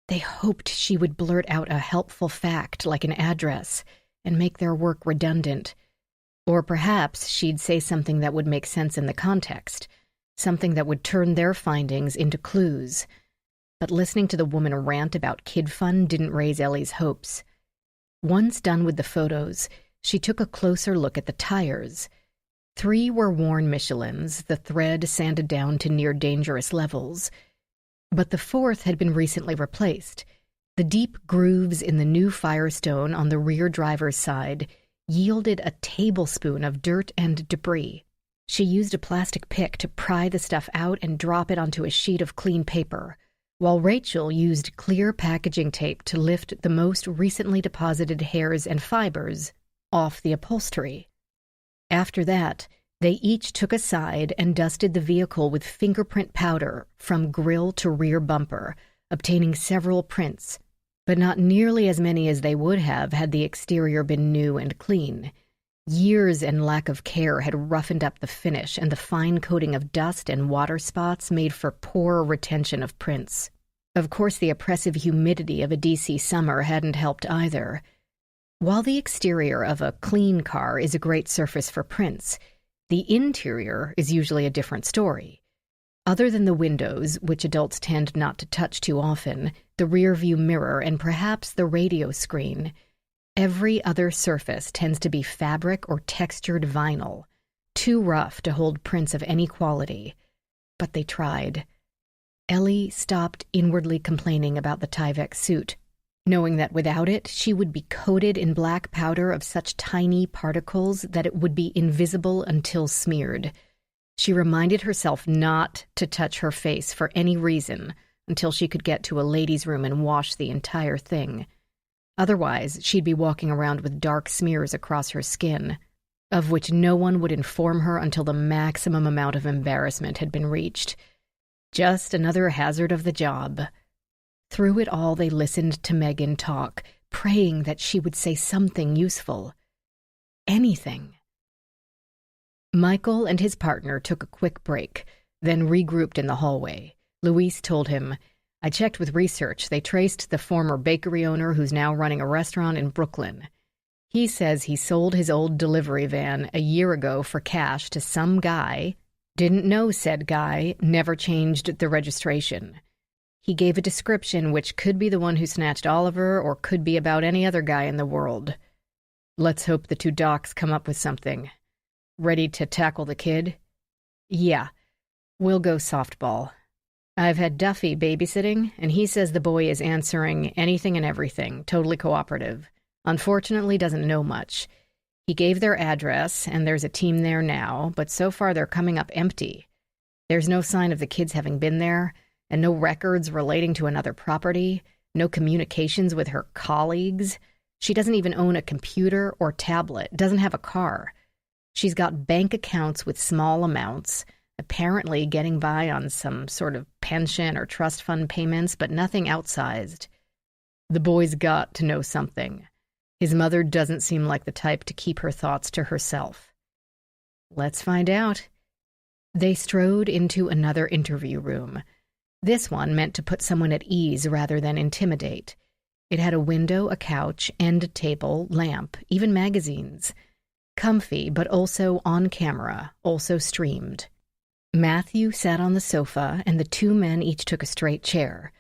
They hoped she would blurt out a helpful fact like an address and make their work redundant. Or perhaps she'd say something that would make sense in the context, something that would turn their findings into clues. But listening to the woman rant about kid fun didn't raise Ellie's hopes. Once done with the photos, she took a closer look at the tires. 3 were worn Michelins, the thread sanded down to near dangerous levels. But the 4th had been recently replaced. The deep grooves in the new Firestone on the rear driver's side yielded a tablespoon of dirt and debris. She used a plastic pick to pry the stuff out and drop it onto a sheet of clean paper, while Rachel used clear packaging tape to lift the most recently deposited hairs and fibers off the upholstery. After that, they each took a side and dusted the vehicle with fingerprint powder from grille to rear bumper, obtaining several prints, but not nearly as many as they would have had the exterior been new and clean. Years and lack of care had roughened up the finish, and the fine coating of dust and water spots made for poor retention of prints. Of course, the oppressive humidity of a DC summer hadn't helped either. While the exterior of a clean car is a great surface for prints, the interior is usually a different story. Other than the windows, which adults tend not to touch too often, the rear-view mirror, and perhaps the radio screen, every other surface tends to be fabric or textured vinyl, too rough to hold prints of any quality. But they tried. Ellie stopped inwardly complaining about the Tyvek suit, knowing that without it, she would be coated in black powder of such tiny particles that it would be invisible until smeared. She reminded herself not to touch her face for any reason until she could get to a ladies' room and wash the entire thing. Otherwise, she'd be walking around with dark smears across her skin. of which no one would inform her until the maximum amount of embarrassment had been reached. Just another hazard of the job. Through it all, they listened to Megan talk, praying that she would say something useful. Anything. Michael and his partner took a quick break, then regrouped in the hallway. Luis told him, "I checked with research. They traced the former bakery owner who's now running a restaurant in Brooklyn. He says he sold his old delivery van a year ago for cash to some guy, didn't know said guy, never changed the registration. He gave a description which could be the one who snatched Oliver or could be about any other guy in the world. Let's hope the two docs come up with something. Ready to tackle the kid?" "Yeah, we'll go softball. I've had Duffy babysitting, and he says the boy is answering anything and everything, totally cooperative. Unfortunately, doesn't know much. He gave their address, and there's a team there now, but so far they're coming up empty. There's no sign of the kids having been there, and no records relating to another property, no communications with her colleagues. She doesn't even own a computer or tablet, doesn't have a car. She's got bank accounts with small amounts, apparently getting by on some sort of pension or trust fund payments, but nothing outsized. The boy's got to know something. His mother doesn't seem like the type to keep her thoughts to herself." "Let's find out." They strode into another interview room. This one meant to put someone at ease rather than intimidate. It had a window, a couch, end table, lamp, even magazines. Comfy, but also on camera, also streamed. Matthew sat on the sofa, and the two men each took a straight chair.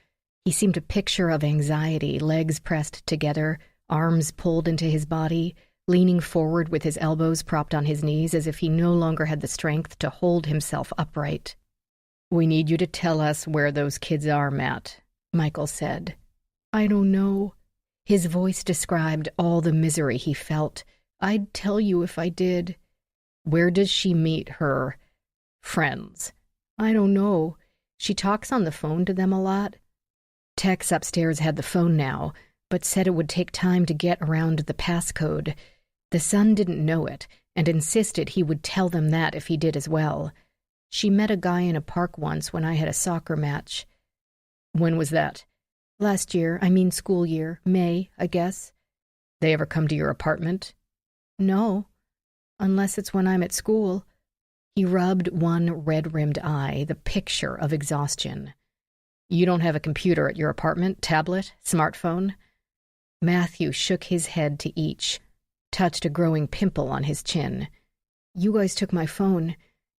He seemed a picture of anxiety, legs pressed together, arms pulled into his body, leaning forward with his elbows propped on his knees as if he no longer had the strength to hold himself upright. "We need you to tell us where those kids are, Matt," Michael said. "I don't know." His voice described all the misery he felt. "I'd tell you if I did." "Where does she meet her friends?" "I don't know. She talks on the phone to them a lot." Tex upstairs had the phone now, but said it would take time to get around the passcode. The son didn't know it, and insisted he would tell them that if he did as well. "She met a guy in a park once when I had a soccer match." "When was that?" "Last year, school year, May, I guess." "They ever come to your apartment?" "No, unless it's when I'm at school." He rubbed one red-rimmed eye, the picture of exhaustion. "You don't have a computer at your apartment, tablet, smartphone?" Matthew shook his head to each, touched a growing pimple on his chin. "You guys took my phone.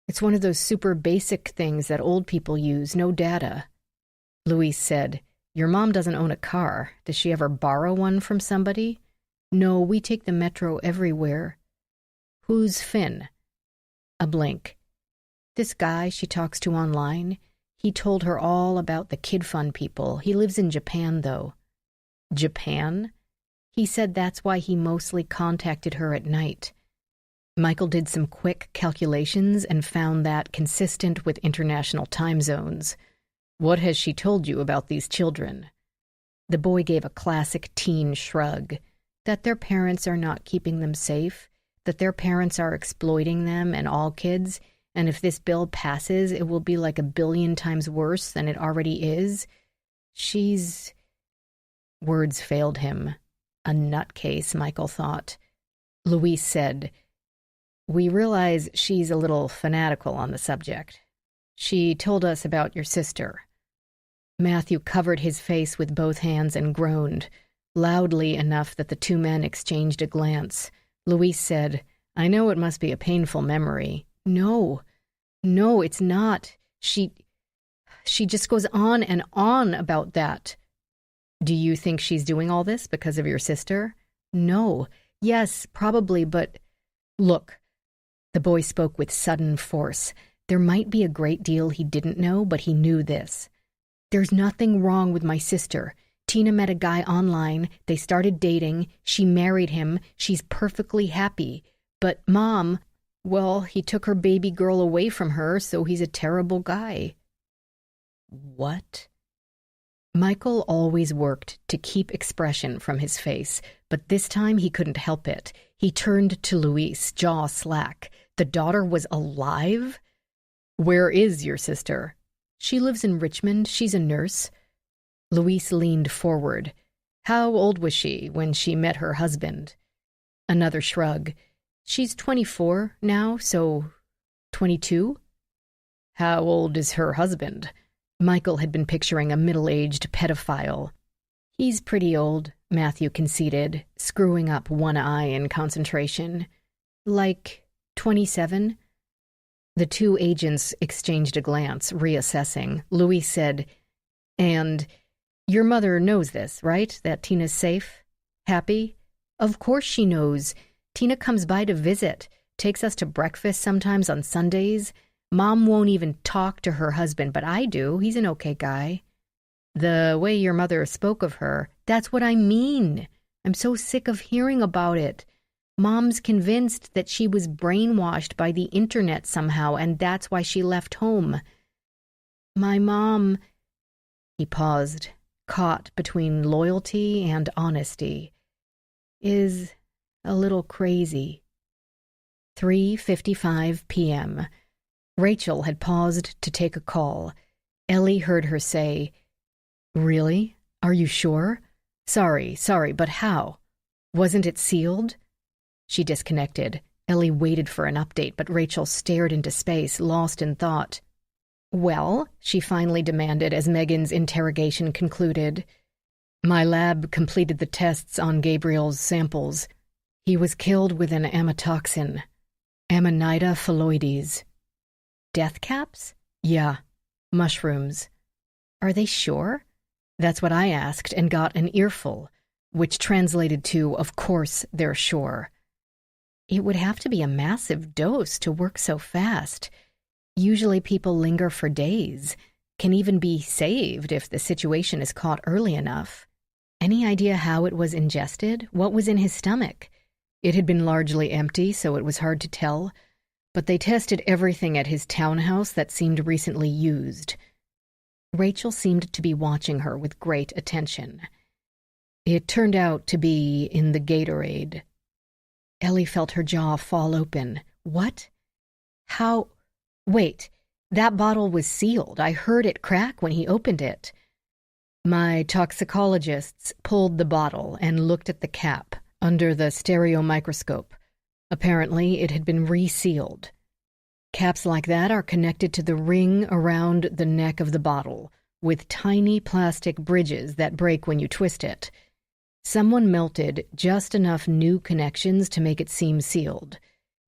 It's one of those super basic things that old people use, no data." Luis said, "Your mom doesn't own a car. Does she ever borrow one from somebody?" "No, we take the metro everywhere." "Who's Finn?" A blink. "This guy she talks to online. He told her all about the kid fund people. He lives in Japan, though." "Japan?" "He said that's why he mostly contacted her at night." Michael did some quick calculations and found that consistent with international time zones. "What has she told you about these children?" The boy gave a classic teen shrug. That their parents are not keeping them safe, that their parents are exploiting them and all kids, and if this bill passes, it will be like 1,000,000,000 times worse than it already is. She's... Words failed him. A nutcase, Michael thought. Luis said, "We realize she's a little fanatical on the subject. She told us about your sister." Matthew covered his face with both hands and groaned, loudly enough that the two men exchanged a glance. Luis said, "I know it must be a painful memory." No, it's not. She just goes on and on about that." "Do you think she's doing all this because of your sister?" "No. Yes, probably, but..." "Look," the boy spoke with sudden force. There might be a great deal he didn't know, but he knew this. "There's nothing wrong with my sister. Tina met a guy online, they started dating, she married him, she's perfectly happy. But Mom, well, he took her baby girl away from her, so he's a terrible guy." "What?" Michael always worked to keep expression from his face, but this time he couldn't help it. He turned to Louise, jaw slack. The daughter was alive? Where is your sister? She lives in Richmond. She's a nurse. Louise leaned forward. How old was she when she met her husband? Another shrug. She's 24 now, so 22? How old is her husband? Michael had been picturing a middle-aged pedophile. He's pretty old, Matthew conceded, screwing up one eye in concentration. Like 27? The two agents exchanged a glance, reassessing. Louise said, And your mother knows this, right? That Tina's safe? Happy? Of course she knows. Tina comes by to visit, takes us to breakfast sometimes on Sundays. Mom won't even talk to her husband, but I do. He's an okay guy. The way your mother spoke of her, that's what I mean. I'm so sick of hearing about it. Mom's convinced that she was brainwashed by the internet somehow, and that's why she left home. My mom... He paused, caught between loyalty and honesty. Is a little crazy. 3:55 p.m. Rachel had paused to take a call. Ellie heard her say, Really? Are you sure? Sorry, but how? Wasn't it sealed? She disconnected. Ellie waited for an update, but Rachel stared into space, lost in thought. Well, she finally demanded as Megan's interrogation concluded. My lab completed the tests on Gabriel's samples. He was killed with an amatoxin, Amanita phalloides. Death caps? Yeah, mushrooms. Are they sure? That's what I asked and got an earful, which translated to, of course, they're sure. It would have to be a massive dose to work so fast. Usually people linger for days, can even be saved if the situation is caught early enough. Any idea how it was ingested? What was in his stomach? It had been largely empty, so it was hard to tell, but they tested everything at his townhouse that seemed recently used. Rachel seemed to be watching her with great attention. It turned out to be in the Gatorade. Ellie felt her jaw fall open. What? How? Wait, that bottle was sealed. I heard it crack when he opened it. My toxicologists pulled the bottle and looked at the cap under the stereo microscope. Apparently, it had been resealed. Caps like that are connected to the ring around the neck of the bottle, with tiny plastic bridges that break when you twist it. Someone melted just enough new connections to make it seem sealed.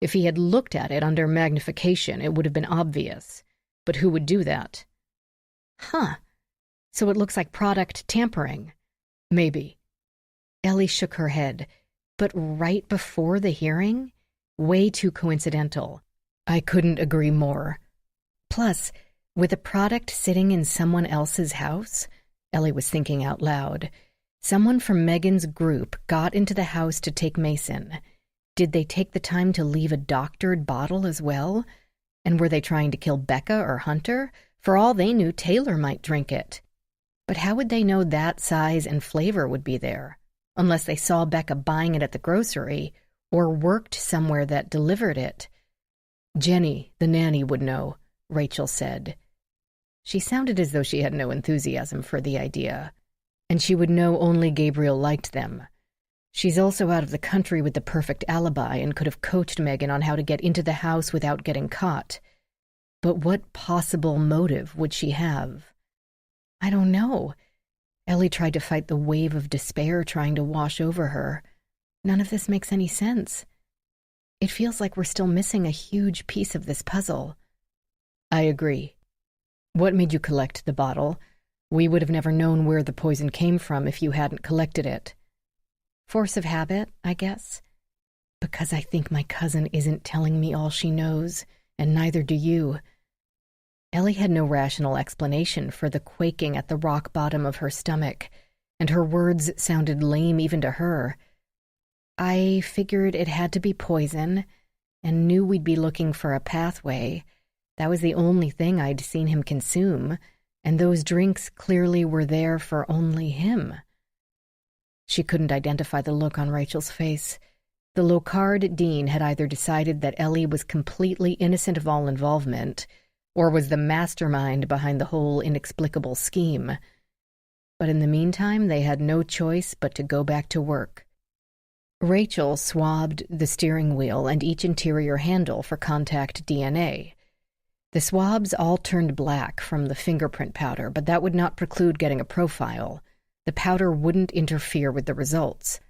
If he had looked at it under magnification, it would have been obvious. But who would do that? Huh. So it looks like product tampering. Maybe. Ellie shook her head. But right before the hearing? Way too coincidental. I couldn't agree more. Plus, with a product sitting in someone else's house, Ellie was thinking out loud, someone from Megan's group got into the house to take Mason. Did they take the time to leave a doctored bottle as well? And were they trying to kill Becca or Hunter? For all they knew, Taylor might drink it. But how would they know that size and flavor would be there? Unless they saw Becca buying it at the grocery or worked somewhere that delivered it. Jenny, the nanny, would know, Rachel said. She sounded as though she had no enthusiasm for the idea, and she would know only Gabriel liked them. She's also out of the country with the perfect alibi and could have coached Megan on how to get into the house without getting caught. But what possible motive would she have? I don't know. Ellie tried to fight the wave of despair trying to wash over her. None of this makes any sense. It feels like we're still missing a huge piece of this puzzle. I agree. What made you collect the bottle? We would have never known where the poison came from if you hadn't collected it. Force of habit, I guess. Because I think my cousin isn't telling me all she knows, and neither do you. Ellie had no rational explanation for the quaking at the rock bottom of her stomach, and her words sounded lame even to her. I figured it had to be poison, and knew we'd be looking for a pathway. That was the only thing I'd seen him consume. and those drinks clearly were there for only him. She couldn't identify the look on Rachel's face. The Locard dean had either decided that Ellie was completely innocent of all involvement, or was the mastermind behind the whole inexplicable scheme. But in the meantime, they had no choice but to go back to work. Rachel swabbed the steering wheel and each interior handle for contact DNA. The swabs all turned black from the fingerprint powder, but that would not preclude getting a profile. The powder wouldn't interfere with the results.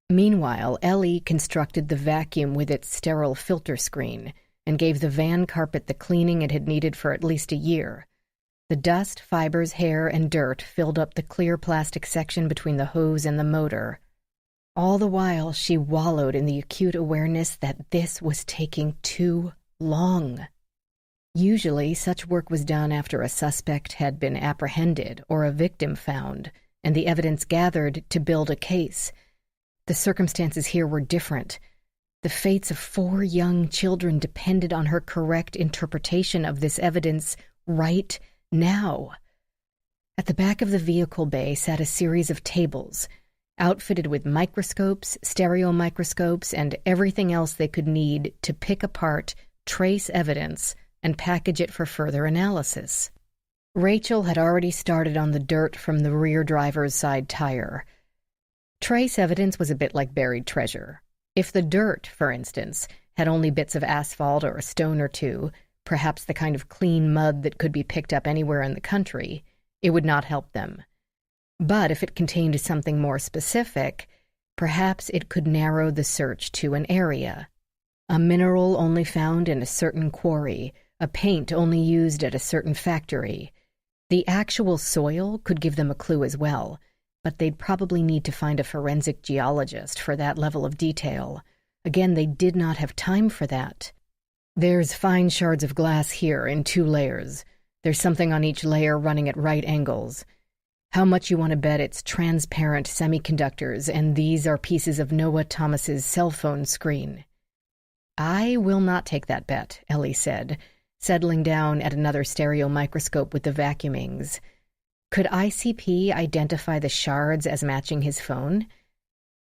Meanwhile, Ellie constructed the vacuum with its sterile filter screen and gave the van carpet the cleaning it had needed for at least a year. The dust, fibers, hair, and dirt filled up the clear plastic section between the hose and the motor. All the while, she wallowed in the acute awareness that this was taking too long. Usually, such work was done after a suspect had been apprehended or a victim found, and the evidence gathered to build a case. The circumstances here were different. The fates of 4 young children depended on her correct interpretation of this evidence right now. At the back of the vehicle bay sat a series of tables, outfitted with microscopes, stereo microscopes, and everything else they could need to pick apart, trace evidence, and package it for further analysis. Rachel had already started on the dirt from the rear driver's side tire. Trace evidence was a bit like buried treasure. If the dirt, for instance, had only bits of asphalt or a stone or two, perhaps the kind of clean mud that could be picked up anywhere in the country, it would not help them. But if it contained something more specific, perhaps it could narrow the search to an area. A mineral only found in a certain quarry, a paint only used at a certain factory. The actual soil could give them a clue as well, but they'd probably need to find a forensic geologist for that level of detail. Again, they did not have time for that. There's fine shards of glass here in 2 layers. There's something on each layer running at right angles. How much you want to bet it's transparent semiconductors, and these are pieces of Noah Thomas's cell phone screen? I will not take that bet, Ellie said, settling down at another stereo microscope with the vacuumings. Could ICP identify the shards as matching his phone?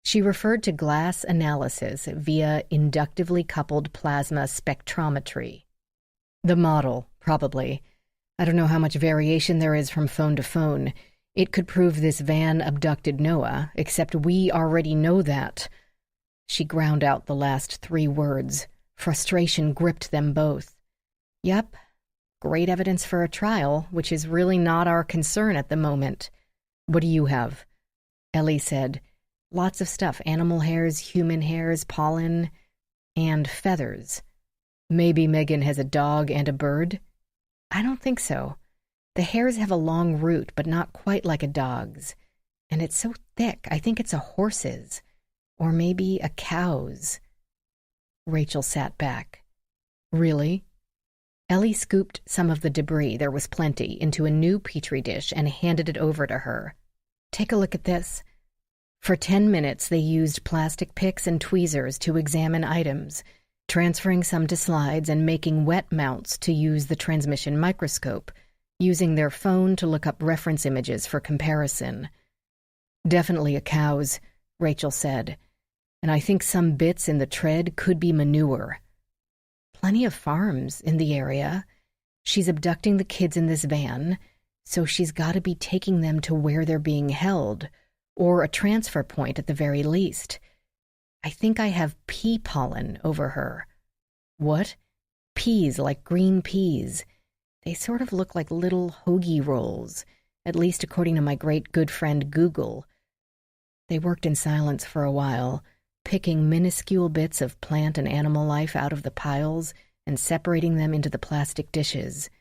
She referred to glass analysis via inductively coupled plasma spectrometry. The model, probably. I don't know how much variation there is from phone to phone. It could prove this van abducted Noah, except we already know that. She ground out the last 3 words. Frustration gripped them both. Yep. Great evidence for a trial, which is really not our concern at the moment. What do you have? Ellie said. Lots of stuff. Animal hairs, human hairs, pollen, and feathers. Maybe Megan has a dog and a bird? I don't think so. The hairs have a long root, but not quite like a dog's. And it's so thick, I think it's a horse's. Or maybe a cow's. Rachel sat back. Really? Ellie scooped some of the debris, there was plenty, into a new petri dish and handed it over to her. Take a look at this. For 10 minutes, they used plastic picks and tweezers to examine items, transferring some to slides and making wet mounts to use the transmission microscope, using their phone to look up reference images for comparison. Definitely a cow's, Rachel said, and I think some bits in the tread could be manure. Plenty of farms in the area. She's abducting the kids in this van, so she's got to be taking them to where they're being held, or a transfer point at the very least. I think I have pea pollen over her. What? Peas, like green peas. They sort of look like little hoagie rolls, at least according to my great good friend Google. They worked in silence for a while, picking minuscule bits of plant and animal life out of the piles and separating them into the plastic dishes.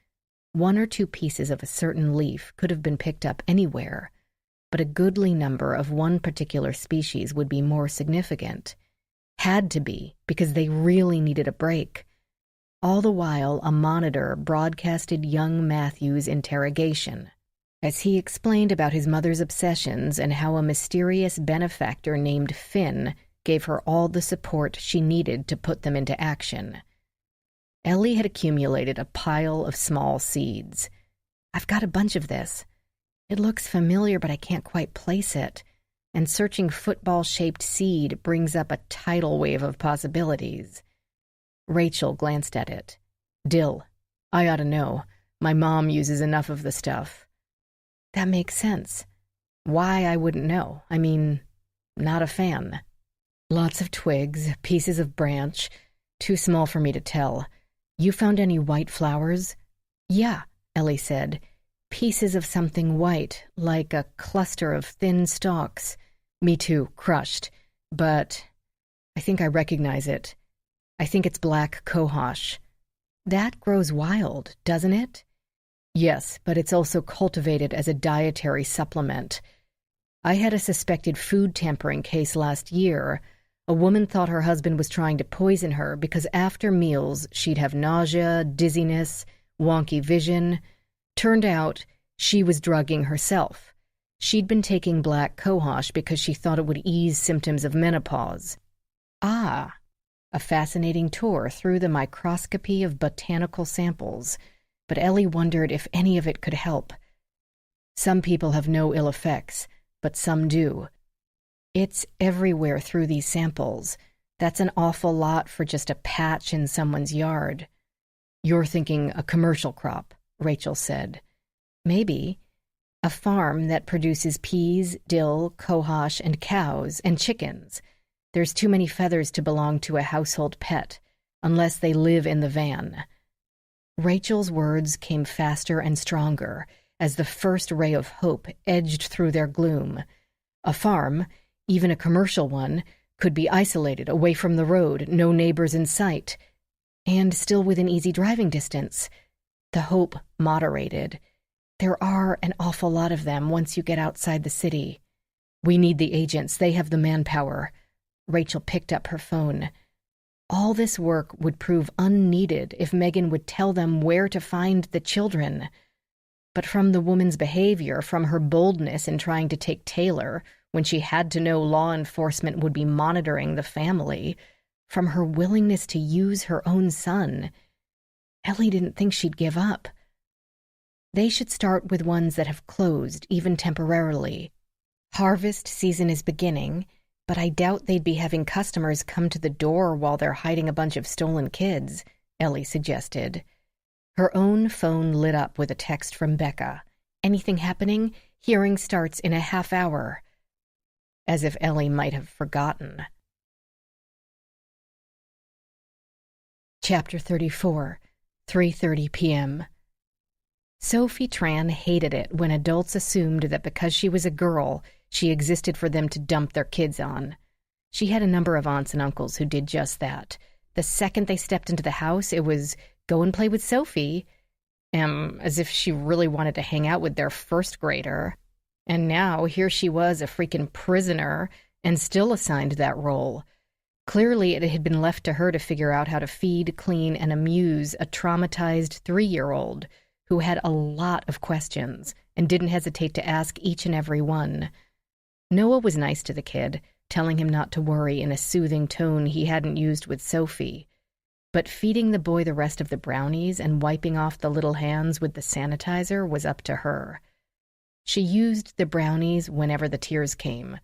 1 or 2 pieces of a certain leaf could have been picked up anywhere, but a goodly number of one particular species would be more significant. Had to be, because they really needed a break. All the while, a monitor broadcasted young Matthew's interrogation, as he explained about his mother's obsessions and how a mysterious benefactor named Finn gave her all the support she needed to put them into action. Ellie had accumulated a pile of small seeds. I've got a bunch of this. It looks familiar, but I can't quite place it. And searching football-shaped seed brings up a tidal wave of possibilities. Rachel glanced at it. Dill. I ought to know. My mom uses enough of the stuff. That makes sense. Why, I wouldn't know. I mean, not a fan. Lots of twigs, pieces of branch. Too small for me to tell. You found any white flowers? Yeah, Ellie said. Pieces of something white, like a cluster of thin stalks. Me too, crushed. But I think I recognize it. I think it's black cohosh. That grows wild, doesn't it? Yes, but it's also cultivated as a dietary supplement. I had a suspected food tampering case last year. A woman thought her husband was trying to poison her because after meals she'd have nausea, dizziness, wonky vision. Turned out she was drugging herself. She'd been taking black cohosh because she thought it would ease symptoms of menopause. Ah, a fascinating tour through the microscopy of botanical samples, but Ellie wondered if any of it could help. Some people have no ill effects, but some do. It's everywhere through these samples. That's an awful lot for just a patch in someone's yard. You're thinking a commercial crop, Rachel said. Maybe. A farm that produces peas, dill, cohosh, and cows, and chickens. There's too many feathers to belong to a household pet, unless they live in the van. Rachel's words came faster and stronger as the first ray of hope edged through their gloom. A farm, even a commercial one, could be isolated, away from the road, no neighbors in sight, and still within easy driving distance. The hope moderated. There are an awful lot of them once you get outside the city. We need the agents. They have the manpower. Rachel picked up her phone. All this work would prove unneeded if Megan would tell them where to find the children. But from the woman's behavior, from her boldness in trying to take Taylor when she had to know law enforcement would be monitoring the family, from her willingness to use her own son, Ellie didn't think she'd give up. They should start with ones that have closed, even temporarily. Harvest season is beginning, but I doubt they'd be having customers come to the door while they're hiding a bunch of stolen kids, Ellie suggested. Her own phone lit up with a text from Becca. Anything happening? Hearing starts in a half hour. As if Ellie might have forgotten. Chapter 34, 3:30 p.m. Sophie Tran hated it when adults assumed that because she was a girl, she existed for them to dump their kids on. She had a number of aunts and uncles who did just that. The second they stepped into the house, it was, go and play with Sophie, as if she really wanted to hang out with their first grader. And now here she was, a freaking prisoner, and still assigned that role. Clearly it had been left to her to figure out how to feed, clean, and amuse a traumatized 3-year-old who had a lot of questions and didn't hesitate to ask each and every one. Noah was nice to the kid, telling him not to worry in a soothing tone he hadn't used with Sophie. But feeding the boy the rest of the brownies and wiping off the little hands with the sanitizer was up to her. She used the brownies whenever the tears came,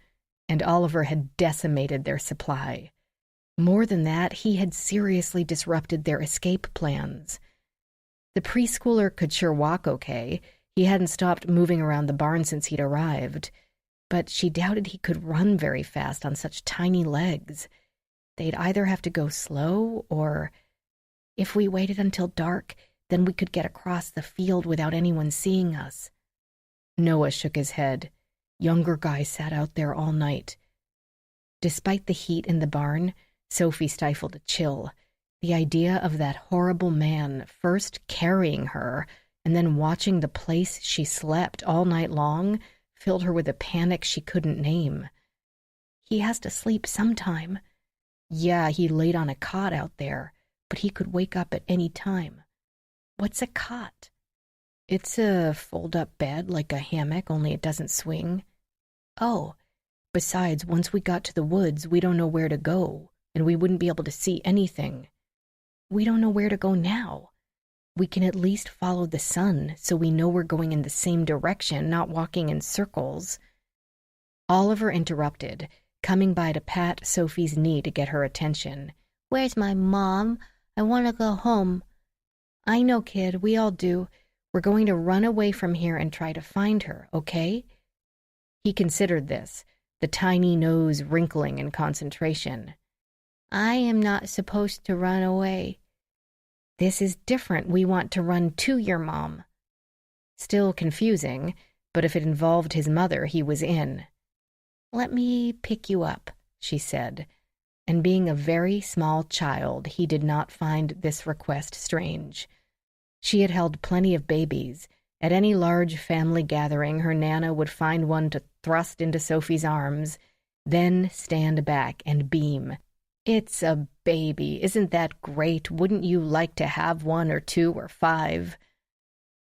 and Oliver had decimated their supply. More than that, he had seriously disrupted their escape plans. The preschooler could sure walk okay. He hadn't stopped moving around the barn since he'd arrived. But she doubted he could run very fast on such tiny legs. They'd either have to go slow or, if we waited until dark, then we could get across the field without anyone seeing us. Noah shook his head. Younger guy sat out there all night. Despite the heat in the barn, Sophie stifled a chill. The idea of that horrible man first carrying her and then watching the place she slept all night long filled her with a panic she couldn't name. He has to sleep sometime. Yeah, he laid on a cot out there, but he could wake up at any time. What's a cot? It's a fold-up bed, like a hammock, only it doesn't swing. Oh, besides, once we got to the woods, we don't know where to go, and we wouldn't be able to see anything. We don't know where to go now. We can at least follow the sun so we know we're going in the same direction, not walking in circles. Oliver interrupted, coming by to pat Sophie's knee to get her attention. Where's my mom? I want to go home. I know, kid, we all do. We're going to run away from here and try to find her, okay? He considered this, the tiny nose wrinkling in concentration. I am not supposed to run away. This is different. We want to run to your mom. Still confusing, but if it involved his mother, he was in. Let me pick you up, she said, and being a very small child, he did not find this request strange. She had held plenty of babies. At any large family gathering, her Nana would find one to thrust into Sophie's arms, then stand back and beam. It's a baby. Isn't that great? Wouldn't you like to have 1 or 2 or 5?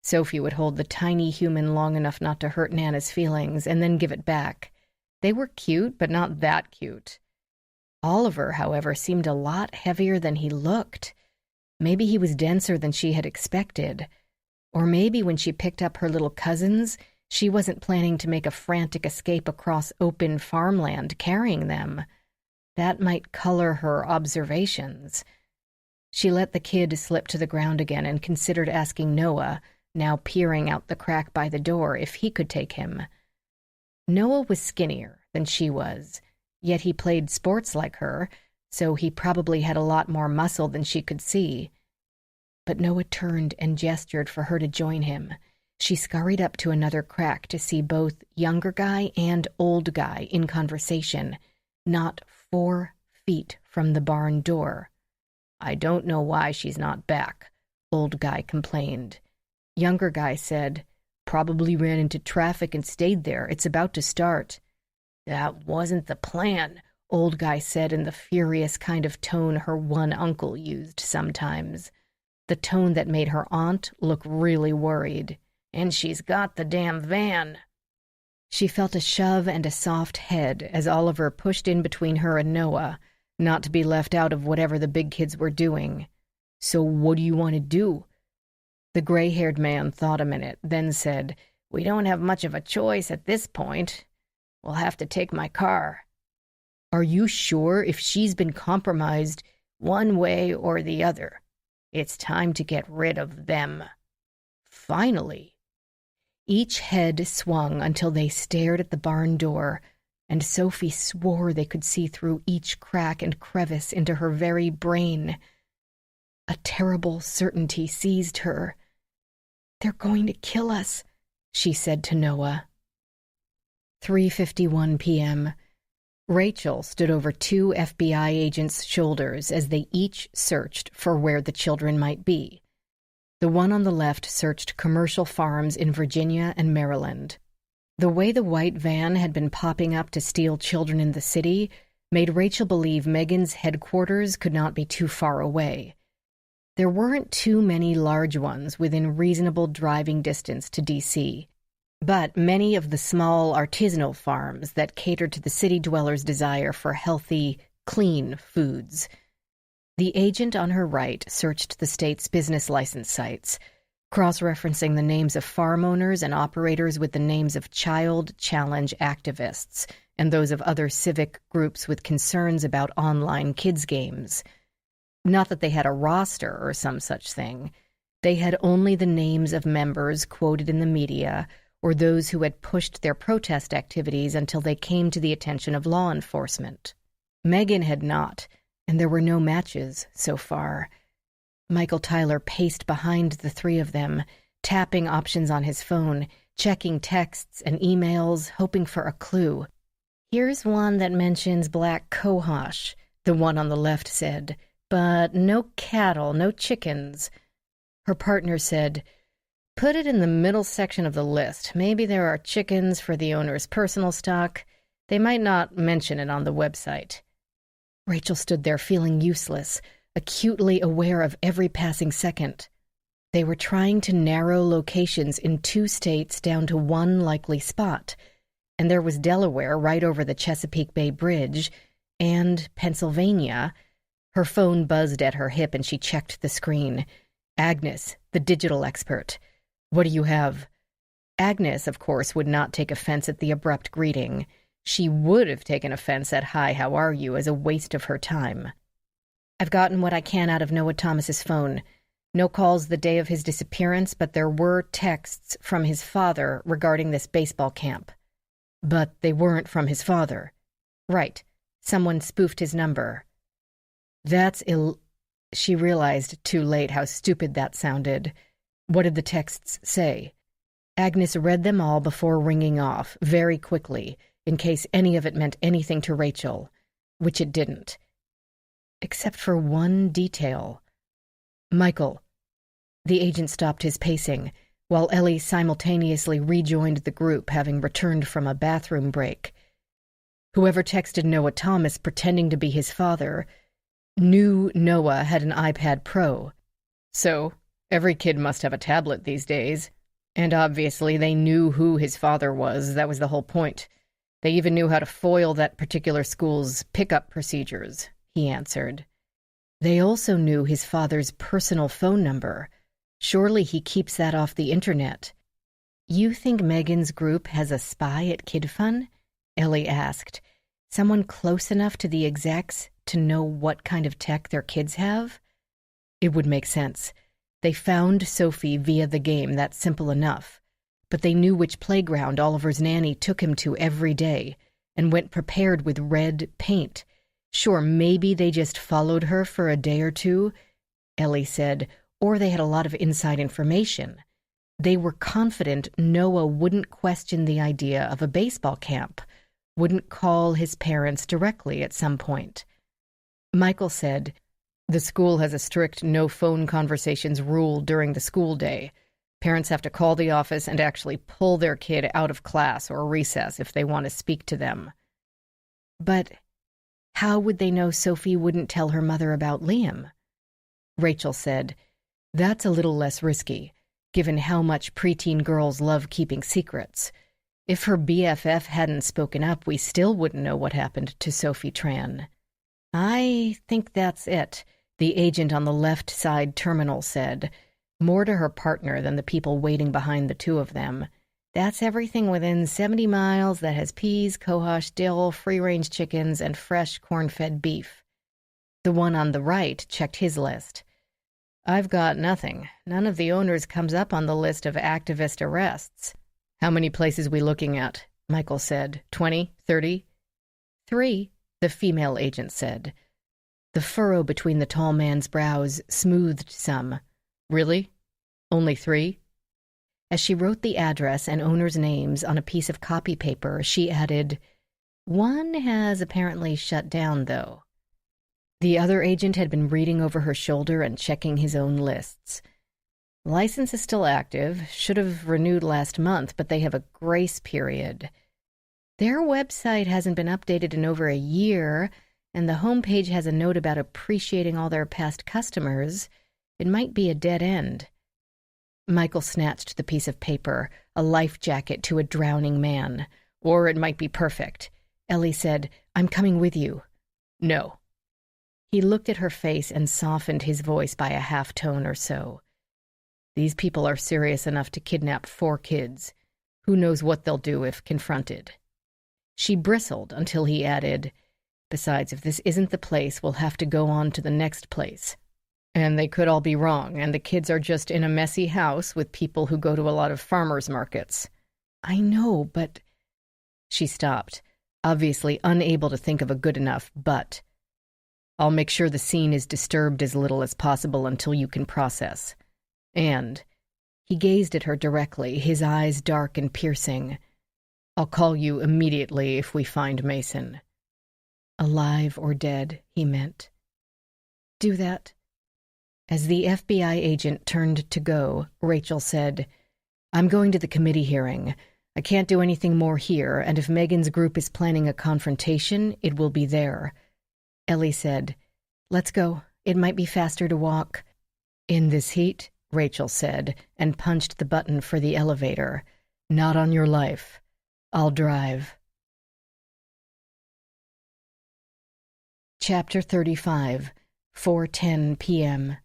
Sophie would hold the tiny human long enough not to hurt Nana's feelings and then give it back. They were cute, but not that cute. Oliver, however, seemed a lot heavier than he looked. Maybe he was denser than she had expected. Or maybe when she picked up her little cousins, she wasn't planning to make a frantic escape across open farmland carrying them. That might color her observations. She let the kid slip to the ground again and considered asking Noah, now peering out the crack by the door, if he could take him. Noah was skinnier than she was, yet he played sports like her, so he probably had a lot more muscle than she could see. But Noah turned and gestured for her to join him. She scurried up to another crack to see both younger guy and old guy in conversation, not 4 feet from the barn door. I don't know why she's not back, old guy complained. Younger guy said, probably ran into traffic and stayed there. It's about to start. That wasn't the plan, old guy said in the furious kind of tone her one uncle used sometimes. The tone that made her aunt look really worried. And she's got the damn van. She felt a shove and a soft head as Oliver pushed in between her and Noah, not to be left out of whatever the big kids were doing. So what do you want to do? The gray-haired man thought a minute, then said, We don't have much of a choice at this point. We'll have to take my car. Are you sure? If she's been compromised one way or the other, it's time to get rid of them. Finally. Each head swung until they stared at the barn door, and Sophie swore they could see through each crack and crevice into her very brain. A terrible certainty seized her. They're going to kill us, she said to Noah. 3:51 p.m. Rachel stood over 2 FBI agents' shoulders as they each searched for where the children might be. The one on the left searched commercial farms in Virginia and Maryland. The way the white van had been popping up to steal children in the city made Rachel believe Megan's headquarters could not be too far away. There weren't too many large ones within reasonable driving distance to D.C., but many of the small artisanal farms that catered to the city dwellers' desire for healthy, clean foods. The agent on her right searched the state's business license sites, cross-referencing the names of farm owners and operators with the names of child challenge activists and those of other civic groups with concerns about online kids' games. Not that they had a roster or some such thing. They had only the names of members quoted in the media or those who had pushed their protest activities until they came to the attention of law enforcement. Megan had not, and there were no matches so far. Michael Tyler paced behind the 3 of them, tapping options on his phone, checking texts and emails, hoping for a clue. Here's one that mentions black cohosh, the one on the left said, but no cattle, no chickens. Her partner said, Put it in the middle section of the list. Maybe there are chickens for the owner's personal stock. They might not mention it on the website. Rachel stood there feeling useless, acutely aware of every passing second. They were trying to narrow locations in 2 states down to one likely spot, and there was Delaware right over the Chesapeake Bay Bridge, and Pennsylvania. Her phone buzzed at her hip and she checked the screen. Agnes, the digital expert. What do you have? Agnes, of course, would not take offense at the abrupt greeting. She would have taken offense at "Hi, how are you?" as a waste of her time. I've gotten what I can out of Noah Thomas's phone. No calls the day of his disappearance, but there were texts from his father regarding this baseball camp. But they weren't from his father. Right. Someone spoofed his number. That's She realized too late how stupid that sounded. What did the texts say? Agnes read them all before ringing off, very quickly, in case any of it meant anything to Rachel, which it didn't. Except for one detail. Michael. The agent stopped his pacing, while Ellie simultaneously rejoined the group, having returned from a bathroom break. Whoever texted Noah Thomas pretending to be his father knew Noah had an iPad Pro. So, every kid must have a tablet these days. And obviously they knew who his father was. That was the whole point. They even knew how to foil that particular school's pickup procedures, he answered. They also knew his father's personal phone number. Surely he keeps that off the internet. You think Megan's group has a spy at KidFun? Ellie asked. Someone close enough to the execs to know what kind of tech their kids have? It would make sense. They found Sophie via the game, that's simple enough. But they knew which playground Oliver's nanny took him to every day, and went prepared with red paint. Sure, maybe they just followed her for a day or two, Ellie said, or they had a lot of inside information. They were confident Noah wouldn't question the idea of a baseball camp, wouldn't call his parents directly at some point. Michael said, "The school has a strict no-phone conversations rule during the school day. Parents have to call the office and actually pull their kid out of class or recess if they want to speak to them." But how would they know Sophie wouldn't tell her mother about Liam? Rachel said, "That's a little less risky, given how much preteen girls love keeping secrets. If her BFF hadn't spoken up, we still wouldn't know what happened to Sophie Tran." "I think that's it," the agent on the left side terminal said, more to her partner than the people waiting behind the two of them. "That's everything within 70 miles that has peas, cohosh, dill, free-range chickens, and fresh corn-fed beef." The one on the right checked his list. "I've got nothing. None of the owners comes up on the list of activist arrests." "How many places we looking at?" Michael said. 20? 30? 3, the female agent said. The furrow between the tall man's brows smoothed some. "Really? Only 3? As she wrote the address and owners' names on a piece of copy paper, she added, "One has apparently shut down, though." The other agent had been reading over her shoulder and checking his own lists. "License is still active, should have renewed last month, but they have a grace period. Their website hasn't been updated in over a year, and the homepage has a note about appreciating all their past customers. It might be a dead end." Michael snatched the piece of paper, a life jacket to a drowning man. "Or it might be perfect." Ellie said, "I'm coming with you." "No." He looked at her face and softened his voice by a half-tone or so. "These people are serious enough to kidnap 4 kids. Who knows what they'll do if confronted." She bristled until he added, "Besides, if this isn't the place, we'll have to go on to the next place. And they could all be wrong, and the kids are just in a messy house with people who go to a lot of farmers markets." "I know, but—" She stopped, obviously unable to think of a good enough but. "I'll make sure the scene is disturbed as little as possible until you can process. And," he gazed at her directly, his eyes dark and piercing, "I'll call you immediately if we find Mason." Alive or dead, he meant. "Do that." As the FBI agent turned to go, Rachel said, "I'm going to the committee hearing. I can't do anything more here, and if Megan's group is planning a confrontation, it will be there." Ellie said, "Let's go. It might be faster to walk." "In this heat," Rachel said, and punched the button for the elevator. "Not on your life. I'll drive." Chapter 35, 4:10 p.m.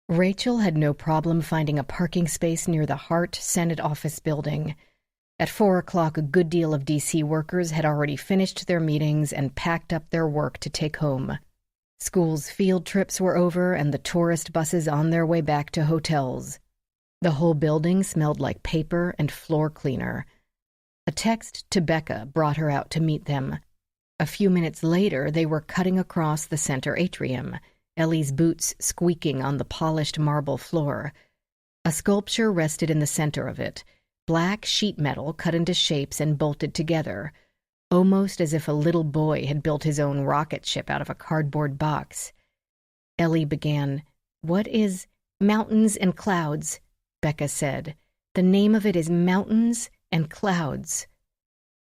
Rachel had no problem finding a parking space near the Hart Senate office building. At 4 o'clock, a good deal of D.C. workers had already finished their meetings and packed up their work to take home. School's field trips were over and the tourist buses on their way back to hotels. The whole building smelled like paper and floor cleaner. A text to Becca brought her out to meet them. A few minutes later, they were cutting across the center atrium, Ellie's boots squeaking on the polished marble floor. A sculpture rested in the center of it, black sheet metal cut into shapes and bolted together, almost as if a little boy had built his own rocket ship out of a cardboard box. Ellie began, "What is Mountains and Clouds?" Becca said. "The name of it is Mountains and Clouds."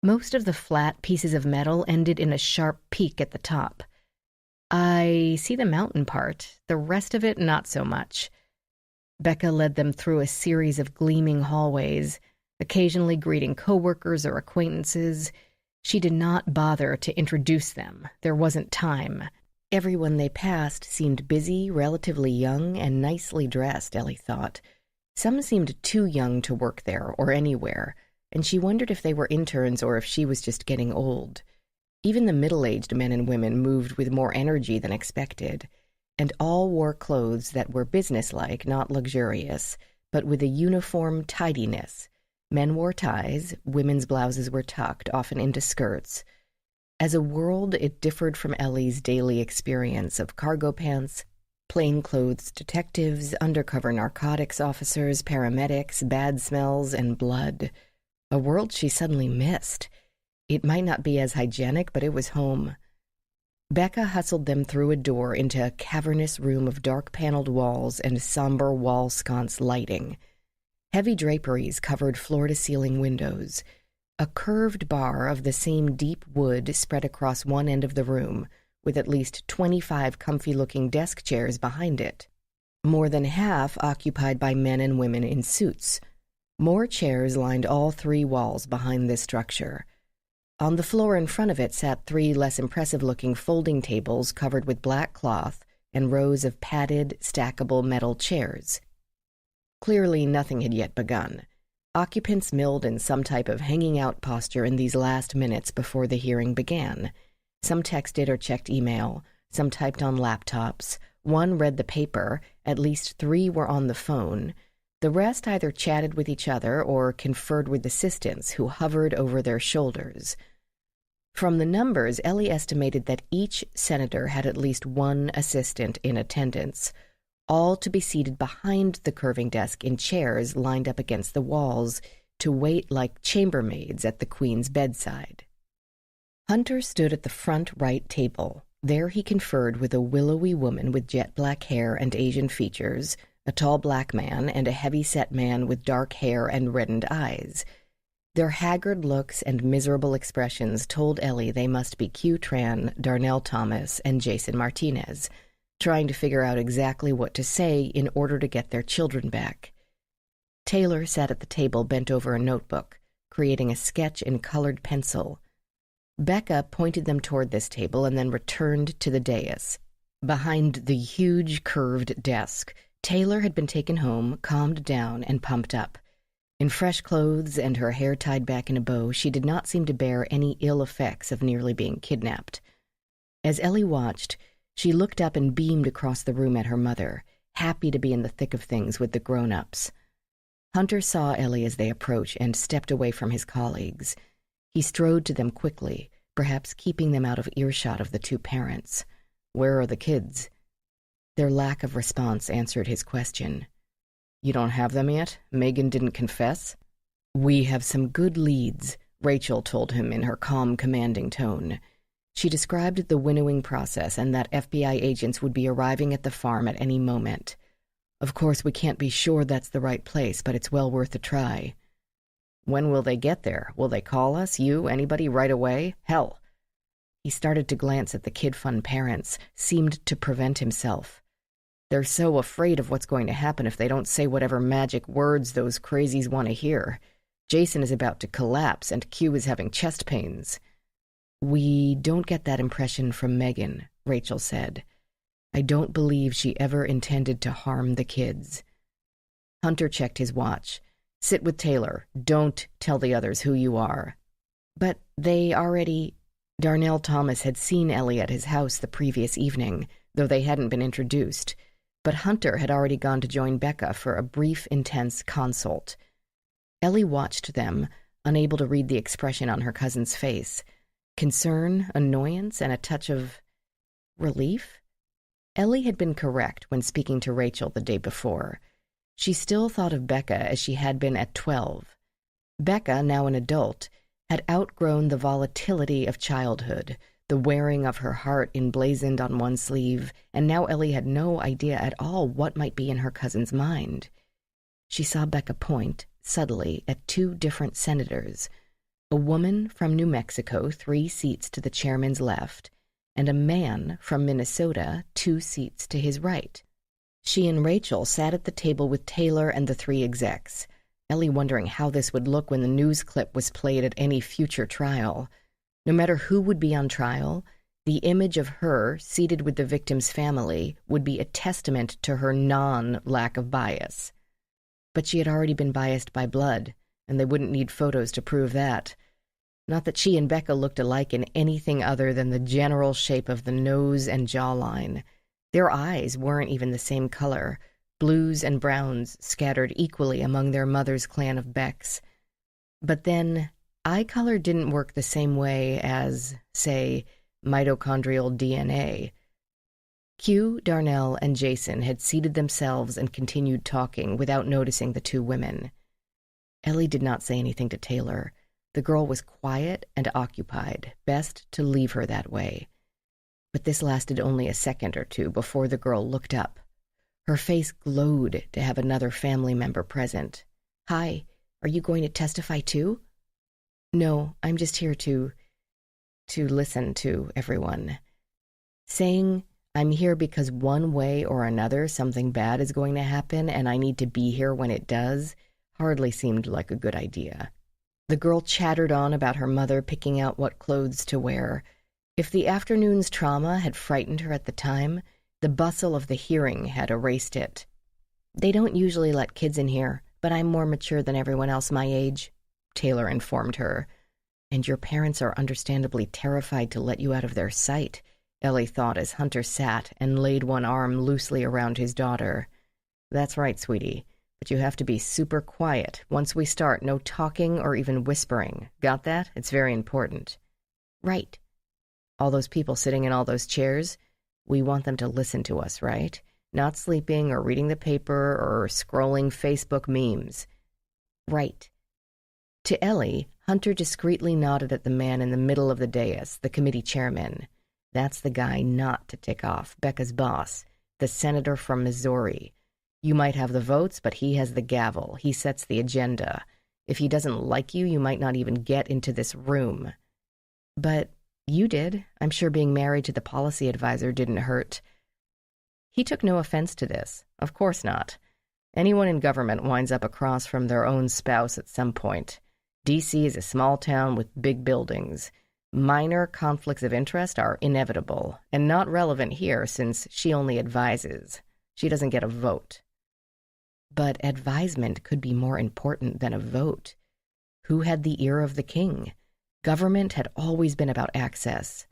Most of the flat pieces of metal ended in a sharp peak at the top. "I see the mountain part, the rest of it not so much." Becca led them through a series of gleaming hallways, occasionally greeting coworkers or acquaintances. She did not bother to introduce them. There wasn't time. Everyone they passed seemed busy, relatively young, and nicely dressed, Ellie thought. Some seemed too young to work there or anywhere, and she wondered if they were interns or if she was just getting old. Even the middle-aged men and women moved with more energy than expected, and all wore clothes that were businesslike, not luxurious, but with a uniform tidiness. Men wore ties, women's blouses were tucked, often into skirts. As a world, it differed from Ellie's daily experience of cargo pants, plainclothes detectives, undercover narcotics officers, paramedics, bad smells, and blood. A world she suddenly missed. It might not be as hygienic, but it was home. Becca hustled them through a door into a cavernous room of dark-paneled walls and somber wall-sconce lighting. Heavy draperies covered floor-to-ceiling windows. A curved bar of the same deep wood spread across one end of the room, with at least 25 comfy-looking desk chairs behind it, more than half occupied by men and women in suits. More chairs lined all 3 walls behind this structure. On the floor in front of it sat 3 less impressive-looking folding tables covered with black cloth and rows of padded, stackable metal chairs. Clearly nothing had yet begun. Occupants milled in some type of hanging-out posture in these last minutes before the hearing began. Some texted or checked email, some typed on laptops, one read the paper, at least 3 were on the phone. The rest either chatted with each other or conferred with assistants who hovered over their shoulders. From the numbers, Ellie estimated that each senator had at least 1 assistant in attendance, all to be seated behind the curving desk in chairs lined up against the walls to wait like chambermaids at the Queen's bedside. Hunter stood at the front right table. There he conferred with a willowy woman with jet black hair and Asian features, a tall black man, and a heavy-set man with dark hair and reddened eyes. Their haggard looks and miserable expressions told Ellie they must be Q Tran, Darnell Thomas, and Jason Martinez, trying to figure out exactly what to say in order to get their children back. Taylor sat at the table bent over a notebook, creating a sketch in colored pencil. Becca pointed them toward this table and then returned to the dais. Behind the huge curved desk, Taylor had been taken home, calmed down, and pumped up. In fresh clothes and her hair tied back in a bow, she did not seem to bear any ill effects of nearly being kidnapped. As Ellie watched, she looked up and beamed across the room at her mother, happy to be in the thick of things with the grown-ups. Hunter saw Ellie as they approached and stepped away from his colleagues. He strode to them quickly, perhaps keeping them out of earshot of the 2 parents. "Where are the kids?" Their lack of response answered his question. "You don't have them yet? Megan didn't confess?" "We have some good leads," Rachel told him in her calm, commanding tone. She described the winnowing process and that FBI agents would be arriving at the farm at any moment. "Of course, we can't be sure that's the right place, but it's well worth a try." "When will they get there? Will they call us, you, anybody, right away? Hell." He started to glance at the kid-fun parents, seemed to prevent himself. "They're so afraid of what's going to happen if they don't say whatever magic words those crazies want to hear. Jason is about to collapse, and Q is having chest pains." "We don't get that impression from Megan," Rachel said. I don't believe she ever intended to harm the kids. Hunter checked his watch. Sit with Taylor. Don't tell the others who you are. But they already... Darnell Thomas had seen Ellie at his house the previous evening, though they hadn't been introduced. But Hunter had already gone to join Becca for a brief, intense consult. Ellie watched them, unable to read the expression on her cousin's face. Concern, annoyance, and a touch of relief? Ellie had been correct when speaking to Rachel the day before. She still thought of Becca as she had been at 12. Becca, now an adult, had outgrown the volatility of childhood, the wearing of her heart emblazoned on one sleeve, and now Ellie had no idea at all what might be in her cousin's mind. She saw Becca point, subtly, at 2 different senators, a woman from New Mexico 3 seats to the chairman's left, and a man from Minnesota 2 seats to his right. She and Rachel sat at the table with Taylor and the 3 execs, Ellie wondering how this would look when the news clip was played at any future trial. No matter who would be on trial, the image of her seated with the victim's family would be a testament to her lack of bias. But she had already been biased by blood, and they wouldn't need photos to prove that. Not that she and Becca looked alike in anything other than the general shape of the nose and jawline. Their eyes weren't even the same color, blues and browns scattered equally among their mother's clan of Becks. But then, eye color didn't work the same way as, say, mitochondrial DNA. Q, Darnell, and Jason had seated themselves and continued talking without noticing the 2 women. Ellie did not say anything to Taylor. The girl was quiet and occupied. Best to leave her that way. But this lasted only a second or 2 before the girl looked up. Her face glowed to have another family member present. "Hi, are you going to testify too?" "No, I'm just here to listen to everyone." Saying, "I'm here because one way or another something bad is going to happen and I need to be here when it does," hardly seemed like a good idea. The girl chattered on about her mother picking out what clothes to wear. If the afternoon's trauma had frightened her at the time, the bustle of the hearing had erased it. "They don't usually let kids in here, but I'm more mature than everyone else my age," Taylor informed her. "And your parents are understandably terrified to let you out of their sight," Ellie thought as Hunter sat and laid one arm loosely around his daughter. "That's right, sweetie, but you have to be super quiet. Once we start, no talking or even whispering. Got that? It's very important." "Right." "All those people sitting in all those chairs, we want them to listen to us, right? Not sleeping or reading the paper or scrolling Facebook memes." "Right." To Ellie, Hunter discreetly nodded at the man in the middle of the dais, the committee chairman. That's the guy not to tick off, Becca's boss, the senator from Missouri. You might have the votes, but he has the gavel. He sets the agenda. If he doesn't like you, you might not even get into this room. But you did. I'm sure being married to the policy advisor didn't hurt. He took no offense to this. Of course not. Anyone in government winds up across from their own spouse at some point. D.C. is a small town with big buildings. Minor conflicts of interest are inevitable, and not relevant here since she only advises. She doesn't get a vote. But advisement could be more important than a vote. Who had the ear of the king? Government had always been about access.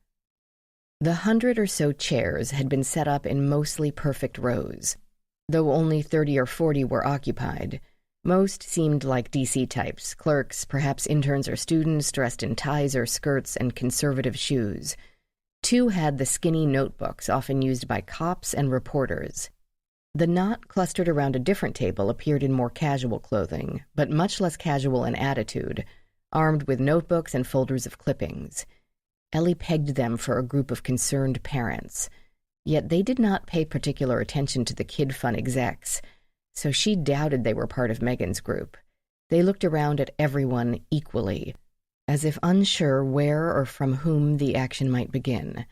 The 100 or so chairs had been set up in mostly perfect rows, though only 30 or 40 were occupied. Most seemed like DC types, clerks, perhaps interns or students dressed in ties or skirts and conservative shoes. 2 had the skinny notebooks often used by cops and reporters. The knot clustered around a different table appeared in more casual clothing, but much less casual in attitude, armed with notebooks and folders of clippings. Ellie pegged them for a group of concerned parents. Yet they did not pay particular attention to the kid fun execs, so she doubted they were part of Megan's group. They looked around at everyone equally, as if unsure where or from whom the action might begin.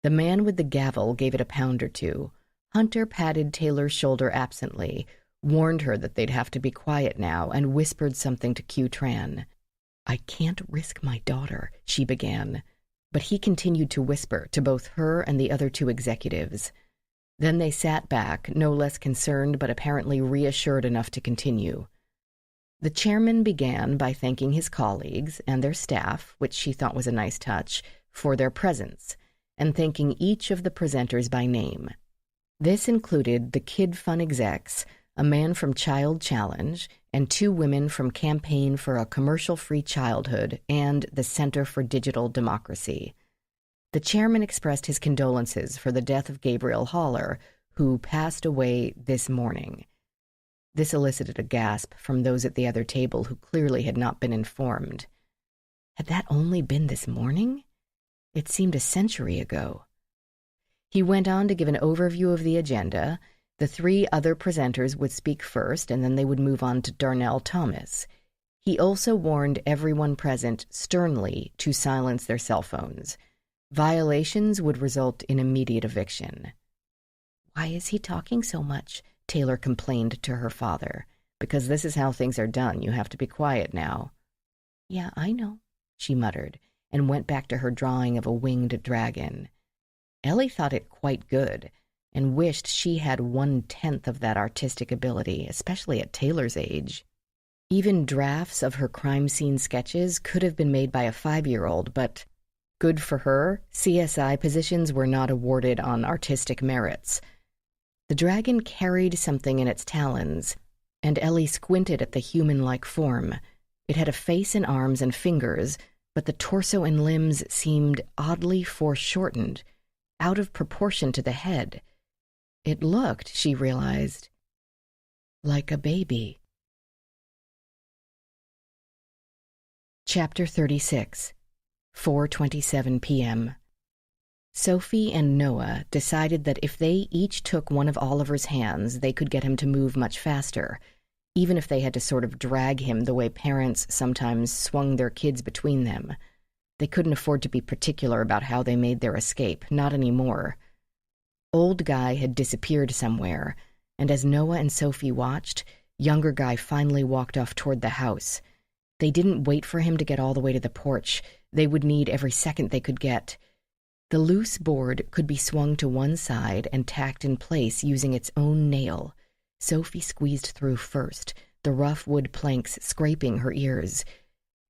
The man with the gavel gave it a pound or 2. Hunter patted Taylor's shoulder absently, warned her that they'd have to be quiet now, and whispered something to Q Tran. "I can't risk my daughter," she began, but he continued to whisper to both her and the other 2 executives. Then they sat back, no less concerned but apparently reassured enough to continue. The chairman began by thanking his colleagues and their staff, which she thought was a nice touch, for their presence, and thanking each of the presenters by name. This included the Kid Fun execs, a man from Child Challenge, and 2 women from Campaign for a Commercial-Free Childhood and the Center for Digital Democracy. The chairman expressed his condolences for the death of Gabriel Haller, who passed away this morning. This elicited a gasp from those at the other table who clearly had not been informed. Had that only been this morning? It seemed a century ago. He went on to give an overview of the agenda. The 3 other presenters would speak first, and then they would move on to Darnell Thomas. He also warned everyone present sternly to silence their cell phones. Violations would result in immediate eviction. "Why is he talking so much?" Taylor complained to her father. "Because this is how things are done. You have to be quiet now." "Yeah, I know," she muttered, and went back to her drawing of a winged dragon. Ellie thought it quite good, and wished she had 1/10 of that artistic ability, especially at Taylor's age. Even drafts of her crime scene sketches could have been made by a 5-year-old, but good for her, CSI positions were not awarded on artistic merits. The dragon carried something in its talons, and Ellie squinted at the human-like form. It had a face and arms and fingers, but the torso and limbs seemed oddly foreshortened, out of proportion to the head. It looked, she realized, like a baby. Chapter 36, 4:27 p.m. Sophie and Noah decided that if they each took one of Oliver's hands, they could get him to move much faster, even if they had to sort of drag him the way parents sometimes swung their kids between them. They couldn't afford to be particular about how they made their escape, not anymore. Old Guy had disappeared somewhere, and as Noah and Sophie watched, Younger Guy finally walked off toward the house. They didn't wait for him to get all the way to the porch. They would need every second they could get. The loose board could be swung to one side and tacked in place using its own nail. Sophie squeezed through first, the rough wood planks scraping her ears.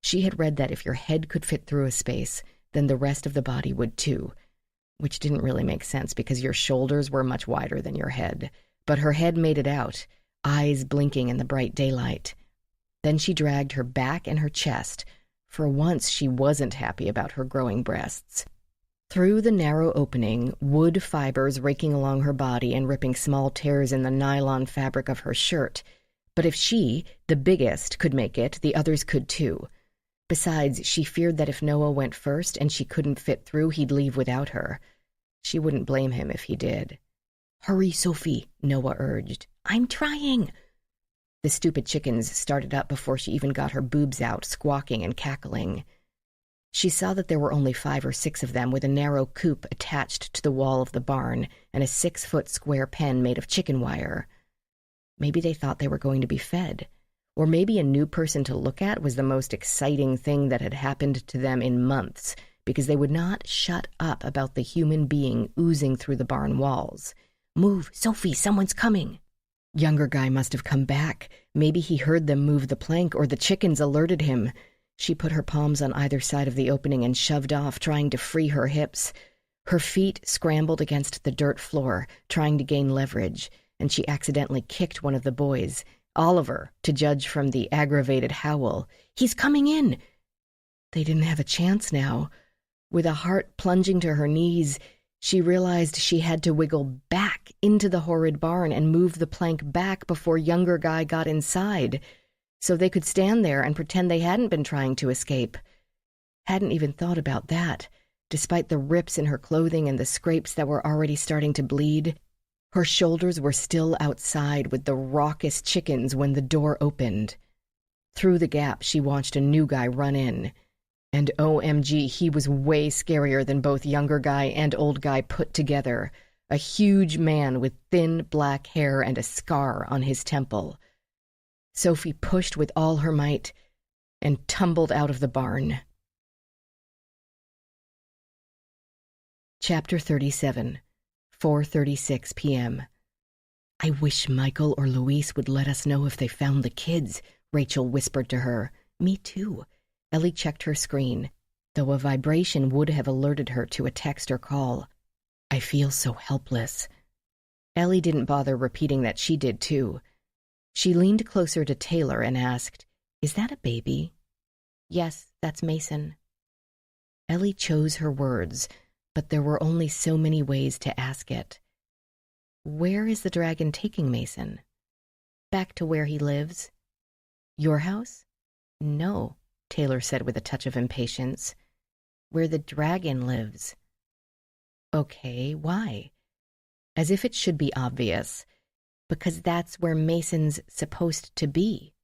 She had read that if your head could fit through a space, then the rest of the body would too, which didn't really make sense because your shoulders were much wider than your head. But her head made it out, eyes blinking in the bright daylight. Then she dragged her back and her chest. For once, she wasn't happy about her growing breasts. Through the narrow opening, wood fibers raking along her body and ripping small tears in the nylon fabric of her shirt. But if she, the biggest, could make it, the others could too. Besides, she feared that if Noah went first and she couldn't fit through, he'd leave without her. She wouldn't blame him if he did. "Hurry, Sophie," Noah urged. "I'm trying." The stupid chickens started up before she even got her boobs out, squawking and cackling. She saw that there were only 5 or 6 of them with a narrow coop attached to the wall of the barn and a 6-foot square pen made of chicken wire. Maybe they thought they were going to be fed. Or maybe a new person to look at was the most exciting thing that had happened to them in months, because they would not shut up about the human being oozing through the barn walls. "Move, Sophie, someone's coming." Younger Guy must have come back. Maybe he heard them move the plank, or the chickens alerted him. She put her palms on either side of the opening and shoved off, trying to free her hips. Her feet scrambled against the dirt floor, trying to gain leverage, and she accidentally kicked one of the boys, Oliver, to judge from the aggravated howl. "He's coming in!" They didn't have a chance now. With a heart plunging to her knees, she realized she had to wiggle back into the horrid barn and move the plank back before Younger Guy got inside, so they could stand there and pretend they hadn't been trying to escape. Hadn't even thought about that, despite the rips in her clothing and the scrapes that were already starting to bleed. Her shoulders were still outside with the raucous chickens when the door opened. Through the gap, she watched a new guy run in. And OMG, he was way scarier than both Younger Guy and Old Guy put together. A huge man with thin black hair and a scar on his temple. Sophie pushed with all her might and tumbled out of the barn. Chapter 37, 4:36 p.m. "I wish Michael or Luis would let us know if they found the kids," Rachel whispered to her. "Me too." Ellie checked her screen, though a vibration would have alerted her to a text or call. "I feel so helpless." Ellie didn't bother repeating that she did too. She leaned closer to Taylor and asked, "Is that a baby?" "Yes, that's Mason." Ellie chose her words, but there were only so many ways to ask it. "Where is the dragon taking Mason?" "Back to where he lives." "Your house?" "No," Taylor said with a touch of impatience. "Where the dragon lives." "Okay, why?" As if it should be obvious. "Because that's where Mason's supposed to be."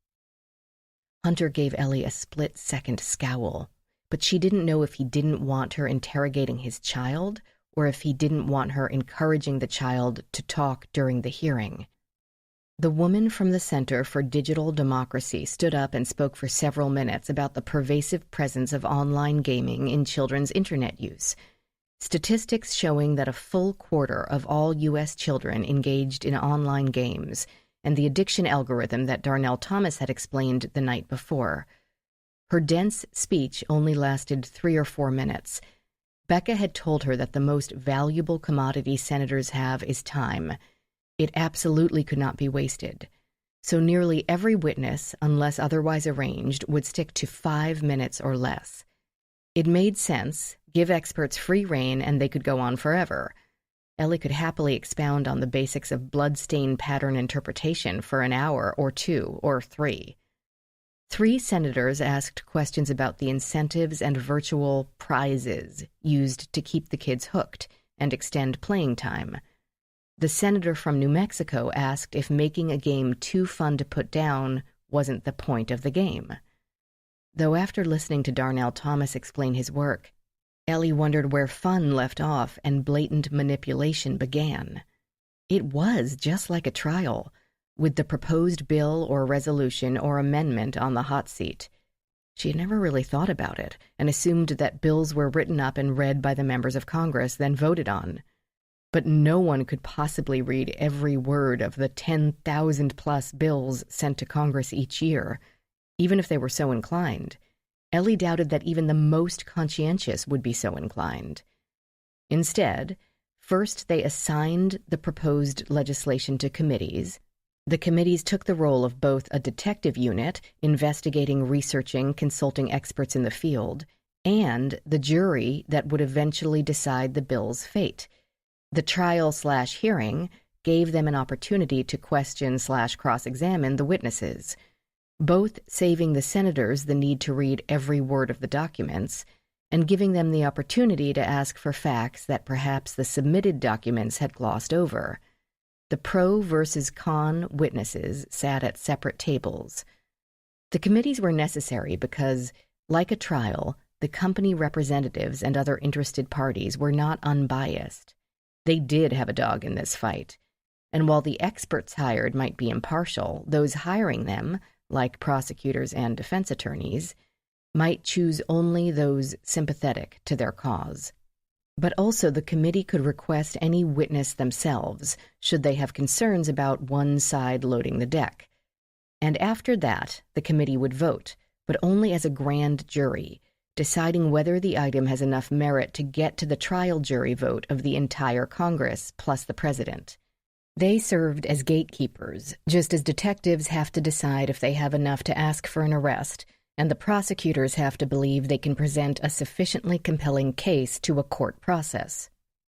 Hunter gave Ellie a split-second scowl, but she didn't know if he didn't want her interrogating his child or if he didn't want her encouraging the child to talk during the hearing. The woman from the Center for Digital Democracy stood up and spoke for several minutes about the pervasive presence of online gaming in children's internet use. Statistics showing that a full quarter of all U.S. children engaged in online games, and the addiction algorithm that Darnell Thomas had explained the night before. Her dense speech only lasted 3 or 4 minutes. Becca had told her that the most valuable commodity senators have is time. It absolutely could not be wasted. So nearly every witness, unless otherwise arranged, would stick to 5 minutes or less. It made sense. Give experts free rein and they could go on forever. Ellie could happily expound on the basics of bloodstain pattern interpretation for an hour or 2 or 3. 3 senators asked questions about the incentives and virtual prizes used to keep the kids hooked and extend playing time. The senator from New Mexico asked if making a game too fun to put down wasn't the point of the game. Though after listening to Darnell Thomas explain his work, Ellie wondered where fun left off and blatant manipulation began. It was just like a trial, with the proposed bill or resolution or amendment on the hot seat. She had never really thought about it and assumed that bills were written up and read by the members of Congress, then voted on. But no one could possibly read every word of the 10,000-plus bills sent to Congress each year, even if they were so inclined. Ellie doubted that even the most conscientious would be so inclined. Instead, first they assigned the proposed legislation to committees. The committees took the role of both a detective unit, investigating, researching, consulting experts in the field, and the jury that would eventually decide the bill's fate. The trial/hearing gave them an opportunity to question/cross-examine the witnesses, both saving the senators the need to read every word of the documents and giving them the opportunity to ask for facts that perhaps the submitted documents had glossed over. The pro versus con witnesses sat at separate tables. The committees were necessary because, like a trial, the company representatives and other interested parties were not unbiased. They did have a dog in this fight. And while the experts hired might be impartial, those hiring them, like prosecutors and defense attorneys, might choose only those sympathetic to their cause. But also the committee could request any witness themselves, should they have concerns about one side loading the deck. And after that, the committee would vote, but only as a grand jury, deciding whether the item has enough merit to get to the trial jury vote of the entire Congress plus the president. They served as gatekeepers, just as detectives have to decide if they have enough to ask for an arrest, and the prosecutors have to believe they can present a sufficiently compelling case to a court process.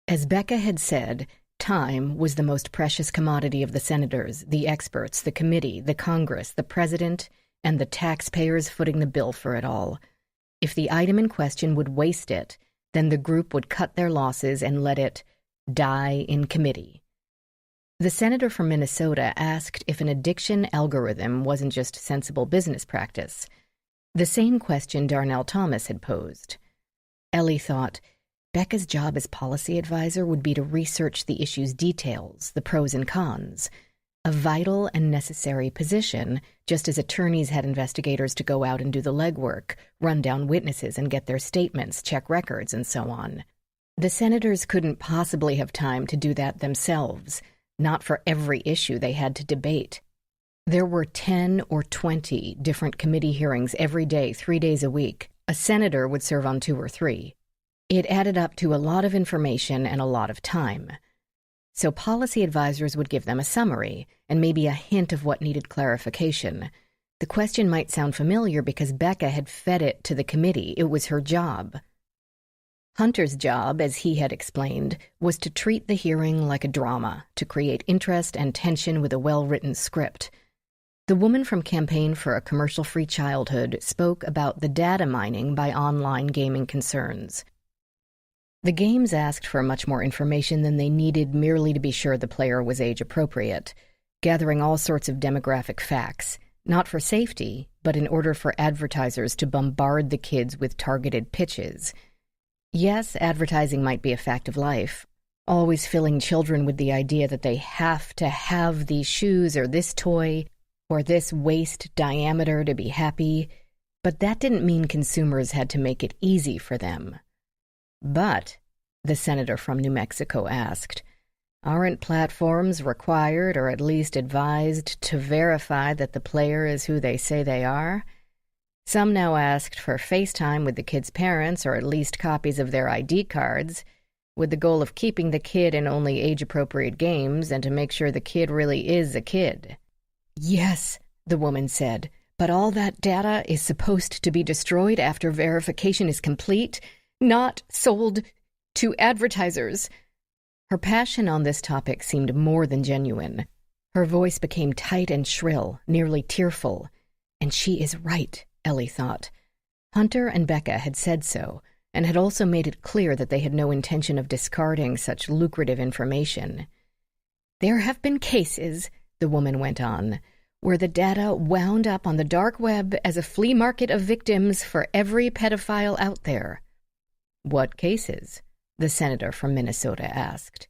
As Becca had said, time was the most precious commodity of the senators, the experts, the committee, the Congress, the president, and the taxpayers footing the bill for it all. If the item in question would waste it, then the group would cut their losses and let it die in committee. The senator from Minnesota asked if an addiction algorithm wasn't just sensible business practice, the same question Darnell Thomas had posed. Ellie thought, Becca's job as policy advisor would be to research the issue's details, the pros and cons, a vital and necessary position, just as attorneys had investigators to go out and do the legwork, run down witnesses and get their statements, check records, and so on. The senators couldn't possibly have time to do that themselves, not for every issue they had to debate. There were 10 or 20 different committee hearings every day, 3 days a week. A senator would serve on 2 or 3. It added up to a lot of information and a lot of time. So policy advisors would give them a summary and maybe a hint of what needed clarification. The question might sound familiar because Becca had fed it to the committee. It was her job. Hunter's job, as he had explained, was to treat the hearing like a drama, to create interest and tension with a well-written script. The woman from Campaign for a Commercial-Free Childhood spoke about the data mining by online gaming concerns. The games asked for much more information than they needed merely to be sure the player was age-appropriate, gathering all sorts of demographic facts, not for safety, but in order for advertisers to bombard the kids with targeted pitches. Yes, advertising might be a fact of life, always filling children with the idea that they have to have these shoes or this toy or this waist diameter to be happy, but that didn't mean consumers had to make it easy for them. But, the senator from New Mexico asked, aren't platforms required or at least advised to verify that the player is who they say they are? Some now asked for FaceTime with the kid's parents or at least copies of their ID cards, with the goal of keeping the kid in only age-appropriate games and to make sure the kid really is a kid. Yes, the woman said, but all that data is supposed to be destroyed after verification is complete, not sold to advertisers. Her passion on this topic seemed more than genuine. Her voice became tight and shrill, nearly tearful. And she is right, Ellie thought. Hunter and Becca had said so, and had also made it clear that they had no intention of discarding such lucrative information. There have been cases, the woman went on, where the data wound up on the dark web as a flea market of victims for every pedophile out there. What cases? The senator from Minnesota asked.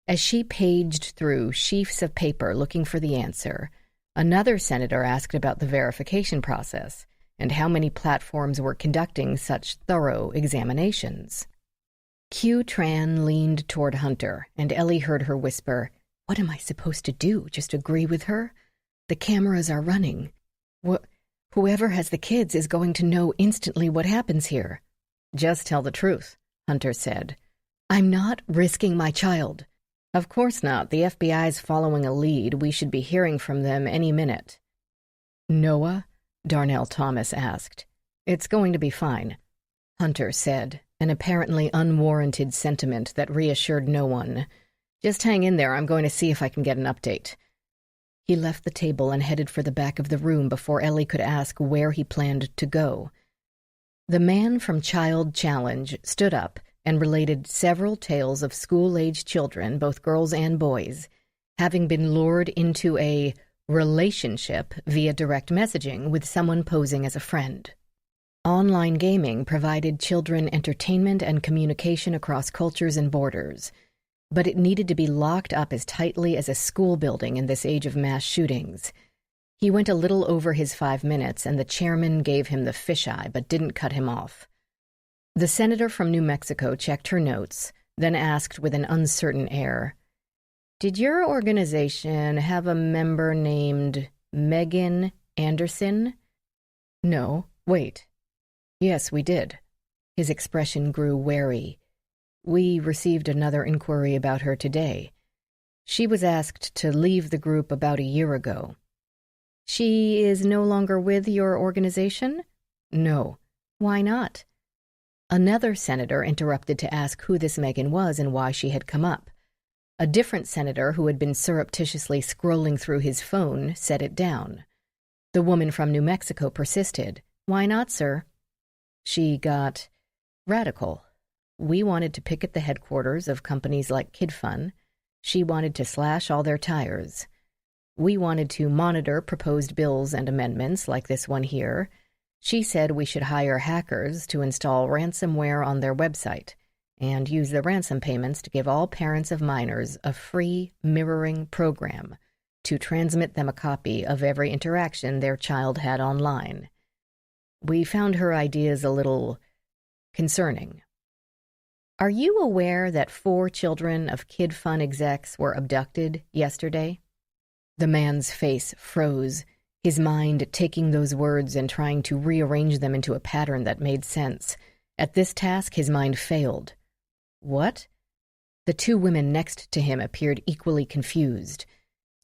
As she paged through sheafs of paper looking for the answer, another senator asked about the verification process and how many platforms were conducting such thorough examinations. Q Tran leaned toward Hunter, and Ellie heard her whisper, "What am I supposed to do? Just agree with her? The cameras are running. Whoever has the kids is going to know instantly what happens here." "Just tell the truth," Hunter said. "I'm not risking my child." "Of course not. The FBI's following a lead. We should be hearing from them any minute." "Noah?" Darnell Thomas asked. "It's going to be fine," Hunter said, an apparently unwarranted sentiment that reassured no one. "Just hang in there. I'm going to see if I can get an update." He left the table and headed for the back of the room before Ellie could ask where he planned to go. The man from Child Challenge stood up and related several tales of school-age children, both girls and boys, having been lured into a relationship via direct messaging with someone posing as a friend. Online gaming provided children entertainment and communication across cultures and borders, but it needed to be locked up as tightly as a school building in this age of mass shootings. He went a little over his 5 minutes, and the chairman gave him the fisheye but didn't cut him off. The senator from New Mexico checked her notes, then asked with an uncertain air, "Did your organization have a member named Megan Anderson?" "No, wait. Yes, we did." His expression grew wary. "We received another inquiry about her today. She was asked to leave the group about a year ago." "She is no longer with your organization?" "No." "Why not?" Another senator interrupted to ask who this Megan was and why she had come up. A different senator, who had been surreptitiously scrolling through his phone, set it down. The woman from New Mexico persisted. "Why not, sir?" "She got radical. We wanted to picket the headquarters of companies like KidFun. She wanted to slash all their tires. We wanted to monitor proposed bills and amendments like this one here. She said we should hire hackers to install ransomware on their website and use the ransom payments to give all parents of minors a free mirroring program to transmit them a copy of every interaction their child had online. We found her ideas a little concerning." Are you aware that 4 children of Kid Fun execs were abducted yesterday? The man's face froze, his mind taking those words and trying to rearrange them into a pattern that made sense. At this task, his mind failed. What? The 2 women next to him appeared equally confused.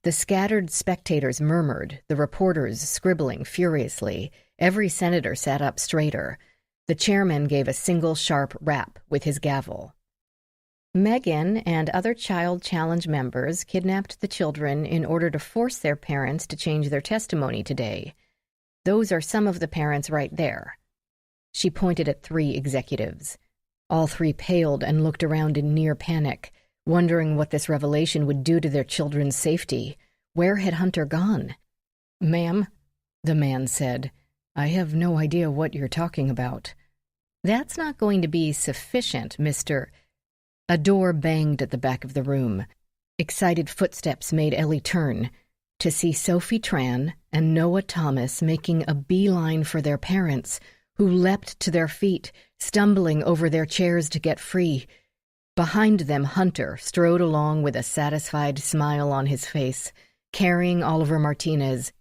The scattered spectators murmured, the reporters scribbling furiously. Every senator sat up straighter. The chairman gave a single sharp rap with his gavel. Megan and other Child Challenge members kidnapped the children in order to force their parents to change their testimony today. Those are some of the parents right there. She pointed at 3 executives. All 3 paled and looked around in near panic, wondering what this revelation would do to their children's safety. Where had Hunter gone? "Ma'am," the man said, "I have no idea what you're talking about." "That's not going to be sufficient, Mr. A door banged at the back of the room. Excited footsteps made Ellie turn to see Sophie Tran and Noah Thomas making a beeline for their parents, who leapt to their feet, stumbling over their chairs to get free. Behind them, Hunter strode along with a satisfied smile on his face, carrying Oliver Martinez.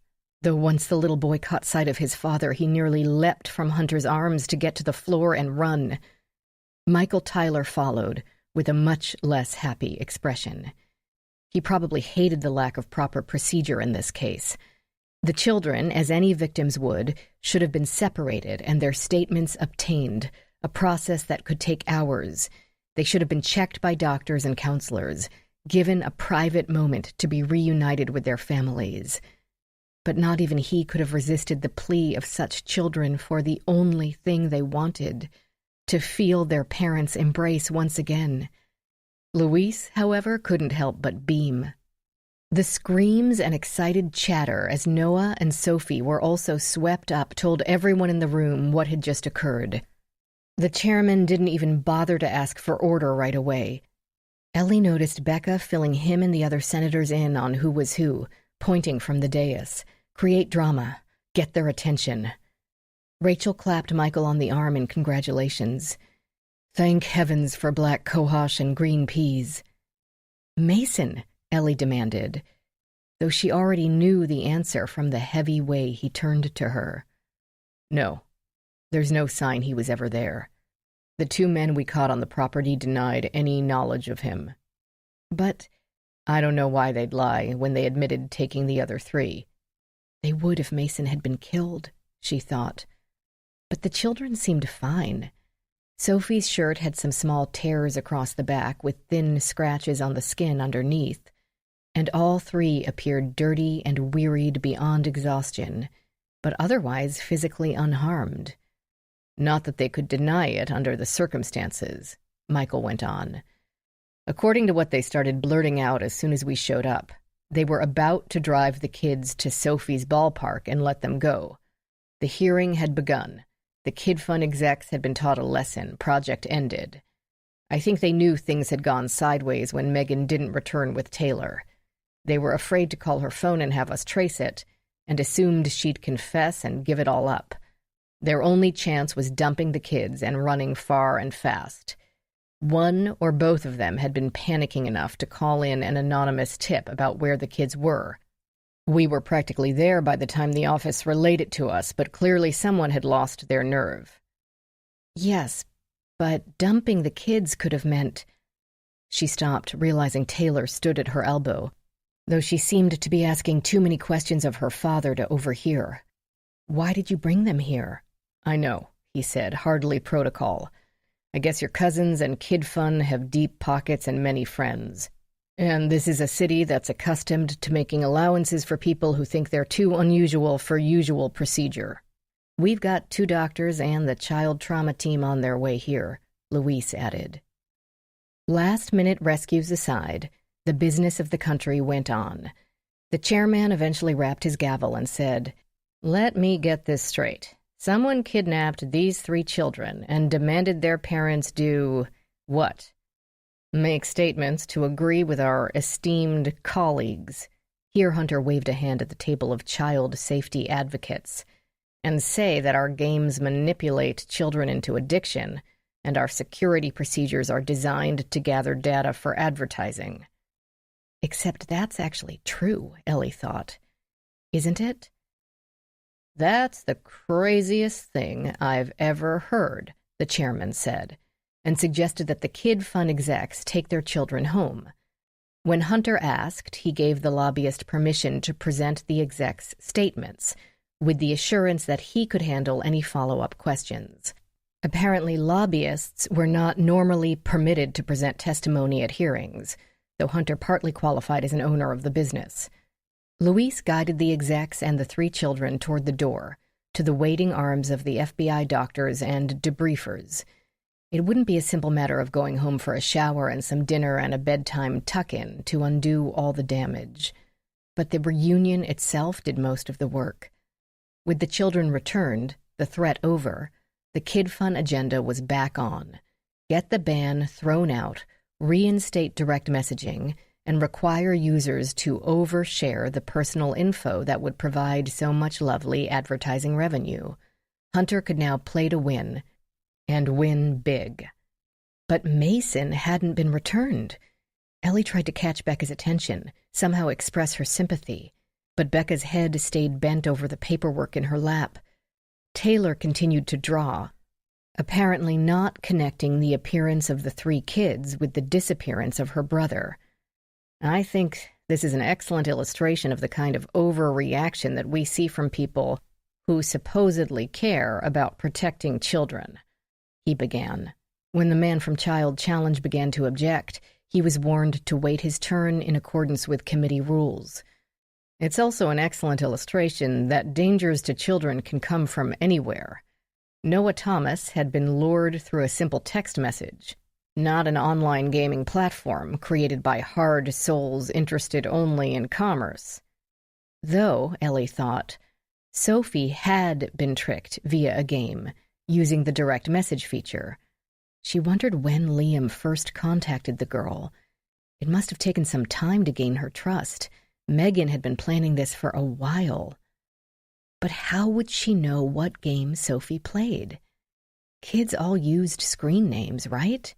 Though once the little boy caught sight of his father, he nearly leapt from Hunter's arms to get to the floor and run. Michael Tyler followed, with a much less happy expression. He probably hated the lack of proper procedure in this case. The children, as any victims would, should have been separated and their statements obtained, a process that could take hours. They should have been checked by doctors and counselors, given a private moment to be reunited with their families. But not even he could have resisted the plea of such children for the only thing they wanted, to feel their parents' embrace once again. Luis, however, couldn't help but beam. The screams and excited chatter as Noah and Sophie were also swept up told everyone in the room what had just occurred. The chairman didn't even bother to ask for order right away. Ellie noticed Becca filling him and the other senators in on who was who, pointing from the dais. Create drama. Get their attention. Rachel clapped Michael on the arm in congratulations. Thank heavens for black cohosh and green peas. Mason, Ellie demanded, though she already knew the answer from the heavy way he turned to her. No, there's no sign he was ever there. The 2 men we caught on the property denied any knowledge of him. But I don't know why they'd lie when they admitted taking the other 3. They would if Mason had been killed, she thought. But the children seemed fine. Sophie's shirt had some small tears across the back with thin scratches on the skin underneath, and all 3 appeared dirty and wearied beyond exhaustion, but otherwise physically unharmed. Not that they could deny it under the circumstances, Michael went on. According to what they started blurting out as soon as we showed up, they were about to drive the kids to Sophie's ballpark and let them go. The hearing had begun. The Kid Fun execs had been taught a lesson. Project ended. I think they knew things had gone sideways when Megan didn't return with Taylor. They were afraid to call her phone and have us trace it, and assumed she'd confess and give it all up. Their only chance was dumping the kids and running far and fast. One or both of them had been panicking enough to call in an anonymous tip about where the kids were. We were practically there by the time the office relayed it to us, but clearly someone had lost their nerve. Yes, but dumping the kids could have meant... She stopped, realizing Taylor stood at her elbow, though she seemed to be asking too many questions of her father to overhear. Why did you bring them here? I know, he said, hardly protocol. I guess your cousins and Kid Fun have deep pockets and many friends. And this is a city that's accustomed to making allowances for people who think they're too unusual for usual procedure. We've got 2 doctors and the child trauma team on their way here, Luis added. Last-minute rescues aside, the business of the country went on. The chairman eventually rapped his gavel and said, Let me get this straight. Someone kidnapped these 3 children and demanded their parents do... what? Make statements to agree with our esteemed colleagues. Here Hunter waved a hand at the table of child safety advocates. And say that our games manipulate children into addiction, and our security procedures are designed to gather data for advertising. Except that's actually true, Ellie thought. Isn't it? That's the craziest thing I've ever heard, the chairman said, and suggested that the kid fund execs take their children home. When Hunter asked, he gave the lobbyist permission to present the execs' statements, with the assurance that he could handle any follow-up questions. Apparently, lobbyists were not normally permitted to present testimony at hearings, though Hunter partly qualified as an owner of the business. Luis guided the execs and the 3 children toward the door, to the waiting arms of the FBI doctors and debriefers. It wouldn't be a simple matter of going home for a shower and some dinner and a bedtime tuck-in to undo all the damage. But the reunion itself did most of the work. With the children returned, the threat over, the Kid Fun agenda was back on. Get the ban thrown out, reinstate direct messaging, and require users to overshare the personal info that would provide so much lovely advertising revenue. Hunter could now play to win, and win big. But Mason hadn't been returned. Ellie tried to catch Becca's attention, somehow express her sympathy, but Becca's head stayed bent over the paperwork in her lap. Taylor continued to draw, apparently not connecting the appearance of the 3 kids with the disappearance of her brother. I think this is an excellent illustration of the kind of overreaction that we see from people who supposedly care about protecting children, he began. When the man from Child Challenge began to object, he was warned to wait his turn in accordance with committee rules. It's also an excellent illustration that dangers to children can come from anywhere. Noah Thomas had been lured through a simple text message, not an online gaming platform created by hard souls interested only in commerce. Though, Ellie thought, Sophie had been tricked via a game, using the direct message feature. She wondered when Liam first contacted the girl. It must have taken some time to gain her trust. Megan had been planning this for a while. But how would she know what game Sophie played? Kids all used screen names, right?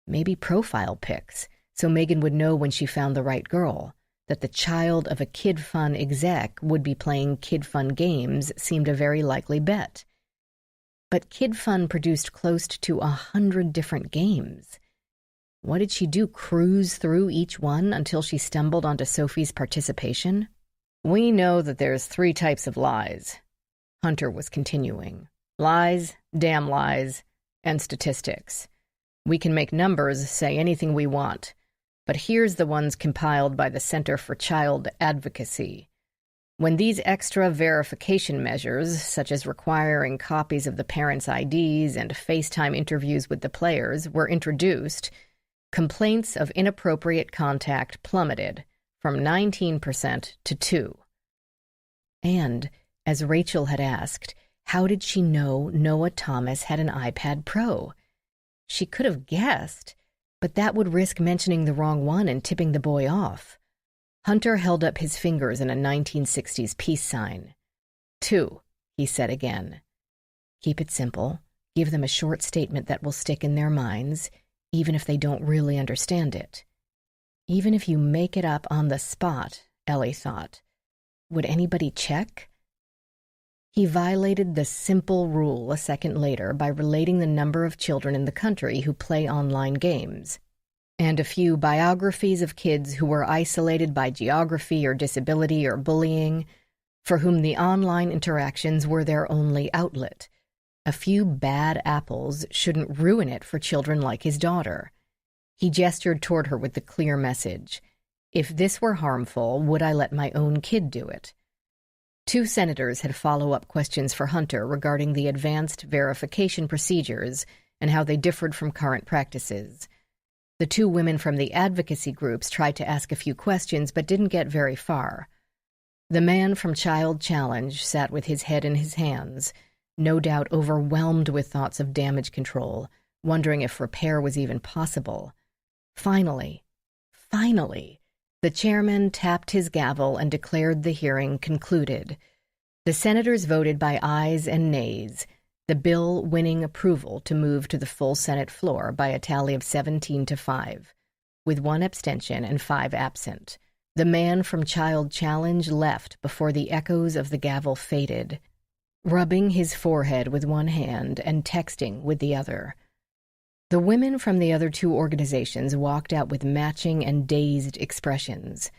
Maybe profile pics, so Megan would know when she found the right girl. That the child of a Kid Fun exec would be playing Kid Fun games seemed a very likely bet. But Kid Fun produced close to 100 different games. What did she do, cruise through each one until she stumbled onto Sophie's participation? We know that there's 3 types of lies, Hunter was continuing. Lies, damn lies, and statistics. We can make numbers say anything we want, but here's the ones compiled by the Center for Child Advocacy. When these extra verification measures, such as requiring copies of the parents' IDs and FaceTime interviews with the players, were introduced, complaints of inappropriate contact plummeted from 19% to 2%. And, as Rachel had asked, how did she know Noah Thomas had an iPad Pro? She could have guessed, but that would risk mentioning the wrong one and tipping the boy off. Hunter held up his fingers in a 1960s peace sign. 2, he said again. Keep it simple. Give them a short statement that will stick in their minds, even if they don't really understand it. Even if you make it up on the spot, Ellie thought. Would anybody check? He violated the simple rule a second later by relating the number of children in the country who play online games, and a few biographies of kids who were isolated by geography or disability or bullying, for whom the online interactions were their only outlet. A few bad apples shouldn't ruin it for children like his daughter. He gestured toward her with the clear message. If this were harmful, would I let my own kid do it? 2 senators had follow-up questions for Hunter regarding the advanced verification procedures and how they differed from current practices. The 2 women from the advocacy groups tried to ask a few questions but didn't get very far. The man from Child Challenge sat with his head in his hands, no doubt overwhelmed with thoughts of damage control, wondering if repair was even possible. Finally, the chairman tapped his gavel and declared the hearing concluded. The senators voted by ayes and nays. the bill winning approval to move to the full Senate floor by a tally of 17-5, with 1 abstention and 5 absent. The man from Child Challenge left before the echoes of the gavel faded, rubbing his forehead with one hand and texting with the other. The women from the other 2 organizations walked out with matching and dazed expressions.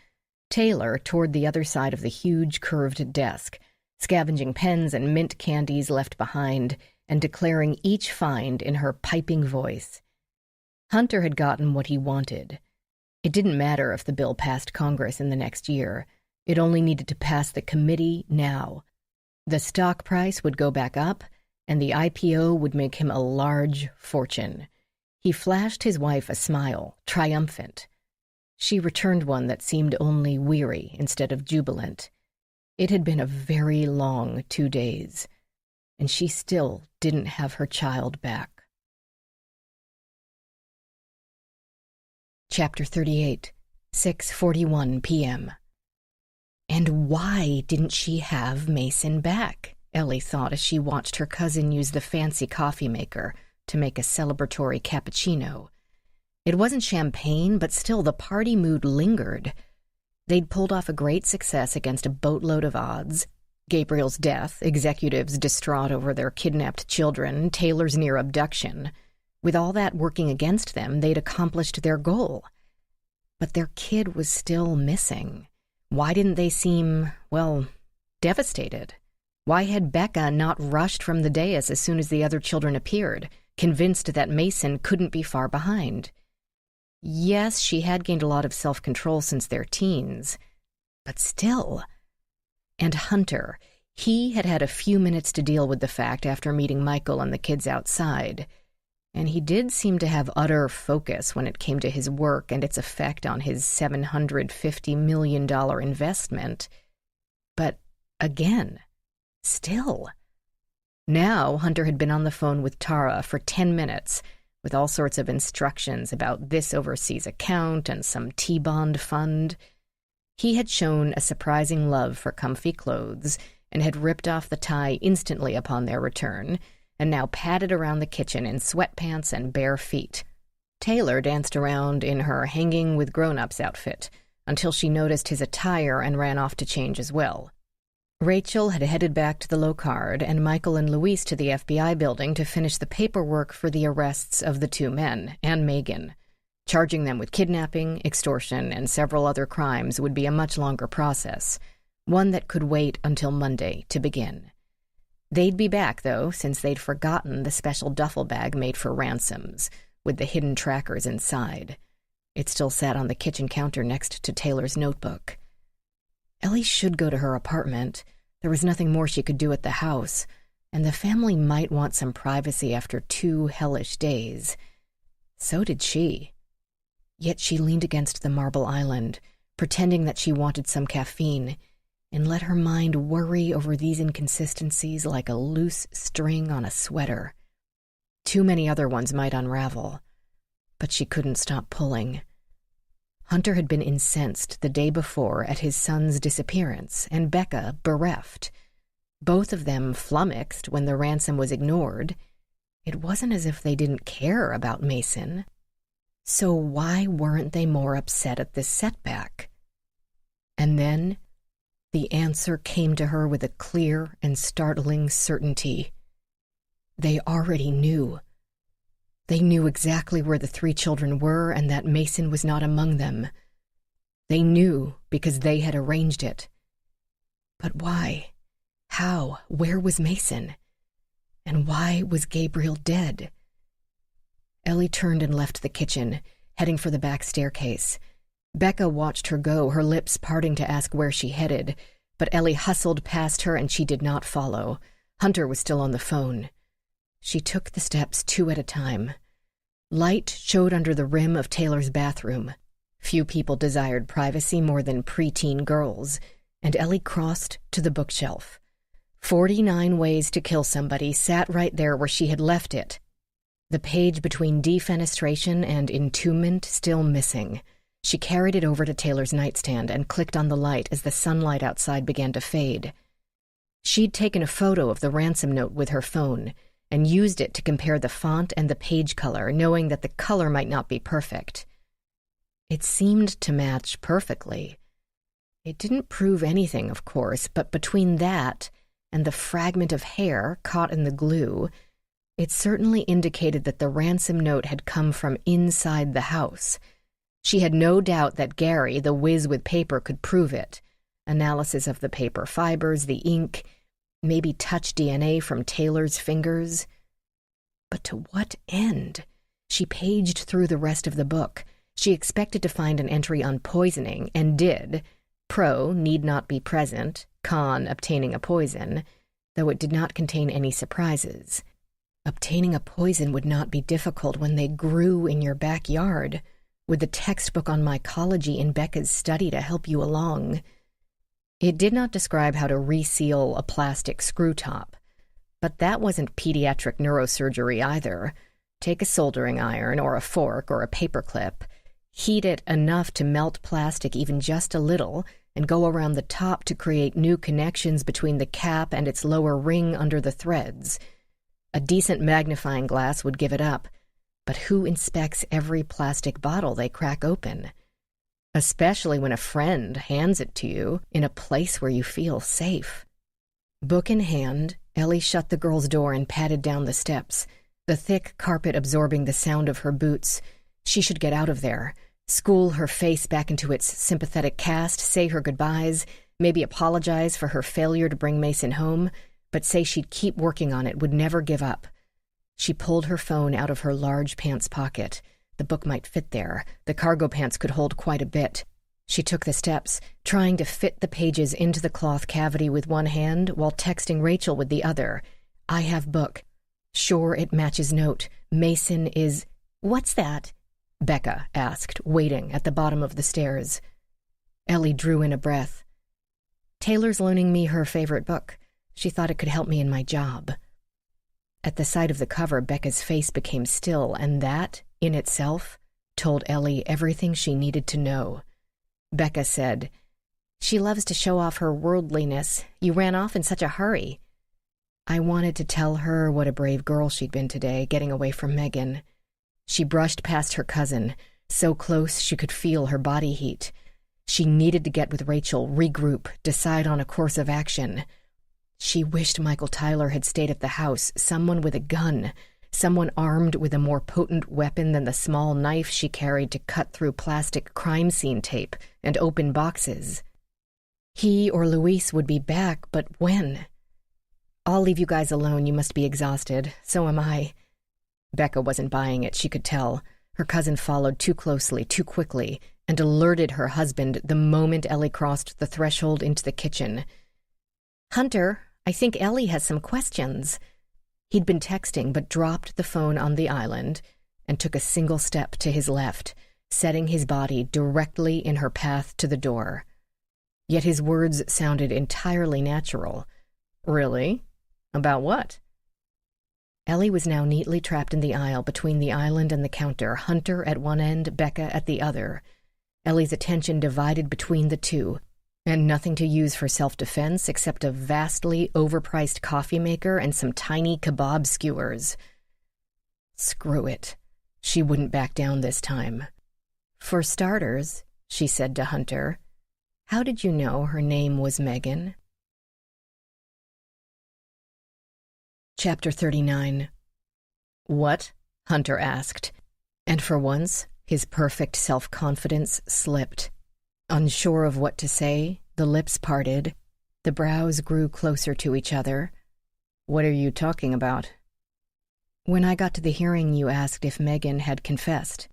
Taylor toward the other side of the huge curved desk, scavenging pens and mint candies left behind and declaring each find in her piping voice. Hunter had gotten what he wanted. It didn't matter if the bill passed Congress in the next year. It only needed to pass the committee now. The stock price would go back up, and the IPO would make him a large fortune. He flashed his wife a smile, triumphant. She returned one that seemed only weary instead of jubilant. It had been a very long 2 days, and she still didn't have her child back. Chapter 38, 6:41 p.m. And why didn't she have Mason back? Ellie thought as she watched her cousin use the fancy coffee maker to make a celebratory cappuccino. It wasn't champagne, but still the party mood lingered. They'd pulled off a great success against a boatload of odds. Gabriel's death, executives distraught over their kidnapped children, Taylor's near abduction. With all that working against them, they'd accomplished their goal. But their kid was still missing. Why didn't they seem, devastated? Why had Becca not rushed from the dais as soon as the other children appeared, convinced that Mason couldn't be far behind? Yes, she had gained a lot of self-control since their teens, but still. And Hunter, he had had a few minutes to deal with the fact after meeting Michael and the kids outside. And he did seem to have utter focus when it came to his work and its effect on his $750 million investment. But again, still. Now Hunter had been on the phone with Tara for 10 minutes, with all sorts of instructions about this overseas account and some T-bond fund. He had shown a surprising love for comfy clothes and had ripped off the tie instantly upon their return, and now padded around the kitchen in sweatpants and bare feet. Taylor danced around in her hanging with grown-ups outfit until she noticed his attire and ran off to change as well. Rachel had headed back to the Locard and Michael and Luis to the FBI building to finish the paperwork for the arrests of the 2 men and Megan. Charging them with kidnapping, extortion, and several other crimes would be a much longer process, one that could wait until Monday to begin. They'd be back, though, since they'd forgotten the special duffel bag made for ransoms, with the hidden trackers inside. It still sat on the kitchen counter next to Taylor's notebook. Ellie should go to her apartment. There was nothing more she could do at the house, and the family might want some privacy after 2 hellish days. So did she. Yet she leaned against the marble island, pretending that she wanted some caffeine, and let her mind worry over these inconsistencies like a loose string on a sweater. Too many other ones might unravel, but she couldn't stop pulling. Hunter had been incensed the day before at his son's disappearance, and Becca bereft. Both of them flummoxed when the ransom was ignored. It wasn't as if they didn't care about Mason. So why weren't they more upset at this setback? And then the answer came to her with a clear and startling certainty. They already knew. They knew exactly where the 3 children were and that Mason was not among them. They knew because they had arranged it. But why? How? Where was Mason? And why was Gabriel dead? Ellie turned and left the kitchen, heading for the back staircase. Becca watched her go, her lips parting to ask where she headed, but Ellie hustled past her and she did not follow. Hunter was still on the phone. She took the steps 2 at a time. Light showed under the rim of Taylor's bathroom. Few people desired privacy more than preteen girls, and Ellie crossed to the bookshelf. 49 Ways to Kill Somebody sat right there where she had left it. The page between defenestration and entombment still missing. She carried it over to Taylor's nightstand and clicked on the light as the sunlight outside began to fade. She'd taken a photo of the ransom note with her phone, and used it to compare the font and the page color, knowing that the color might not be perfect. It seemed to match perfectly. It didn't prove anything, of course, but between that and the fragment of hair caught in the glue, it certainly indicated that the ransom note had come from inside the house. She had no doubt that Gary, the whiz with paper, could prove it. Analysis of the paper fibers, the ink, maybe touch DNA from Taylor's fingers. But to what end? She paged through the rest of the book. She expected to find an entry on poisoning, and did. Pro, need not be present. Con, obtaining a poison, though it did not contain any surprises. Obtaining a poison would not be difficult when they grew in your backyard, with the textbook on mycology in Becca's study to help you along. It did not describe how to reseal a plastic screw top, but that wasn't pediatric neurosurgery either. Take a soldering iron or a fork or a paperclip, heat it enough to melt plastic even just a little, and go around the top to create new connections between the cap and its lower ring under the threads. A decent magnifying glass would give it up, but who inspects every plastic bottle they crack open? Especially when a friend hands it to you in a place where you feel safe. Book in hand, Ellie shut the girl's door and padded down the steps, the thick carpet absorbing the sound of her boots. She should get out of there, school her face back into its sympathetic cast, say her goodbyes, maybe apologize for her failure to bring Mason home, but say she'd keep working on it, would never give up. She pulled her phone out of her large pants pocket. The book might fit there. The cargo pants could hold quite a bit. She took the steps, trying to fit the pages into the cloth cavity with one hand while texting Rachel with the other. I have book. Sure, it matches note. Mason is... What's that? Becca asked, waiting at the bottom of the stairs. Ellie drew in a breath. Taylor's loaning me her favorite book. She thought it could help me in my job. At the sight of the cover, Becca's face became still, and that, in itself, told Ellie everything she needed to know. Becca said, She loves to show off her worldliness. You ran off in such a hurry. I wanted to tell her what a brave girl she'd been today, getting away from Megan. She brushed past her cousin, so close she could feel her body heat. She needed to get with Rachel, regroup, decide on a course of action. She wished Michael Tyler had stayed at the house, someone with a gun, someone armed with a more potent weapon than the small knife she carried to cut through plastic crime scene tape and open boxes. He or Luis would be back, but when? I'll leave you guys alone. You must be exhausted. So am I. Becca wasn't buying it, she could tell. Her cousin followed too closely, too quickly, and alerted her husband the moment Ellie crossed the threshold into the kitchen. Hunter, I think Ellie has some questions. He'd been texting but dropped the phone on the island and took a single step to his left, setting his body directly in her path to the door. Yet his words sounded entirely natural. Really? About what? Ellie was now neatly trapped in the aisle between the island and the counter, Hunter at one end, Becca at the other. Ellie's attention divided between the two, and nothing to use for self-defense except a vastly overpriced coffee maker and some tiny kebab skewers. Screw it. She wouldn't back down this time. For starters, she said to Hunter, how did you know her name was Megan? Chapter 39. What? Hunter asked, and for once, his perfect self-confidence slipped. Unsure of what to say, the lips parted, the brows grew closer to each other. What are you talking about? When I got to the hearing, you asked if Megan had confessed.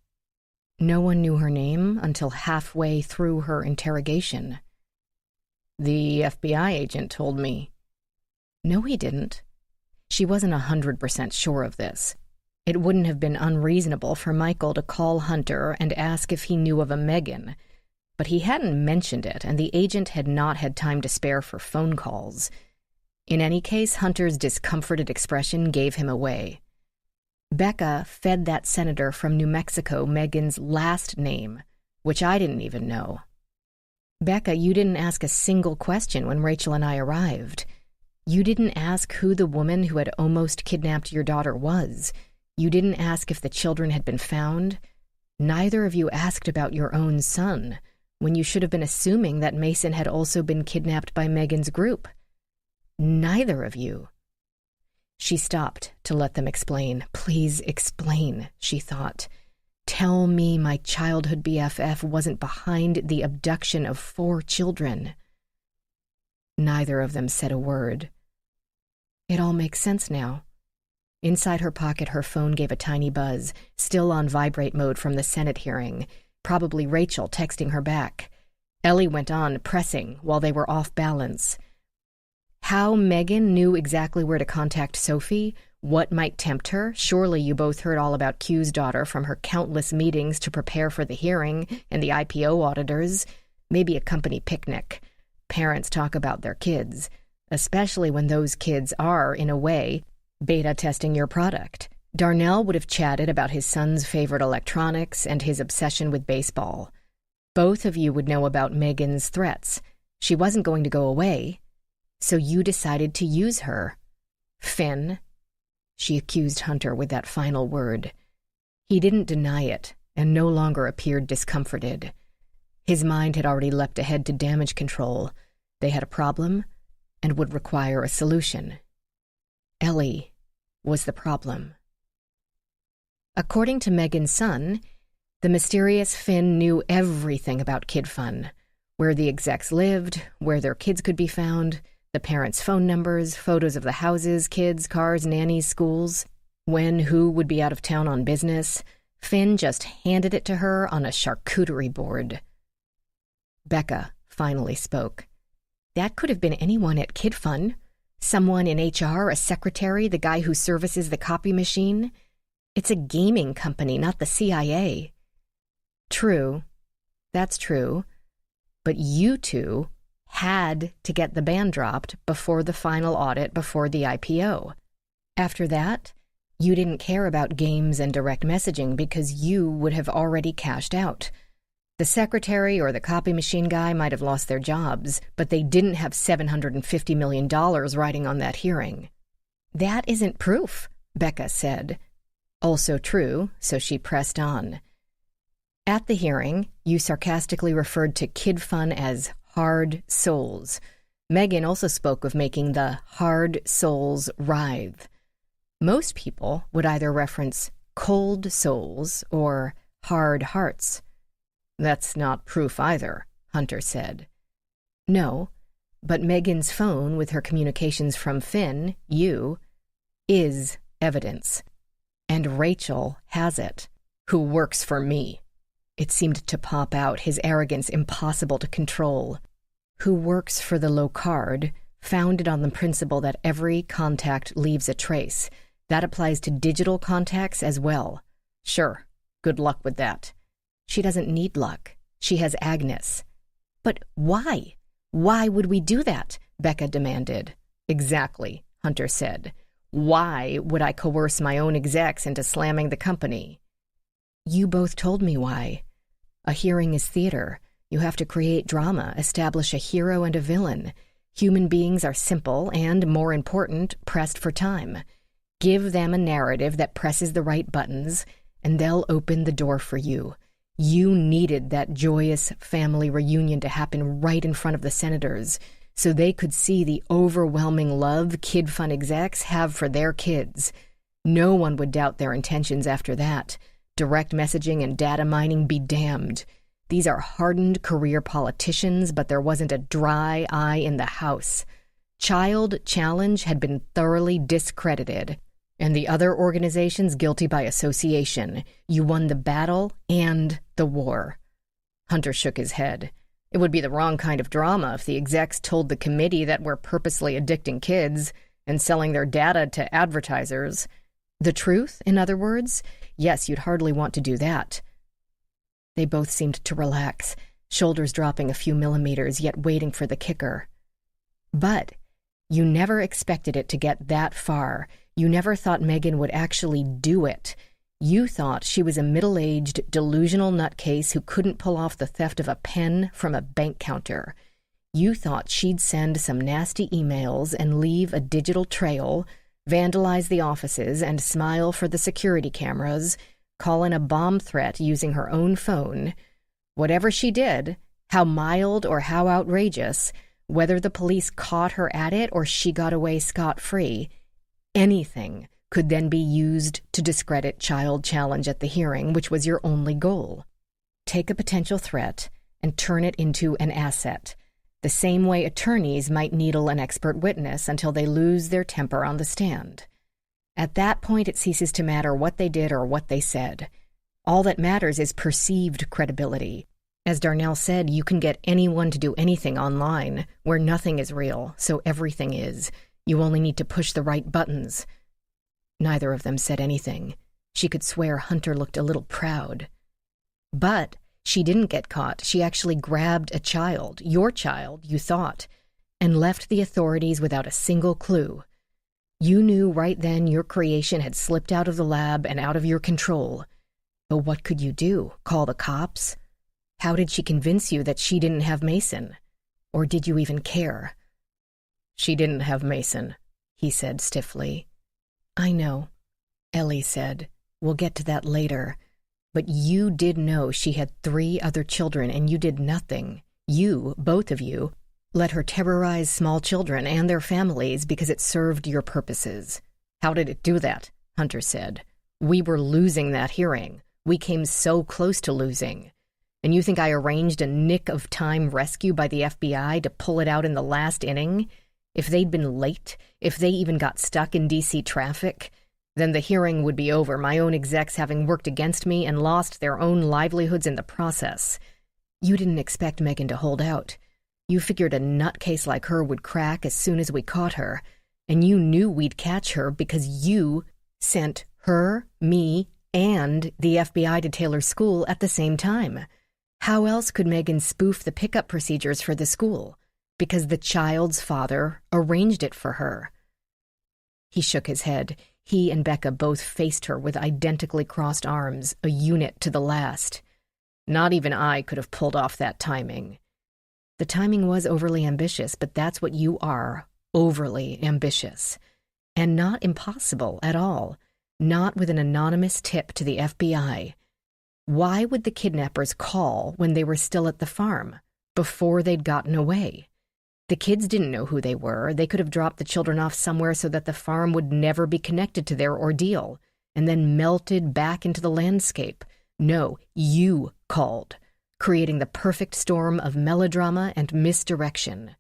No one knew her name until halfway through her interrogation. The FBI agent told me. No, he didn't. She wasn't 100% sure of this. It wouldn't have been unreasonable for Michael to call Hunter and ask if he knew of a Megan, but he hadn't mentioned it, and the agent had not had time to spare for phone calls. In any case, Hunter's discomforted expression gave him away. Becca fed that senator from New Mexico Megan's last name, which I didn't even know. Becca, you didn't ask a single question when Rachel and I arrived. You didn't ask who the woman who had almost kidnapped your daughter was. You didn't ask if the children had been found. Neither of you asked about your own son, when you should have been assuming that Mason had also been kidnapped by Megan's group. Neither of you. She stopped to let them explain. Please explain, she thought. Tell me my childhood BFF wasn't behind the abduction of 4 children. Neither of them said a word. It all makes sense now. Inside her pocket, her phone gave a tiny buzz, still on vibrate mode from the Senate hearing, probably Rachel texting her back. Ellie went on, pressing, while they were off balance. How Megan knew exactly where to contact Sophie, what might tempt her. Surely you both heard all about Q's daughter from her countless meetings to prepare for the hearing and the IPO auditors. Maybe a company picnic. Parents talk about their kids, especially when those kids are, in a way, beta testing your product. Darnell would have chatted about his son's favorite electronics and his obsession with baseball. Both of you would know about Megan's threats. She wasn't going to go away, so you decided to use her. Finn, she accused Hunter with that final word. He didn't deny it and no longer appeared discomforted. His mind had already leapt ahead to damage control. They had a problem and would require a solution. Ellie was the problem. According to Megan's son, the mysterious Finn knew everything about Kid Fun, where the execs lived, where their kids could be found, the parents' phone numbers, photos of the houses, kids, cars, nannies, schools, when who would be out of town on business. Finn just handed it to her on a charcuterie board. Becca finally spoke. That could have been anyone at Kid Fun. Someone in HR, a secretary, the guy who services the copy machine. It's a gaming company, not the CIA. True. That's true. But you two had to get the ban dropped before the final audit, before the IPO. After that, you didn't care about games and direct messaging because you would have already cashed out. The secretary or the copy machine guy might have lost their jobs, but they didn't have $750 million riding on that hearing. That isn't proof, Becca said. Also true, so she pressed on. At the hearing, you sarcastically referred to Kid Fun as hard souls. Megan also spoke of making the hard souls writhe. Most people would either reference cold souls or hard hearts. That's not proof either, Hunter said. No, but Megan's phone with her communications from Finn, you, is evidence. And Rachel has it, who works for me. It seemed to pop out, his arrogance impossible to control. Who works for the Locard, founded on the principle that every contact leaves a trace. That applies to digital contacts as well. Sure, good luck with that. She doesn't need luck. She has Agnes. But why? Why would we do that? Becca demanded. Exactly, Hunter said. Why would I coerce my own execs into slamming the company? You both told me why. A hearing is theater. You have to create drama, establish a hero and a villain. Human beings are simple and, more important, pressed for time. Give them a narrative that presses the right buttons, and they'll open the door for you. You needed that joyous family reunion to happen right in front of the senators, so they could see the overwhelming love Kid Fun execs have for their kids. No one would doubt their intentions after that. Direct messaging and data mining be damned. These are hardened career politicians, but there wasn't a dry eye in the house. Child Challenge had been thoroughly discredited, and the other organizations guilty by association. You won the battle and the war. Hunter shook his head. It would be the wrong kind of drama if the execs told the committee that we're purposely addicting kids and selling their data to advertisers. The truth, in other words? Yes, you'd hardly want to do that. They both seemed to relax, shoulders dropping a few millimeters, yet waiting for the kicker. But you never expected it to get that far. You never thought Megan would actually do it. You thought she was a middle-aged, delusional nutcase who couldn't pull off the theft of a pen from a bank counter. You thought she'd send some nasty emails and leave a digital trail, vandalize the offices and smile for the security cameras, call in a bomb threat using her own phone. Whatever she did, how mild or how outrageous, whether the police caught her at it or she got away scot-free, anything could then be used to discredit Child Challenge at the hearing, which was your only goal. Take a potential threat and turn it into an asset, the same way attorneys might needle an expert witness until they lose their temper on the stand. At that point, it ceases to matter what they did or what they said. All that matters is perceived credibility. As Darnell said, you can get anyone to do anything online, where nothing is real, so everything is. You only need to push the right buttons. Neither of them said anything. She could swear Hunter looked a little proud. But she didn't get caught. She actually grabbed a child, your child, you thought, and left the authorities without a single clue. You knew right then your creation had slipped out of the lab and out of your control. But what could you do? Call the cops? How did she convince you that she didn't have Mason? Or did you even care? She didn't have Mason, he said stiffly. I know, Ellie said. We'll get to that later. But you did know she had 3 other children, and you did nothing. You, both of you, let her terrorize small children and their families because it served your purposes. How did it do that? Hunter said. We were losing that hearing. We came so close to losing. And you think I arranged a nick-of-time rescue by the FBI to pull it out in the last inning? If they'd been late, if they even got stuck in D.C. traffic, then the hearing would be over, my own execs having worked against me and lost their own livelihoods in the process. You didn't expect Megan to hold out. You figured a nutcase like her would crack as soon as we caught her, and you knew we'd catch her because you sent her, me, and the FBI to Taylor's school at the same time. How else could Megan spoof the pickup procedures for the school? Because the child's father arranged it for her. He shook his head. He and Becca both faced her with identically crossed arms, a unit to the last. Not even I could have pulled off that timing. The timing was overly ambitious, but that's what you are, overly ambitious. And not impossible at all. Not with an anonymous tip to the FBI. Why would the kidnappers call when they were still at the farm, before they'd gotten away? The kids didn't know who they were. They could have dropped the children off somewhere so that the farm would never be connected to their ordeal, and then melted back into the landscape. No, you called, creating the perfect storm of melodrama and misdirection.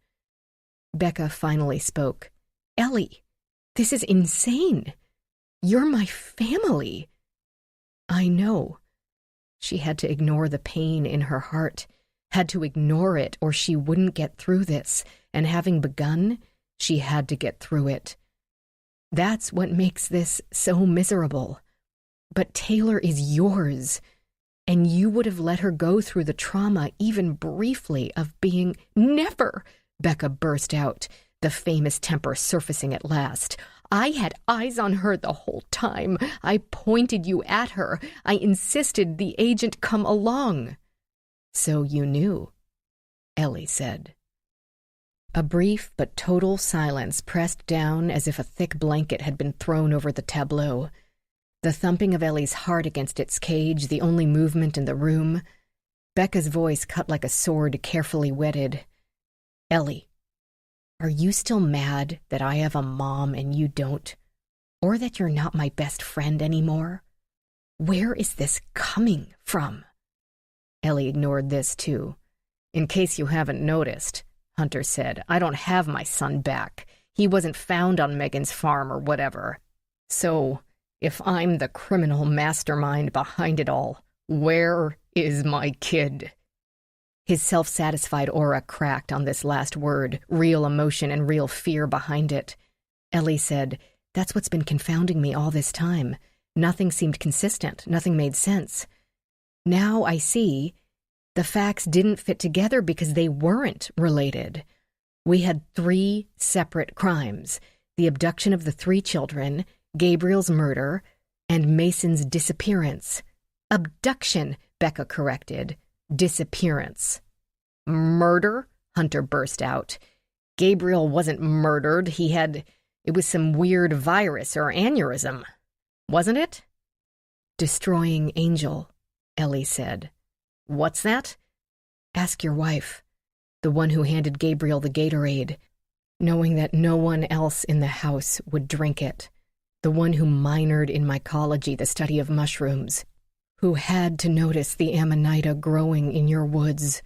Becca finally spoke. Ellie, this is insane. You're my family. I know. She had to ignore the pain in her heart, had to ignore it or she wouldn't get through this, and having begun, she had to get through it. That's what makes this so miserable. But Taylor is yours, and you would have let her go through the trauma even briefly of being— Never! Becca burst out, the famous temper surfacing at last. I had eyes on her the whole time. I pointed you at her. I insisted the agent come along. So you knew, Ellie said. A brief but total silence pressed down as if a thick blanket had been thrown over the tableau. The thumping of Ellie's heart against its cage, the only movement in the room. Becca's voice cut like a sword carefully whetted. Ellie, are you still mad that I have a mom and you don't? Or that you're not my best friend anymore? Where is this coming from? Ellie ignored this, too. In case you haven't noticed, Hunter said, I don't have my son back. He wasn't found on Megan's farm or whatever. So, if I'm the criminal mastermind behind it all, where is my kid? His self-satisfied aura cracked on this last word, real emotion and real fear behind it. Ellie said, That's what's been confounding me all this time. Nothing seemed consistent. Nothing made sense. Now I see the facts didn't fit together because they weren't related. We had 3 separate crimes: the abduction of the 3 children, Gabriel's murder, and Mason's disappearance. Abduction, Becca corrected. Disappearance. Murder? Hunter burst out. Gabriel wasn't murdered. It was some weird virus or aneurysm, wasn't it? Destroying Angel, Ellie said. What's that? Ask your wife, the one who handed Gabriel the Gatorade, knowing that no one else in the house would drink it, the one who minored in mycology, the study of mushrooms, who had to notice the amanita growing in your woods.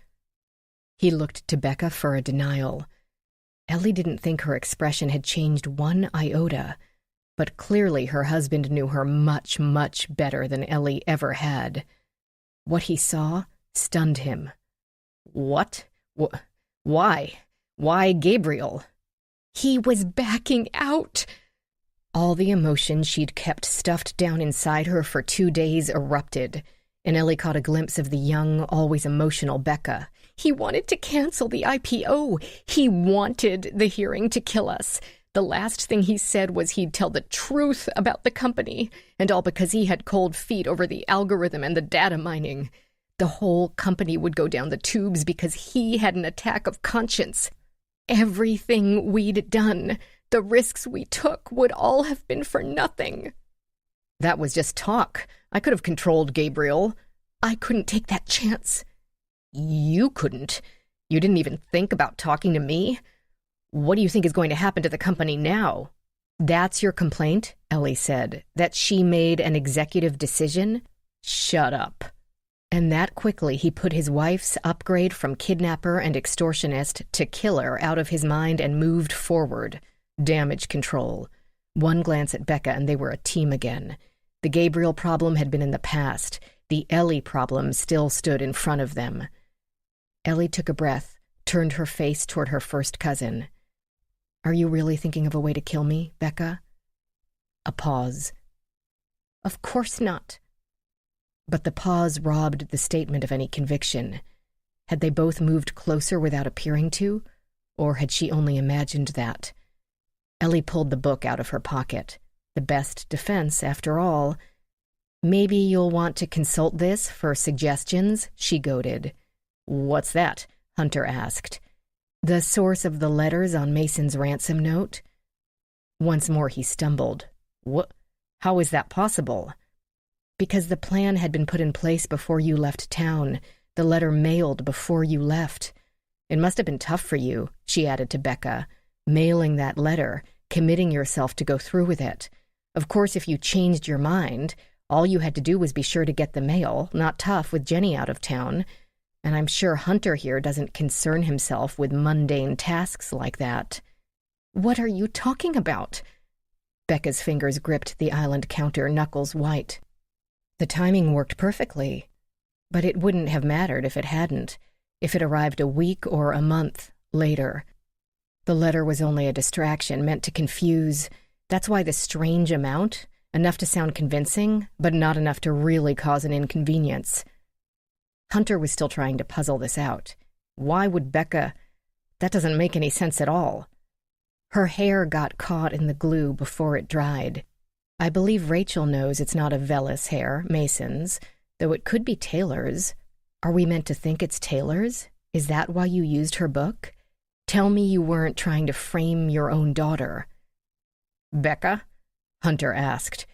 He looked to Becca for a denial. Ellie didn't think her expression had changed one iota, but clearly her husband knew her much, much better than Ellie ever had. What he saw stunned him. What? Why? Why Gabriel? He was backing out. All the emotion she'd kept stuffed down inside her for 2 days erupted, and Ellie caught a glimpse of the young, always emotional Becca. He wanted to cancel the IPO. He wanted the hearing to kill us. The last thing he said was he'd tell the truth about the company, and all because he had cold feet over the algorithm and the data mining. The whole company would go down the tubes because he had an attack of conscience. Everything we'd done, the risks we took, would all have been for nothing. That was just talk. I could have controlled Gabriel. I couldn't take that chance. You couldn't. You didn't even think about talking to me? What do you think is going to happen to the company now? That's your complaint, Ellie said, that she made an executive decision? Shut up. And that quickly he put his wife's upgrade from kidnapper and extortionist to killer out of his mind and moved forward. Damage control. One glance at Becca and they were a team again. The Gabriel problem had been in the past. The Ellie problem still stood in front of them. Ellie took a breath, turned her face toward her first cousin. Are you really thinking of a way to kill me, Becca? A pause. Of course not. But the pause robbed the statement of any conviction. Had they both moved closer without appearing to, or had she only imagined that? Ellie pulled the book out of her pocket. The best defense, after all. Maybe you'll want to consult this for suggestions, she goaded. What's that? Hunter asked. The source of the letters on Mason's ransom note? Once more he stumbled. What? How is that possible? Because the plan had been put in place before you left town, the letter mailed before you left. It must have been tough for you, she added to Becca, mailing that letter, committing yourself to go through with it. Of course, if you changed your mind, all you had to do was be sure to get the mail, not tough with Jenny out of town. And I'm sure Hunter here doesn't concern himself with mundane tasks like that. What are you talking about? Becca's fingers gripped the island counter, knuckles white. The timing worked perfectly, but it wouldn't have mattered if it hadn't, if it arrived a week or a month later. The letter was only a distraction meant to confuse. That's why the strange amount, enough to sound convincing, but not enough to really cause an inconvenience. Hunter was still trying to puzzle this out. Why would Becca... That doesn't make any sense at all. Her hair got caught in the glue before it dried. I believe Rachel knows it's not a Velis hair, Mason's, though it could be Taylor's. Are we meant to think it's Taylor's? Is that why you used her book? Tell me you weren't trying to frame your own daughter. Becca? Hunter asked,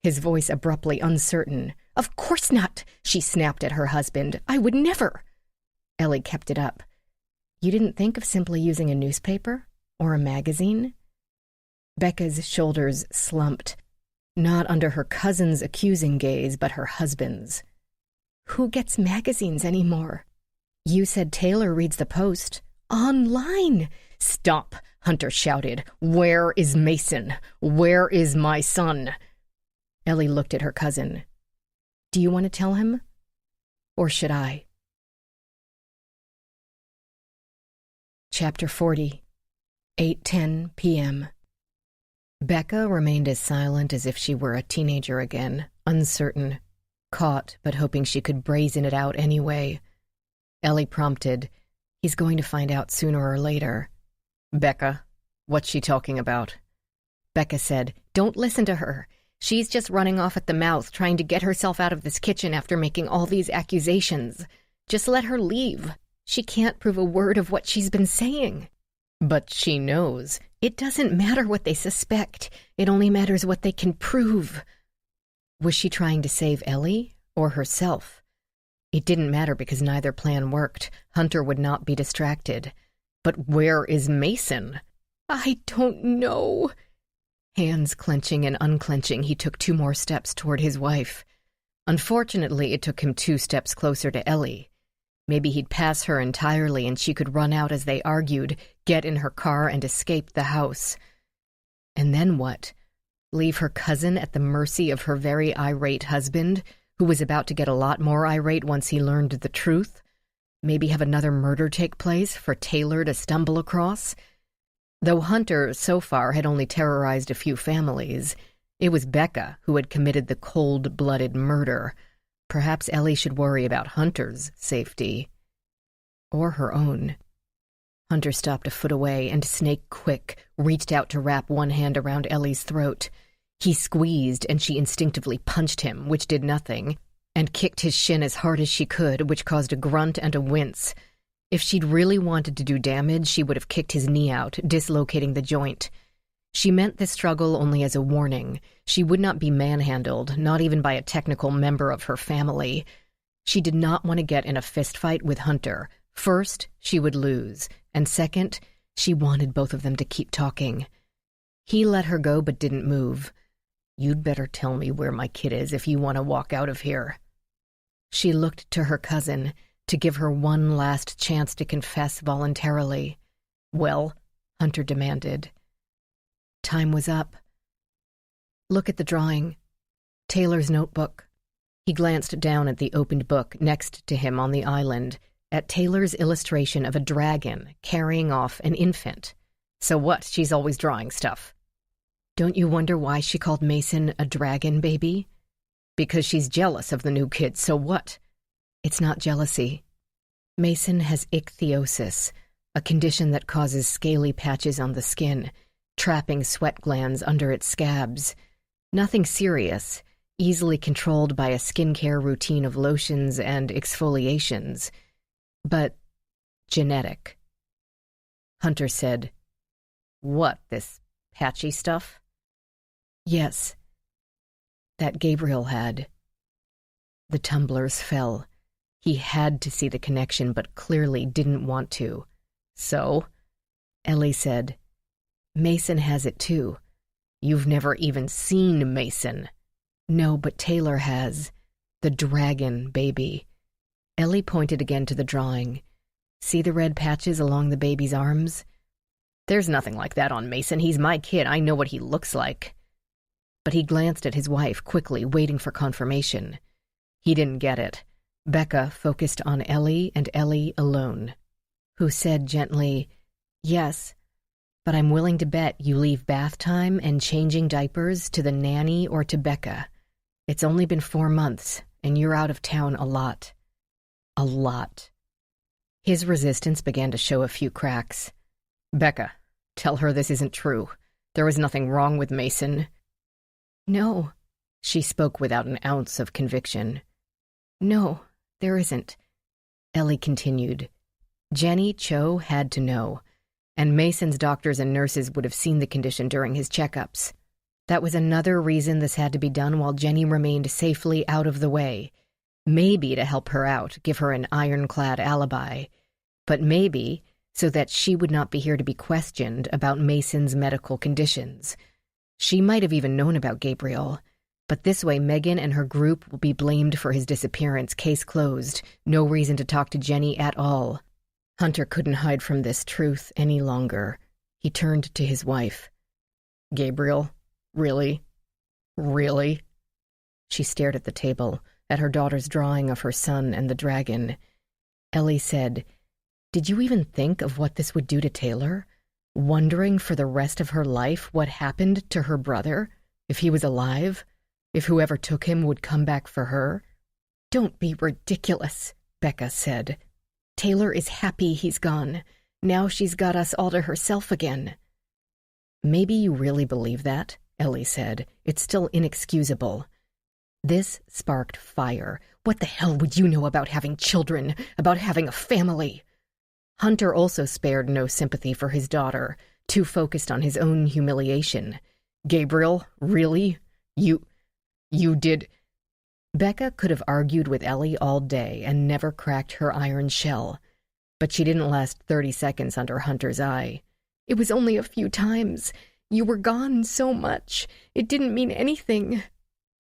his voice abruptly uncertain. Of course not, she snapped at her husband. I would never. Ellie kept it up. You didn't think of simply using a newspaper? Or a magazine? Becca's shoulders slumped, not under her cousin's accusing gaze, but her husband's. Who gets magazines anymore? You said Taylor reads the Post. Online! Stop, Hunter shouted. Where is Mason? Where is my son? Ellie looked at her cousin. Do you want to tell him? Or should I? Chapter 40. 8:10 p.m. Becca remained as silent as if she were a teenager again, uncertain, caught but hoping she could brazen it out anyway. Ellie prompted, He's going to find out sooner or later. Becca, what's she talking about? Becca said, Don't listen to her. She's just running off at the mouth, trying to get herself out of this kitchen after making all these accusations. Just let her leave. She can't prove a word of what she's been saying. But she knows. It doesn't matter what they suspect. It only matters what they can prove. Was she trying to save Ellie or herself? It didn't matter because neither plan worked. Hunter would not be distracted. But where is Mason? I don't know. Hands clenching and unclenching, he took 2 more steps toward his wife. Unfortunately, it took him 2 steps closer to Ellie. Maybe he'd pass her entirely and she could run out as they argued, get in her car and escape the house. And then what? Leave her cousin at the mercy of her very irate husband, who was about to get a lot more irate once he learned the truth? Maybe have another murder take place for Taylor to stumble across? Though Hunter, so far, had only terrorized a few families, it was Becca who had committed the cold-blooded murder. Perhaps Ellie should worry about Hunter's safety. Or her own. Hunter stopped a foot away and, snake-quick, reached out to wrap one hand around Ellie's throat. He squeezed, and she instinctively punched him, which did nothing, and kicked his shin as hard as she could, which caused a grunt and a wince. If she'd really wanted to do damage, she would have kicked his knee out, dislocating the joint. She meant this struggle only as a warning. She would not be manhandled, not even by a technical member of her family. She did not want to get in a fistfight with Hunter. First, she would lose, and second, she wanted both of them to keep talking. He let her go but didn't move. "You'd better tell me where my kid is if you want to walk out of here." She looked to her cousin to give her one last chance to confess voluntarily. "Well?" Hunter demanded. Time was up. "Look at the drawing. Taylor's notebook." He glanced down at the opened book next to him on the island, at Taylor's illustration of a dragon carrying off an infant. So what? She's always drawing stuff. Don't you wonder why she called Mason a dragon baby? Because she's jealous of the new kid, so what? It's not jealousy. Mason has ichthyosis, a condition that causes scaly patches on the skin, trapping sweat glands under its scabs. Nothing serious, easily controlled by a skincare routine of lotions and exfoliations. But genetic. Hunter said, "What, this patchy stuff?" "Yes. That Gabriel had." The tumblers fell. He had to see the connection, but clearly didn't want to. "So?" Ellie said, "Mason has it too." "You've never even seen Mason." "No, but Taylor has. The dragon baby." Ellie pointed again to the drawing. "See the red patches along the baby's arms?" "There's nothing like that on Mason. He's my kid. I know what he looks like." But he glanced at his wife quickly, waiting for confirmation. He didn't get it. Becca focused on Ellie and Ellie alone, who said gently, "Yes, but I'm willing to bet you leave bath time and changing diapers to the nanny or to Becca. It's only been 4 months, and you're out of town a lot." A lot. His resistance began to show a few cracks. "Becca, tell her this isn't true. There was nothing wrong with Mason." "No," she spoke without an ounce of conviction. "No, there isn't." Ellie continued. Jenny Cho had to know, and Mason's doctors and nurses would have seen the condition during his checkups. That was another reason this had to be done while Jenny remained safely out of the way. Maybe to help her out, give her an ironclad alibi, but maybe so that she would not be here to be questioned about Mason's medical conditions. She might have even known about Gabriel, but this way Megan and her group will be blamed for his disappearance, case closed, no reason to talk to Jenny at all. Hunter couldn't hide from this truth any longer. He turned to his wife. "Gabriel? Really? Really?" She stared at the table, at her daughter's drawing of her son and the dragon. Ellie said, "Did you even think of what this would do to Taylor? Wondering for the rest of her life what happened to her brother, if he was alive, if whoever took him would come back for her?" "Don't be ridiculous," Becca said. "Taylor is happy he's gone. Now she's got us all to herself again." "Maybe you really believe that," Ellie said. "It's still inexcusable." This sparked fire. What the hell would you know about having children, about having a family? Hunter also spared no sympathy for his daughter, too focused on his own humiliation. "Gabriel, really? You did—" Becca could have argued with Ellie all day and never cracked her iron shell, but she didn't last 30 seconds under Hunter's eye. "It was only a few times. You were gone so much. It didn't mean anything.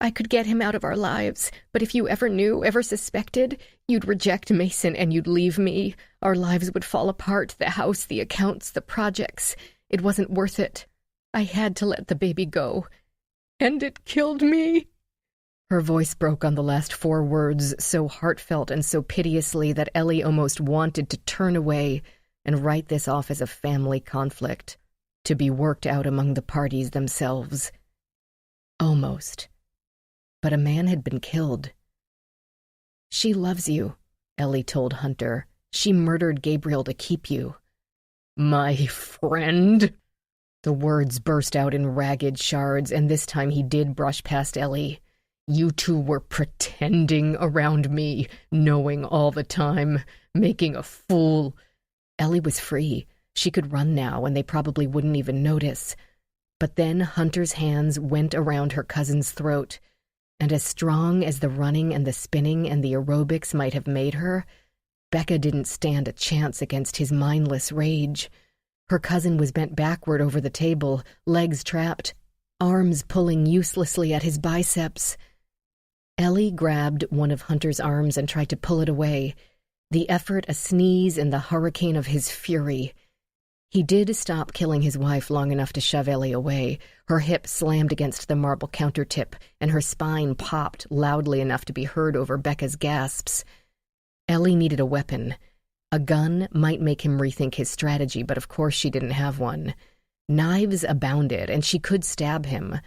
I could get him out of our lives, but if you ever knew, ever suspected, you'd reject Mason and you'd leave me. Our lives would fall apart, the house, the accounts, the projects. It wasn't worth it. I had to let the baby go. And it killed me." Her voice broke on the last 4 words, so heartfelt and so piteously that Ellie almost wanted to turn away and write this off as a family conflict, to be worked out among the parties themselves. Almost. But a man had been killed. "She loves you," Ellie told Hunter. "She murdered Gabriel to keep you." "My friend?" The words burst out in ragged shards, and this time he did brush past Ellie. "You two were pretending around me, knowing all the time, making a fool." Ellie was free. She could run now, and they probably wouldn't even notice. But then Hunter's hands went around her cousin's throat, and as strong as the running and the spinning and the aerobics might have made her, Becca didn't stand a chance against his mindless rage. Her cousin was bent backward over the table, legs trapped, arms pulling uselessly at his biceps. Ellie grabbed one of Hunter's arms and tried to pull it away, the effort a sneeze in the hurricane of his fury. He did stop killing his wife long enough to shove Ellie away. Her hip slammed against the marble countertip, and her spine popped loudly enough to be heard over Becca's gasps. Ellie needed a weapon. A gun might make him rethink his strategy, but of course she didn't have one. Knives abounded, and she could stab him,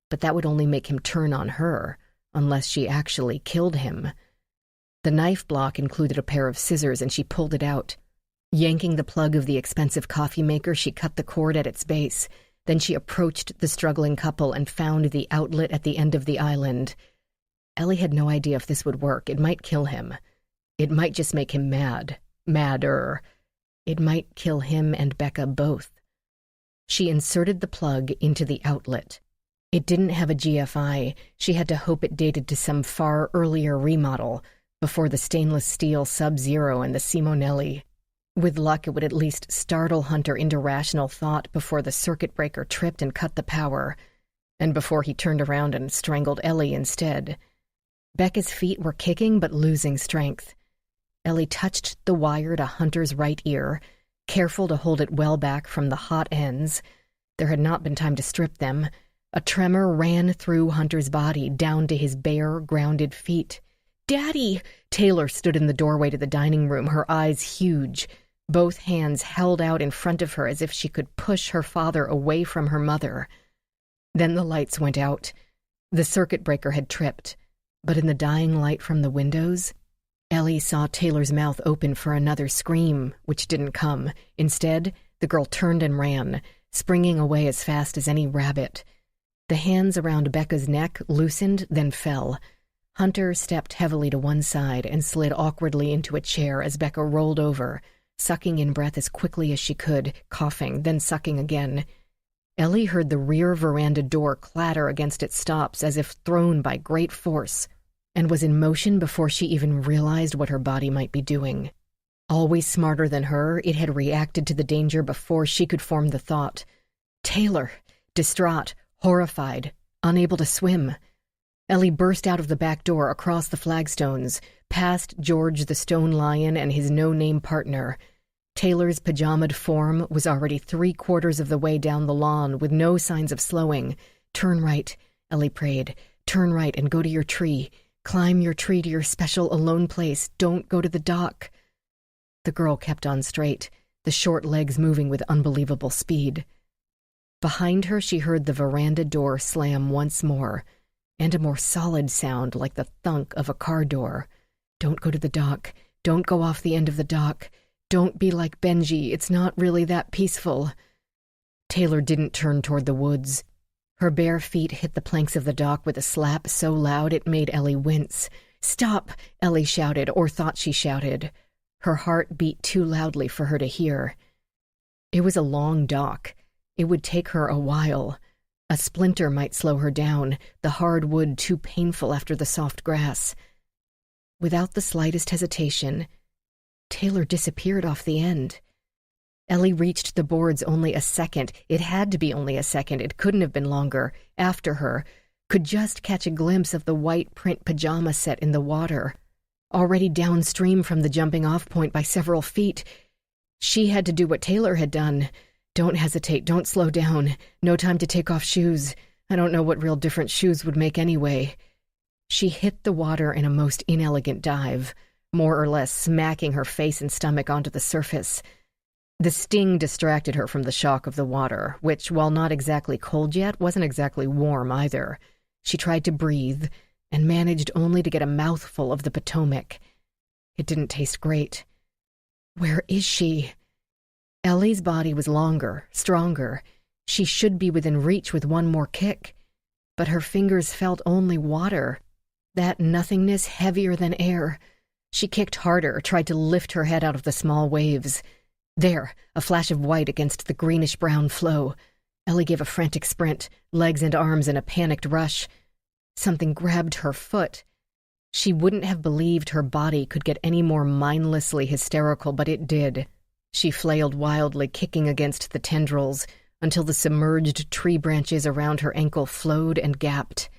but that would only make him turn on her, unless she actually killed him. The knife block included a pair of scissors, and she pulled it out. Yanking the plug of the expensive coffee maker, she cut the cord at its base. Then she approached the struggling couple and found the outlet at the end of the island. Ellie had no idea if this would work. It might kill him. It might just make him madder. It might kill him and Becca both. She inserted the plug into the outlet. It didn't have a GFI. She had to hope it dated to some far earlier remodel, before the stainless steel Sub-Zero and the Simonelli. With luck, it would at least startle Hunter into rational thought before the circuit breaker tripped and cut the power, and before he turned around and strangled Ellie instead. Becca's feet were kicking but losing strength. Ellie touched the wire to Hunter's right ear, careful to hold it well back from the hot ends. There had not been time to strip them. A tremor ran through Hunter's body, down to his bare, grounded feet. "Daddy!" Taylor stood in the doorway to the dining room, her eyes huge, both hands held out in front of her as if she could push her father away from her mother. Then the lights went out. The circuit breaker had tripped, but in the dying light from the windows, Ellie saw Taylor's mouth open for another scream, which didn't come. Instead, the girl turned and ran, springing away as fast as any rabbit. The hands around Becca's neck loosened, then fell. Hunter stepped heavily to one side and slid awkwardly into a chair as Becca rolled over, sucking in breath as quickly as she could, coughing, then sucking again. Ellie heard the rear veranda door clatter against its stops as if thrown by great force, and was in motion before she even realized what her body might be doing. Always smarter than her, it had reacted to the danger before she could form the thought. Taylor, distraught, horrified, unable to swim. Ellie burst out of the back door across the flagstones, past George the Stone Lion and his no-name partner. Taylor's pajamaed form was already 3/4 of the way down the lawn with no signs of slowing. "Turn right," Ellie prayed. "Turn right and go to your tree. Climb your tree to your special alone place. Don't go to the dock." The girl kept on straight, the short legs moving with unbelievable speed. Behind her, she heard the veranda door slam once more, and a more solid sound like the thunk of a car door. "Don't go to the dock. Don't go off the end of the dock. Don't be like Benji. It's not really that peaceful." Taylor didn't turn toward the woods. Her bare feet hit the planks of the dock with a slap so loud it made Ellie wince. "Stop!" Ellie shouted, or thought she shouted. Her heart beat too loudly for her to hear. It was a long dock. It would take her a while. A splinter might slow her down, the hard wood too painful after the soft grass. Without the slightest hesitation, Taylor disappeared off the end. Ellie reached the boards only a second. It had to be only a second. It couldn't have been longer. After her, could just catch a glimpse of the white print pajama set in the water, already downstream from the jumping-off point by several feet. She had to do what Taylor had done. Don't hesitate, don't slow down. No time to take off shoes. I don't know what real difference shoes would make anyway. She hit the water in a most inelegant dive, more or less smacking her face and stomach onto the surface. The sting distracted her from the shock of the water, which, while not exactly cold yet, wasn't exactly warm either. She tried to breathe, and managed only to get a mouthful of the Potomac. It didn't taste great. Where is she? Ellie's body was longer, stronger. She should be within reach with one more kick. But her fingers felt only water, that nothingness heavier than air. She kicked harder, tried to lift her head out of the small waves. There, a flash of white against the greenish-brown flow. Ellie gave a frantic sprint, legs and arms in a panicked rush. Something grabbed her foot. She wouldn't have believed her body could get any more mindlessly hysterical, but it did. She flailed wildly, kicking against the tendrils, until the submerged tree branches around her ankle flowed and gapped.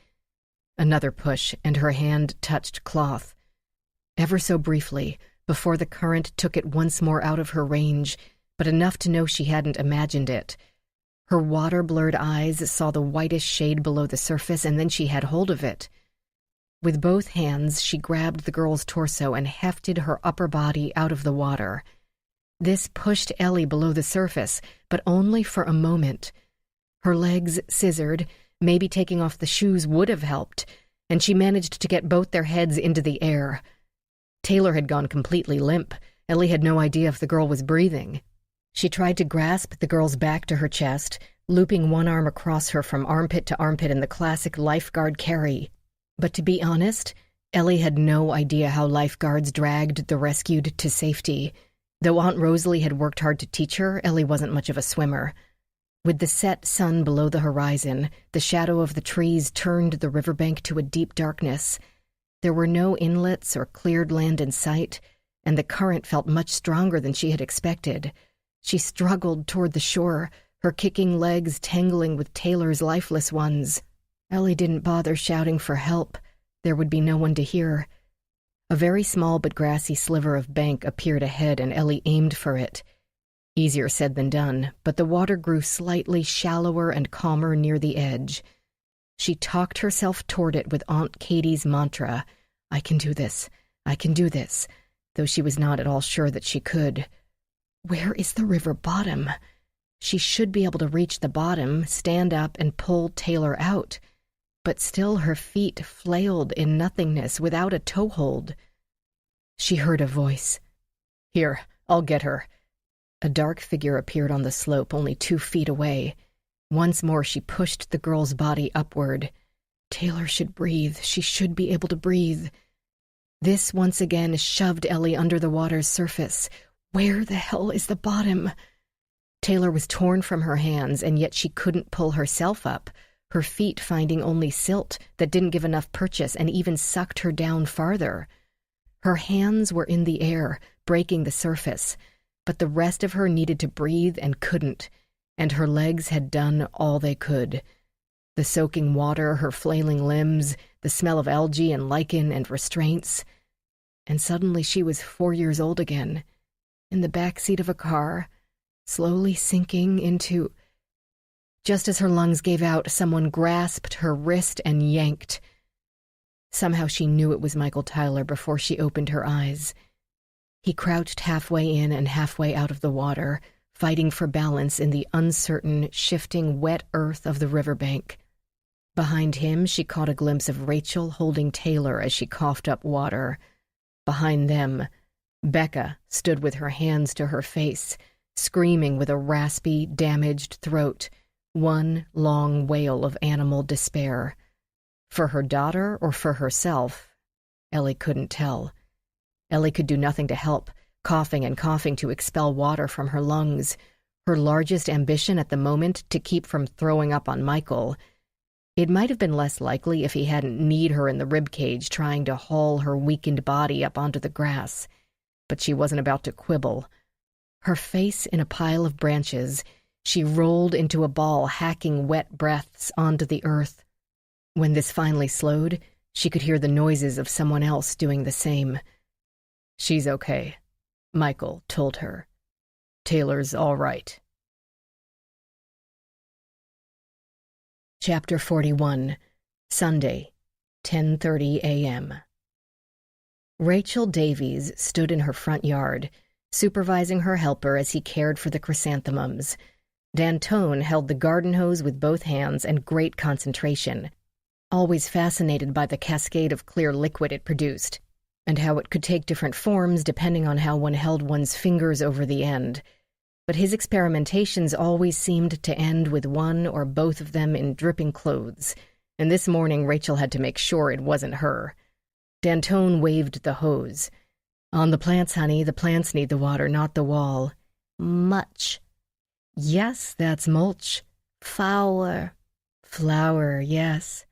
Another push, and her hand touched cloth. Ever so briefly, before the current took it once more out of her range, but enough to know she hadn't imagined it. Her water-blurred eyes saw the whitish shade below the surface, and then she had hold of it. With both hands, she grabbed the girl's torso and hefted her upper body out of the water. This pushed Ellie below the surface, but only for a moment. Her legs scissored. Maybe taking off the shoes would have helped, and she managed to get both their heads into the air. Taylor had gone completely limp. Ellie had no idea if the girl was breathing. She tried to grasp the girl's back to her chest, looping one arm across her from armpit to armpit in the classic lifeguard carry. But to be honest, Ellie had no idea how lifeguards dragged the rescued to safety. Though Aunt Rosalie had worked hard to teach her, Ellie wasn't much of a swimmer. With the set sun below the horizon, the shadow of the trees turned the riverbank to a deep darkness. There were no inlets or cleared land in sight, and the current felt much stronger than she had expected. She struggled toward the shore, her kicking legs tangling with Taylor's lifeless ones. Ellie didn't bother shouting for help. There would be no one to hear. A very small but grassy sliver of bank appeared ahead, and Ellie aimed for it. Easier said than done, but the water grew slightly shallower and calmer near the edge. She talked herself toward it with Aunt Katie's mantra, "I can do this, I can do this," though she was not at all sure that she could. Where is the river bottom? She should be able to reach the bottom, stand up, and pull Taylor out. But still her feet flailed in nothingness without a toehold. She heard a voice. "Here, I'll get her." A dark figure appeared on the slope only 2 feet away. Once more she pushed the girl's body upward. Taylor should breathe. She should be able to breathe. This once again shoved Ellie under the water's surface. Where the hell is the bottom? Taylor was torn from her hands, and yet she couldn't pull herself up, her feet finding only silt that didn't give enough purchase and even sucked her down farther. Her hands were in the air, breaking the surface, but the rest of her needed to breathe and couldn't, and her legs had done all they could. The soaking water, her flailing limbs, the smell of algae and lichen and restraints. And suddenly she was 4 years old again, in the back seat of a car, slowly sinking into... Just as her lungs gave out, someone grasped her wrist and yanked. Somehow she knew it was Michael Tyler before she opened her eyes. He crouched halfway in and halfway out of the water, fighting for balance in the uncertain, shifting, wet earth of the riverbank. Behind him, she caught a glimpse of Rachel holding Taylor as she coughed up water. Behind them, Becca stood with her hands to her face, screaming with a raspy, damaged throat, one long wail of animal despair. For her daughter or for herself, Ellie couldn't tell. Ellie could do nothing to help, coughing and coughing to expel water from her lungs, her largest ambition at the moment to keep from throwing up on Michael. It might have been less likely if he hadn't kneed her in the ribcage trying to haul her weakened body up onto the grass, but she wasn't about to quibble. Her face in a pile of branches, she rolled into a ball, hacking wet breaths onto the earth. When this finally slowed, she could hear the noises of someone else doing the same. "She's okay," Michael told her. "Taylor's all right." Chapter 41, Sunday, 10:30 a.m. Rachel Davies stood in her front yard, supervising her helper as he cared for the chrysanthemums. D'Antone held the garden hose with both hands and great concentration, always fascinated by the cascade of clear liquid it produced, and how it could take different forms depending on how one held one's fingers over the end. But his experimentations always seemed to end with one or both of them in dripping clothes, and this morning Rachel had to make sure it wasn't her. D'Antone waved the hose. "On the plants, honey. The plants need the water, not the wall." "Much." "Yes, that's mulch." "Flower." "Flower, yes."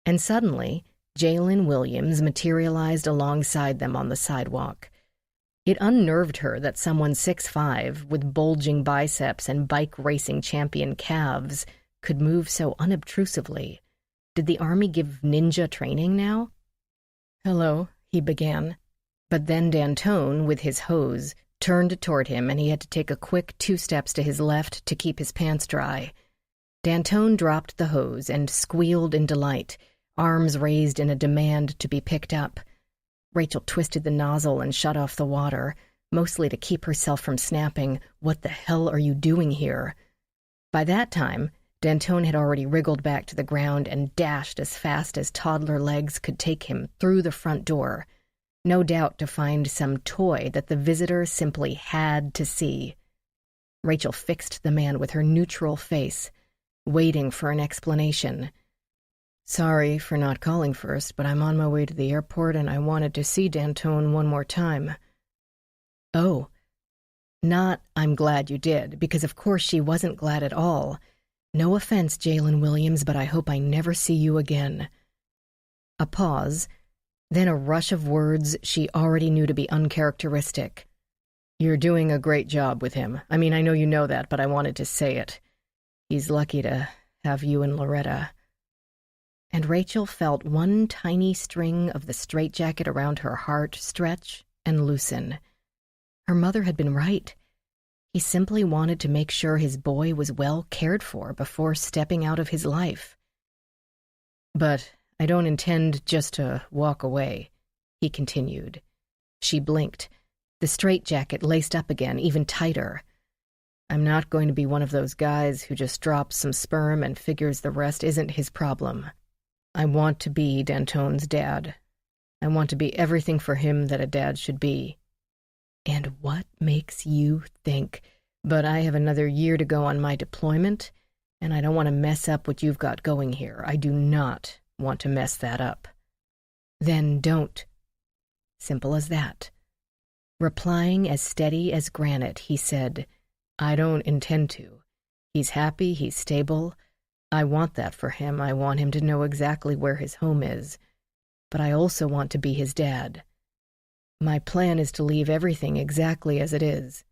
And suddenly, Jalen Williams materialized alongside them on the sidewalk. It unnerved her that someone 6'5", with bulging biceps and bike racing champion calves, could move so unobtrusively. Did the Army give ninja training now? "Hello," he began. But then D'Antone, with his hose, turned toward him, and he had to take a quick 2 steps to his left to keep his pants dry. D'Antone dropped the hose and squealed in delight, arms raised in a demand to be picked up. Rachel twisted the nozzle and shut off the water, mostly to keep herself from snapping, "What the hell are you doing here?" By that time, D'Antone had already wriggled back to the ground and dashed as fast as toddler legs could take him through the front door, no doubt to find some toy that the visitor simply had to see. Rachel fixed the man with her neutral face, waiting for an explanation. "Sorry for not calling first, but I'm on my way to the airport and I wanted to see D'Antone one more time." "Oh. Not, I'm glad you did, because of course she wasn't glad at all. No offense, Jalen Williams, but I hope I never see you again." A pause, then a rush of words she already knew to be uncharacteristic. "You're doing a great job with him. I mean, I know you know that, but I wanted to say it. He's lucky to have you and Loretta." And Rachel felt one tiny string of the straitjacket around her heart stretch and loosen. Her mother had been right. He simply wanted to make sure his boy was well cared for before stepping out of his life. "But I don't intend just to walk away," he continued. She blinked, the straitjacket laced up again, even tighter. "I'm not going to be one of those guys who just drops some sperm and figures the rest isn't his problem. I want to be D'Antone's dad. I want to be everything for him that a dad should be. And what makes you think, but I have another year to go on my deployment, and I don't want to mess up what you've got going here. I do not want to mess that up." "Then don't." Simple as that. Replying as steady as granite, he said, "I don't intend to. He's happy, he's stable. I want that for him. I want him to know exactly where his home is. But I also want to be his dad. My plan is to leave everything exactly as it is."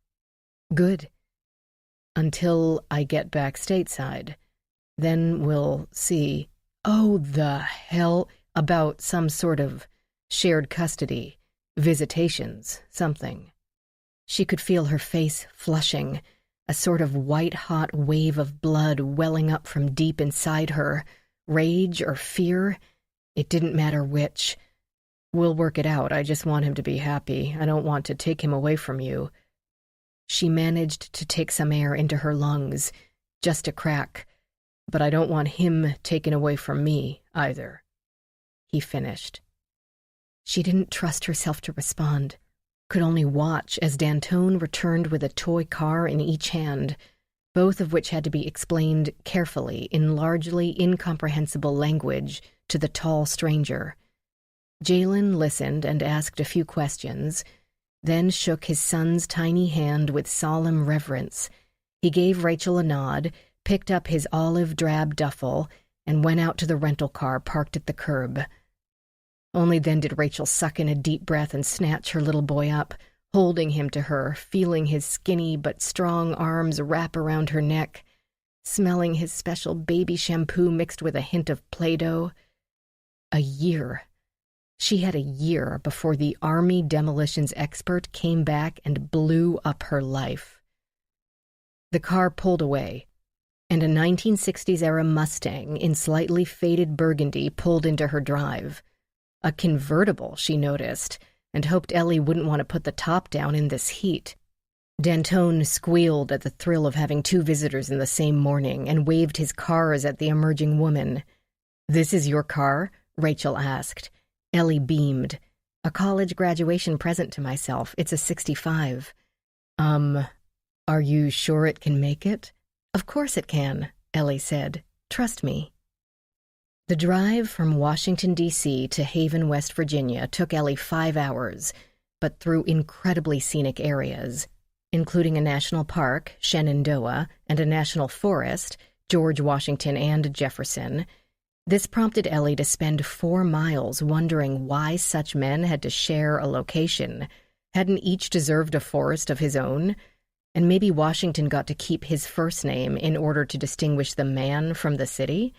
"Good. Until I get back stateside. Then we'll see." "Oh, the hell," about some sort of shared custody, visitations, something. She could feel her face flushing, a sort of white-hot wave of blood welling up from deep inside her. Rage or fear? It didn't matter which. "We'll work it out. I just want him to be happy. I don't want to take him away from you." She managed to take some air into her lungs, just a crack. "But I don't want him taken away from me, either," he finished. She didn't trust herself to respond, could only watch as D'Antone returned with a toy car in each hand, both of which had to be explained carefully in largely incomprehensible language to the tall stranger. Jalen listened and asked a few questions, then shook his son's tiny hand with solemn reverence. He gave Rachel a nod, picked up his olive drab duffel, and went out to the rental car parked at the curb. Only then did Rachel suck in a deep breath and snatch her little boy up, holding him to her, feeling his skinny but strong arms wrap around her neck, smelling his special baby shampoo mixed with a hint of Play-Doh. A year. She had a year before the Army demolitions expert came back and blew up her life. The car pulled away, and a 1960s-era Mustang in slightly faded burgundy pulled into her drive. A convertible, she noticed, and hoped Ellie wouldn't want to put the top down in this heat. D'Antone squealed at the thrill of having two visitors in the same morning and waved his cars at the emerging woman. "This is your car?" Rachel asked. Ellie beamed. "A college graduation present to myself. It's a 65. Are you sure it can make it?" "Of course it can," Ellie said. "Trust me." The drive from Washington, D.C. to Haven, West Virginia took Ellie 5 hours, but through incredibly scenic areas, including a national park, Shenandoah, and a national forest, George Washington and Jefferson. This prompted Ellie to spend 4 miles wondering why such men had to share a location. Hadn't each deserved a forest of his own? And maybe Washington got to keep his first name in order to distinguish the man from the city?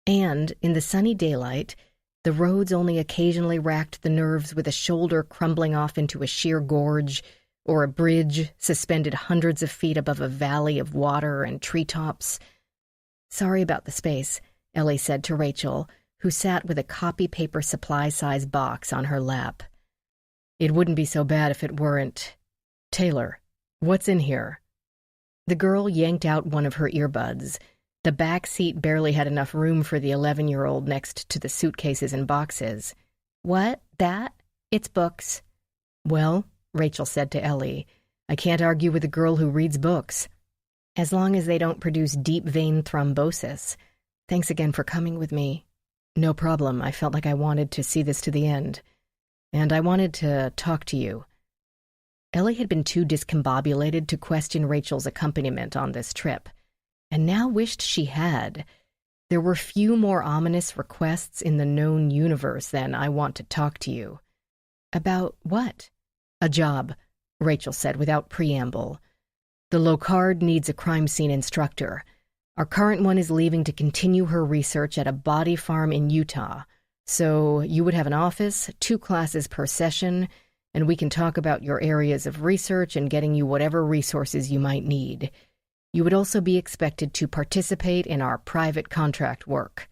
And, in the sunny daylight, the roads only occasionally racked the nerves with a shoulder crumbling off into a sheer gorge, or a bridge suspended hundreds of feet above a valley of water and treetops. "Sorry about the space," Ellie said to Rachel, who sat with a copy paper supply-size box on her lap. "It wouldn't be so bad if it weren't. Taylor, what's in here?" The girl yanked out one of her earbuds. The back seat barely had enough room for the 11-year-old next to the suitcases and boxes. "What? That? It's books." "Well," Rachel said to Ellie, "I can't argue with a girl who reads books. As long as they don't produce deep vein thrombosis. Thanks again for coming with me." "No problem. I felt like I wanted to see this to the end. And I wanted to talk to you." Ellie had been too discombobulated to question Rachel's accompaniment on this trip, and now wished she had. There were few more ominous requests in the known universe than "I want to talk to you." "About what?" "A job," Rachel said without preamble. "The Locard needs a crime scene instructor. Our current one is leaving to continue her research at a body farm in Utah. So you would have an office, 2 classes per session, and we can talk about your areas of research and getting you whatever resources you might need. You would also be expected to participate in our private contract work."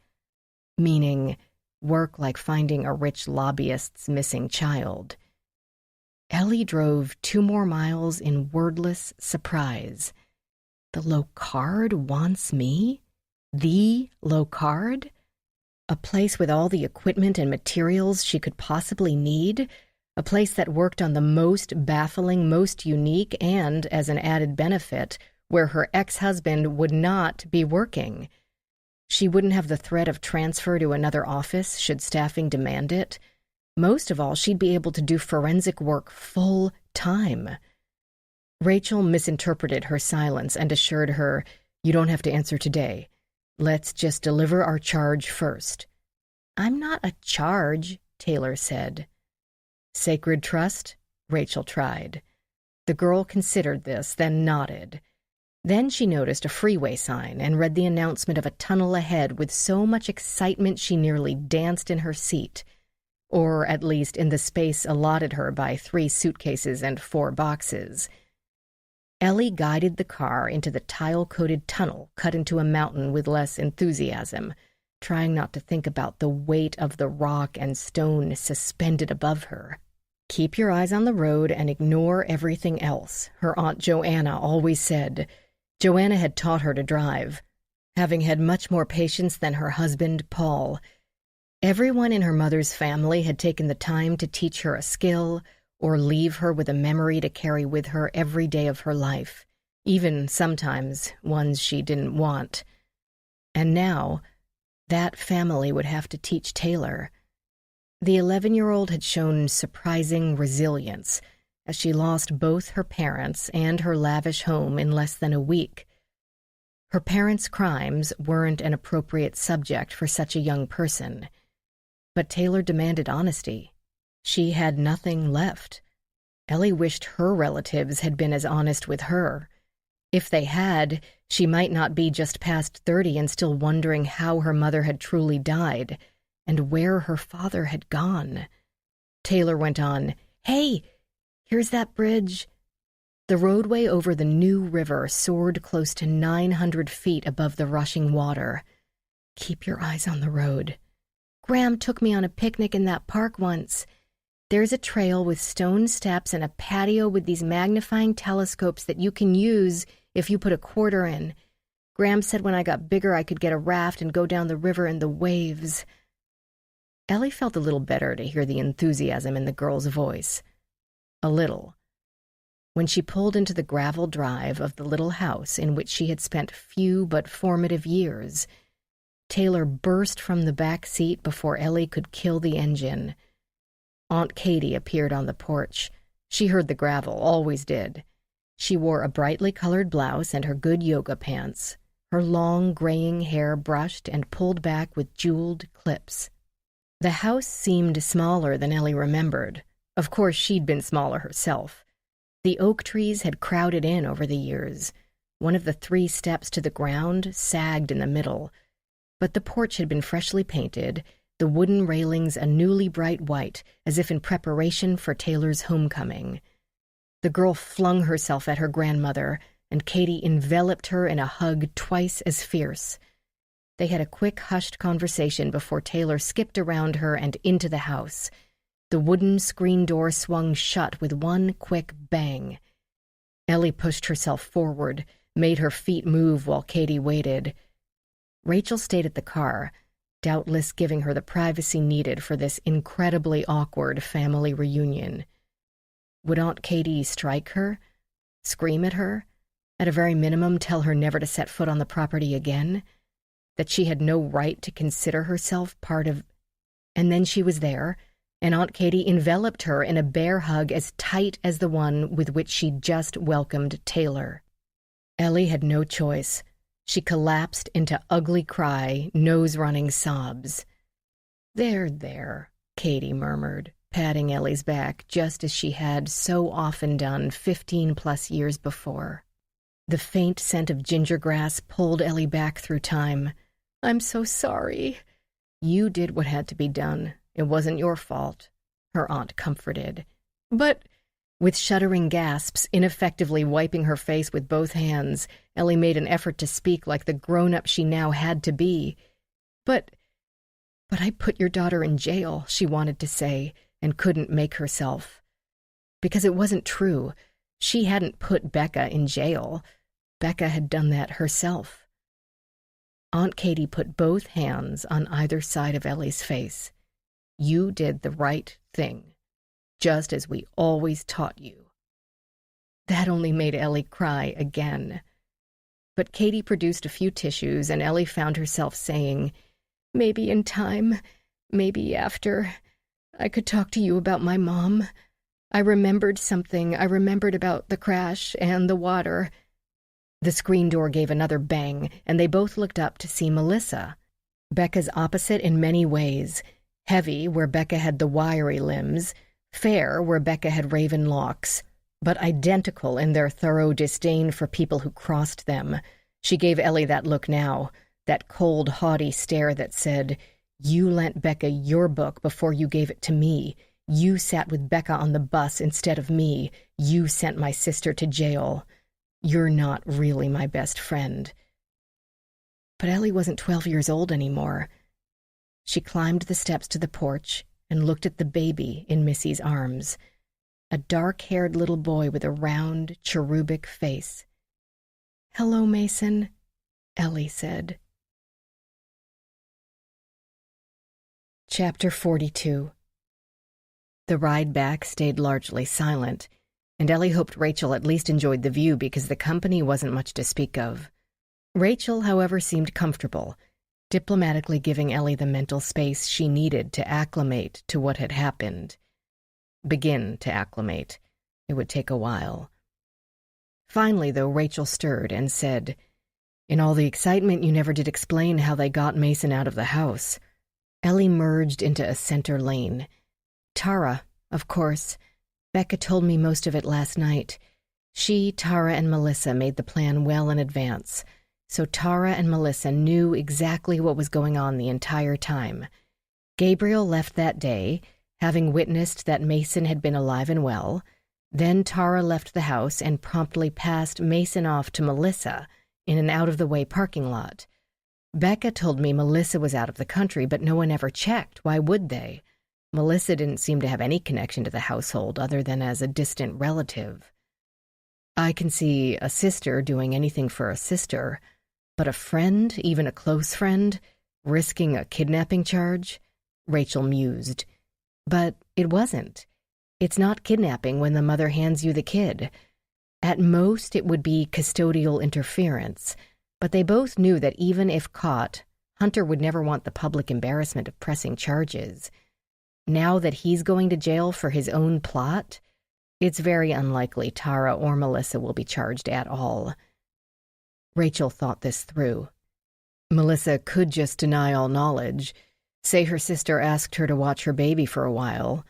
Meaning work like finding a rich lobbyist's missing child. Ellie drove 2 more miles in wordless surprise. The Locard wants me? The Locard? A place with all the equipment and materials she could possibly need? A place that worked on the most baffling, most unique, and, as an added benefit, where her ex-husband would not be working. She wouldn't have the threat of transfer to another office should staffing demand it. Most of all, she'd be able to do forensic work full-time. Rachel misinterpreted her silence and assured her, "You don't have to answer today. Let's just deliver our charge first." "I'm not a charge," Taylor said. "Sacred trust?" Rachel tried. The girl considered this, then nodded. Then she noticed a freeway sign and read the announcement of a tunnel ahead with so much excitement she nearly danced in her seat, or at least in the space allotted her by 3 suitcases and 4 boxes. Ellie guided the car into the tile-coated tunnel cut into a mountain with less enthusiasm, trying not to think about the weight of the rock and stone suspended above her. "Keep your eyes on the road and ignore everything else," her Aunt Joanna always said. Joanna had taught her to drive, having had much more patience than her husband, Paul. Everyone in her mother's family had taken the time to teach her a skill or leave her with a memory to carry with her every day of her life, even sometimes ones she didn't want. And now, that family would have to teach Taylor. The 11-year-old had shown surprising resilience, as she lost both her parents and her lavish home in less than a week. Her parents' crimes weren't an appropriate subject for such a young person, but Taylor demanded honesty. She had nothing left. Ellie wished her relatives had been as honest with her. If they had, she might not be just past 30 and still wondering how her mother had truly died and where her father had gone. Taylor went on, "Hey, here's that bridge." The roadway over the New River soared close to 900 feet above the rushing water. "Keep your eyes on the road. Graham took me on a picnic in that park once. There's a trail with stone steps and a patio with these magnifying telescopes that you can use if you put a quarter in. Graham said when I got bigger I could get a raft and go down the river in the waves." Ellie felt a little better to hear the enthusiasm in the girl's voice. A little. When she pulled into the gravel drive of the little house in which she had spent few but formative years, Taylor burst from the back seat before Ellie could kill the engine. Aunt Katie appeared on the porch. She heard the gravel, always did. She wore a brightly colored blouse and her good yoga pants, her long graying hair brushed and pulled back with jeweled clips. The house seemed smaller than Ellie remembered. Of course, she'd been smaller herself. The oak trees had crowded in over the years. One of the 3 steps to the ground sagged in the middle, but the porch had been freshly painted, the wooden railings a newly bright white, as if in preparation for Taylor's homecoming. The girl flung herself at her grandmother, and Katie enveloped her in a hug twice as fierce. They had a quick, hushed conversation before Taylor skipped around her and into the house. The wooden screen door swung shut with one quick bang. Ellie pushed herself forward, made her feet move while Katie waited. Rachel stayed at the car, doubtless giving her the privacy needed for this incredibly awkward family reunion. Would Aunt Katie strike her? Scream at her? At a very minimum, tell her never to set foot on the property again? That she had no right to consider herself part of... And then she was there, and Aunt Katie enveloped her in a bear hug as tight as the one with which she'd just welcomed Taylor. Ellie had no choice. She collapsed into ugly cry, nose-running sobs. There, Katie murmured, patting Ellie's back just as she had so often done 15-plus years before. The faint scent of gingergrass pulled Ellie back through time. "I'm so sorry." "You did what had to be done. It wasn't your fault," her aunt comforted. "But..." With shuddering gasps, ineffectively wiping her face with both hands, Ellie made an effort to speak like the grown-up she now had to be. But I put your daughter in jail," she wanted to say, and couldn't make herself. Because it wasn't true. She hadn't put Becca in jail. Becca had done that herself. Aunt Katie put both hands on either side of Ellie's face. "You did the right thing, just as we always taught you." That only made Ellie cry again. But Katie produced a few tissues, and Ellie found herself saying, "Maybe in time, maybe after, I could talk to you about my mom. I remembered something. I remembered about the crash and the water." The screen door gave another bang, and they both looked up to see Melissa. Becca's opposite in many ways. Heavy, where Becca had the wiry limbs. Fair, where Becca had raven locks. But identical in their thorough disdain for people who crossed them. She gave Ellie that look now, that cold, haughty stare that said, "You lent Becca your book before you gave it to me. You sat with Becca on the bus instead of me. You sent my sister to jail. You're not really my best friend." But Ellie wasn't 12 years old anymore. She climbed the steps to the porch and looked at the baby in Missy's arms, a dark-haired little boy with a round, cherubic face. "Hello, Mason," Ellie said. Chapter 42. The ride back stayed largely silent, and Ellie hoped Rachel at least enjoyed the view because the company wasn't much to speak of. Rachel, however, seemed comfortable, diplomatically giving Ellie the mental space she needed to acclimate to what had happened. Begin to acclimate. It would take a while. Finally, though, Rachel stirred and said, "In all the excitement, you never did explain how they got Mason out of the house." Ellie merged into a center lane. "Tara, of course. Becca told me most of it last night. She, Tara, and Melissa made the plan well in advance, so Tara and Melissa knew exactly what was going on the entire time. Gabriel left that day, having witnessed that Mason had been alive and well. Then Tara left the house and promptly passed Mason off to Melissa in an out-of-the-way parking lot. Becca told me Melissa was out of the country, but no one ever checked. Why would they? Melissa didn't seem to have any connection to the household other than as a distant relative. I can see a sister doing anything for a sister, but a friend, even a close friend, risking a kidnapping charge?" Rachel mused. "But it wasn't. It's not kidnapping when the mother hands you the kid. At most, it would be custodial interference, but they both knew that even if caught, Hunter would never want the public embarrassment of pressing charges. Now that he's going to jail for his own plot, it's very unlikely Tara or Melissa will be charged at all." Rachel thought this through. Melissa could just deny all knowledge, say her sister asked her to watch her baby for a while,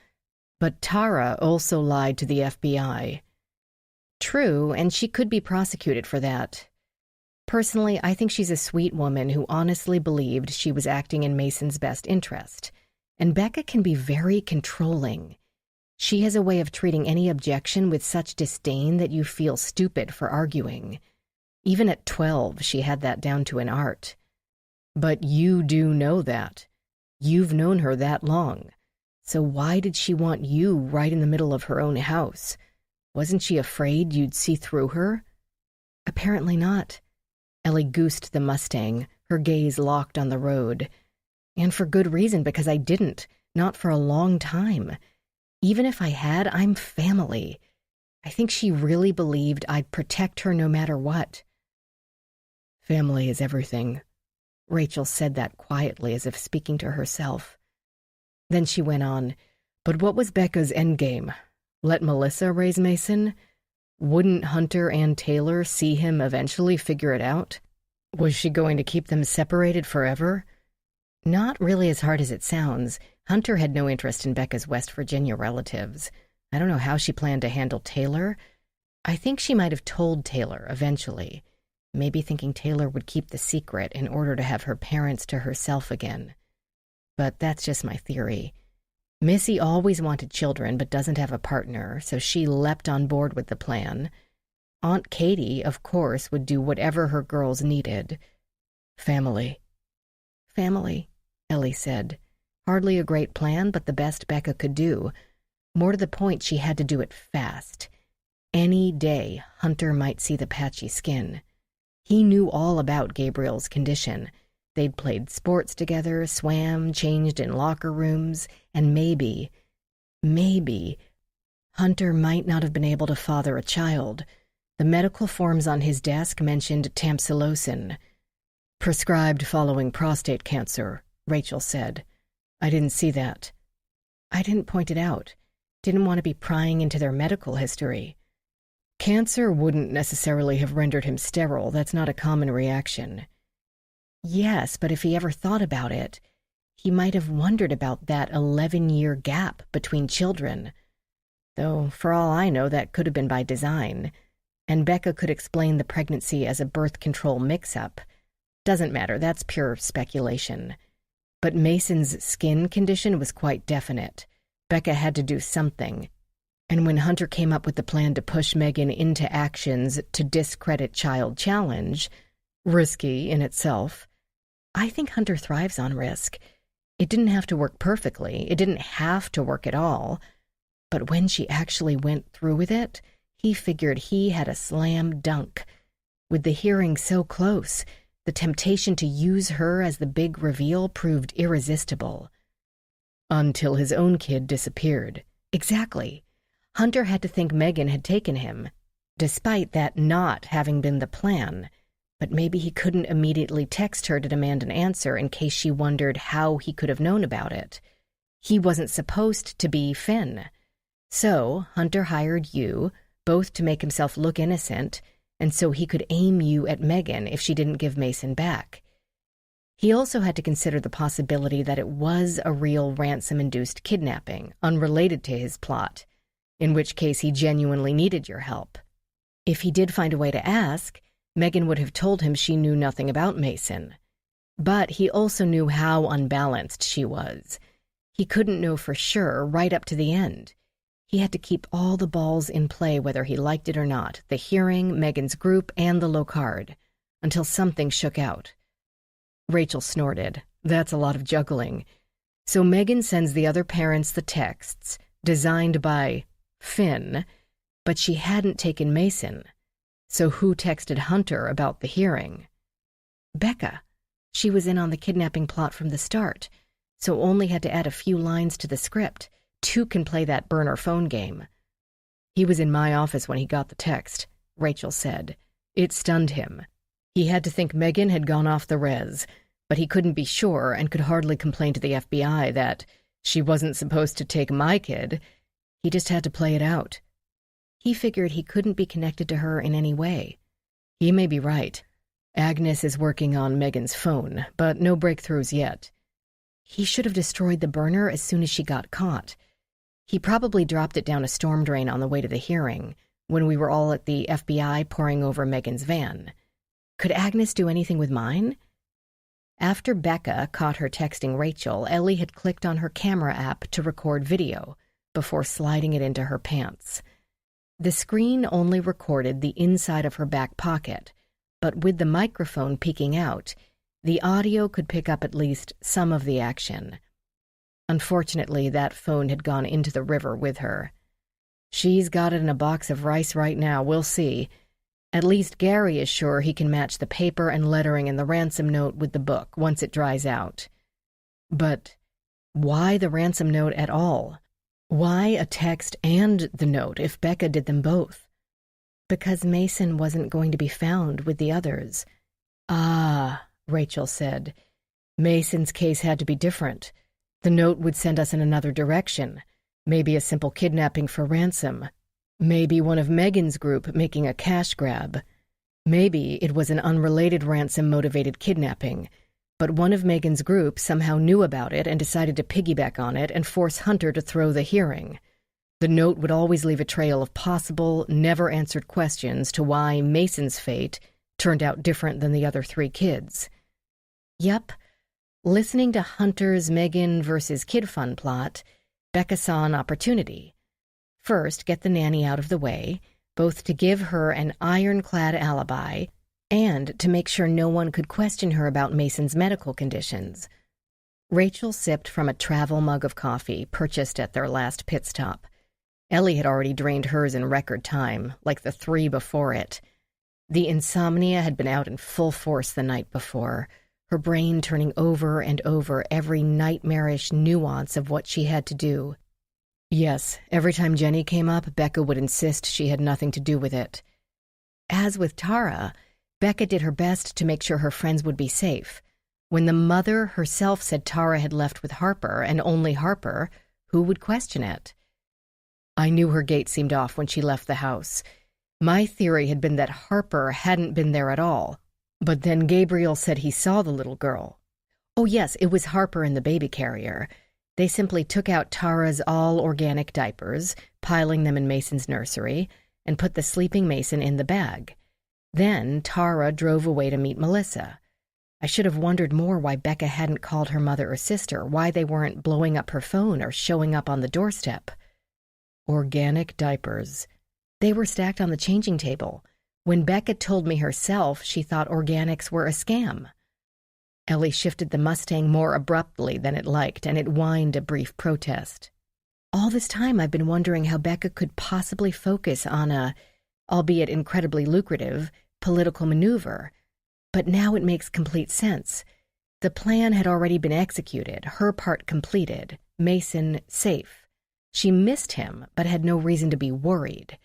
but Tara also lied to the FBI. True, and she could be prosecuted for that. Personally, I think she's a sweet woman who honestly believed she was acting in Mason's best interest. And Becca can be very controlling. She has a way of treating any objection with such disdain that you feel stupid for arguing. Even at 12, she had that down to an art. But you do know that. You've known her that long. So why did she want you right in the middle of her own house? Wasn't she afraid you'd see through her? Apparently not. Ellie goosed the Mustang, her gaze locked on the road. And for good reason, because I didn't. Not for a long time. Even if I had, I'm family. I think she really believed I'd protect her no matter what. Family is everything. Rachel said that quietly, as if speaking to herself. Then she went on, "But what was Becca's endgame? Let Melissa raise Mason? Wouldn't Hunter and Taylor see him eventually figure it out? Was she going to keep them separated forever?" Not really as hard as it sounds. Hunter had no interest in Becca's West Virginia relatives. I don't know how she planned to handle Taylor. I think she might have told Taylor eventually, maybe thinking Taylor would keep the secret in order to have her parents to herself again. But that's just my theory. Missy always wanted children but doesn't have a partner, so she leapt on board with the plan. Aunt Katie, of course, would do whatever her girls needed. Family. Family, Ellie said. Hardly a great plan, but the best Becca could do. More to the point, she had to do it fast. Any day, Hunter might see the patchy skin. He knew all about Gabriel's condition. They'd played sports together, swam, changed in locker rooms, and maybe, Hunter might not have been able to father a child. The medical forms on his desk mentioned tamsulosin. "Prescribed following prostate cancer," Rachel said. "I didn't see that." I didn't point it out. Didn't want to be prying into their medical history. Cancer wouldn't necessarily have rendered him sterile. That's not a common reaction. Yes, but if he ever thought about it, he might have wondered about that 11-year gap between children. Though, for all I know, that could have been by design. And Becca could explain the pregnancy as a birth control mix-up. Doesn't matter, that's pure speculation. But Mason's skin condition was quite definite. Becca had to do something. And when Hunter came up with the plan to push Megan into actions to discredit Child Challenge, risky in itself, I think Hunter thrives on risk. It didn't have to work perfectly. It didn't have to work at all. But when she actually went through with it, he figured he had a slam dunk. With the hearing so close, the temptation to use her as the big reveal proved irresistible. Until his own kid disappeared. Exactly. Hunter had to think Megan had taken him, despite that not having been the plan. But maybe he couldn't immediately text her to demand an answer in case she wondered how he could have known about it. He wasn't supposed to be Finn. So Hunter hired you, both to make himself look innocent, and so he could aim you at Megan if she didn't give Mason back. He also had to consider the possibility that it was a real ransom-induced kidnapping, unrelated to his plot, in which case he genuinely needed your help. If he did find a way to ask, Megan would have told him she knew nothing about Mason. But he also knew how unbalanced she was. He couldn't know for sure right up to the end. He had to keep all the balls in play whether he liked it or not, the hearing, Megan's group, and the Locard, until something shook out. Rachel snorted. That's a lot of juggling. So Megan sends the other parents the texts, designed by Finn, but she hadn't taken Mason. So who texted Hunter about the hearing? Becca. She was in on the kidnapping plot from the start, so only had to add a few lines to the script. Two can play that burner phone game. He was in my office when he got the text, Rachel said. It stunned him. He had to think Megan had gone off the res, but he couldn't be sure and could hardly complain to the FBI that she wasn't supposed to take my kid. He just had to play it out. He figured he couldn't be connected to her in any way. He may be right. Agnes is working on Megan's phone, but no breakthroughs yet. He should have destroyed the burner as soon as she got caught. He probably dropped it down a storm drain on the way to the hearing, when we were all at the FBI poring over Megan's van. Could Agnes do anything with mine? After Becca caught her texting Rachel, Ellie had clicked on her camera app to record video before sliding it into her pants. The screen only recorded the inside of her back pocket, but with the microphone peeking out, the audio could pick up at least some of the action. Unfortunately, that phone had gone into the river with her. She's got it in a box of rice right now, we'll see. At least Gary is sure he can match the paper and lettering in the ransom note with the book once it dries out. But why the ransom note at all? Why a text and the note if Becca did them both? Because Mason wasn't going to be found with the others. Ah, Rachel said. Mason's case had to be different. The note would send us in another direction. Maybe a simple kidnapping for ransom. Maybe one of Megan's group making a cash grab. Maybe it was an unrelated ransom-motivated kidnapping, but one of Megan's group somehow knew about it and decided to piggyback on it and force Hunter to throw the hearing. The note would always leave a trail of possible, never-answered questions to why Mason's fate turned out different than the other three kids. Yup, listening to Hunter's Megan versus Kid Fun plot, Becca saw an opportunity. First, get the nanny out of the way, both to give her an ironclad alibi and to make sure no one could question her about Mason's medical conditions. Rachel sipped from a travel mug of coffee purchased at their last pit stop. Ellie had already drained hers in record time, like the 3 before it. The insomnia had been out in full force the night before, her brain turning over and over every nightmarish nuance of what she had to do. Yes, every time Jenny came up, Becca would insist she had nothing to do with it. As with Tara, Becca did her best to make sure her friends would be safe. When the mother herself said Tara had left with Harper, and only Harper, who would question it? I knew her gait seemed off when she left the house. My theory had been that Harper hadn't been there at all, but then Gabriel said he saw the little girl. Oh yes, it was Harper in the baby carrier. They simply took out Tara's all-organic diapers, piling them in Mason's nursery, and put the sleeping Mason in the bag. Then Tara drove away to meet Melissa. I should have wondered more why Becca hadn't called her mother or sister, why they weren't blowing up her phone or showing up on the doorstep. Organic diapers. They were stacked on the changing table. When Becca told me herself she thought organics were a scam. Ellie shifted the Mustang more abruptly than it liked, and it whined a brief protest. All this time I've been wondering how Becca could possibly focus on a, albeit incredibly lucrative, political maneuver. But now it makes complete sense. The plan had already been executed, her part completed, Mason safe. She missed him, but had no reason to be worried.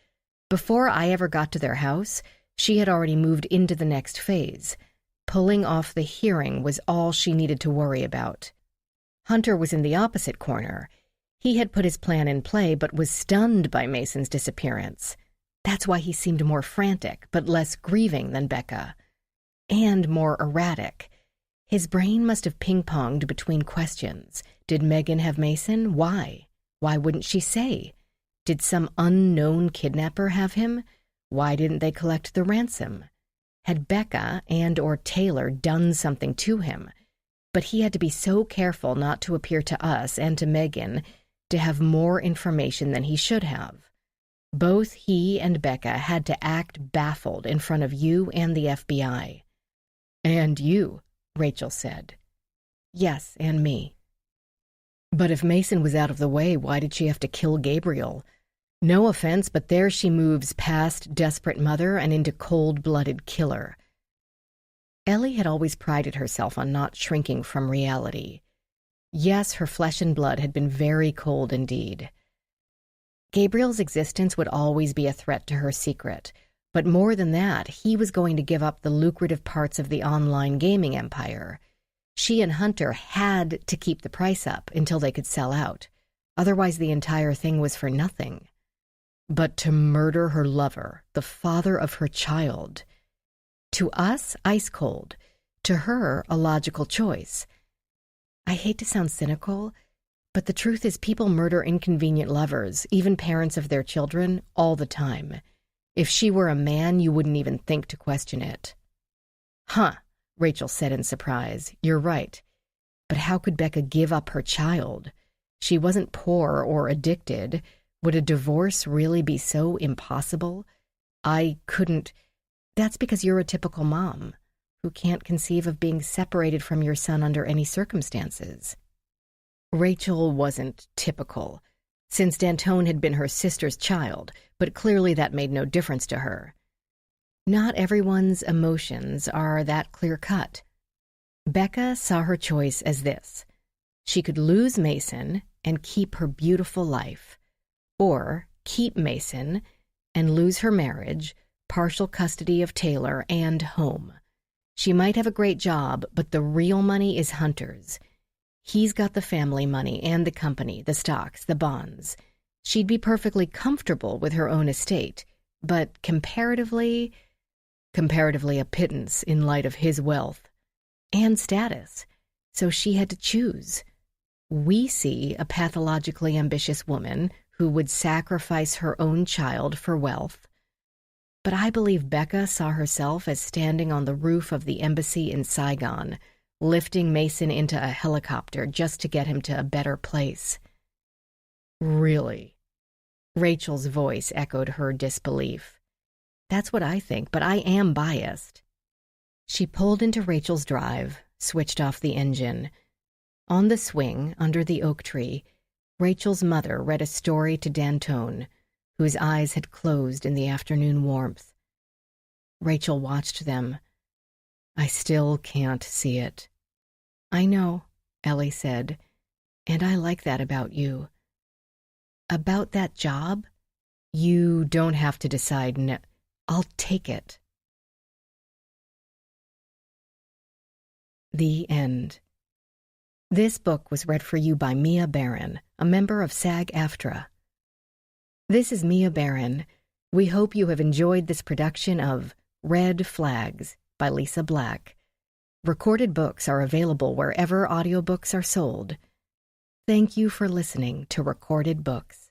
Before I ever got to their house, she had already moved into the next phase. Pulling off the hearing was all she needed to worry about. Hunter was in the opposite corner. He had put his plan in play but was stunned by Mason's disappearance. That's why he seemed more frantic but less grieving than Becca. And more erratic. His brain must have ping-ponged between questions. Did Megan have Mason? Why? Why wouldn't she say? Did some unknown kidnapper have him? Why didn't they collect the ransom? Had Becca and/or Taylor done something to him? But he had to be so careful not to appear to us and to Megan to have more information than he should have. Both he and Becca had to act baffled in front of you and the FBI. And you, Rachel said. Yes, and me. But if Mason was out of the way, why did she have to kill Gabriel? No offense, but there she moves past desperate mother and into cold-blooded killer. Ellie had always prided herself on not shrinking from reality. Yes, her flesh and blood had been very cold indeed. Gabriel's existence would always be a threat to her secret, but more than that, he was going to give up the lucrative parts of the online gaming empire. She and Hunter had to keep the price up until they could sell out. Otherwise, the entire thing was for nothing. But to murder her lover, the father of her child. To us, ice cold. To her, a logical choice. I hate to sound cynical, but the truth is people murder inconvenient lovers, even parents of their children, all the time. If she were a man, you wouldn't even think to question it. Huh, Rachel said in surprise. You're right. But how could Becca give up her child? She wasn't poor or addicted. Would a divorce really be so impossible? I couldn't. That's because you're a typical mom who can't conceive of being separated from your son under any circumstances. Rachel wasn't typical, since D'Antone had been her sister's child, but clearly that made no difference to her. Not everyone's emotions are that clear-cut. Becca saw her choice as this. She could lose Mason and keep her beautiful life, or keep Mason and lose her marriage, partial custody of Taylor, and home. She might have a great job, but the real money is Hunter's. He's got the family money and the company, the stocks, the bonds. She'd be perfectly comfortable with her own estate, but comparatively a pittance in light of his wealth and status. So she had to choose. We see a pathologically ambitious woman who would sacrifice her own child for wealth. But I believe Becca saw herself as standing on the roof of the embassy in Saigon, lifting Mason into a helicopter just to get him to a better place. Really? Rachel's voice echoed her disbelief. That's what I think, but I am biased. She pulled into Rachel's drive, switched off the engine. On the swing, under the oak tree, Rachel's mother read a story to D'Antone, whose eyes had closed in the afternoon warmth. Rachel watched them. I still can't see it. I know, Ellie said, and I like that about you. About that job? You don't have to decide no. I'll take it. The end. This book was read for you by Mia Barron, a member of SAG-AFTRA. This is Mia Barron. We hope you have enjoyed this production of Red Flags by Lisa Black. Recorded books are available wherever audiobooks are sold. Thank you for listening to Recorded Books.